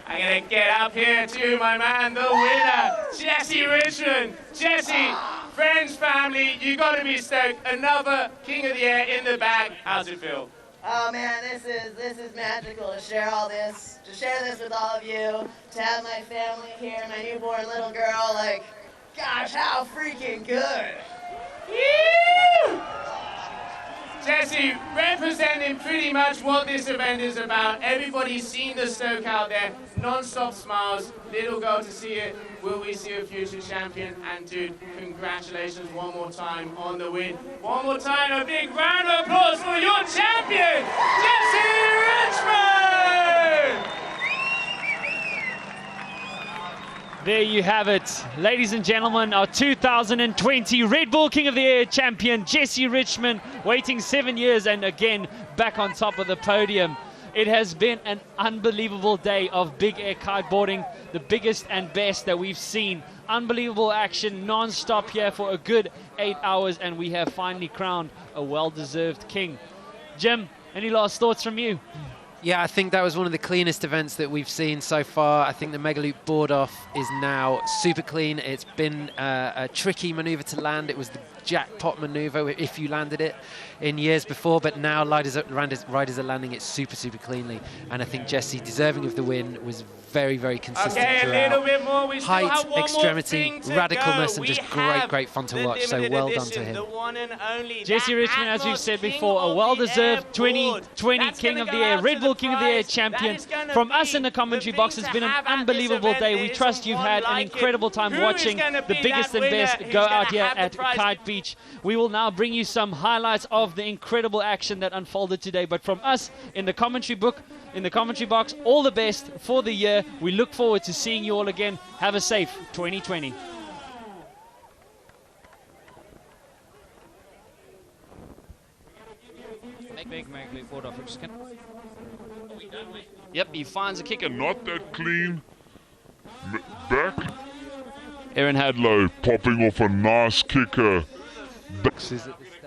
I'm going to get up here to my man, the winner, Jesse Richmond. Jesse, friends, family, you got to be stoked. Another King of the Air in the bag. How's it feel? Oh man, this is magical to share all this, to share this with all of you, to have my family here, my newborn little girl, like, gosh, how freaking good. Woo! Jesse, representing pretty much what this event is about. Everybody's seen the Stoke out there, non-stop smiles, little girl to see it. Will we see a future champion? And dude, congratulations one more time on the win. One more time, a big round of applause for your champion, Jesse Richmond! There you have it. Ladies and gentlemen, our 2020 Red Bull King of the Air champion, Jesse Richmond, waiting 7 years and again back on top of the podium. It has been an unbelievable day of big air kiteboarding, the biggest and best that we've seen. Unbelievable action non-stop here for a good 8 hours, and we have finally crowned a well-deserved king. Jim, any last thoughts from you? Yeah, I think that was one of the cleanest events that we've seen so far. I think the Megaloop board off is now super clean. It's been a tricky maneuver to land. It was the jackpot maneuver if you landed it in years before, but now riders are landing it super cleanly, and I think Jesse, deserving of the win, was very consistent throughout. A little bit more. We Height, still have one extremity, more thing to radicalness, go. and just We have great fun to the watch. So limited well done edition, to him. the one and only, Jesse that Richmond, as we've Atmos said King before, a of well-deserved the 2020 Airport. King of That's the gonna Air, go Red out Bull to King the of the Air prize. champion. That is gonna From us be in the commentary the box, thing it's to been an have at this unbelievable event. day. There We isn't trust you've one had an like it. incredible time Who is watching gonna the be biggest that and best winner? go Who's out gonna here have the at prize? Kite Beach. We will now bring you some highlights of the incredible action that unfolded today. But from us in the commentary box, all the best for the year. We look forward to seeing you all again. Have a safe 2020. Big Megaloop board off. Yep, he finds a kicker. Not that clean. Back. Aaron Hadlow popping off a nice kicker. Is at the